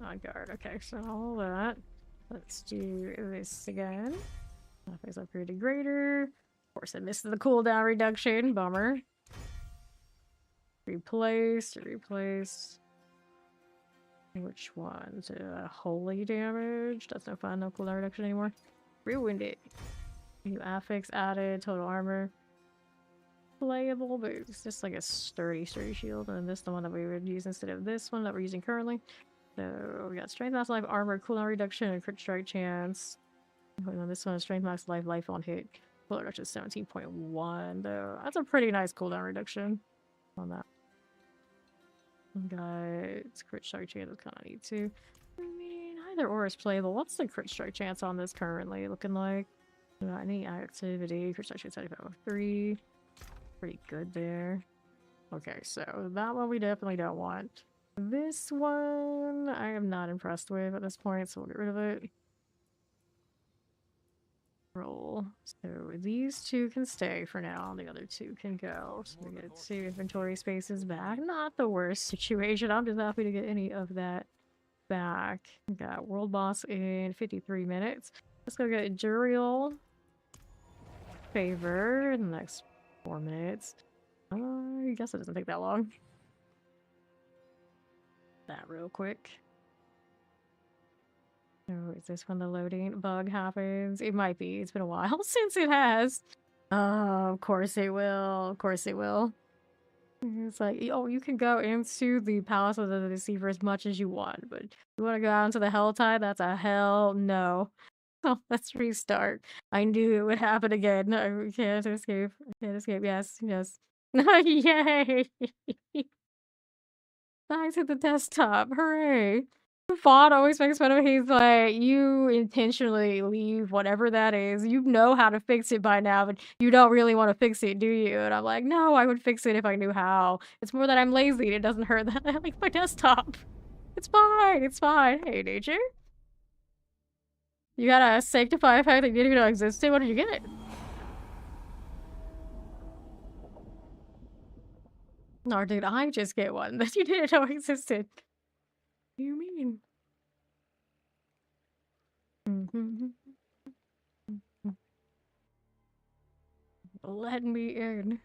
On guard. Okay, so all that. Let's do this again. Nothing's upgraded greater. Of course, I missed the cooldown reduction. Bummer. Replaced. Which one's holy damage? That's no fun. No cooldown reduction anymore. Ruined it. New affix added. Total armor. Playable, but it's just like a sturdy shield. And this is the one that we would use instead of this one that we're using currently. So we got strength max life, armor, cooldown reduction, and crit strike chance. And then this one is strength max life, life on hit. Cooldown reduction is 17.1 though. That's a pretty nice cooldown reduction on that. Got crit strike chance, kind of need to. I mean, either or is playable. What's the crit strike chance on this currently looking like? Any activity, crit strike chance 75.3. Pretty good there. Okay, so that one we definitely don't want. This one I am not impressed with at this point, so we'll get rid of it. Roll. So these 2 can stay for now, the other 2 can go. So we get 2 inventory spaces back. Not the worst situation. I'm just happy to get any of that back. We got world boss in 53 minutes. Let's go get Juriel favor in the next 4 minutes. I guess it doesn't take that long. That real quick. Oh, is this when the loading bug happens? It might be. It's been a while since it has. Oh, of course it will. Of course it will. It's like, oh, you can go into the Palace of the Deceiver as much as you want, but you want to go out into the Helltide? That's a hell no. Oh, let's restart. I knew it would happen again. No, I can't escape. I can't escape. Yes, yes. Yay! Back to the desktop. Hooray! Fawn always makes fun of me. He's like, you intentionally leave whatever that is. You know how to fix it by now, but you don't really want to fix it, do you? And I'm like, no, I would fix it if I knew how. It's more that I'm lazy and it doesn't hurt that I like my desktop. It's fine. It's fine. Hey, nature. You gotta sanctify a fact that you didn't even know existed? What did you get? Or did I just get one that you didn't know existed? What do you mean? Let me in.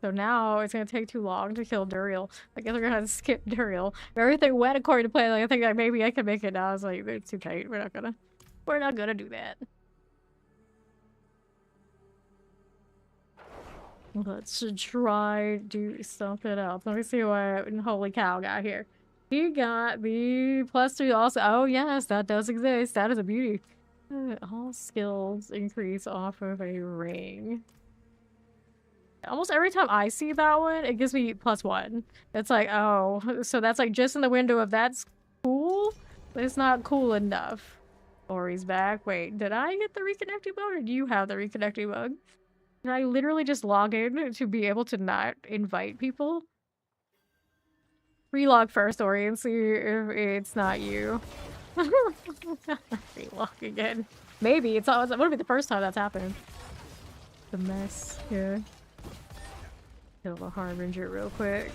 So now it's gonna take too long to kill Duriel. I guess we're gonna skip Duriel. If everything went according to plan, like, I think like maybe I can make it now. I was like, it's too tight. We're not gonna do that. Let's try do something else. Let me see what Holy Cow got here. He got the +3 also. Oh yes, that does exist. That is a beauty. All skills increase off of a ring. Almost every time I see that one, it gives me +1. It's like, oh, so that's like just in the window of that's cool, but it's not cool enough. Ori's back. Wait, did I get the reconnecting bug or do you have the reconnecting bug? Did I literally just log in to be able to not invite people? Relog first, Ori, and see if it's not you. Relog again. Maybe it's it would be the first time that's happened. The mess, yeah. Kill the Harbinger real quick.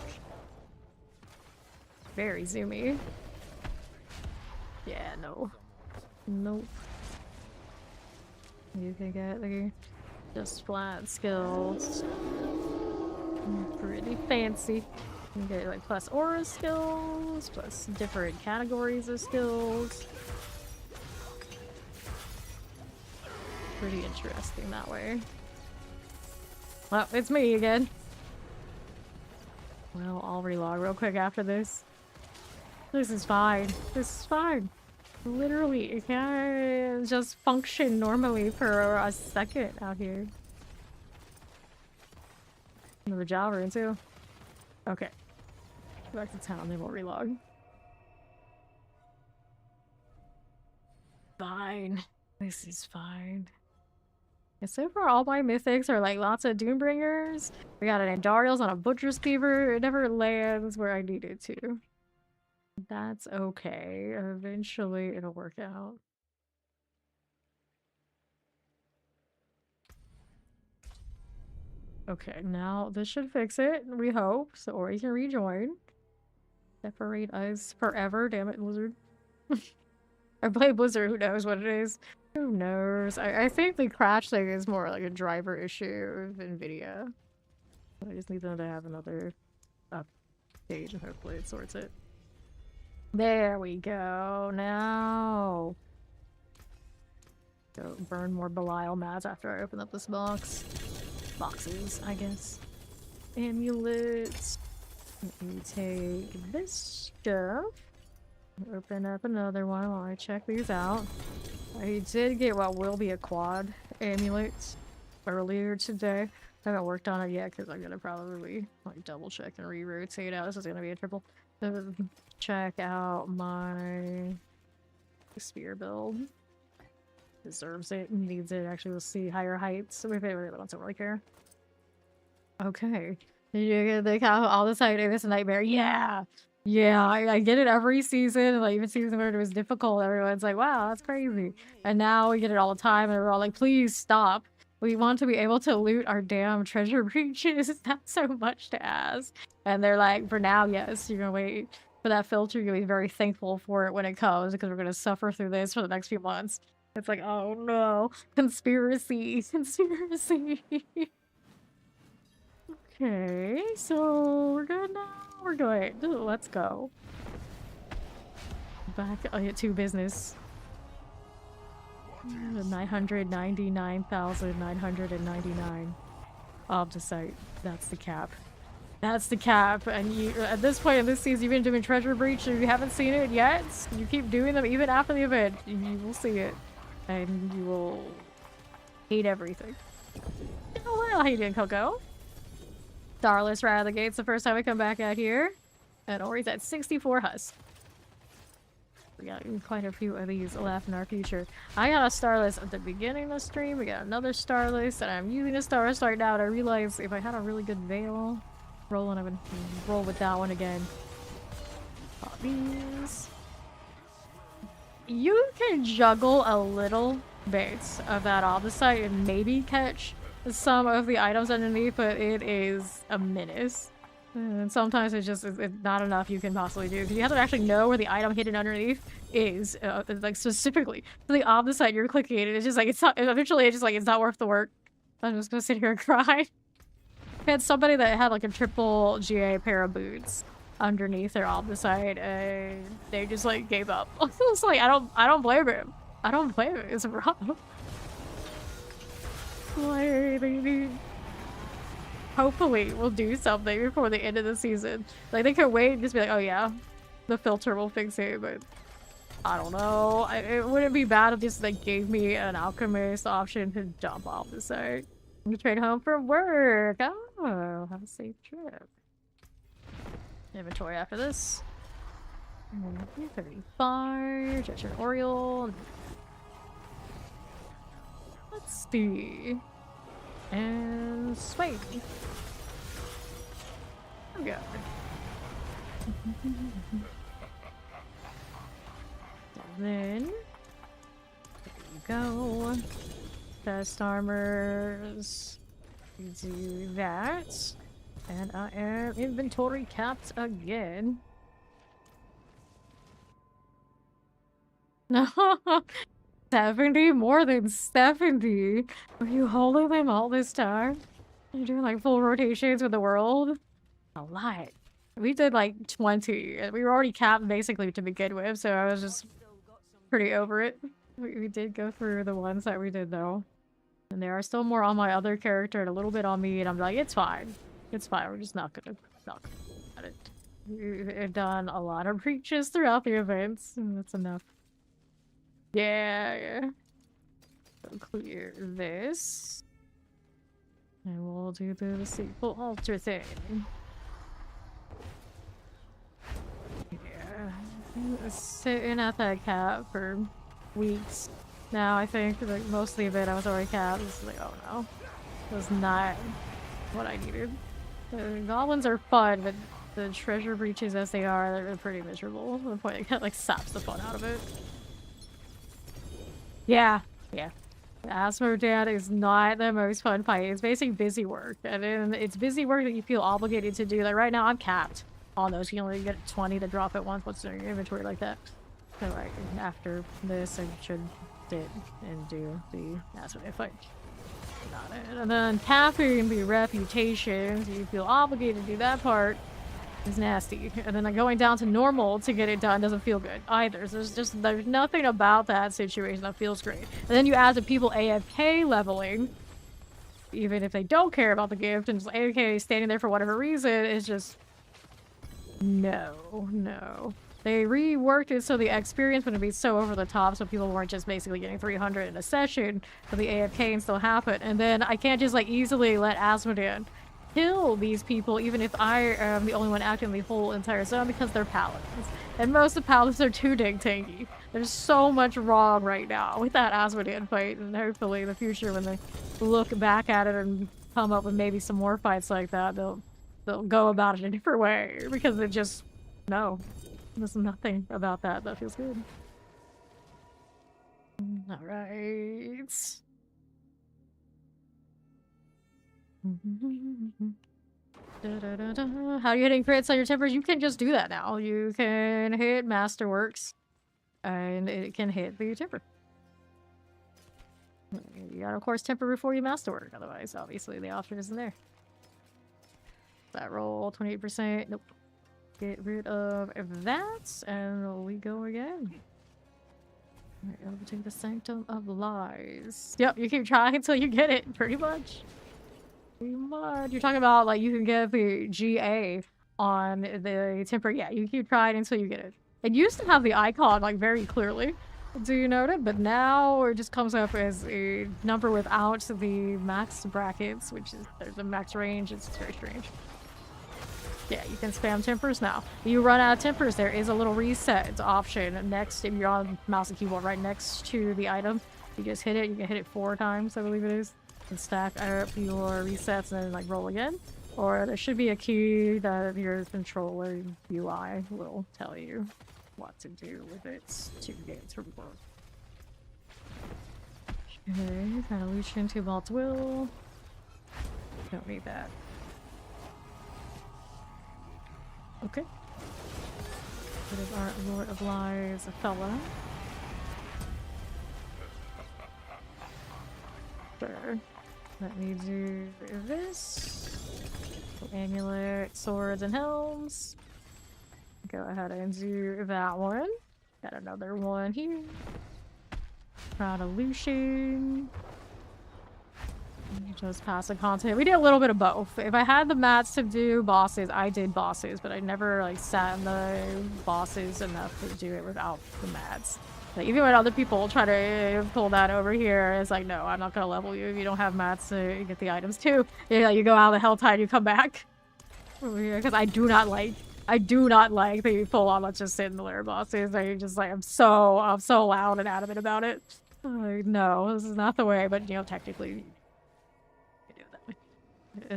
Very zoomy. Yeah, no. Nope. You can get the just flat skills. Pretty fancy. You can get like plus aura skills, plus different categories of skills. Pretty interesting that way. Well, it's me again. Well, I'll relog real quick after this. This is fine. This is fine. Literally, it can just function normally for a second out here. Another job room too. Okay. Go back to town, then we'll relog. Fine. This is fine. And so far, all my mythics are like lots of Doombringers. We got an Andariel's on a Butcher's Cleaver. It never lands where I need it to. That's okay. Eventually, it'll work out. Okay, now this should fix it, we hope. So Ori can rejoin. Separate us forever, damn it, Blizzard. I play Blizzard, who knows what it is? Who knows? I think the crash thing is more like a driver issue of NVIDIA. I just need them to have another update and hopefully it sorts it. There we go. Now. Go burn more Belial mats after I open up this box. Boxes, I guess. Amulets. Let me take this stuff. Open up another one while I check these out. I did get what will be a quad amulet earlier today. I haven't worked on it yet because I'm gonna probably like double check and re-rotate out. This is gonna be a triple. Check out my spear build. Deserves it, needs it. Actually, we'll see higher heights with it. Really don't really care. Okay. Did you get the cow all the time? This a nightmare. Yeah. Yeah, I get it every season. Like even season where it was difficult, everyone's like, wow, that's crazy. And now we get it all the time and we're all like, please stop. We want to be able to loot our damn treasure breaches. That's so much to ask. And they're like, for now, yes, you're gonna wait for that filter. You'll be very thankful for it when it comes because we're gonna suffer through this for the next few months. It's like, oh no, conspiracy, conspiracy. Okay, so we're good now. We're good. Let's go. Back to business. 999,999 of the site. That's the cap. That's the cap, and you at this point in this season you've been doing Treasure Breach and you haven't seen it yet. You keep doing them even after the event. You will see it. And you will hate everything. Oh well, how you doing, Coco? Starless right out of the gates the first time we come back out here. And Ori's at 64 husk. We got quite a few of these left in our future. I got a Starless at the beginning of the stream. We got another Starless, and I'm using a Starless right now, and I realized if I had a really good Veil rolling, I would roll with that one again. Pop these. You can juggle a little bit of that opposite and maybe catch some of the items underneath, but it is a menace. And sometimes it's not enough you can possibly do. You have to actually know where the item hidden underneath is, like specifically to the opposite you're clicking it. It's just like, it's not, eventually it's just like, it's not worth the work. I'm just gonna sit here and cry. I had somebody that had like a triple GA pair of boots underneath their opposite, and they just like gave up. It's like, I don't blame him. I don't blame him. It's wrong. Like, hopefully we'll do something before the end of the season. Like, they could wait and just be like, oh yeah, the filter will fix it, but I don't know. It wouldn't be bad if this like gave me an alchemist option to jump off the site. I'm gonna trade home from work. Oh, have a safe trip. Inventory after this. 35, Cheshire Oriole. Let's see. And Sway. There we go. Then, there you go. Test armors. Do that. And I am inventory capped again. No. 70? More than 70? Were you holding them all this time? You're doing like full rotations with the world? A lot. We did like 20. And we were already capped basically to begin with, so I was just pretty over it. We did go through the ones that we did though. And there are still more on my other character and a little bit on me, and I'm like, it's fine. It's fine. We're just not gonna cut it. We've done a lot of breaches throughout the events, and that's enough. Yeah. So clear this. And we'll do the sequel altar thing. Yeah. Sitting at that cap for weeks. Now I think like most of the event I was already capped. It's like, oh no. That was not what I needed. The goblins are fun, but the treasure breaches as they are, they're pretty miserable. To the point it kind of like saps the fun out of it. Yeah. Asmodean is not the most fun fight. It's basically busy work. And then it's busy work that you feel obligated to do. Like right now I'm capped on those. You can only get 20 to drop at once. What's in your inventory like that? So like after this I should sit and do the Asmodean fight. Got it. And then capping the reputations, you feel obligated to do that part. Is nasty. And then going down to normal to get it done doesn't feel good either. So there's nothing about that situation that feels great. And then you add the people AFK leveling, even if they don't care about the gift and just AFK standing there for whatever reason, is just no. They reworked it so the experience wouldn't be so over the top, so people weren't just basically getting 300 in a session, but the AFK can still happen. And then I can't just like easily let Asmodean kill these people even if I am the only one acting the whole entire zone because they're paladins. And most of the paladins are too dang tanky. There's so much wrong right now with that Asmodean fight, and hopefully in the future when they look back at it and come up with maybe some more fights like that, they'll go about it a different way because it just there's nothing about that feels good. Alright. How are you hitting crits on your tempers? You can just do that now. You can hit Masterworks and it can hit the temper. You gotta of course temper before you Masterwork, otherwise obviously the option isn't there. That roll 28%. Nope. Get rid of that and we go again. Alright, over to the Sanctum of Lies. Yep, you keep trying until you get it, pretty much. Pretty much. You're talking about, like, you can get the GA on the temper. Yeah, you keep trying until you get it. It used to have the icon, like, very clearly. Do you note it? But now it just comes up as a number without the max brackets, which is the max range. It's very strange. Yeah, you can spam tempers now. If you run out of tempers, there is a little reset option next. If you're on mouse and keyboard, right next to the item, you just hit it. You can hit it 4 times, I believe it is, and stack up your resets and then like roll again. Or there should be a key that your controller UI will tell you what to do with it to get it to work. Okay, Evolution, 2 bolts will. Don't need that. Okay. What is our Lord of Lies, a fella? Sure. Let me do this. Amulet, swords, and helms. Go ahead and do that one. Got another one here. Evolution. Just passive content. We did a little bit of both. If I had the mats to do bosses, I did bosses, but I never like sat in the bosses enough to do it without the mats. Like, even when other people try to pull that over here, it's like, no, I'm not gonna level you if you don't have mats to get the items too. Yeah, you go out of the Helltide, you come back. Because I do not like the full on let's just sit in the lair bosses. I just like I'm so loud and adamant about it. Like, no, this is not the way, but you know, technically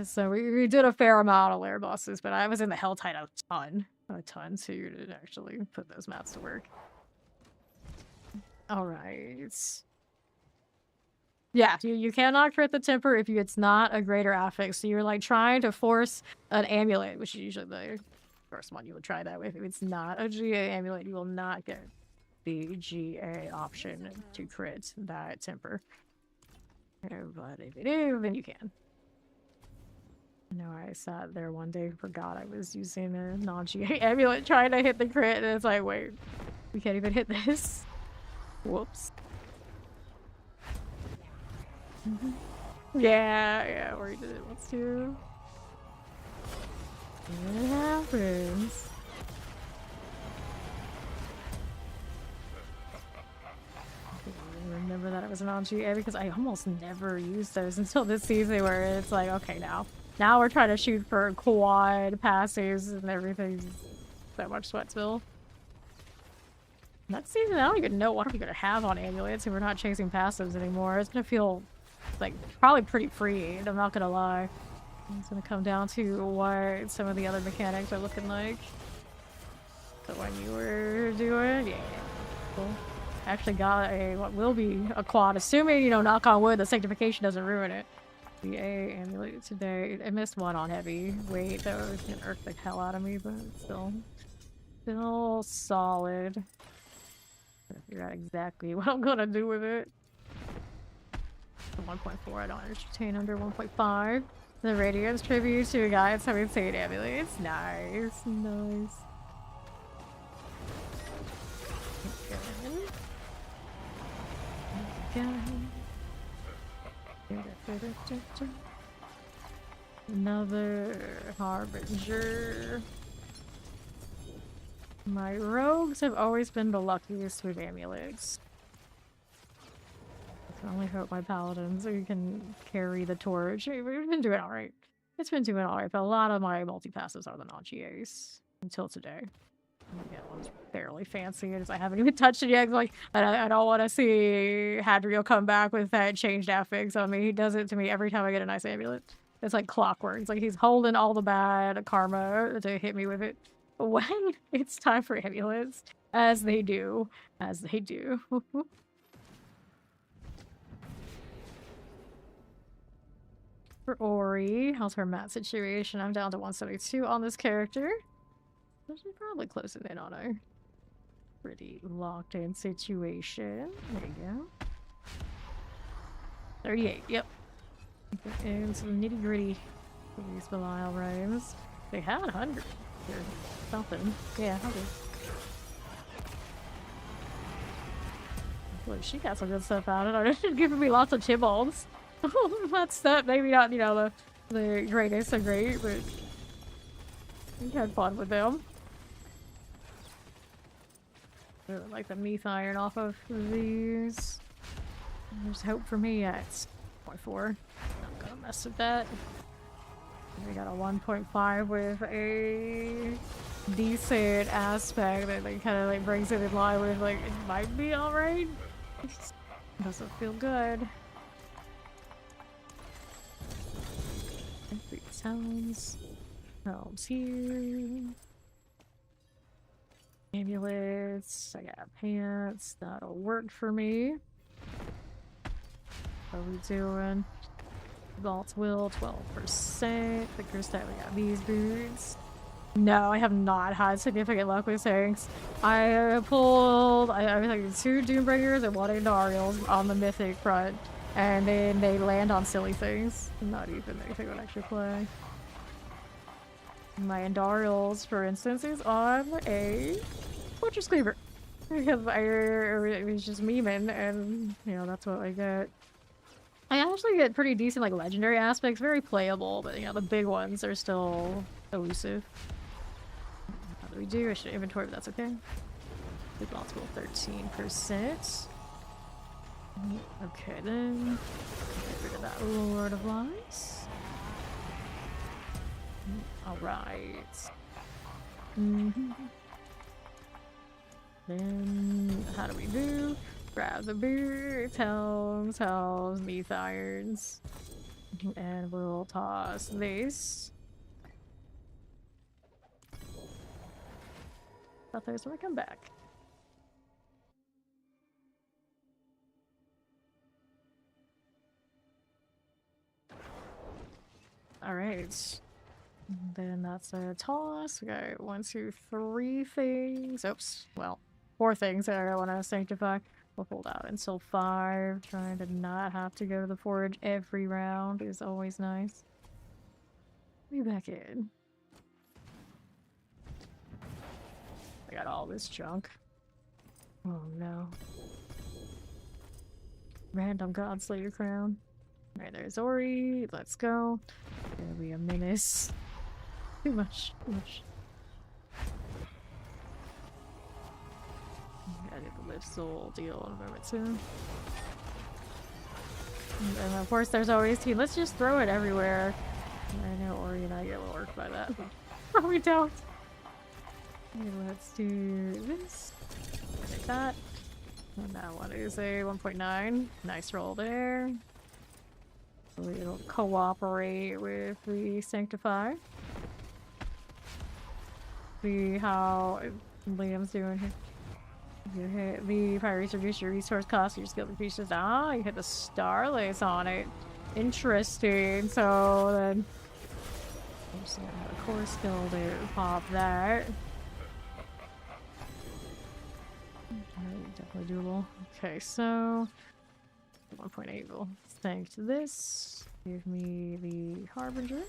so we did a fair amount of lair bosses, but I was in the Helltide a ton, so you did actually put those mats to work. Alright. Yeah, you cannot crit the temper if it's not a greater affix. So you're like trying to force an amulet, which is usually the first one you would try that with. If it's not a GA amulet, you will not get the GA option to crit that temper. But if it is, then you can. No, I sat there one day and forgot I was using a non-GA amulet trying to hit the crit, and it's like, wait, we can't even hit this. Whoops. Yeah, we did it once too. It happens. Remember that it was a non-GA because I almost never used those until this season where it's like, okay, now we're trying to shoot for quad passes and everything. So much sweat spill. Next season, I don't even know what I'm gonna have on amulets if we're not chasing passives anymore. It's gonna feel like probably pretty free, I'm not gonna lie. It's gonna come down to what some of the other mechanics are looking like. The one you were doing, yeah, cool. Actually got a what will be a quad, assuming, you know, knock on wood, the sanctification doesn't ruin it. The A amulet today. I missed one on heavy weight though. It's gonna irk the hell out of me, but it's still solid. Figure out exactly what I'm gonna do with it. The 1.4, I don't entertain under 1.5. The Radiance tribute to a guy that's having insane amulets. Nice. Another Harbinger. My rogues have always been the luckiest with amulets. I can only hope my paladins can carry the torch. We've been doing alright. It's been doing alright, but a lot of my multi-passes are the non-GAs. Until today. Yeah, one's fairly fancy, and I haven't even touched it yet. Like, I don't want to see Hadriel come back with that changed affix on me. He does it to me every time I get a nice amulet. It's like clockwork. It's like he's holding all the bad karma to hit me with it. When it's time for amulets, as they do. For Ori, how's her mat situation? I'm down to 172 on this character. I should probably close it in on a pretty locked in situation. There you go. 38, yep. Get into the nitty gritty of these Belial rhymes. They had 100 or something. Yeah, 100. Look, she got some good stuff out of it. She's giving me lots of chibbles. That's that. Maybe not, you know, the greatest and great, but we had fun with them. Really like the meat iron off of these. There's hope for me at 0.4. Not gonna mess with that. We got a 1.5 with a decent aspect that like kind of like brings it in line with like it might be alright. Doesn't feel good. Sounds. Helms here. Amulets. I got pants. That'll work for me. What are we doing? Vault's will 12%. The first time we got these boots. No, I have not had significant luck with things. I pulled I was like 2 Doombringers and 1 Indarials on the mythic front. And then they land on silly things. Not even anything would actually play. My Indarials, for instance, is on a Fortress Cleaver. Because it was just memeing, and, you know, that's what I get. I actually get pretty decent, like, legendary aspects. Very playable, but, you know, the big ones are still elusive. How do we do? I should inventory, but that's okay. Big multiple 13%. Okay, then. Get rid of that Lord of Lies. Alright. Then, how do we do? Grab the boots, helms, meat irons. And we'll toss this. Thought there's when I come back. Alright. Then that's a toss. We got 1, 2, 3 things. Oops. Well, 4 things that I want to sanctify. We'll hold out until 5. Trying to not have to go to the forge every round is always nice. Be back in. I got all this junk. Oh no. Random Godslayer crown. Alright, there's Ori. Let's go. Gonna be a menace. Too much. Too much. I get the lift soul deal in a moment too. And of course there's always team. Let's just throw it everywhere. I know Ori and I get a little worked by that. No, we don't. Okay, let's do this. Like that. And that one is a 1.9. Nice roll there. It'll cooperate with the Sanctify. See how Liam's doing here. You hit the pirates, reduce your resource cost, your skill decreases. Ah, you hit the Starlace on it. Interesting. So then, I'm just gonna have a core skill to pop that. Definitely doable. Okay, so 1.8 will thank to this. Give me the Harbinger.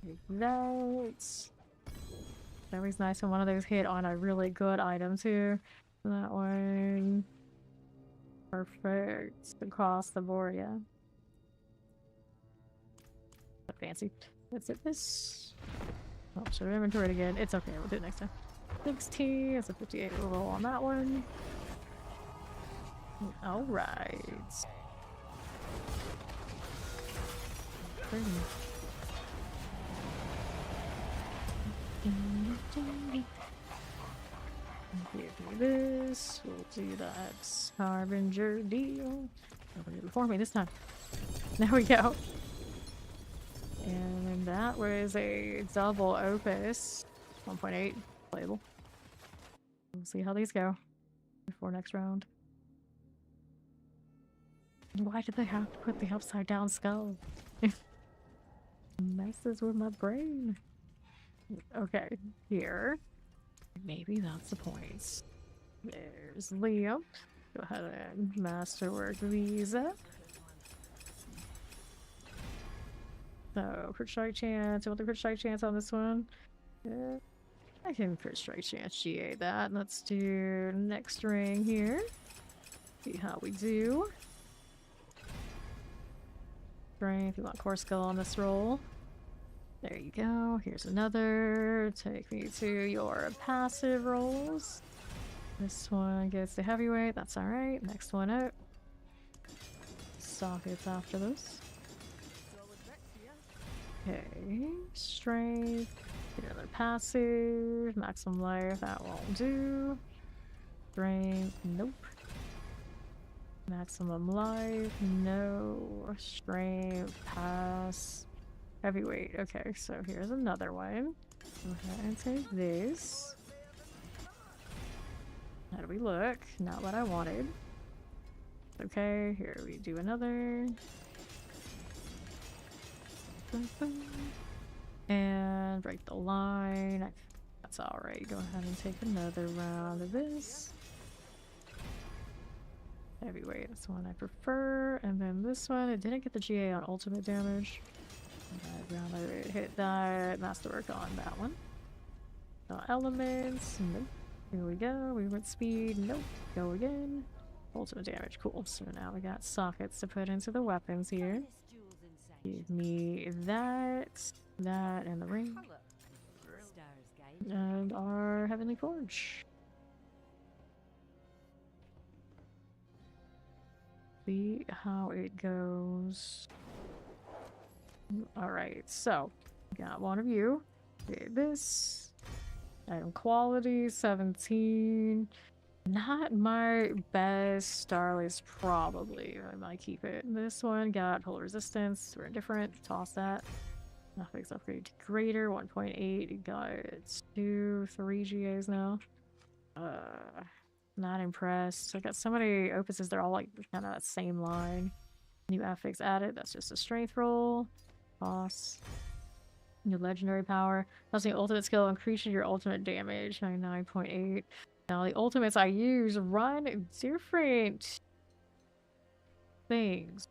Take that. It's always nice when one of those hit on a really good item too. That one. Perfect. Across the board, yeah. Fancy. Let's hit this. Oh, should I inventory it again? It's okay, we'll do it next time. 16, that's a 58 roll on that one. Alright. Give me this. We'll do that Harbinger deal. Nobody before me this time. There we go. And that was a double opus. 1.8. Playable. We'll see how these go before next round. Why did they have to put the upside down skull? Messes with my brain. Okay, here. Maybe that's the point. There's Liam. Go ahead and masterwork these up. So, crit strike chance. You want the crit strike chance on this one? Yeah. I can crit strike chance GA that. Let's do next ring here. See how we do. Strength. We want core skill on this roll. There you go. Here's another. Take me to your passive rolls. This one gets the heavyweight. That's alright. Next one out. Sockets after this. Okay. Strength. Get another passive. Maximum life. That won't do. Strength. Nope. Maximum life. No. Strength. Pass. Heavyweight. Okay, so here's another one. Go ahead and take this. How do we look? Not what I wanted. Okay, here we do another. And break the line. That's alright. Go ahead and take another round of this. Heavyweight, that's the one I prefer. And then this one, it didn't get the GA on ultimate damage. Round I hit that. Masterwork on that one. No elements. Nope. Here we go. We went speed. Nope. Go again. Ultimate damage. Cool. So now we got sockets to put into the weapons here. Give me that, and the ring. And our Heavenly Forge. See how it goes. Alright, so got one of you. Did this. Item quality 17. Not my best Starless, probably. I might keep it. This one got hull resistance. We're indifferent. Toss that. Nothing's upgrade to greater 1.8. Got 3 GAs now. Not impressed. I got so many opuses. They're all like kind of that same line. New affix added. That's just a strength roll. Toss. New legendary power. Plus the ultimate skill increases your ultimate damage. 99.8. Now the ultimates I use run different things.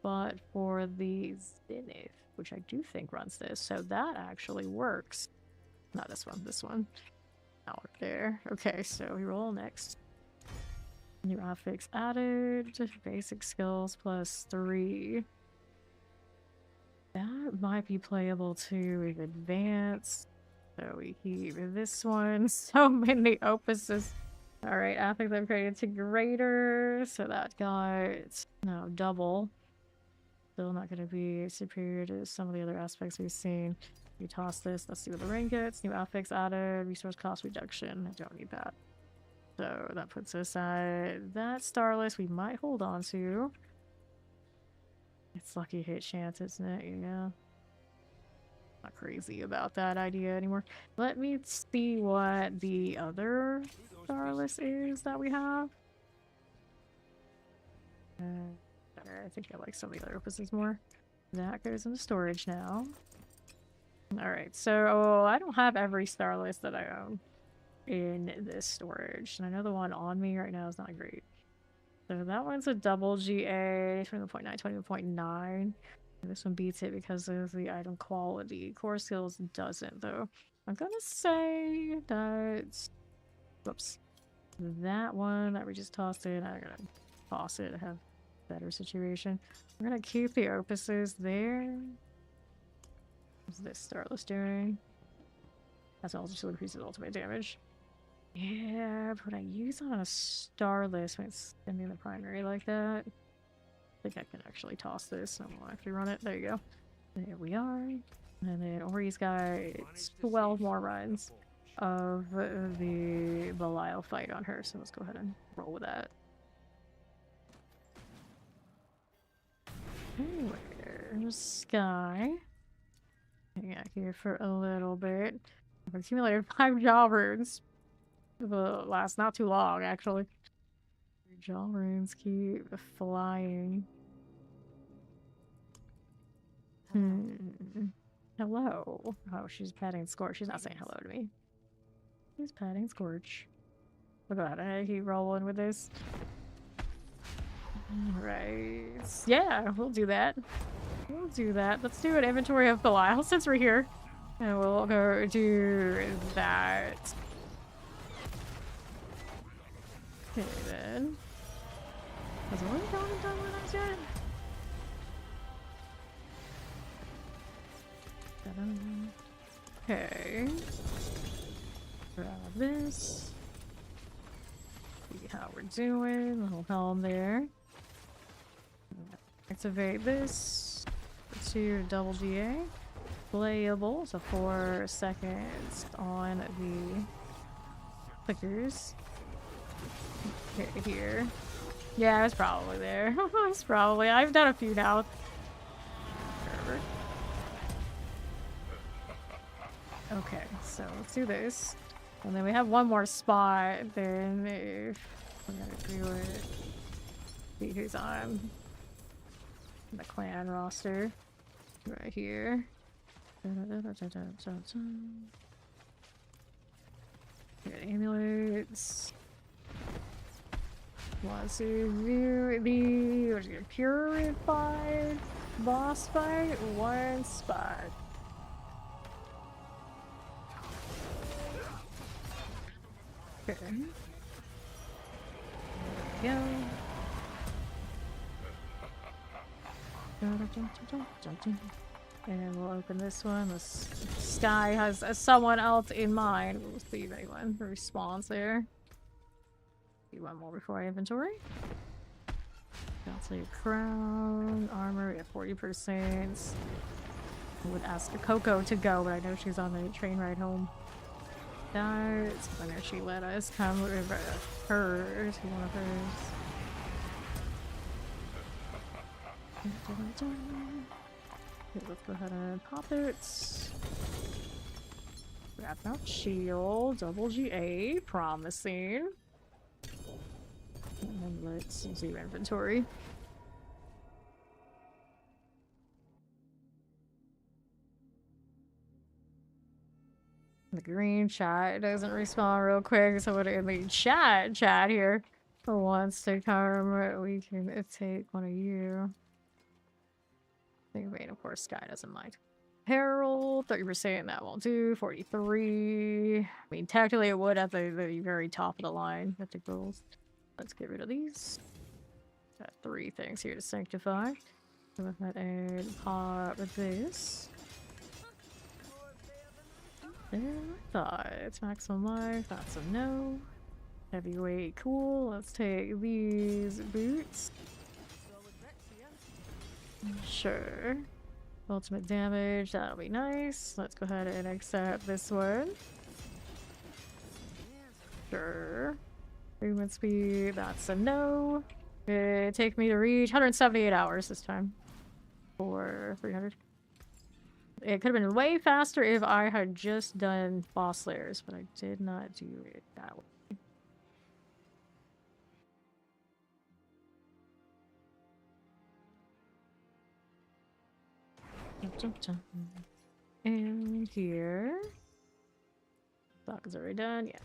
But for the Zenith, which I do think runs this, so that actually works. Not this one, this one. Out there. Okay, so we roll next. New affix added. Basic skills plus 3. That might be playable too with advanced. So we keep this one. So many opuses. Alright, affix upgraded to greater. So that got no double. Still not gonna be superior to some of the other aspects we've seen. We toss this. Let's see what the ring gets. New affix added. Resource cost reduction. I don't need that. So that puts us at that Starless we might hold on to. It's lucky hit chance, isn't it? Yeah. Not crazy about that idea anymore. Let me see what the other Starless is that we have. I think I like some of the other opuses more. That goes into storage now. Alright, so I don't have every Starless that I own in this storage. And I know the one on me right now is not great. So that one's a double GA, 21.9, 21.9. This one beats it because of the item quality. Core skills doesn't, though. I'm gonna say that... Whoops. That one that we just tossed in, I'm gonna toss it. I have a better situation. I'm gonna keep the opuses there. What's this Starless doing? That's also increases ultimate damage. Yeah, but I use on a Starless when it's spending the primary like that. I think I can actually toss this. I won't actually run it. There you go. There we are. And then Ori's got 12 more runs of the Belial fight on her. So let's go ahead and roll with that. Anyway, there's Sky. Hang out here for a little bit. I've accumulated 5 jaw runes. Will last not too long, actually. Jaw runes keep flying. Hello. Oh, she's patting Scorch. She's not saying hello to me. She's patting Scorch. Oh god, I keep rolling with this. Right. Yeah, we'll do that. We'll do that. Let's do an inventory of Belial since we're here. And we'll go do that. Okay then. Has Ori gone and done what I said? Okay. Grab this. See how we're doing. Little helm there. Activate this. 2 double GA. Playable. So 4 seconds on the clickers. Okay, here. Yeah, it's probably there. It's probably. I've done a few now. Okay, so let's do this. And then we have one more spot. Then if we're gonna do it. See who's on the clan roster. Right here. Get amulets. Want to view the what is it, purified boss fight? 1 spot. Okay. There we go. And we'll open this one. This Sky has someone else in mind. We'll see if anyone responds there. Do one more before I inventory. Bouncy crown, armor at 40%. I would ask Coco to go, but I know she's on the train ride home. Darts, I know she let us come with hers, one of hers. Okay, let's go ahead and pop it. Wrap out shield, double GA, promising. And let's do inventory. The green chat doesn't respond real quick, so what in the chat here wants to come, we can take one of you. Wait, of course, Sky doesn't mind. Herald, 30%, that won't do. 43. I mean, technically it would at the very top of the line. At the goals. Let's get rid of these. Got 3 things here to sanctify. Go ahead and pop this. There, I thought it's maximum life. That's a no. Heavyweight, cool. Let's take these boots. Sure. Ultimate damage, that'll be nice. Let's go ahead and accept this one. Sure. Movement speed, that's a no. It take me to reach 178 hours this time. For 300. It could have been way faster if I had just done boss layers, but I did not do it that way. And here. Stock is already done, yeah.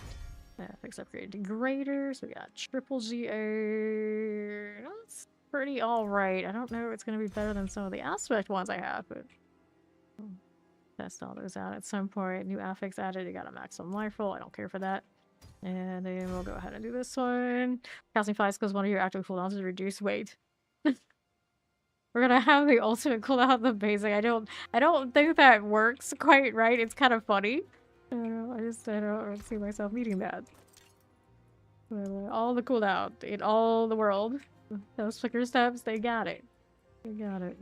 Ethics upgrade to greater, so we got triple GA. That's pretty alright. I don't know if it's gonna be better than some of the aspect ones I have, but I'll test all those out at some point. New affix added, you got a maximum life roll, I don't care for that. And then we'll go ahead and do this one. Casting 5 skills, one of your active cooldowns is reduced weight. We're gonna have the ultimate cooldown, the basic. I don't think that works quite right. It's kind of funny. I don't know, I don't see myself needing that. All the cooldown in all the world. Those flicker steps, they got it. They got it.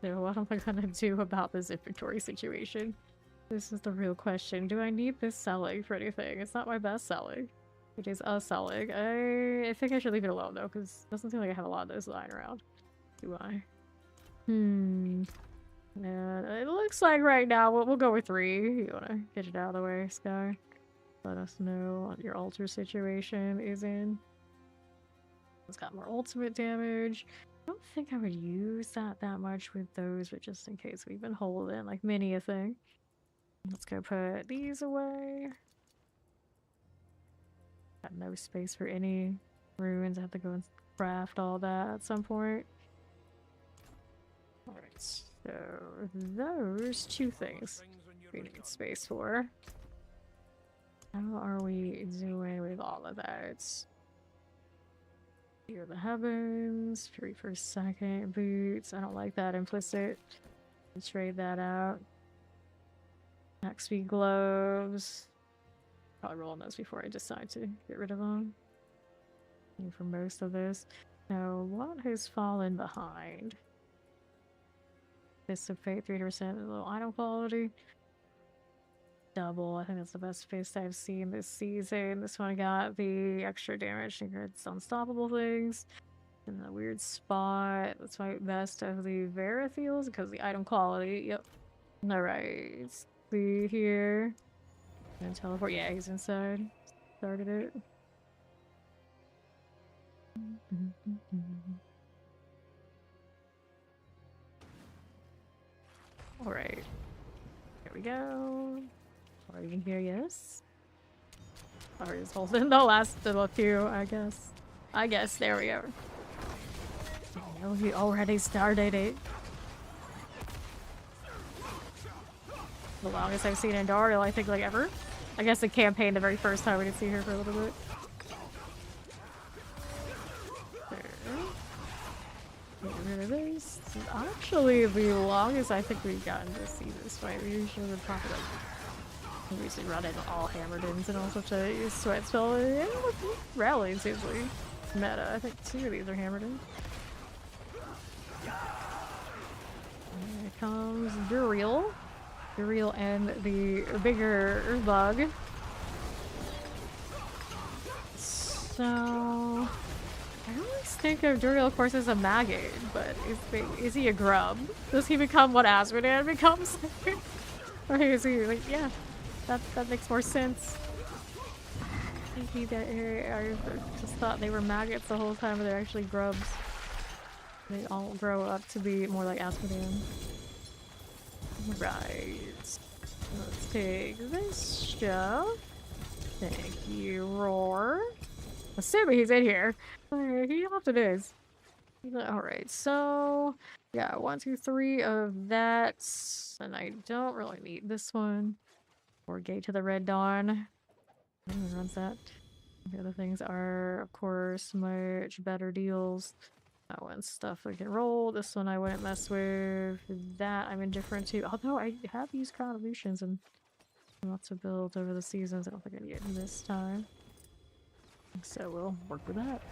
So what am I gonna do about this inventory situation? This is the real question. Do I need this selling for anything? It's not my best selling. It is a selling. I think I should leave it alone though, because it doesn't seem like I have a lot of those lying around. Do I? Yeah, it looks like right now we'll go with 3. You wanna get it out of the way, Sky? Let us know what your altar situation is in. It's got more ultimate damage. I don't think I would use that much with those, but just in case we've been holding like many a thing. Let's go put these away. Got no space for any ruins. I have to go and craft all that at some point. Alright, so those 2 things we need space for. How are we doing with all of that? Here are the heavens, 3 for second boots. I don't like that implicit. Let's trade that out. XP gloves. Probably roll on those before I decide to get rid of them. And for most of this. Now, what has fallen behind? Dissipate 3%, low item quality. Double. I think that's the best face I've seen this season. This one got the extra damage and it's unstoppable things. In the weird spot. That's my best of the Verithiels because the item quality. Yep. Alright. See here. And teleport. Yeah, he's inside. Started it. Alright. Here we go. Are you here? Yes. Or is holding the last little few, I guess. There we go. Oh, he already started it. The longest I've seen in Daryl, I think, like, ever. I guess the campaign, the very first time we did see her for a little bit. Get rid of this. This is actually the longest I think we've gotten to see this fight. We usually would pop it up. We usually run in all hammered-ins and all such a sweat spell. And rallies usually meta. I think 2 of these are hammered-in. Here comes Duriel. Duriel and the bigger bug. So I always think of Duriel, of course, as a maggot, but is he a grub? Does he become what Asmodean becomes? Or is he like, yeah, that makes more sense. I just thought they were maggots the whole time, but they're actually grubs. They all grow up to be more like Asmodean. Right. Let's take this stuff. Thank you, Roar. Assuming he's in here. He often is. Alright, so yeah, 1, 2, 3 of that. And I don't really need this one. Or Gate to the Red Dawn. Who runs that? The other things are, of course, much better deals. That one's stuff we can roll. This one I wouldn't mess with. That I'm indifferent to. Although I have used Crown Illusions and lots of builds over the seasons. I don't think I need it this time. So we'll work with that.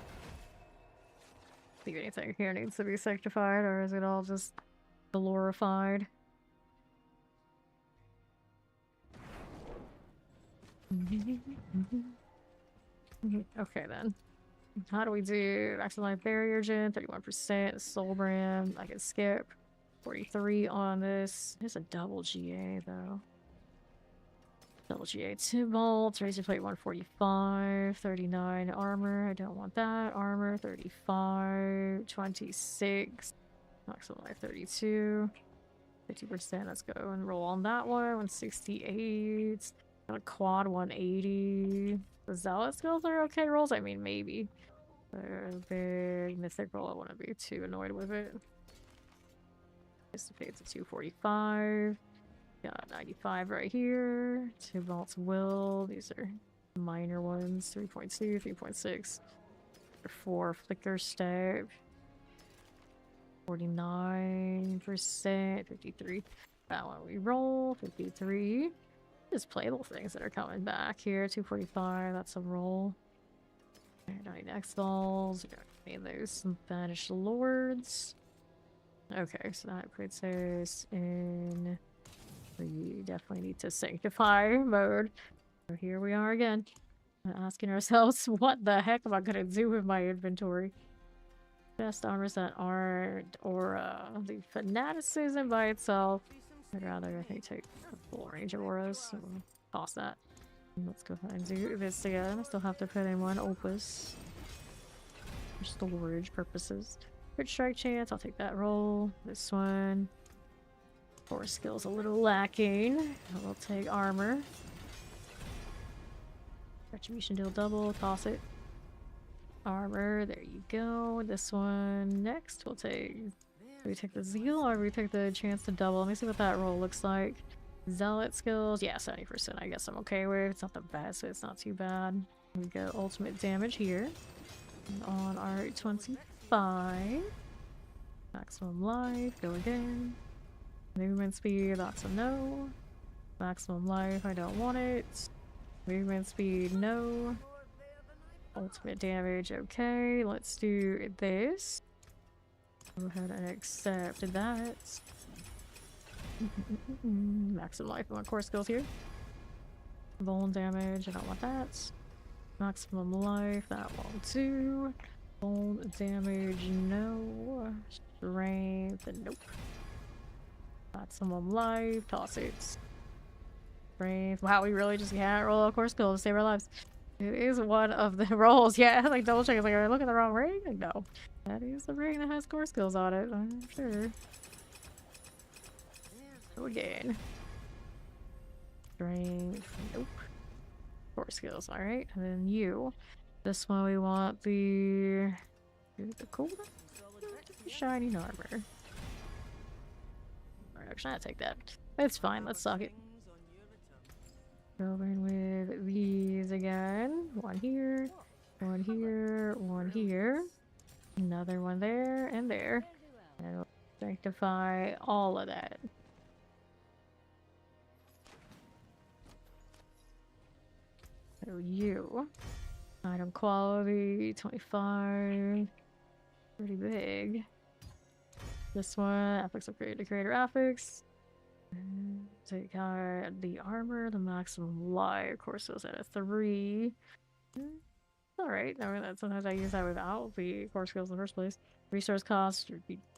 See if anything here needs to be sanctified, or is it all just glorified? Okay then. How do we do Action Life Barrier Gen? 31%. Soul Brand. I can skip. 43 on this. There's a double GA though. Double GA 2 bolts. Razor Plate 145. 39 armor. I don't want that. Armor 35. 26. Action Life 32. 50%. Let's go and roll on that one. 168. Got a quad 180. The Zealot skills are okay rolls? I mean, maybe. Big mythic roll, I wouldn't be too annoyed with it. Dissipates at 245. Got 95 right here. 2 bolts will. These are minor ones. 3.2, 3.6. 4 flicker step. 49%. 53. That one we roll. 53. Just playable things that are coming back here. 245, that's a roll. 99 X-Dolls. Made those some Banished Lords. Okay, so that puts us in. We definitely need to sanctify mode. So here we are again. Asking ourselves, what the heck am I gonna do with my inventory? Best armors that aren't aura. The fanaticism by itself. I'd rather, I think, take a full range of auras, so we'll toss that. And let's go ahead and do this again. I still have to put in 1 opus for storage purposes. Crit strike chance, I'll take that roll. This one. 4 skills a little lacking. We'll take armor. Retribution deal double, toss it. Armor, there you go. This one next, we'll take. Do we take the zeal or do we take the chance to double? Let me see what that roll looks like. Zealot skills, yeah, 70%. I guess I'm okay with. It's not the best, so it's not too bad. We go ultimate damage here. And on our 25. Maximum life, go again. Movement speed, that's a no. Maximum life, I don't want it. Movement speed, no. Ultimate damage, okay. Let's do this. Go ahead and accept that. Maximum life, I want core skills here. Bone damage, I don't want that. Maximum life, that won't do. Bone damage, no. Strength, nope. Maximum life, toss it. Strength, wow, we really just can't roll a core skill to save our lives. It is one of the rolls, yeah, like double check, it's like, are I looking at the wrong ring? Like, no. That is the ring that has core skills on it, I'm sure. Go again. Strength, nope. Core skills, alright. And then you. This one we want the cool shiny armor. Alright, actually I'll take that. It's fine, let's suck it. Go in with these again. One here, one here, one here. Another one there and there. And we'll sanctify all of that. So you. Item quality, 25. Pretty big. This one, affix upgrade to creator affix. Take out the armor, the maximum life. Of course, it was at a 3. Alright, I mean, that sometimes I use that without the core skills in the first place. Resource cost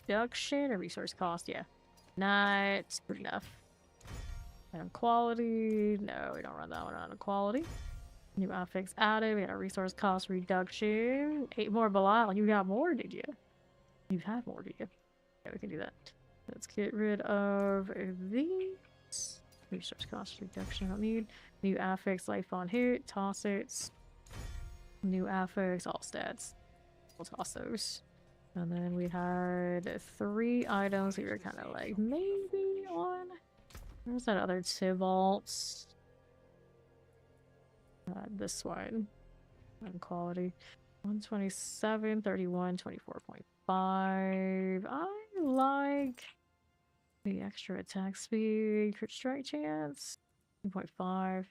reduction or resource cost, yeah. Not good enough. Item quality, no, we don't run that one on quality. New affix added, we got a resource cost reduction. 8 more Belial, you got more, did you? You've had more, did you? Yeah, we can do that. Let's get rid of these. Resource cost reduction, I don't need. New affix, life on hit, toss it. New affix, all stats. We'll toss those. And then we had 3 items we were kind of like, maybe on. Where's that other Tybalt? This one. And quality. 127, 31, 24.5. I like the extra attack speed, crit strike chance. 2.5.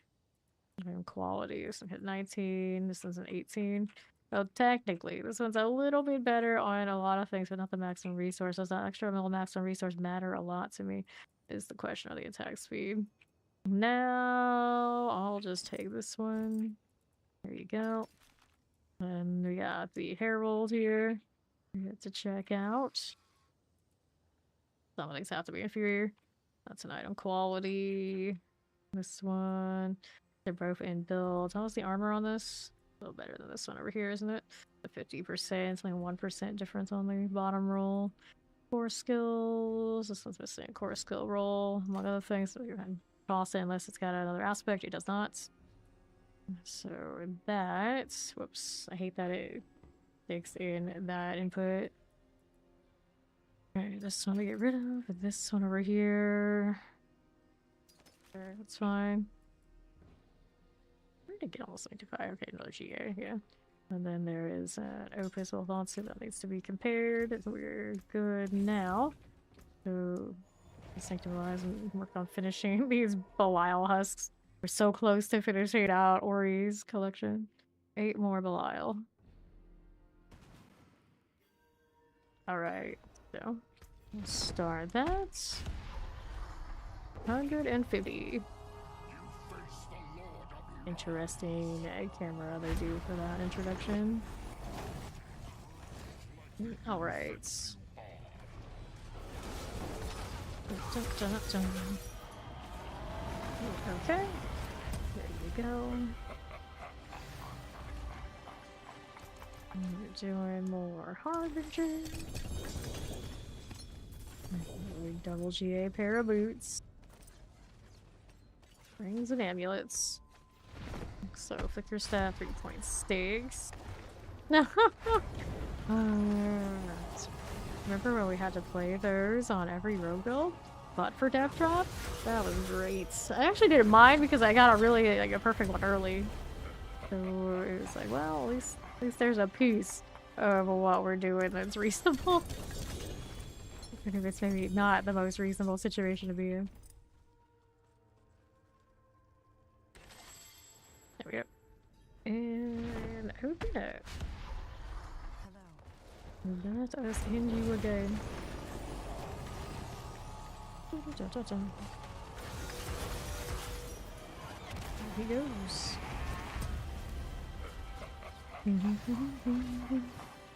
And quality. This one hit 19. This one's an 18. So technically, this one's a little bit better on a lot of things, but not the maximum resource. Does that extra maximum resource matter a lot to me? Is the question of the attack speed. Now, I'll just take this one. There you go. And we got the Herald here. We have to check out. Some of these have to be inferior. That's an item quality. This one. They're both in build. How's the armor on this? A little better than this one over here, isn't it? The 50%, only 1% difference on the bottom roll. Core skills. This one's missing a core skill roll, among other things. So you can toss it unless it's got another aspect. It does not. So that, whoops, I hate that it takes in that input. Alright, this one we get rid of. And this one over here. Alright, that's fine. Where did it get almost 95? Okay, another GA, yeah. And then there is an Opus with Lawsuit that needs to be compared. We're good now. So, sanctifies and work on finishing these Belial husks. We're so close to finishing out Ori's collection. 8 more Belial. Alright, so we'll start that. 150. Interesting camera they do for that introduction. Alright. Okay. There you go. We're doing more Harbinger. Double GA pair of boots. Rings and amulets. So, Flicker Staff, 3-point Stigs. Remember when we had to play those on every rogue build? But for Death Drop? That was great. I actually didn't mind because I got a really, like, a perfect one early. So, it was like, well, at least there's a piece of what we're doing that's reasonable. Even if it's maybe not the most reasonable situation to be in. Who did it? Hello. Let us end you again. There he goes.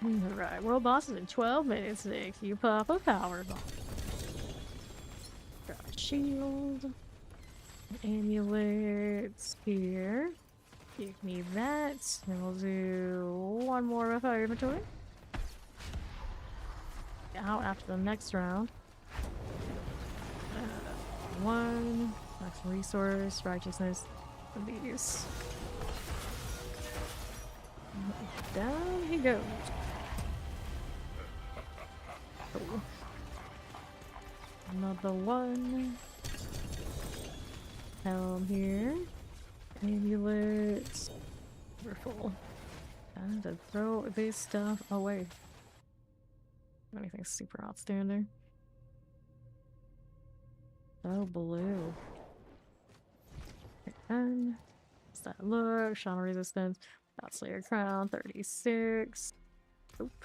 Alright, world boss is in 12 minutes next. You pop a power bomb. Got a shield. Amulets here. Give me that. And we'll do one more with our inventory. Out after the next round. One. Max resource, righteousness, abuse. Down he goes. Oh. Another one. Helm here. Amulets. We're full. Time to throw this stuff away. Anything super outstanding. Oh, blue. And what's that look? Shaman resistance. Got Slayer Crown, 36. Oop.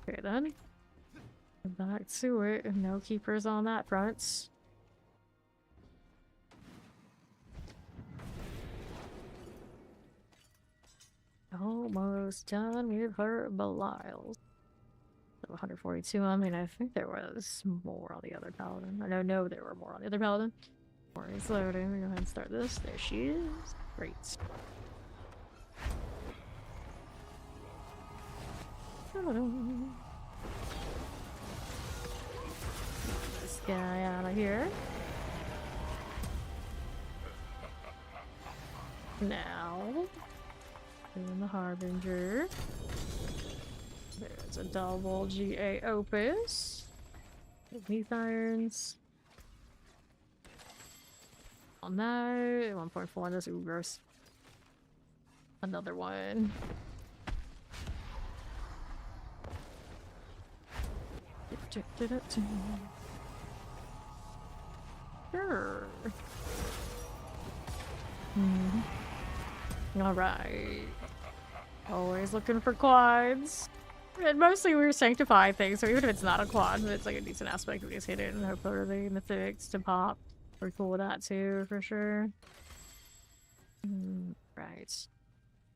Okay then. Back to it. No keepers on that front. Almost done with her Belial. 142. I mean, I think there was more on the other paladin. I know there were more on the other paladin. More is loading. We're gonna go ahead and start this. There she is. Great. This guy out of here. Now, doing the Harbinger. There's a double GA Opus. Leaf Irons. On that. 1.4 on this. Ooh, gross. Another one. Sure. Alright. Always looking for quads. And mostly we're sanctifying things, so even if it's not a quad, but it's like a decent aspect, we just hit it and hope for the mythics to pop. We're cool with that too, for sure. Right.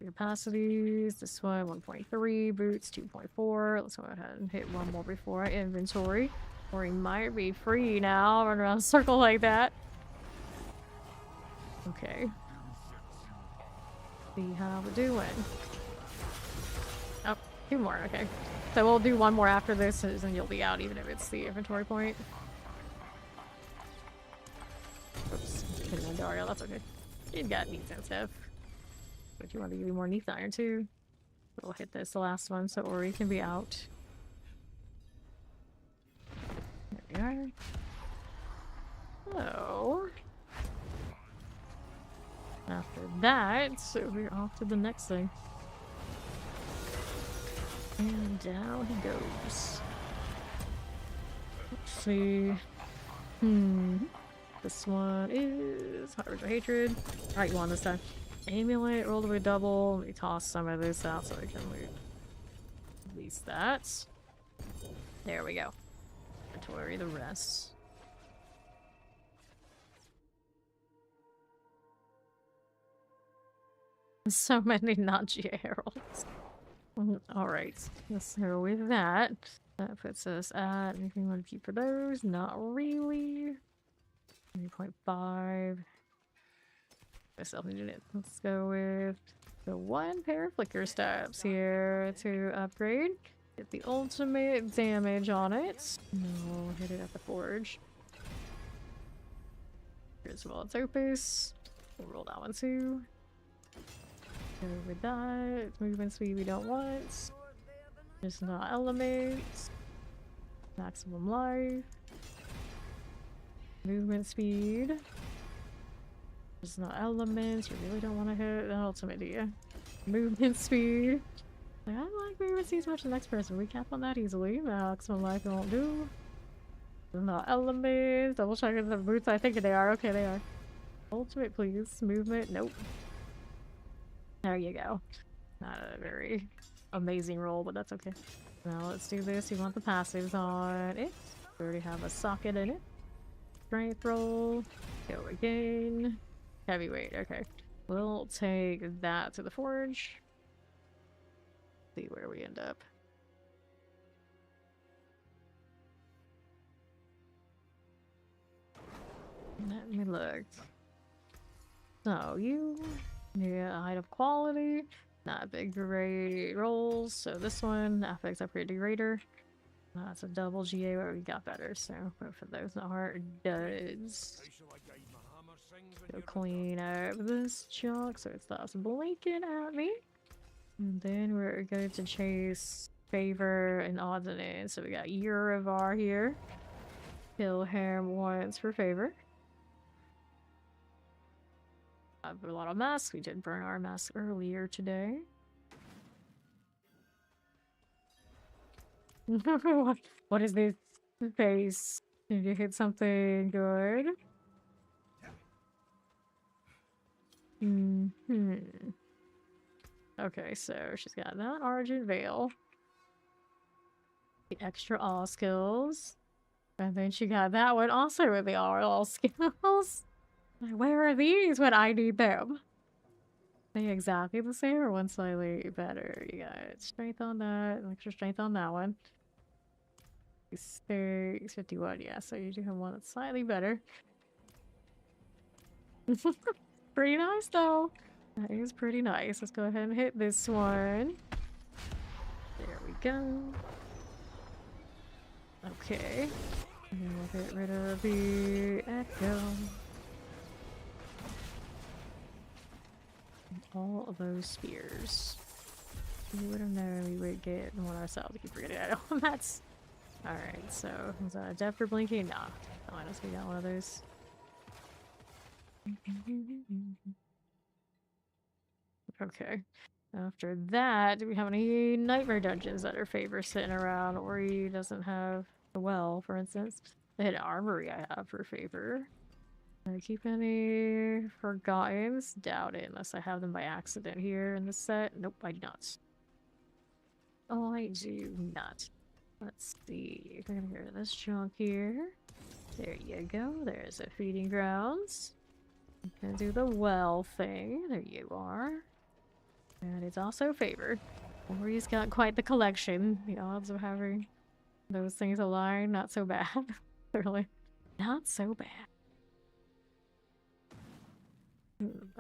Capacities, this one 1.3, boots 2.4. Let's go ahead and hit one more before our inventory. Or he might be free now, run around a circle like that. Okay. See how we're doing. Oh, two more, okay. So we'll do one more after this, and you'll be out even if it's the inventory point. Oops, hitting my Dario, that's okay. You've got needs and stuff. But you want to give me more Neath Iron too. We'll hit this, the last one, so Ori can be out. There we are. So after that, so we're off to the next thing. And down he goes. Let's see. This one is Harbinger Hatred. Alright, you won this time. Amulet, roll away double. Let me toss some of this out so I can release that. There we go. Inventory the rest. So many non-GA heralds. Alright, let's go with that. That puts us at anything you want to keep for those? Not really. 3.5. Self-unit. Let's go with the one pair of flicker stabs here to upgrade. Get the ultimate damage on it. And we'll hit it at the forge. Here's Wallet's Opus. We'll roll that one too. Go with that. Movement speed we don't want. Just not elements. Maximum life. Movement speed. Just not elements. You really don't want to hit the ultimate, do you? Movement speed. Like, I don't like movement speed as much as the next person. We cap on that easily. Maximum life won't do. Not elements. Double checking the boots. I think they are. Okay, they are. Ultimate, please. Movement. Nope. There you go. Not a very amazing roll, but that's okay. Now let's do this. You want the passives on it. We already have a socket in it. Strength roll. Go again. Heavyweight. Okay. We'll take that to the forge. See where we end up. Let me look. So you, yeah, height of quality, not big great rolls. So this one affects upgrade degrader. That's a double GA, but we got better. So both of those are duds. Go clean up this junk so it stops blinking at me. And then we're going to chase favor and odds and ends. So we got Urivar here. Kill him once for favor. I have a lot of masks. We did burn our mask earlier today. What is this face? Did you hit something good? Okay, so she's got that Argent Veil. The extra all skills. And then she got that one also with the all skills. Where are these when I need them? Are they exactly the same or one slightly better? You got strength on that, extra strength on that one. 51, yeah, so you do have one that's slightly better. Pretty nice though. That is pretty nice. Let's go ahead and hit this one. There we go. Okay. And we'll get rid of the echo. All of those spears. We would have known we would get one ourselves. I keep forgetting that. That's alright. So, was that a depth for blinking? Nah. Oh, I guess we got one of those. Okay. After that, do we have any nightmare dungeons that are favor sitting around? Or he doesn't have the well, for instance. The hidden armory I have for favor. Did I keep any forgottens? Doubt it, unless I have them by accident here in the set. Nope, I do not. Oh, I do not. Let's see. We're gonna get rid of this junk here. There you go. There's a feeding grounds. I'm gonna do the well thing. There you are. And it's also favor. Ori's got quite the collection. The odds of having those things aligned, not so bad. Clearly. Not so bad.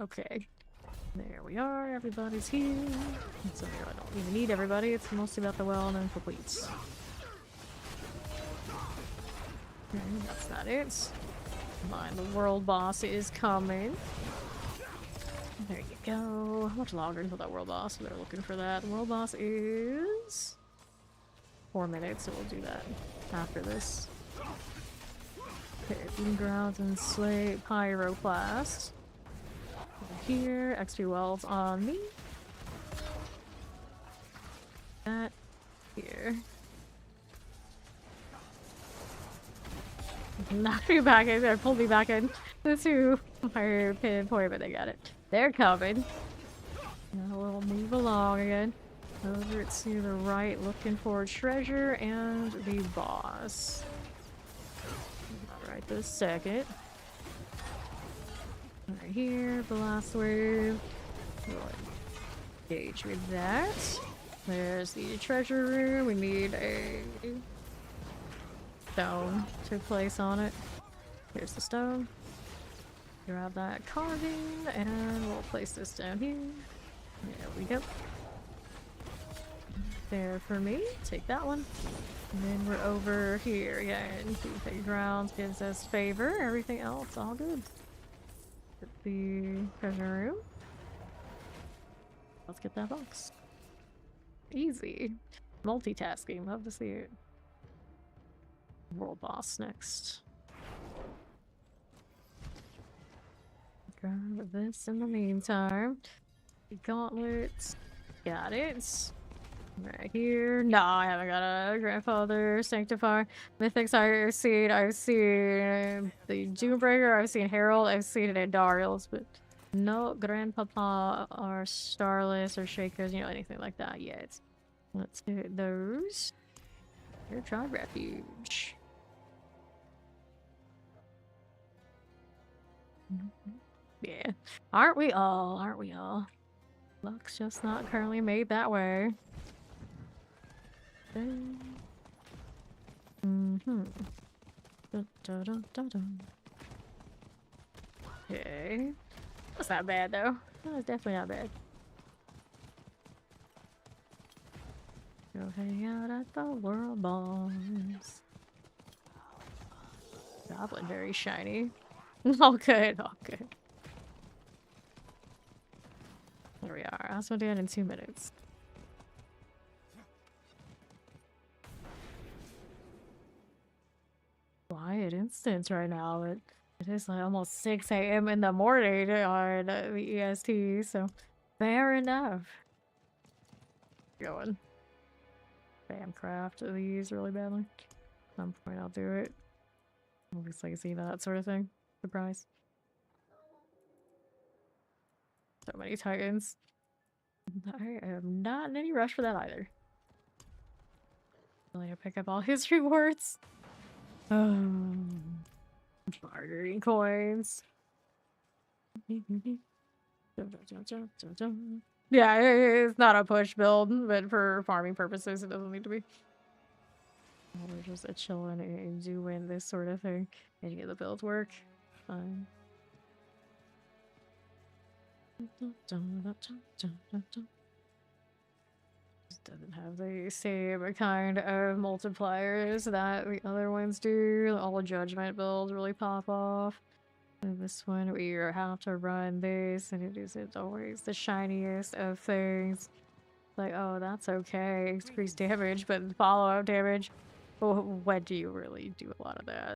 Okay. There we are. Everybody's here. So I don't even need everybody. It's mostly about the well and then completes. Okay, that's not it. Mind, the world boss is coming. There you go. How much longer until that world boss? They're looking for that. The world boss is 4 minutes, so we'll do that after this. Okay, Boom Grounds and Slay Pyroplast. Over here, XP wells on me. That here. Knocked me back in there, pulled me back in. The two fire pinpoint, but they got it. They're coming. Now we'll move along again. Over to the right, looking for treasure and the boss. Not right this second. Right here, the last wave. We'll engage with that. There's the treasure room. We need a stone to place on it. Here's the stone. Grab that carving and we'll place this down here. There we go. There for me. Take that one. And then we're over here again. Big grounds gives us favor. Everything else all good. Get the treasure room. Let's get that box. Easy. Multitasking. Love to see it. World boss next. Grab this in the meantime. Gauntlets. Got it. Right here. No, I haven't got a Grandfather Sanctifier. Mythics I've seen. I've seen the Doombreaker. I've seen Herald. I've seen it in Darius, but No grandpapa or starless or shakers, anything like that yet. Let's hit those. Your tribe refuge. Yeah. Aren't we all? Aren't we all? Luck's just not currently made that way. Mm-hmm. Okay. That's not bad though. That's definitely not bad. Go hang out at the World Bombs. Goblin very shiny. All good, all good. There we are. That's what we did in 2 minutes. Quiet instance right now. It is like almost 6 a.m. in the morning on the EST, so fair enough. Going. Spam craft these really badly. At some point I'll do it. At least I can see that sort of thing. Surprise. So many titans. I am not in any rush for that either. I'm gonna pick up all his rewards. Bartering coins. Yeah, it's not a push build, but for farming purposes, it doesn't need to be. We're just chilling and doing this sort of thing. Any of the builds work. Fine. Doesn't have the same kind of multipliers that the other ones do. All the judgment builds really pop off. And this one, we have to run this, and it isn't always the shiniest of things. Like, oh, that's okay. Increased damage, but follow-up damage. Well, when do you really do a lot of that?